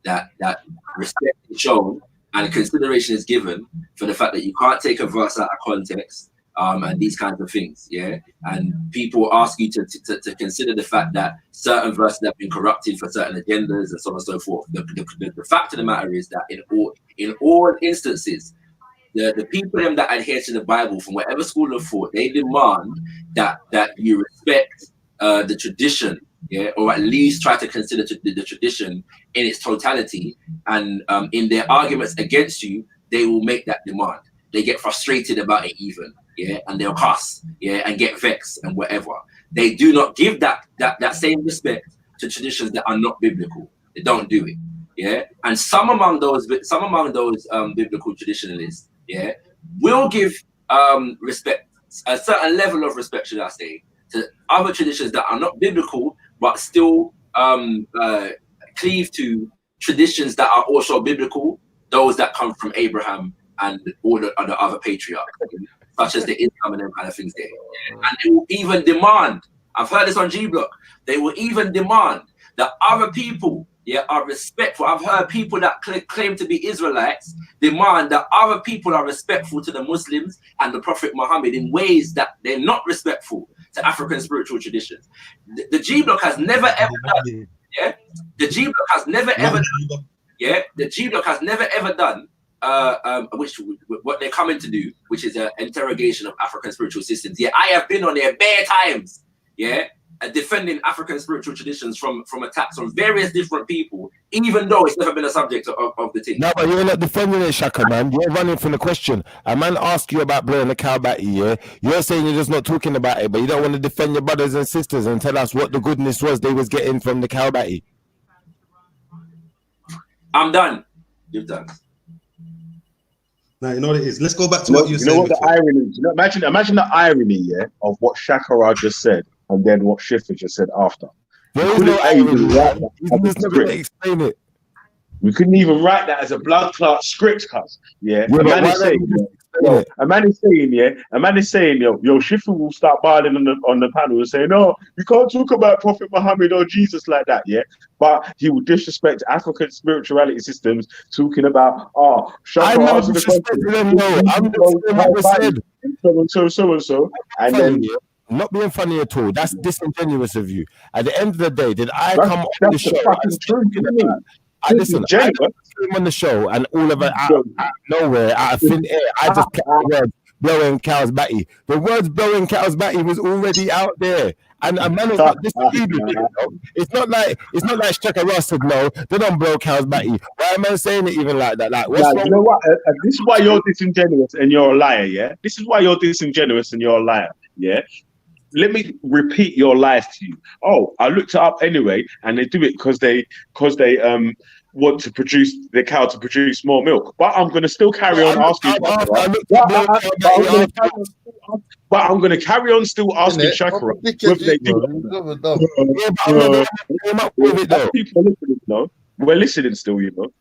that respect is shown and consideration is given for the fact that you can't take a verse out of context. And these kinds of things, and people ask you to consider the fact that certain verses have been corrupted for certain agendas and so on and so forth. The fact of the matter is that in all instances, the people that adhere to the Bible from whatever school of thought, they demand that you respect the tradition, or at least try to consider the tradition in its totality. And in their arguments against you, they will make that demand. They get frustrated about it even. And they'll cuss, and get vexed and whatever. They do not give that same respect to traditions that are not biblical. They don't do it, And some among those biblical traditionalists, will give respect, a certain level of respect, should I say, to other traditions that are not biblical, but still cleave to traditions that are also biblical. Those that come from Abraham and all the other patriarchs, such as the Islam and them kind of things there. And they will even demand, I've heard this on G Block, they will even demand that other people yeah, are respectful. I've heard people that claim to be Israelites demand that other people are respectful to the Muslims and the Prophet Muhammad in ways that they're not respectful to African spiritual traditions. The G Block has never ever done, yeah. The G Block has never ever done, yeah. The G Block has never ever done which what they're coming to do, which is an interrogation of African spiritual systems. Yeah, I have been on there bare times, yeah, defending African spiritual traditions from attacks from various different people, even though it's never been a subject of the thing. No, but you're not defending it, Shaka, man. You're running from the question. A man asked you about blowing the cow batty, yeah? You're saying you're just not talking about it, but you don't want to defend your brothers and sisters and tell us what the goodness was they was getting from the cow batty. I'm done. You're done. Now, you know what it is. Let's go back to what you said. You know what the irony is? You know, imagine the irony, yeah, of what Shakara just said and then what Schiffer just said after. There is no irony. He's not going to explain it. We couldn't even write that as a blood clot script, cuz. Yeah. A man is saying, yo, Schiffer will start barling on the panel and saying, no, you can't talk about Prophet Muhammad or Jesus like that, yeah. But he will disrespect African spirituality systems, talking about, I'm not disrespecting them, no. I'm just saying so. And then not being funny at all. That's disingenuous of you. At the end of the day, did I come on the show? I came on the show and all of it out nowhere, out of thin air, I just kept the words blowing cows batty. The words blowing cows batty was already out there. And a man was not disagreed with it. You know? It's not like Shaka Ross said, no, they don't blow cows batty. Why am I saying it even like that? Like, what's wrong? You know what? This is why you're disingenuous and you're a liar, yeah? This is why you're disingenuous and you're a liar, yeah? Let me repeat your lies to you. Oh, I looked it up anyway, and they do it because they want to produce the cow to produce more milk. But I'm going to still carry on asking. But I'm going to carry on still asking Shakara whether they do. We're listening still, you know.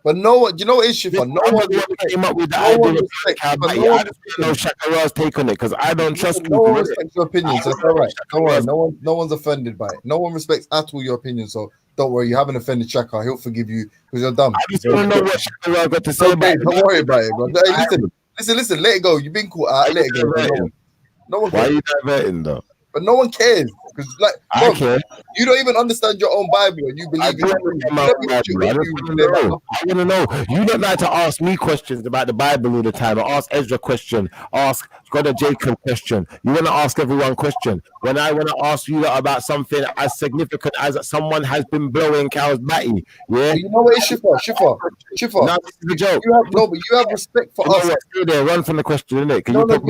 But no one, you know what is Shifa? No one came up with the idea of cow batty. I just know Shakara's take on it because I don't trust people. No one respects your opinions. That's all right. Don't worry. No one's offended by it. No one respects at all your opinion. So don't worry. You haven't offended Shaka. He'll forgive you because you're dumb. I just want to know what Shakara got to say about it. Don't worry about it, bro. Hey, listen. Let it go. You've been caught out. Let it go. No one. Why are you diverting though? But no one cares because, like, bro, you don't even understand your own Bible and you believe in it. I want to know. You don't like to ask me questions about the Bible all the time, or ask Ezra question, ask God or Jacob question. You want to ask everyone question. When I want to ask you about something as significant as someone has been blowing cows batty, yeah. You know what is Shifa? No, this is a joke. But you have respect for us. Stay there, run from the question, innit? No, but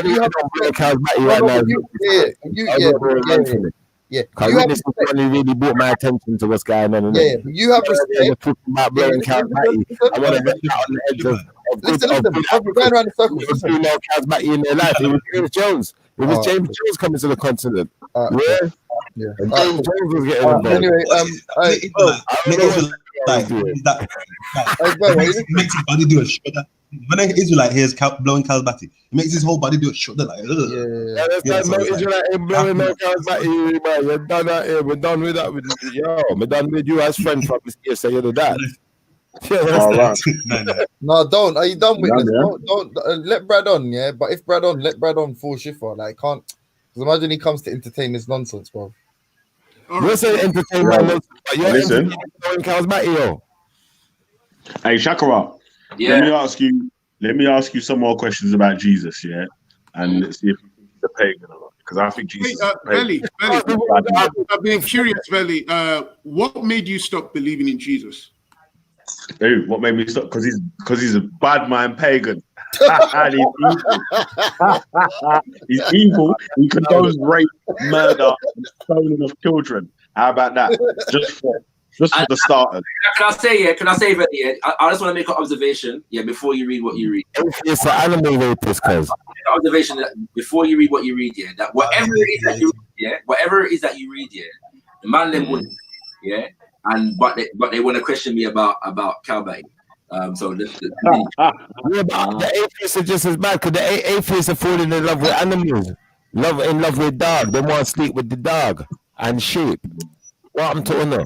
you have cows batty right now. Yeah. You have really brought my attention to what's going on. Yeah, but you have respect. Talking about blowing cows batty. I want to get out on the edge of listen. We're going around the circle. Female cows batty in their life. It was James Jones. It was James Jones coming to the continent. Yeah. And James Jones was getting involved. Anyway, makes his body do a shudder. When an Israelite hears blowing cows batty, it makes his whole body do a shudder. Like, no Israelite ain't blowing no cows batty. You're done out here. We're done with that. We're done with you as friend from this year. So you're that. No, don't. Are you done with this? Don't let Brad on, yeah. But if Brad on, let Brad on full Shifa. Like, can't. Because imagine he comes to entertain this nonsense, bro. You're saying entertainment, but you're entertaining cows batty, yo. Hey, Shakara. Yeah. Let me ask you some more questions about Jesus, yeah, and let's see if he's a pagan or not. Because I think Jesus. Vellemy, I've been curious, Vellemy. What made you stop believing in Jesus? Hey, what made me stop? Because he's a bad man pagan. And he's evil. He condones rape, murder, and stoning of children. How about that? Just for the starters. Can I say that? Yeah, I just want to make an observation. Yeah, before you read what you read. It's an animal rapist, cause observation that before you read what you read, yeah, that whatever it is that you read, yeah, the man them would, yeah, but they want to question me about cow batty. So the atheists are just as bad because the atheists are falling in love with animals, in love with dog. They want to sleep with the dog and sheep. What happened to Uno?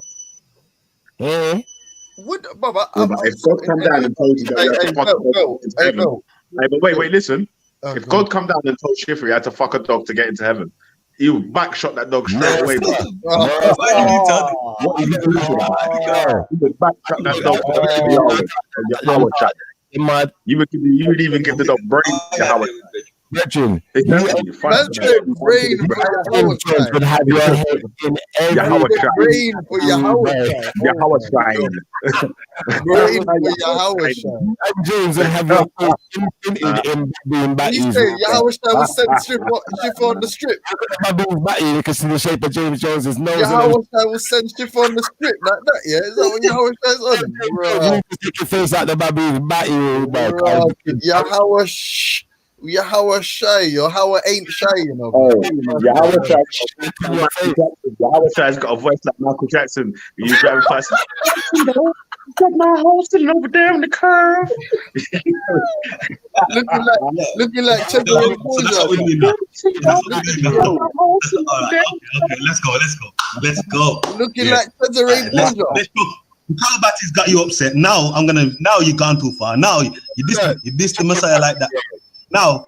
Eh? Would Baba? Yeah, but if God come down and told you that you have to fuck a dog to get into heaven, but wait, listen. If God come down and told Shifra you had to fuck a dog to get into heaven, he would back shot that dog straight away. Bro. What are you talking about? He would back shot that dog You would even give the dog brain to Howard. Imagine. Exactly. Brain for your would have your head in every brain for your Howard. Your Howard trying. Brain for your Howard. And James would have your face in being batty. You say your Howard was sent strip on the strip. Being batty, you can see the shape of James Jones's nose. Your Howard was sent strip on the strip like that, yeah? Is that what your Howard is on? Bro. You just take your face out the baby's batty. Your Howard Your Howard shy, your Howard ain't shy, you know. Your Howard Shy's got a voice like Michael Jackson. You drive past, got my horse sitting over there in the curve. looking like Chester. Let's go. Looking like Chester. Let's go. Kalbati's got you upset. Now you've gone too far. Now you dissed the Messiah like that. Now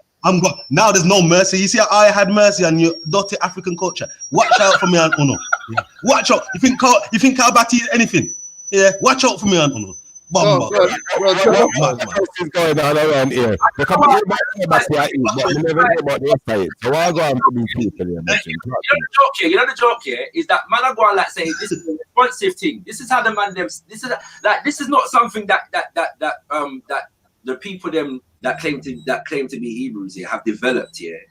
now there's no mercy. You see how I had mercy on your dirty African culture. Watch out for me and Uno. Yeah. Watch out. You think Kalbati is anything? Yeah, watch out for me and Uno. What is going on around here? Because we never hear about the fight. So why go on for these people here? You know the joke here is that man are going like saying this is a responsive thing. This is how the man them. This is not something that the people them that claim to be Hebrews here have developed here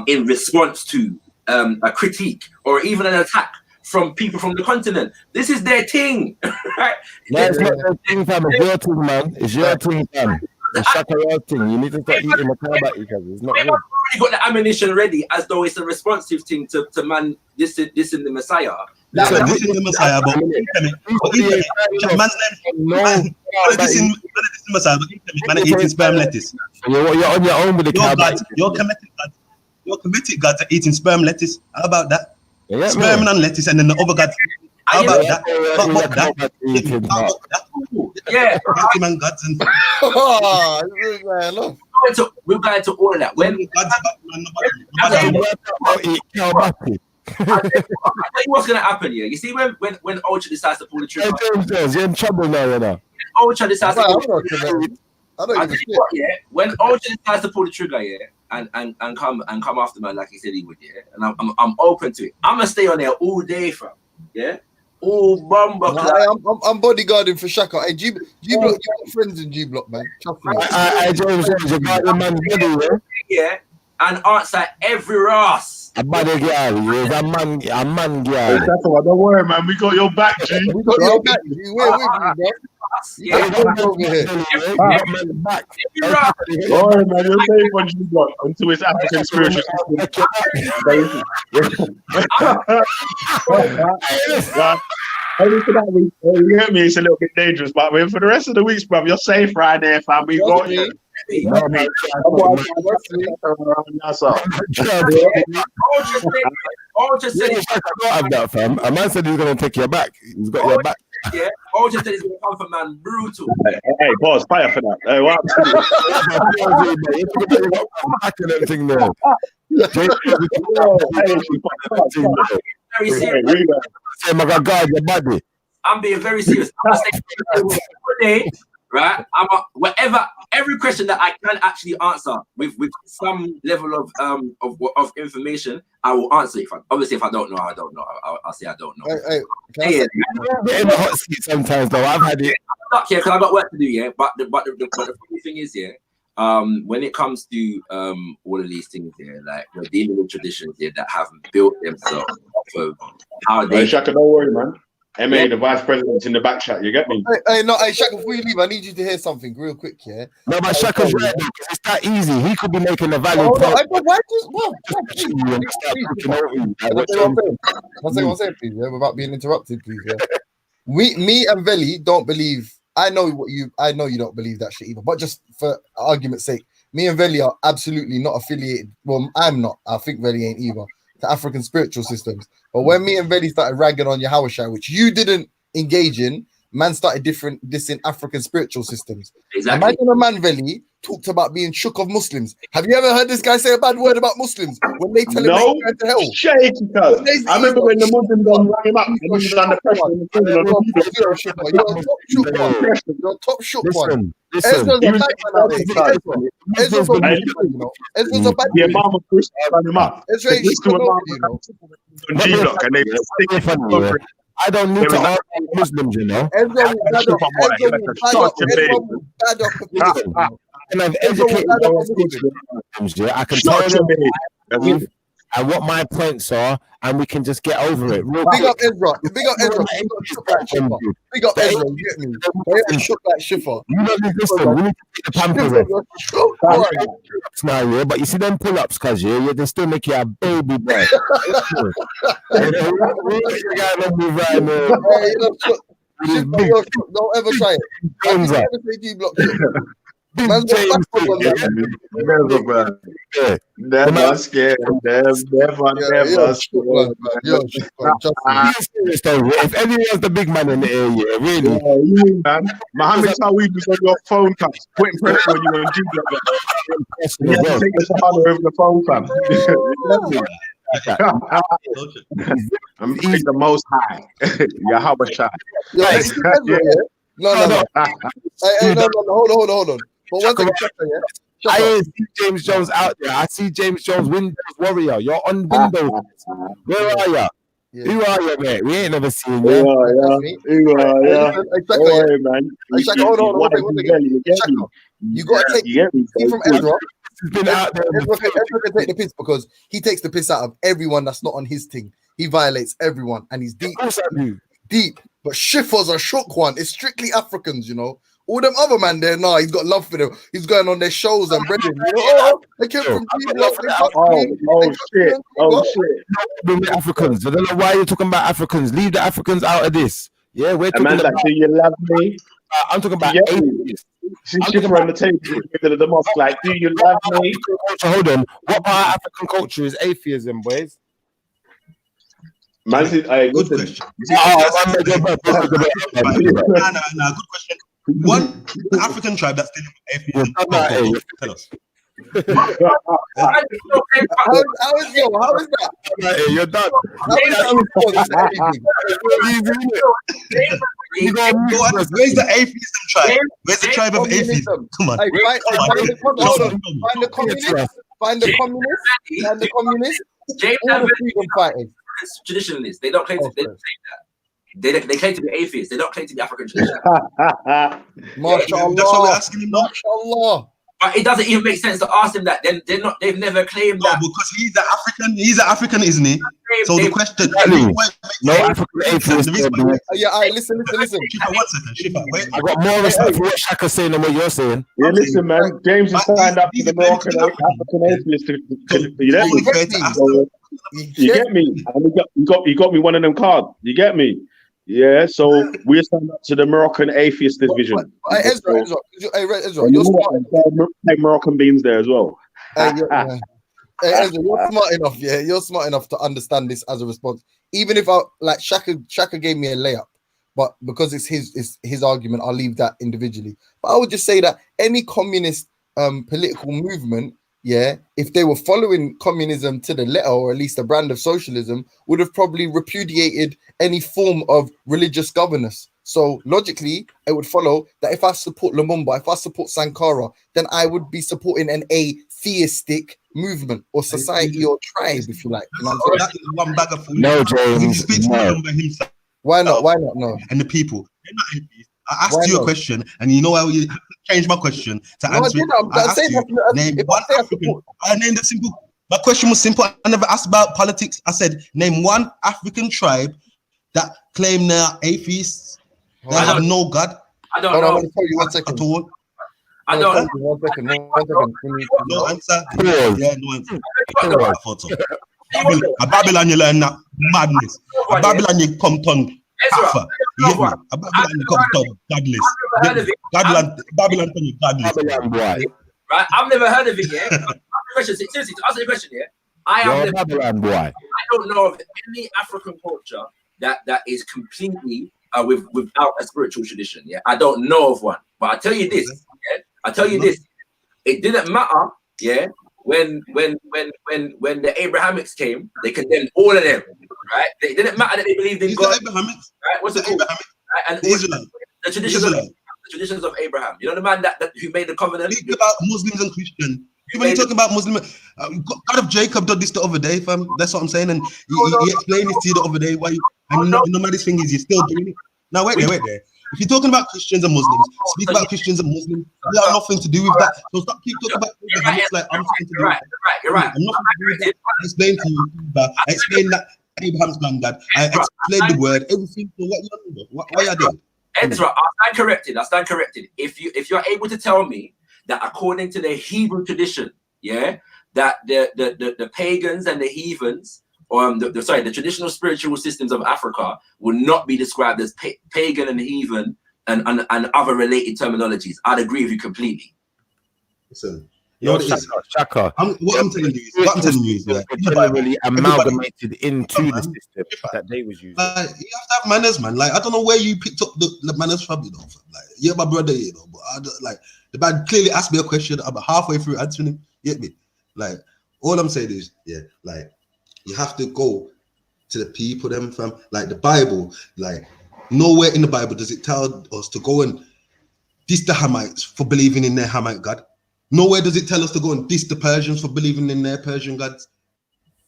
in response to a critique or even an attack from people from the continent. This is their thing, right? No, it's not their thing, fam. It's your thing, man. It's your thing, fam. It's Shaka's thing. You need to start eating the carb each other. It's not good. They've already got the ammunition ready as though it's a responsive thing to man this in the Messiah. This is the Messiah, but this is Messiah, man eating sperm lettuce. You're on your own with the carb. You're committed God to eating sperm lettuce. How about that? Yeah, sperm and lettuce, and then the other God. How about that? Yeah. Man, gods and we're going to all of that. When I'll tell you what's going to happen here. You see, when Ultra decides to pull the trigger, you're in trouble now, you know. Ultra decides to pull the trigger. I'll tell you what, yeah. When Ultra decides to pull the trigger, yeah, and come after man like he said he would, yeah, and I'm open to it. I'm gonna stay on there all day, fam. Yeah. Oh, bumba! I'm bodyguarding for Shaka. Hey, G Block, you got friends in G Block, man. Yeah, and answer every Ross. A body girl, yes, a man girl. Don't worry, man. We got your back, G. We got your back. We're with you, bro. Yeah, over here. All right, man. You're safe on G Block until it's African spiritual. Only for that week, you hear me? It's a little bit dangerous, but for the rest of the weeks, bro, you're safe right there, fam. We got you. Ultra said that, fam. A man said he's gonna take your back. He's got your back. Yeah, Ultra said he's gonna come for man brutal. Hey, pause, fire for that. Hey, what? Very serious. My God, your body. I'm being very serious. I'm saying, right? Every question that I can actually answer with some level of information, I will answer it. If I don't know, I don't know. I'll say I don't know. Hey, get in the hot seat sometimes, though. I've had it. I'm not here because I've got work to do. Yeah, but the funny thing is, yeah. When it comes to all of these things here, like we're dealing with traditions here that haven't built themselves off of how they. Hey, Shaka, don't worry, man. MA, the vice president's in the back chat. You get me? Hey, Shaka, before you leave, I need you to hear something real quick, yeah? No, but Shaka's right now because it's that easy. He could be making a valid point. One second, please, yeah? Without being interrupted, please, yeah? Me and Veli don't believe. I know you don't believe that shit either, but just for argument's sake, me and Veli are absolutely not affiliated. Well, I'm not. I think Veli ain't either. to African spiritual systems. But when me and Veli started ragging on Yahawashai, which you didn't engage in, man started dissing African spiritual systems. Exactly. Imagine a man, Veli, talked about being shook of Muslims. Have you ever heard this guy say a bad word about Muslims when they tell him No, they go to hell? shake it up. I remember when the Muslims rang him up and he was under pressure. You're a top shook one. Listen. Ezra's a bad man out there. Ezra's a bad man, you know. Ezra's a bad man. Yeah, Mama Chris ran him up. Ezra ain't shit for nobody, you know. G-Block and they stick it. I don't need to argue with Muslims, you know. Ezra will bad up. I can have educated Muslims, yeah. I can tell them and what my points are, and we can just get over it. Big up Ezra. Big up Ezra. Big up Ezra. You get me? They ain't shook like Schiffer. You know, listen, we need to take the pampers off. Now, yeah, but you see them pull-ups, cause yeah, they still make you a baby boy. Don't ever try it. Don't ever say G-Block. Never scared. Never scared. If anyone's the big man in the air, yeah, really. You, man. Mohammed Saweed was on your phone, fam. Putting pressure on you on G-Block. You have to take the power over the phone, fam. I'm the most high. Yahawashai. No. Hold on. But one thing, I ain't see James Jones out there. I see James Jones, Windows Warrior. You're on Windows. Where are you? Yeah. Who are you, mate? We ain't never seen you. You got to take from Ezra. Ezra can take the piss because he takes the piss out of everyone that's not on his thing. He violates everyone, and he's deep. Deep. But Schiffer's a shook one. It's strictly Africans, you know. All them other man there, nah, he's got love for them. He's going on their shows and breading. You know, they came from G-Block. Oh, shit. Africans. I don't know why you're talking about Africans. Leave the Africans out of this. Yeah, we're talking about. Do you love me? I'm talking about atheists. She's sitting around the table in the mosque like, do you love me? Hold on. What part of African culture is atheism, boys? Man, good question. Good question. One African tribe that's still atheism. Tell us. How is that? Hey, you're done. Where's the atheism tribe? Where's the tribe of atheism? Come on. Find the communists. Find the communists. All the freedom fighters. Traditionalists. They don't claim to. They don't say that. They claim to be atheists. They don't claim to be African traditionalists. MashaAllah. That's what we're asking him. MashaAllah. But it doesn't even make sense to ask him that. They've never claimed that. Because he's an African. He's an African, isn't he? So the question. No African atheist. Yeah, all right, listen. Shifa, 1 second. Wait. I got more respect for what Shaka's saying than what you're saying. Yeah, listen, man. James has signed up for the Moroccan African atheist. You get me? And you got me one of them cards. You get me? Yeah, so we're signed up to the Moroccan atheist division. Ezra, you're smart. Moroccan beans there as well. Ezra, you're smart enough. Yeah, you're smart enough to understand this as a response. Even if Shaka gave me a layup, but because it's his argument, I'll leave that individually. But I would just say that any communist political movement, yeah, if they were following communism to the letter, or at least a brand of socialism, would have probably repudiated any form of religious governance. So logically, it would follow that if I support Lumumba, if I support Sankara, then I would be supporting an atheistic movement or society or tribe, if you like. You know what I'm saying? One bag of food. No, James. No. Why not? No. And the people. They're not atheists. I asked you a question, and you know I will change my question to answer it. I asked you, name one African. I named it simple. My question was simple. I never asked about politics. I said, name one African tribe that claim they're atheists. They have no God. I don't know. I want to tell you 1 second. At all. I don't know. 1 second. No answer. Yeah, no answer. I thought so. A Babylon, you learn that madness. A Babylon, you come to Alpha. A Babylon, you come to godless. Babylon, you godless. Right? I've never heard of it yet. Seriously, to answer the question here, I am Babylon boy. don't know of any African culture that is completely without a spiritual tradition. Yeah, I don't know of one. But I tell you this. Yeah? I tell you this. It didn't matter. Yeah. When the Abrahamics came, they condemned all of them. Right. It didn't matter that they believed in God. Abrahamics. Right. What's it called? Right? And the traditions of Abraham. You know the man that who made the covenant. Speak about Muslims and Christians. When you talk about Muslim, God of Jacob did this the other day, fam. That's what I'm saying, and he explained this to you the other day. Why? No matter this thing is, you're still doing it. Now wait there. If you're talking about Christians and Muslims, speak about Christians and Muslims. They have nothing to do with that. So stop keep talking about Abrahamics like I'm saying to do. You're right. I'm not I explained to you, but I explained that Abraham's granddad. I explained the word, everything. So what are you doing? Ezra, I stand corrected. If you're able to tell me that according to the Hebrew tradition, yeah, that the pagans and the heathens, or the traditional spiritual systems of Africa will not be described as pagan and heathen and other related terminologies. I'd agree with you completely. Listen, Shaka. What I'm telling you is that generally amalgamated into the system that they was using. You have to have manners, man. Like I don't know where you picked up the manners from, you know. Like you're my brother, you know, but I don't, like the man clearly asked me a question. I'm halfway through answering him. You get me? Like all I'm saying is, yeah, like you have to go to the people, them fam. Like the Bible, like nowhere in the Bible does it tell us to go and diss the Hamites for believing in their Hamite God. Nowhere does it tell us to go and diss the Persians for believing in their Persian gods.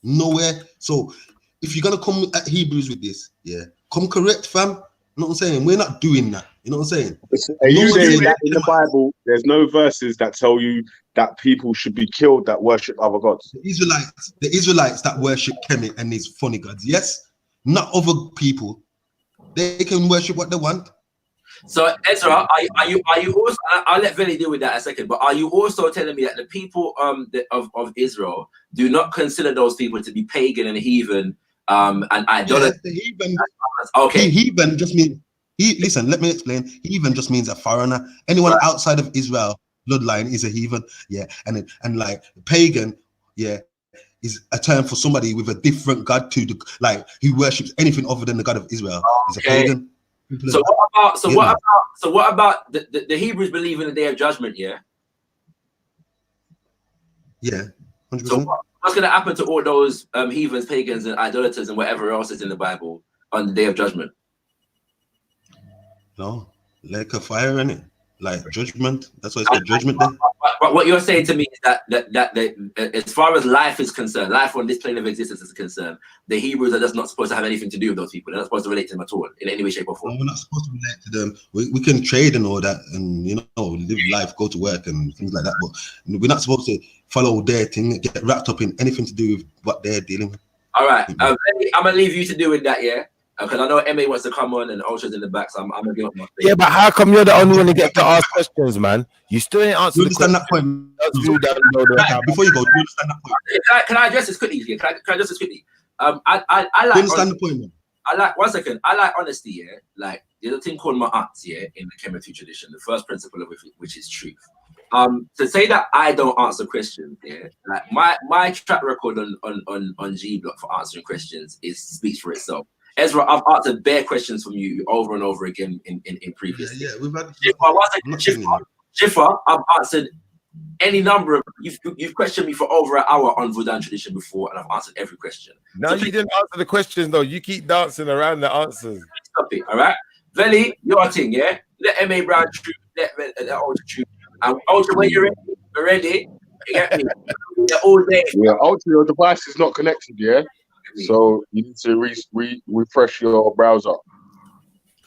Nowhere. So if you're gonna come at Hebrews with this, yeah, come correct, fam. You know what I'm saying? We're not doing that. You know what I'm saying? Are you saying that in the Bible there's no verses that tell you that people should be killed that worship other gods? The Israelites that worship Kemet and these funny gods, yes, not other people. They can worship what they want. So Ezra, are you also? I'll let Veli deal with that in a second. But are you also telling me that the people of Israel do not consider those people to be pagan and heathen and idolaters? Yeah, the heathen. Okay. Heathen just means. Listen, let me explain. Heathen just means a foreigner. Anyone outside of Israel bloodline is a heathen. Yeah, and like pagan, yeah, is a term for somebody with a different god to the who worships anything other than the God of Israel. Is a pagan. So what about the Hebrews believe in the Day of Judgment? Yeah. Yeah. 100%. So what's going to happen to all those heathens, pagans, and idolaters, and whatever else is in the Bible on the Day of Judgment? No, like a fire in it, like judgment. That's why it's called Judgment Day. But what you're saying to me is that as far as life is concerned, life on this plane of existence is concerned, the Hebrews are just not supposed to have anything to do with those people. They're not supposed to relate to them at all in any way, shape, or form. No, we're not supposed to relate to them. We can trade and all that, and live life, go to work and things like that. But we're not supposed to follow their thing, get wrapped up in anything to do with what they're dealing with. All right, I'm gonna leave you to do with that, yeah. Because I know Emma wants to come on and Ultra's in the back, so I'm gonna give up my thing. Yeah, but how come you're the only one to get to ask questions, man? You still ain't answered the question. That point? Before you go, do you understand that point? Can I address this quickly? Can I address this quickly? I like. Do you understand the point, man? I like. 1 second. I like honesty. Yeah, like there's a thing called ma'at, yeah, in the chemistry tradition. The first principle of which is truth. To say that I don't answer questions, yeah, like my track record on G Block for answering questions speaks for itself. Ezra, I've answered bare questions from you over and over again in previous. Yeah, we've had. Schiffer, I've answered any number of. You've questioned me for over an hour on Vaudan tradition before, and I've answered every question. No, you didn't answer the questions though. You keep dancing around the answers. Stop it, all right? Veli, your thing, yeah. Let M.A. Brown shoot. Let Ultra shoot. Ultra, when you're ready, you get me. All day. Yeah, Ultra, your device is not connected, yeah. So you need to refresh your browser.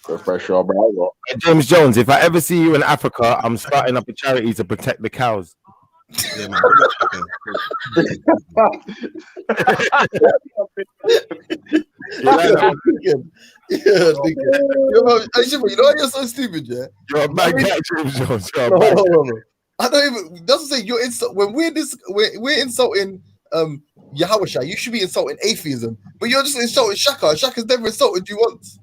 Refresh your browser. James Jones, if I ever see you in Africa, I'm starting up a charity to protect the cows. Yeah, man. You know you're so stupid, yeah. You're a bad guy, James Jones. I don't even. It doesn't say you're insult when we're insulting Yahweh. You should be insulting atheism, but you're just insulting Shaka. Shaka's never insulted you once.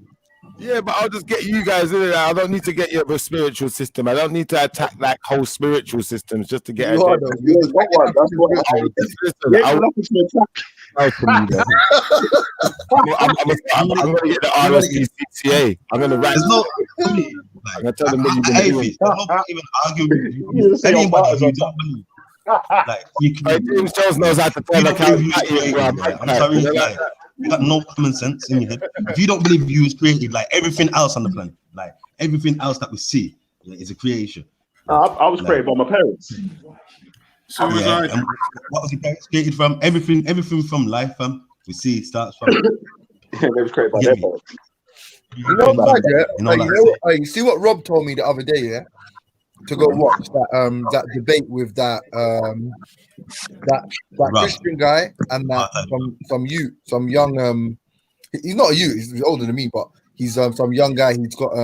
Yeah, but I'll just get you guys in it. I don't need to get you a spiritual system. I don't need to attack like whole spiritual systems just to get a Yeah, that's what I I'm going to get the RSPCA. I'm going to write. I'm going to tell them what you're going to do. I'm not even arguing with anybody who don't believe. Like, James Jones knows how to turn a couch. I'm sorry, like, you got no common sense in your head. If you don't believe you was created, like everything else on the planet, like everything else that we see, is a creation. I was created by my parents. So was I. And what was your parents created from? Everything from life, we see starts from. They was created by their parents. You know what, yeah? You see what Rob told me the other day, yeah? To go watch that debate with that Christian guy and that some young he's not a youth, he's older than me, but he's some young guy. He's got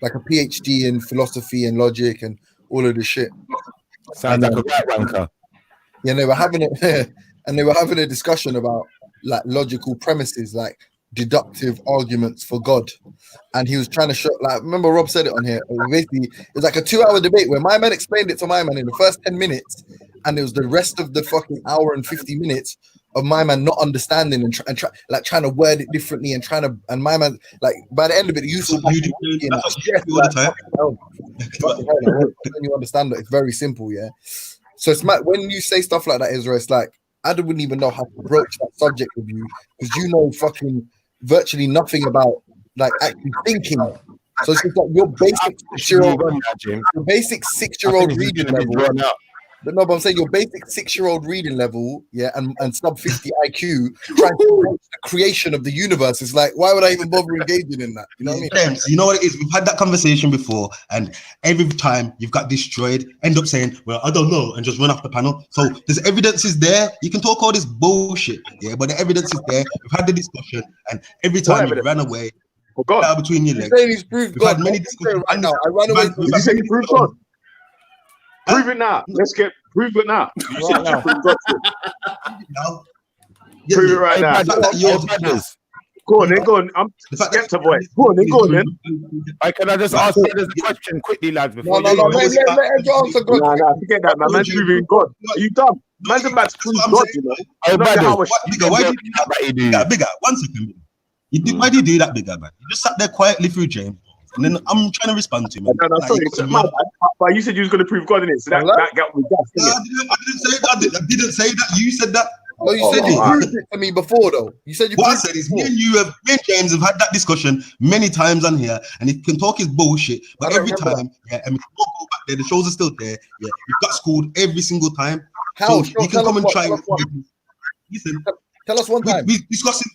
like a PhD in philosophy and logic and all of this shit. Sounds like a right wanker. Yeah, they were having a discussion about like logical premises, like deductive arguments for God, and he was trying to show, like, remember Rob said it on here, basically it was like a 2-hour debate where my man explained it to my man in the first 10 minutes, and it was the rest of the fucking hour and 50 minutes of my man not understanding and trying to word it differently and my man, like, by the end of it, you understand that it's very simple, yeah. So it's when you say stuff like that, Israel, it's like I wouldn't even know how to broach that subject with you because you know fucking virtually nothing about like actually thinking. So it's just like your basic 6-year-old reading level. But no, but I'm saying your basic 6-year-old reading level, yeah, and sub 50 IQ, trying to approach the creation of the universe is like, why would I even bother engaging in that? You know what I mean? James, you know what it is? We've had that conversation before, and every time you've got destroyed, end up saying, well, I don't know, and just run off the panel. So there's evidence is there. You can talk all this bullshit, yeah, but the evidence is there. We've had the discussion, and every time you ran away, out between your legs. You're saying he's proved God. Had many discussions right now. I ran away. Did you say you proved God? Prove it now. Let's prove it now. You said you proved God. Prove it right now. Go on, then go on. I'm skeptical, boy. Go on, then go on, then. Can I just ask you a question quickly, lads? Before let Edgar answer God. Nah, forget that, man. Man's proving God. Are you dumb? Man's about to prove God, you know. Why did you do that? Bigger, 1 second. Why did you do that, bigger, man? You just sat there quietly through James. And then I'm trying to respond to him. No, sorry, but you said you was going to prove God in it, so that got me gas. I didn't say that. You said that. No, you said you proved it to me before, though. You said you. What I said is, me and James have had that discussion many times on here, and he can talk his bullshit, but every time, yeah, and we can go back there. The shows are still there. Yeah, you've got schooled every single time. How? So you can come and try. Listen, tell us one time. We discussing.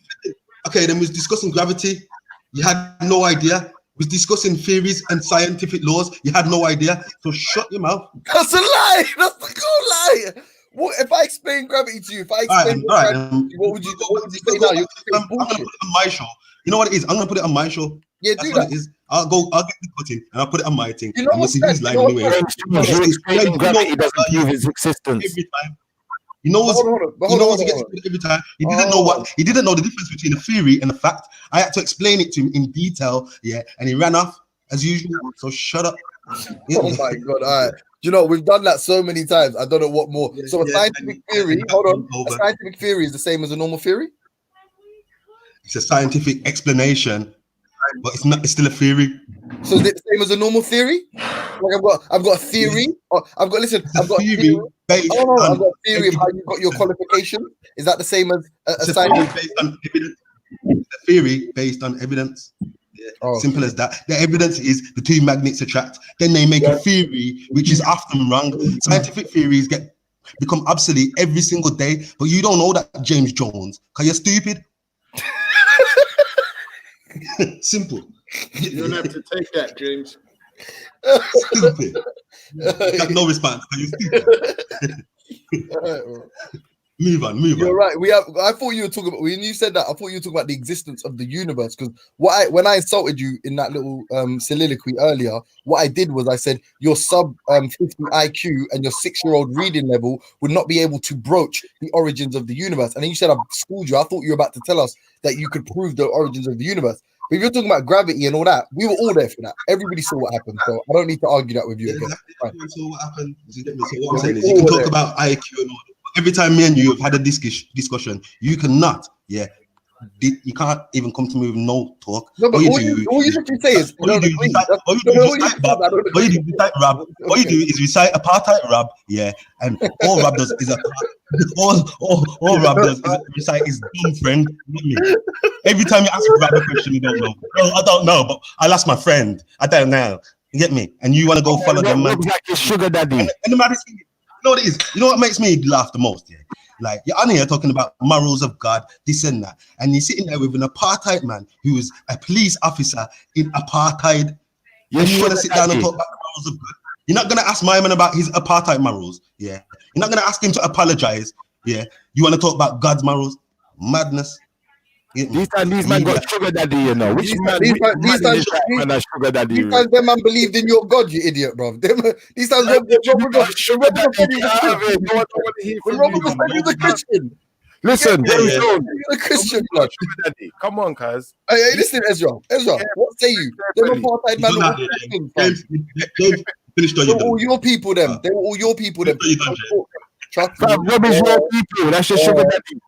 Okay, then we was discussing gravity. You had no idea. Was discussing theories and scientific laws. You had no idea. So shut your mouth. That's a lie. That's a cool lie. What if I explain gravity to you? If I explain gravity, what would you say now? I'm gonna put it on my show. You know what it is? I'm gonna put it on my show. Yeah, that's do what that. It is. I'll get the cutting and I'll put it on my thing. You know what? Who's lying anyway. Gravity doesn't prove its existence. Every time. You know what's every time. He didn't know what. He didn't know the difference between a theory and a fact. I had to explain it to him in detail. Yeah, and he ran off as usual. So shut up. Oh my god! All right. You know, we've done that so many times. I don't know what more. So a scientific theory. Hold on. A scientific theory is the same as a normal theory. It's a scientific explanation, but it's not. It's still a theory. So is it the same as a normal theory? Like I've got a theory. I've got a theory. I've got a theory of how you got your qualification. Is that the same as a scientific based on evidence? It's a theory based on evidence. Yeah. Simple as that. The evidence is the two magnets attract. Then they make a theory which is often wrong. Scientific theories become obsolete every single day, but you don't know that, James Jones, because you're stupid. Simple. You don't have to take that, James. Stupid. Got no response. You're stupid. Move on. You're right. I thought you were talking about, when you said that, I thought you were talking about the existence of the universe. Because when I insulted you in that little soliloquy earlier, what I did was I said your sub 50 IQ and your 6-year-old reading level would not be able to broach the origins of the universe. And then you said I've schooled you. I thought you were about to tell us that you could prove the origins of the universe. But if you're talking about gravity and all that, we were all there for that. Everybody saw what happened, so I don't need to argue that with you again. Everyone saw what happened. So what I'm saying is, you can talk about IQ and all. Every time me and you have had a discussion, you cannot, you can't even come to me with no talk. No, but all you say is, all you do is recite apartheid rap, and all rap does is all rap does is recite his dumb friend. Every time you ask rap a question, you don't know. No, I don't know, but I'll ask my friend. I don't know. You get me? And you want to go follow them, man. Like a sugar daddy. And the maddest thing, you know what it is? You know what makes me laugh the most? Like, you're on here talking about morals of God, this and that, and you're sitting there with an apartheid man who is a police officer in apartheid. And you want to sit down and talk about the morals of God. You're not going to ask my man about his apartheid morals. You're not going to ask him to apologize. You want to talk about God's morals? Madness. These man got sugar daddy, you know. Which man has sugar daddy? These times them man believed in your God, you idiot, bro. These times Rob got sugar daddy. He's a Christian. Listen, he's a Christian, blood. Come on, cuz. Hey, listen, Ezra, what say you? Them apartheid man were Christian, fam. All your people, them. They were all your people, them. Rob is your people. That's your sugar daddy.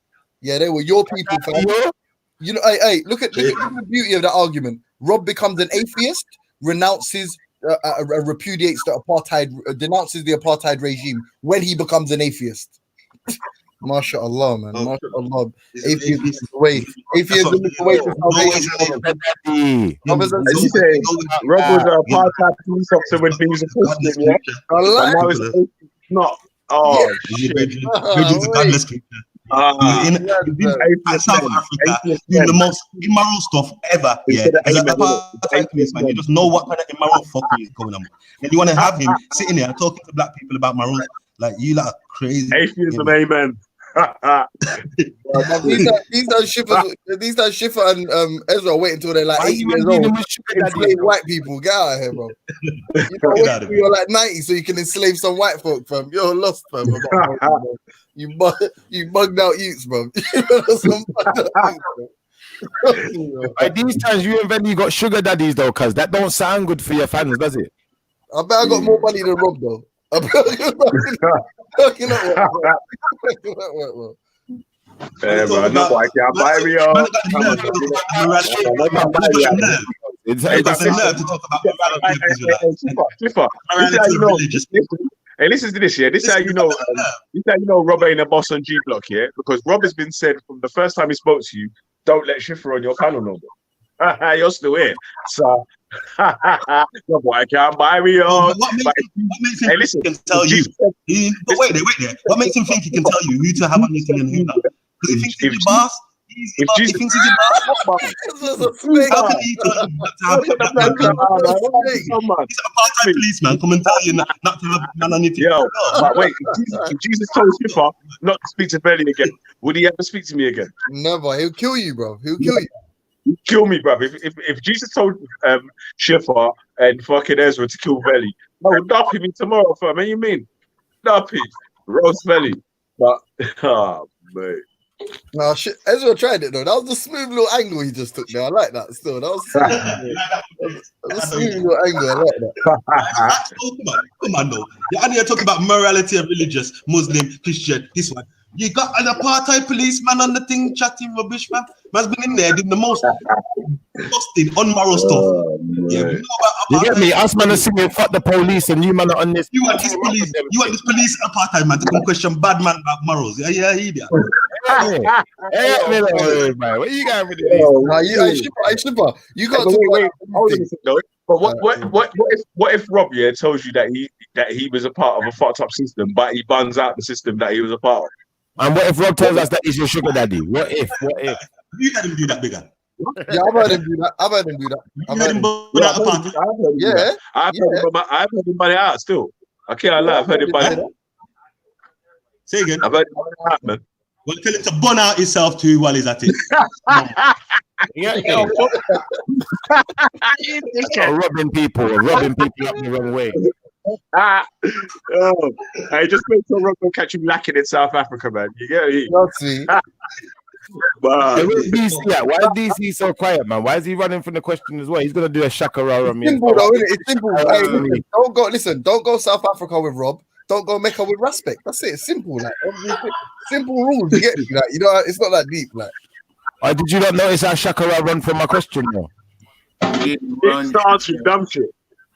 Yeah, they were your people, fam. You know, hey, look at the beauty of that argument. Rob becomes an atheist, renounces, repudiates the apartheid, denounces the apartheid regime when he becomes an atheist. MashaAllah, man. MashaAllah. Atheism is the way. Atheism is the way to salvation. Rob was an apartheid police officer when he was a Christian, yeah? And now it's not. Oh, shit. Virgin's a godless creature. In South Africa, doing the most immoral stuff ever. As an apartheid policeman, you just know what kind of immoral fucking is going on. And you want to have him sitting there talking to black people about morals, like you lot are crazy. Atheism, amen. These guys Schiffer and Ezra wait until they're like 8 years old. Enslave white people. Get out of here, bro. You're like 90, so you can enslave some white folk, fam. You're lost, fam. You bugged out youths, bro. By these times, you and Vellemy got sugar daddies though, cuz that don't sound good for your fans, does it? I bet I got more money than Rob though. Yeah, bro, no boy can't buy me up. Hey, listen to this, yeah. This is how you know. This is how you know Rob ain't a boss on G Block, yeah. Because Rob has been said from the first time he spoke to you, don't let Schiffer on your panel no more. You're still here, so. No boy, I can't buy me up. What makes him think he can tell you? But wait there. What makes him think he can tell you who to have on your thing and who not? Because he thinks he's your boss. He thinks he's your boss. How can he tell you not to have He's an apartheid policeman. Come and tell you not to have none on your thing. Yo, but wait, if Jesus told Schiffer not to speak to Vellemy again, would he ever speak to me again? Never. He'll kill you, bro. He'll kill you. Kill me, bro. If Jesus told Schiffer and fucking Ezra to kill Vellemy, I would duff him tomorrow, fam. What you mean? Duff him. Roast Vellemy. But, mate. No, shit. Ezra tried it, though. That was a smooth little angle he just took there. I like that still. That was a smooth little angle. I like that. Come on, though. You're only talking about morality of religious, Muslim, Christian, this one. You got an apartheid policeman on the thing chatting rubbish, man. Man's been in there doing the most busted, unmoral stuff. You get me? Us man are singing "fuck the police" and you man are on this. You want this police apartheid man to come question bad man about morals. Yeah, idiot. Hey, man, what you got with this? You got to wait. Hold on a second, though. But what if Rob tells you that he was a part of a fucked up system, but he buns out the system that he was a part of? And what if Rob tells us that he's your sugar daddy? What if? You had him do that, bigger. Yeah, I've heard him do that. I've heard him do that. I've heard him buy it out still. I can't lie. I've heard him buy it out. Say again. I've heard him buy it out, man. Well, tell him to bun out himself too while he's at it. Robbing people up the wrong way. I just make sure Rob will catch him lacking in South Africa, man. You get me? Hey, where's DC at? Why is DC so quiet, man? Why is he running from the question as well? He's gonna do a shakara on me. Simple though, isn't it? It's simple. Hey, listen, don't go South Africa with Rob. Don't go Mecca with Respect. That's it. It's simple, like simple rules. You get me? Like, you know, it's not that deep. Like, did you not notice how shakara run from my question though? It's answering dumb shit.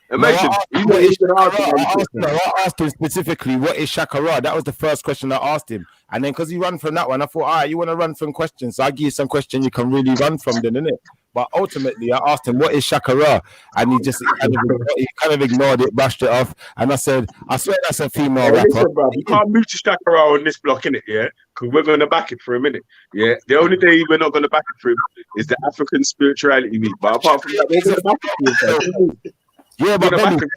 Imagine. I asked him specifically, what is shakara? That was the first question I asked him. And then because he ran from that one, I thought, all right, you want to run from questions. So I'll give you some question you can really run from then, innit? But ultimately, I asked him, what is shakara? And he just kind of ignored it, brushed it off. And I said, I swear that's a female rapper. Listen, bro, you can't move to shakara on this block, innit? Yeah? Because we're going to back it for a minute. Yeah? The only day we're not going to back it for him is the African Spirituality Week. But apart from that, we're going to back it for him. Yeah, but we're backing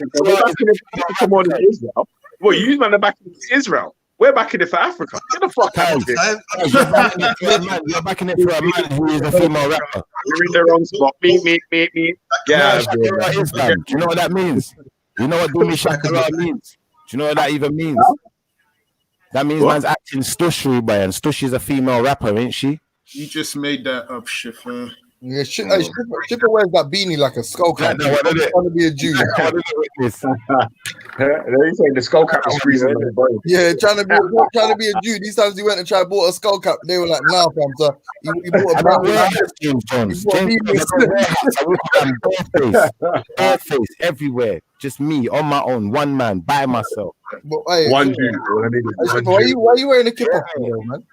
it for come on in Israel. Well, you man are backing it for Israel. We're backing it for Africa. Get the fuck out of here. You're backing it for a man who is a female rapper. You're in the wrong spot. Me. Yeah. Do you know what that means? You know what Dumi Shakara means? Do you know what that even means? That means man's acting Stushy, boy, and Stush is a female rapper, ain't she? You just made that up, Schiffer. Yeah, Chipper wears that beanie like a skull cap. Trying to be a Jew. They say the skull cap is freezing. Yeah, trying to be a Jew. These times he went and tried bought a skull cap. They were like, "Nah, fam." So he bought a bare face everywhere. Just me on my own, one man by myself. But, hey, one Jew. Why are you wearing a kipper, man?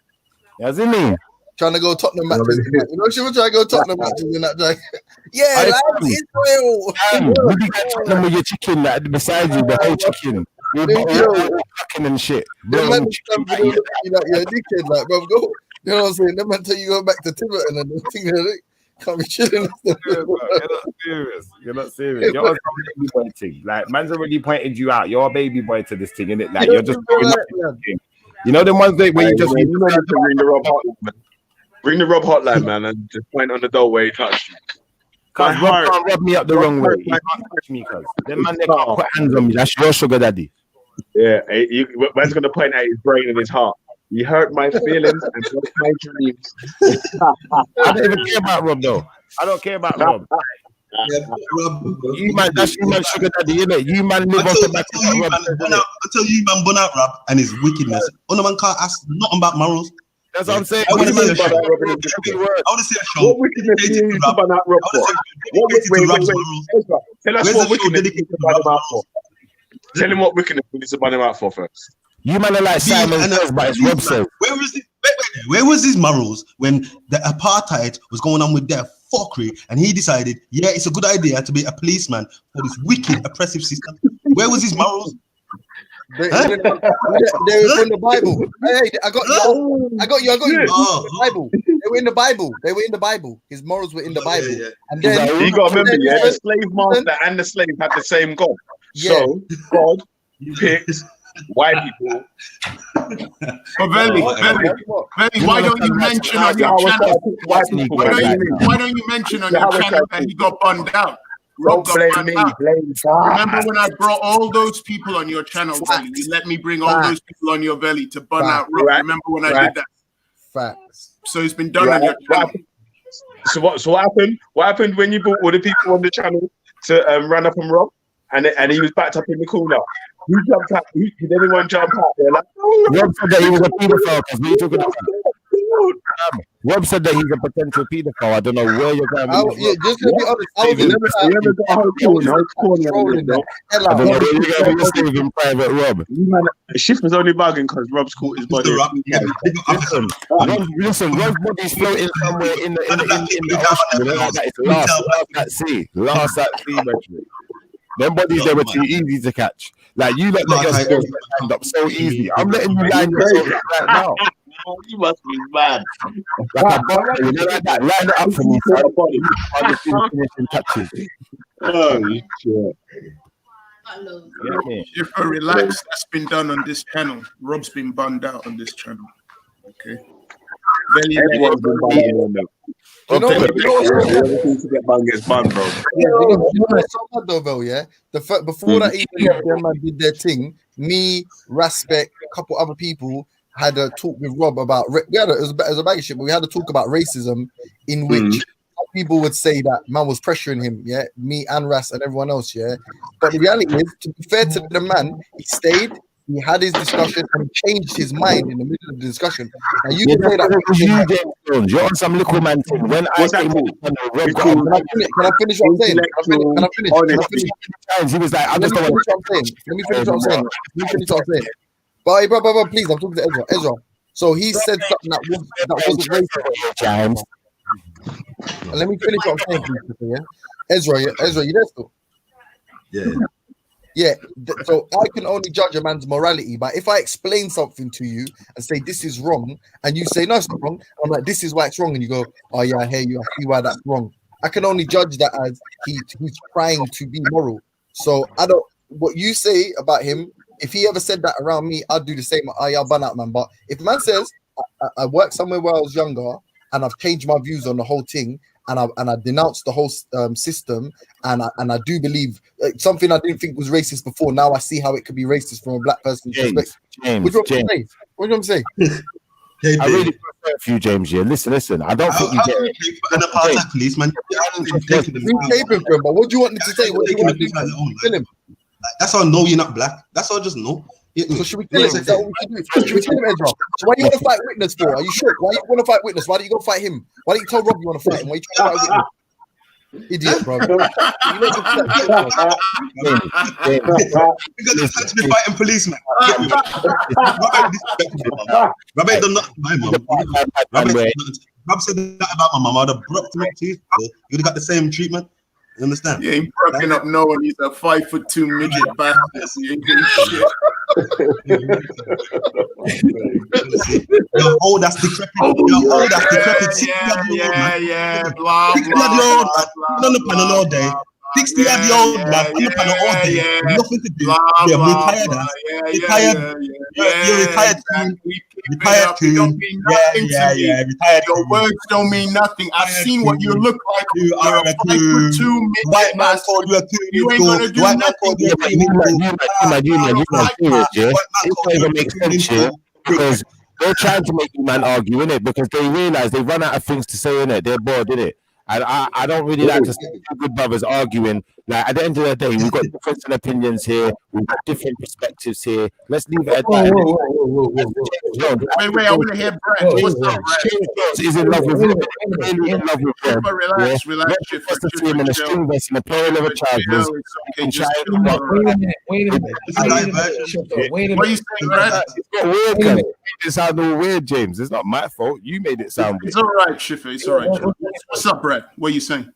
Does it mean? Trying to go Tottenham matches. You know, she was trying to go Tottenham matches in that day. Yeah, like Israel. You be going Tottenham with your chicken beside you, the whole chicken. You're and shit. You're a dickhead, like, bro. Go. You know what I'm saying? Them man tell you go back to Tiverton and the thing that can't be chilling. You're not serious. You're a baby boy thing. Like, man's already pointed you out. You're a baby boy to this thing, innit? Like, you're just doing nothing. You know the ones that where you just ring the Rob hotline, ring the Rob hotline, man, and just point on the door where he touched you. Cause Rob can't rub me up the wrong way. He can't touch me, cuz them man they can't put hands on me. That's your sugar daddy. Yeah, man's gonna point at his brain and his heart. You hurt my feelings and broke my dreams. I don't even care about Rob though. I don't care about Rob. You man, that's you man sugar daddy, innit? You man live off the back of Rob. I tell you, man, bun out Rob and his wickedness. Other man can't ask nothing about morals. That's what I'm saying. I want to see a show. What wickedness do you bun out Rob for? Tell us what wickedness you need to bun him out for. Tell him what wickedness we need to bun him out for first. You man are like Simon says, but it's Rob says. Where was his morals when the apartheid was going on with their fuckery and he decided, yeah, it's a good idea to be a policeman for this wicked, oppressive system? Where was his morals? They were in the Bible. Hey, I got you. The Bible. They were in the Bible. His morals were in the Bible. Yeah. And then you got to remember, the slave master and the slave had the same God. Yeah. So God picked white people. But Vellemy, why don't you mention on your channel? Why don't you mention on your channel that he got bunned out? Rob got bunned out. Remember when I brought all those people on your channel, Vellemy? You let me bring all those people on your Vellemy to bun out Rob. Remember when I did that? Facts. So it's been done on your channel. So what happened? What happened when you brought all the people on the channel to run up on Rob, and he was backed up in the corner? Who jumped out? Did anyone jump out there? Like, Rob said that he was a paedophile because we took it out. Rob said that he's a potential paedophile. I don't know where you're going. Just to be honest, I was in the private Rob. Shift was only bugging because Rob's caught his body. Listen, Rob's body's floating somewhere in the ocean. Last at sea, them bodies they were too easy to catch. Like you let your skills stand up so easy. I'm letting you line yourself right now. You must be mad. Like a boxer, you know, like that. Line it up for me. Finishing touches. Oh shit. If I relax, that's been done on this channel. Rob's been banned out on this channel. Okay. Everyone's been banned on them. You know what? To get banned gets banned, bro. You know what's so bad though, Vel, yeah? Before that even them man did their thing, me, Respect, a couple other people had a talk with Rob about it was a bag of shit, but we had a talk about racism in which people would say that man was pressuring him, yeah, me and Ras and everyone else, yeah. But the reality is, to be fair to the man, he stayed, he had his discussion and changed his mind in the middle of the discussion. Now you can say that you're on some little man thing. When I came can I finish what I'm saying? Can I finish? He was like, I just don't want Let me finish what I'm saying. But hey, bro, please, I'm talking to Ezra. So he said something that wasn't racist. Let me finish what I'm saying, please, yeah? Ezra, you there still? Yeah. So I can only judge a man's morality, but if I explain something to you and say this is wrong, and you say no, it's not wrong, I'm like, this is why it's wrong, and you go, oh yeah, I hear you, I see why that's wrong. I can only judge that as he's trying to be moral. So I don't. What you say about him, if he ever said that around me, I'd do the same. Oh yeah, I'll ban out, man. But if man says I worked somewhere where I was younger and I've changed my views on the whole thing, and I denounced the whole system, and I do believe something I didn't think was racist before. Now I see how it could be racist from a black person's perspective. What do you want to say? I really prefer a few, James. Yeah, listen. I don't think you get an apartheid police, man. But what do you want me to say? What do you want me to tell him? That's how I know you're not black. That's how I just know. So should we kill him? Is that what we should do? Should we kill him, Ezra? So why you want to fight witness for? Are you sure? Why you want to fight witness? Why don't you go fight him? Why don't you tell Rob you want to fight him? Why you trying to fight witness? Idiot, bro. You know we got to be fighting policemen. Rabbi done nothing to my mum. Rob said that about my mum. I'd have broke him up to you. You'd have got the same treatment. You understand? Yeah, he's broken up knowing he's a 5'2" midget bastard. Yo, oh, that's decrepit. Yo, that's decrepit. Yeah. Blah, blah, on the panel all day. 60-year-old man on the panel all day. Nothing to do. You're retired. You're retired. Retired too. Yeah. Retired. Your words don't mean nothing. I've seen what you look like. You are a 5'2" white man called you a coon. You ain't gonna do white man nothing. called you a because they're trying to make you man argue, innit? Because they realize they run out of things to say, innit? They're bored, innit? And I don't really like to see two good brothers arguing. Like, at the end of the day, we've got different opinions here. We've got different perspectives here. Let's leave it at that. Wait, I want to hear Brad. What's up, Brad? He's in love with him. Really in love with him. Relax. Just to see him in a string vest and a pair of leather trousers. Wait a minute. What are you saying, Brad? It's got weird, man. It made it sound all weird, James. It's not my fault. You made it sound weird. It's all right, Shifa. It's all right. What's up, Brad? What are you saying?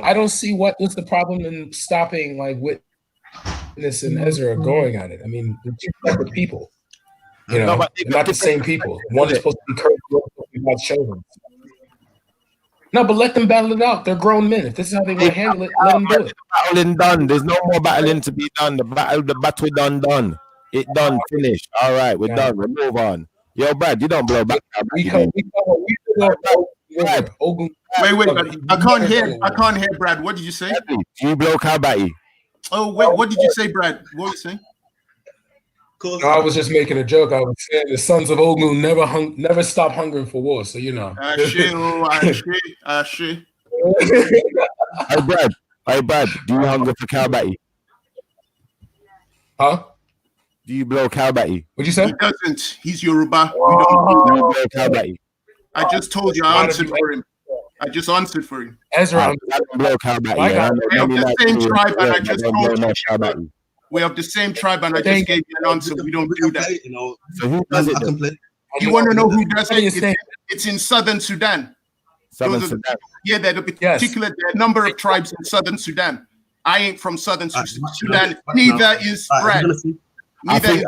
I don't see what's the problem in stopping like Witness and Ezra going at it. I mean, they're two separate people. You know, they're not the same people. One is supposed to be cursed, the other is supposed to be God's children. No, but let them battle it out. They're grown men. If this is how they want to handle it, let them do it. Battling done. There's no more battling to be done. The battle done. It done. Finished. All right, we're done. We move on. Yo, Brad, you don't blow back. Wait. I can't hear Brad. What did you say? Do you blow Kabati? Oh, wait. What did you say, Brad? What were you saying? No, I was just making a joke. I was saying the sons of Ogun never stop hungering for war. So you know. Ashe. Hey Brad, do you hunger for Kabati? Huh? Do you blow Kabati? What'd you say? He doesn't. He's Yoruba. Do you blow Kabati? I just told you. I answered for him. I just answered for him. Ezra, I don't blow Kabati. We have the same tribe, and I just told you. We have the same tribe, and I just gave you an answer. We don't do that. So who does it? You want to know who does it? It's in Southern Sudan. Sudan. Yeah, there's a particular number of tribes in Southern Sudan. I ain't from Southern Sudan. Neither is Brad. Neither is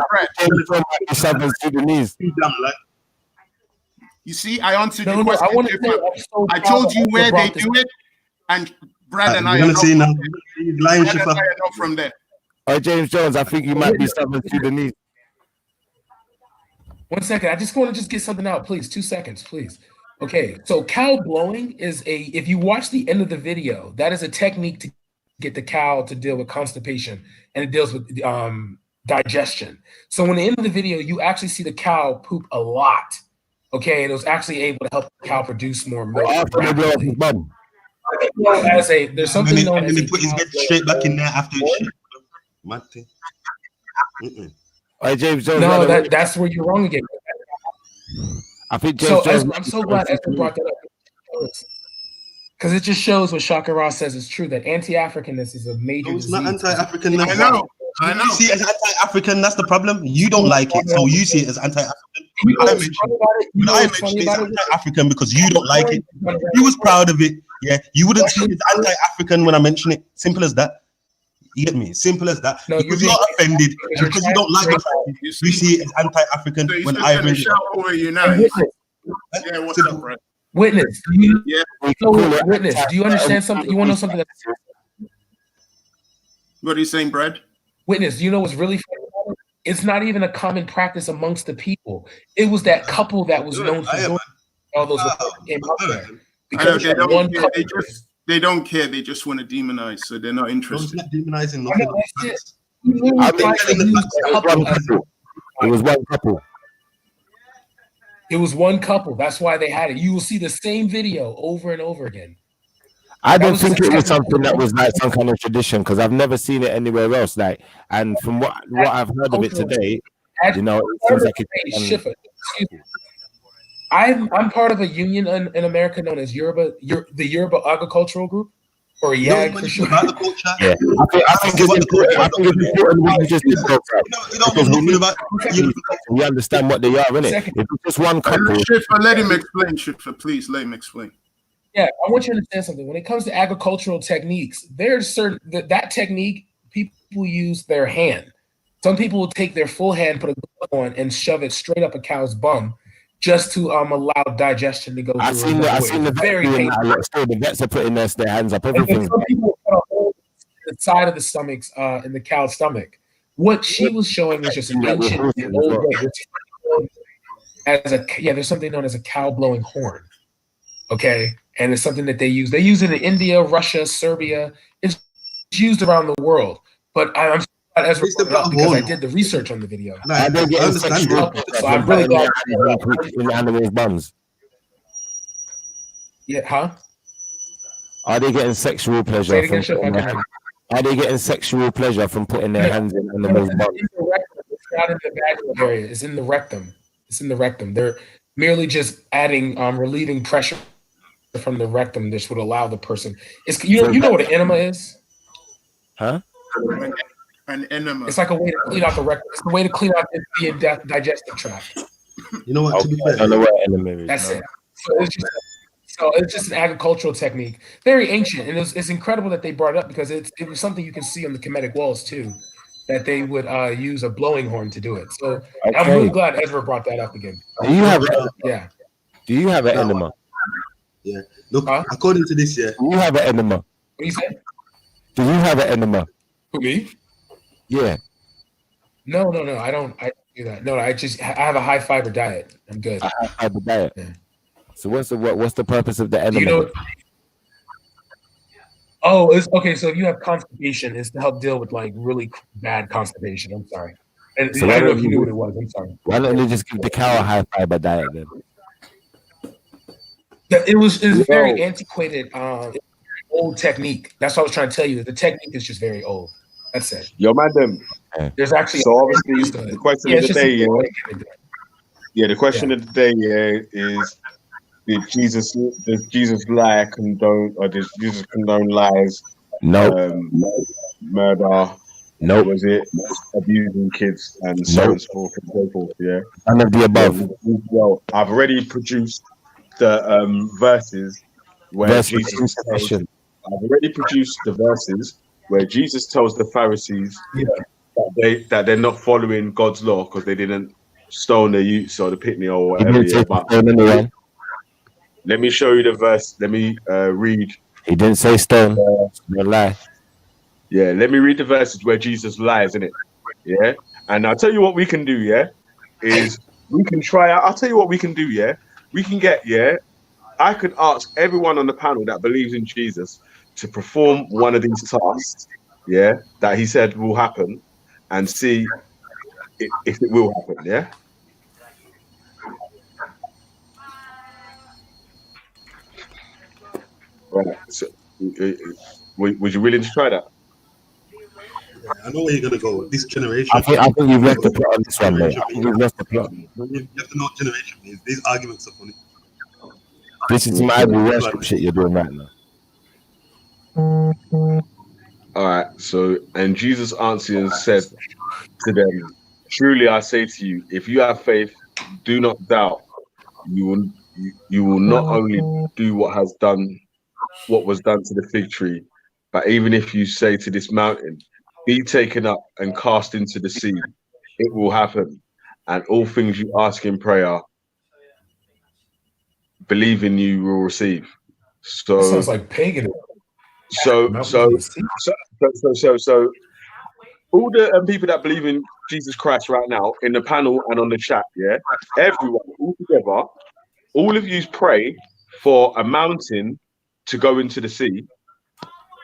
Brad. Southern Sudanese. You see, I answered your question. I told you where they do it, and Brad and I are not from there. Oh, James Jones, I think you might be Southern Sudanese. 1 second. I just want to get something out, please. 2 seconds, please. Okay, so cow blowing is if you watch the end of the video, that is a technique to get the cow to deal with constipation, and it deals with digestion. So when the end of the video, you actually see the cow poop a lot. Okay, and it was actually able to help the cow produce more milk. There's something known as he put his head straight back in there after his shit. Mad thing. James Jones. No, that's where you're wrong again. I think James Jones. Ezra, I'm so glad Ezra brought that up. Because it just shows what Shaka Ross says is true, that anti-Africanness is a major disease. It's not anti-African. I know. You see it as anti-African, that's the problem. You don't like it, so you see it as anti-African. When I mention it's anti-African because you don't like it. If you was proud of it, yeah, you wouldn't see it as anti-African when I mention it. Simple as that. You get me? Simple as that. No, because you're not offended because you don't like it. You see it as anti-African when I mention it. Shout over you now. Yeah, what's up, Brad? Witness. Witness. Do you understand something? You want to know something? What are you saying, Brad? Witness. Do you know what's really funny? It's not even a common practice amongst the people. It was that couple that was known for doing all those came out there. Because they don't care. They just want to demonize, so they're not interested. Not demonizing nothing. It was one couple. It was one couple. That's why they had it. You will see the same video over and over again. I don't think it was something that was like some kind of tradition because I've never seen it anywhere else. Like, and from what I've heard of it today, you know, it seems like it's. I'm part of a union in America known as the Yoruba Agricultural Group, or YAG for sure. Yeah, I think it's important we just we understand what they are, innit? If it's just one couple. Let him explain. Please let him explain. Yeah, I want you to understand something. When it comes to agricultural techniques, there's certain that technique people use their hand. Some people will take their full hand, put a glove on, and shove it straight up a cow's bum, just to allow digestion to go through. I seen the very painful. The vets are putting their hands up. Everything. Some people put a hole in the side of the stomachs in the cow's stomach. What she was showing was just an ancient old way. There's something known as a cow blowing horn. Okay, and it's something that they use. They use it in India, Russia, Serbia. It's used around the world. But I'm glad Ezra brought it up because I did the research on the video. I don't get so I'm really glad in animals' buns. Yeah, huh? Are they getting sexual pleasure? Are they getting sexual pleasure from putting their hands in animals' buns? It's not in the vaginal area. It's in the rectum. It's in the rectum. They're merely just adding, relieving pressure from the rectum. This would allow the person. It's you know what an enema is? Huh? An enema. It's like a way to clean out the rectum. It's a way to clean out the digestive tract. You know what? To be fair, I don't know what enema is. That's it. So it's just an agricultural technique, very ancient, and it's incredible that they brought it up because it was something you can see on the Kemetic walls too, that they would use a blowing horn to do it. So I'm really glad Ezra brought that up again. Do you have Do you have an enema? Yeah. Look, according to this, do you have an enema? What do you say? Do you have an enema? Who, me? Yeah. No. I don't do that. No, I have a high fiber diet. I'm good. A high fiber diet. Yeah. So what's the purpose of the enema? Do you know? It's okay. So if you have constipation, it's to help deal with like really bad constipation. I'm sorry. And so I don't know if you knew what it was. I'm sorry. Why don't you just give the cow a high fiber diet then? It was very antiquated, old technique. That's what I was trying to tell you. The technique is just very old. That's it. Yo, madam. There's actually so obviously the question of the day, the question of the day, is did Jesus lie condone, or did Jesus condone lies? No. Murder. No. Was it abusing kids and so on and so forth? Yeah. None of the above. Well, I've already produced the verses where Jesus tells, I've already produced the verses where Jesus tells the Pharisees that they're not following God's law because they didn't stone the youths or the pitney or whatever. But let me show you the verse. Let me read. He didn't say stone. No lie. Yeah, let me read the verses where Jesus lies, innit? Yeah, and I'll tell you what we can do. Yeah, is we can try out. I'll tell you what we can do. Yeah, we can get. Yeah, I could ask everyone on the panel that believes in Jesus to perform one of these tasks. Yeah, that he said will happen, and see if it will happen, yeah. Right. So, was you willing to try that? I know where you're gonna go. This generation. I think you've left the plot on this one, mate. I think you've left the plot. You have to know what generation means. These arguments are funny. This is some idol worship shit you're doing right now. All right. So, and Jesus answered and said to them, "Truly I say to you, if you have faith, do not doubt. You will not only do what was done to the fig tree, but even if you say to this mountain, be taken up and cast into the sea, it will happen. And all things you ask in prayer, believing you will receive." So that sounds like paganism. So all the people that believe in Jesus Christ right now in the panel and on the chat, yeah, everyone all together, all of you pray for a mountain to go into the sea,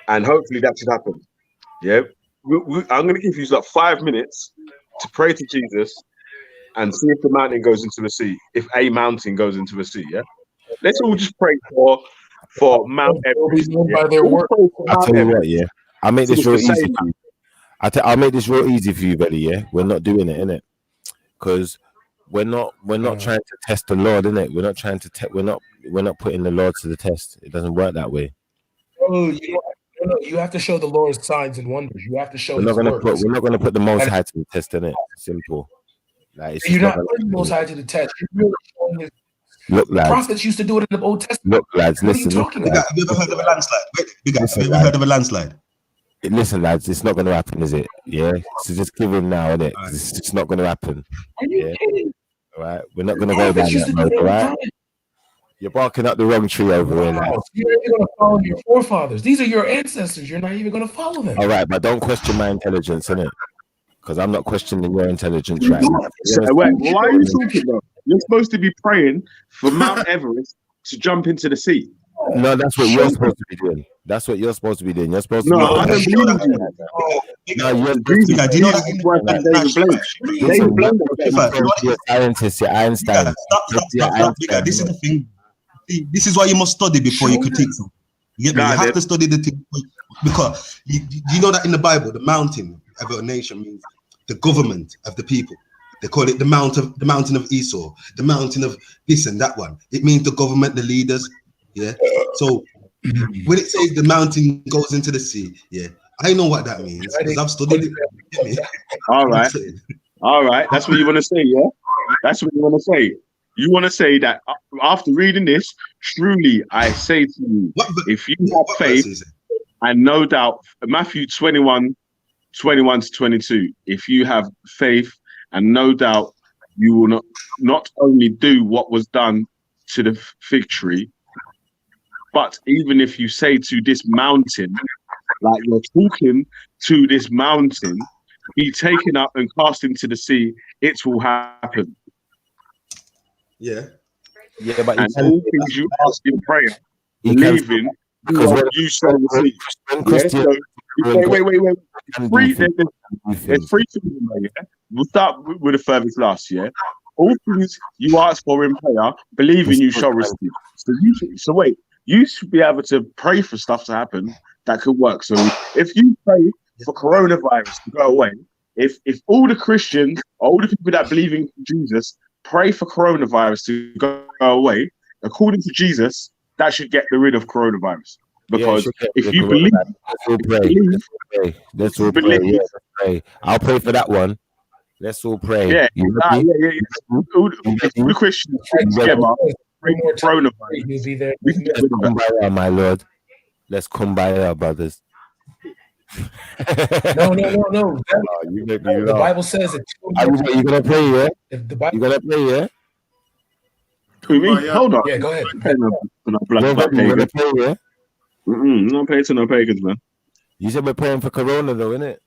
and hopefully that should happen. Yeah, I'm going to give you like 5 minutes to pray to Jesus and see if the mountain goes into the sea. If a mountain goes into the sea, yeah. Let's all just pray for Mount Everest. By their work. I'll tell you what, yeah. I'll make this real easy for you. I'll make this real easy for you, buddy. Yeah, we're not doing it, innit? Because we're not trying to test the Lord, innit? We're not trying to we're not putting the Lord to the test. It doesn't work that way. Oh, you have to show the Lord's signs and wonders. You have to show. We're not going to put the Most High to the test, innit? Simple. Like you're not putting the Most High to the test. You're really showing His. Look, lads. Prophets used to do it in the Old Testament. Look, lads, listen. Have you ever heard of a landslide? Have you ever heard of a landslide? Listen, lads, it's not going to happen, is it? Yeah. So just give him now, innit? It's just not going to happen. Are you kidding? All right, we're not going to go down that road, all right? You're barking up the wrong tree over here, lads. You're not even going to follow your forefathers. These are your ancestors. You're not even going to follow them. All right, but don't question my intelligence, innit? Because I'm not questioning your intelligence right now. Wait, why are you talking about? You're supposed to be praying for Mount Everest to jump into the sea. No, that's what you're supposed to be doing. That's what you're supposed to be doing. You're supposed to. No, I don't believe you. No, you're scientist. You're Einstein. Stop. This is the thing. This is why you must study before you critique something. You have to study the thing because you know that in the Bible, the mountain of a nation means the government of the people. They call it the mountain of Esau, the mountain of this and that one. It means the government, the leaders. Yeah. So when it says the mountain goes into the sea, yeah, I know what that means because I've studied it. All right. That's what you want to say, yeah? That's what you want to say. You want to say that after reading this, truly I say to you, if you have faith and no doubt, Matthew 21:21-22, if you have faith and no doubt, you will not only do what was done to the fig tree, but even if you say to this mountain, like you're talking to this mountain, be taken up and cast into the sea, it will happen. Yeah. Yeah, but and all things you ask in prayer, believing what you shall receive. Wait. There's three things in there, yeah? We'll start with the furthest last, yeah? All things you ask for in prayer, believing you shall receive. So wait, you should be able to pray for stuff to happen that could work. So if you pray for coronavirus to go away, if all the Christians, all the people that believe in Jesus, pray for coronavirus to go away, according to Jesus, that should get rid of coronavirus. Because if you believe, let's all pray. I'll pray for that one. Let's all pray. Yeah. All the Christians together pray for coronavirus. Let's kumbaya, my Lord. Let's kumbaya, brothers. No. You make me the Bible says that you gonna pray, yeah? You gonna pray, yeah? Hold on. Yeah, go ahead. You gonna pray, yeah? Not paying to no pagans, man. You said we're praying for Corona, though, innit?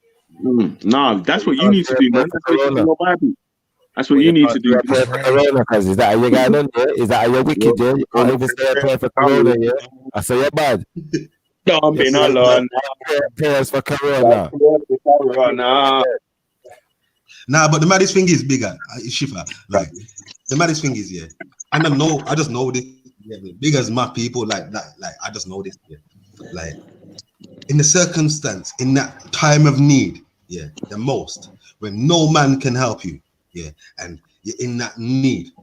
Nah, that's what you need to do, man. That's what you do, Bible. That's what you need to do. Pray for Corona, cause is that how you going on, yeah? Is that how you're wicked, yeah? You can't even say prayer for Corona, yeah? I say you're bad. Don't be no Lord. Prayers for Corona. Nah, but the maddest thing is bigger. Shifa. Like the maddest thing is, yeah. And I just know this. Yeah, big as my people, like I just know this. Yeah. Like in the circumstance, in that time of need, yeah, the most, when no man can help you, yeah, and you're in that need,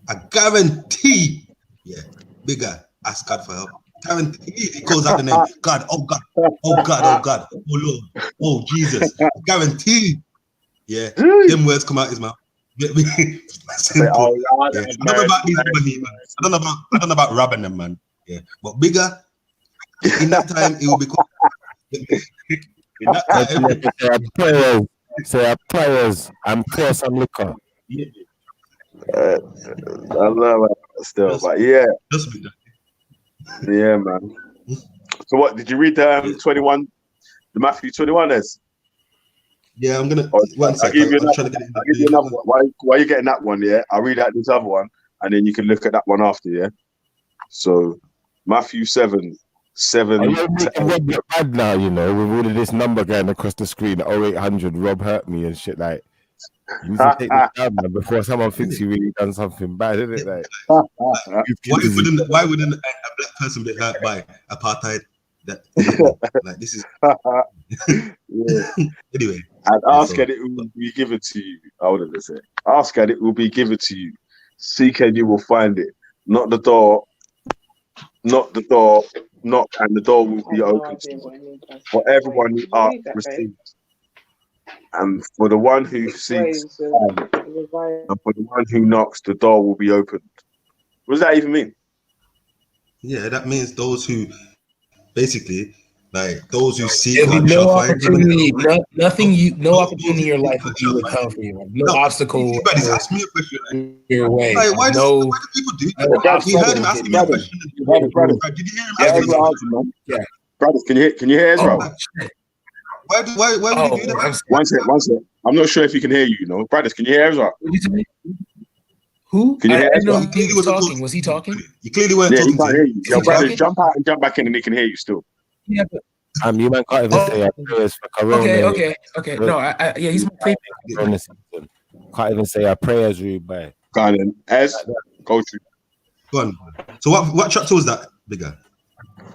I guarantee, yeah, bigger ask God for help. Guaranteed, he calls out the name God, oh God, oh God, oh God, oh Lord, oh Jesus. Guaranteed, yeah, them words come out his mouth. Get me? Simple. Yeah. I don't know about these other man. I don't know about robbing them, man. Yeah, but bigger in that time it will become. In that time, say prayers and pour some liquor. Yeah. I love it still, but yeah, yeah, man. So what did you read? 21, the Matthew 21 is. Yeah, I'm gonna. I'll give you another one. Why are you getting that one? Yeah, I'll read out this other one, and then you can look at that one after. Yeah. So Matthew 7. Rob get bad now, you know, with all of this number going across the screen. 0800 Rob hurt me and shit. Like, you need to take this down, man, before someone thinks you really done something bad, isn't it? Like, why wouldn't a black person be hurt by apartheid? Like this is anyway. And ask and it will be given to you. Hold on a second. Ask and it will be given to you. Seek and you will find it. Not the door. Not the door. Knock and the door will be open to you. For everyone who asks receives, and for the one who seeks, and for the one who knocks, the door will be opened. What does that even mean? Yeah, that means those who basically, like those who seek There'll be God no shall find. opportunity, no opportunity in your life will be withheld from you. No obstacle. But ask me a question. Your way. Like, why do people do that? We heard him asking me a question. Did you hear him asking me? Yeah. Brothers, can you hear Ezra? Why would you do that? One second. I'm not sure if he can hear you. You know, brothers, can you hear Ezra? Who? Can you hear I know Ezra? he was talking. Was he talking? You clearly weren't talking. He can't hear you. Your brothers, jump out and jump back in, and he can hear you still. Yeah, but you man can't even say our prayers for Corona. Okay. No, yeah, he's my favorite. Can't even say our prayers, Rude Boy. Go on then. Go through. Go on. So what chapter was that, bigger?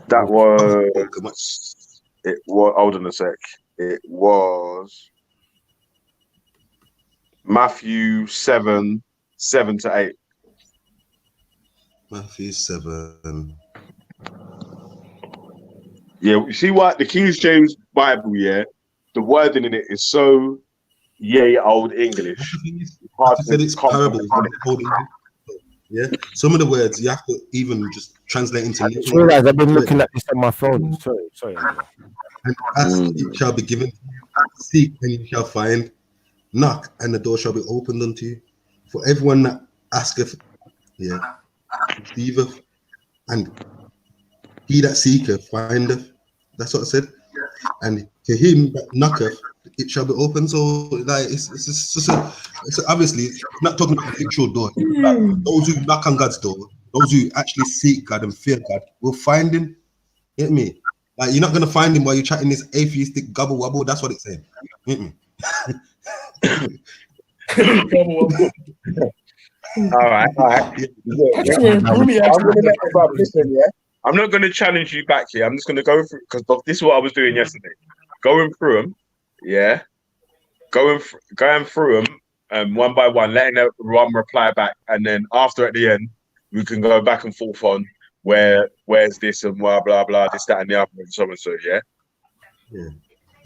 That was. It was. Hold on a sec. It was Matthew 7 to 8. Matthew 7. Yeah, you see what the King James Bible, yeah, the wording in it is so old English. I said it's parable. Yeah, some of the words you have to even just translate into. Guys, I've been looking at this on my phone. Sorry. And ask, it shall be given. Seek, and you shall find. Knock, and the door shall be opened unto you. For everyone that asketh, receiveth, and he that seeketh findeth. That's what I said. And to him that knocketh, it shall be open. So, like, it's obviously not talking about a literal door. Like, those who knock on God's door, those who actually seek God and fear God, will find Him. Get me? Like, you're not gonna find Him while you're chatting this atheistic gobble wobble. That's what it's saying. Get me? All right. I'm not going to challenge you back here. I'm just going to go through, because this is what I was doing yesterday. Going through them, yeah. Going through them one by one, letting everyone reply back, and then after at the end, we can go back and forth on where's this and blah blah blah, this, that, and the other, and so and so, yeah.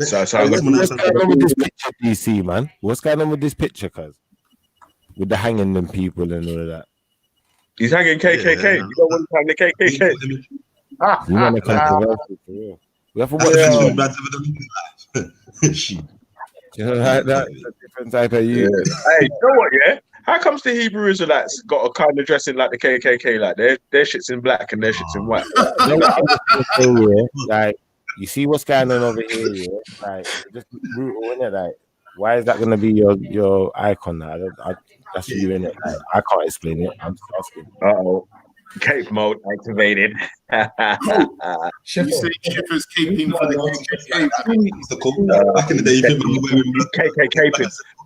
So what's going on with this picture, DC, man? What's going on with this picture, cuz? With the hanging them people and all of that. He's hanging KKK. Yeah. You don't want to hang the KKK. You want to controversial for real. We have to watch that's a different type of you. Hey, you know what, yeah? How comes the Hebrew Israelites got a kind of dressing like the KKK? Like their shit's in black and their shit's in white. Like, you see what's going on over here, yeah? Like, just brutal, isn't it? Like, why is that going to be your icon now? That's you, innit? Like, I can't explain it. I'm just asking. Cape mode activated. You say Schiffer's caping for the KKK. Back in the day, you think we were wearing KKK.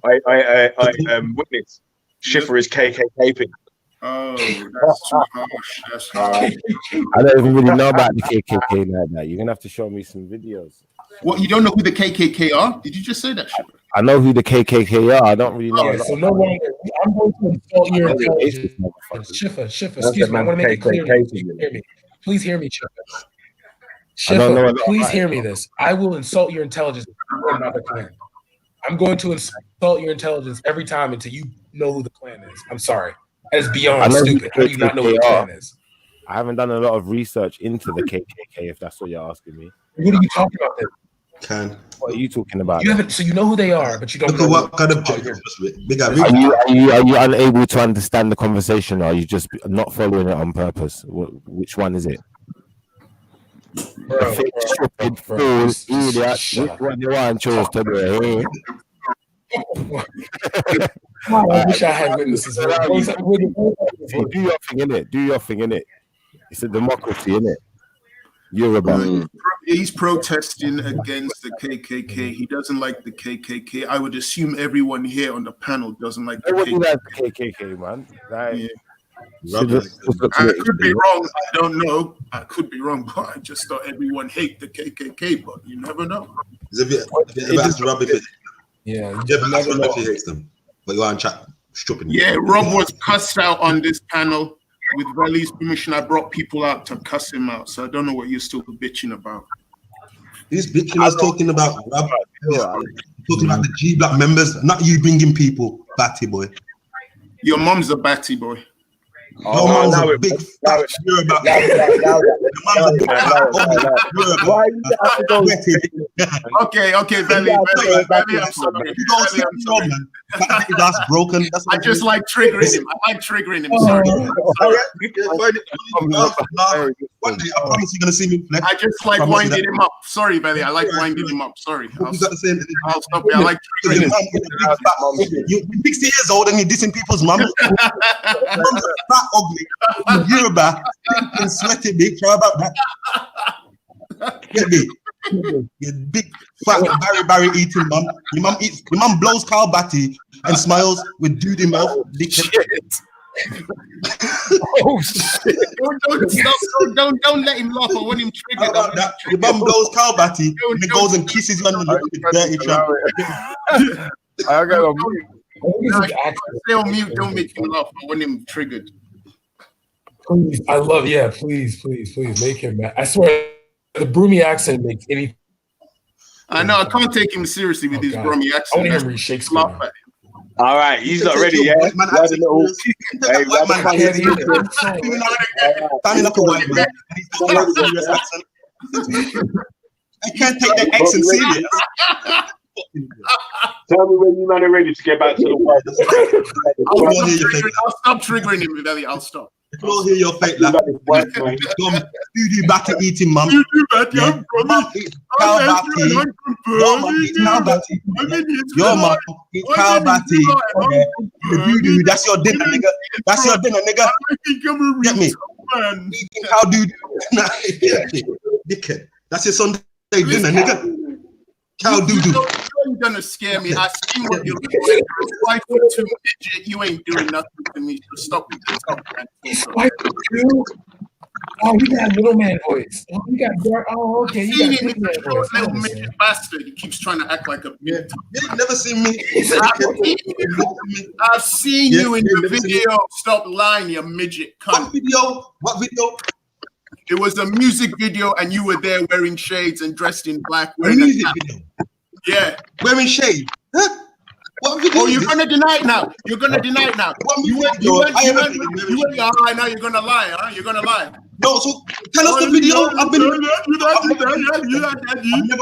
I witness. Schiffer is KKK. Oh, that's too harsh. That's harsh. I don't even really know about the KKK like that. You're gonna have to show me some videos. What, you don't know who the KKK are? Did you just say that, Schiffer? I know who the KKK are. I don't really know. So no longer, I'm going to insult your intelligence. Schiffer, excuse me. I want to make it clear. Please hear me, Schiffer. Schiffer, please hear me this. I will insult your intelligence another clan. I'm going to insult your intelligence every time until you know who the clan is. I'm sorry. That is beyond stupid. How do you not know who the clan is? I haven't done a lot of research into the KKK, if that's what you're asking me. What are you talking about then? What are you talking about? You haven't, so you know who they are, but you don't know what kind of Are you unable to understand the conversation, or are you just not following it on purpose? Which one is it? Stupid fool, idiot. Which one you want chose to do? I wish I had witnesses. Do your thing, innit? It's a democracy, innit? Yoruba. He's protesting against the KKK. He doesn't like the KKK. I would assume everyone here on the panel doesn't like the KKK. Like the KKK, man. Like, I could be wrong. I don't know. I could be wrong, but I just thought everyone hate the KKK. But you never know. Yeah, you never know if he hates them. But you are in chat stripping. Yeah, Rob was cussed out on this panel. With Velley's permission, I brought people out to cuss him out. So I don't know what you're still bitching about. He's bitching us talking about Rob. Talking about the G Black members, not you bringing people, batty boy. Your mom's a batty boy. Your mom's a big fat Yoruba. Okay, Velley, I'm sorry. That's broken. I just like triggering him. I like triggering him. Sorry. One day, I promise you're gonna see me flex. I just like winding him up. Sorry, Velley. I like winding him up. Sorry. I'll stop it. I like triggering him. You're 60 years old and you're dissing people's mum. Mom's fat, ugly. Yoruba, and sweaty, big. Try about that. Get me. You big fat Barry eating mum. Your mum blows cow batty and smiles with dude in mouth. Oh shit! Don't let him laugh. I want him triggered. Your mum blows cow batty and it goes and kisses you on the lip with dirty trap. I got on mute. Stay on mute. Don't make him laugh. I want him triggered. Please, I love. Yeah, please, make him mad. I swear, the Broomy accent makes any. I know. I can't take him seriously with his Broomy accent. I want to hear him read Shakespeare. All right, he's not ready yet. Standing up a white man. I can't take that accent serious. Tell me when you man are ready to get back to the world. I'll stop triggering him, Velley. I'll stop. If you all hear your fake laugh, you batter eating mum. Mum eats cow batty. Your mum eats cow batty. Your mum eats cow batty. Doo-doo, that's your dinner, nigga. That's your dinner, nigga. Get me? Eating cow doo-doo. Dickhead. That's your Sunday dinner, nigga. Cow doo-doo. You're gonna scare me. I see what you're doing. You're 5'2" midget. You ain't doing nothing to me. So stop with the top, man. He's 5'2". Oh, you got little man voice. Oh, you got dark. Oh, okay. You got big man voice. Little midget bastard. He keeps trying to act like a big. You've never seen me. I've seen you in the video. Stop lying, you midget cunt. What video? It was a music video, and you were there wearing shades and dressed in black. A music video? Yeah. Wearing shades? Huh? What video? Oh, you're gonna deny it now. You're gonna deny it now. You went, now you're gonna lie, huh? You're gonna lie. No, so tell us the video. I've never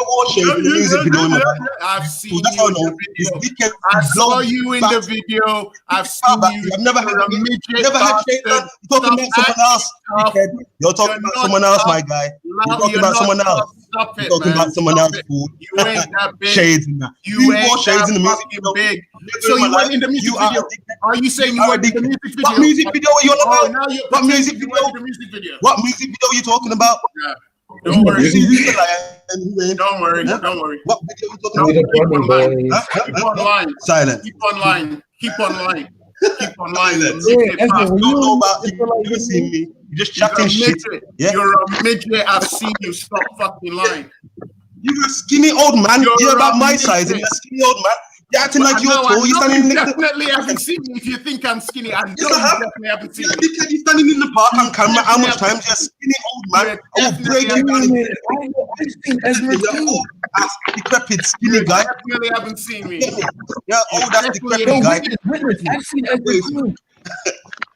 watched shades in the music video. I've seen you in the video. I saw you in the video. I've seen you. I've never had shades. You're talking about someone else. You're talking about someone else, my guy. You're talking about someone else. stop it, talking man. about someone else's food. You ain't that big. Shades in that. You ain't wore shades in the music fucking big. So you went in the music video. Are you saying you went in the music video? What music video are you on about? Now you're What music video? the music video. What music video are you talking about? Yeah. Don't worry. Don't worry. Don't worry. What video are you talking about? Keep online. Silence. Keep online. Keep online. Keep online. Don't know about you. You never seen me. You're just chatting shit. Yeah? You're a midget. I've seen you. Stop fucking lying. You're a skinny old man. You're about my size, and you're a skinny old man. You're acting like you're tall. You're standing in the definitely haven't seen me. If you think I'm skinny, I definitely haven't seen me. You're standing in the park on camera. How much times you're a skinny old man? I will break you down. You're old ass decrepit skinny guy. Definitely haven't seen me. You're old ass decrepit guy. I've seen Ezra too.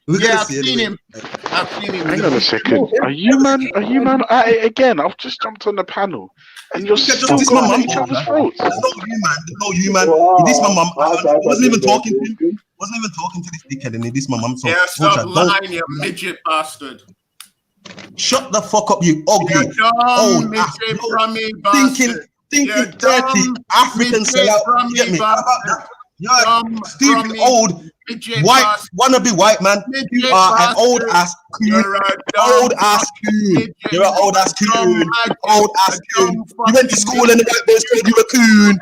Yeah, I've seen him. I've seen him. Hang on a second. Are you man at it again? I've just jumped on the panel, and you're still going at each other's throats. No, you man. This my mum. I wasn't even talking to him. Wasn't even talking to this dickhead, and this my mum. So yeah, stop lying, you midget bastard. Shut the fuck up, you ugly, old midget brummy bastard. Thinking dirty African sellout. Get me? How about that? You're stupid, old, white, wannabe white man. You are an old ass coon. Old ass coon. You're an old ass coon. Old ass coon. You went to school and the white boys called you a coon.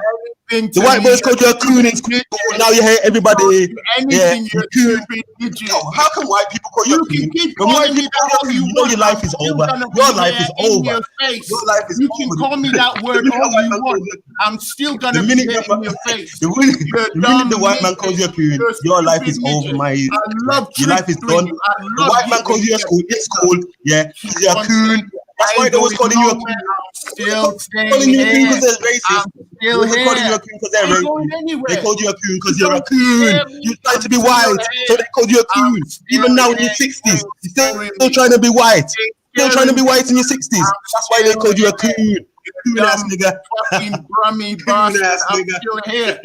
The white boys called you a coon in school. Now you hate everybody. Yeah, you coon. Yo, how can white people call you a coon? When white people call you, you know your life is over. Your life is over. Your life is over. You can call me that word all you want. I'm still gonna be there in your face. The minute the white man calls you a coon, your life is over, mate. Your life is done. The white man calls you a school. It's cool. Yeah, you're a coon. That's why they always calling you a coon. Still calling you a coon because they're racist. Still here. Calling you a coon because they're racist. They called you a coon because you're a coon. You're trying to be white, so they called you a coon. Even now in your 60s, you're still trying to be white. Still trying to be white in your 60s. That's why they called you a coon. Coon ass nigga. Fucking brummy bastard. I'm still here.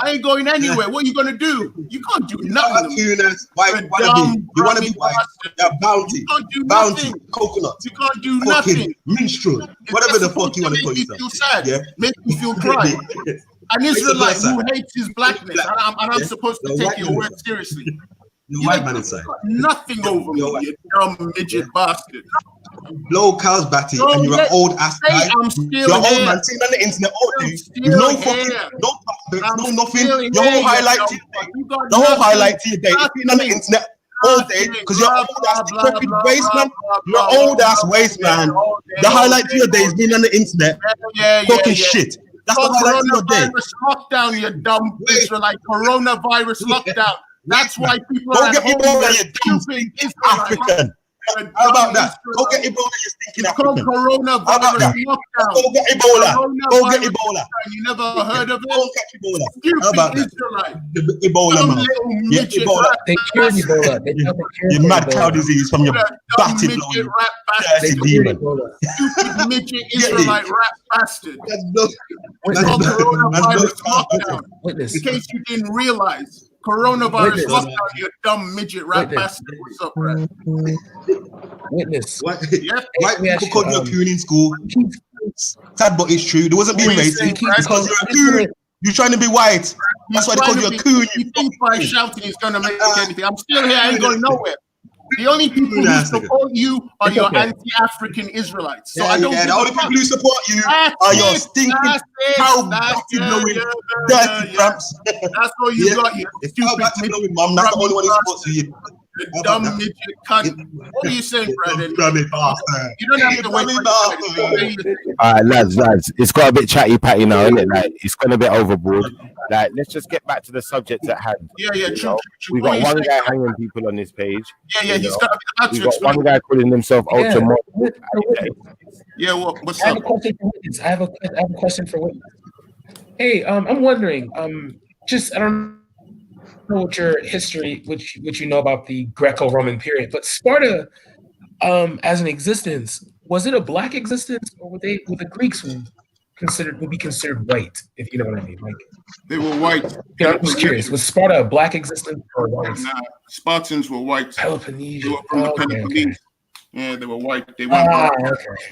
I ain't going anywhere. What are you gonna do? You can't do nothing. Coon ass white wannabe. You wanna be white? Yeah, bounty. Bounty. Coconut. You can't do nothing. Minstrel. Whatever the fuck you want to call yourself. Make me feel sad. Yeah. Make me feel cry. An Israelite who hates his blackness, and I'm supposed to take your word seriously. You're white man inside. Nothing over me, you dumb midget bastard. Blow cows batty, and you're an old ass guy. You're old man sitting on the internet all day. With no fucking, no nothing. Your whole highlight to your day. The whole highlight to your day. Sitting on the internet all day because you're old ass decrepit waste man. You're old ass waste man. The highlight to your day is being on the internet talking shit. That's the highlight to your day. Lockdown, you dumb Israelite. Coronavirus lockdown. That's why people are get Ebola, you dumb African. How about that? Go get Ebola, you stinking African. Coronavirus lockdown. Go get Ebola. Go get Ebola. You never heard of it? Go catch Ebola. How about that? Ebola, man. Yeah, Ebola. They cured Ebola. You mad cow disease from your batty blowing dirty demon. Stupid midget Israelite rat bastard. Coronavirus lockdown. In case you didn't realize. Coronavirus lockdown, you dumb midget rat bastard. What's up, Brad? Witness. White people called you a coon in school. Sad, but it's true. There wasn't being racist because you're a coon. You're trying to be white. That's why they called you a coon. You think by shouting is going to make anything. I'm still here. I ain't going nowhere. The only people who support you are your anti-African Israelites. So I don't. The only people who support you are your stinking cow batty blowing dirty tramps. That's all you got. You stupid batty blowing mum. That's the only one who supports you. Dumb midget cunt. What are you saying, Brandon? You don't have to wait. All right, lads, it's got a bit chatty patty now, isn't it? Like it's gone a bit overboard. Like, let's just get back to the subject at hand. Yeah, true. We got one guy hanging people on this page. Yeah, he's got to be. We got one guy calling himself ultra model. Yeah, what's up? I have a question for Witness. Hey, I'm wondering, I don't know what your history, which you know about the Greco-Roman period, but Sparta, as an existence, was it a black existence, or would the Greeks would be considered white, if you know what I mean? Like they were white. Yeah, I'm just curious. Was Sparta a black existence or white? Nah, Spartans were white. Peloponnese. They were from the Peloponnese. Okay. Yeah, they were white. They weren't black. Okay.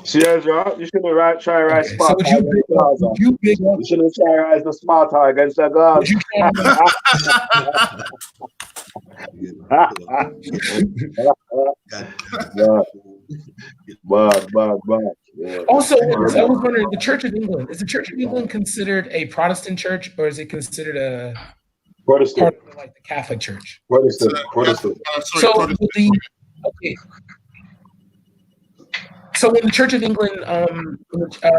See, Ezra, you shouldn't try to rise Okay, so Sparta against Gaza. You shouldn't try to rise the Sparta against the Gaza. Bad. Yeah. Also, I was wondering, the Church of England, is the Church of England considered a Protestant church, or is it considered a Protestant, part of like the Catholic Church? Protestant. So when the Church of England,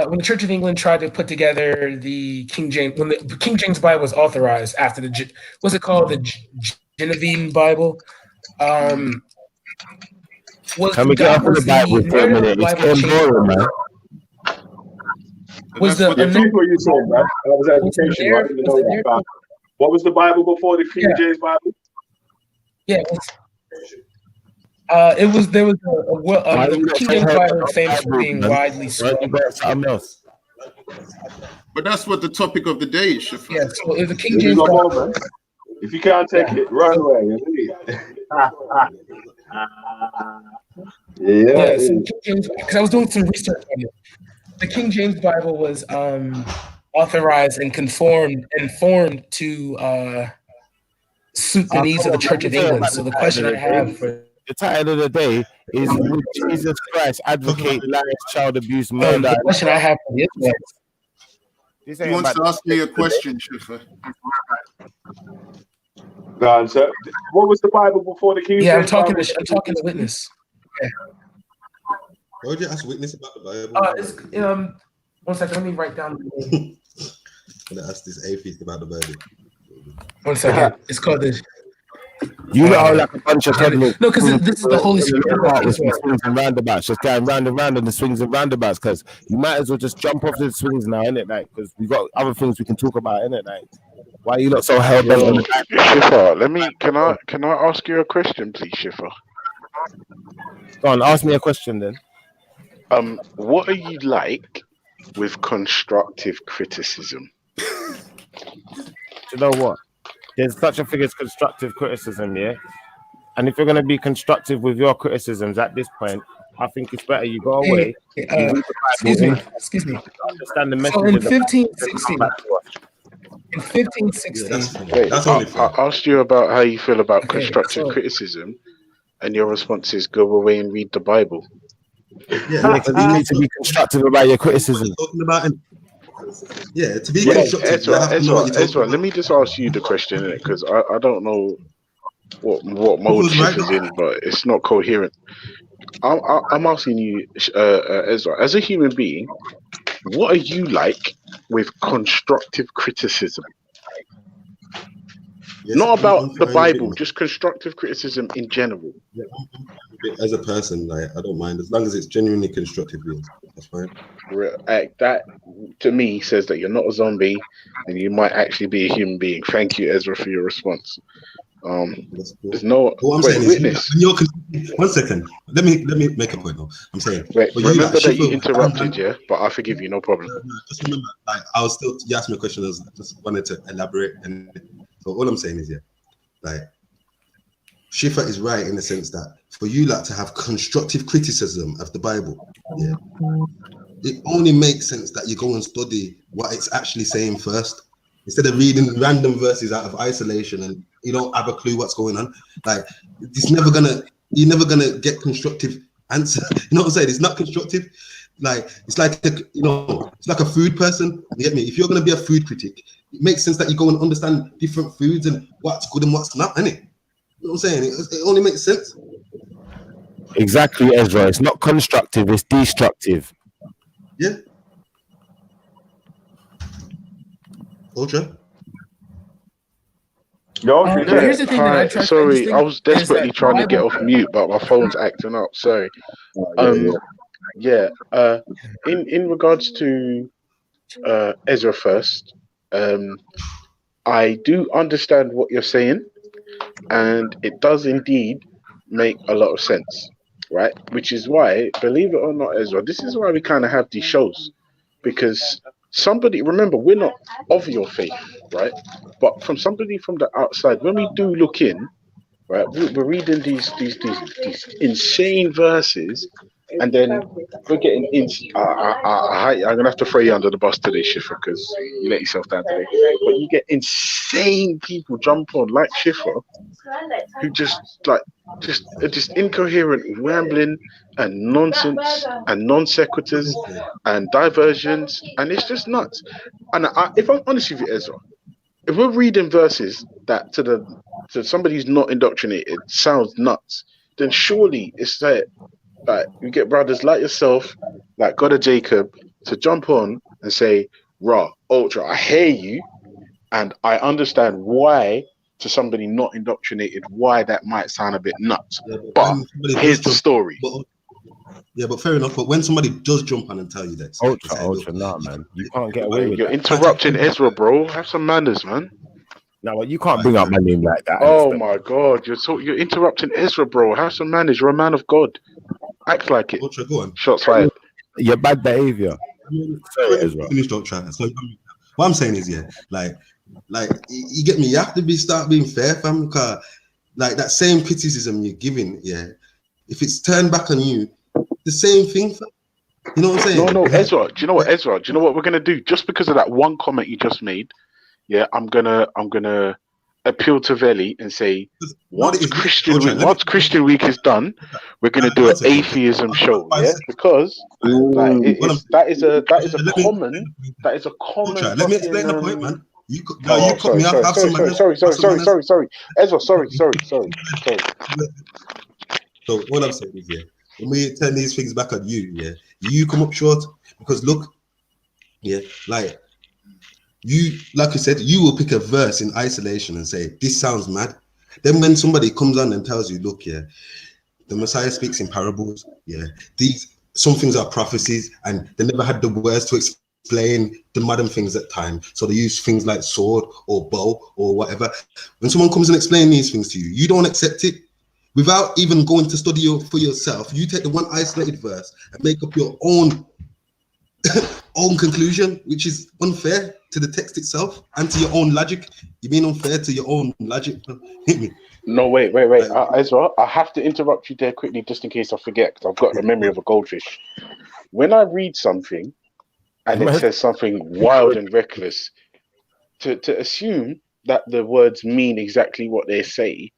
when the Church of England tried to put together the King James, when the King James Bible was authorized after the, what's it called, the Genevan Bible? Can we get off of the Bible for a minute? It's getting boring, man. What you saying, man? That was education. I didn't know that about. What was the Bible before the King James Bible? Yeah, there was the King James Bible famous for being widely spoken. But that's what the topic of the day is, Shifra. Yeah, so if the King James Bible, if you can't take it, run away. Because I was doing some research on it. The King James Bible was authorized and formed to suit the needs of the Church of England. So the question I have for the title of the day is: would Jesus Christ advocate lies, child abuse, murder? The question I have for the Israelites. He wants to ask me a question, Shifra. Go on, sir. What was the Bible before the King James? I'm talking to witness. Okay. Why would you ask witness about the Bible? 1 second, let me write down. I'm gonna ask this atheist about the Bible. 1 second. It's called this. You know, like a bunch of toddlers. No, because this is the Holy Spirit. Swings and roundabouts, just going round and round on the swings and roundabouts. Because you might as well just jump off the swings now, innit? Like, because we got other things we can talk about, innit? Like, why are you not so held bent on the Shifa, can I ask you a question, please, Shifa? Go on, ask me a question then. What are you like with constructive criticism? Do you know what? There's such a thing as constructive criticism, yeah? And if you're going to be constructive with your criticisms at this point, I think it's better you go away. Excuse me. Understand the message. So in 1516, Wait, I asked you about how you feel about constructive criticism, and your response is go away and read the Bible. Yeah, because you need to be constructive about your criticism. Talking about him. Yeah, to be constructive. Ezra, let me just ask you the question, because I don't know what mode Shifa's in, but it's not coherent. I'm asking you, Ezra, as a human being, what are you like with constructive criticism? Yes, not about the Bible, just constructive criticism in general. Yeah, as a person, like, I don't mind as long as it's genuinely constructive. That's fine. That to me says that you're not a zombie and you might actually be a human being. Thank you, Ezra, for your response. There's no witness. One second. Let me make a point though. I'm saying. Wait, remember that you interrupted, yeah? But I forgive you, no problem. Just remember, like, I was still. You asked me a question. I just wanted to elaborate, and so all I'm saying is, yeah, like, Shifa is right in the sense that for you, like, to have constructive criticism of the Bible, yeah, it only makes sense that you go and study what it's actually saying first, instead of reading random verses out of isolation and you don't have a clue what's going on. Like, you're never gonna get constructive answer. You know what I'm saying? It's not constructive. Like, it's like it's like a food person. You get me? If you're gonna be a food critic, it makes sense that you go and understand different foods and what's good and what's not, innit? You know what I'm saying? It only makes sense. Exactly, Ezra. It's not constructive, it's destructive. Yeah. Ultra. No, here's the thing that I tried. Sorry, I was desperately trying to get off mute, but my phone's acting up. Sorry. In regards to Ezra first, I do understand what you're saying, and it does indeed make a lot of sense, right? Which is why, believe it or not, Ezra, this is why we kind of have these shows, because remember, we're not of your faith, right? But from somebody from the outside, when we do look in, right, we're reading these insane verses, And then we're getting into. I'm gonna have to throw you under the bus today, Schiffer, because you let yourself down today. But you get insane people jump on like Schiffer, who just incoherent rambling and nonsense and non sequiturs and diversions, and it's just nuts. And if I'm honest with you, Ezra, if we're reading verses that to somebody who's not indoctrinated sounds nuts, then surely it's like you get brothers like yourself, like God of Jacob, to jump on and say, "Raw, ultra, I hear you, and I understand why." To somebody not indoctrinated, why that might sound a bit nuts. But here's the story. But fair enough. But when somebody does jump on and tell you that, ultra, nah, man, you can't get away with You're that. interrupting Ezra, bro. Have some manners, man. No, you can't bring up my name like that. Oh my God, you're interrupting Ezra, bro. Have some manners. You're a man of God. Act like it. Ultra, go on. Shots fired. Your bad behavior. Sorry, Ezra. Finished Ultra. So what I'm saying is, like you get me. You have to start being fair, fam. Because like that same criticism you're giving, if it's turned back on you, the same thing. Fam. You know what I'm saying? No, Ezra. Do you know what, Ezra? Do you know what we're gonna do? Just because of that one comment you just made, I'm gonna appeal to Vellemy and say once Christian Week is done, we're gonna do an atheism show, because that is a common. Let me explain the point, man. You cut me off. Sorry, Ezra. Sorry. So what I'm saying is, when we turn these things back on you, you come up short because look, like you said, you will pick a verse in isolation and say this sounds mad. Then when somebody comes on and tells you, look, the Messiah speaks in parables, some things are prophecies, and they never had the words to explain the modern things at time, so they use things like sword or bow or whatever. When someone comes and explains these things to you, you don't accept it without even going to study for yourself. You take the one isolated verse and make up your own conclusion, which is unfair to the text itself and to your own logic. You mean unfair to your own logic? Hit me. No, wait. Ezra, I have to interrupt you there quickly just in case I forget, because I've got the memory of a goldfish. When I read something and it says something wild and reckless, to assume that the words mean exactly what they say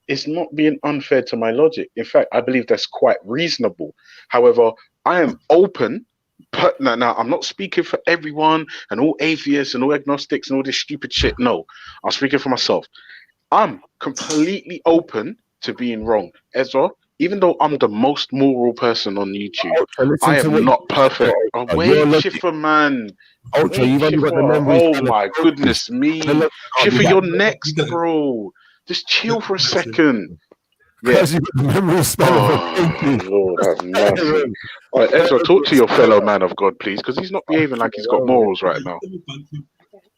is not being unfair to my logic. In fact, I believe that's quite reasonable. However, I am open. But now I'm not speaking for everyone and all atheists and all agnostics and all this stupid shit. No, I'm speaking for myself. I'm completely open to being wrong. Ezra, even though I'm the most moral person on YouTube, I am not perfect. Wait, Schiffer, man. Ultra, you've only got the memory. Oh my goodness me. Schiffer, you're next, bro. Just chill for a second. Because you got the memory spell. Lord have mercy. All right, Ezra, talk to your fellow man of God, please, because he's not behaving like he's got morals right now.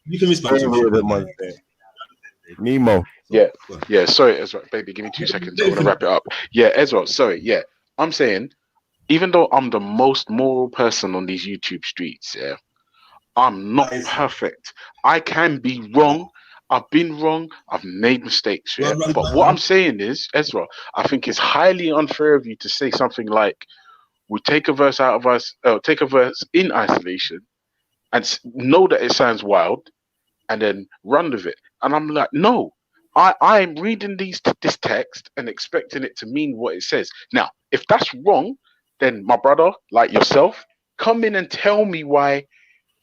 You can respond to Nemo. Yeah. Sorry, Ezra, baby, give me 2 seconds. I'm gonna wrap it up. Yeah, Ezra. Sorry. Yeah, I'm saying, even though I'm the most moral person on these YouTube streets, I'm not perfect. I can be wrong. I've been wrong. I've made mistakes. But what I'm saying is, Ezra, I think it's highly unfair of you to say something like, "We take a verse out of us, take a verse in isolation, and know that it sounds wild, and then run with it." And I'm like, no, I'm reading this text and expecting it to mean what it says. Now, if that's wrong, then my brother, like yourself, come in and tell me why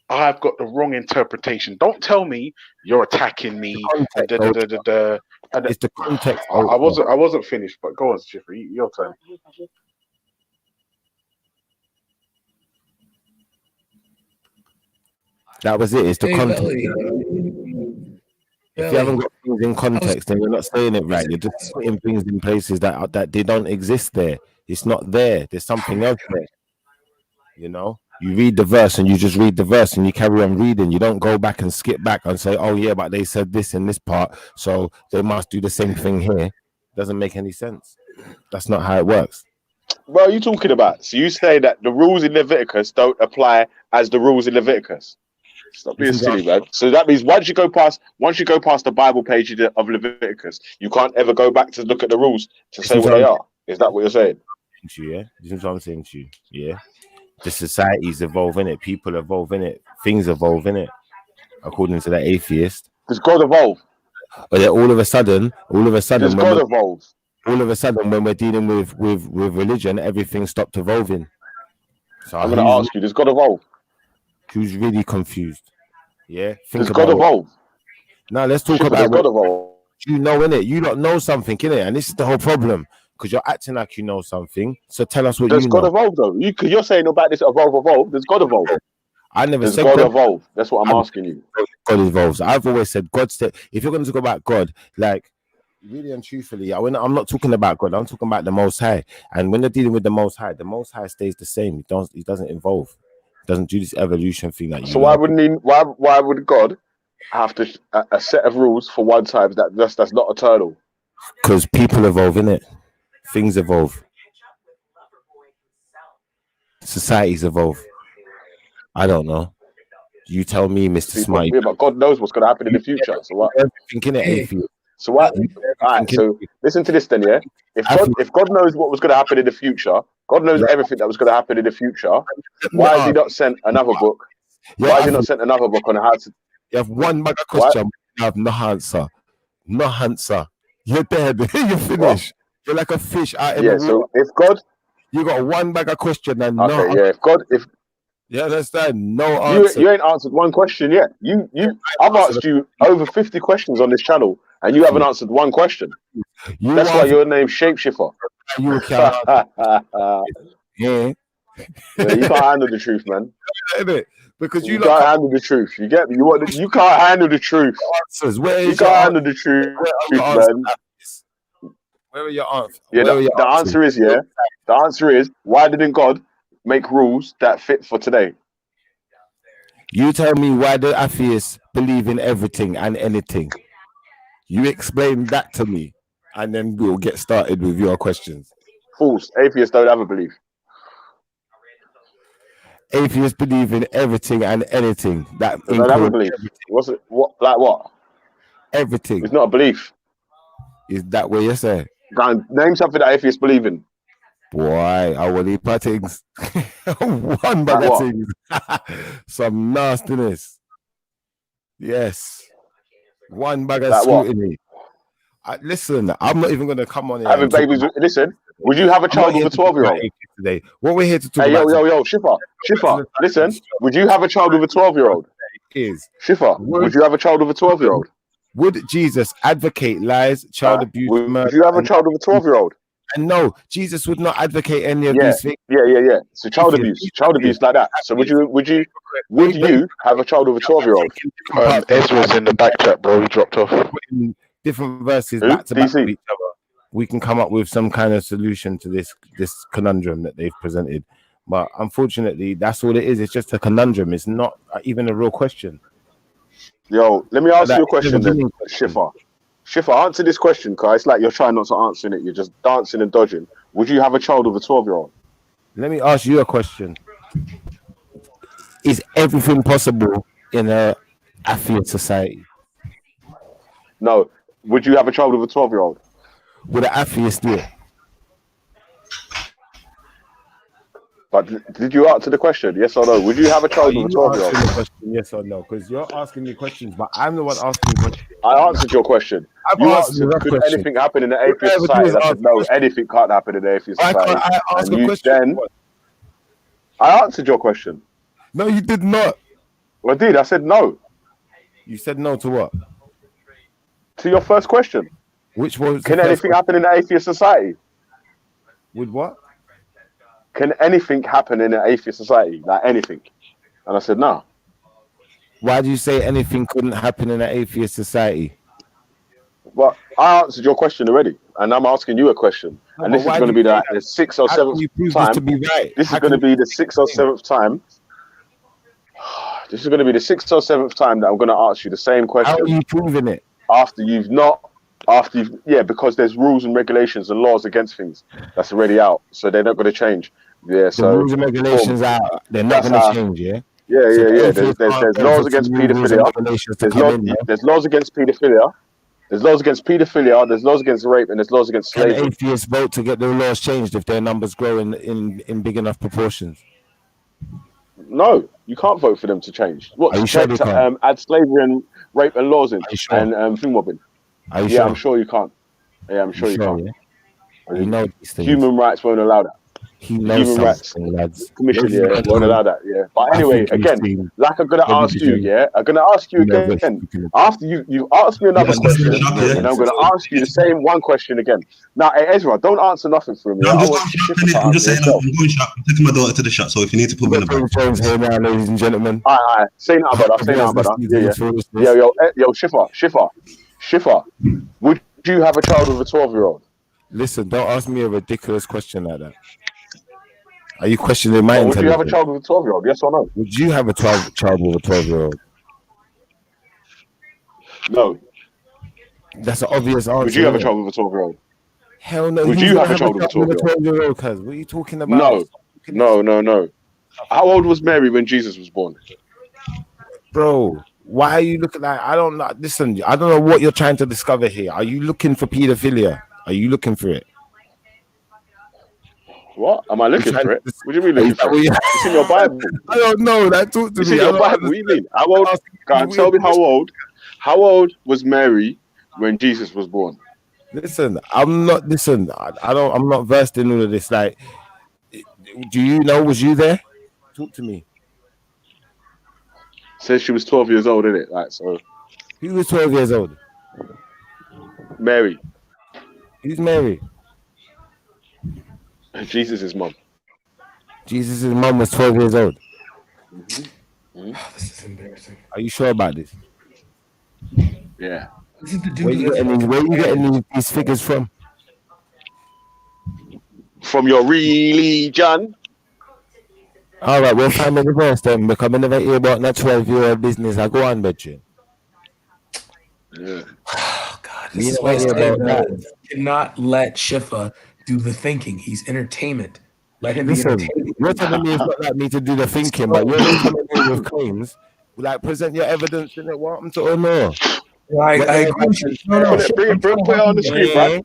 I've got the wrong interpretation. Don't tell me you're attacking me. It's the context. I wasn't finished, but go on, Jeffrey, your turn. That was it. It's the context. If you haven't got things in context, then you're not saying it right. You're just putting things in places that they don't exist there. It's not there. There's something else there. You know, you read the verse and you just read the verse and you carry on reading. You don't go back and skip back and say, "Oh yeah, but they said this in this part, so they must do the same thing here." Doesn't make any sense. That's not how it works. What are you talking about? So you say that the rules in Leviticus don't apply as the rules in Leviticus? Stop being silly, man. So that means once you go past the Bible page of Leviticus, you can't ever go back to look at the rules to say what they are. Is that what you're saying? to you, yeah? This is what I'm saying to you, yeah? The societies evolve in it, people evolve in it, things evolve in it, according to that atheist. Does God evolve? But then all of a sudden, Does God evolve? All of a sudden, when we're dealing with religion, everything stopped evolving. So I'm going to ask you, does God evolve? Who's really confused? Yeah? Does God evolve? Now, let's talk Schiffer, about does God evolve? You know, innit? You don't know something, innit? And this is the whole problem. Because you're acting like you know something. So tell us what does you God know. evolve, though? You're saying about this evolve. Does God evolve? I never does said God evolve? That's what I'm asking you. God evolves. I've always said God said, if you're going to talk about God, like, really and truthfully, I'm not talking about God. I'm talking about the Most High. And when they're dealing with the Most High stays the same. He doesn't evolve. He doesn't do this evolution thing that you. So why would God have to a set of rules for one time that's not eternal? Because people evolve, innit? Things evolve. Societies evolve. I don't know. You tell me, Mr. Smite. Yeah, but God knows what's going to happen in the future. So what? Thinking it, atheist. So what? All right. So listen to this then, yeah. If God knows what was going to happen in the future, God knows everything that was going to happen in the future. Why has He not sent another book? Why has He not sent another book on how to? You have one bag of question. You have no answer. No answer. You're dead. You're finished. You're like a fish out in the water. So if God, you got one bag of question and okay, yeah. If you understand, no answer. You ain't answered one question yet. I've asked you over 50 questions on this channel, and you haven't answered one question. That's why your name's Shapeshifter. You can't. Yeah, you can't handle the truth, man. Because you can't handle the truth. You get me? You can't handle the truth. You can't handle the truth, man. Where are your answers? Yeah, the answer is The answer is, why didn't God make rules that fit for today? You tell me why the atheists believe in everything and anything. You explain that to me, and then we'll get started with your questions. Fools. Atheists don't have a belief. Atheists believe in everything and anything. That they don't have a belief. What's it? What? Like what? Everything. It's not a belief. Is that what you're saying? Name something that atheists believe in. Boy, I will eat things. One bag of things. Some nastiness. Yes. One bag of scrutiny. Listen, I'm not even going to come on here. Having babies. Listen, would you have a child with a 12-year-old? Today. What we're here to talk about. Yo, Schiffer. Listen, would you have a child with a 12-year-old? Schiffer, would you have a child with a 12-year-old? Would Jesus advocate lies, child abuse, murder? Would you have a child with a 12-year-old? And no, Jesus would not advocate any of these things. Yeah. So child abuse like that. So would you have a child with a 12-year-old? Ezra's in the back chat, bro. He dropped off. Different verses back to back with each other. We can come up with some kind of solution to this conundrum that they've presented. But unfortunately, that's all it is. It's just a conundrum. It's not even a real question. Yo, let me ask you a question then, Schiffer. Schiffer, answer this question, because it's like you're trying not to answer it. You're just dancing and dodging. Would you have a child with a 12-year-old? Let me ask you a question. Is everything possible in a atheist society? No. Would you have a child with a 12-year-old? Would an atheist do it? But did you answer the question? Yes or no? Would you have a child with a 12-year-old? Yes or no? Because you're asking me questions, but I'm the one asking questions. I answered your question. You answered, could anything happen in the atheist society? I said, no, anything can't happen in the atheist society. I answered your question. No, you did not. Well, I did. I said no. You said no to what? To your first question. Which was? Can anything happen in the atheist society? With what? Can anything happen in an atheist society? Like anything? And I said, no. Why do you say anything couldn't happen in an atheist society? Well, I answered your question already, and I'm asking you a question. No, and this is going to be the 6th or 7th time. This is going to be the 6th or 7th time. This is going to be the 6th or 7th time that I'm going to ask you the same question. How are you proving it? Because there's rules and regulations and laws against things that's already out, so they're not going to change. Yeah, so the rules and regulations are they're not going to change. Yeah. Yeah. There's laws against paedophilia. There's laws against paedophilia. There's laws against paedophilia, there's laws against rape, and there's laws against Can slavery. atheists vote to get the laws changed if their numbers grow in big enough proportions? No, you can't vote for them to change. What, Are you sure they can't? add slavery and rape and laws in? Are you sure? And thing mobbing? Are you Yeah, sure? I'm sure you can't. Yeah, I'm sure you can't. Yeah? You know these things. Human rights won't allow that. He The knows Human Rights something, lads. Commission, Ladies and yeah, won't allow that, yeah. But I anyway, think you've again, seen like I'm gonna ask you, everything. yeah, I'm gonna ask you again. After you ask me another question, and I'm gonna ask you the same one question again. Now, hey, Ezra, don't answer nothing for me. I'm I just want going Shifra shop, to I'm just answer saying, I'm himself. going shop. I'm taking my daughter to the shop, so if you need to put me in the back. James here now, ladies and gentlemen. All right. Say now, brother. Say now, brother. Yeah. Yo, Shifra. Would you have a child with a 12-year-old? Listen, don't ask me a ridiculous question like that. Are you questioning my Would you have a intelligence? child with a 12-year-old? Yes or no? Would you have a child with a 12-year-old? No. That's an obvious answer. Would you have a isn't it? child with a 12-year-old? Hell no. Would Who's you gonna have a child with a 12-year-old? 12-year-old? Cuz what are you talking about? No. How old was Mary when Jesus was born? Bro, why are you looking like? I don't know. Listen, I don't know what you're trying to discover here. Are you looking for pedophilia? Are you looking for it? What? Am I looking for it? What do you mean looking for it? It's in your Bible. I don't know. That talk to It's me. in I your don't Bible. What do you mean? How old? Go on, tell me how old. How old was Mary when Jesus was born? Listen, I'm not. Listen, I don't. I'm not versed in all of this. Like, do you know? Was you there? Talk to me. Says she was 12 years old, innit? Like, so. Who was 12 years old? Mary. Who's Mary? Jesus' mum. Jesus' mum was 12 years old. Mm-hmm. Oh, this is embarrassing. Are you sure about this? Yeah. This is the dude Where you getting these figures from? From your religion? All right, we'll find the verse then, because I never hear about that 12-year-old business. I go on, Betchin. Yeah. Oh, God. You This is never why I hear say, about that. you cannot let Shifa do the thinking. He's entertainment. Let him be Listen, entertained. you're telling me it's not like me to do the thinking, but you're just coming in with claims. Like, present your evidence in it. What I'm talking about. I agree with you. No, Bring it on the screen, Brad.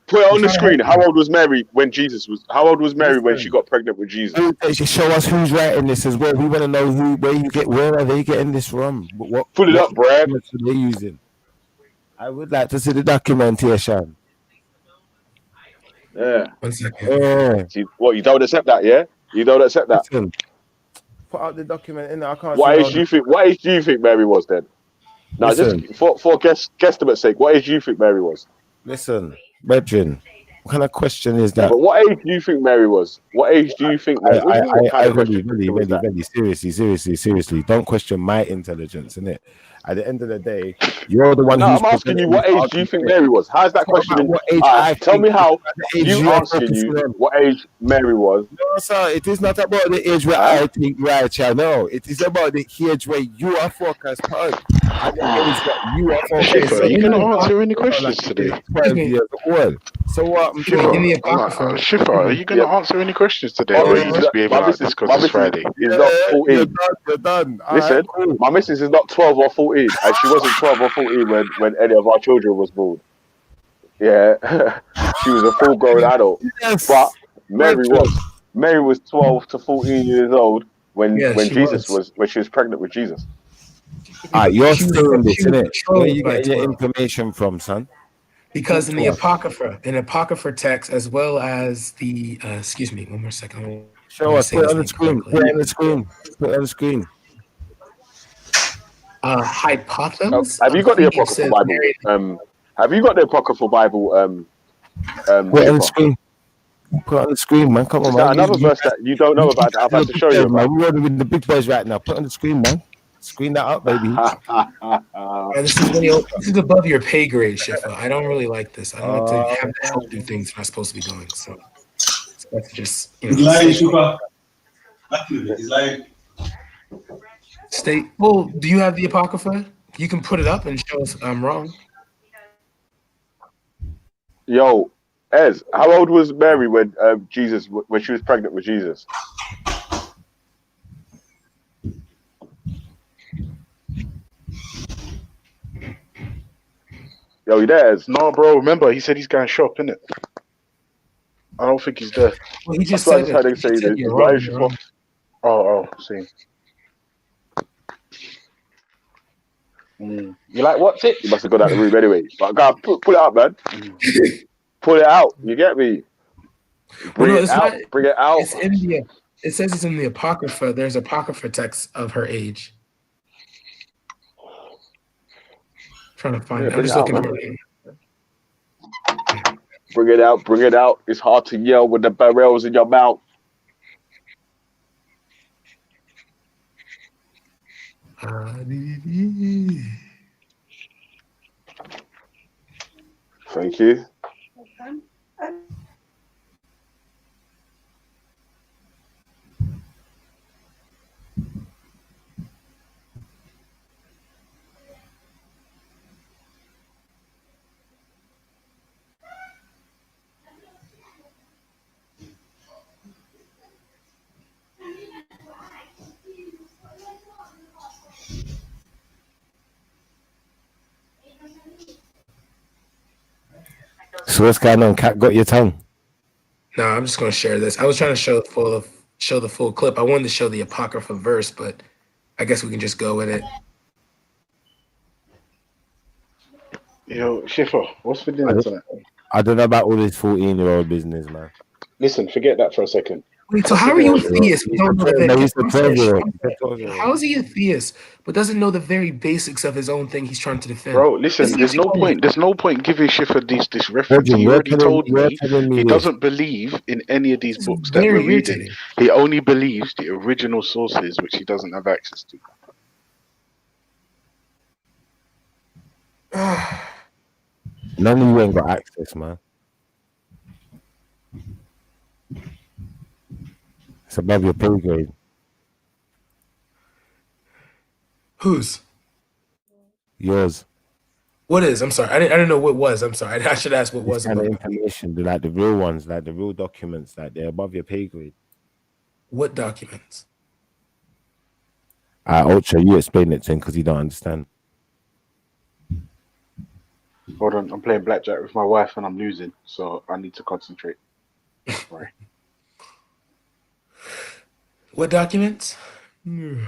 Put it on the screen. How old was Mary when Jesus was? How old was Mary when she got pregnant with Jesus? Show us who's writing this as well. We want to know where are they getting this from? Pull it up, Brad. What are they using? I would like to see the documentation. Yeah. 1 second. Yeah. See, what, you don't accept that, yeah? You don't accept that. Listen, put out the document in there. I can't. What age do you think Mary was then? Now, Listen. just for guesstimate's sake, what age do you think Mary was? Listen, Brethren, what kind of question is that? But what age do you think Mary was? What age do you think Mary really, seriously, don't question my intelligence, innit? At the end of the day, you're the one who's... I'm asking you, what age do you think Mary was? How's that question? What age tell me how you asking you what age Mary was. No, sir, it is not about the age where I think right, child. No, it is about the age where you are focused on. And the age that you are focused on. Are you going to answer any questions today? 12 years old. So what? Shifa, are you going to answer any questions today, or are you just behaving like this because it's Friday? Is not 14. You're done. Listen, my missus is not 12 or 14, and she wasn't 12 or 14 when any of our children was born. Yeah, she was a full-grown adult. Yes. But Mary was 12 to 14 years old when Jesus was when she was pregnant with Jesus. You're saying this, innit? Where you get your information from, son? Because in the Apocrypha text, as well as the excuse me, one more second. Show us. Put it on the screen. Put it on the screen. Put it on the screen. Hypothesis. Have you got the Apocryphal Bible? Have you got the Apocryphal Bible? Put it on the screen. Put it on the screen, man. Come on, man. Another verse that you don't know about. I'm about to show you, man. We're with the big boys right now. Put it on the screen, man. Screen that up, baby. This is above your pay grade, Shifa. I don't really like this. I don't like to have to help do things I'm not supposed to be doing. So that's just He's lying, Shifa. He's lying. Well, do you have the Apocrypha? You can put it up and show us I'm wrong. Yo, Ez, how old was Mary when she was pregnant with Jesus? Yo, you there? No, bro. Remember, he said he's going shop, innit? I don't think he's there. Well, he just That's what I said just it. heard him He say said that. you're Why wrong. is she You're for? wrong. Oh, see. You like what's it? You must have gone out the room anyway. But God, pull it out, man. Pull it out. You get me? Bring it out. Bring it out. It's in the. It says it's in the Apocrypha. There's Apocrypha text of her age. Trying to find it. I'm just looking for it. Bring it out. Bring it out. It's hard to yell with the barrels in your mouth. Thank you. So what's going on? Cat got your tongue? No, I'm just going to share this. I was trying to show the full clip. I wanted to show the Apocrypha verse, but I guess we can just go with it. Yo, Schiffer, what's for dinner tonight? I don't know about all this 14-year-old business, man. Listen, forget that for a second. Wait, so how are you a theist? We don't know how is he a theist, but doesn't know the very basics of his own thing he's trying to defend? Bro, listen, there's no point giving Schiffer this reference. He already told me he doesn't believe in any of these books that we're reading. He only believes the original sources, which he doesn't have access to. None of you ain't got access, man. It's above your pay grade. Whose? Yours. What is? I'm sorry. I didn't know what was. I'm sorry. I should ask what was kind above. of information, like the real ones, like the real documents, like they're above your pay grade. What documents? Ultra, you explain it to him because you don't understand. Hold on, I'm playing blackjack with my wife and I'm losing, so I need to concentrate. Sorry. What documents? We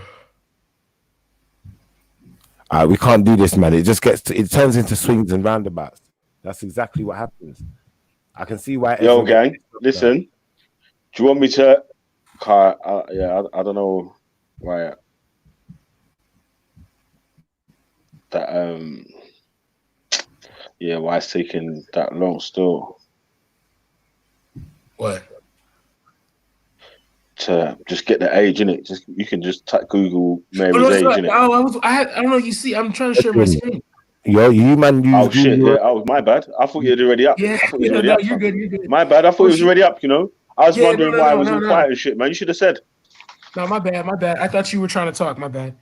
can't do this, man. It just it turns into swings and roundabouts. That's exactly what happens. I can see why. Yo, gang, listen. Do you want me to? I don't know why. That why it's taking that long still. What? To just get the age in it. Just you can just type Google Mary's age in it. I don't know. You see, I'm trying to share my screen. Yo, you man. Oh shit! Yeah, my bad. I thought you were already up. Yeah, I thought you were already up. You're good. You're good. My bad. I thought it was already up. You know, I was wondering why I was all quiet and shit, man. You should have said. No, my bad. My bad. I thought you were trying to talk. My bad.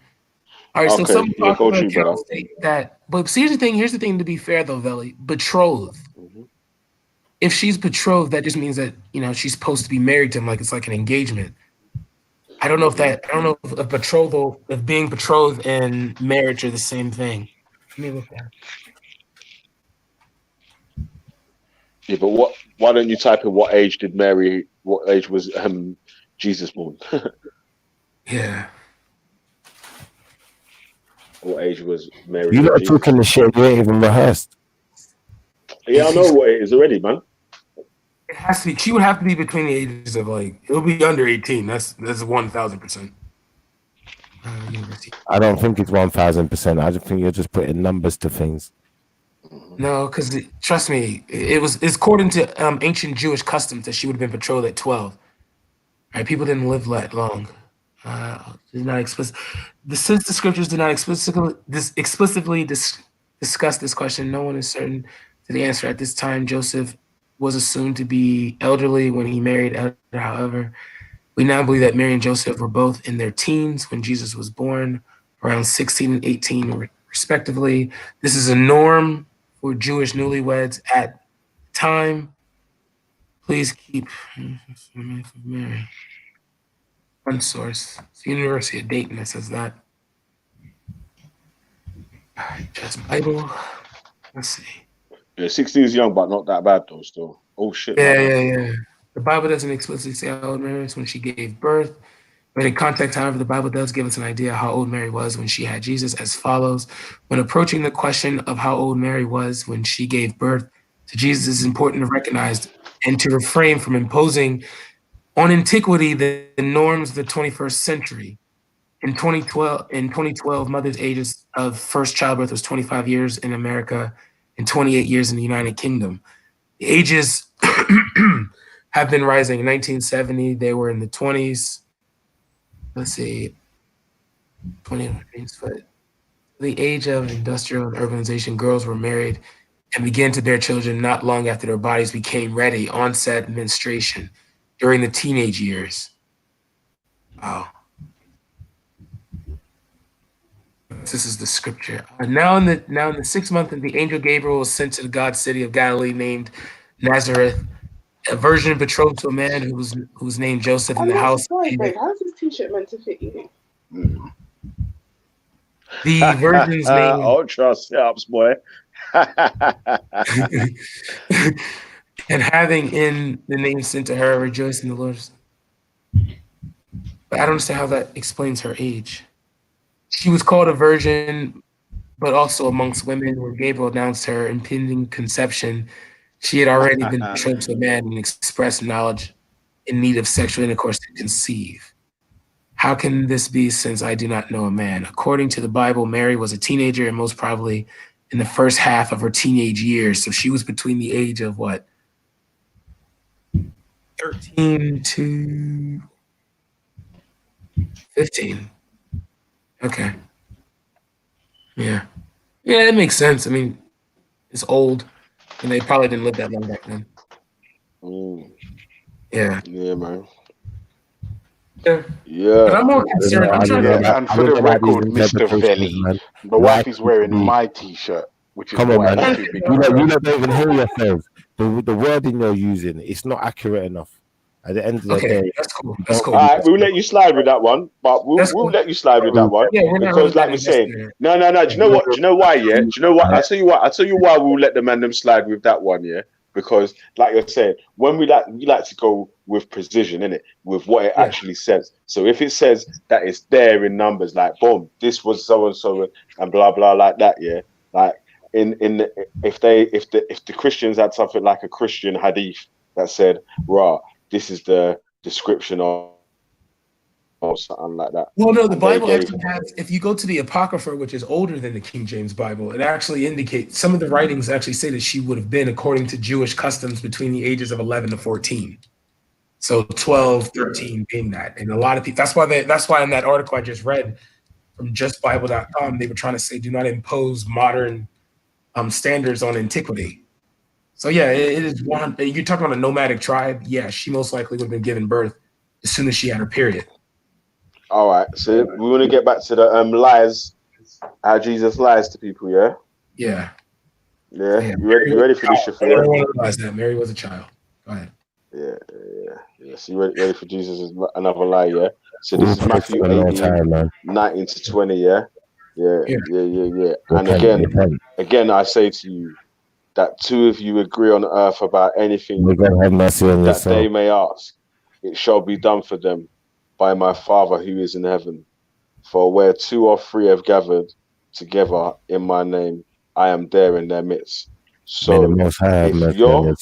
All right. Okay. So some Coach, accounts state that. But here's the thing. Here's the thing. To be fair, though, Vellemy, betrothed. Mm-hmm. If she's betrothed, that just means that she's supposed to be married to him, like it's like an engagement. I don't know if a betrothal, if being betrothed and marriage are the same thing. Let me look at it. Yeah, but why don't you type in what age was Jesus born? Yeah. What age was Mary? You're not talking the shit. You ain't even rehearsed. Yeah, I know what it is already, man. It has to be. She would have to be between the ages of it'll be under 18. That's 1,000%. I don't think it's 1,000%. I just think you're just putting numbers to things. No, because trust me, it's according to ancient Jewish customs that she would have been betrothed at 12. Right? People didn't live that long. Not explicit. Since the scriptures do not explicitly discuss this question, no one is certain to the answer at this time. Joseph was assumed to be elderly when he married Esther. However, we now believe that Mary and Joseph were both in their teens when Jesus was born, around 16 and 18 respectively. This is a norm for Jewish newlyweds at the time. Please keep Mary. One source. It's the University of Dayton that says that. Just Bible. Let's see. Yeah, 16 is young, but not that bad though. Still. Oh shit. Yeah. The Bible doesn't explicitly say how old Mary was when she gave birth. But in context, however, the Bible does give us an idea how old Mary was when she had Jesus as follows. When approaching the question of how old Mary was when she gave birth to Jesus, it's important to recognize and to refrain from imposing on antiquity the norms of the 21st century. In 2012, mothers' ages of first childbirth was 25 years in America and 28 years in the United Kingdom. The ages have been rising. In 1970, they were in the 20s. Let's see, 20, the age of industrial and urbanization, girls were married and began to bear children not long after their bodies became ready, onset menstruation during the teenage years. Wow. This is the scripture. Now in the 6th month, the angel Gabriel was sent to the God city of Galilee named Nazareth, a virgin betrothed to a man who was named Joseph in the house. Babe, how's this t-shirt meant to fit you? The virgin's name. Ultra ups, boy. And having in the name sent to her, rejoice in the Lord. But I don't understand how that explains her age. She was called a virgin, but also amongst women, when Gabriel announced her impending conception, she had already been betrothed to a man and expressed knowledge in need of sexual intercourse to conceive. How can this be, since I do not know a man? According to the Bible, Mary was a teenager and most probably in the first half of her teenage years. So she was between the age of what? 13 to 15. Okay. Yeah. Yeah, that makes sense. I mean, it's old, and they probably didn't live that long back then. Yeah. Yeah, man. Yeah. Yeah. But I'm more concerned. I'm trying to. And for the record, Mr. Velley, the wife is wearing my t-shirt, which is Come on, why man. it's too big. You don't even hear yourself. The wording you're using, it's not accurate enough. At the end of the day, that's cool. All right, we'll let you slide with that one, but we'll let you slide with that one. Yeah, we're not because, really like we're saying, no. Do you know what? Do you know why? Yeah. Do you know what? I tell you why we'll let the man them slide with that one. Yeah, because like you're saying, when we like to go with precision, innit, with what it actually says. So if it says that it's there in numbers, like boom, this was so and so and blah blah like that. Yeah, like if the Christians had something like a Christian hadith that said, "Rah, this is the description of," or something like that. Well, no, the Bible actually has, if you go to the Apocrypha, which is older than the King James Bible, it actually indicates, some of the writings actually say that she would have been, according to Jewish customs, between the ages of 11 to 14. So 12, 13 being that. And a lot of people, that's why in that article I just read from justbible.com, they were trying to say, do not impose modern standards on antiquity. So yeah, it is one. You're talking about a nomadic tribe. Yeah, she most likely would have been given birth as soon as she had her period. All right, so we want to get back to the lies, how Jesus lies to people. Yeah. Yeah. Yeah. You ready for this shit? I don't want to realize that Mary was a child. Go ahead. Yeah. So you ready for Jesus' another lie? Yeah. So this is Matthew 18, 19 to 20. Yeah. And again, I say to you, that two of you agree on earth about anything that they may ask, it shall be done for them by my Father who is in heaven. For where 2 or 3 have gathered together in my name, I am there in their midst. So if you're,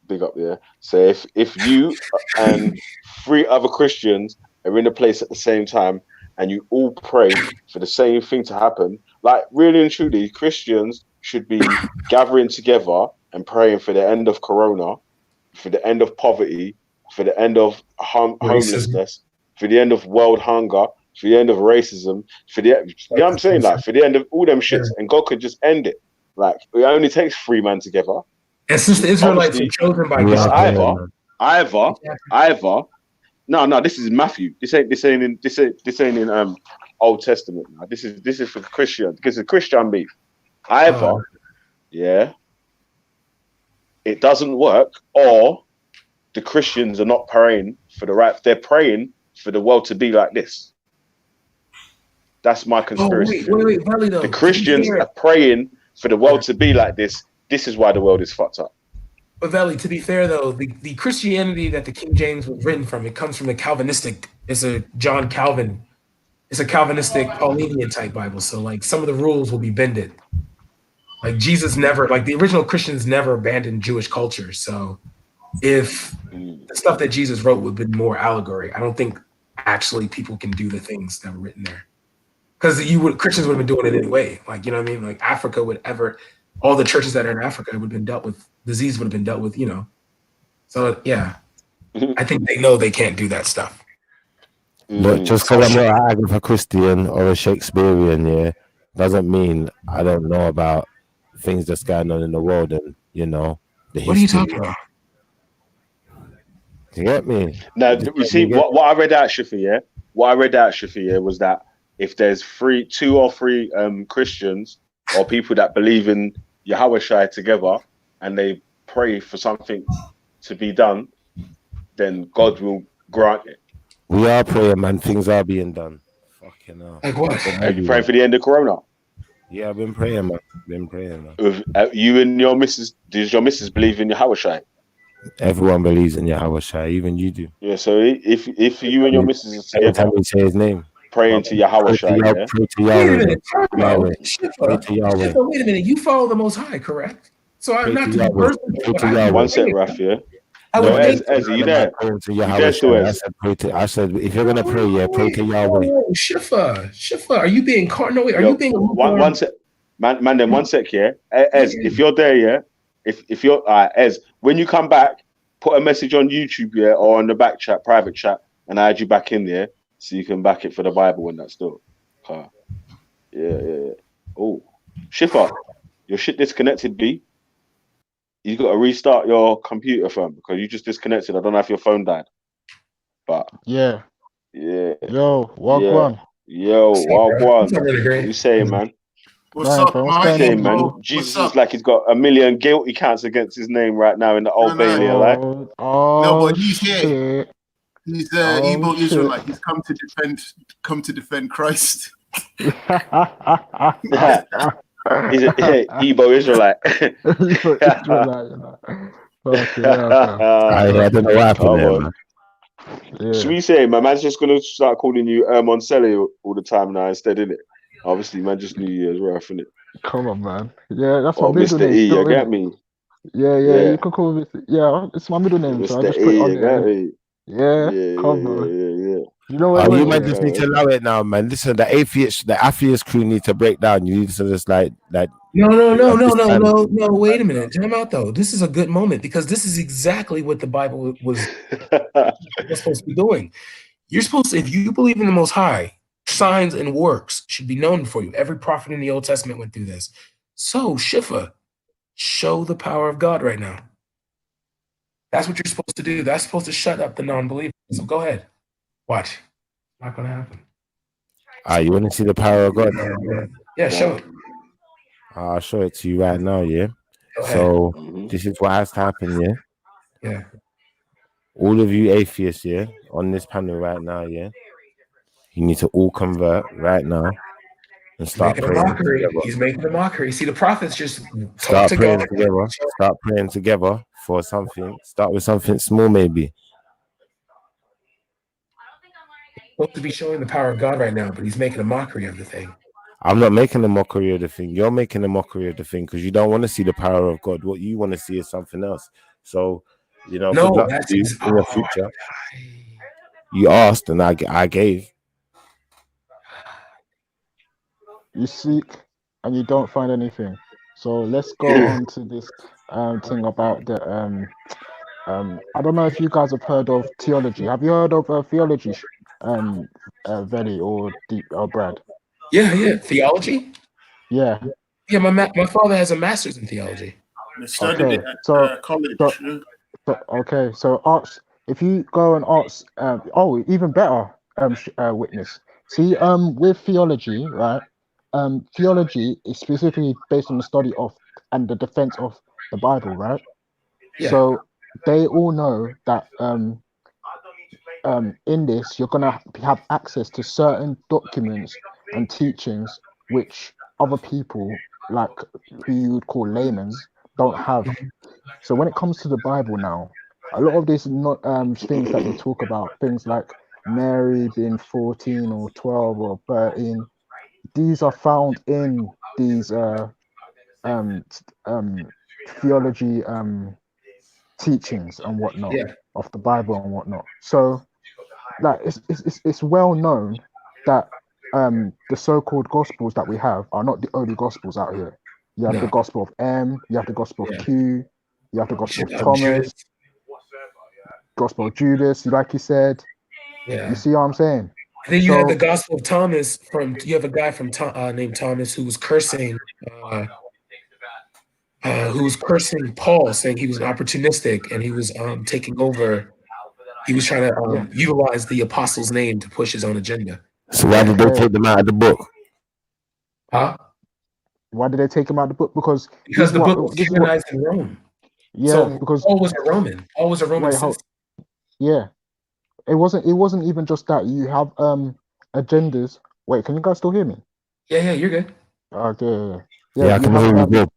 big up there. So if you and 3 other Christians are in a place at the same time and you all pray for the same thing to happen, like really and truly, Christians should be gathering together and praying for the end of Corona, for the end of poverty, for the end of homelessness, for the end of world hunger, for the end of racism, for the, you know what I'm saying, like for the end of all them shits, and God could just end it. Like it only takes 3 men together. And since the Israelites were chosen by God, either. No, this is Matthew. This ain't in Old Testament. Now. This is for Christians because it's Christian beef. Either, it doesn't work, or the Christians are not praying for the right. They're praying for the world to be like this. That's my conspiracy theory. Valley, though. The Christians are praying for the world to be like this. This is why the world is fucked up. But Valley, to be fair though, the Christianity that the King James was written from, it comes from the Calvinistic. It's a John Calvin. It's a Calvinistic Paulinian type Bible. So like some of the rules will be bended. Like Jesus never, like the original Christians never abandoned Jewish culture. So if the stuff that Jesus wrote would have been more allegory, I don't think actually people can do the things that were written there. Because Christians would have been doing it anyway. Like, you know what I mean? Like Africa would ever, all the churches that are in Africa would have been dealt with, disease would have been dealt with, you know. So yeah, I think they know they can't do that stuff. Look, just because I'm not an Agatha Christian or a Shakespearean, yeah, doesn't mean I don't know about things that's going on in the world and, you know, the history. What are you talking about? You get me? Now, you see, what I read out, Shafi, yeah? What I read out, Shafi, yeah, was that if there's two or three Christians or people that believe in Yahweh Shai together and they pray for something to be done, then God will grant it. We are praying, man. Things are being done. Fucking hell. Like what? Are you praying for the end of Corona? Yeah, I've been praying, man. Been praying, man. With, you and your missus, does your missus believe in Yahweh Shai? Everyone believes in Yahweh Shai, even you do. Yeah, so if you and your missus are together, every time we say his name, praying to Yahweh Shai, yeah? Pray to Wait a Yahweh. minute, Pray to Yahweh. Wait a minute, you follow the Most High, correct? So I'm not to be personal. One sec, Raf, yeah? I would think. Ez, are you there? You there still, Ez? I said, if you're gonna pray, yeah, pray to Yahweh. Oh, Shifa, are you being no? Wait, are you being one sec, man? Then 1 sec, yeah. Ez, if you're there, yeah. If you're Ez, when you come back, put a message on YouTube, yeah, or on the back chat, private chat, and I add you back in there so you can back it for the Bible and that still. Yeah. Oh, Shifa, your shit disconnected, B. You got to restart your computer, fam, because you just disconnected. I don't know if your phone died, but yeah. Yo, Wagwan. What you saying, man? What's up, man? Jesus is like he's got a million guilty counts against his name right now in the Old Bailey, like. No, but he's here. He's Igbo Israelite. He's come to defend Christ. He's an Igbo Israelite. I don't know what happened there, man. Should we say, my man's just gonna start calling you Monselli all the time now instead, innit? Obviously, man, just New Year's rough, innit? Come on, man. Yeah, that's my middle Mr. name. E, still, you get me? Yeah, you can call me. Yeah, it's my middle name, so I just put it on there. Yeah, come on. You know what? You might just need to allow it now, man. Listen, the atheist crew need to break down. You need to just like. No. Wait a minute. Time out though. This is a good moment because this is exactly what the Bible was supposed to be doing. You're supposed to, if you believe in the Most High, signs and works should be known for you. Every prophet in the Old Testament went through this. So, Shifa, show the power of God right now. That's what you're supposed to do. That's supposed to shut up the non-believers. So go ahead. Watch. Not going to happen. You want to see the power of God? Yeah, show it. I'll show it to you right now, yeah? So, this is what has to happen, yeah? Yeah. All of you atheists, yeah, on this panel right now, yeah? You need to all convert right now and start praying together. He's making a mockery. See, the prophets just start praying together. Start praying together for something. Start with something small, maybe. Supposed to be showing the power of God right now, but he's making a mockery of the thing. I'm not making a mockery of the thing. You're making a mockery of the thing because you don't want to see the power of God. What you want to see is something else. So, you know, no, that's in the future. You asked and I gave. You seek and you don't find anything. So let's go on to this thing about the I don't know if you guys have heard of theology. Have you heard of theology, Veli or Deep or Brad? Yeah, theology. Yeah. My father has a master's in theology. I studied it at college. So arts. If you go and ask, even better, witness. See, with theology, right? Theology is specifically based on the study of and the defense of the Bible, right? Yeah. So they all know that in this you're gonna have access to certain documents and teachings which other people, like who you would call laymen, don't have. So when it comes to the Bible now, a lot of these not things that you talk about, things like Mary being 14 or 12 or 13, these are found in these theology teachings and whatnot of the Bible and whatnot. So like it's well known that the so-called gospels that we have are not the only gospels out here. You have the Gospel of M, you have the Gospel of Q, you have the Gospel of Thomas, Gospel of Judas, like you said. Yeah. You see what I'm saying? Then you have the Gospel of Thomas you have a guy from named Thomas who was cursing Paul, saying he was opportunistic and he was taking over. He was trying to utilize the apostle's name to push his own agenda. So why did they take them out of the book? Huh? Why did they take him out of the book? Because the book was canonized in Rome. Yeah, so because Paul was a Roman. Paul was a Roman citizen. Yeah. It wasn't even just that. You have agendas. Wait, can you guys still hear me? Yeah, you're good. Okay. Yeah, I can hear you good.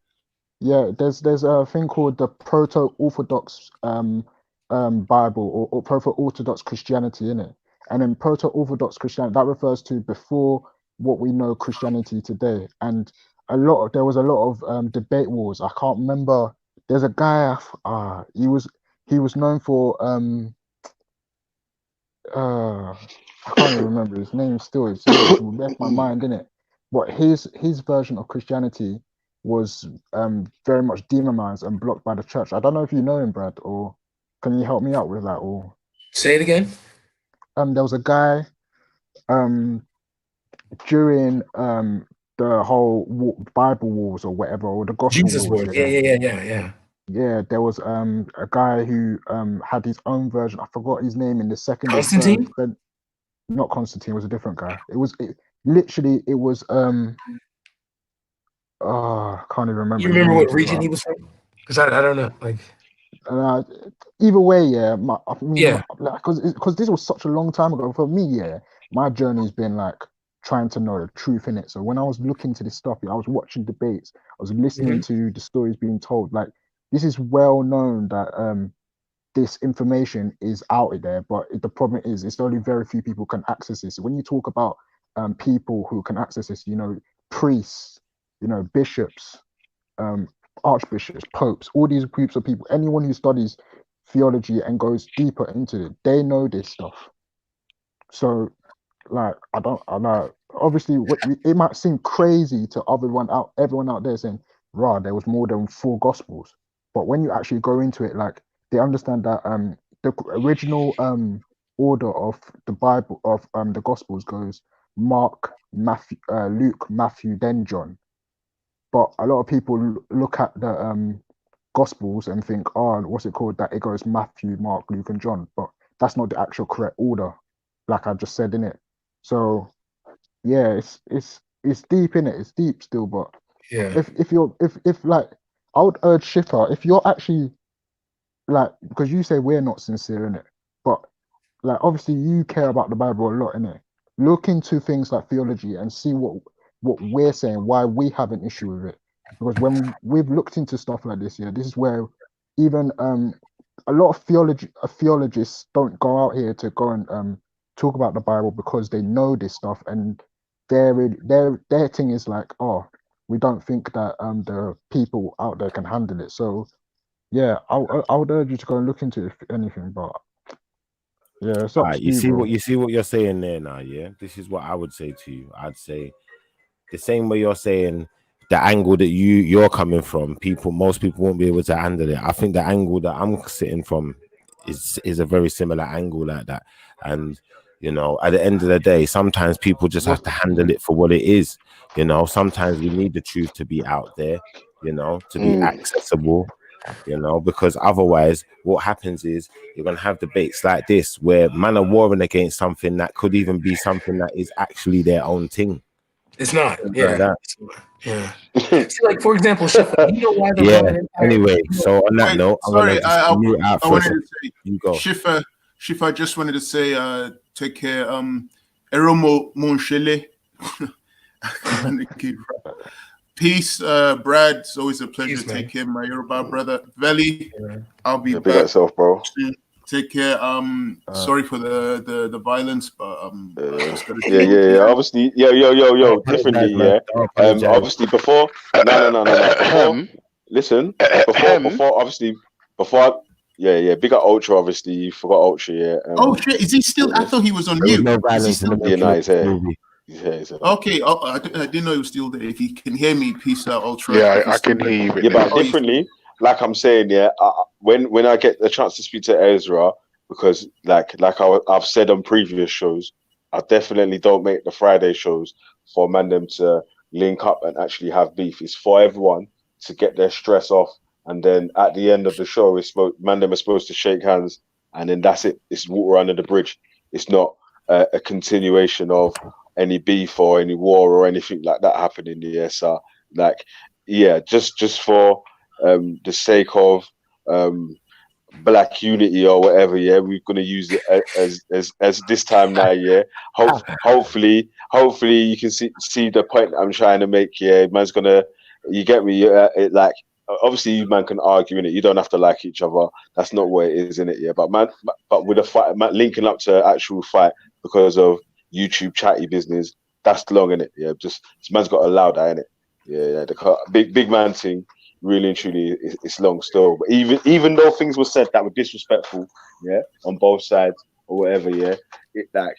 Yeah, there's a thing called the Proto-Orthodox Bible or Proto-Orthodox Christianity in it. And in Proto-Orthodox Christianity, that refers to before what we know Christianity today. And there was a lot of debate wars. I can't remember. There's a guy. He was known for I can't even remember his name. Still, it's left my mind, innit? But his version of Christianity was very much demonized and blocked by the church. I don't know if you know him, Brad, or can you help me out with that? Or say it again. There was a guy during the whole Bible wars or whatever, or the gospel Jesus wars. Wars. Yeah. Yeah, there was a guy who had his own version. I forgot his name in the second. Constantine? Not Constantine. It was a different guy. It was I can't even remember. You remember what region he was from? Because I don't know. Like, either way, yeah. Because this was such a long time ago. For me, yeah, my journey's been like trying to know the truth in it. So when I was looking to this stuff, I was watching debates. I was listening to the stories being told. Like, this is well known that this information is out there, but the problem is it's only very few people can access this. When you talk about people who can access this, priests, bishops, archbishops, popes, all these groups of people, anyone who studies theology and goes deeper into it, they know this stuff. So, like, I know. Obviously, it might seem crazy to everyone out there saying, "Rah, there was more than 4 gospels." But when you actually go into it, like, they understand that the original order of the Bible of the Gospels goes Mark, Matthew, Luke, Matthew, then John. But a lot of people look at the Gospels and think, "Oh, what's it called?" That it goes Matthew, Mark, Luke, and John. But that's not the actual correct order, like I just said in it. So yeah, it's deep in it. It's deep still, but yeah. If like, I would urge Shifter, if you're actually like, because you say we're not sincere in it, but like, obviously you care about the Bible a lot in it. Look into things like theology and see what we're saying, why we have an issue with it. Because when we've looked into stuff like this, this is where even a lot of theologists don't go out here to go and talk about the Bible because they know this stuff, and their thing is like, oh, we don't think that the people out there can handle it. So yeah, I would urge you to go and look into it, if anything. But yeah, it's up to you see bro. what you're saying there now. Yeah, this is what I would say to you. I'd say the same way you're saying the angle that you're coming from. Most people won't be able to handle it. I think the angle that I'm sitting from is a very similar angle like that. And at the end of the day, sometimes people just have to handle it for what it is. Sometimes we need the truth to be out there. To be accessible. Because otherwise what happens is you're going to have debates like this where man are warring against something that could even be something that is actually their own thing. It's not. Like that. Yeah. See, like, for example, Shifter, you know why the Roman Empire... Anyway, so on that note, I'm going to just mute out for a second. You go. Shifter, I just wanted to say, take care. Eromo Monshele. Peace, Brad. It's always a pleasure. Peace, Take care, my Yoruba brother. Veli, I'll be Big back. yourself, bro. Soon. Take care. Sorry for the violence, but just gotta Yeah. Obviously, yo. Differently, yeah. Obviously, before. No. Before, listen. Before. Obviously, before. Yeah. Big up Ultra. Obviously, you forgot Ultra. Yeah. Oh shit! Is he still? I thought he was on mute. Is he still? Yeah, no, he's here. He's here. Okay. Oh, I didn't know he was still there. If you can hear me, peace out, Ultra. Yeah, I can hear you. Yeah, but differently, like I'm saying, yeah. When I get the chance to speak to Ezra, because like I've said on previous shows, I definitely don't make the Friday shows for man them to link up and actually have beef. It's for everyone to get their stress off, and then at the end of the show, man them are supposed to shake hands, and then that's it. It's water under the bridge. It's not a continuation of any beef or any war or anything like that happening. Yeah, so like, yeah, just for the sake of black unity or whatever, yeah, we're gonna use it as this time now, yeah. Hopefully you can see the point I'm trying to make. Yeah, man's gonna, you get me? Like, obviously, you man can argue in it. You don't have to like each other. That's not what it is, in it. Yeah, but with a fight, linking up to actual fight because of YouTube chatty business, that's long, in it. Yeah, just this man's got to allow that, in it. Yeah, the big man thing. Really and truly, it's long still. But even though things were said that were disrespectful, yeah, on both sides or whatever, yeah, it like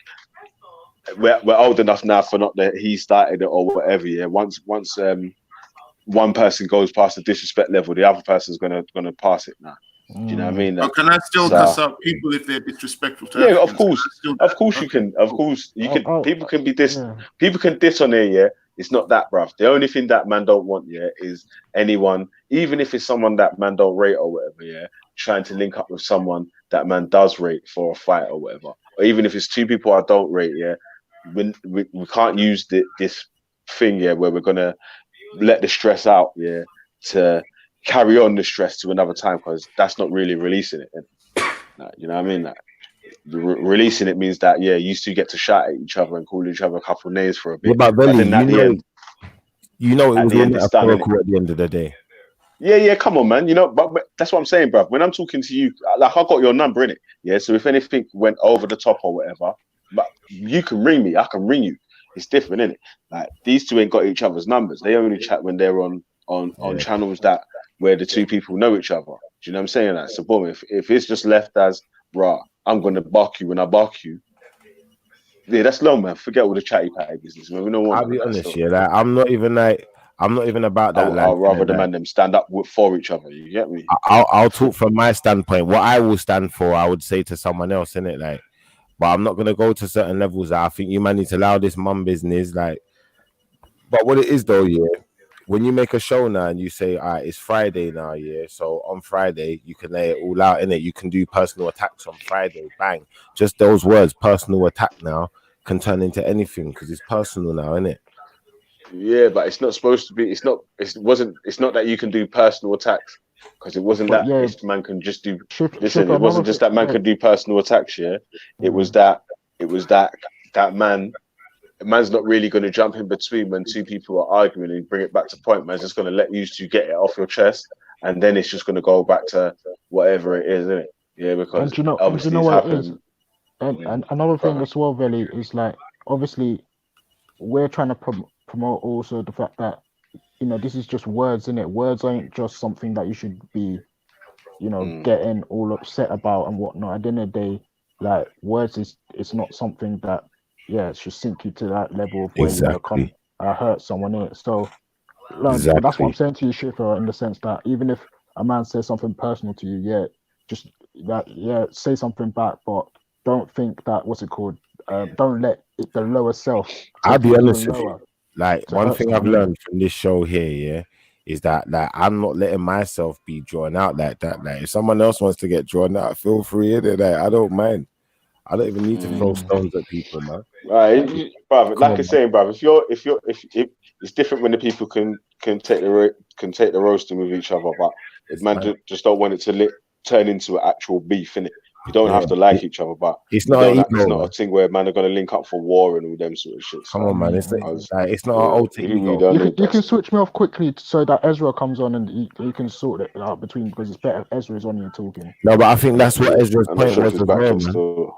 we're old enough now for not that he started it or whatever, yeah. Once one person goes past the disrespect level, the other person's gonna pass it now. Do you know what I mean? But can I still cuss out people if they're disrespectful to Yeah, Africans? of course you can. Of course you can. People can be diss. People can diss on there, yeah. It's not that, bruv. The only thing that man don't want, yeah, is anyone, even if it's someone that man don't rate or whatever, yeah, trying to link up with someone that man does rate for a fight or whatever. Or even if it's two people I don't rate, yeah, we can't use this thing, yeah, where we're gonna let the stress out, yeah, to carry on the stress to another time, because that's not really releasing it. You know what I mean? Like, releasing it means that, yeah, you two get to shout at each other and call each other a couple of names for a bit. But Vellemy, you know it was all metaphorical at the end of the day. Yeah, come on, man. You know, but that's what I'm saying, bruv. When I'm talking to you, like, I got your number, in it. Yeah, so if anything went over the top or whatever, but you can ring me, I can ring you. It's different, innit? Like, these two ain't got each other's numbers. They only chat when they're on channels that where the two people know each other. Do you know what I'm saying? Like, so boom, if it's just left as, rah, I'm gonna bark you when I bark you. Yeah, that's long, man. Forget all the chatty patty business, man. We don't want. I'll be honest, yeah. Like, I'm not even about that. I'll rather demand them stand up for each other. You get me? I'll talk from my standpoint. What I will stand for, I would say to someone else, innit? Like, but I'm not gonna go to certain levels. I think you man need to allow this mum business. Like, but what it is though, yeah. When you make a show now and you say, all right, it's Friday now, yeah. So on Friday, you can lay it all out, in it. You can do personal attacks on Friday, bang. Just those words, personal attack now, can turn into anything because it's personal now, isn't it? Yeah, but it's not supposed to be. It's not that you can do personal attacks, because it wasn't that this man can just do. Listen, it wasn't just that man could do personal attacks. Yeah, it was that man's not really going to jump in between when two people are arguing and bring it back to point. Man's just going to let you two get it off your chest, and then it's just going to go back to whatever it is, isn't it? Yeah, because obviously what happened. It is? And another thing as well, Veli, is like, obviously we're trying to promote also the fact that, you know, this is just words, innit? Words ain't just something that you should be, you know, getting all upset about and whatnot. At the end of the day, like, words it's not something that, yeah, it should sink you to that level of where you come hurt someone in it. So like, that's what I'm saying to you, Schiffer, in the sense that even if a man says something personal to you, say something back, but don't think that, what's it called? Don't let the lower self. I'll be honest with you. Like, one thing I've learned from this show here, yeah, is that, like, I'm not letting myself be drawn out like that. Like, if someone else wants to get drawn out, feel free, innit? Like, I don't mind. I don't even need to throw stones at people, man. Right, brother. Like I'm saying, brother, if it's different when the people can take the roasting with each other, but man just don't want it to turn into an actual beef, innit? You don't have to like each other, but it's not an it's ego, not a man. thing where man are gonna link up for war and all them sort of shit. Come on, man. It's not an alter ego. You can switch me off quickly so that Ezra comes on and he can sort it out between, because it's better if Ezra is on here talking. No, but I think that's what Ezra's I'm point not sure if was he's as back well, yet man. still.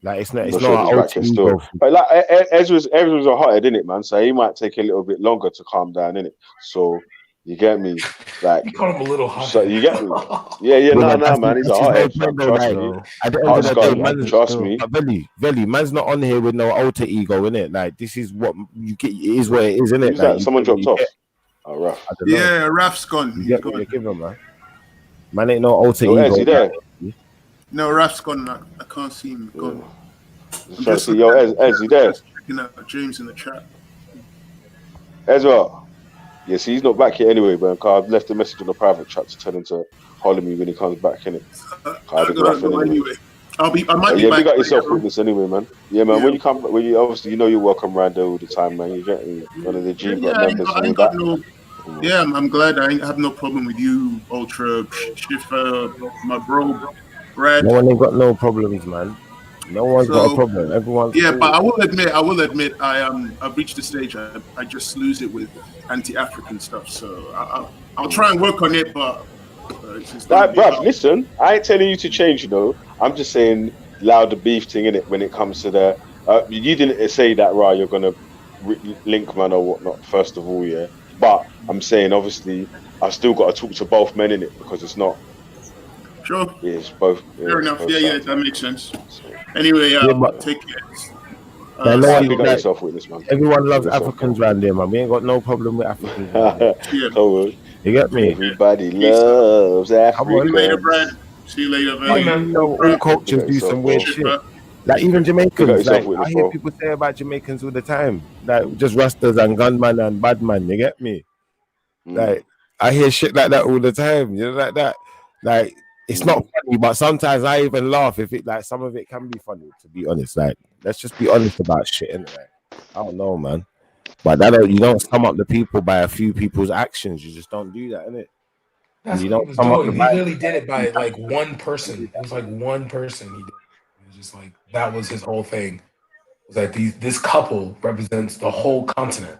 Like it's not I'm an sure if he's back alter yet still. ego. But like Ezra's a hothead, innit, man? So he might take a little bit longer to calm down, innit? So you get me? Like You call him a little hothead. So you get me? Yeah, no, man. He's a hothead, fam. Trust me. At the end Heart of the day, skull, man. trust me. Vellemy, man's not on here with no alter ego, innit? Like this is what you get. It is what it is, innit? Who's Like, that? Someone dropped off. Oh, Raf. I don't know. Yeah, Raf's gone. You get what you're giving, man. Man ain't no alter Yo, ego. Ez, you there? No, Raf's gone. I can't see him. Gone. I'm trying to see. Yo, Ez, you there? Just checking out James in the chat. Ezra. Yeah, see, he's not back yet anyway, man. Cause I've left a message on the private chat to tell him to holler me when he comes back, innit? I gotta go anyway. I might be yeah, back. big up yourself, witness, anyway, man. Yeah, man. When you come, obviously, you're welcome around there all the time, man. You get me? One of the G members and all that. Yeah, I'm glad. I have no problem with you, Ultra, Schiffer, my bro, Brad. No one ain't got no problems, man. No one's got a problem. Everyone's yeah, cool. but I will admit, I've reached the stage I just lose it with anti-African stuff. So I'll try and work on it, but it's just like, bruv, listen, I ain't telling you to change, you know. I'm just saying, allow the beef thing in it when it comes to the. You didn't say that, right? You're gonna link man or whatnot. First of all, yeah. But I'm saying, obviously, I still got to talk to both men in it because it's not. Sure. Yeah, it's both. Fair enough. Both Yeah, sides. that makes sense. Anyway, take care. Yourself, witness, man. Everyone loves Africans around there, man. We ain't got no problem with Africans. You get me? Everybody loves Africa. See you later, Brad. See you later, man. You know, all cultures do some weird shit. Like even Jamaicans, like I hear people say about Jamaicans all the time, like just rastas and gunman and badman. You get me? Like I hear shit like that all the time. You know, like that. Like it's not funny, but sometimes I even laugh if it like some of it can be funny. To be honest, like let's just be honest about shit. Innit? Like, I don't know, man. But you don't sum up the people by a few people's actions. You just don't do that, innit? That's you what he don't was doing. He literally did it by like one person. It was like one person he did. It was just like that was his whole thing. It was like this couple represents the whole continent.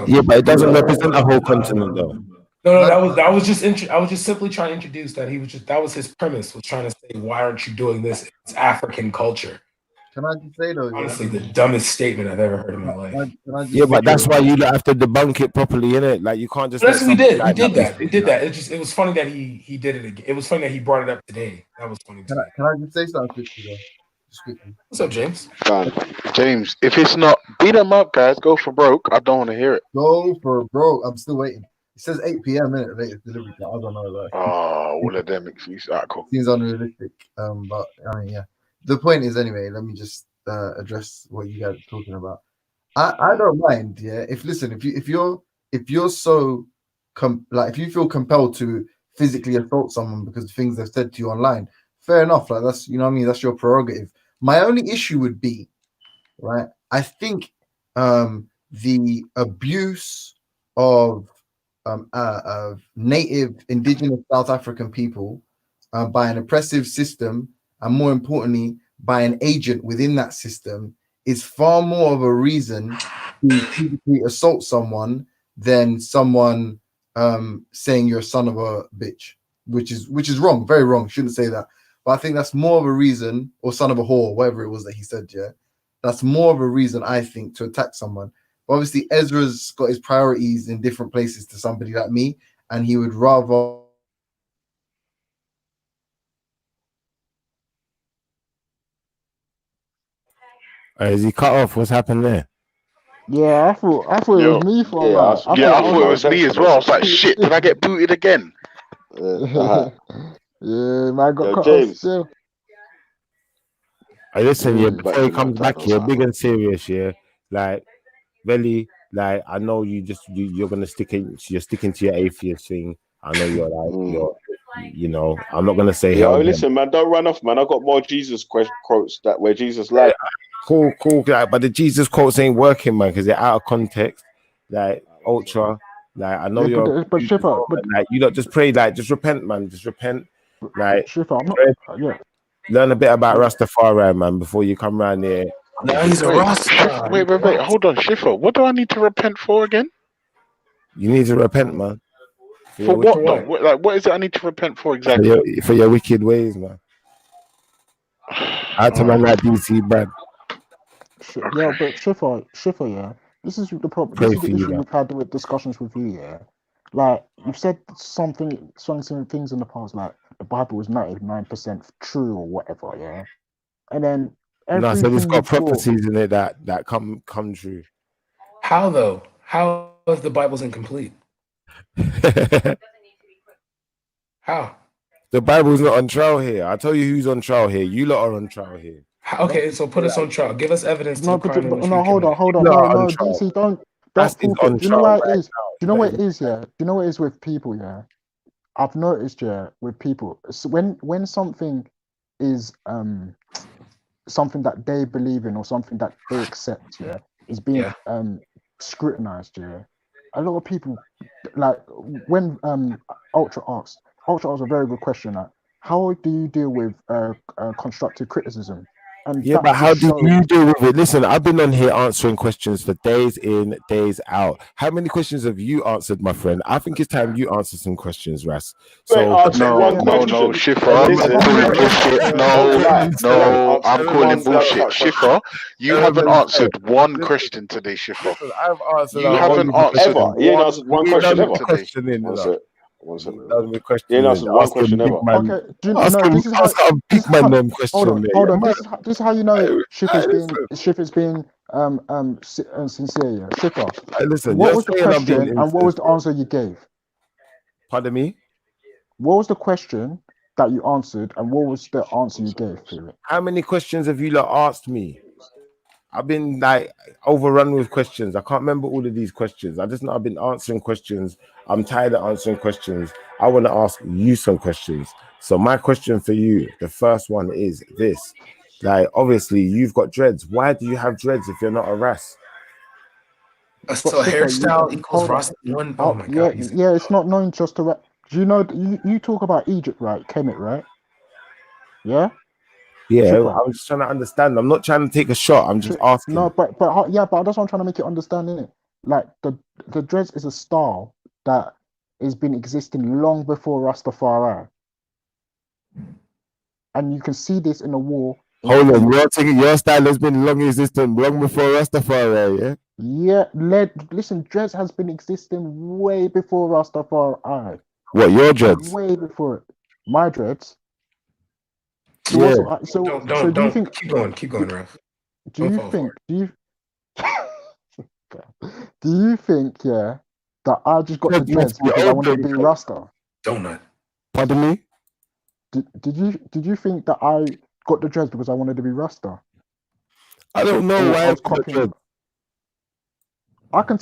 Yeah, but it doesn't represent the whole continent, though. No, that was just I was just simply trying to introduce that that was his premise, was trying to say, why aren't you doing this? It's African culture. Can I just say though? Honestly, the dumbest statement I've ever heard in my life. Yeah, but that's why you have to debunk it properly, innit? Like you can't just. That's what we did. We did that. We did that. It was funny that he did it again. It was funny that he brought it up today. That was funny. Can I just say something quickly though? Just quickly. What's up, James? James, if it's not beat them up, guys, go for broke. I don't want to hear it. Go for broke. I'm still waiting. It says 8 p.m. minute latest delivery. I don't know. Like, all of them excuses. Cool. Seems unrealistic. But I mean, yeah. The point is, anyway, let me just address what you guys are talking about. I don't mind. Yeah. If you're so if you feel compelled to physically assault someone because of things they've said to you online, fair enough. Like that's, you know what I mean, that's your prerogative. My only issue would be, right, I think the abuse of native indigenous South African people by an oppressive system, and more importantly by an agent within that system, is far more of a reason to physically assault someone than someone saying you're a son of a bitch, which is wrong, very wrong. Shouldn't say that, but I think that's more of a reason, or son of a whore, whatever it was that he said. Yeah, that's more of a reason, I think, to attack someone. But obviously, Ezra's got his priorities in different places to somebody like me, and he would rather. Is he cut off? What's happened there? Yeah, I thought it was me for a while. I thought it was me as well. I was like, shit, did I get booted again? Yeah, man, got cut James. off still. Hey, listen, yeah, before he comes back here, big and serious, yeah. Like, Vellemy, like, I know you're gonna you're sticking to your atheist thing. I know you're like, you know, I'm not gonna say hell. Listen, man, don't run off, man. I got more Jesus quotes that where Jesus like. Cool, like, but the Jesus quotes ain't working, man, because they're out of context. Like Ultra, like I know but Shipper, like you don't just pray, like just repent, man, just repent. Like, Shifa, I'm not. Yeah. learn a bit about Rastafari, man, before you come round here. No, he's a Rasta. Wait, hold on, Shifa. What do I need to repent for again? You need to repent, man. For what though? What is it I need to repent for exactly? For your wicked ways, man. I had to run that DC brand. Yeah, but Shifa, yeah. This is the problem. Pray This is for the you, issue man. we've had with discussions with you, yeah. Like you've said some things in the past, like the Bible was 99% true or whatever, yeah. And then No, so it's everything got you brought. prophecies in it that come true. How though? How if the Bible's incomplete? How? The Bible's not on trial here. I tell you who's on trial here. You lot are on trial here. Okay, so put us on trial. Give us evidence to No, the crime in which no, we hold on. You lot are on No, trial. DC, don't That's talk on it. Do you know trial why it right is? now. Do you know what it is? Yeah. Do you know what it is with people? Yeah. I've noticed, yeah, with people, so when something is something that they believe in or something that they accept, yeah, is being scrutinized, yeah. A lot of people, like when Ultra asked a very good question, like, how do you deal with constructive criticism? And Yeah, that but how just do you shows. deal with it? Listen, I've been on here answering questions for days in, days out. How many questions have you answered, my friend? I think it's time you answer some questions, Ras. So No, Shifa. I'm calling bullshit. Shifa, you haven't answered one question today, Shifa. Listen, I've answered You haven't answered ever. He ain't answered one question ever. Questioning, One second. He asking ain't answered one big question ever. man. Okay, this is how. Big man them question. Hold on. This is how you know Shifa's being sincere. Yeah, Shifa. Listen, What you're was the saying I'm being question and what was the answer you gave? Pardon me? What was the question that you answered and what was the answer you gave to it? How many questions have you lot asked me? I've been like overrun with questions. I can't remember all of these questions. I just know I've been answering questions. I'm tired of answering questions. I want to ask you some questions. So my question for you, the first one is this. Like, obviously, you've got dreads. Why do you have dreads if you're not a Ras? So hairstyle equals Rasta. Oh my God. Yeah, it's not known just to. Do you know you talk about Egypt, right? Kemet, right? Yeah. Yeah, I'm just trying to understand. I'm not trying to take a shot. I'm just asking. No, but that's what I'm trying to make you understand, innit? Like the dreads is a style that has been existing long before Rastafari, and you can see this in the war. Hold on, your style has been long existent, long before Rastafari, yeah? Yeah, listen, dreads has been existing way before Rastafari. What, your dreads? Way before it. My dreads. Yeah. So do you think? Keep going, Ralph. Do you think, yeah, that I just got the dreads because I wanted to be Rasta? Donut. Pardon me? Did you think that I got the dreads because I wanted to be Rasta? I don't know why I was copying. I can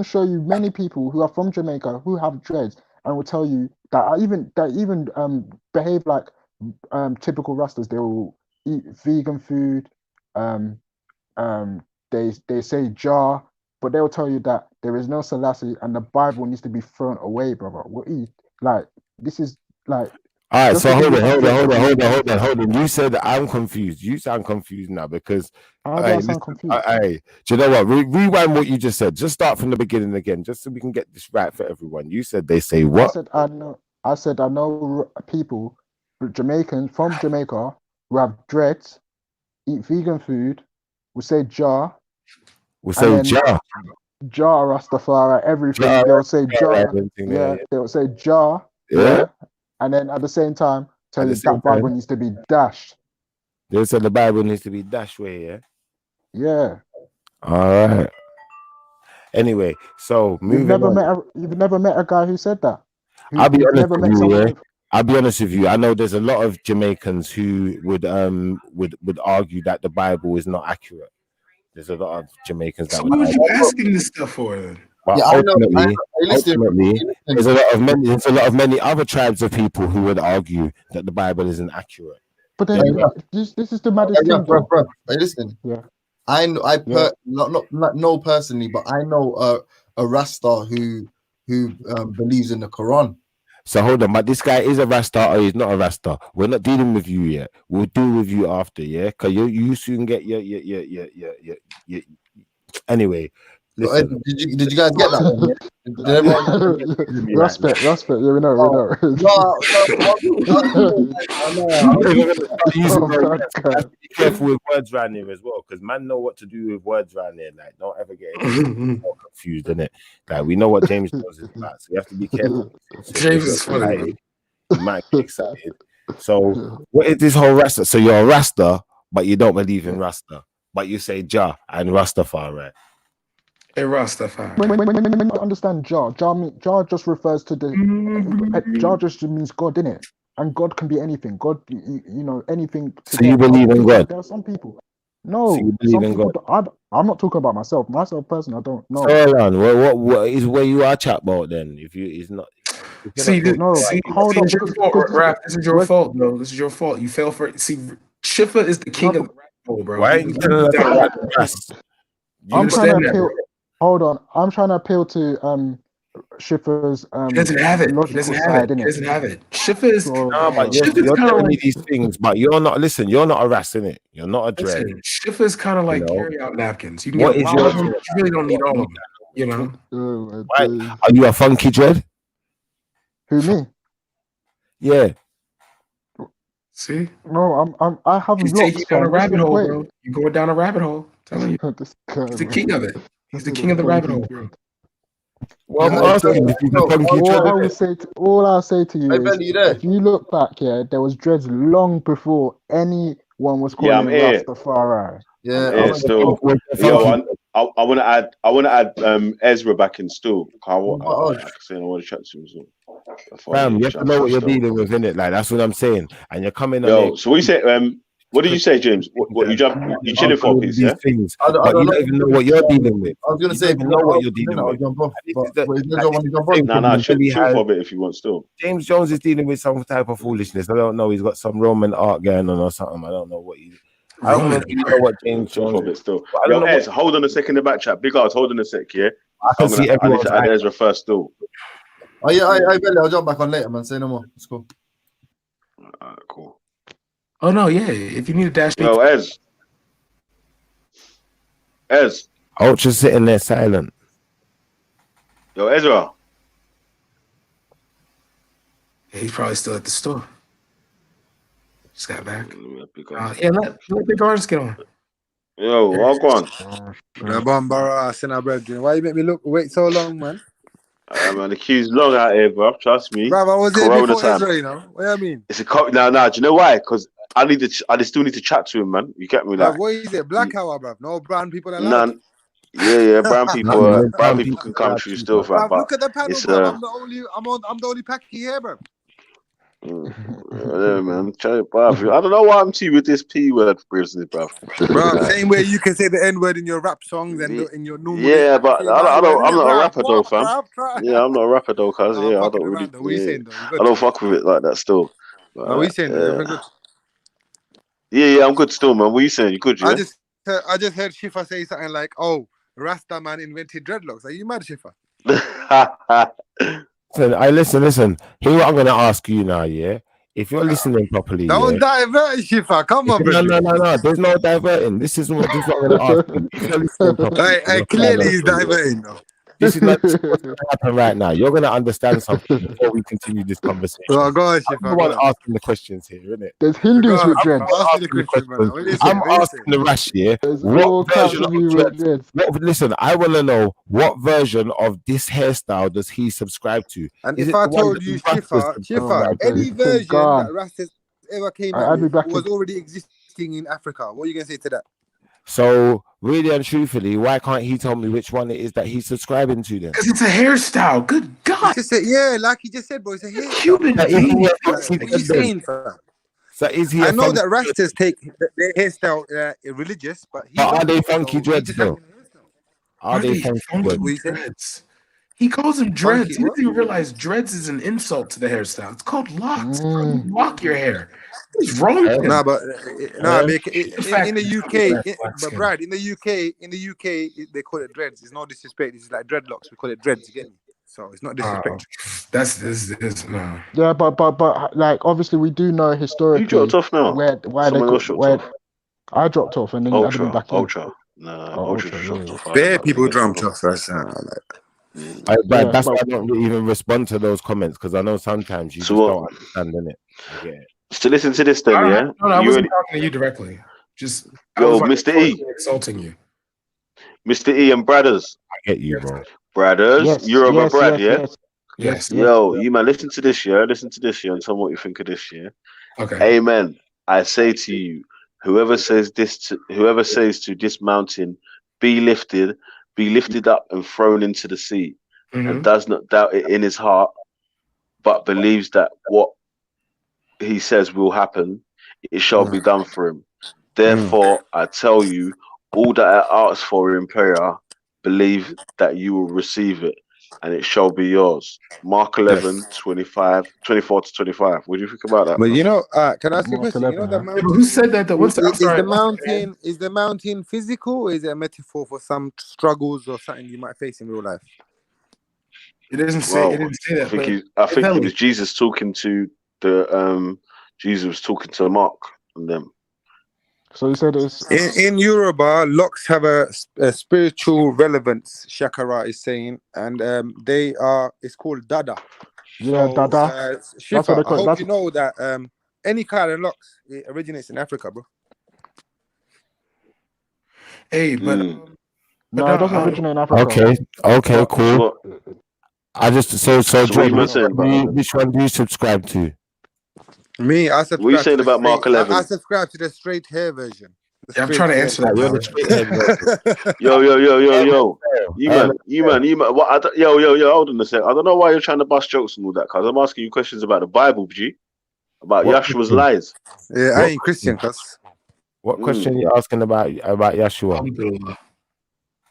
show you many people who are from Jamaica who have dreads and will tell you that even behave like typical Rastas. They will eat vegan food. They say Jah, but they'll tell you that there is no Selassie and the Bible needs to be thrown away, brother. What this is like. All right, so hold on. You said I'm confused. You sound confused now because how do I sound confused? Do you know what? Rewind what you just said. Just start from the beginning again, just so we can get this right for everyone. You said they say what? I said I know people, Jamaicans from Jamaica, who have dreads, eat vegan food, will say Jah. Will say Jah. Jah Rastafari, everything. They'll say Jah. Yeah, they'll say Jah. Yeah. And then at the same time, tell you that Bible needs to be dashed. They said the Bible needs to be dashed away, yeah? Yeah. All right. Anyway, so you've never met a guy who said that. I'll be honest with you, yeah. I'll be honest with you. I know there's a lot of Jamaicans who would argue that the Bible is not accurate. There's a lot of Jamaicans that would. What are you asking this stuff for then? But ultimately, there's a lot of many other tribes of people who would argue that the Bible isn't accurate. But then this is the maddest thing, bro. Hey, listen. Yeah. Not know personally, but I know a Rasta who believes in the Quran. So hold on, but this guy is a Rasta or he's not a Rasta. We're not dealing with you yet. We'll deal with you after, yeah? Because you soon get your. Anyway, listen. Did you guys get that one? Yeah? Did everyone... Respect. Yeah, we know. Be careful with words around here as well, because man know what to do with words around here. Like, don't ever get more confused, innit? Like, we know what James Jones is about, so you have to be careful. James is funny. You might get excited. So, what is this whole Rasta? So you're a Rasta, but you don't believe in Rasta, but you say Jah and Rastafari. A Rastafari. When I understand Jah just refers to the Jah just means God, innit? And God can be anything. God, anything. So you believe in God? There are some people. No, so you believe in God? I'm not talking about myself. Myself personally, I don't know. So hold on. What is where you are chat about then? If you is not. Hold on. Rap, this is your fault, bro. This is your fault. You fell for it. See, Shifa is the king of the rap hole, bro. Why are you telling us I'm trying to appeal. Hold on. I'm trying to appeal to Shifa's he doesn't have it. He doesn't have it. He doesn't have it. Shifa is you're telling me these things, but you're not. Listen, you're not a Ras, innit? You're not a dread. Shifa is kind of like carry out napkins. You can what get is your? You really don't need all of them. You know. Are you a funky dread? Who, me? Yeah. See? No, I have. He's taking you down a rabbit hole, bro. You're going down a rabbit hole. I'm telling you. He's the king of it. He's the king of the rabbit hole, bro. Well, I'm asking if you're a funky dread. All I'll say to you Hey, is, Ben, you there? if you look back, there was dreads long before anyone was calling Rastafari. Yeah, still. Yo, I want to add Ezra back in still. I want to chat to him as well. Fam, you have to know what you're dealing with, innit? Like, that's what I'm saying. And you're coming on. Yo, so what you say? What did you say, James? What you chilling for, piece? Yeah. Things, but you don't even know what you're dealing with. I was gonna say, you know what you're dealing with. Chill for a bit if you want. Still, James Jones is dealing with some type of foolishness. I don't know. He's got some Roman art going on or something. I don't know what he. I don't know what James Jones is still. Yo, Ez, hold on a second in the back chat. Big Arts, hold on a sec, yeah. I can see everyone. I need to add Ezra first still. Oh yeah, I'll jump back on later, man. Say no more. It's cool. Alright, cool. Oh no, yeah. If you need a dash, yo, Ez. Ultra's sitting there silent. Yo, Ezra. Yeah, he's probably still at the store. Just got back. Yeah, let Big Artist get on. Yo, walk on. Why you make me wait so long, man? Man, the queue's long out here, bro. Trust me. Bro, I was Corona here before time. Israel, you know. What do you mean? It's a no. Do you know why? Because I still need to chat to him, man. You get me, like. What is it? Black hour, bro. No brown people allowed. Yeah, brown people. Brown people can come through still, fam. Look at the panel, bro. I'm the only packy here, bro. Yeah, man. I don't know why I'm to you with this P word, bro. Same way you can say the N word in your rap songs and in your normal. Yeah, but I'm not a rapper though, fam. Yeah, I'm not a rapper though, cause I don't really. I don't fuck with it like that still. What are you saying? Good. Yeah, I'm good still, man. What are you saying? You good? Yeah. I just heard Shifa say something like, "Oh, Rasta man invented dreadlocks." Are you mad, Shifa? Listen. Here's what I'm gonna ask you now, yeah. If you're listening properly, don't divert, Shifa. Come on, bro. No. There's no diverting. This is what I'm gonna ask you. If you're listening properly, clearly he's diverting though. This is not what's going to happen right now. You're going to understand something before we continue this conversation. Well, go on, Shifa. I'm the one asking the questions here, isn't it? There's Hindus with dreads. I'm asking the Rash here. What version of dreads? Listen, I want to know what version of this hairstyle does he subscribe to? And if I told you, Shifa, any version that Rastas ever came out with was already existing in Africa. What are you going to say to that? So, really and truthfully, why can't he tell me which one it is that he's subscribing to then? Because it's a hairstyle. Good God. Yeah, like he just said, boy, it's a hairstyle. Cuban. What are you saying, fam? So is he? I know that Rastas take their hairstyle religious, but are they funky dreads though? Are they funky dreads? He calls them dreads. He doesn't even realize dreads is an insult to the hairstyle. It's called locks. Lock your hair. What's wrong with him? In the UK, but Brad, in the UK, they call it dreads. It's no disrespect. It's like dreadlocks. We call it dreads. You get me? So it's not disrespect. That's this no. Yeah, but like obviously we do know You historically dropped off now. why Someone they else dropped where off. I dropped off and then you added me back in. Ultra. No, Ultra just dropped off. Bare people jumped off first. But that's why I don't really even respond to those comments because I know sometimes you just don't understand, innit? I get it. So listen to this then, yeah. No, I wasn't talking to you directly. Just yo, Mr. E, insulting you. Mr. E and Bradders. I get you, bro. Bradders, Yes, you're over yes, Brad, yes, yeah. yes. Yo, you man, listen to this, yeah. Listen to this, yeah, and tell me what you think of this, yeah. Okay. Amen. I say to you, whoever says to this mountain, be lifted up and thrown into the sea, and does not doubt it in his heart, but believes that what he says will happen, it shall be done for him. Therefore, I tell you, all that I ask for in prayer, believe that you will receive it, and it shall be yours. Mark 11, 24 to 25. What do you think about that? But bro? you know, can I ask you a question? You know the mountain. Who said that? Is the mountain physical, or is it a metaphor for some struggles or something you might face in real life? It doesn't say. It didn't say that. I think it was Jesus talking to the Jesus was talking to Mark and them. So you said it's in Yoruba, locks have a spiritual relevance. Shakara is saying, and they are. It's called dada. Yeah, so, dada. Shifa, I hope you know that any kind of locks it originates in Africa, bro. Hey, but no, it doesn't originate in Africa. Okay, cool. I just so Jordan, which one do you subscribe to? Me, I subscribe. What are you saying about Mark 11? I subscribe to the straight hair version. Yeah, I'm trying to answer that. Yo. You man. What? Yo. Hold on a sec. I don't know why you're trying to bust jokes and all that, cuz I'm asking you questions about the Bible, G. About Yahshua's lies. Yeah, I ain't Christian, cuz. What question are you asking about Yahshua?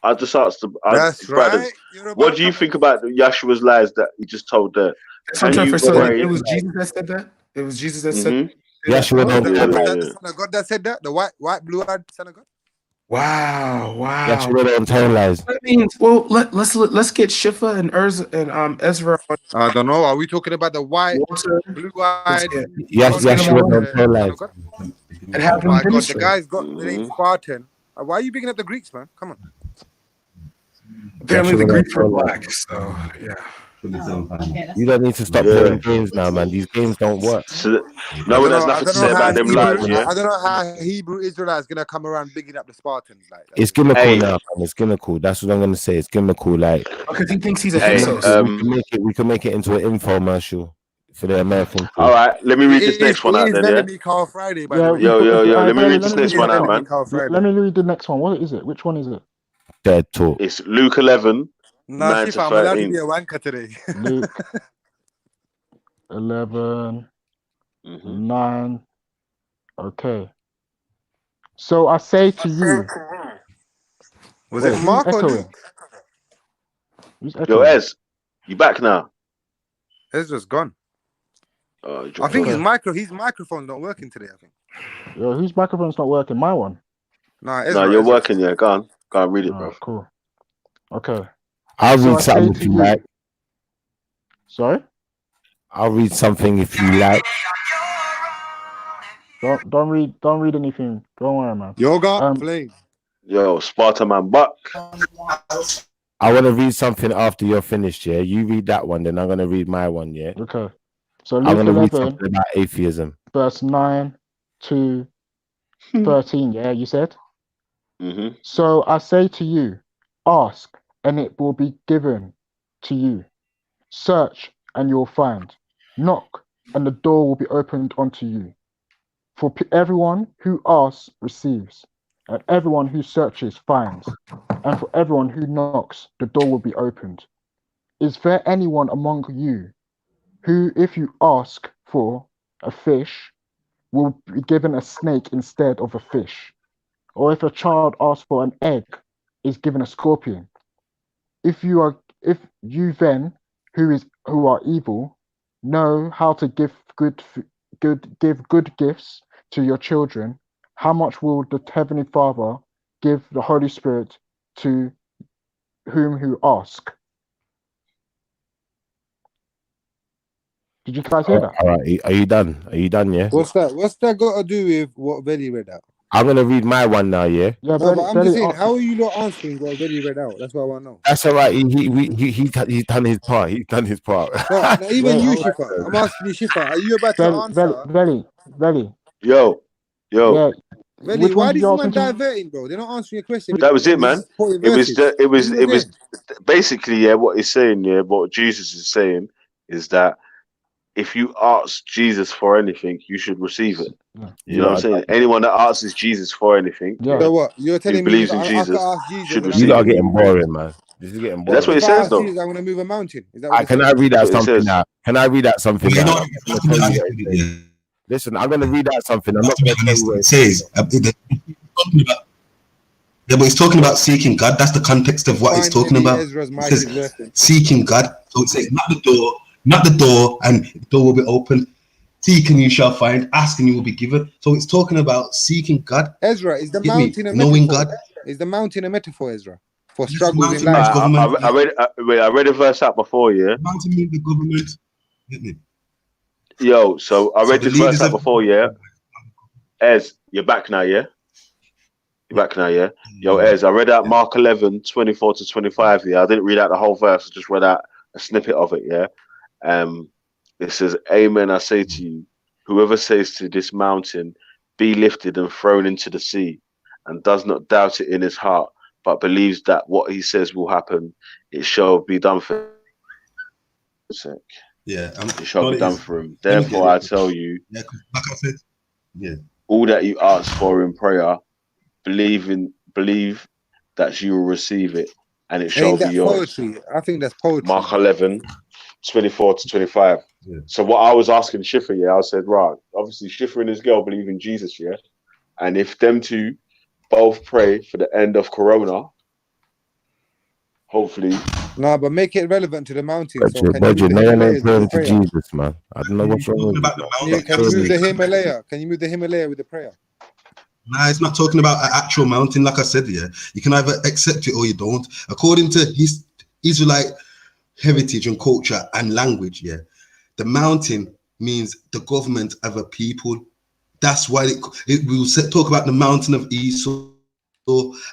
I just asked That's brothers, right. what do you think about Yahshua's lies that he just told there? It was Jesus that said that? It was Jesus that said that? Yahshua the Son of God that said that? The white blue-eyed Son of God? Wow. Yahshua don't tell lies. That means, well, let's get Shifa and Ezra. I don't know. Are we talking about the white, blue-eyed? Yes, Yahshua don't tell lies. And have oh my God, the guy's got the name Spartan. Why are you picking up the Greeks, man? Come on. Apparently the Greeks were black, so yeah. You don't need to stop playing games now, man. These games don't work. No one has nothing to say about them lies, yeah? I don't know how Hebrew Israelites gonna come around bigging up the Spartans like that. It's gimmickal now, man. It's gimmickal. That's what I'm gonna say. It's gimmickal, like because he thinks he's a Hyksos. We can make it into an infomercial for the American. All right, let me read this next one out then. Vellemy Carl Friday, by the way. Yo. Let me read this next one out, man. Let me read the next one. What is it? Which one is it? Dead talk. It's Luke 11. Nah, Shifa, I'm allowed to be a wanker today. Luke 11, 9. Okay. So I say to you. Was it Mark or Luke? Yo, Ez, you back now? Ezra's gone. I think his microphone's not working today, I think. Yo, whose microphone's not working? My one? No, you're working, yeah. Go on, read it, bro. Cool. Okay. I'll read something if you like. Sorry? I'll read something if you like. Don't read anything. Don't worry, man. Yoga, please. Yo, Sparta man, buck. I want to read something after you're finished, yeah? You read that one, then I'm going to read my one, yeah? Okay. So Luke I'm going to read 11, something about atheism. Verse 9 to 13, yeah, you said? So I say to you, ask, and it will be given to you. Search, and you'll find. Knock, and the door will be opened unto you. For everyone who asks receives, and everyone who searches finds, and for everyone who knocks, the door will be opened. Is there anyone among you who, if you ask for a fish, will be given a snake instead of a fish? Or if a child asks for an egg, is given a scorpion? If you then, who are evil, know how to give good gifts to your children, how much will the Heavenly Father give the Holy Spirit to whom who ask? Did you guys hear that? All right, are you done? Are you done? Yeah. What's that? What's that got to do with what Veli read out? I'm gonna read my one now. Yeah. Yeah, No, but I'm just saying, how are you not answering what Veli read out? That's what I want to know. That's all right. He's done his part. He's done his part. No, even you, Shifa. I'm asking you, Shifa. Are you about to answer? Veli. Yo. Yeah. Veli, why these man diverting, bro? They're not answering your question. That was it, man. It was basically, yeah, what he's saying, yeah, what Jesus is saying is that if you ask Jesus for anything, you should receive it. You know what I'm saying? Anyone that asks Jesus for anything, So what? You're telling who me believes if in I Jesus ask Jesus, should when receive You are it. getting boring, man. This is getting boring. That's what it if I says, ask though. Jesus, I'm going to move a mountain. Is that what Can I read out something now? Can I read out something Well, you now? know, I'm not gonna tell you what it says. Listen, I'm gonna read out something. I'm not gonna tell you what it says. Yeah, but it's talking about seeking God. That's the context of what it's talking about. It says seeking God. So it says, not the door, and the door will be open. Seek and you shall find. Ask and you will be given. So it's talking about seeking God. Ezra, is the Get me? mountain a Knowing metaphor? God. Is the mountain a metaphor, Ezra, for Yes, struggles in mountain means life? government. I read a verse out before, yeah. Mountain means the government. Get me? Yo, so I read the this verse leaders out of- before, yeah. Ez, you're back now, yeah? You're back now, yeah? Yo, Ez, I read out Mark 11, 24 to 25, yeah? I didn't read out the whole verse, I just read out a snippet of it, yeah? It says, Amen, I say to you, whoever says to this mountain, be lifted and thrown into the sea, and does not doubt it in his heart, but believes that what he says will happen, it shall be done for him. Yeah, it shall be done for him. Let me Therefore, get I it. tell you, Like I said, yeah. all that you ask for in prayer, believe that you will receive it, and it shall Ain't be that yours. poetry? I think that's poetry. Mark 11, 24 to 25. Yeah. So what I was asking Schiffer, yeah, I said, right, obviously Schiffer and his girl believe in Jesus, yeah? And if them two both pray for the end of Corona, hopefully... No, but make it relevant to the mountain. So can Budget, you move the no one Himalayas ain't with the praying to prayer? Jesus, man. I don't know what's wrong with you. Can you move the Himalaya? Can you move the Himalaya with the prayer? Nah, it's not talking about an actual mountain. Like I said, yeah, you can either accept it or you don't. According to his Israelite heritage and culture and language, yeah, the mountain means the government of a people. That's why it will talk about the mountain of Esau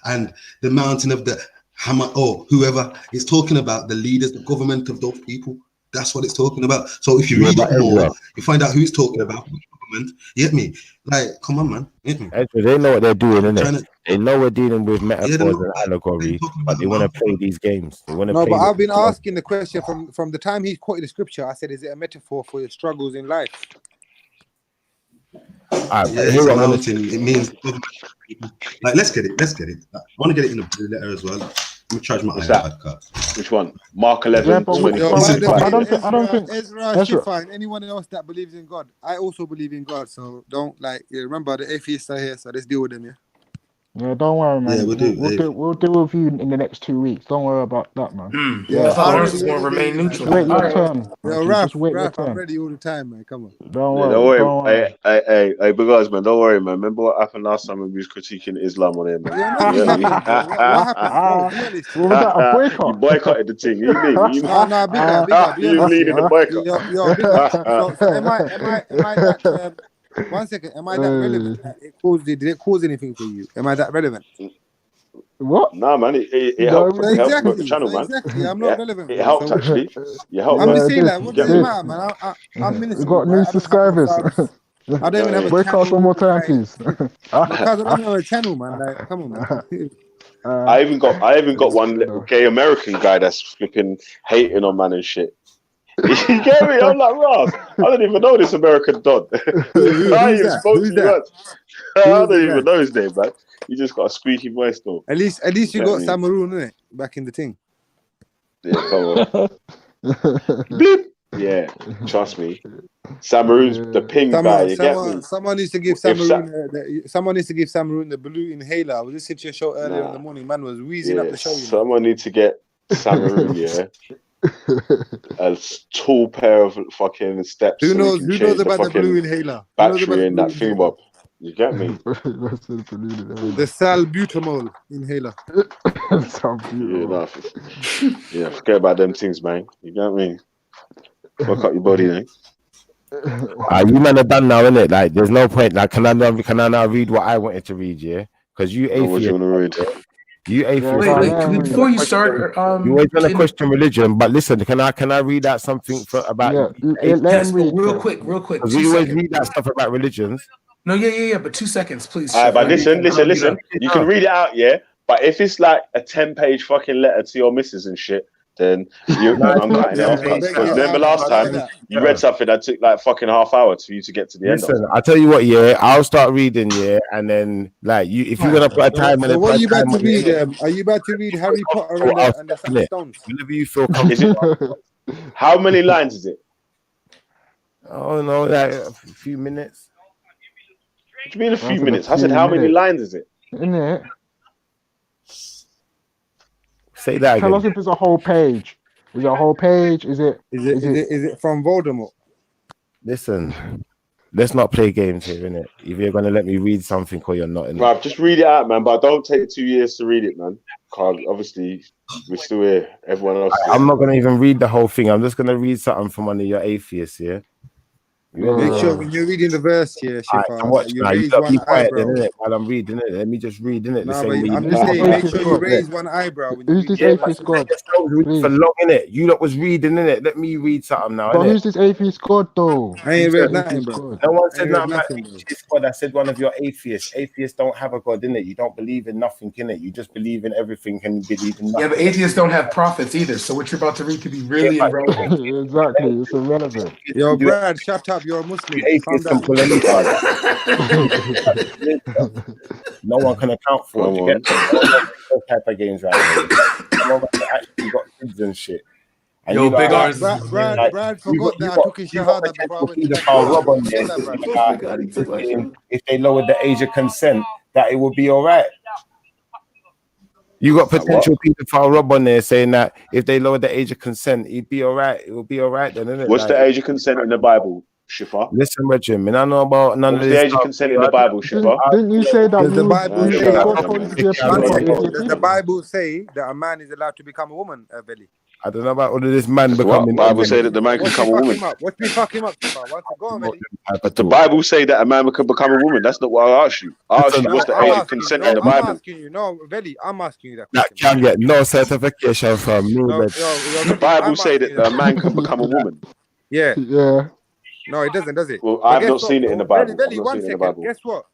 and the mountain of the Hammer or whoever. It's talking about the leaders, the government of those people. That's what it's talking about. So if you read it more, you find out who it's talking about, which government. You get me? Like, come on, man. You get me? Actually, they know what they're doing, I'm innit? trying to- They know we're dealing with metaphors Yeah, and allegory, but they want to play these games. They want to No, play. but I've been asking the question from the time he quoted the scripture. I said, is it a metaphor for your struggles in life? Yeah, it's a mountain. It means like let's get it. I want to get it in a blue letter as well. Let me charge my iPad card. Which one? Mark 11, Yeah, but 24. I don't think Ezra, Shifa, and anyone else that believes in God. I also believe in God, so don't remember the atheists are here, so let's deal with them. Yeah, don't worry, man. Yeah, We'll deal with you in the next 2 weeks. Don't worry about that, man. Yeah, Lawrence is going to remain neutral. Just wait your turn. Yo, Just wait your Raph, I'm turn. ready all the time, man. Come on. Don't Don't worry. worry. Hey, big guys, man. Don't worry, man. Remember what happened last time when we was critiquing Islam on here, man? Yeah, nothing happened, bro. What happened, bro? Be honest. What was that, a boycott? You boycotted the thing. You mean? No, bigger. Be You honest. leading the boycott. Yo, bigger. So am I that? 1 second. Am I that relevant? Did it cause anything for you? Am I that relevant? What? Nah, man. It helped. It helped promote the channel, man. Exactly. I'm not relevant. It helped actually. You helped. I'm just saying, Yeah, like, what does it matter, man? I'm we ministering. got new Right? subscribers. I don't even have a Boycott channel. one more time, please. Because I don't have a channel, man. Like, come on, man. I even got one little gay American guy that's flipping hating on man and shit. You get me? I'm like, Ross, I don't even know this American don. I even spoke to you once. I don't even know his name, man. You just got a squeaky voice though. At least you got Samaroon, innit? Back in the thing. Yeah, come on. Bleep. Yeah, trust me. Samaroon's the ping guy. You get me? Someone needs to give Samaroon. Someone needs to give Samaroon the blue inhaler. I was listening to your show earlier in the morning. Man was wheezing up the show. Someone needs to get Samaroon. A tall pair of fucking steps. Who knows about the blue inhaler? Battery in that thing, Bob. You get me? The salbutamol inhaler. Yeah, forget about them things, man. You get me? Fuck up your body, then. You man are done now, innit? Like, there's no point. Like, can I now read what I wanted to read? Yeah, because you atheist. What you want to read? You atheist. Wait, before you start, you always want to question religion, but listen, can I read out something about? Yes, but real quick. Because we always read that stuff about religions. No, yeah, but 2 seconds, please. All right, but listen. You can read it out, yeah. But if it's like a 10-page fucking letter to your missus and shit, then I'm cutting it off. Because remember last time you read something that took like fucking half hour for you to get to the end of. Listen, I tell you what, yeah, I'll start reading, yeah, and then like if you're gonna put a time, so what are you about to read? Are you about to read Harry Potter and the Stones? Whenever you feel comfortable. How many lines is it? Oh no, like a few minutes. What do you mean a few minutes? I said, how many lines is it? Isn't it? Say that again. Tell us if it's a whole page. Is it a whole page? Is it from Voldemort? Listen, let's not play games here, innit? Either you're gonna let me read something or you're not. Right, just read it out, man. But don't take 2 years to read it, man. Because obviously we're still here. Everyone else. I'm not gonna even read the whole thing. I'm just gonna read something from one of your atheists, yeah. Make sure when you're reading the verse here, Shifa, you raise one eyebrow. While I'm reading it, let me just read it. No, but I'm just saying, make sure you raise one eyebrow. Who's this atheist god? For long, innit? You lot was reading, innit? Let me read something now. But who's this atheist god, though? I ain't read nothing, bro. No one said nothing about atheist god. I said one of your atheists. Atheists don't have a god, innit? You don't believe in nothing, innit? You just believe in everything and you believe in nothing. Yeah, but atheists don't have prophets either. So what you're about to read could be really irrelevant. Exactly, it's irrelevant. Yo, Brad, shut up. You're a Muslim. Can pull any card. No one can account for it. You get those type of games right now. Someone actually got kids and shit. And yo, big arms. Brad forgot that I took his shahada before. If they lowered the age of consent, that it would be all right. You got potential pedophile Rob on there saying that if they lower the age of consent, it'd be all right. It will be all right then, isn't it? What's the age of consent in the Bible, Shifa? Listen, Regime, and I know about none of this. What's the age of consent in the Bible, Shifa? Didn't you say that the Bible say that a man is allowed to become a woman, Vellemy? I don't know about all of this man becoming. The Bible say that the man can become a woman. What's me fuck him up? Go on, Vellemy. But the Bible say that a man can become a woman. That's not what I asked you. I asked you what's the age of consent in the Bible. I'm asking you. No, Vellemy, I'm asking you that. That can get no certification from me. The Bible say that a man can become a woman. Yeah. No, it doesn't, does it? Well, I've not seen it in the Bible. Vellemy, 1 second.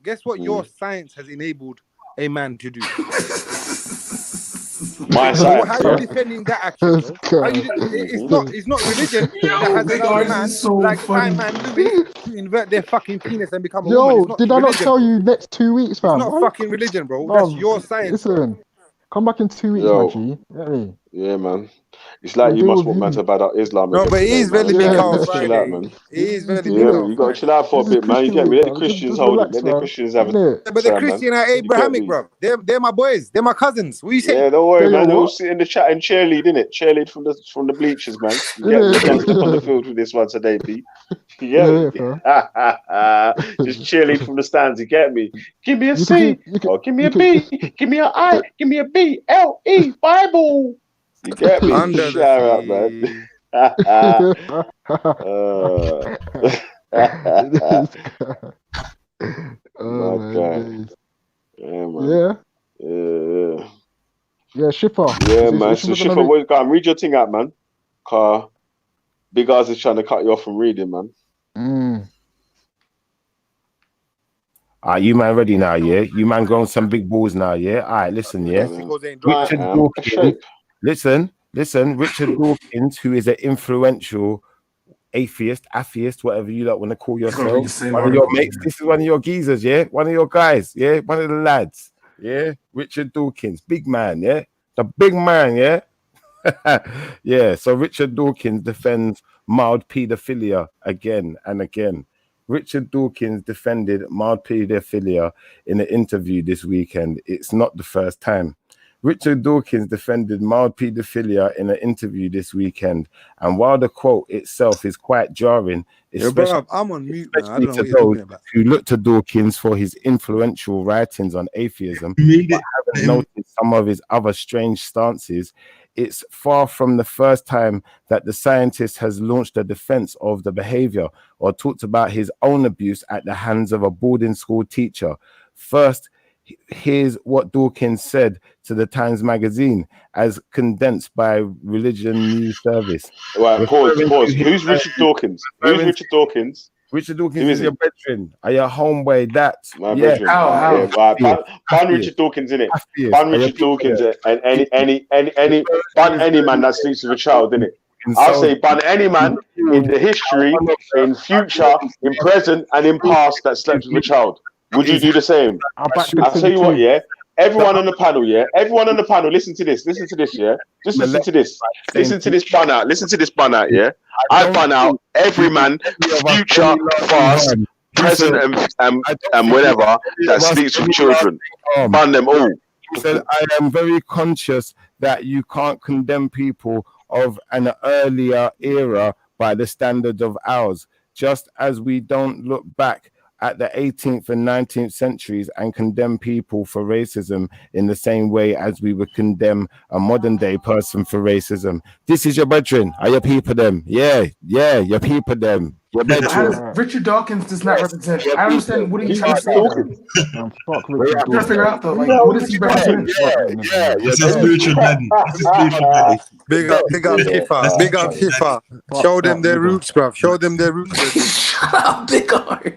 Guess what? Your science has enabled a man to do. My science. How are you defending that action? It's not religion that has allowed a man like Time Man Louis to invert their fucking penis and become a woman. Did I not tell you next 2 weeks, fam? It's not fucking religion, bro. That's your science. Listen, come back in 2 weeks, my G. Yeah, man. It's like you must want man to bad out Islam. No, but it is very big out. Chill out, man. It is very big out. You got to chill out for a bit, man. You get me? Let the Christians hold it. Let the Christians have it. But the Christian are Abrahamic, bro. They're my boys. They're my cousins. What you say? Yeah, don't worry, man. They'll sit in the chat and cheerlead, innit? Cheerlead from the bleachers, man. You get me? On the field with this one today, B. Yeah. Just cheerlead from the stands. You get me? Give me a C. Or give me a B. Give me an I. Give me a B. L-E. Bible. You get me? Under Shout out, man. Oh my God. Yeah, man. Yeah, Shipper. Yeah, man. So Shipper, what you got? Read your thing out, man. Car Big Oz is trying to cut you off from reading, man. You man ready now, yeah? You man grown some big balls now, yeah? All right, listen, yeah? Richard Dawkins, listen, Richard Dawkins, who is an influential atheist, whatever you like want to call yourself. One of your mates, this is one of your geezers, yeah? One of your guys, yeah? One of the lads, yeah? Richard Dawkins, big man, yeah? The big man, yeah? Yeah, so Richard Dawkins defends mild paedophilia again and again. Richard Dawkins defended mild paedophilia in an interview this weekend. It's not the first time. Richard Dawkins defended mild paedophilia in an interview this weekend. And while the quote itself is quite jarring, especially, I'm on mute, man. I don't know to those who look to Dawkins for his influential writings on atheism, but haven't noticed some of his other strange stances, it's far from the first time that the scientist has launched a defense of the behavior or talked about his own abuse at the hands of a boarding school teacher. First, here's what Dawkins said to the Times magazine as condensed by Religion News Service. Right, pause. Who's Richard Dawkins? Who's Richard Dawkins? Richard Dawkins is your brethren. Are your homeboy that? My brethren. How? Yeah, ban Richard Dawkins in it. Ban Richard Dawkins and any man that sleeps with a child, innit? I'll say ban any man in the history, in future, in present, and in past that slept with a child. Would you do the same? I'll tell you what, yeah. Everyone on the panel, yeah. Everyone on the panel, listen to this, yeah. Just listen to this. Listen to this bun out. Listen to this bun out, yeah. I bun out every man, future, past, present, and whatever that sleeps with children. Bun them all. He said, I am very conscious that you can't condemn people of an earlier era by the standards of ours, just as we don't look back at the 18th and 19th centuries and condemn people for racism in the same way as we would condemn a modern day person for racism. This is your brethren. Are your people them? Yeah, your people them. Your brethren. Richard Dawkins does not represent. I understand what are you trying to say. I'm trying to figure out though, like, what does he represent? This is spiritual daddy. Big up Kifa. Big up Kifa. Show them their roots, bruv. Show them their roots. Big arms.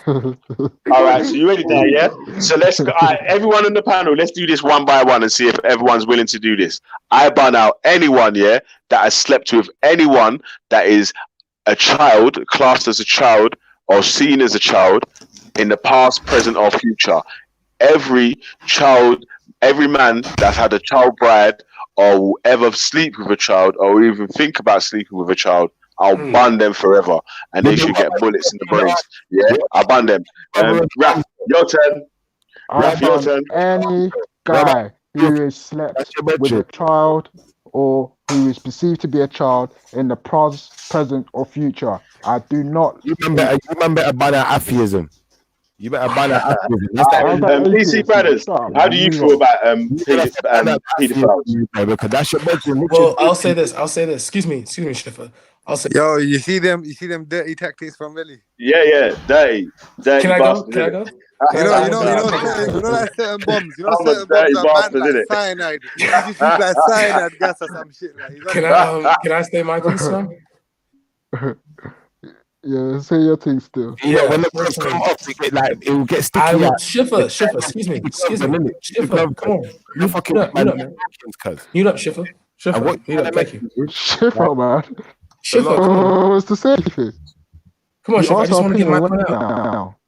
All right, so you ready there, yeah? So let's go. All right, everyone on the panel, let's do this one by one and see if everyone's willing to do this. I ban out anyone, yeah, that has slept with anyone that is a child, classed as a child or seen as a child in the past, present, or future. Every child, every man that's had a child bride or will ever sleep with a child or even think about sleeping with a child, I'll ban them forever, and they should get bullets in the brains. Yeah, I'll ban them. Raf, your turn. Raf, your turn. Any guy who has slept with a child or who is perceived to be a child in the past, present, or future, I do not. You better ban atheism. You better ban atheism. PC brothers, how do you feel about pedophiles? Because that's your brethren. Well, I'll say this. Excuse me, Schiffer. I'll say. Yo, you see them dirty tactics from Vellemy? Yeah, dirty. Can I go? Can I go? You know like certain bombs. You know certain bombs are man like cyanide. You just use like cyanide gas or some shit. Like, can I stay my piece now? Yeah, say your thing still. Yeah, when the words come off, it will get sticky. Schiffer, excuse me. Schiffer, come on. You fucking mute up, Schiffer. Mute up, thank you. Schiffer, man. Schiffer, what's the say? Come on, Schiffer, I just want to get my point out now.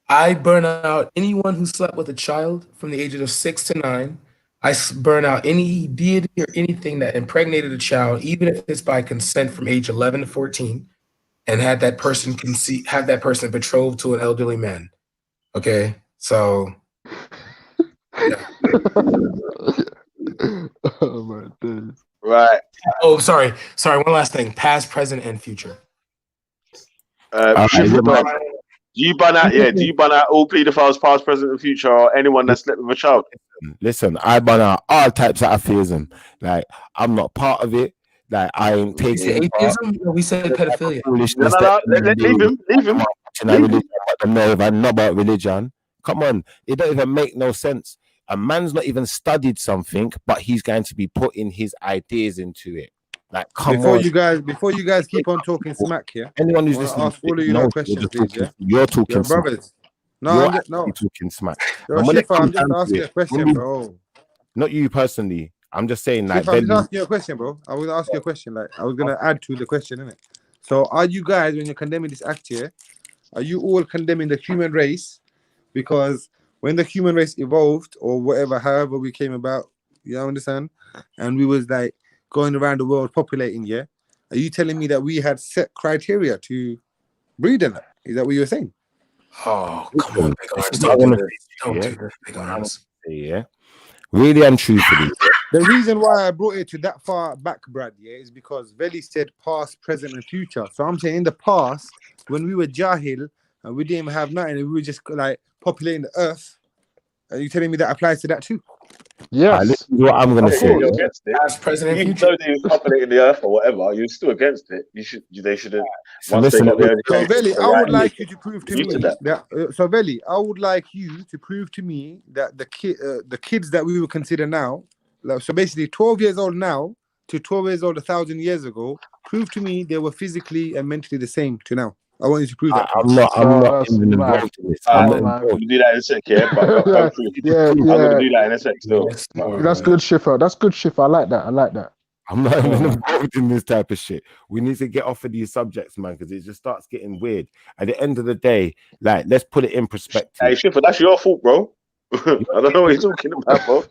I burn out anyone who slept with a child from the ages of 6 to 9. I burn out any deity or anything that impregnated a child, even if it's by consent from age 11 to 14. And had that person betrothed to an elderly man. Okay, so. Yeah. Oh my days. Right. Oh, sorry. One last thing: past, present, and future. Do you ban out all pedophiles, past, present, and future, or anyone that slept with a child? Listen, I ban out all types of atheism. Like, I'm not part of it. Like, I ain't taking atheism. We said pedophilia. Leave him. I know about religion. Come on, it don't even make no sense. A man's not even studied something, but he's going to be putting his ideas into it. Like, before you guys keep on talking smack here. Anyone who's listening, ask all of you no questions, please. Yeah, you're talking smack. Brothers. No, I'm talking smack. I'm just asking a question, bro. Not you personally. I'm just saying, like, I'm just asking you a question, bro. I was asking you a question. Like, I was gonna add to the question, innit? So, are you guys, when you're condemning this act here, are you all condemning the human race? Because when the human race evolved, or whatever, however we came about, you understand? And we was like going around the world populating, yeah. Are you telling me that we had set criteria to breed in that? Is that what you were saying? Oh, come on, big arms. Don't do this, big arms. Yeah. Really and truthfully. The reason why I brought it to that far back, Brad, yeah, is because Veli said past, present, and future. So I'm saying in the past, when we were Jahil and we didn't even have nothing, and we were just like populating the earth, are you telling me that applies to that too? Yes. Listen to what I'm gonna say. You're against it. As president, Even future. though they were populating the earth or whatever, you're still against it. They shouldn't. So Once they listen, got their So education, Veli, the I right would like you to prove to me that. that. So Veli, I would like you to prove to me that the kids that we would consider now, like, so basically 12 years old now to 12 years old 1,000 years ago, prove to me they were physically and mentally the same to now. I want you to prove that. I'm not even involved in this. I'm not I'm involved. gonna do that in a sec, yeah. But go through. I'm gonna do that in a sec still. That's good, Schiffer. That's good, Schiffer. I like that. I'm not even involved in this type of shit. We need to get off of these subjects, man, because it just starts getting weird. At the end of the day, like, let's put it in perspective. Hey, Schiffer, that's your fault, bro. I don't know what you're talking about, bro.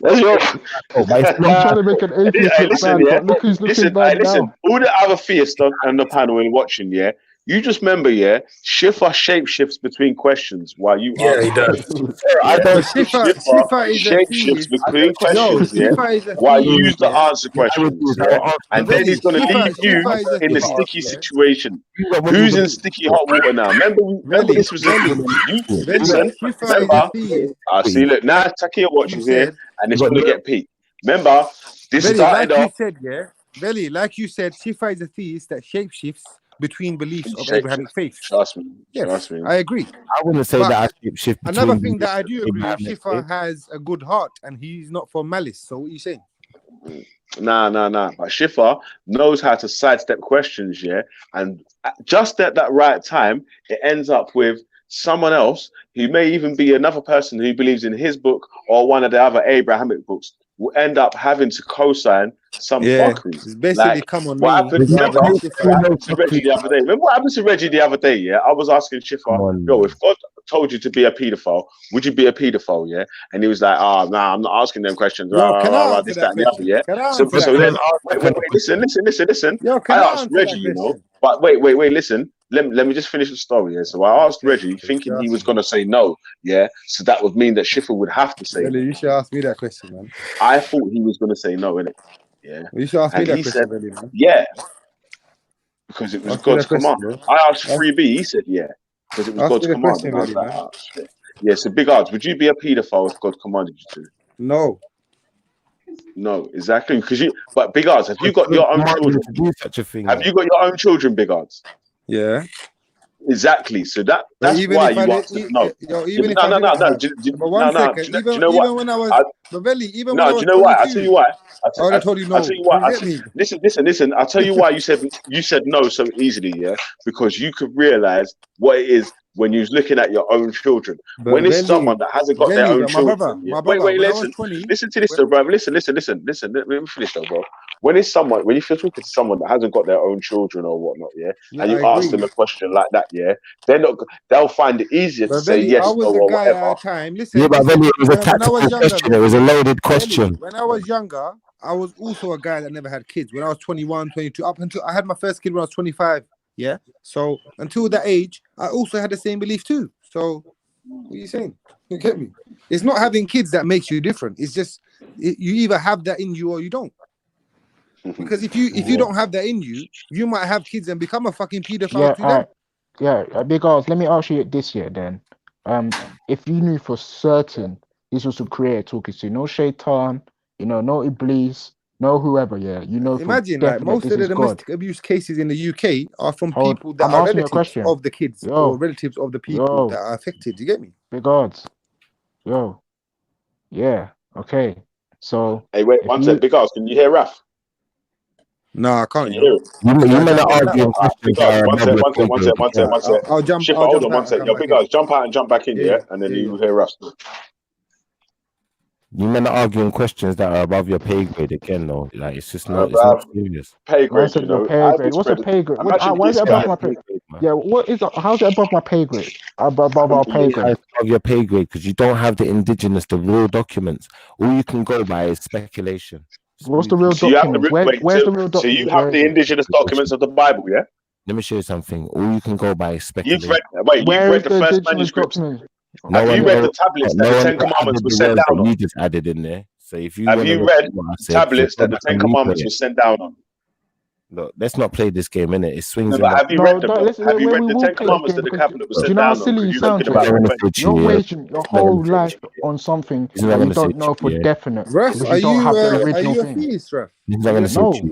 That's your fault. I'm trying to make an atheist look bad, but look who's looking bad now. All the other theists on the panel and watching, yeah. You just remember, yeah, Schiffer shapeshifts between questions while you answer. He does. I don't Schiffer is a shapeshifts theist. between questions, Yo, yeah, Schiffer is a while you theist, use the yeah. answer questions, yeah, and then he's going to leave you in a sticky situation. Who's in sticky hot water now? Remember this was listen. Remember, I see. Look, now Takia watches here, and it's going to get peaked. Remember, this started off. Veli, like you said, Schiffer is a theist that shapeshifts between beliefs of Abrahamic faith. Trust me. Yes, trust me. I agree. I wouldn't say But that I shift between another thing that I do agree with, Abrahamic Schiffer faith. has a good heart and he's not for malice. So what are you saying? Nah. But Schiffer knows how to sidestep questions, yeah, and just at that right time, it ends up with someone else who may even be another person who believes in his book or one of the other Abrahamic books will end up having to co-sign some fuckery. It's basically Like, come on what me. happened? Remember what happened to Reggie the other day? Remember what happened to Reggie the other day? Yeah, I was asking Schiffer, yo, if God told you to be a paedophile, would you be a paedophile? Yeah, and he was like, "Oh, no, I'm not asking them questions." Yo, can I answer This, that that, and the other. question? Yeah. Can I So answer that then, question? wait, listen. Yo, I can I asked answer Reggie, that you know, question? but wait, listen. Let me just finish the story. Yeah. So I asked Reggie, thinking he was gonna say no. Yeah. So that would mean that Schiffer would have to say. Veli, you should ask me that question, man. I thought he was gonna say no, innit? Yeah. You should ask me And that he question, said, Veli, man. yeah, because it was Ask me God's that question, command. bro. I asked 3B. He said yeah, because it was Ask God's me the command. question, And I was Veli, like, man. oh, shit. Yeah. So big odds. Would you be a paedophile if God commanded you to? No. No, exactly. But big odds. Have you got your own children? To do such a thing. Have you got your own children, big odds? Yeah. Exactly. So that's even why if you I answered no. even if no. I didn't have, Do but one second, you even know what? when I was, but Veli, even when I No, do was you know why? 22, I tell you why. I would have told you no. I'll tell you why. You get me? Listen. I'll tell you why you said no so easily, yeah? Because you could realize what it is when you're looking at your own children. But when it's Veli, someone that hasn't got their own my children. brother, Yeah? when I Listen. was 20, Listen to this, though, bro. Listen. Let me finish, though, bro. When you're talking to someone that hasn't got their own children or whatnot, yeah, and you ask them a question like that, yeah, they'll find it easier to say Veli, yes, I was no, a or guy whatever. at a time. Listen, Yeah, but Veli, it was a tactical question. It was a loaded question. When I was younger, I was also a guy that never had kids. When I was 21, 22, up until I had my first kid when I was 25. Yeah. So until that age, I also had the same belief too. So what are you saying? You get me? It's not having kids that makes you different. It's just you either have that in you or you don't. Because if you don't have that in you, you might have kids and become a fucking pedophile to them. Yeah, big odds. Let me ask you this year then. If you knew for certain this was a creator talking to you, no shaitan, no iblis, no whoever, yeah, Imagine like most of the domestic abuse cases in the UK are from people that are relatives of the kids or relatives of the people that are affected. You get me? Big odds. Yeah. Okay. So hey, wait, one sec, big odds. Can you hear Raf? No, I can't. You may not argue questions. One sec. I'll jump. Schiffer, hold on one sec. Yo, big guys, jump out and jump back in, yeah? And then you hear us. You men are arguing questions that are above your pay grade again, though. Like it's just not. It's not serious. Pay grade, you know. Pay grade. What's a pay grade? Why is it above my pay grade? Yeah, what is? How's it above my pay grade? Above our pay grade. Above your pay grade because you don't have the indigenous, the real documents. All you can go by is speculation. What's the real document? Where's the real document? So you have the indigenous documents of the Bible, yeah? Let me show you something. All you can go by is speculation. You've read the first manuscripts. Have you read the tablets that the Ten Commandments were sent down on? You just added in there. So if you have you read tablets that the Ten Commandments were sent down on? Look, let's not play this game, innit? It swings No, in but the. have you read them? Have you read the Ten Commandments that the cabinet was Do you sent know how down on? silly Because you you don't sound get to about it? revenge. You're waging your whole life on something He's not that you gonna say don't know for yeah. definite Ref, because are you don't have the you original a thing. theist, Ref? He's not gonna say No, cheat.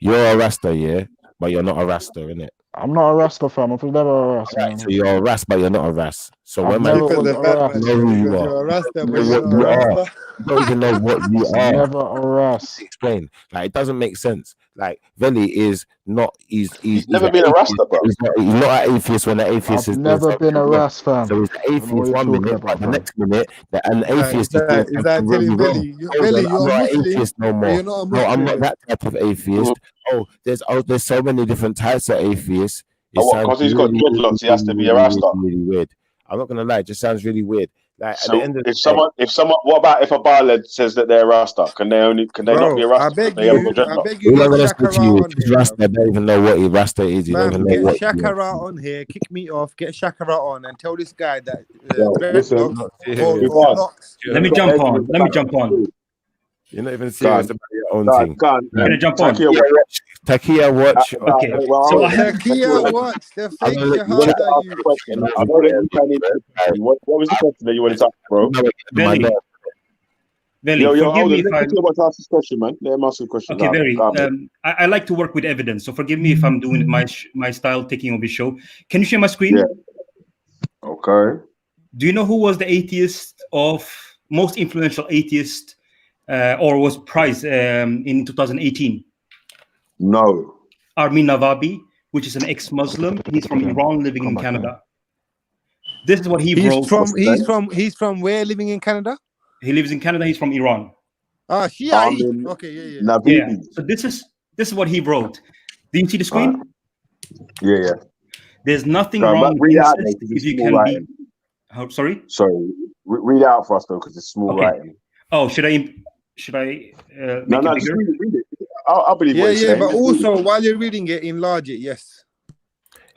You're a Rasta, yeah, but you're not a Rasta, innit? I'm not a Rasta fam. I've never a Rasta, Right, man. so you're a Ras, but you're not a Ras. So I've when man never Because was the a bad Ras. man know said, who because you are, you're a Rasta, but know you're what not you a are. Rasta. You don't even know what you are. Never a Ras. Explain. Like it doesn't make sense. Like Veli is not. He's Never an been a atheist. Rasta, bro. He's not an atheist when the atheist I've is doing never been something a wrong. Ras fam. So he's I an don't know what atheist you're 1 talking minute, about, but the fam. next minute, an atheist is doing Is that something telling really wrong. Veli, Hold on, you're I'm a not an Muslim, atheist no but more. you're not a No, I'm Muslim not then? that type of atheist. There's so many different types of atheists. It Oh, what? sounds Because he's got really, dreadlocks, he has to be a Rasta. really weird. I'm not gonna lie, it just sounds really weird. Like at the So end of if the day, someone, what about if a barled says that they're a Rasta? Can they not be a Bro, Rasta because they haven't got I dreadlocks? beg you, all I'm get gonna say to Shakara you is on this here, Rasta bruv. don't even know what he Rasta is. You don't even Fam, know get what Shakara on here, kick me off, get Shakara on, and tell this guy that Yo, listen, dreadlocks or locks. Let me jump on. Let me jump on. You're not even serious about your own thing. Can I jump on? Takia watch. Okay. So I have Takia watch the fake Shahada you. I know that you can interrupt me. What was the question that you wanted to ask, bro? Veli, Yo, forgive hold me on. if Let I. me want to ask this question, man. Let him ask the question. Okay, very. Go on. I like to work with evidence, so forgive me if I'm doing my style, taking over the show. Can you share my screen? Yeah. Okay. Do you know who was the most influential atheist, or was prized in 2018? No. Armin Navabi, which is an ex-Muslim. He's from Iran, living in Canada. This is what he wrote. He's from where, living in Canada? He lives in Canada. He's from Iran. Ah, Shia. Okay, yeah. Yeah. So this is what he wrote. Do you see the screen? Yeah. There's nothing So, wrong with read out incest though, if you small can writing. be. Sorry. Sorry. Read it out for us though, because it's small writing. Oh, should I make it bigger? Just read it. I'll believe what you're saying. But also while you're reading it, enlarge it. Yes.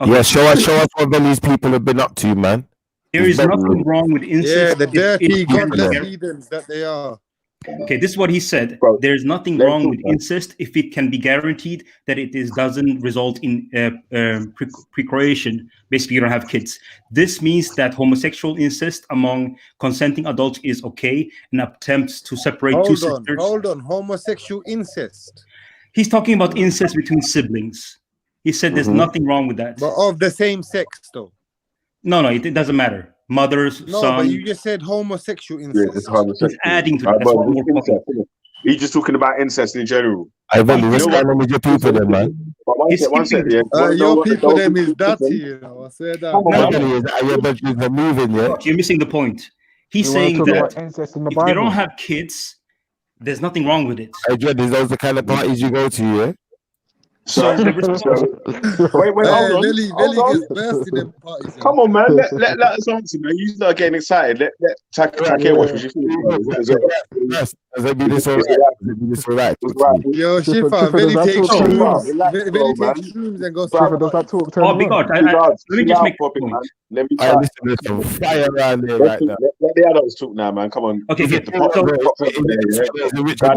Okay. Yeah, show us what these people have been up to, man. There is nothing wrong with incest. Yeah, the dirty, godless heathens heathens that they are. Okay, this is what he said. There's nothing wrong with incest if it can be guaranteed that doesn't result in procreation. Basically, you don't have kids. This means that homosexual incest among consenting adults is okay, and attempts to separate two sisters. Hold on, homosexual incest. He's talking about incest between siblings. He said there's nothing wrong with that. But of the same sex, though. No, it doesn't matter. Mothers, no, son. But you just said homosexual incest. He's adding to that. That's what we're talking about. He's just talking about incest in general. I really, what's going on with your people then, man? One second, your people them is dirty, you know. I swear that. You're moving, yeah. You're missing the point. He's saying that if they don't have kids, there's nothing wrong with it. Hey, Dread, is those the kind of parties you go to, yeah? Wait, hold on. Billy gets burst in them parties. Come on, man. Let us answer, man. You start getting excited. Let Take watch what you feel. Does it be this all right? Yo, Shifa, Billy takes shrooms and goes to does that talk to Oh, big God. Let me just make a point. Let me listen, there's some fire around there right now. Let the adults talk now, man. Come on. Okay, what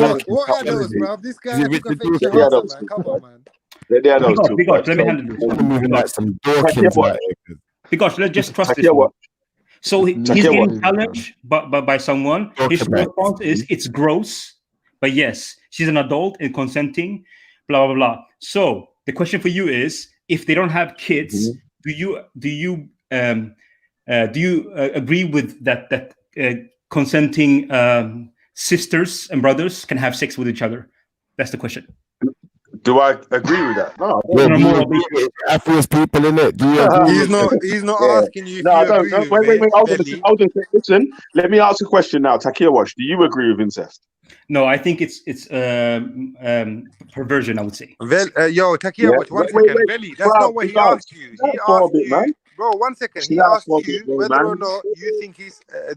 adults, bro? This guy took a fake shahada, man. Come on, man. Let the adults talk. Big God, let me handle this. I'm moving like some Dawkins right here. Because let's just trust this one. So he's getting challenged by someone. His response is, it's gross, but yes, she's an adult and consenting, blah, blah, blah. So the question for you is, if they don't have kids, do you agree with that consenting sisters and brothers can have sex with each other? That's the question. Do I agree with that? No. Atheist people in it. He's not asking you. No, I don't. Wait. Listen, let me ask a question now. Takia Wash, do you agree with incest? No, I think it's perversion, I would say. Yo, Takia Wash, one second. Belly, that's not what he asked you. He asked you, bro, 1 second. He asked you whether or not you think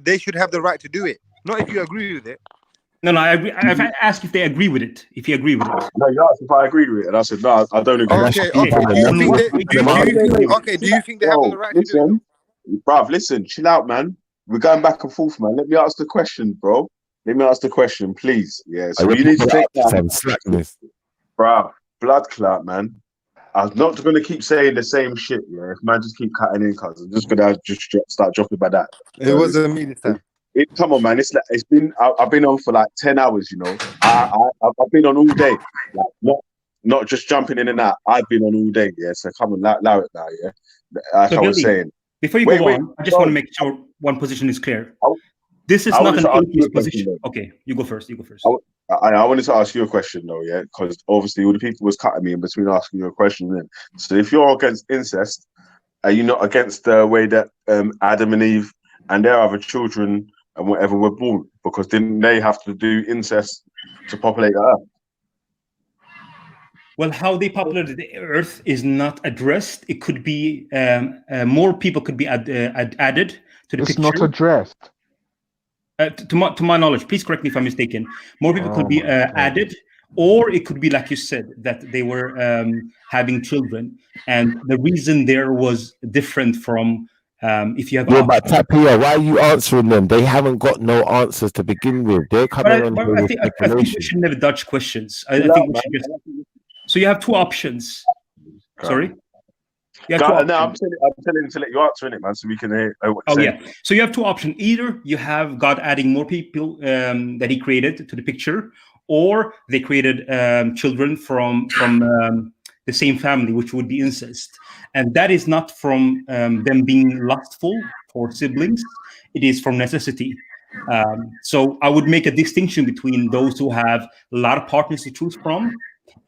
they should have the right to do it. Not if you agree with it. No, I agree. I've asked if they agree with it. If you agree with it. No, you asked if I agreed with it, and I said no, I don't agree. Okay. Do you think they have the right to do it? Bruv, listen, chill out, man. We're going back and forth, man. Let me ask the question, bro. Let me ask the question, please. Yeah, so you need to take that. Slackness. Bruv, blood clot, man. I'm not going to keep saying the same shit. Yeah, if man just keep cutting in, cuz I'm just gonna start dropping by that. It wasn't me this time. Come on, man. It's been. I've been on for like 10 hours. You know, I've been on all day. Like not just jumping in and out. I've been on all day. Yeah, so come on, allow it now. Yeah, like So I was Billy, saying. before you go on, I just want to make sure one position is clear. This is I not wanted an to ask you a atheist question, position. though. Okay, you go first. You go first. I wanted to ask you a question though, yeah, because obviously all the people was cutting me in between asking you a question. Then, so if you're against incest, are you not against the way that Adam and Eve and their other children and whatever were born? Because didn't they have to do incest to populate the earth? Well, how they populated the Earth is not addressed. It could be more people could be added to the It's picture. not addressed. To my knowledge, please correct me if I'm mistaken. More people could be my God. added, or it could be like you said that they were having children, and the reason there was different from if you have. Yeah, but Tapia, why are you answering them? They haven't got no answers to begin with. They're coming on here with I think we should never dodge questions. I think we should just. So you have two options. Sorry. No, I'm telling to let you answer it, man, so we can hear what you're saying. Yeah. So you have two options. Either you have God adding more people that He created to the picture, or they created children from the same family, which would be incest, and that is not from them being lustful for siblings. It is from necessity. So I would make a distinction between those who have a lot of partners to choose from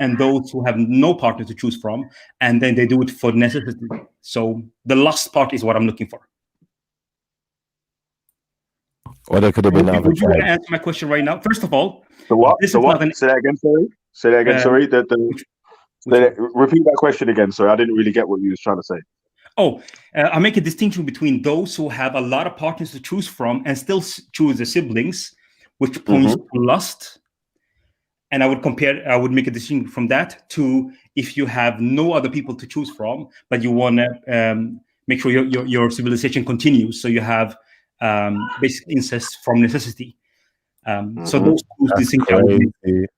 and those who have no partner to choose from, and then they do it for necessity. So the last part is what I'm looking for. Or they could have been. Would you want to answer my question right now? First of all, so what? This so is what? Not an, say that again. Sorry. Say that again. Sorry. Repeat that question again. Sorry, I didn't really get what you was trying to say. I make a distinction between those who have a lot of partners to choose from and still choose the siblings, which points to lust. And I would make a distinction from that to if you have no other people to choose from, but you want to make sure your civilization continues. So you have basic incest from necessity. So those two distinctions I would make.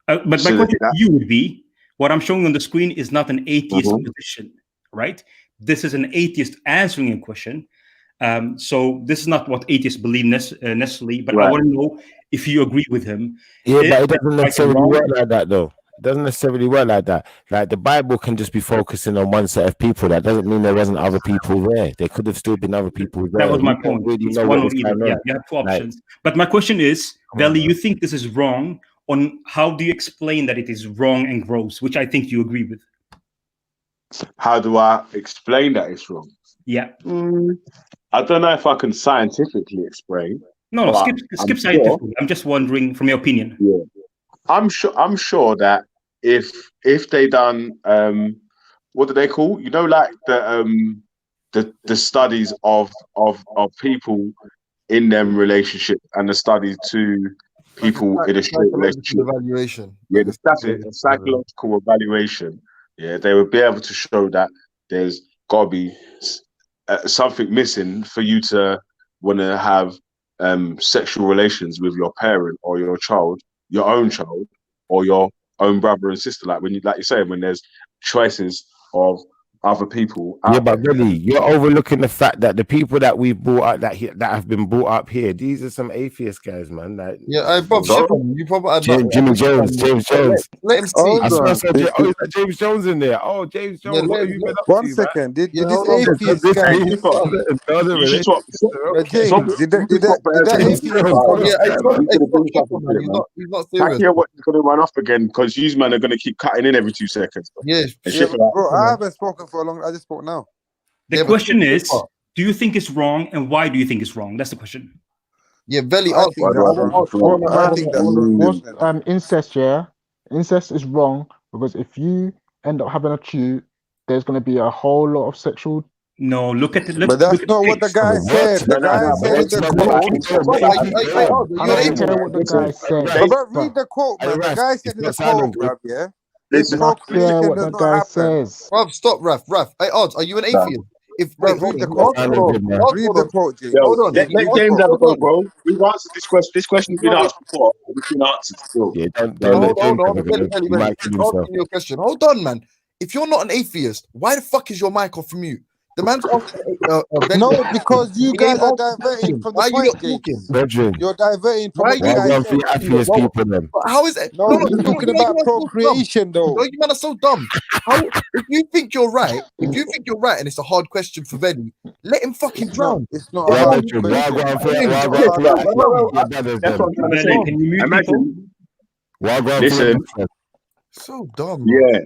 But my question to you would be, what I'm showing on the screen is not an atheist position, right? This is an atheist answering a question. So this is not what atheists believe necessarily, but I want to know if you agree with him. Yeah, but it doesn't necessarily work like that, though. It doesn't necessarily work like that. Like the Bible can just be focusing on one set of people. That doesn't mean there wasn't other people there. There could have still been other people there. That was my point. It's one or either. Yeah, you have two options. But my question is, Vellemy, you think this is wrong? On how do you explain that it is wrong and gross, which I think you agree with? How do I explain that it's wrong? Yeah. I don't know if I can scientifically explain. No, skip scientifically. I'm just wondering from your opinion. Yeah. I'm sure that if they done what do they call? You know, like the studies of people in them relationship and the studies to people in a straight relationship. Evaluation. Yeah, the psychological evaluation. Yeah, they would be able to show that there's got to be something missing for you to want to have sexual relations with your parent or your child, your own child, or your own brother and sister. Like you're saying, when there's choices of other people. Yeah, but really, you're overlooking the fact that the people that we've brought up that have been brought up here, these are some atheist guys, man. Like, yeah, you probably Jimmy Jones, James Jones. Let him see. I saw is that James Jones in there? Oh, James Jones. Yeah, what have you been up one to, second. Did man? this atheist guy? James, did that atheist? He's not serious. Hear what he's going to run off again because you man are going to keep cutting in every 2 seconds. Bro, I haven't spoken for a long. I just spoke now. The question is, do you think it's wrong, and why do you think it's wrong? That's the question. Yeah, Vellemy. Incest, yeah. Incest is wrong because if you end up having a chew, there's going to be a whole lot of sexual. No, look at it. But that's not what the guy said. The guy said the guy said. But read the quote, man. The guy said in the quote, bruv, yeah. It's not clear what the guy says. Ruff, stop, Ruff. Hey, Odds, are you an atheist? read the quote. Read the quote, James. Yo, Hold on. let James have a go, bro. We've answered this question. This question's been asked before. It's been answered still. Yeah, don't Hold let James on. have a go. He might kill He's himself. asking you a question. Hold on, man. If you're not an atheist, why the fuck is your mic off mute? The man's asking. No, because you guys are diverting from the point, James. Brethren, You're diverting from Why what you the guy one said. for atheist people then. But how is it? No, he's talking about procreation, though. No, you man are so dumb. How, if you think you're right, and it's a hard question for Vellemy, let him fucking drown. It's not a hard question. That's what I'm trying to say. Can you mute Imagine. people? Listen. So dumb. Yeah.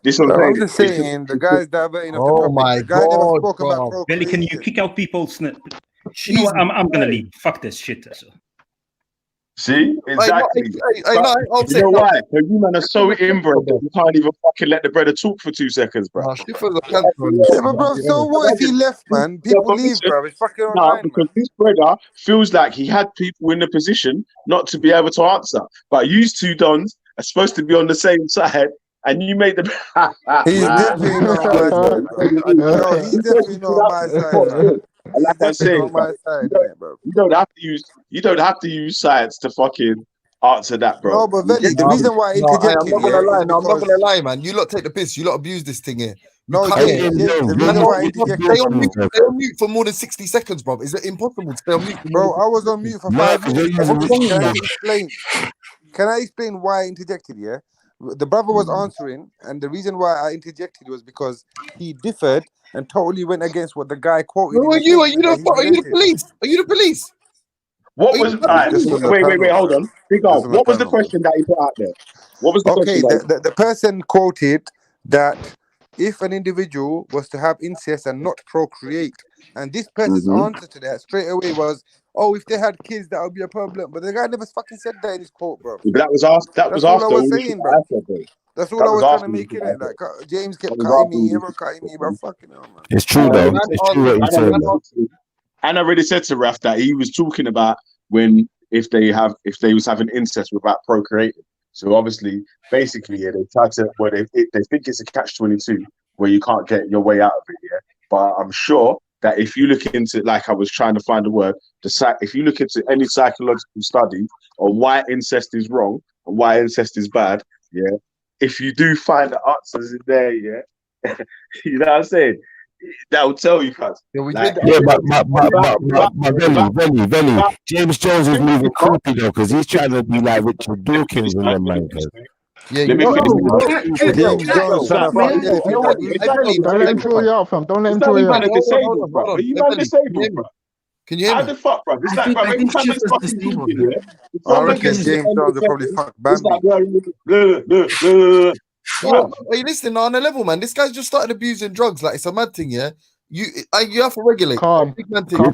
This one I'm just saying, the guy's diverting off the topic. My the guy never God, spoke about Belly, procreation. can you kick out people? You know what? I'm gonna leave. Fuck this shit. So. See? Exactly. You know why? Because you man are so inbred that you can't even fucking let the brother talk for 2 seconds, bro. Yeah, but bro, so what if he left, man? People leave, bro. It's fucking online, because this brother feels like he had people in the position not to be able to answer. But you two dons are supposed to be on the same side, and you made them. He's definitely not on my side. No, he's definitely not on my side, man. And like I say, you don't have to use science to fucking answer that, bro. No, but Veli, the reason why I I'm interjected not gonna lie. is No, I'm not because... gonna lie, man. You lot take the piss. You lot abuse this thing here. No, James, the reason why I interjected... Stay on mute for more than 60 seconds, bro. Is it impossible to stay on mute? Bro, I was on mute for 5 minutes. Can I explain? Can I explain why I interjected, yeah? The brother was answering, and the reason why I interjected was because he differed and totally went against what the guy quoted. Who are you? Are you the police? Are you the police? What was wait, hold on. Big old. What was the question that he put out there? What was the question? Okay, the person quoted that if an individual was to have incest and not procreate, and this person's answer to that straight away was, "Oh, if they had kids, that would be a problem." But the guy never fucking said that in his quote, bro. But that was asked. That was all after I was saying, bro. That's all I was trying to make it. Like James kept cutting me, bro. Fucking hell, man. It's true though. It's true what you said. And I already said to Raf that he was talking about when if they was having incest without procreating. So obviously, basically, yeah, they try to they think it's a catch-22 where you can't get your way out of it. Yeah, but I'm sure that if you look into, like I was trying to find the word, if you look into any psychological study on why incest is wrong and why incest is bad, yeah, if you do find the answers in there, yeah, you know what I'm saying? That will tell you, cuz. But Vellemy, James Jones is moving creepy though, because he's trying to be like Richard Dawkins and them man. Yeah, let me James Jones trying to fuck Don't let him throw you out, fam. Don't let him throw you out. Can you hear me? How the fuck, bro? It's like, bro, every time it's fucking talking, yeah. I reckon James Jones will probably fuck Bambi. Are you listening on a level, man? This guy's just started abusing drugs. Like it's a mad thing, yeah. You have to regulate. Calm. Big man thing. I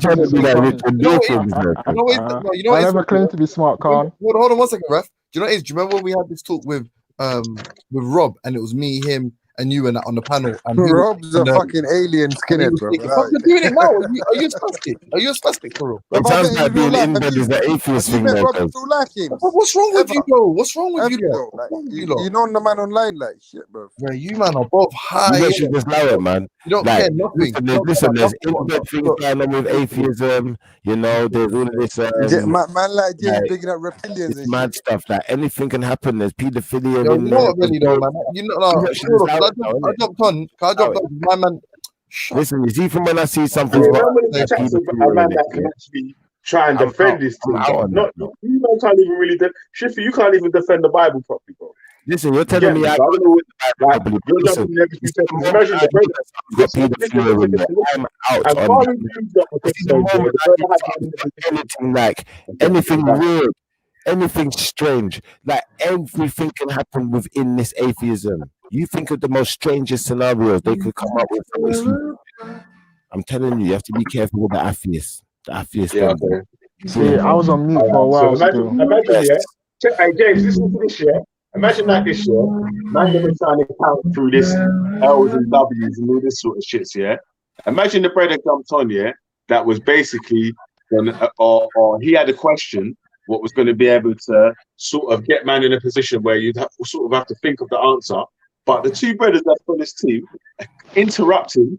never claim to be smart, Khan. Hold on 1 second, Ref. Do you know what it is? Do you remember when we had this talk with Rob, and it was me, him, and you and that on the panel? And Rob's a fucking alien skinhead, bro. You're doing it now. Are you a spastic? Are you a spastic, for real? It sounds like being inbred is the atheist thing. What's wrong with you, though? What's wrong with you, though? You know the man online, like shit, bro. Bro, you man are both high. You should just allow it, man. You don't care nothing. Listen, there's inbred things going on with atheism. You know, there's all of this. Man like James picking up reptilians and mad stuff. Like anything can happen. There's pedophilia. You know what, really, though, man. You know, I jumped on. My man. Listen, you see, from when I see something, a man that can actually try and defend this thing. You can't even really. Shiffy, you can't even defend the Bible properly, bro. Listen, you're telling me I don't know what the Bible is. I'm out on anything like anything weird, anything strange. Like everything can happen within this atheism. You think of the most strangest scenarios they could come up with. I'm telling you, you have to be careful with the atheists. The atheists. Yeah, see, I was on mute for a while. Imagine, hey, James, listen to this, yeah. Imagine like this, yeah. Man, they've been trying to count through this L's and W's and all this sort of shit, yeah. Imagine the brother jumped on, yeah. That was basically, or he had a question, what was going to be able to sort of get man in a position where you'd sort of have to think of the answer. But the two brothers that's on this team interrupt him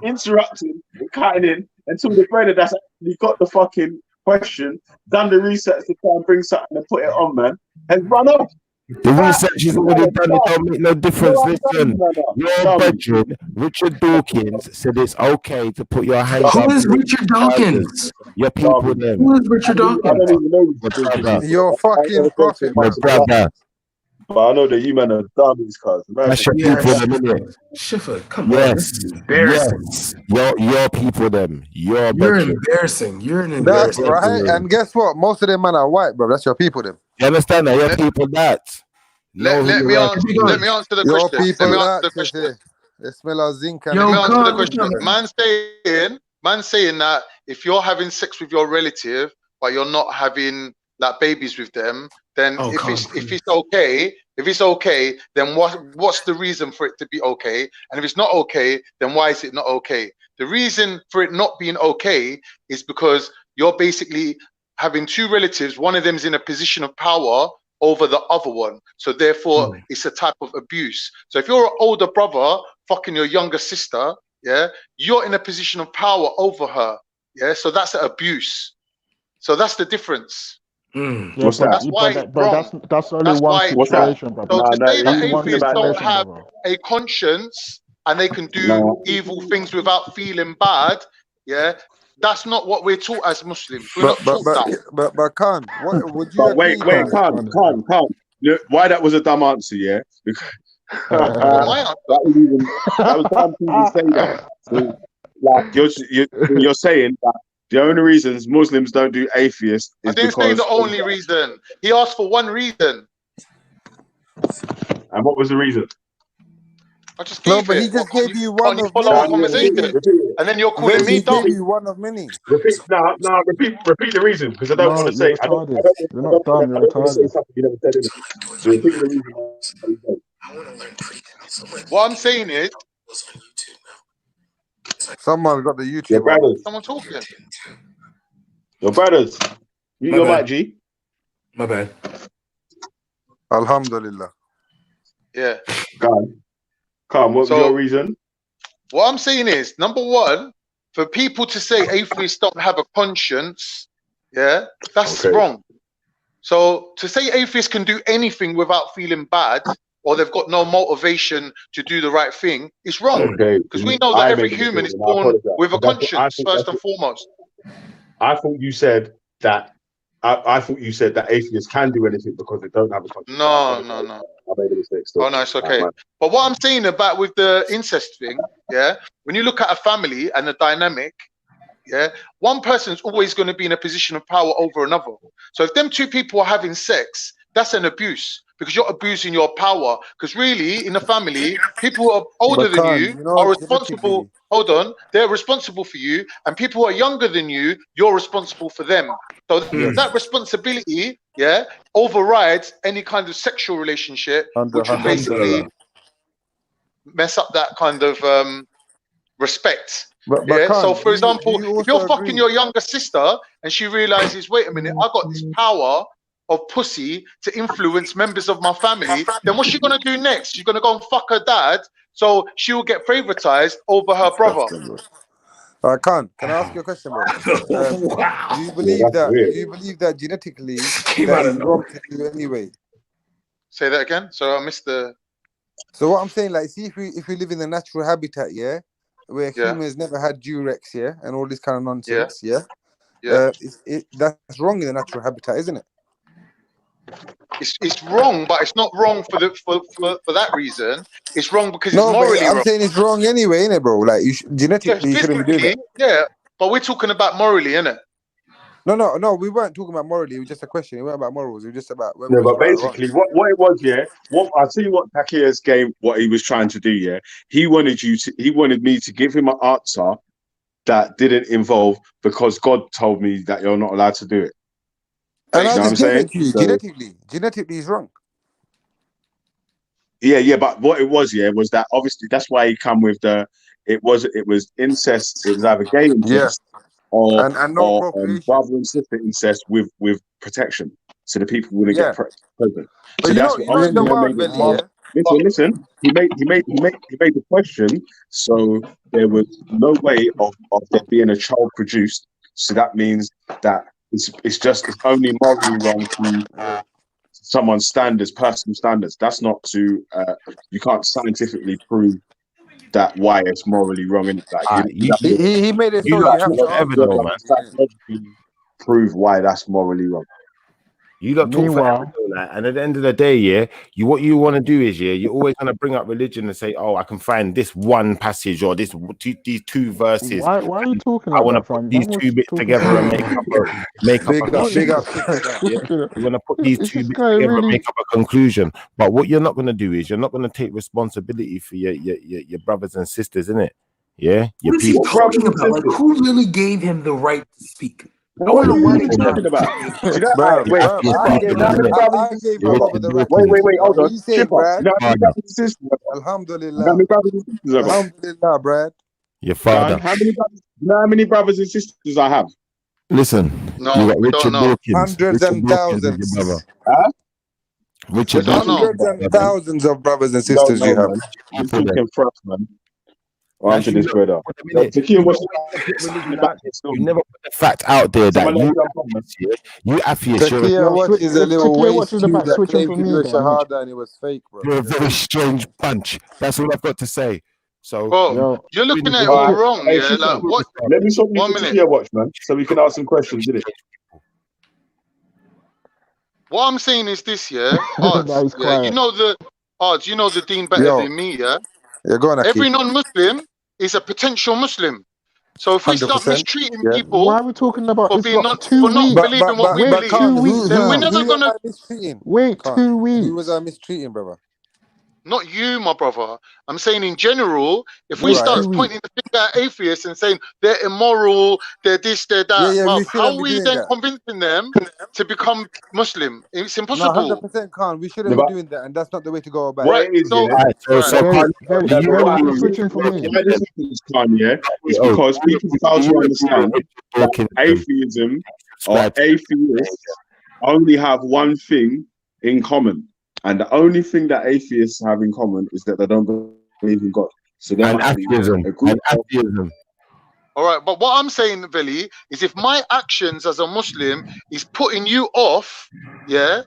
interrupting and cutting in until the brother that's actually got the fucking question, done the research to try and bring something and put it on, man, has run off. The research is already done. It don't make no difference. Listen, your budget, Richard Dawkins said it's okay to put your hands up. Who is Richard Dawkins? Your people, them. Who is Richard Dawkins? I don't even know. Your fucking prophet. My brother. But I know that you men are dummies, cuz. That's your people, them, innit? Schiffer, come on. Yes, This is embarrassing. yes. Your people, them. Your You're budget. embarrassing. You're an That's embarrassing. right. And guess what? Most of them men are white, bro. That's your people, them. You understand that? Your people, that. Let me answer the Your question. people, Let me answer that. the question. They smell of zinc. And Let me answer the question. Man saying that if you're having sex with your relative, but you're not having like babies with them, then if it's okay, then what's the reason for it to be okay? And if it's not okay, then why is it not okay? The reason for it not being okay is because you're basically having two relatives. One of them is in a position of power over the other one, so therefore it's a type of abuse. So if you're an older brother fucking your younger sister, yeah, you're in a position of power over her, yeah, so that's an abuse. So that's the difference. Yeah, What's that? but, That's why it's but wrong. that's only That's one why it's wrong. situation, brother. So to say that That's one atheists don't situation, have brother. a conscience and they can do evil things without feeling bad, yeah, that's not what we're taught as Muslims. We're not taught that. But Khan, what would you But agree? wait, calm. Look, why that was a dumb answer, yeah? Because that was dumb to even say that. So, like you're saying that the only reasons Muslims don't do atheists is I didn't say the only reason. He asked for one reason. And what was the reason? I just gave but it. he just gave you one of follow our many. conversation, and then you're calling me He dumb. gave you one of many. Repeat the reason, because I don't want to say. You're not dumb. You're retarded. You never said anything. So repeat the reason. What I'm saying is, Someone got the YouTube. Your brothers. Someone talking. Your brothers. Your mic, G. My bad. Alhamdulillah. Yeah. Calm. What's your reason? What I'm saying is, number one, for people to say atheists don't have a conscience, yeah, that's wrong. So to say atheists can do anything without feeling bad, or they've got no motivation to do the right thing, is wrong. Because we know that every human is born with a conscience, first and foremost. I thought you said that. I thought you said that atheists can do anything because they don't have a conscience. No. I made a mistake. Oh no, it's okay. But what I'm saying about with the incest thing, yeah, when you look at a family and the dynamic, yeah, one person's always going to be in a position of power over another. So if them two people are having sex, that's an abuse because you're abusing your power. Because really, in the family, people who are older than you are responsible. Hold on, they're responsible for you, and people who are younger than you, you're responsible for them. So that responsibility, yeah, overrides any kind of sexual relationship, which will basically mess up that kind of respect. But So, for example, if you're fucking your younger sister and she realizes, wait a minute, I got this power of pussy to influence members of my family, then what's she gonna do next? She's gonna go and fuck her dad, so she will get favoritized over her brother. Khan, can I ask you a question, bro? Do you believe that? Do you believe that genetically that is wrong to do anyway? Say that again. So I missed the. So what I'm saying, like, see, if we live in a natural habitat, yeah, where humans never had Durex, yeah, and all this kind of nonsense, that's wrong in the natural habitat, isn't it? It's wrong, but it's not wrong for that reason. It's wrong because it's morally wrong. I'm saying it's wrong anyway, innit, bro? Like, genetically, you shouldn't be doing that. Yeah, but we're talking about morally, innit? No, we weren't talking about morally. It was just a question. It wasn't about morals. It was just about. No, but basically, what it was, I see what Takia's game, what he was trying to do. He wanted me to give him an answer that didn't involve because God told me that you're not allowed to do it. And I just give it to you. So, genetically is wrong. Yeah, but what it was, was that obviously that's why he come with it was incest. It was either gay incest or brother and sister incest with protection, so the people wouldn't get pregnant. So But that's you know the wild belly, Listen. He made the question, so there was no way of there being a child produced. So that means that it's only morally wrong to someone's standards, personal standards. That's not to you can't scientifically prove that why it's morally wrong. And like you have to, He made it You so lot you have to talk answer. forever though, man. psychologically prove why that's morally wrong. You lot talk forever, though, like, and at the end of the day, yeah, what you want to do is, yeah, you're always going to bring up religion and say, oh, I can find this one passage or these two verses. Why are you talking I like want to that, put fam? these Man was two bits talking together and serious. make up Big a up, big up. yeah, you want to put these Is two this bits guy together and really? make up a conclusion. But what you're not going to do is you're not going to take responsibility for your brothers and sisters, innit? Yeah, your What is he people. talking about? Like, who really gave him the right to speak? I What want are to know you why even they talking tried. about? Do you know? Bruv, Wait, I Chipper, gave you know how many I brothers? gave my brother the right to Wait, speak. hold What on, you saying, Chipper. Brad? You know how many brothers and sisters I got? You know how Alhamdulillah. many brothers and sisters I got? Alhamdulillah, Brad. Your Son, father. how many brothers? You know how many brothers and sisters I have? Listen, No, you got we don't Richard know. Dawkins. Hundreds Richard and Dawkins is your brother. thousands. Huh? Richard don't know. Hundreds and thousands of brothers and You don't sisters know, you have. man. I'm talking first, man. Or Like, answer you this look, brother. wait a Yo, minute. Tequila, You what's always put the religion back out there. still? You never put the fact out there that Someone let you me jump on, man. atheists, you're Takia Switch, watches a if little Takia watches waste the tube back that switching claimed for to do me, a then watch. shahada and it was fake, bro. a very strange bunch. That's all I've got to say. So Bro, Yo, you're looking at it All all right. wrong, Hey, yeah? Shipper, Like, what? let me swap you 1 for minute. Tequila watch, man, so we can ask some questions, did it? What I'm saying is this, yeah? now Odds, he's yeah? quiet. You know the deen better Yo, than me, yeah? you're going, Aki. Every non-Muslim is a potential Muslim. So if we start 100%. mistreating Yeah. people Why are we talking about for this being lot? not 2 for not weeks. believing what we Wait, But believe, 2 Khan, weeks, then we're man. never who am gonna. I mistreating? Wait, Khan, 2 who weeks. was I mistreating, brother? Not you, my brother. I'm saying in general, if we Wait, Right. start 2 weeks. pointing the finger at atheists and saying they're immoral, they're this, they're Yeah, that, yeah, we bruv, how shouldn't are be we doing then that. convincing them to become Muslim? It's No, impossible. 100% Khan. We shouldn't No, be but doing that, and that's not the way to go about what it. Right. it is, So, yeah? Alright, right. so Very, Khan, very, do you very, agree you're with switching Richard for me. Why Dawkins? this is fun, yeah? It's Oh, because people fail do to you agree understand with Richard that Dawkins? atheism or Subscribe to atheists only have one thing in common. And the only thing that atheists have in common is that they don't believe in God. So there and must be atheism. a group And of atheism. All right, but what I'm saying, Veli, is if my actions as a Muslim is putting you off, yeah,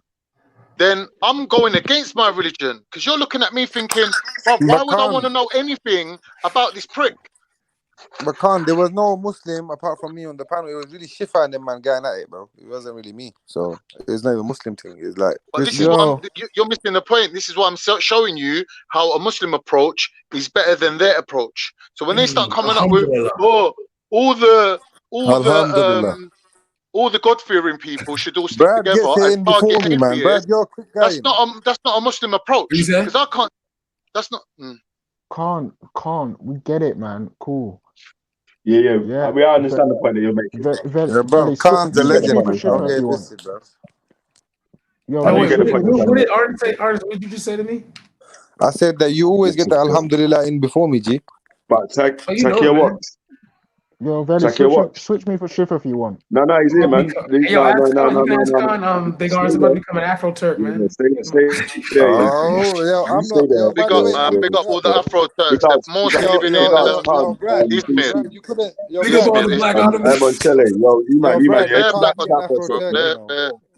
then I'm going against my religion because you're looking at me thinking, well, why But would I want to Khan, know anything about this prick? there was no Muslim apart from me on the panel. It was really Shifa and them man going at it, bro. It wasn't really me. So it's not even a Muslim thing. It's like But this is Christian. what you're missing the point. This is why I'm showing you how a Muslim approach is better than their approach. So when they start coming up with, Alhamdulillah. oh, all the Alhamdulillah. all the God-fearing people should all stick Brad together gets it and in target before me, man. Brad, atheists. you're a quick guy, you know. That's not a Muslim approach What you say? because I can't. That's not. Can't. We get it, man. Cool. yeah. Yeah. We understand the point that you're making. Yeah, bro. Veli, Khan's a You get the switch me legend, point for man. you're trying to Don't Shifa make. if get you it want. twisted, bro. Yo, You Wait, get the point you're trying what to did make. Art say? Art, what did you just say to me? I said that you always get the Alhamdulillah in before me, G. But take you know, your man. watch. Yo, Veli, Check your watch. switch me for Shifa if you want. No, he's here, man. Hey, yo, ask Khan. You can ask Khan. Big Art's about to become an Afro Turk, man. Stay there. Oh, yo, I'm Stay not. there. Yo, by Big the up, way, man. Big up all the Afro Turks. They're mostly yo, living yo, in yo, yo, Brad, Izmir. Brad, you couldn't. Yo, Big up all Brad, the black I'm Ottomans. on telly. Yo, you man, Brad, you They're chill black can't out, be an for a Afro bro. second. Turk, you know.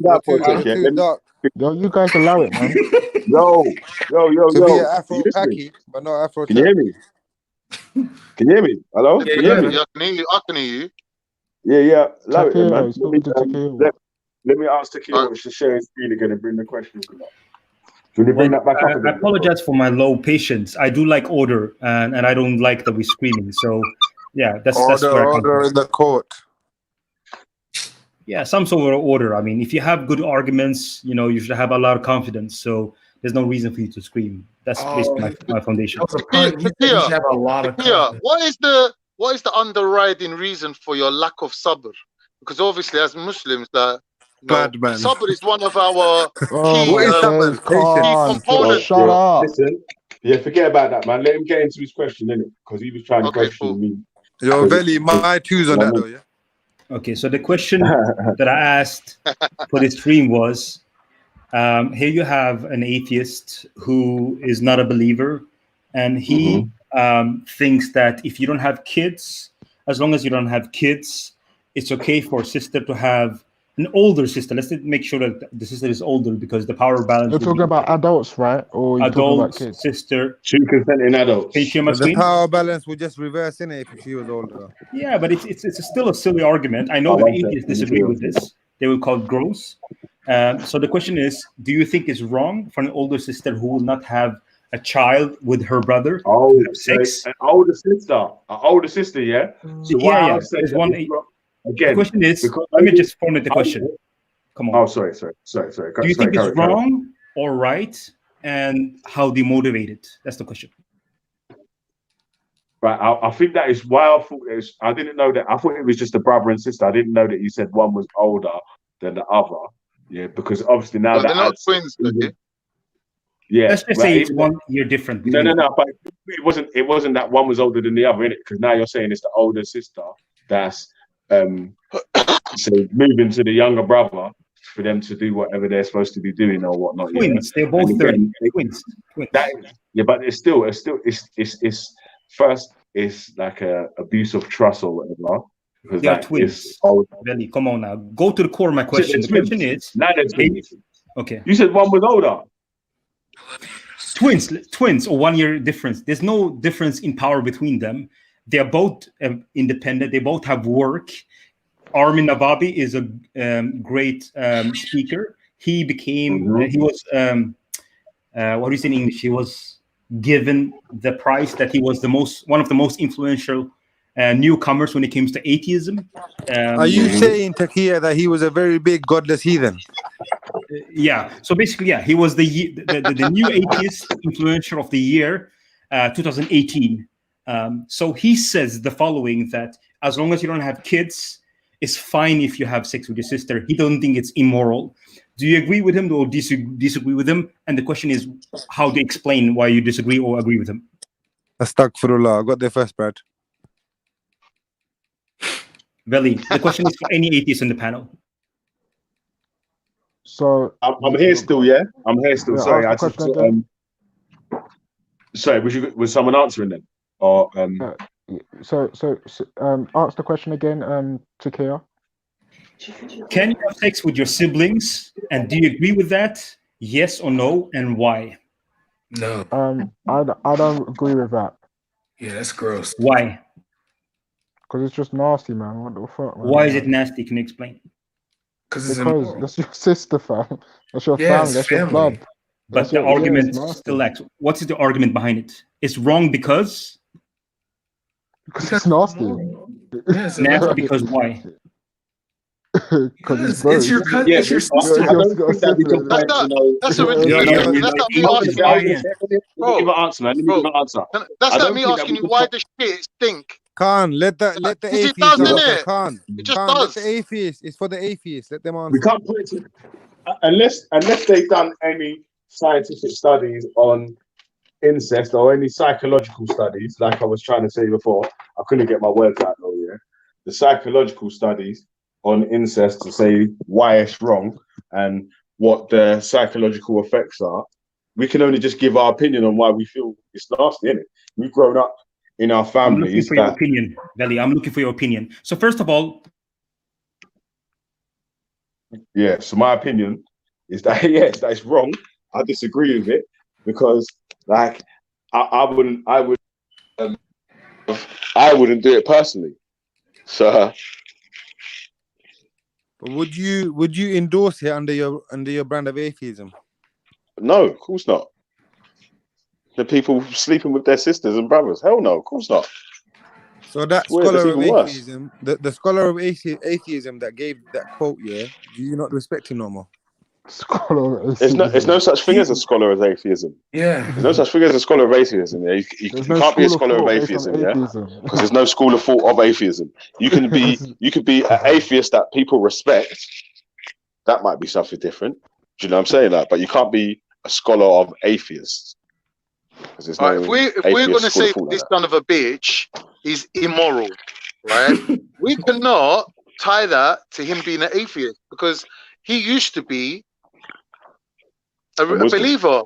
Chill out for a You're second. too dark Yo, you guys allow it, man. Yo. to be an Are you Afro listening? Paki, but not Afro Can you Turk. hear me? Can you hear me? Hello? Yeah, Can you hear me? I can hear you. I can hear you. Yeah. Allow it then, man. Takeo, spoken to Takeo. Let me ask Takeo to share his screen again and bring the questions back. Can you bring that back up I again? apologize for my low patience. I do like order, and I don't like that we're screaming. So, yeah, that's where I come Order from. in the court. Yeah, some sort of order. I mean, if you have good arguments, you should have a lot of confidence. So there's no reason for you to scream. That's basically my foundation. Takia, what is the underriding reason for your lack of sabr? Because obviously, as Muslims, Bad man. sabr is one of our key, What is sabr? key components. Shut up. Listen, forget about that, man. Let him get into his question, innit? Because he was trying to question me. Yo, Veli, my two's on that though, yeah? Okay, so the question that I asked for the stream was, Here you have an atheist who is not a believer, and he thinks that if you don't have kids, as long as you don't have kids, it's okay for a sister to have an older sister. Let's make sure that the sister is older, because the power balance. You're talking about adults, right? Or you're talking about kids? Sister. Two consenting adults. Can you share my But the screen? power balance would just reverse in it if she was older. Yeah, but it's still a silly argument. I know that atheists disagree with this. They will call it gross. So the question is, do you think it's wrong for an older sister who will not have a child with her brother? Oh, have sex? an older sister, yeah. So why Yeah. I said There's that one. it's wrong- again. The question is, because let me just formulate the question. Come on. Oh, sorry. Do you think it's wrong or right, and how do you motivate it? That's the question. Right, I think that is why I thought it was. I didn't know that. I thought it was just a brother and sister. I didn't know that you said one was older than the other. Yeah, because obviously now that they're not adds, twins, okay? yeah. Let's just say it's 1 year different. No, but it wasn't. It wasn't that one was older than the other, innit? Because now you're saying it's the older sister that's so moving to the younger brother for them to do whatever they're supposed to be doing or whatnot. Twins. Yeah? They're both And 30. again, Twins. That, yeah, but it's first it's like a abuse of trust or whatever. Because They are twins. Vellemy, come on now. Go to the core of my question. The question is, now they're twins. Okay. You said one was older. Twins or 1 year difference. There's no difference in power between them. They are both independent. They both have work. Armin Navabi is a great speaker. He became. He was. What do you say in English? He was given the prize that he was one of the most influential newcomers when it comes to atheism. Are you saying, Takia, that he was a very big godless heathen? Yeah. So basically, yeah, he was the new atheist influencer of the year, 2018. So he says the following: that as long as you don't have kids, it's fine if you have sex with your sister. He don't think it's immoral. Do you agree with him or disagree with him? And the question is, how do you explain why you disagree or agree with him? Astaghfirullah. I got there first, Brad. Vellemy, the question is for any atheist on the panel. So I'm here still, yeah. I'm here still. Yeah, Sorry, ask I the just. question Sorry, was someone answering them? Or So ask the question again, Takia. Can you have sex with your siblings? And do you agree with that? Yes or no, and why? No. I don't agree with that. Yeah, that's gross. Why? Because it's just nasty, man. What the fuck, man? Why is it nasty? Can you explain? Because that's your sister, fam. That's your Yeah, family. it's That's your family. blood. But the argument still lacks. What is the argument behind it? It's wrong because it's nasty. Yes, nasty because why? Because it's your cousin. Yeah, it's your but sister. I don't think that we can That's not. That's not me. That's not me asking you. Let me give an answer, man. Let me give an answer. That's I not don't me think that asking we you can why the shit stink. Khan, let the Because atheist it does, answer. innit? Khan, It just Khan, let does. the atheist. It's for the atheists. Let them answer. We can't put it to, unless they've done any scientific studies on incest or any psychological studies, like I was trying to say before. I couldn't get my words out though, yeah. The psychological studies on incest to say why it's wrong and what the psychological effects are. We can only just give our opinion on why we feel it's nasty, innit? We've grown up in our I'm looking families for your opinion, Vellemy. I'm looking for your opinion. So first of all, yeah. So my opinion is that yes, that it's wrong. I disagree with it because, like, I wouldn't do it personally. So, But would you endorse it under your brand of atheism? no, of course not. The people sleeping with their sisters and brothers, hell no, of course not. So that Weird, scholar that's of even worse. atheism, the scholar of atheism that gave that quote, yeah, do you not respect him no more? Scholar of There's atheism. no such thing as a scholar of atheism. Yeah. There's no such thing as a scholar of atheism. Yeah? You no can't be a school of scholar of thought based on atheism, yeah, atheism. because there's no school of thought of atheism. You can be an atheist that people respect. That might be something different. Do you know what I'm saying? Like, but you can't be a scholar of atheists. There's no If we're going to say this son of a bitch is immoral, right? We cannot tie that to him being an atheist because he used to be a believer.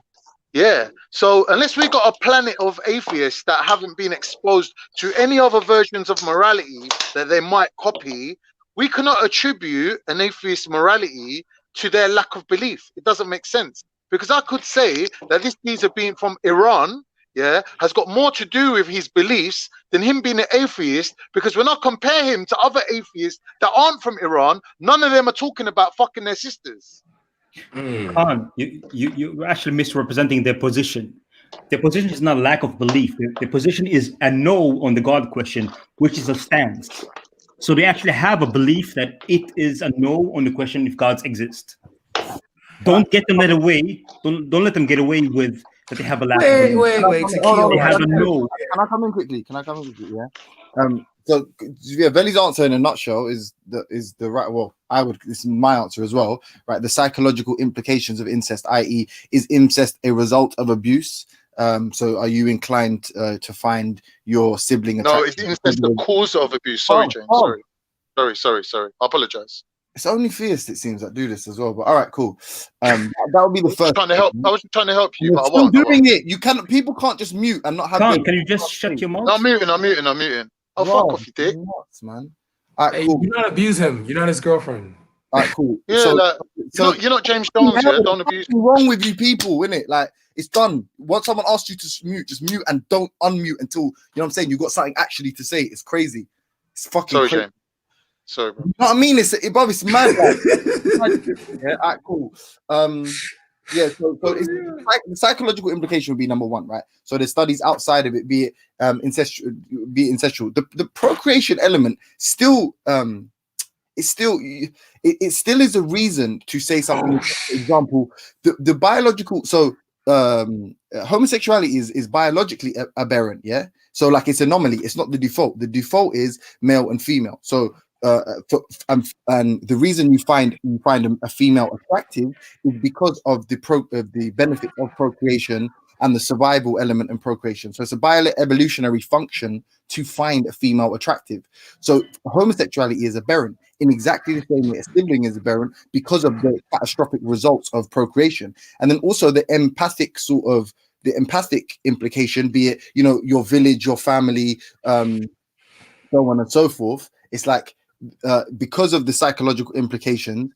Yeah. So unless we got a planet of atheists that haven't been exposed to any other versions of morality that they might copy, we cannot attribute an atheist morality to their lack of belief. It doesn't make sense. Because I could say that this geezer being from Iran, yeah, has got more to do with his beliefs than him being an atheist. Because when I compare him to other atheists that aren't from Iran, none of them are talking about fucking their sisters. Khan, you're actually misrepresenting their position. Their position is not lack of belief. Their position is a no on the God question, which is a stance. So they actually have a belief that it is a no on the question if gods exist. Don't get them led away. Don't let them get away with that they have a lack of belief. They have a no. Can I come in quickly? Yeah. So yeah, Veli's answer in a nutshell is the right. Well, this is my answer as well. Right, the psychological implications of incest, i.e., is incest a result of abuse? So are you inclined to find your sibling? No, it's incest the cause of abuse. Sorry, James. Sorry. I apologize. It's only theists, it seems, that do this as well. But all right, cool. That would be the first. I was trying to help you, but I still won't. doing it. You can't. People can't just mute and not have. Can you just shut your mouth? No, I'm muting. Oh, fuck off, you dick. Nuts, man. All right, Hey, cool. you don't abuse him. You're not his girlfriend. All right, cool. Yeah, you're not James Jones. Yeah, don't abuse. What's wrong with you people, innit? Like, it's done. Once someone asks you to mute, just mute and don't unmute until, you know what I'm saying, you got something actually to say. It's crazy. It's fucking crazy. James. Sorry, bro. You know what I mean? It's mad. Yeah, all right, cool. Yeah, so the psychological implication would be number one, right? So there's studies outside of it, be it incestual. The procreation element still it still is a reason to say something. For example, the biological, so homosexuality is biologically aberrant, yeah. So like it's anomaly, it's not the default. The default is male and female. So and the reason you find a female attractive is because of the benefit of procreation and the survival element in procreation. So it's a bioevolutionary function to find a female attractive. So homosexuality is aberrant in exactly the same way a sibling is aberrant because of the catastrophic results of procreation. And then also the empathic implication, be it, you know, your village, your family, so on and so forth. It's like because of the psychological implication,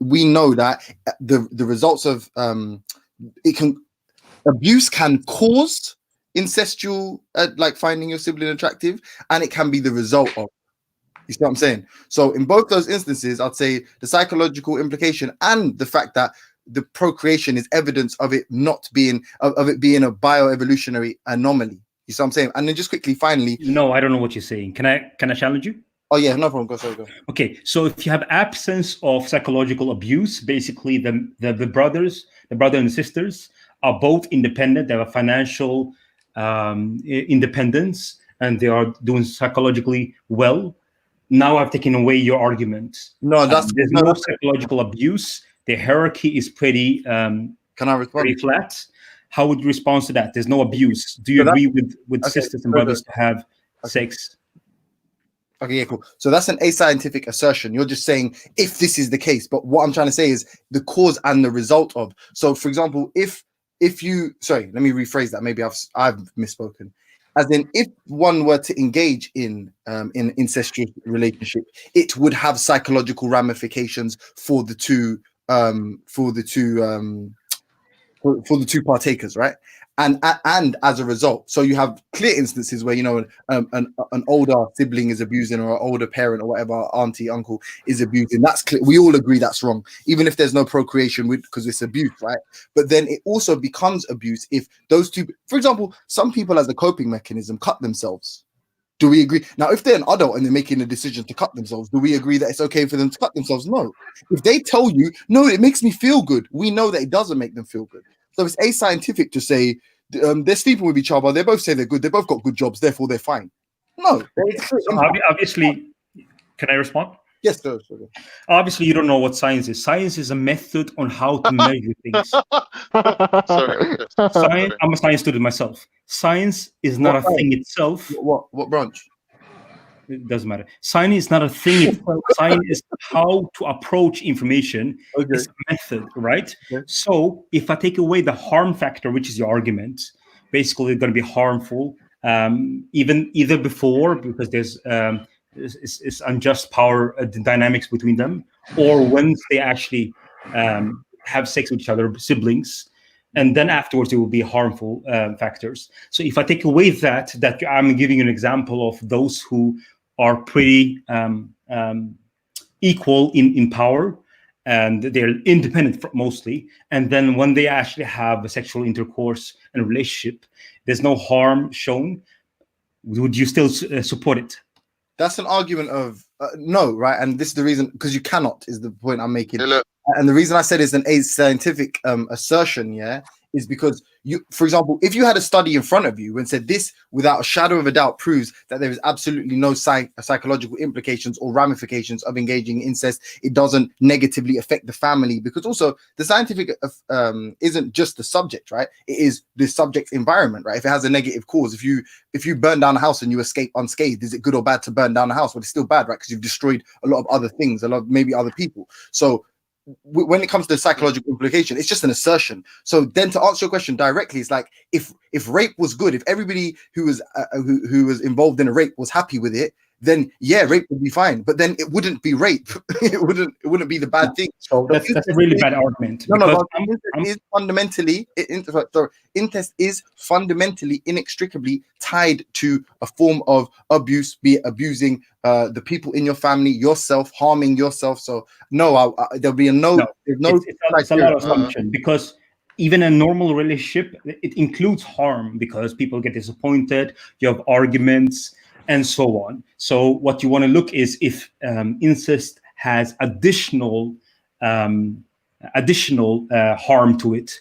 we know that the results of abuse can cause incestual, like finding your sibling attractive, and it can be the result of. You see what I'm saying? So in both those instances, I'd say the psychological implication and the fact that the procreation is evidence of it not being of it being a bioevolutionary anomaly. You see what I'm saying? And then just quickly, finally. No, I don't know what you're saying. Can I challenge you? Oh yeah, no problem. Go. Okay, so if you have absence of psychological abuse, basically the brother and the sisters are both independent. They have a financial independence, and they are doing psychologically well. Now I've taken away your argument. No, there's no psychological abuse. The hierarchy is pretty. Can I respond? Pretty flat. How would you respond to that? There's no abuse. Do you agree with sisters and brothers to have sex? Okay, yeah, cool. So that's an ascientific assertion. You're just saying if this is the case, but what I'm trying to say is the cause and the result of. So, for example, if you, sorry, let me rephrase that. Maybe I've misspoken. As in, if one were to engage in incestuous relationship, it would have psychological ramifications for the two partakers, right? And as a result, so you have clear instances where, you know, an older sibling is abusing, or an older parent, or whatever, auntie, uncle is abusing. That's clear. We all agree that's wrong, even if there's no procreation because it's abuse, right? But then it also becomes abuse if those two, for example, some people as a coping mechanism cut themselves. Do we agree? Now, if they're an adult and they're making a decision to cut themselves, do we agree that it's okay for them to cut themselves? No. If they tell you, no, it makes me feel good, we know that it doesn't make them feel good. So it's ascientific to say they're sleeping with each other. They both say they're good. They both got good jobs. Therefore, they're fine. No. So obviously, can I respond? Yes, sir. Obviously, you don't know what science is. Science is a method on how to measure things. Sorry. I'm a science student myself. Science is not a thing itself. What branch? It doesn't matter. Sign is not a thing itself. Sign is how to approach information. Okay. It's a method, right? Okay. So if I take away the harm factor, which is your argument, basically it's going to be harmful, even either before, because there's it's unjust power dynamics between them, or once they actually have sex with each other, siblings, and then afterwards it will be harmful factors. So if I take away that I'm giving you an example of those who are pretty equal in power, and they're independent mostly, and then when they actually have a sexual intercourse and relationship, there's no harm shown, would you still support it? That's an argument of no, right? And this is the reason, because you cannot, is the point I'm making. And the reason I said it's an scientific assertion, yeah, is because you, for example, if you had a study in front of you and said this without a shadow of a doubt proves that there is absolutely no psychological implications or ramifications of engaging in incest, it doesn't negatively affect the family, because also the scientific isn't just the subject, right? It is the subject's environment, right? If it has a negative cause, if you burn down a house and you escape unscathed, is it good or bad to burn down a house? Well, it's still bad, right? Because you've destroyed a lot of other things, a lot, maybe other people. So when it comes to psychological implication, it's just an assertion. So then, to answer your question directly, it's like if rape was good, if everybody who was involved in a rape was happy with it, then yeah, rape would be fine. But then it wouldn't be rape. it wouldn't be the bad thing. So that's a really bad argument. Incest is fundamentally inextricably tied to a form of abuse, be it abusing the people in your family, yourself, harming yourself. So no, there'll be it's a lot of assumption, because even a normal relationship, it includes harm, because people get disappointed, you have arguments, and so on. So what you want to look is if incest has additional harm to it,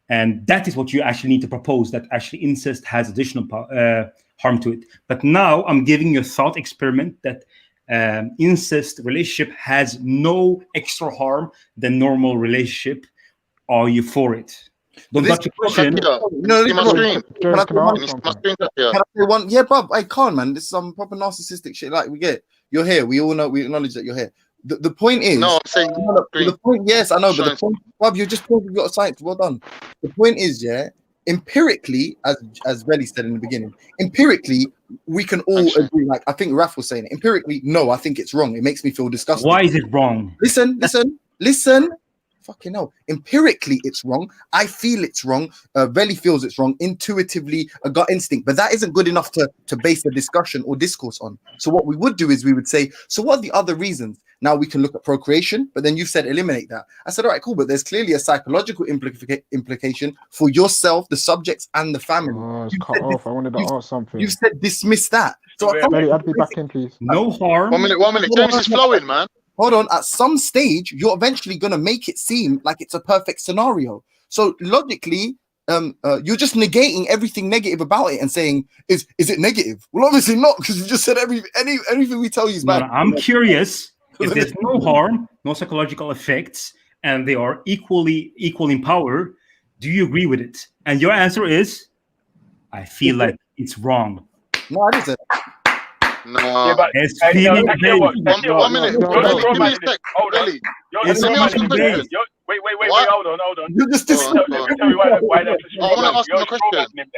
and that is what you actually need to propose, that actually incest has additional harm to it. But now I'm giving you a thought experiment that incest relationship has no extra harm than normal relationship. Are you for it? Don't touch your question. Yeah, Bob, I can't, man. This is some proper narcissistic shit. Like, we get you're here. We all know, we acknowledge that you're here. The point is, no, I'm saying the point, yes, I know, but the point, Bob, you're just talking, you've got a science. Well done. The point is, yeah, empirically, as Vellemy said in the beginning, empirically, we can all agree. Like, I think Raf was saying it. Empirically, no, I think it's wrong. It makes me feel disgusting. Why is it wrong? Listen. Fucking hell. Empirically, it's wrong. I feel it's wrong. Vellemy feels it's wrong. Intuitively, a gut instinct. But that isn't good enough to base the discussion or discourse on. So what we would do is we would say, so what are the other reasons? Now we can look at procreation, but then you said eliminate that. I said, all right, cool, but there's clearly a psychological implication for yourself, the subjects, and the family. Oh, it's cut off. I wanted to ask something. You said dismiss that. So Vellemy, I'd be back in, please. No harm. 1 minute. James is flowing, man. Hold on. At some stage, you're eventually going to make it seem like it's a perfect scenario. So logically, you're just negating everything negative about it and saying, is it negative? Well, obviously not, because you just said everything we tell you is bad. No, I'm curious. If there's no harm, no psychological effects, and they are equal in power, do you agree with it? And your answer is, I feel like it's wrong. No, I didn't say that. No. Yeah, but, one minute. Give me a sec. Hold on. Wait, hold on. You just let me tell you why that's a straw man. I want to ask him a question.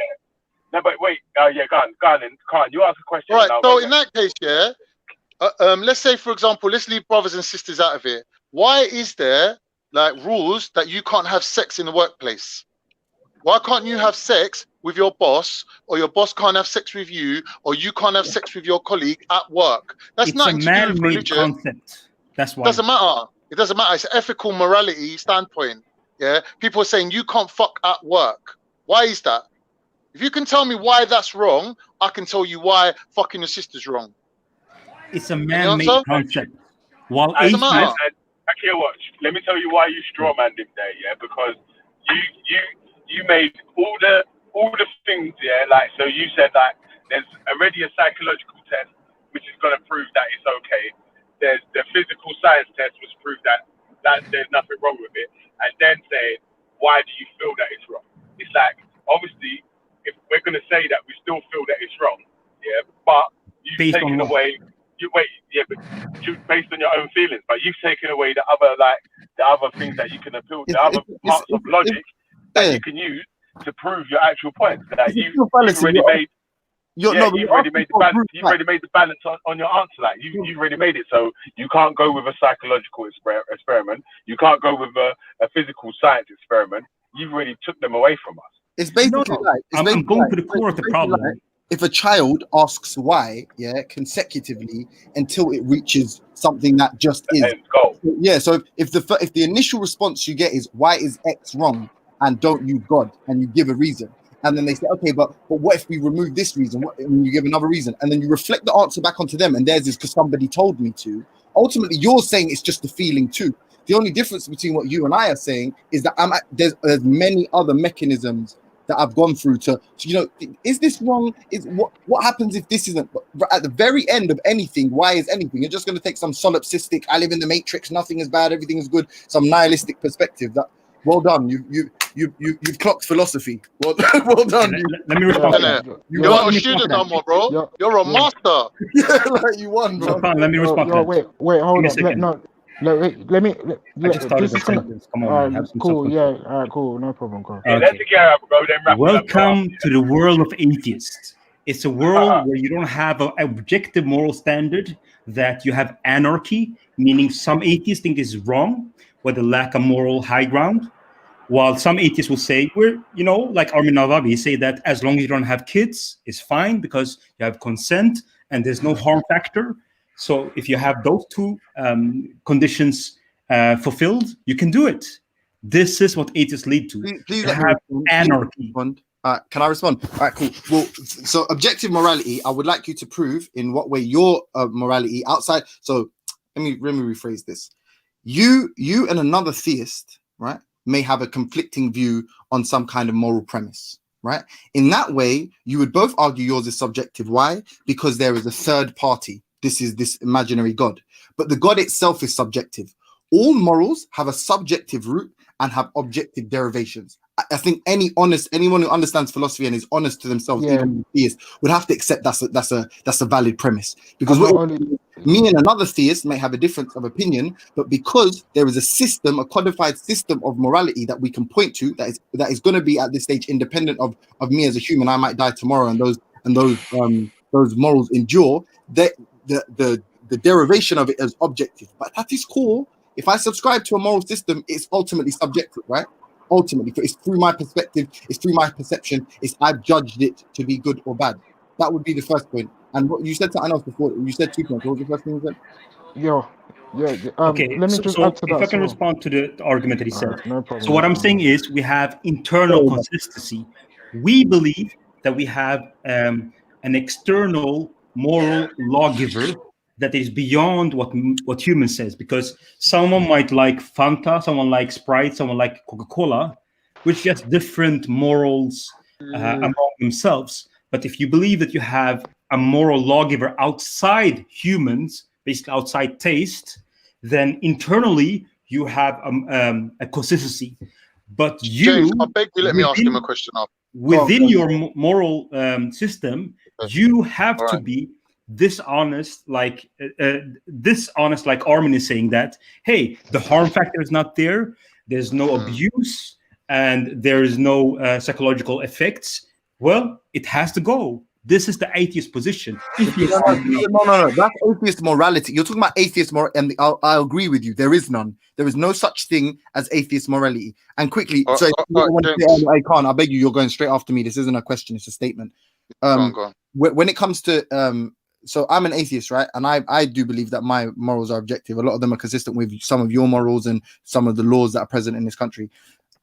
No, but wait. Yeah, go on. You ask a question. Right. So in that case, yeah, let's say, for example, let's leave brothers and sisters out of it. Why is there like rules that you can't have sex in the workplace? Why can't you have sex with your boss, or your boss can't have sex with you, or you can't have sex with your colleague at work? That's nothing to do with religion. Concept. That's why. Doesn't matter. It doesn't matter. It's an ethical morality standpoint. Yeah. People are saying you can't fuck at work. Why is that? If you can tell me why that's wrong, I can tell you why fucking your sister's wrong. It's a man-made concept. While I can't watch. Let me tell you why you strawmanned him there, yeah? Because you made all the things, yeah, like, so you said that there's already a psychological test which is going to prove that it's okay. There's the physical science test which proved that there's nothing wrong with it, and then saying, why do you feel that it's wrong? It's like, obviously, if we're going to say that we still feel that it's wrong, yeah, but you've taken away but based on your own feelings. But you've taken away the other things that you can appeal, the other parts of logic that you can use to prove your actual points. That you've already made. You've already made the balance. You've already made the balance on your answer. Like you've already made it. So you can't go with a psychological experiment. You can't go with a physical science experiment. You've already took them away from us. It's basically I'm going to the core of the problem. If a child asks why, consecutively until it reaches something that just is. Yeah. So if the initial response you get is why is X wrong and don't use God, and you give a reason, and then they say, okay, but what if we remove this reason? And you give another reason, and then you reflect the answer back onto them, and theirs is because somebody told me to. Ultimately, you're saying it's just a feeling too. The only difference between what you and I are saying is that there's many other mechanisms that I've gone through to is this wrong? Is what happens if this isn't? But at the very end of anything, why is anything? You're just going to take some solipsistic, I live in the matrix, nothing is bad, everything is good, some nihilistic perspective. That well done, you've clocked philosophy. Well done. Let me respond. You're not a student no more, bro. You're a master. Like you won, bro. Let me respond. Wait, hold on. Let me. Come on, have some cool. Yeah. All right. Cool. No problem. Cool. Okay. Let's get up, bro. Then wrap Welcome to the world of atheists. It's a world where you don't have an objective moral standard. That you have anarchy, meaning some atheists think is wrong, with a lack of moral high ground, while some atheists will say like Armin Navabi say that as long as you don't have kids, it's fine because you have consent and there's no harm factor. So if you have those two conditions fulfilled, you can do it. This is what atheists lead to. Please have anarchy. Can I respond? All right, cool. Well, so objective morality, I would like you to prove in what way your morality outside. So let me rephrase this. You and another theist, right, may have a conflicting view on some kind of moral premise. Right. In that way, you would both argue yours is subjective. Why? Because there is a third party. This is this imaginary God, but the God itself is subjective. All morals have a subjective root and have objective derivations. I think anyone who understands philosophy and is honest to themselves, even theists, would have to accept that's a valid premise. Because me and another theist may have a difference of opinion, but because there is a system, a codified system of morality that we can point to, that is going to be at this stage independent of me as a human. I might die tomorrow, and those morals endure. The derivation of it is objective, but at its core, if I subscribe to a moral system, it's ultimately subjective, right? Ultimately, it's through my perspective, it's through my perception, I've judged it to be good or bad. That would be the first point. And what you said something else before, you said 2 points. What was the first thing you said? Okay, let me just add to that. If I can respond to the argument that he said. No problem. So what I'm saying is we have internal consistency. We believe that we have an external moral lawgiver that is beyond what human says, because someone might like Fanta, someone likes Sprite, someone like Coca-Cola, which has different morals among themselves. But if you believe that you have a moral lawgiver outside humans, basically outside taste, then internally you have a consistency. But James, I beg you, let me ask him a question up. Within your moral system, you have to be dishonest, like Armin is saying that, hey, the harm factor is not there, there's no abuse, and there is no psychological effects. Well, it has to go. This is the atheist position. No. That's atheist morality. You're talking about atheist morality, and I agree with you. There is none. There is no such thing as atheist morality. And quickly, I can't. I beg you. You're going straight after me. This isn't a question. It's a statement. Go on. When it comes to so I'm an atheist, right? And I do believe that my morals are objective. A lot of them are consistent with some of your morals and some of the laws that are present in this country.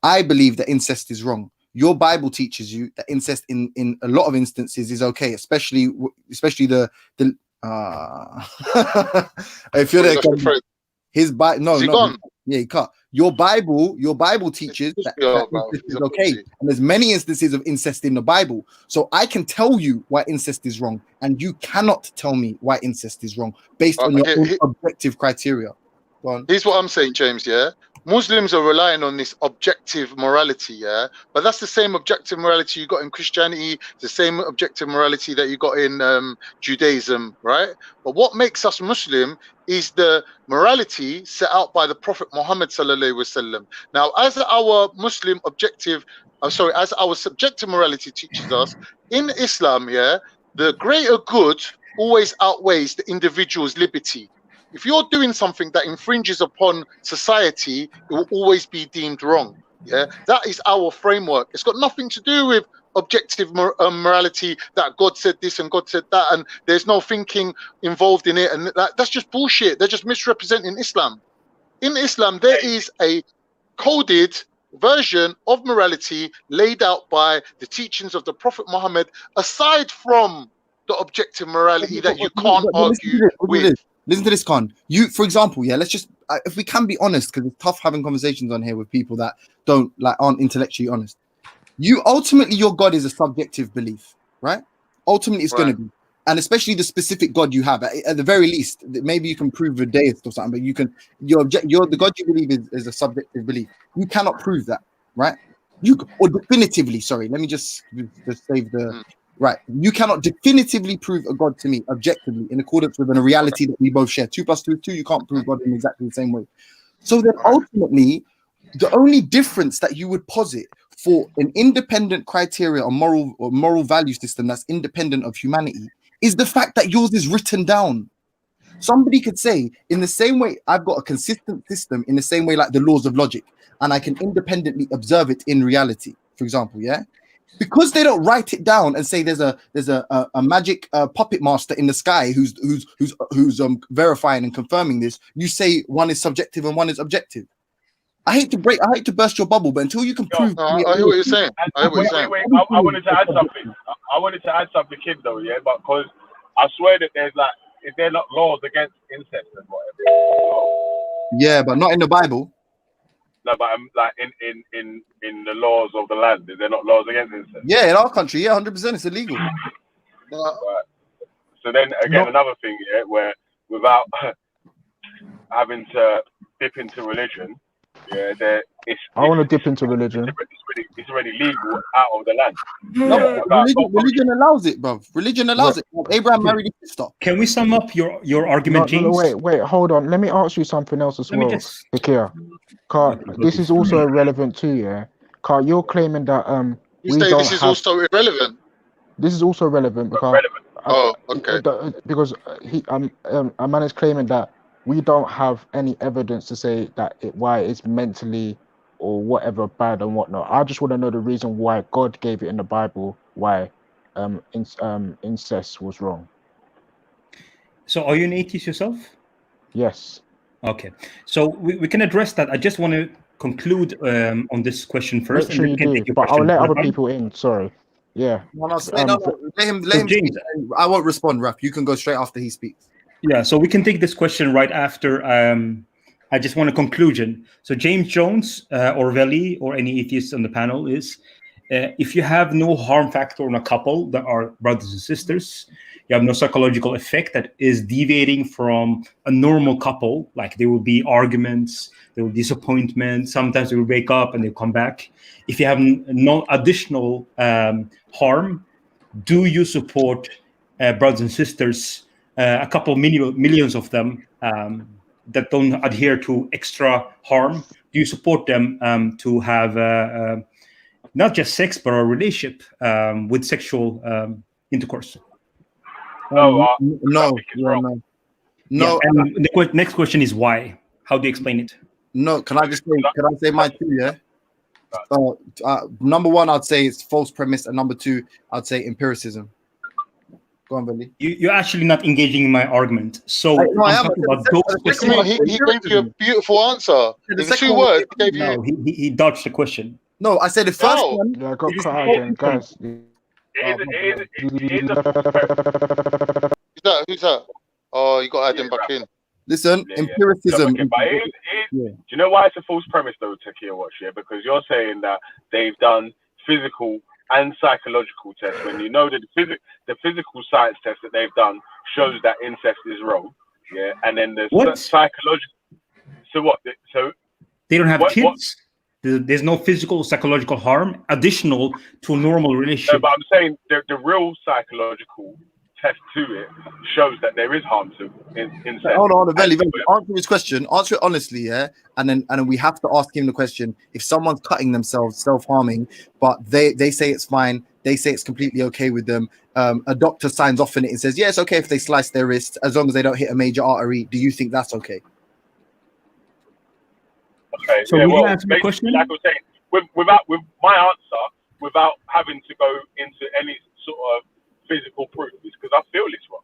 I believe that incest is wrong. Your Bible teaches you that incest in a lot of instances is okay, especially the if you're there, his Bible he cut. Your Bible teaches that incest is okay, and there's many instances of incest in the Bible. So I can tell you why incest is wrong, and you cannot tell me why incest is wrong based on your own objective criteria. Here's what I'm saying, James. Yeah, Muslims are relying on this objective morality. Yeah, but that's the same objective morality you got in Christianity, the same objective morality that you got in Judaism, right? But what makes us Muslim is the morality set out by the Prophet Muhammad sallallahu alaihi wasallam. Now, as our Muslim objective, as our subjective morality teaches us in Islam, yeah, the greater good always outweighs the individual's liberty. If you're doing something that infringes upon society, it will always be deemed wrong. Yeah, that is our framework. It's got nothing to do with objective morality that God said this and God said that, and there's no thinking involved in it, and that's just bullshit. They're just misrepresenting Islam. In Islam, there is a coded version of morality laid out by the teachings of the Prophet Muhammad, aside from the objective morality that you can't argue with. Listen to this, Khan. You, for example, yeah, let's just, if we can be honest, because it's tough having conversations on here with people that aren't intellectually honest. You ultimately, your God is a subjective belief, right? Ultimately, it's going to be, and especially the specific God you have. At the very least, maybe you can prove a deist or something, but you can. The God you believe is a subjective belief. You cannot prove that, right? Or definitively. Sorry, let me just save the. Right, you cannot definitively prove a God to me objectively in accordance with a reality that we both share. 2 + 2 is 2. You can't prove God in exactly the same way. So then ultimately, the only difference that you would posit for an independent criteria or moral value system that's independent of humanity is the fact that yours is written down. Somebody could say, in the same way, I've got a consistent system in the same way like the laws of logic, and I can independently observe it in reality, for example, yeah? Because they don't write it down and say there's a magic puppet master in the sky who's verifying and confirming this. You say one is subjective and one is objective. I hate to burst your bubble, but until you can prove, I hear what you're saying. I wanted to add something. I wanted to add something, kid, though, yeah, because I swear that is there not laws against incest and whatever? Yeah, but not in the Bible. No, but like in the laws of the land, is there not laws against incest? Yeah, in our country, yeah, 100%, it's illegal. Right. So then again, another thing, yeah, where without having to dip into religion, yeah, I want to dip into religion. It's already legal out of the land. No, religion allows it, bro. Religion allows it. Abraham married his sister. Can we sum up your argument, James? No, wait, hold on. Let me ask you something else as well, Ikea. Carl, this is also irrelevant too, yeah. Carl, you're claiming that this is also irrelevant. This is also relevant because because a man is claiming that we don't have any evidence to say that why it's mentally or whatever bad and whatnot. I just want to know the reason why God gave it in the Bible, why incest was wrong. So are you an atheist yourself? Yes. Okay, so we can address that. I just want to conclude on this question first. Make sure you do, but I'll let other people in. Sorry. Yeah. Let him James. I won't respond, Raf. You can go straight after he speaks. Yeah, so we can take this question right after. I just want a conclusion. So James Jones or Vellemy or any atheist on the panel is, if you have no harm factor on a couple that are brothers and sisters, you have no psychological effect that is deviating from a normal couple, like there will be arguments, there will be disappointment, sometimes they will wake up and they'll come back. If you have no additional harm, do you support brothers and sisters, a couple millions of them that don't adhere to extra harm? Do you support them to have not just sex, but a relationship with sexual intercourse? No. Yeah, and the next question is why? How do you explain it? No, can I say mine too? Yeah. Number one, I'd say it's false premise, and number two, I'd say empiricism. Go on, Vellemy. You're actually not engaging in my argument. So I am. He gave you a beautiful answer. In 2 words, he gave you. He dodged the question. No, I said the first one. Yeah, I got cut out again, guys. Who's that? Oh, you got to add him back in. Listen, empiricism. Do you know why it's a false premise though, Takia Watch? Yeah, because you're saying that they've done physical and psychological tests when you know that the physical science test that they've done shows that incest is wrong. Yeah, and then the psychological. So what? So they don't have what, kids. There's no physical or psychological harm additional to a normal relationship. No, but I'm saying the real psychological test to it shows that there is harm to incest. Hold on, Vellemy. Answer his question. Answer it honestly, yeah. And then we have to ask him the question: if someone's cutting themselves, self-harming, but they say it's fine, they say it's completely okay with them. A doctor signs off on it and says, yeah, it's okay if they slice their wrists as long as they don't hit a major artery. Do you think that's okay? Okay. So yeah, will you well, answer the question? like I was saying, with my answer, without having to go into any sort of physical proof, is because I feel it's wrong.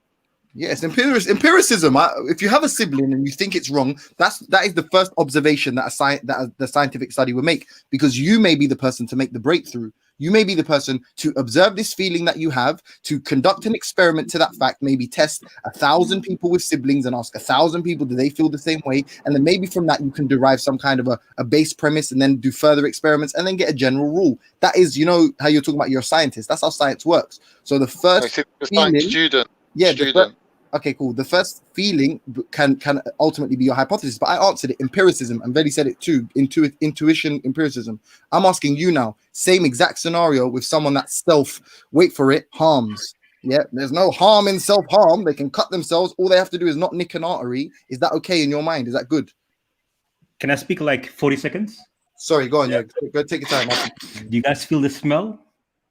Yes, empiricism. If you have a sibling and you think it's wrong, that is the first observation that the scientific study would make, because you may be the person to make the breakthrough. You may be the person to observe this feeling that you have, to conduct an experiment to that fact, maybe test 1,000 people with siblings and ask 1,000 people, do they feel the same way? And then maybe from that, you can derive some kind of a base premise and then do further experiments and then get a general rule. That is, how you're talking about you're a scientist. That's how science works. So the first feeling, student. Okay, cool. The first feeling can ultimately be your hypothesis, but I answered it empiricism, and Veli said it too, intuition, empiricism. I'm asking you now, same exact scenario with someone that wait for it, harms. Yeah, there's no harm in self-harm. They can cut themselves. All they have to do is not nick an artery. Is that okay in your mind? Is that good? Can I speak like 40 seconds? Sorry, go on. Yeah, go take your time. Do you guys feel the smell?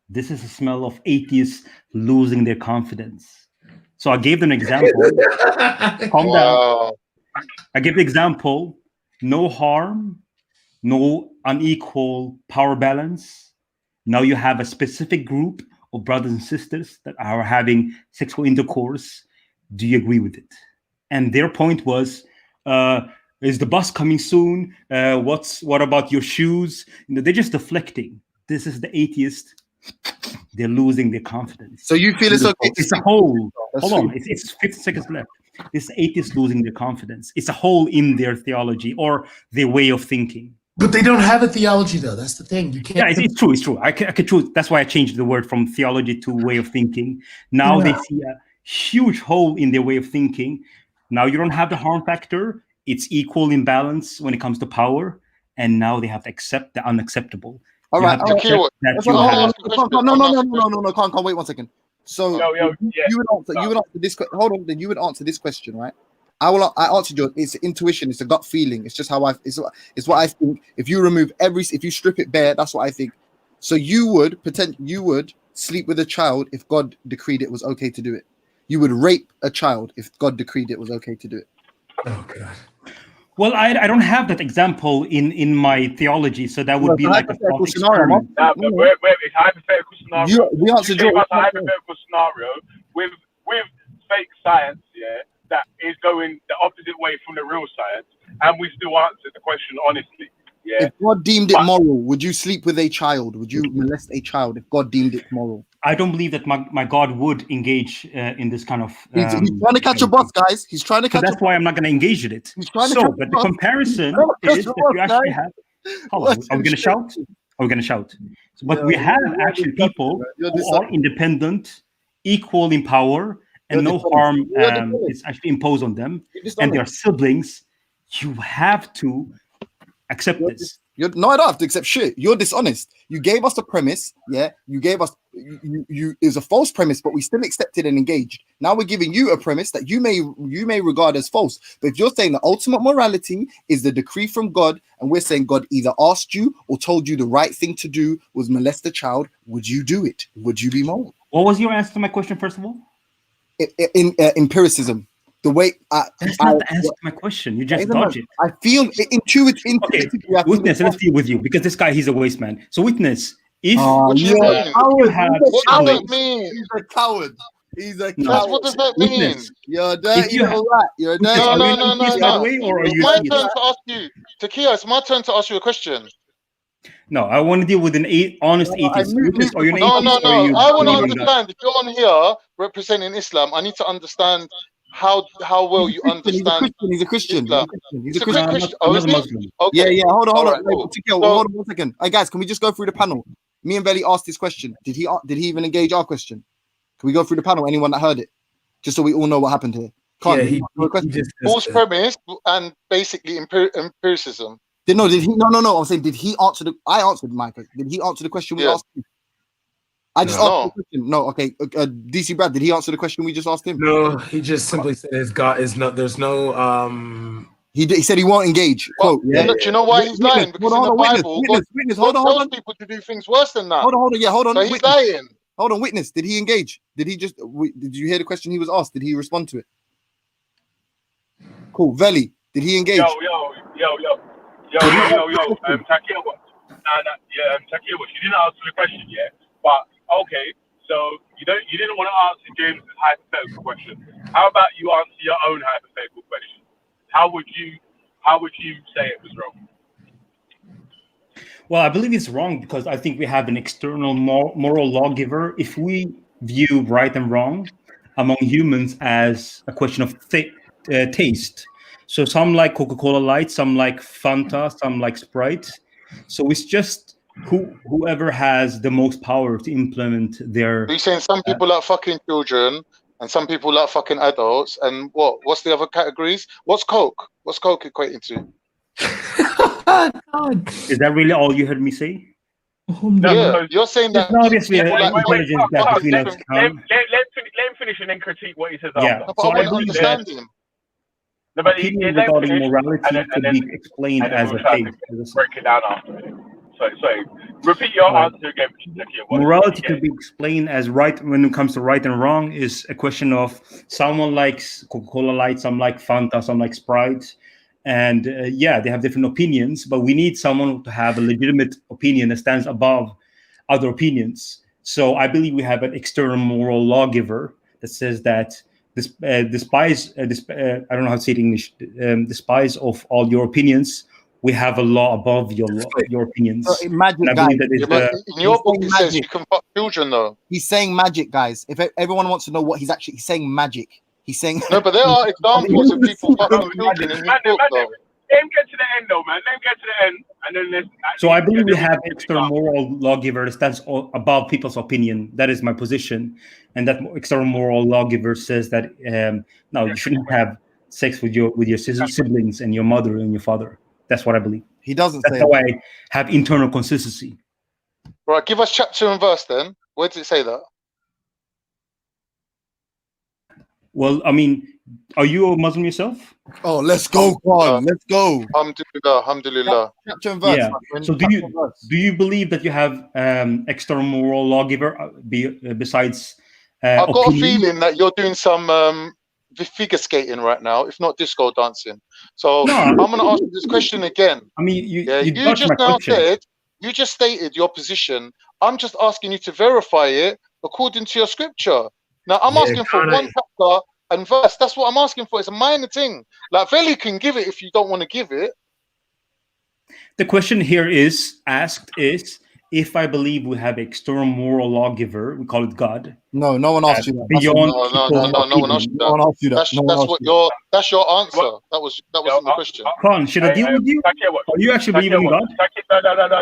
This is the smell of atheists losing their confidence. So I gave them an example. Calm down. I gave the example: no harm, no unequal power balance. Now you have a specific group of brothers and sisters that are having sexual intercourse. Do you agree with it? And their point was, is the bus coming soon? What about your shoes? They're just deflecting. This is the atheist. They're losing their confidence. So you feel it's okay? It's a hole. Hold on, it's 50 seconds left. This atheist losing their confidence. It's a hole in their theology or their way of thinking. But they don't have a theology, though. That's the thing. You can't. Yeah, it's true. It's true. I can choose. That's why I changed the word from theology to way of thinking. Now they see a huge hole in their way of thinking. Now you don't have the harm factor. It's equal in balance when it comes to power. And now they have to accept the unacceptable. All right. No, can't wait 1 second. So you would answer this. Hold on, then you would answer this question, right? I answered yours. It's intuition. It's a gut feeling. It's just how it's what I think. If you strip it bare, that's what I think. So you would sleep with a child if God decreed it was okay to do it. You would rape a child if God decreed it was okay to do it. Oh God. Well, I don't have that example in my theology, so that would be like a thought experiment. But it's a hypothetical scenario. We answered you gave us a hypothetical scenario with fake science, that is going the opposite way from the real science, and we still answered the question honestly. Yeah. If God deemed it moral, would you sleep with a child? Would you molest a child if God deemed it moral? I don't believe that my God would engage in this kind of. He's trying to catch a bus, guys. He's trying to catch. That's why I'm not going to engage in it. He's trying to. But the comparison is that you actually have. Hold on, are we going to shout? Are we going to shout? But we have actually people who are independent, equal in power, and no harm is actually imposed on them, and their siblings. You have to accept this. No, I don't have to accept shit. You're dishonest. You gave us a premise, yeah. You gave us it was a false premise, but we still accepted and engaged. Now we're giving you a premise that you may regard as false. But if you're saying the ultimate morality is the decree from God, and we're saying God either asked you or told you the right thing to do was molest a child, would you do it? Would you be moral? What was your answer to my question, first of all? In empiricism. The way that's not the answer to my question. You just dodge it. I feel intuitively. Okay, Witness, let's deal with you because this guy, he's a waste man. So Witness, if what you have mean? He's a coward. He's a coward. What does that mean? Witness. You're dirty. You're a dirty. No. It's my turn to ask you, Takia. It's my turn to ask you a question. No, I want to deal with an honest atheist. No. I want to understand. If you're on here representing Islam, I need to understand how well you understand. He's a Christian. He's a Christian. Okay. Yeah. Hold on. Hold on 1 second. Hey guys, can we just go through the panel? Me and Veli asked this question. Did he even engage our question? Can we go through the panel? Anyone that heard it, just so we all know what happened here? Can't Yeah, he just false premise and basically empiricism. Did he? No. I'm saying, did he answer the? I answered Mike. Did he answer the question we asked him? I just asked the question. No, okay. DC Brad, did he answer the question we just asked him? No, he just simply said his God is no. There's no. He said he won't engage. Quote. Do you know why he's lying? Because in the Bible, God tells people to do things worse than that. Hold on. So he's lying. Hold on, witness. Did he engage? Did he just? Did you hear the question he was asked? Did he respond to it? Cool. Veli, did he engage? Takeo, Takeo, you didn't answer the question yet. But okay, so you didn't want to answer James's hypothetical question. How about you answer your own hypothetical question? How would you say it was wrong? Well, I believe it's wrong because I think we have an external moral lawgiver. If we view right and wrong among humans as a question of taste, so some like Coca-Cola Light, some like Fanta, some like Sprite. So it's just whoever has the most power to implement their. Are you saying some people like fucking children and some people like fucking adults? And what's the other categories? What's Coke? What's Coke equating to? Is that really all you heard me say? Yeah, you're saying that. Obviously, Let him finish and then critique what he says Yeah, after. so I believe that opinion regarding morality could be explained as a faith. Break it down after. Sorry. Repeat your answer again. Morality could be explained as right when it comes to right and wrong is a question of someone likes Coca-Cola Light, some like Fanta, some like Sprite. And they have different opinions, but we need someone to have a legitimate opinion that stands above other opinions. So I believe we have an external moral lawgiver that says that despise, I don't know how to say it in English, despise of all your opinions, we have a law above your opinions. So magic, guys. In your book, it says you can fuck children, though. He's saying magic, guys. If everyone wants to know what he's saying magic. He's saying no, but there are examples of people fucking children in his book, though. Let him get to the end, though, man. Let him get to the end, and then there's. So I believe we have an external moral lawgiver that stands above people's opinion. That is my position, and that external moral lawgiver says that no, you shouldn't have sex with your siblings and your mother and your father. That's what I believe. He doesn't That's say how that. I have internal consistency. Right, give us chapter and verse then. Where does it say that? Well, I mean, are you a Muslim yourself? Oh, let's go, Kwan. Let's go. Alhamdulillah. Chapter and verse. Yeah. So do you believe that you have external moral lawgiver besides? I've got a feeling that you're doing some figure skating right now, if not disco dancing. So I'm going to ask you this question again. I mean, you just now said, you just stated your position. I'm just asking you to verify it according to your scripture. Now, I'm asking for one chapter and verse. That's what I'm asking for. It's a minor thing. Like, Veli can give it if you don't want to give it. The question here is if I believe we have external moral lawgiver, we call it God. No one asked you that. Beyond no one asked you that. No one asked you that. That's your answer. That wasn't the question. Khan, should I deal with you? Are you actually believing in God?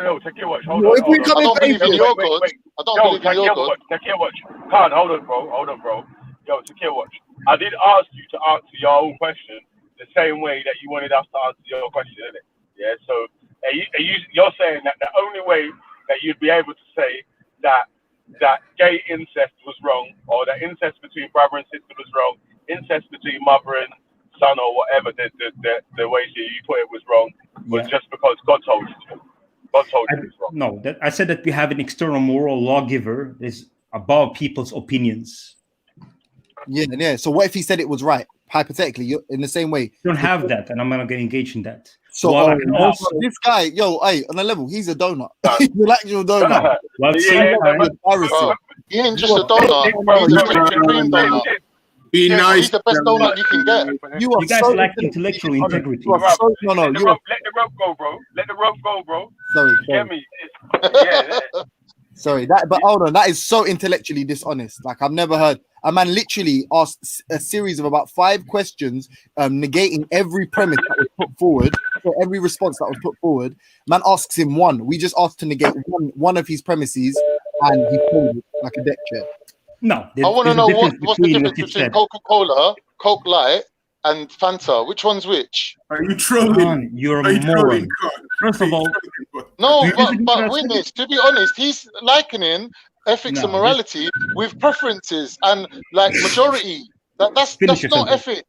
No. Take watch. Hold on. I don't believe in your God. I don't believe in your God. Take watch. Khan, hold on, bro. Yo, take watch. I did ask you to answer your own question the same way that you wanted us to answer your question, isn't it? Yeah. So you're saying that the only way that you'd be able to say that gay incest was wrong, or that incest between brother and sister was wrong, incest between mother and son, or whatever the way you put it was wrong, was just because God told you to. God told you it was wrong. No, I said that we have an external moral lawgiver that is above people's opinions. Yeah. So what if he said it was right? Hypothetically, you're in the same way. You don't have that, and I'm not going to engage in that. So this guy, on a level, he's a donut. He's an actual donut. He ain't just a donut. He's a cream donut. Be nice. He's the best donut you can get. You guys lack intellectual integrity. Let the rope go, bro. Let the rope go, bro. Sorry. Get me? Sorry, but hold on, that is so intellectually dishonest. Like, I've never heard a man literally asked a series of about 5 questions, negating every premise that was put forward, so every response that was put forward. Man asks him one. We just asked to negate one of his premises, and he pulled it like a deck chair. No, I want to know what's the difference between Coca-Cola, Coke Light, and Fanta. Which one's which? Are you trolling? You're Are a you trolling, moron. God? First of all, No, do you disagree with but what I said? witness. To be honest, he's likening ethics and No, morality with preferences and like majority. finish That's your not sentence. ethic.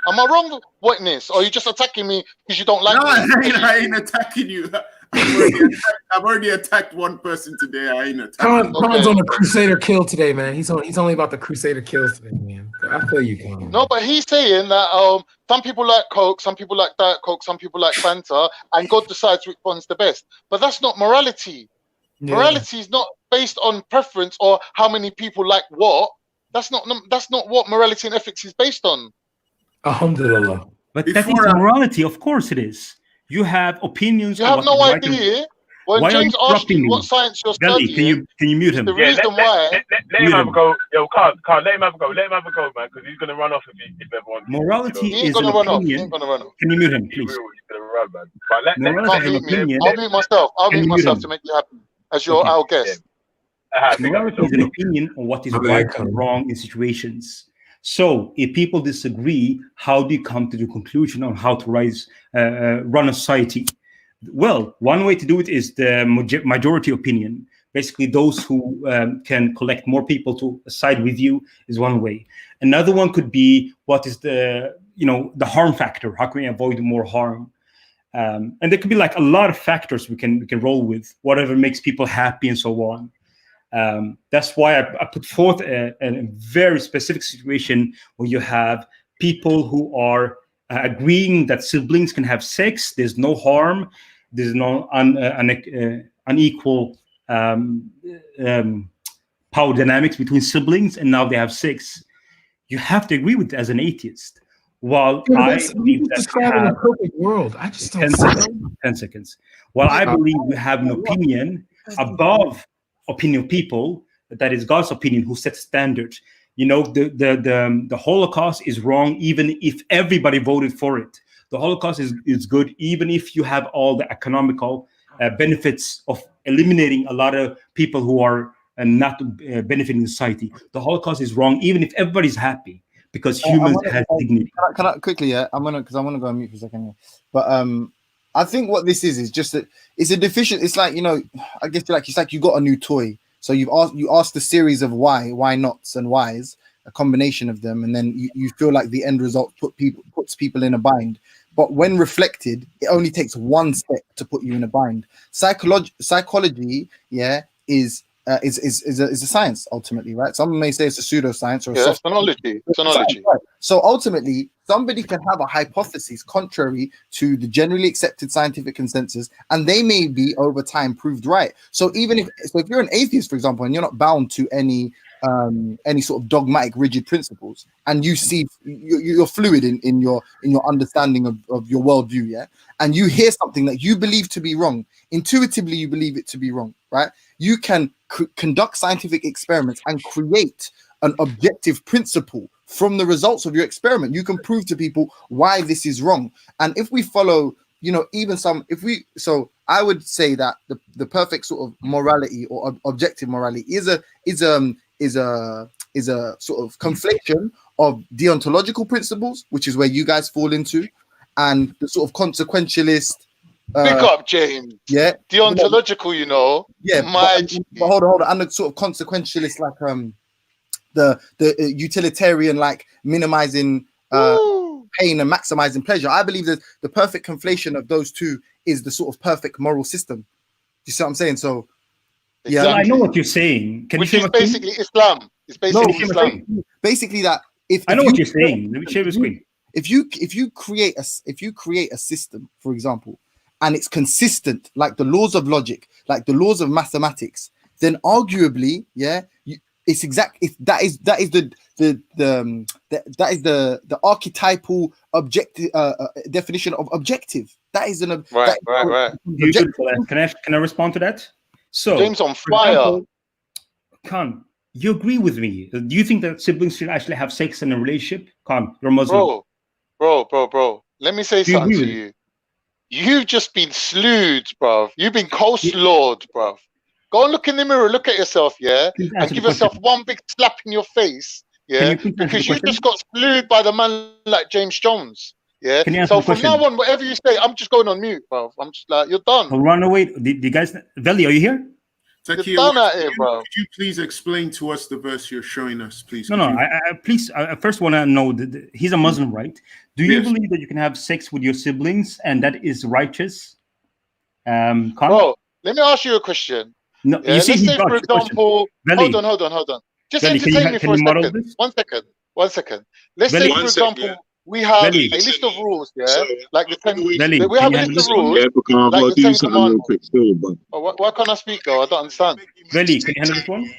Am I wrong, witness? Or are you just attacking me because you don't like No, me? I ain't attacking you. I've already attacked one person today. I ain't attacking. Khan's on the Crusader kill today, man. He's only about the Crusader kills today, man. I feel you, Khan. No, but he's saying that some people like Coke, some people like Diet Coke, some people like Fanta, and God decides which one's the best. But that's not morality. Yeah. Morality is not based on preference or how many people like what. That's not what morality and ethics is based on. Alhamdulillah. But that is morality, of course it is. You have opinions. You have no idea. When Why James are you asked you interrupting what me? science you're Gali, studying, can you mute him? the reason why. Let him have a go. Yo, Carl, let him have a go. Let him have a go, man, because he's gonna run off if everyone. Morality He ain't is gonna an run off. He opinion. ain't gonna run off. Can you mute him, He please? will. He's gonna run, man. But let Morality Can't is an mute me. opinion. I'll mute myself. I'll Can mute you mute myself him? to make you happy, as you're our guest. Morality is an opinion on what is right and wrong in situations. So, if people disagree, how do you come to the conclusion on how to run a society? Well, one way to do it is the majority opinion. Basically, those who can collect more people to side with you is one way. Another one could be what is the harm factor? How can we avoid more harm? And there could be like a lot of factors we can roll with, whatever makes people happy and so on. That's why I put forth a very specific situation where you have people who are agreeing that siblings can have sex. There's no harm. There's no unequal power dynamics between siblings, and now they have sex. You have to agree with it as an atheist. While I believe that describing a perfect world, I just don't see it. 10 seconds. While I believe we have an opinion above opinion of people, that is God's opinion, who sets standards. The Holocaust is wrong even if everybody voted for it. The Holocaust is good even if you have all the economical benefits of eliminating a lot of people who are not benefiting society. The Holocaust is wrong even if everybody's happy, because humans have dignity. Can I quickly? Yeah, I want to go on mute for a second. Yeah. But I think what this is just that it's a deficient. It's like, I guess it's like you got a new toy. So you asked a series of why nots and whys, a combination of them, and then you feel like the end result puts people in a bind. But when reflected, it only takes one step to put you in a bind. Psychology, yeah, is a science ultimately, right? Some may say it's a pseudoscience or it's phonology. Right. So ultimately, somebody can have a hypothesis contrary to the generally accepted scientific consensus, and they may be over time proved right. So if you're an atheist, for example, and you're not bound to any sort of dogmatic, rigid principles, and you see you're fluid in your understanding of your worldview, yeah, and you hear something that you believe to be wrong, intuitively you believe it to be wrong, right? You can conduct scientific experiments and create an objective principle from the results of your experiment. You can prove to people why this is wrong. And if we follow, I would say that the perfect sort of morality or objective morality is a sort of conflation of deontological principles, which is where you guys fall into, and the sort of consequentialist. Pick up, James. Yeah, deontological. Yeah, but hold on, and the sort of consequentialist, like the utilitarian, like minimizing pain and maximizing pleasure. I believe that the perfect conflation of those two is the sort of perfect moral system. You see what I'm saying? So, yeah, well, I know what you're saying. Which is basically Islam. It's basically Islam. Basically, that I know what you're saying. Let me share the screen. If you create a system, for example, and it's consistent, like the laws of logic, like the laws of mathematics, then arguably, yeah, it's exact. That is the archetypal objective definition of objective. That is right. Can I respond to that? So James on fire. Khan, you agree with me? Do you think that siblings should actually have sex in a relationship? Khan, you're Muslim. Bro. Let me say something to you. You've just been slewed, bruv. You've been coastlawed, bruv. Go and look in the mirror, look at yourself, yeah? And give yourself one big slap in your face, Yeah, because you just got screwed by the man like James Jones. Yeah. Can you answer So the from question? now on, whatever you say, I'm just going on mute, bro. I'm just like, you're done. I'll run away. The guys, Veli, are you here? Takia, done out here, bro. Could you please explain to us the verse you're showing us, please? No, no. Please, I first want to know that he's a Muslim, right? Do you believe that you can have sex with your siblings and that is righteous? Khan? Bro, let me ask you a question. No, yeah, you see, let's say, for example, hold on. Just Veli, entertain me for a model second. this? 1 second. 1 second. Let's Veli. say, for example, we have Veli. a list of rules, yeah? Like the 10, Veli, we have a list of rules, Yeah, because I've like got the to do 10 something real commandments. quick still, but Oh, why can't I speak, though? I don't understand. Veli, can you handle this one?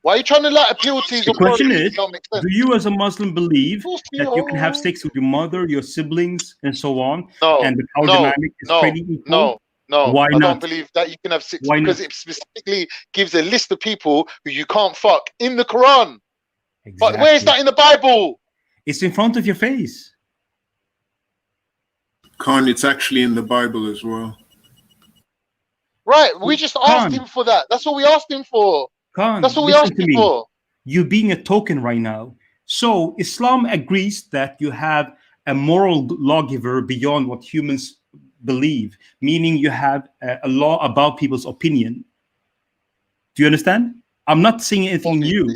Why are you trying to like appeal to his The question authority? is, It don't make sense. do you as a Muslim believe that you can have sex with your mother, your siblings, and so on, and the power dynamic is pretty equal? Why I not? don't believe that you can have sex Why because not? it specifically gives a list of people who you can't fuck in the Quran. But where is that in the Bible? It's in front of your face. Khan, it's actually in the Bible as well. Right, we just asked him for that. That's what we asked him for. Khan, That's what we listen asked to him me. for. You're being a token right now. So Islam agrees that you have a moral lawgiver beyond what humans believe, meaning you have a law about people's opinion. Do you understand? I'm not saying anything new.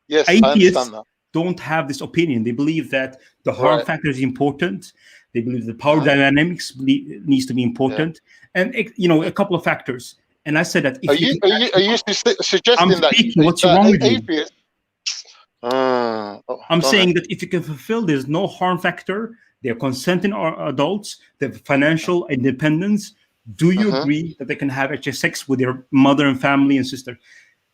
Yes, I Atheists understand that. don't have this opinion. They believe that the harm Right. factor is important. They believe the power dynamics needs to be important, and a couple of factors. And I said that if Are you suggesting that speaking, what's wrong with you? atheists? I'm saying that if you can fulfill, there's no harm factor. They're consenting adults. They have financial independence. Do you agree that they can have sex with their mother and family and sister?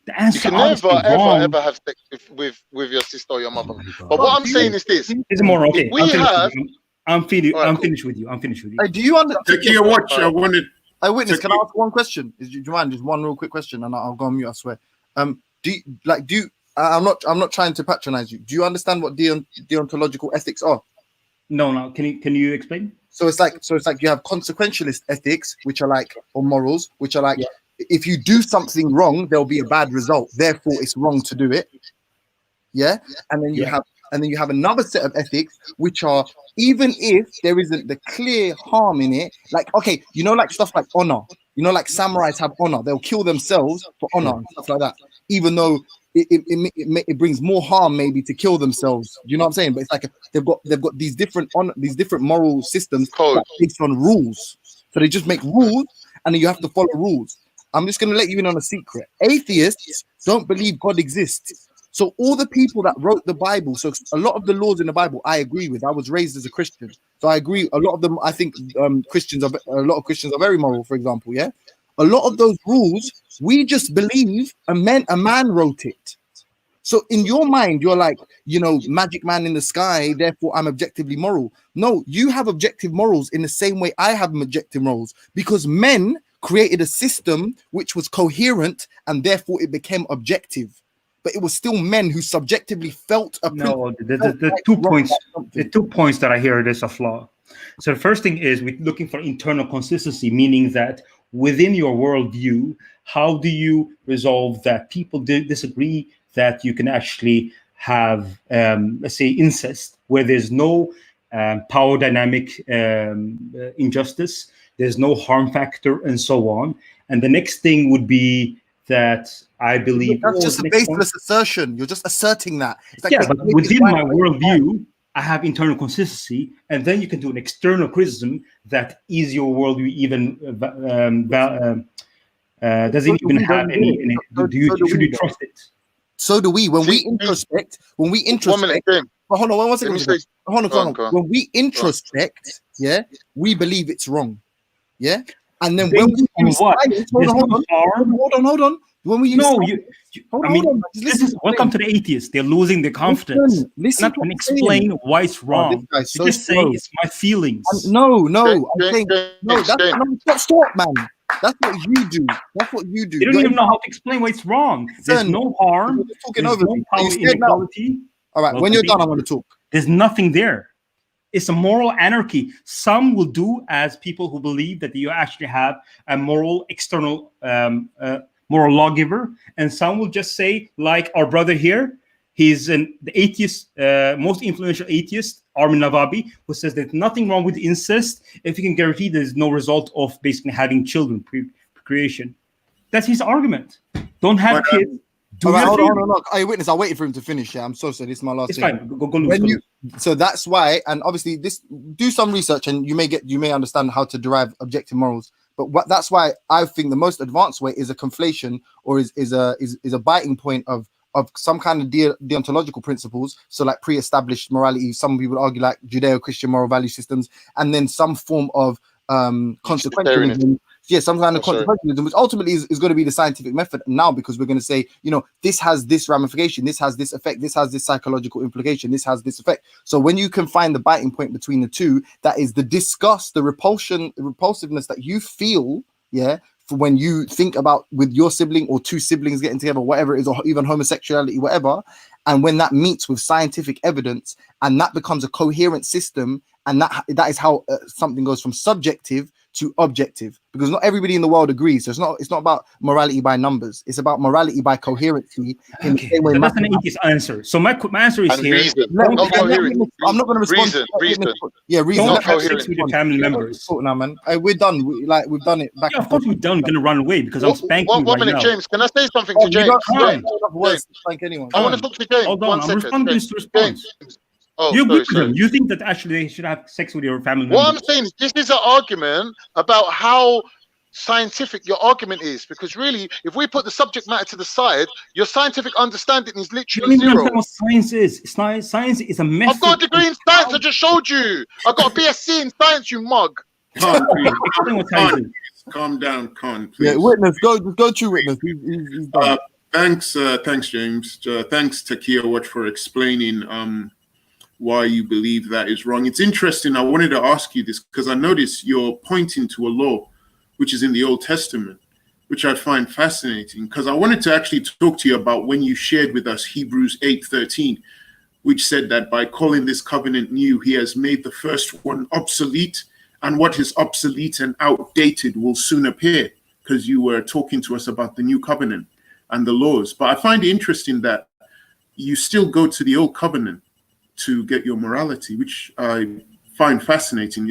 The answer You can obviously never, wrong. ever have sex with your sister or your mother. But what I'm saying is this: It's more okay. if I'm finished. All right, I'm cool. finished with you. I'm finished with you. Hey, do you understand? Takia, watch. I wanted. Hey, witness, can I ask one question? Do you mind? Just one real quick question, and I'll go on mute. I swear. I'm not trying to patronize you. Do you understand what deontological ethics are? No. Can you explain? So it's like you have consequentialist ethics, which are like, or morals, which are like, if you do something wrong, there'll be a bad result. Therefore, it's wrong to do it. Yeah, and then you have another set of ethics, which are, even if there isn't the clear harm in it, like, okay, like stuff like honor. Like samurais have honor; they'll kill themselves for honor and stuff like that, even though it brings more harm maybe to kill themselves. You know what I'm saying? But it's like they've got these different moral systems based on rules. So they just make rules, and then you have to follow rules. I'm just going to let you in on a secret. Atheists don't believe God exists. So all the people that wrote the Bible, so a lot of the laws in the Bible, I agree with. I was raised as a Christian, so I agree. A lot of them, I think, a lot of Christians are very moral. For example, yeah, a lot of those rules we just believe a man wrote it. So in your mind, you're like, magic man in the sky, therefore I'm objectively moral. No, you have objective morals in the same way I have objective morals, because men created a system which was coherent and therefore it became objective. But it was still men who subjectively felt a no. The 2 points. The 2 points that I hear is a flaw. So the first thing is we're looking for internal consistency, meaning that within your worldview, how do you resolve that people disagree that you can actually have, let's say, incest, where there's no power dynamic injustice, there's no harm factor, and so on. And the next thing would be that I believe that's just a baseless assertion. You're just asserting that. It's like, but within my worldview, I have internal consistency, and then you can do an external criticism that is your worldview even doesn't even have any in it. Should you trust it? So do we. When we introspect, 1 minute, hold on, 1 second. Hold on. When we introspect, we believe it's wrong. Yeah. And then when we hold on. When we use this is welcome to the atheists. They're losing their confidence. Listen not explain why it's wrong. They just say it's my feelings. No. I'm saying no. Stop, man. That's what you do. They don't even know how to explain why it's wrong. There's no harm. There's no power inequality. All right. When you're done, I want to talk. There's nothing there. It's a moral anarchy. Some will do as people who believe that you actually have a moral external moral lawgiver, and some will just say, like our brother here, He's the atheist, most influential atheist, Armin Navabi, who says there's nothing wrong with incest if you can guarantee there's no result of basically having children, procreation. That's his argument. Don't have kids. All right, hold on. Hey, witness, I waited for him to finish. Yeah, I'm so sorry. This is my last thing. It's fine. Go lose. So that's why, and obviously, do some research, and you may understand how to derive objective morals. But that's why I think the most advanced way is a conflation, or is a biting point of some kind of deontological principles. So like pre-established morality. Some people argue like Judeo-Christian moral value systems, and then some form of consequentialism. Yeah, some kind of consequentialism, which ultimately is going to be the scientific method now, because we're going to say, this has this ramification, this has this effect, this has this psychological implication, this has this effect. So when you can find the biting point between the two, that is the disgust, the repulsiveness that you feel, for when you think about with your sibling or two siblings getting together, whatever it is, or even homosexuality, whatever, and when that meets with scientific evidence and that becomes a coherent system, and that is how something goes from subjective to objective, because not everybody in the world agrees. So it's not about morality by numbers. It's about morality by coherency. In the same way, so that's an atheist answer. So my answer is here. I'm not going to respond. Reason. Yeah, reason. Don't have sex with your family members. Now, man. We're done. We've done it. Back of course, we're done. We're gonna run away because I'm spanking you one minute, now. James. Can I say something to James? Thank anyone. I want to talk to James. Hold on. I'm responding to response. Oh, you're good with them. You think that actually they should have sex with your family members? What I'm saying is this is an argument about how scientific your argument is, because really, if we put the subject matter to the side, your scientific understanding is literally zero. What science is? Science is a method. I've got a degree in science. I just showed you. I've got a BSc in science. You mug. Calm down, Con. Please. Yeah, witness. Go to witness. He's done. Thanks, James. Thanks, Takia Watch, for explaining why you believe that is wrong. It's interesting. I wanted to ask you this because I noticed you're pointing to a law which is in the Old Testament, which I find fascinating, because I wanted to actually talk to you about when you shared with us Hebrews 8:13, which said that by calling this covenant new, he has made the first one obsolete, and what is obsolete and outdated will soon appear, because you were talking to us about the new covenant and the laws. But I find it interesting that you still go to the old covenant to get your morality, which I find fascinating.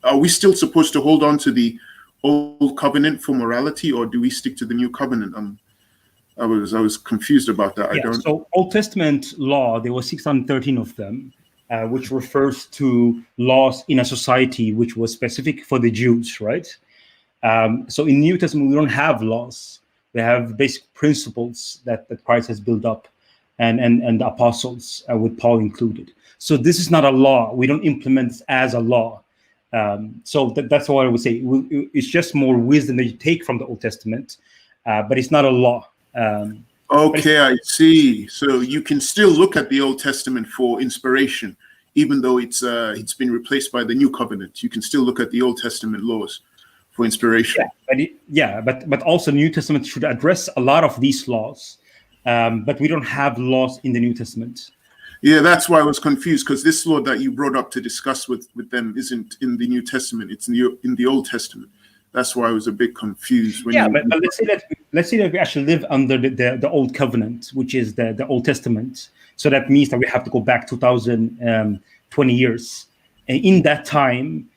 Are we still supposed to hold on to the old covenant for morality, or do we stick to the new covenant? I was confused about that. So Old Testament law, there were 613 of them, which refers to laws in a society which was specific for the Jews, right? So in New Testament, we don't have laws. We have basic principles that Christ has built up, and the apostles, with Paul included. So this is not a law. We don't implement this as a law. So that's what I would say. It's just more wisdom that you take from the Old Testament, but it's not a law. Okay, I see. So you can still look at the Old Testament for inspiration, even though it's been replaced by the New Covenant. You can still look at the Old Testament laws for inspiration. But also New Testament should address a lot of these laws, but we don't have laws in the New Testament. Yeah, that's why I was confused, because this law that you brought up to discuss with them isn't in the New Testament; it's in the Old Testament. That's why I was a bit confused. But let's say that we actually live under the Old Covenant, which is the Old Testament. So that means that we have to go back 2020 years, and in that time,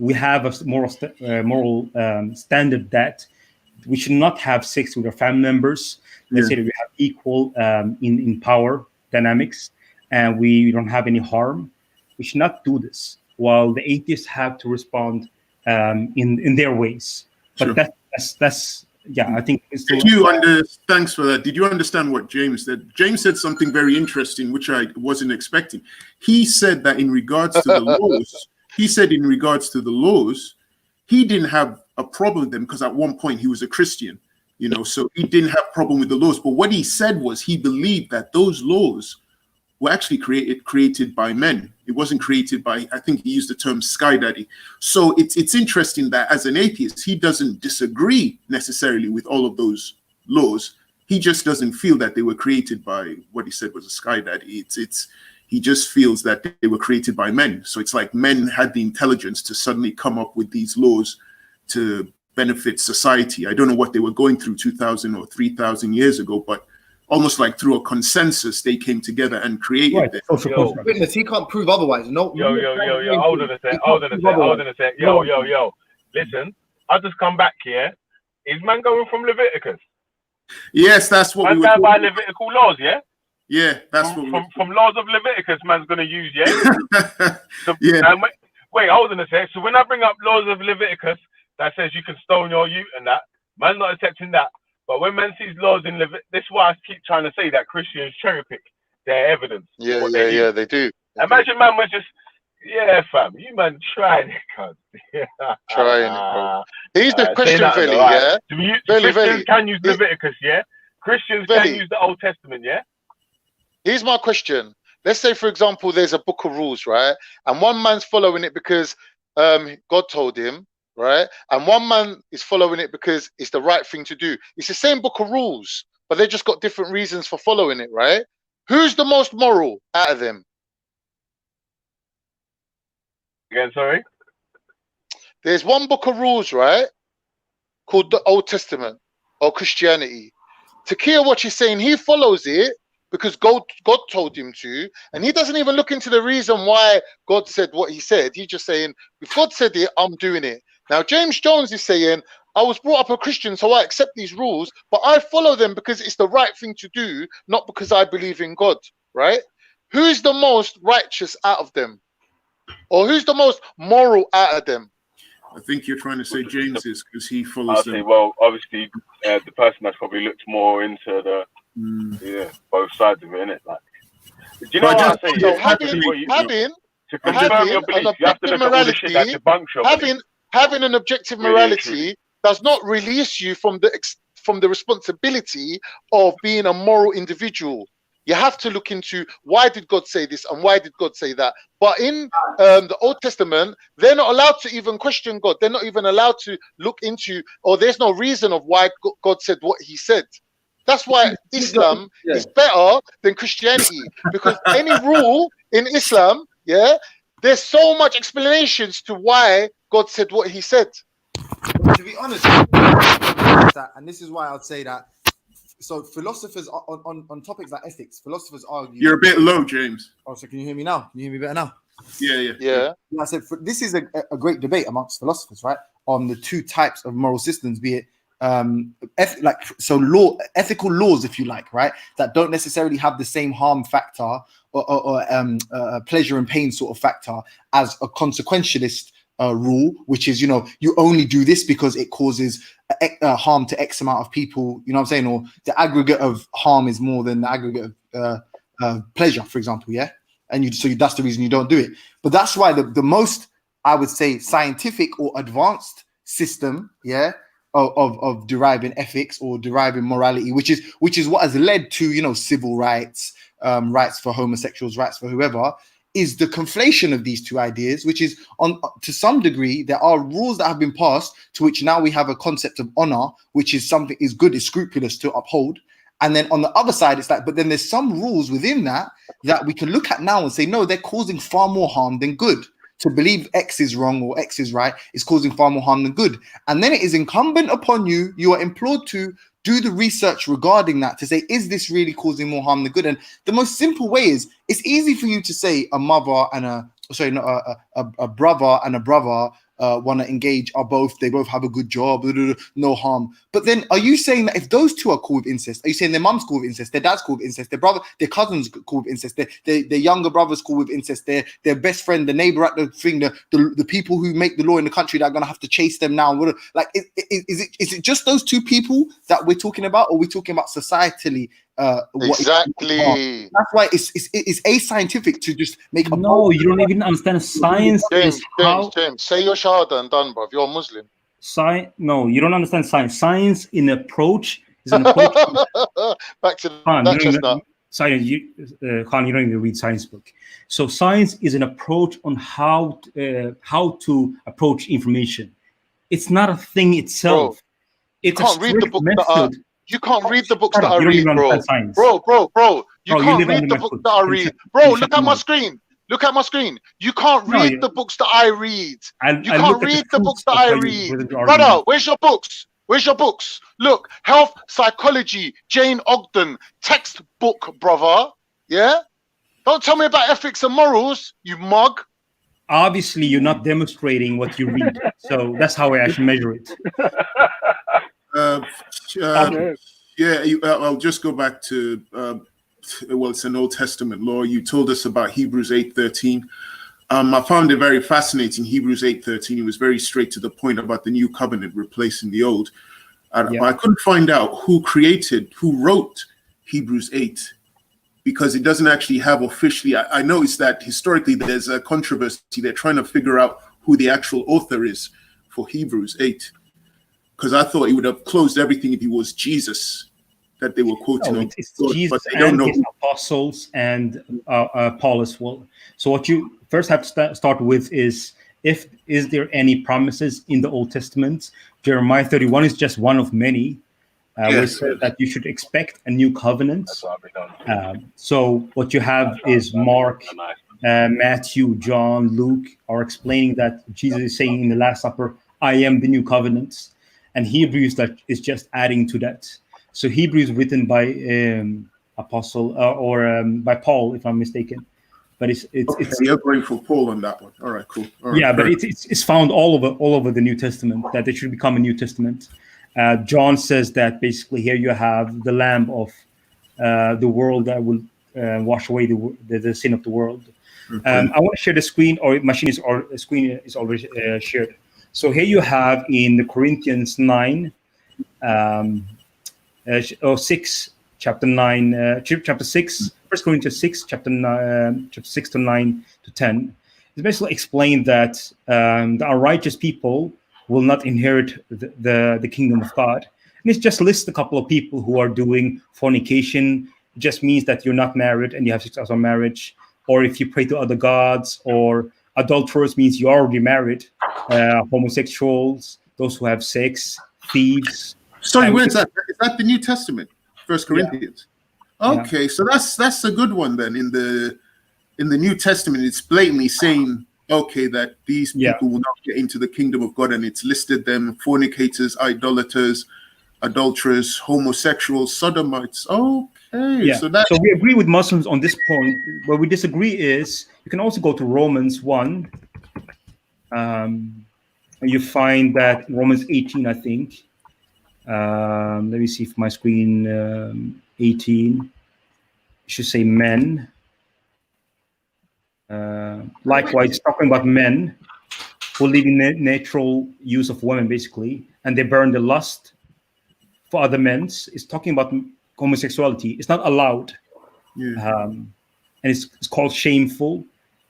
we have a moral standard that we should not have sex with our family members. Let's say that we have equal in power dynamics, and we don't have any harm. We should not do this, while the atheists have to respond in their ways. But that's I think. Thanks for that. Did you understand what James said? James said something very interesting, which I wasn't expecting. He said that in regards to the laws, he didn't have a problem with them because at one point he was a Christian, so he didn't have a problem with the laws. But what he said was he believed that those laws were actually created by men. It wasn't created by, I think he used the term sky daddy. So it's interesting that as an atheist, he doesn't disagree necessarily with all of those laws. He just doesn't feel that they were created by what he said was a sky daddy. He just feels that they were created by men. So it's like men had the intelligence to suddenly come up with these laws to benefit society. I don't know what they were going through 2,000 or 3,000 years ago, but almost like through a consensus, they came together and created it. Witness, he can't prove otherwise. No. Yo, hold on a sec. Yo. Listen, I just come back here. Is man going from Leviticus? Yes, that's what man's we were going by talking Levitical laws, yeah? Yeah, that's from laws of Leviticus, man's gonna use, yeah? So, yeah. Wait, hold on a sec. So when I bring up laws of Leviticus that says you can stone your youth and that, man's not accepting that. But when man sees laws in Leviticus, this is why I keep trying to say that Christians cherry pick their evidence. Yeah, they do. Imagine man was just, yeah, fam, you man trying it, cuz. Trying it, bro. Here's the question, Veli, right? yeah? Christians can use Leviticus, yeah? Christians can use the Old Testament, yeah? Here's my question. Let's say, for example, there's a book of rules, right? And one man's following it because God told him, right? And one man is following it because it's the right thing to do. It's the same book of rules, but they just got different reasons for following it, right? Who's the most moral out of them? Again, sorry? There's one book of rules, right? Called the Old Testament or Christianity. Takir, what he's saying, he follows it because God told him to, and he doesn't even look into the reason why God said what he said. He's just saying, if God said it, I'm doing it. Now, James Jones is saying, I was brought up a Christian, so I accept these rules, but I follow them because it's the right thing to do, not because I believe in God, right? Who's the most righteous out of them? Or who's the most moral out of them? I think you're trying to say James is because he follows them. Well, obviously, the person that's probably looked more into the both sides of it, innit? Like, do you know what I'm saying? To confirm your belief, you have to look at all the shit that debunks your belief. Having an objective morality does not release you from the responsibility of being a moral individual. You have to look into why did God say this and why did God say that. But in the Old Testament, they're not allowed to even question God. They're not even allowed to look into, or there's no reason of why God said what he said. That's why Islam is better than Christianity, because any rule in Islam, there's so much explanations to why God said what he said. To be honest, and this is why I'd say that. So philosophers on topics like ethics, philosophers argue. You're a bit low, James. Oh, so can you hear me now? Can you hear me better now? Yeah. I said this is a great debate amongst philosophers, right? On the two types of moral systems, be it ethical laws, if you like, right, that don't necessarily have the same harm factor or pleasure and pain sort of factor as a consequentialist rule, which is, you only do this because it causes harm to X amount of people, you know what I'm saying, or the aggregate of harm is more than the aggregate of pleasure, for example, and that's the reason you don't do it. But that's why the most, I would say, scientific or advanced system, of deriving ethics or deriving morality, which is what has led to civil rights, rights for homosexuals, rights for whoever, is the conflation of these two ideas, which is to some degree there are rules that have been passed to which now we have a concept of honor, which is something is good, is scrupulous to uphold. And then on the other side, it's like, but then there's some rules within that we can look at now and say, no, they're causing far more harm than good. To believe X is wrong or X is right is causing far more harm than good. And then it is incumbent upon you, you are implored to do the research regarding that to say, is this really causing more harm than good? And the most simple way is, it's easy for you to say a mother and a brother and a brother want to engage, they both have a good job, no harm. But then are you saying that if those two are cool with incest, are you saying their mum's cool with incest, their dad's cool with incest, their brother, their cousin's cool with incest, their younger brother's cool with incest, their best friend, the neighbor at the thing, the people who make the law in the country that are going to have to chase them now? Like, is it just those two people that we're talking about, or are we talking about societally? Exactly. That's why it's ascientific to just make a you don't even understand science. James, say your shahada and done, bro. You're a Muslim. No, you don't understand science. Science in approach is an approach. Back to that chestnut. Science, Khan, you don't even read science book. So science is an approach on how to approach information. It's not a thing itself. Bro, it's you can't read the book method. You can't read the books that I read, bro. You can't read the books that I read. Bro, look at my screen. Look at my screen. You can't read the books that I read. You can't read the books that I read. Brother, where's your books? Where's your books? Look, health psychology, Jane Ogden, textbook, brother. Yeah? Don't tell me about ethics and morals, you mug. Obviously, you're not demonstrating what you read. So that's how I actually measure it. I'll just go back to, well, it's an Old Testament law. You told us about Hebrews 8:13. I found it very fascinating, Hebrews 8:13. It was very straight to the point about the new covenant replacing the old. But I couldn't find out who wrote Hebrews 8, because it doesn't actually have officially. I noticed that historically there's a controversy. They're trying to figure out who the actual author is for Hebrews 8. Because I thought it would have closed everything if it was Jesus that they were quoting. No, it's Jesus and his apostles and Paul as well. So what you first have to start with is there any promises in the Old Testament? Jeremiah 31 is just one of many. Where it says that you should expect a new covenant. So what you have is Mark, Matthew, John, Luke are explaining that Jesus is saying in the Last Supper, I am the new covenant. And Hebrews that is just adding to that. So Hebrews written by apostle or by Paul, if I'm mistaken. But it's you're going for Paul on that one. All right, cool. All right, but it's found all over the New Testament that it should become a New Testament. John says that basically here you have the Lamb of the world that will wash away the sin of the world. I want to share the screen, or screen is already shared. So here you have in the Corinthians 6, chapter 9, chapter 6, 1 Corinthians 6, chapter 6 to 9 to 10. It's basically explained that the unrighteous people will not inherit the kingdom of God. And it just lists a couple of people who are doing fornication. It just means that you're not married and you have sex outside marriage. Or if you pray to other gods, or adulterers means you're already married. Homosexuals, those who have sex, thieves. Sorry, where's that? Is that the New Testament? 1 Corinthians. Yeah. Okay, so that's a good one then. In the New Testament, it's blatantly saying, okay, that these people will not get into the kingdom of God, and it's listed them: fornicators, idolaters, adulterers, homosexuals, sodomites. Okay, so we agree with Muslims on this point. Where we disagree is you can also go to Romans 1. And you find that Romans 18, I think. Let me see if my screen 18 should say men. Likewise, talking about men who live in natural use of women, basically, and they burn the lust for other men. It's talking about homosexuality. It's not allowed, and it's called shameful.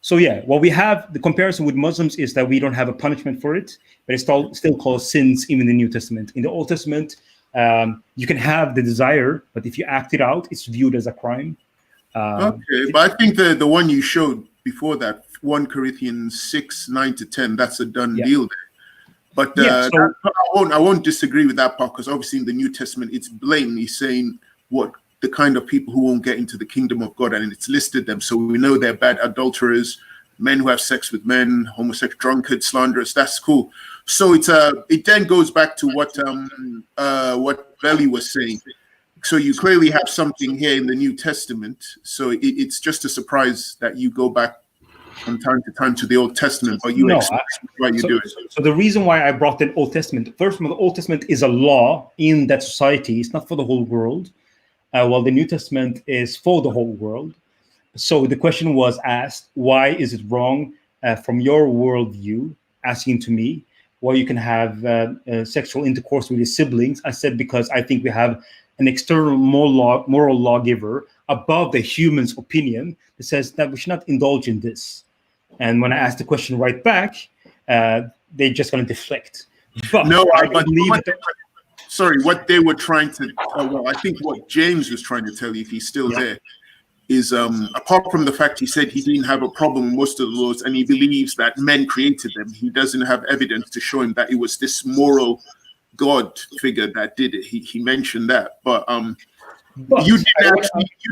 So what we have, the comparison with Muslims is that we don't have a punishment for it, but it's still called sins even in the New Testament. In the Old Testament, you can have the desire, but if you act it out, it's viewed as a crime. Okay, but I think the one you showed before that, 1 Corinthians 6, 9 to 10, that's a done deal there. But I won't disagree with that part, because obviously in the New Testament, it's blatantly saying what the kind of people who won't get into the kingdom of God, and it's listed them. So we know they're bad adulterers, men who have sex with men, homosexual, drunkards, slanderers. That's cool. So it then goes back to what Vellemy was saying. So you clearly have something here in the New Testament. So it's just a surprise that you go back from time to time to the Old Testament, but you explain why you do it. So the reason why I brought the Old Testament, first of all, the Old Testament is a law in that society. It's not for the whole world. While the New Testament is for the whole world. So the question was asked, why is it wrong from your worldview, asking to me, why you can have sexual intercourse with your siblings? I said, because I think we have an external moral lawgiver above the human's opinion that says that we should not indulge in this. And when I asked the question right back, they're just going to deflect. But sorry, what they were trying to, I think what James was trying to tell you, if he's still there, is apart from the fact he said he didn't have a problem with most of the laws and he believes that men created them, he doesn't have evidence to show him that it was this moral God figure that did it. He mentioned that, but you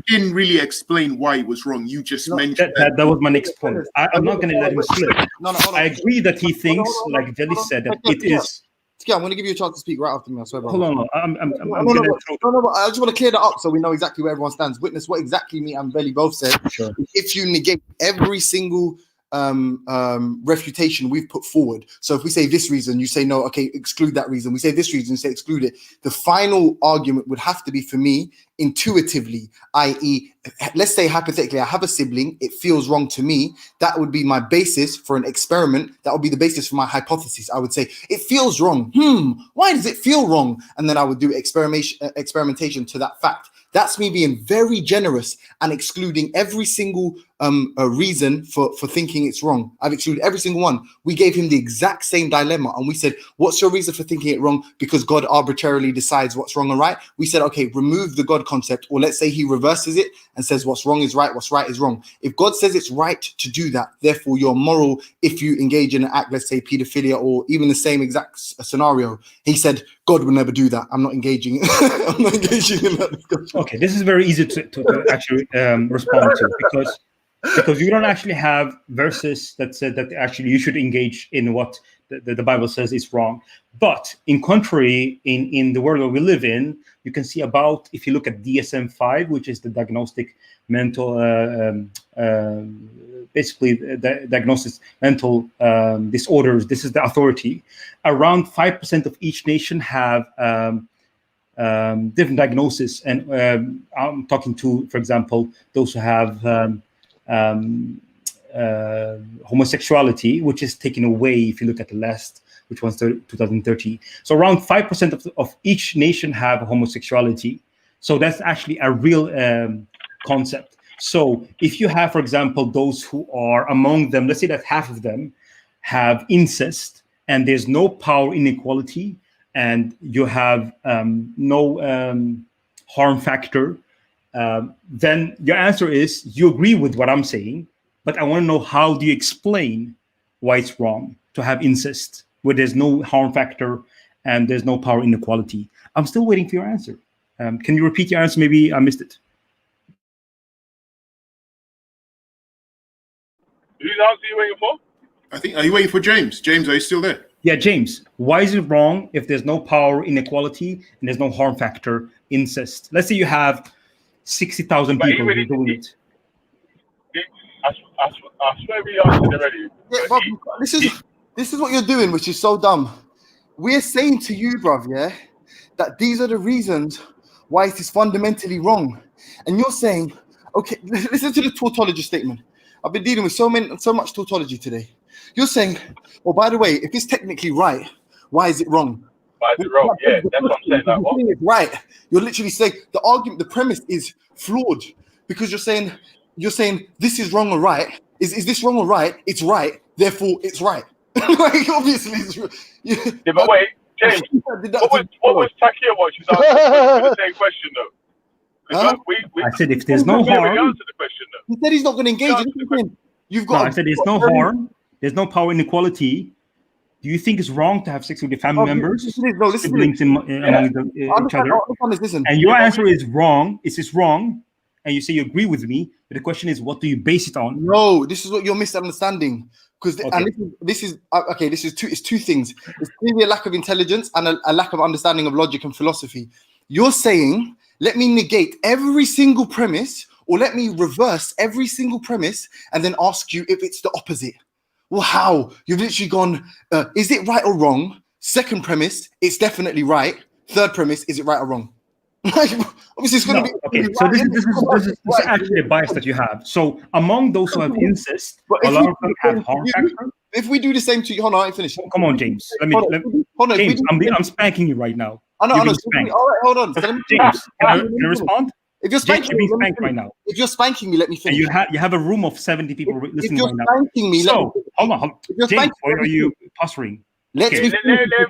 didn't really explain why it was wrong. You just mentioned that was my next point. I'm not going to let him slip. I agree that he thinks, like Veli said, that it is Yeah, I'm going to give you a chance to speak right after me. I swear, brother. Hold on, I'm no, I just want to clear that up so we know exactly where everyone stands. Witness what exactly me and Belly both said. Sure. If you negate every single refutation we've put forward, so if we say this reason, you say no, okay, exclude that reason. We say this reason, say exclude it. The final argument would have to be for me intuitively, i.e., let's say hypothetically, I have a sibling, it feels wrong to me. That would be my basis for an experiment. That would be the basis for my hypothesis. I would say it feels wrong. Why does it feel wrong? And then I would do experimentation to that fact. That's me being very generous and excluding every single reason for thinking it's wrong. I've excluded every single one. We gave him the exact same dilemma and we said, what's your reason for thinking it wrong? Because God arbitrarily decides what's wrong and right. We said, okay, remove the God concept, or let's say he reverses it and says what's wrong is right, what's right is wrong. If God says it's right to do that, therefore you're moral if you engage in an act, let's say pedophilia, or even the same exact scenario. He said, God would never do that. I'm not engaging. I'm not engaging in that discussion. Okay, this is very easy to actually respond to because you don't actually have verses that said that actually you should engage in what the Bible says is wrong. But in contrary, in the world where we live in, you can see about, if you look at DSM-5, which is the diagnostic mental, basically the diagnosis mental disorders. This is the authority. Around 5% of each nation have different diagnoses, and I'm talking to, for example, those who have homosexuality, which is taken away if you look at the last, which was 2030. So around 5% of each nation have homosexuality. So that's actually a real concept. So if you have, for example, those who are among them, let's say that half of them have incest and there's no power inequality, and you have no harm factor, then your answer is you agree with what I'm saying, but I want to know, how do you explain why it's wrong to have incest where there's no harm factor and there's no power inequality? I'm still waiting for your answer. Can you repeat your answer? Maybe I missed it. Whose answer are you waiting for? I think, are you waiting for James? James, are you still there? Yeah, James, why is it wrong if there's no power inequality and there's no harm factor incest? Let's say you have 60,000 people who are doing it. I swear we answered already. Yeah, Bob, this is what you're doing, which is so dumb. We're saying to you, bruv, yeah, that these are the reasons why it is fundamentally wrong. And you're saying, okay, listen to the tautology statement. I've been dealing with so much tautology today. You're saying, well, by the way, if it's technically right, why is it wrong? Why is it wrong? Yeah, that's what I'm saying. Like, what? It's right. You're literally saying the argument, the premise is flawed, because you're saying this is wrong or right. Is this wrong or right? It's right. Therefore, it's right. Like, obviously, it's yeah, but wait, James, what was Takia watch? She was asking the same question though. I said if there's no harm. Answer the question though. He said he's not going to engage. You've got. No, I said there's no harm. There's no power inequality. Do you think it's wrong to have sex with your family members? Siblings among each other. And your answer is wrong. It's wrong. And you say you agree with me. But the question is, what do you base it on? No, this is what you're misunderstanding. Because this is two things. It's clearly a lack of intelligence and a lack of understanding of logic and philosophy. You're saying, let me negate every single premise, or let me reverse every single premise, and then ask you if it's the opposite. Well, how? You've literally gone, is it right or wrong? Second premise, it's definitely right. Third premise, is it right or wrong? Obviously, it's going to be. Okay, so this is actually a bias that you have. So among those who have incest, a lot of them have harm factor. If we do the same to you, hold on, I ain't finished. Come on, James. Hold on, James, I'm spanking you right now. I know. All right, hold on. James, can I respond? If you're spanking me, right now. If you're spanking me, let me finish. And you have a room of 70 people listening right now. If you're spanking me, hold on. James, why are you posturing? Let him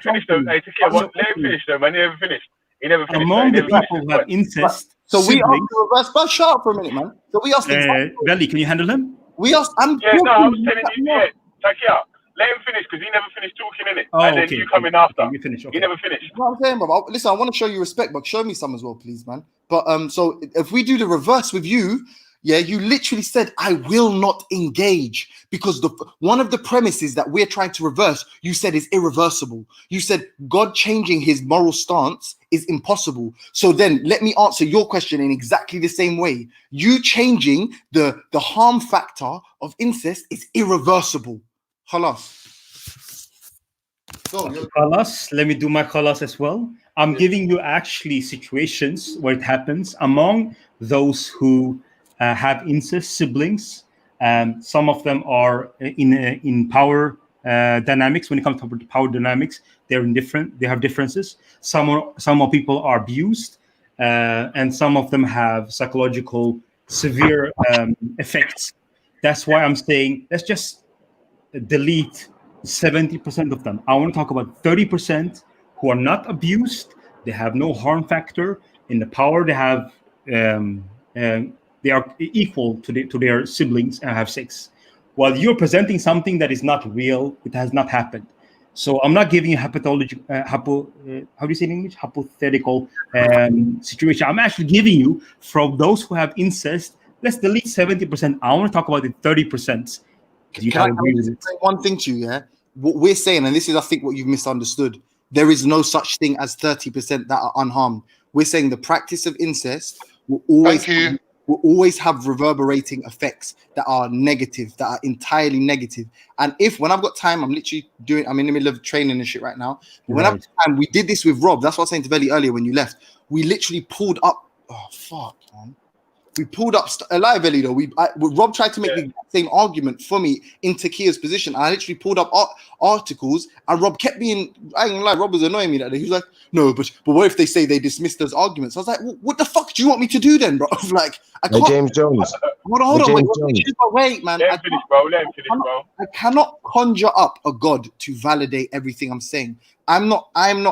finish though. Let him finish though, man. He never finished. He never finished. Among the people who have incest, so we asked the reverse. But shut up for a minute, man. So we asked. Vellemy, can you handle him? We asked. I was telling you, Takia, let him finish because he never finished talking in it, and then you come in after. You finish. He never finished. What I'm saying, bro. Listen, I want to show you respect, but show me some as well, please, man. But so if we do the reverse with you, Yeah, you literally said, I will not engage, because one of the premises that we're trying to reverse, you said, is irreversible. You said God changing his moral stance is impossible. So then let me answer your question in exactly the same way. You changing the harm factor of incest is irreversible. Halas. Khalas, let me do my khalas as well. I'm giving you actually situations where it happens among those who have incest siblings. Some of them are in power dynamics. When it comes to power dynamics, they're indifferent. They have differences. Some people are abused, and some of them have psychological severe effects. That's why I'm saying let's just delete 70% of them. I want to talk about 30% who are not abused. They have no harm factor in the power. They have they are equal to their siblings and have sex. While you're presenting something that is not real, it has not happened. So I'm not giving you how do you say in English? Hypothetical situation. I'm actually giving you from those who have incest. Let's delete 70%. I want to talk about the 30%. Can I say one thing to you? Yeah, what we're saying, and this is, I think, what you've misunderstood. There is no such thing as 30% that are unharmed. We're saying the practice of incest will always have reverberating effects that are negative, that are entirely negative. And when I've got time, I'm in the middle of training and shit right now. But when I've got time, we did this with Rob. That's what I was saying to Vellemy earlier when you left. We literally pulled up. Oh fuck, man. We pulled up alive, Ellie, though. Rob tried to make the same argument for me in Takia's position. I literally pulled up articles, and Rob kept being. I ain't gonna lie, Rob was annoying me that day. He was like, "No, but what if they say they dismissed those arguments?" I was like, "What the fuck do you want me to do then, bro?" Like, I can't. James Jones. Hold on, wait, man. Let him finish, bro. I cannot conjure up a god to validate everything I'm saying. I'm not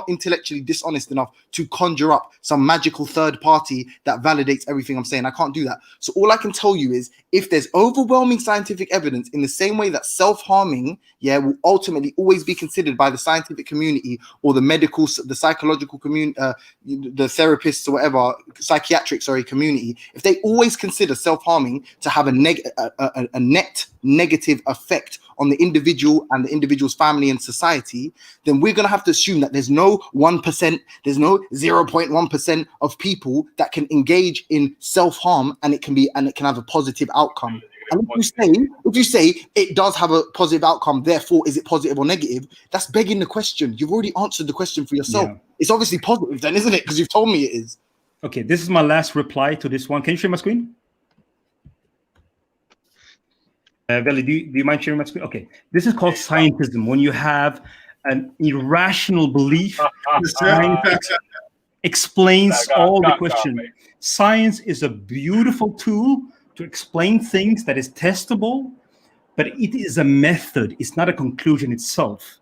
intellectually dishonest enough to conjure up some magical third party that validates everything I'm saying. I can't do that. So all I can tell you is, if there's overwhelming scientific evidence, in the same way that self-harming, will ultimately always be considered by the scientific community or the medical, the psychological community, the therapists or whatever, psychiatric, community, if they always consider self-harming to have a net negative effect on the individual and the individual's family and society, then we're going to have to assume that there's no 1%, there's no 0.1% of people that can engage in self-harm and it can have a positive outcome. And if you say it does have a positive outcome, therefore is it positive or negative? That's begging the question. You've already answered the question for yourself. Yeah. It's obviously positive then, isn't it? Because you've told me it is. Okay, this is my last reply to this one. Can you share my screen? Vellemy, do you mind sharing my screen? Okay, this is called scientism. When you have an irrational belief, science explains all the questions. Science is a beautiful tool to explain things that is testable, but it is a method. It's not a conclusion itself.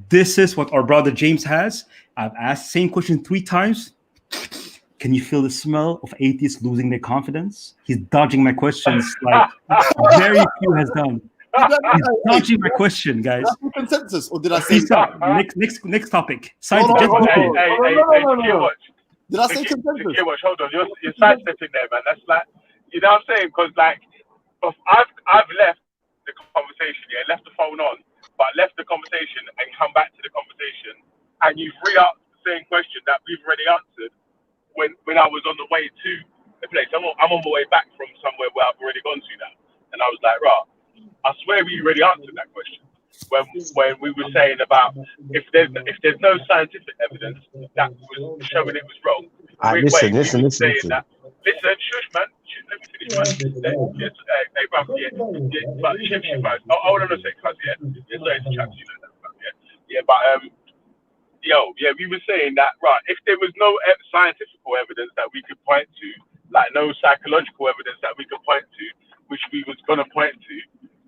This is what our brother James has. I've asked the same question 3 times. Can you feel the smell of atheists losing their confidence? He's dodging my questions like very few has done. He's dodging my question, guys. That's the consensus, or did I say next topic? Science. Did I say consensus? Hold on, you're sidestepping there, man. That's like, you know what I'm saying? Because like, I've left the conversation, left the phone on, but left the conversation and come back to the conversation, and you've re-asked the same question that we've already answered. When I was on the way to the place, I'm on my way back from somewhere where I've already gone to now, and I was like, "Right, I swear we already answered that question when we were saying about if there's no scientific evidence that was showing it was wrong." Listen. Listen, shush, man. Let me finish, man. Yes, hey, bruv, but shit, oh, hold on a sec, cuz, sorry to chat to you like that, bruv, but we were saying that, right, if there was no scientific evidence that we could point to, like no psychological evidence that we could point to, which we was going to point to,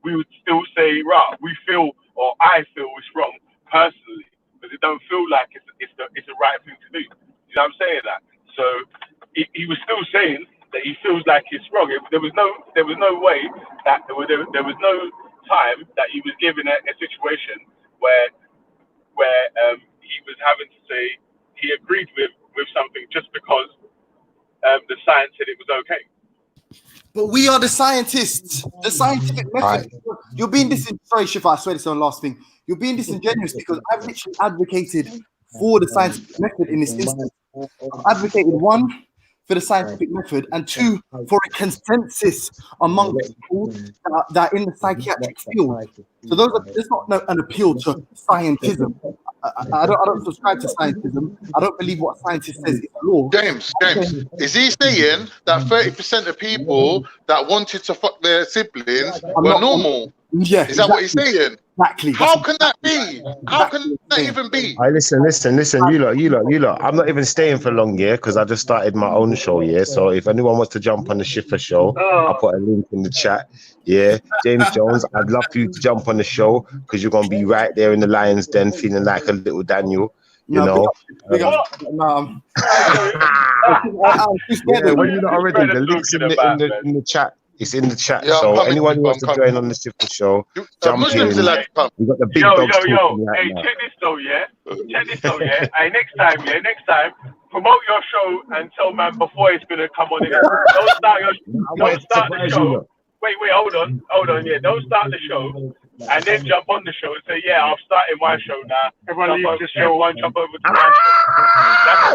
we would still say, right, we feel, or I feel it's wrong personally, because it don't feel like it's the right thing to do. You know what I'm saying? That? So he was still saying that he feels like it's wrong. There was no way that there was no time that he was given a situation where he was having to say he agreed with something just because the science said it was okay. But we are the scientists. The scientific method. You're being sorry, Shifa, I swear this is the last thing. You're being disingenuous because I've literally advocated for the scientific method in this instance. I've advocated one, for the scientific method, and two, for a consensus among people that are in the psychiatric field. So there's not an appeal to scientism. I don't subscribe to scientism. I don't believe what a scientist says is law. James, is he saying that 30% of people that wanted to fuck their siblings were normal? Yeah. Is that what he's saying? Exactly. How can that be? How can that even be? I listen. You lot. I'm not even staying for long, yeah, because I just started my own show, yeah. So if anyone wants to jump on the Schiffer show, I'll put a link in the chat. Yeah, James Jones, I'd love for you to jump on the show because you're gonna be right there in the lion's den, feeling like a little Daniel. You know. Yeah, when you're not already, the link's in the chat. It's in the chat. Yeah, so anyone who wants to join on the Schiffer show, jump in. We've got the big dogs talking right now. Check this though, yeah. Hey, next time, promote your show and tell man before it's gonna come on. Don't start the show. Wait, hold on. Yeah, don't start the show and then jump on the show and say, yeah, I've started my show now. Everyone leave the show. Jump over to my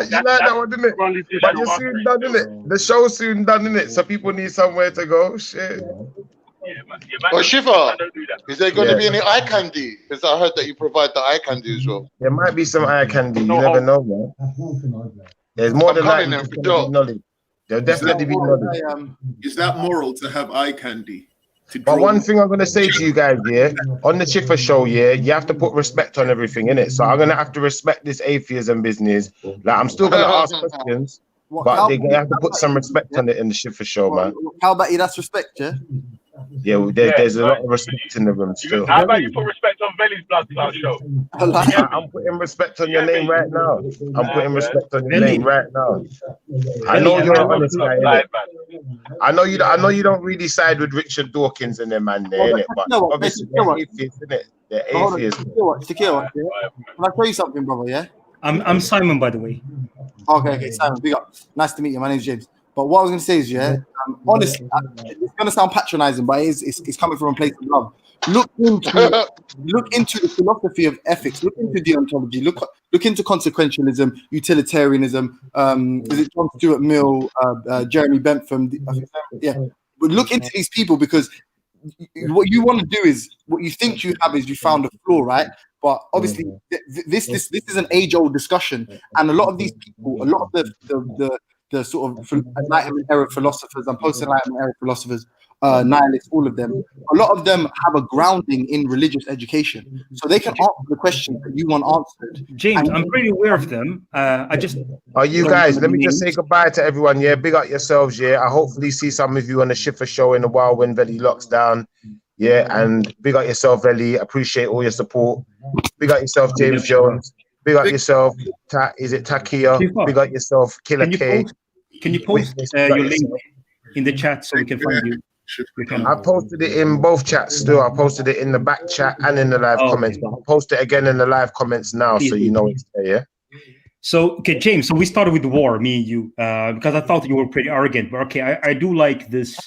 show. You like that one, didn't it? But you're soon done, isn't it? The show's soon done, isn't it? So people need somewhere to go. Shit. But Shiva, is there going to be any eye candy? Because I heard that you provide the eye candy as well. There might be some eye candy. You never know, man. There's more than knowledge. There'll definitely be knowledge. Is that moral to have eye candy? But one thing I'm gonna say to you guys, yeah, on the Schiffer show, yeah, you have to put respect on everything, innit? So I'm gonna have to respect this atheism business. Like I'm still gonna ask questions, but they have to put some respect on it in the Schiffer show, man. How about you? That's respect, yeah. Yeah, well, there's a lot of respect in the room still. How about you put respect on Vellym's Blood Clot show? I'm putting respect on your name right now. I'm putting respect on your name right now. I know you're an honest guy, innit? I know you don't really side with Richard Dawkins and them man there, innit? But obviously they're atheists, innit? They're atheists. Secure. Can I tell you something, brother? Yeah. I'm Simon, by the way. Okay, Simon. Big up. Nice to meet you. My name's James. But what I was going to say is, yeah, honestly, it's going to sound patronizing, but it's coming from a place of love. Look into the philosophy of ethics. Look into deontology. Look into consequentialism, utilitarianism. Is it John Stuart Mill, Jeremy Bentham? Yeah, but look into these people because what you want to do is what you think you have is you found a flaw, right? But obviously, this is an age-old discussion, and a lot of these people, a lot of the sort of Enlightenment era philosophers and post-Enlightenment era philosophers, nihilists, all of them, a lot of them have a grounding in religious education. So they can answer the questions that you want answered. James, I'm pretty aware of them. Are you guys, let me just say goodbye to everyone, yeah? Big up yourselves, yeah? I hopefully see some of you on the Schiffer show in a while when Veli locks down, yeah? And big up yourself, Veli. Appreciate all your support. Big up yourself, James Jones. Big up yourself, is it Takia? Big up yourself, Killer K. Can you post your link in the chat so we can find you? I posted it in both chats still. I posted it in the back chat and in the live comments, but I'll post it again in the live comments now so you know it's there, yeah? So, okay, James, so we started with the war, me and you, because I thought you were pretty arrogant, but okay, I do like this.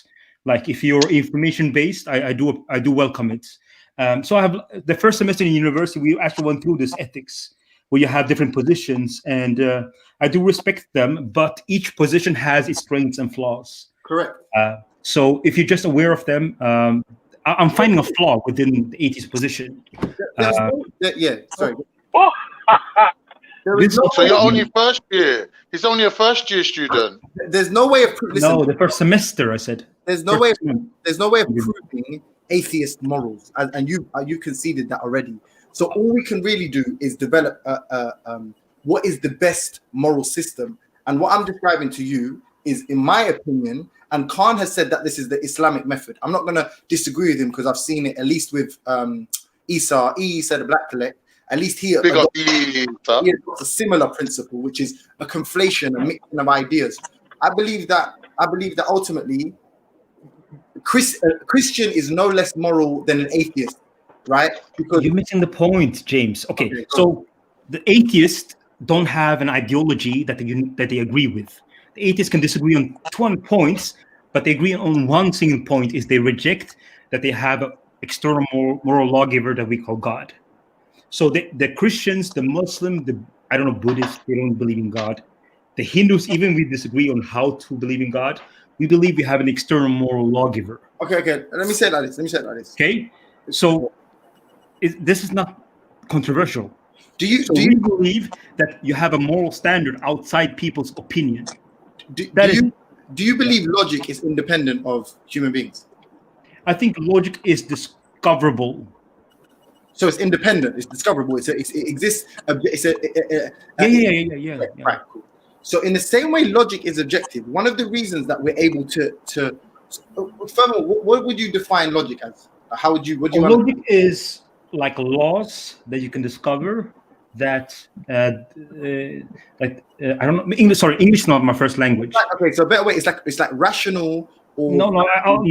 Like, if you're information-based, I do welcome it. So I have the first semester in university, we actually went through this ethics, where you have different positions, and I do respect them, but each position has its strengths and flaws. Correct. So if you're just aware of them, I'm finding a flaw within the 80s position. Sorry. So you're only first year. He's only a first year student. There's no way of no, the first semester. I said. There's no way. There's no way of proving atheist morals, and you conceded that already. So all we can really do is develop what is the best moral system. And what I'm describing to you is, in my opinion, and Khan has said that this is the Islamic method. I'm not going to disagree with him because I've seen it at least with Isa the Black Collect. At least he adopts a similar principle, which is a conflation, a mixing of ideas. I believe that ultimately, Christian is no less moral than an atheist. Right? Because you're missing the point, James. Okay, so the atheists don't have an ideology that they agree with. The atheists can disagree on 200 points, but they agree on one single point: is they reject that they have an external moral lawgiver that we call God. So the Christians, the Muslim, I don't know, Buddhists, they don't believe in God. The Hindus, even we disagree on how to believe in God. We believe we have an external moral lawgiver. Okay. Let me say it like this. Okay, so this is not controversial. Do you believe that you have a moral standard outside people's opinion? Do you believe logic is independent of human beings? I think logic is discoverable. So it's independent. It's discoverable. It exists. Yeah. Right. Cool. So in the same way, logic is objective. One of the reasons that we're able to furthermore, what would you define logic as? How would you? Logic is like laws that you can discover that I don't know. English is not my first language. Right, okay, so a better way, it's like rational. Or I'll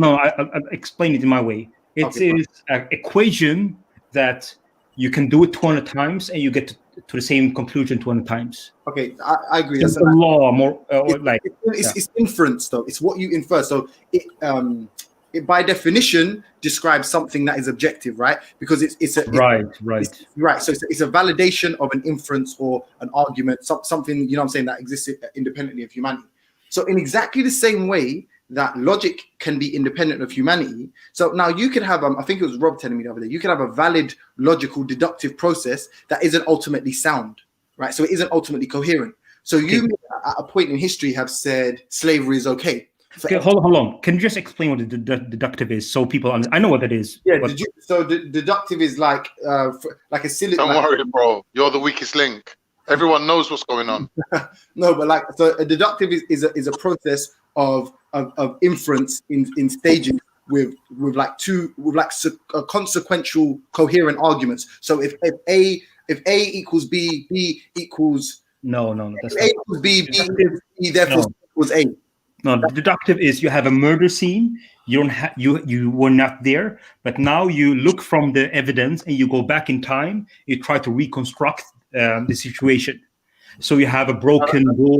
explain it in my way. It is an equation that you can do it 200 times and you get to the same conclusion 200 times. Okay, I agree. It's a law more it's inference though. It's what you infer. So it by definition describes something that is objective, right? Because it's right. So it's a validation of an inference or an argument, something, you know what I'm saying, that exists independently of humanity. So in exactly the same way that logic can be independent of humanity. So now you can have, I think it was Rob telling me the other day, you can have a valid, logical, deductive process that isn't ultimately sound, right? So it isn't ultimately coherent. So you at a point in history have said slavery is okay. Okay, hold on. Can you just explain what the deductive is so people understand? I know what that is. Yeah, so deductive is like a silly. Don't worry, bro. You're the weakest link. Everyone knows what's going on. No, but so a deductive is a process of inference in stages with consequential coherent arguments. So if A equals B, B equals no, that's if A equals B, B equals C, therefore C equals A. No, the deductive is you have a murder scene. You don't have you were not there, but now you look from the evidence and you go back in time. You try to reconstruct the situation. So you have a broken door.